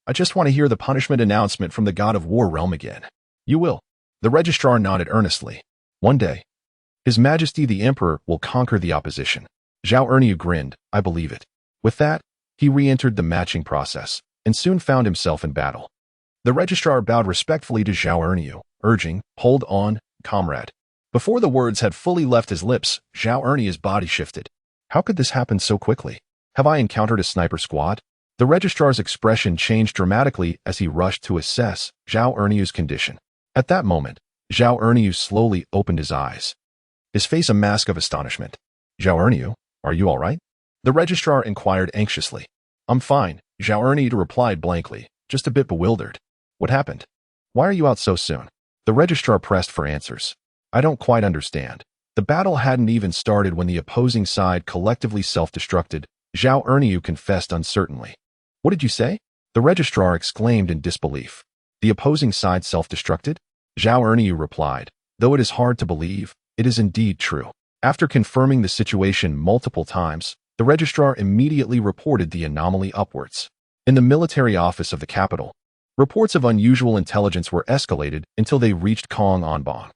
I just want to hear the punishment announcement from the God of War realm again. You will. The registrar nodded earnestly. One day, His Majesty the Emperor will conquer the opposition. Zhao Erniu grinned. I believe it. With that, he re-entered the matching process and soon found himself in battle. The registrar bowed respectfully to Zhao Erniu, urging, Hold on, comrade. Before the words had fully left his lips, Zhao Erniu's body shifted. How could this happen so quickly? Have I encountered a sniper squad? The registrar's expression changed dramatically as he rushed to assess Zhao Erniu's condition. At that moment, Zhao Erniu slowly opened his eyes, his face a mask of astonishment. Zhao Erniu, are you all right? The registrar inquired anxiously. I'm fine, Zhao Erniu replied blankly, just a bit bewildered. What happened? Why are you out so soon? The registrar pressed for answers. I don't quite understand. The battle hadn't even started when the opposing side collectively self-destructed. Zhao Erniu confessed uncertainly. What did you say? The registrar exclaimed in disbelief. The opposing side self-destructed? Zhao Erniu replied. Though it is hard to believe, it is indeed true. After confirming the situation multiple times, the registrar immediately reported the anomaly upwards. In the military office of the capital, reports of unusual intelligence were escalated until they reached Kong Anbong.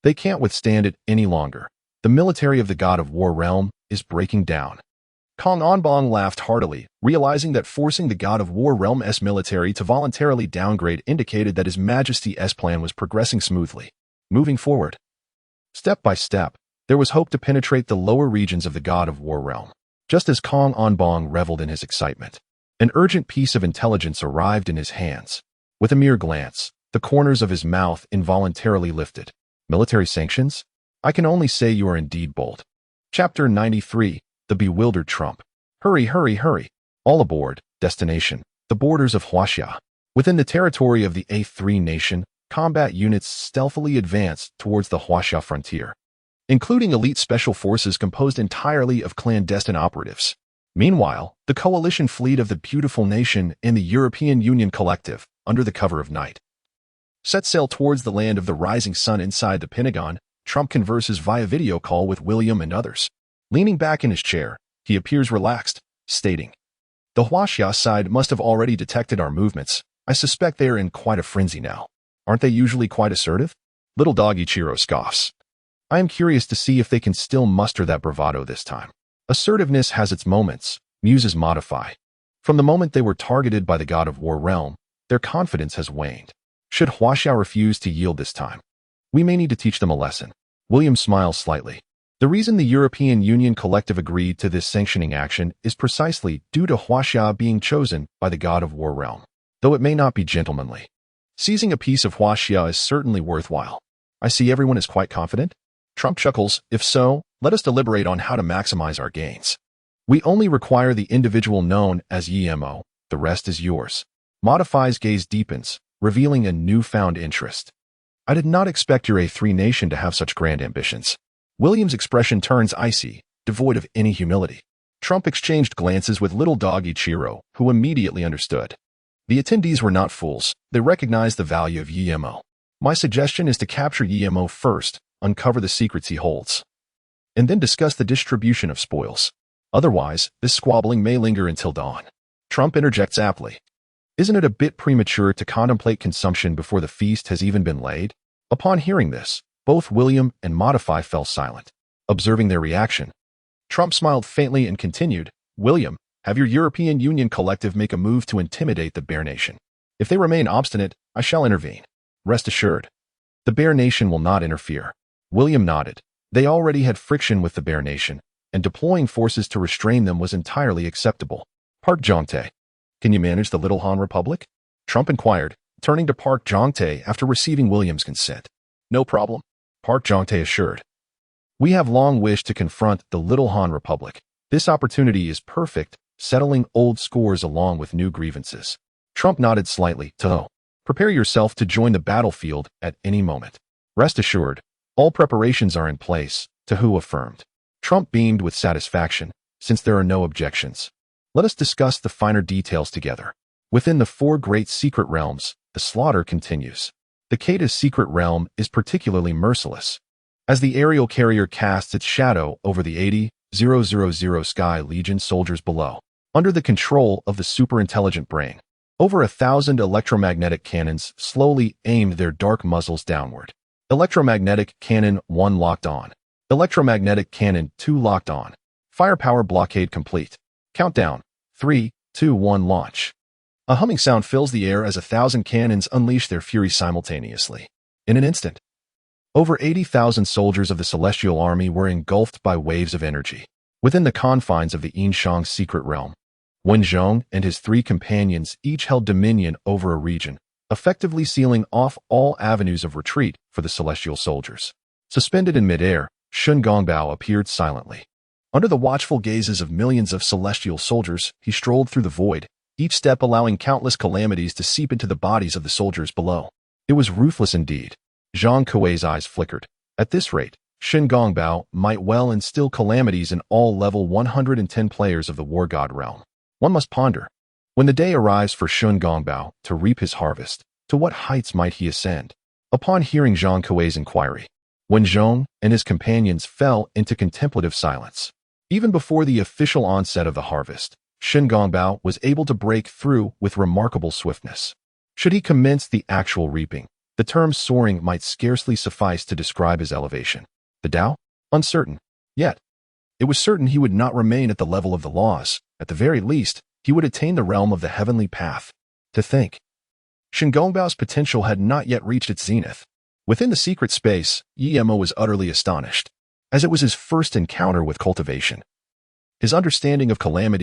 They can't withstand it any longer. The military of the God of War realm is breaking down. Kong Anbong laughed heartily, realizing that forcing the God of War realm's military to voluntarily downgrade indicated that His Majesty's plan was progressing smoothly. Moving forward, step by step, there was hope to penetrate the lower regions of the God of War realm. Just as Kong Anbong reveled in his excitement, an urgent piece of intelligence arrived in his hands. With a mere glance, the corners of his mouth involuntarily lifted. Military sanctions? I can only say you are indeed bold. Chapter 93, The Bewildered Trump. Hurry, hurry, hurry. All aboard. Destination, the borders of Huaxia. Within the territory of the A3 nation, combat units stealthily advanced towards the Huaxia frontier, including elite special forces composed entirely of clandestine operatives. Meanwhile, the coalition fleet of the beautiful nation and the European Union collective, under the cover of night, set sail towards the land of the rising sun. Inside the Pentagon, Trump converses via video call with William and others. Leaning back in his chair, he appears relaxed, stating, The Huaxia side must have already detected our movements. I suspect they are in quite a frenzy now. Aren't they usually quite assertive? Little dog Ichiro scoffs. I am curious to see if they can still muster that bravado this time. Assertiveness has its moments, muses modify. From the moment they were targeted by the God of War realm, their confidence has waned. Should Huaxia refuse to yield this time, we may need to teach them a lesson. William smiles slightly. The reason the European Union collective agreed to this sanctioning action is precisely due to Huaxia being chosen by the God of War realm, though it may not be gentlemanly. Seizing a piece of Huaxia is certainly worthwhile. I see everyone is quite confident. Trump chuckles. If so, let us deliberate on how to maximize our gains. We only require the individual known as Yi-Mo. The rest is yours. Modify's gaze deepens, revealing a newfound interest. I did not expect your A3 nation to have such grand ambitions. William's expression turns icy, devoid of any humility. Trump exchanged glances with little dog Ichiro, who immediately understood. The attendees were not fools. They recognized the value of Yi-Mo. My suggestion is to capture Yi-Mo first, uncover the secrets he holds, and then discuss the distribution of spoils. Otherwise, this squabbling may linger until dawn. Trump interjects aptly. Isn't it a bit premature to contemplate consumption before the feast has even been laid? Upon hearing this, Both William and Modify fell silent, observing their reaction. Trump smiled faintly and continued, William, have your European Union collective make a move to intimidate the Bear Nation. If they remain obstinate, I shall intervene. Rest assured. The Bear Nation will not interfere. William nodded. They already had friction with the Bear Nation, and deploying forces to restrain them was entirely acceptable. Park Jongtae. Can you manage the Little Han Republic? Trump inquired, turning to Park Jongtae after receiving William's consent. No problem, Park Jongtae assured. We have long wished to confront the Little Han Republic. This opportunity is perfect, settling old scores along with new grievances. Trump nodded slightly. Prepare yourself to join the battlefield at any moment. Rest assured, all preparations are in place, Tahu affirmed. Trump beamed with satisfaction, since there are no objections. Let us discuss the finer details together. Within the 4 great secret realms, the slaughter continues. The Kata's secret realm is particularly merciless. As the aerial carrier casts its shadow over the 80,000 Sky Legion soldiers below, under the control of the superintelligent brain, over 1,000 electromagnetic cannons slowly aimed their dark muzzles downward. Electromagnetic Cannon 1 locked on. Electromagnetic Cannon 2 locked on. Firepower blockade complete. Countdown. 3, 2, 1 launch. A humming sound fills the air as 1,000 cannons unleash their fury simultaneously. In an instant, over 80,000 soldiers of the Celestial Army were engulfed by waves of energy. Within the confines of the Yin-Shang secret realm, Wen Zhong and his 3 companions each held dominion over a region, effectively sealing off all avenues of retreat for the celestial soldiers. Suspended in midair, Shun Gongbao appeared silently. Under the watchful gazes of millions of celestial soldiers, he strolled through the void, each step allowing countless calamities to seep into the bodies of the soldiers below. It was ruthless indeed. Zhang Kuei's eyes flickered. At this rate, Shin Gongbao might well instill calamities in all level 110 players of the War God realm. One must ponder. When the day arrives for Shun Gongbao to reap his harvest, to what heights might he ascend? Upon hearing Zhang Kuei's inquiry, Wen Zhong and his companions fell into contemplative silence. Even before the official onset of the harvest, Shin Gongbao was able to break through with remarkable swiftness. Should he commence the actual reaping, the term soaring might scarcely suffice to describe his elevation. The Tao? Uncertain. Yet, it was certain he would not remain at the level of the laws. At the very least, he would attain the realm of the heavenly path. To think. Shin Gongbao's potential had not yet reached its zenith. Within the secret space, Yemo was utterly astonished, as it was his first encounter with cultivation. His understanding of calamity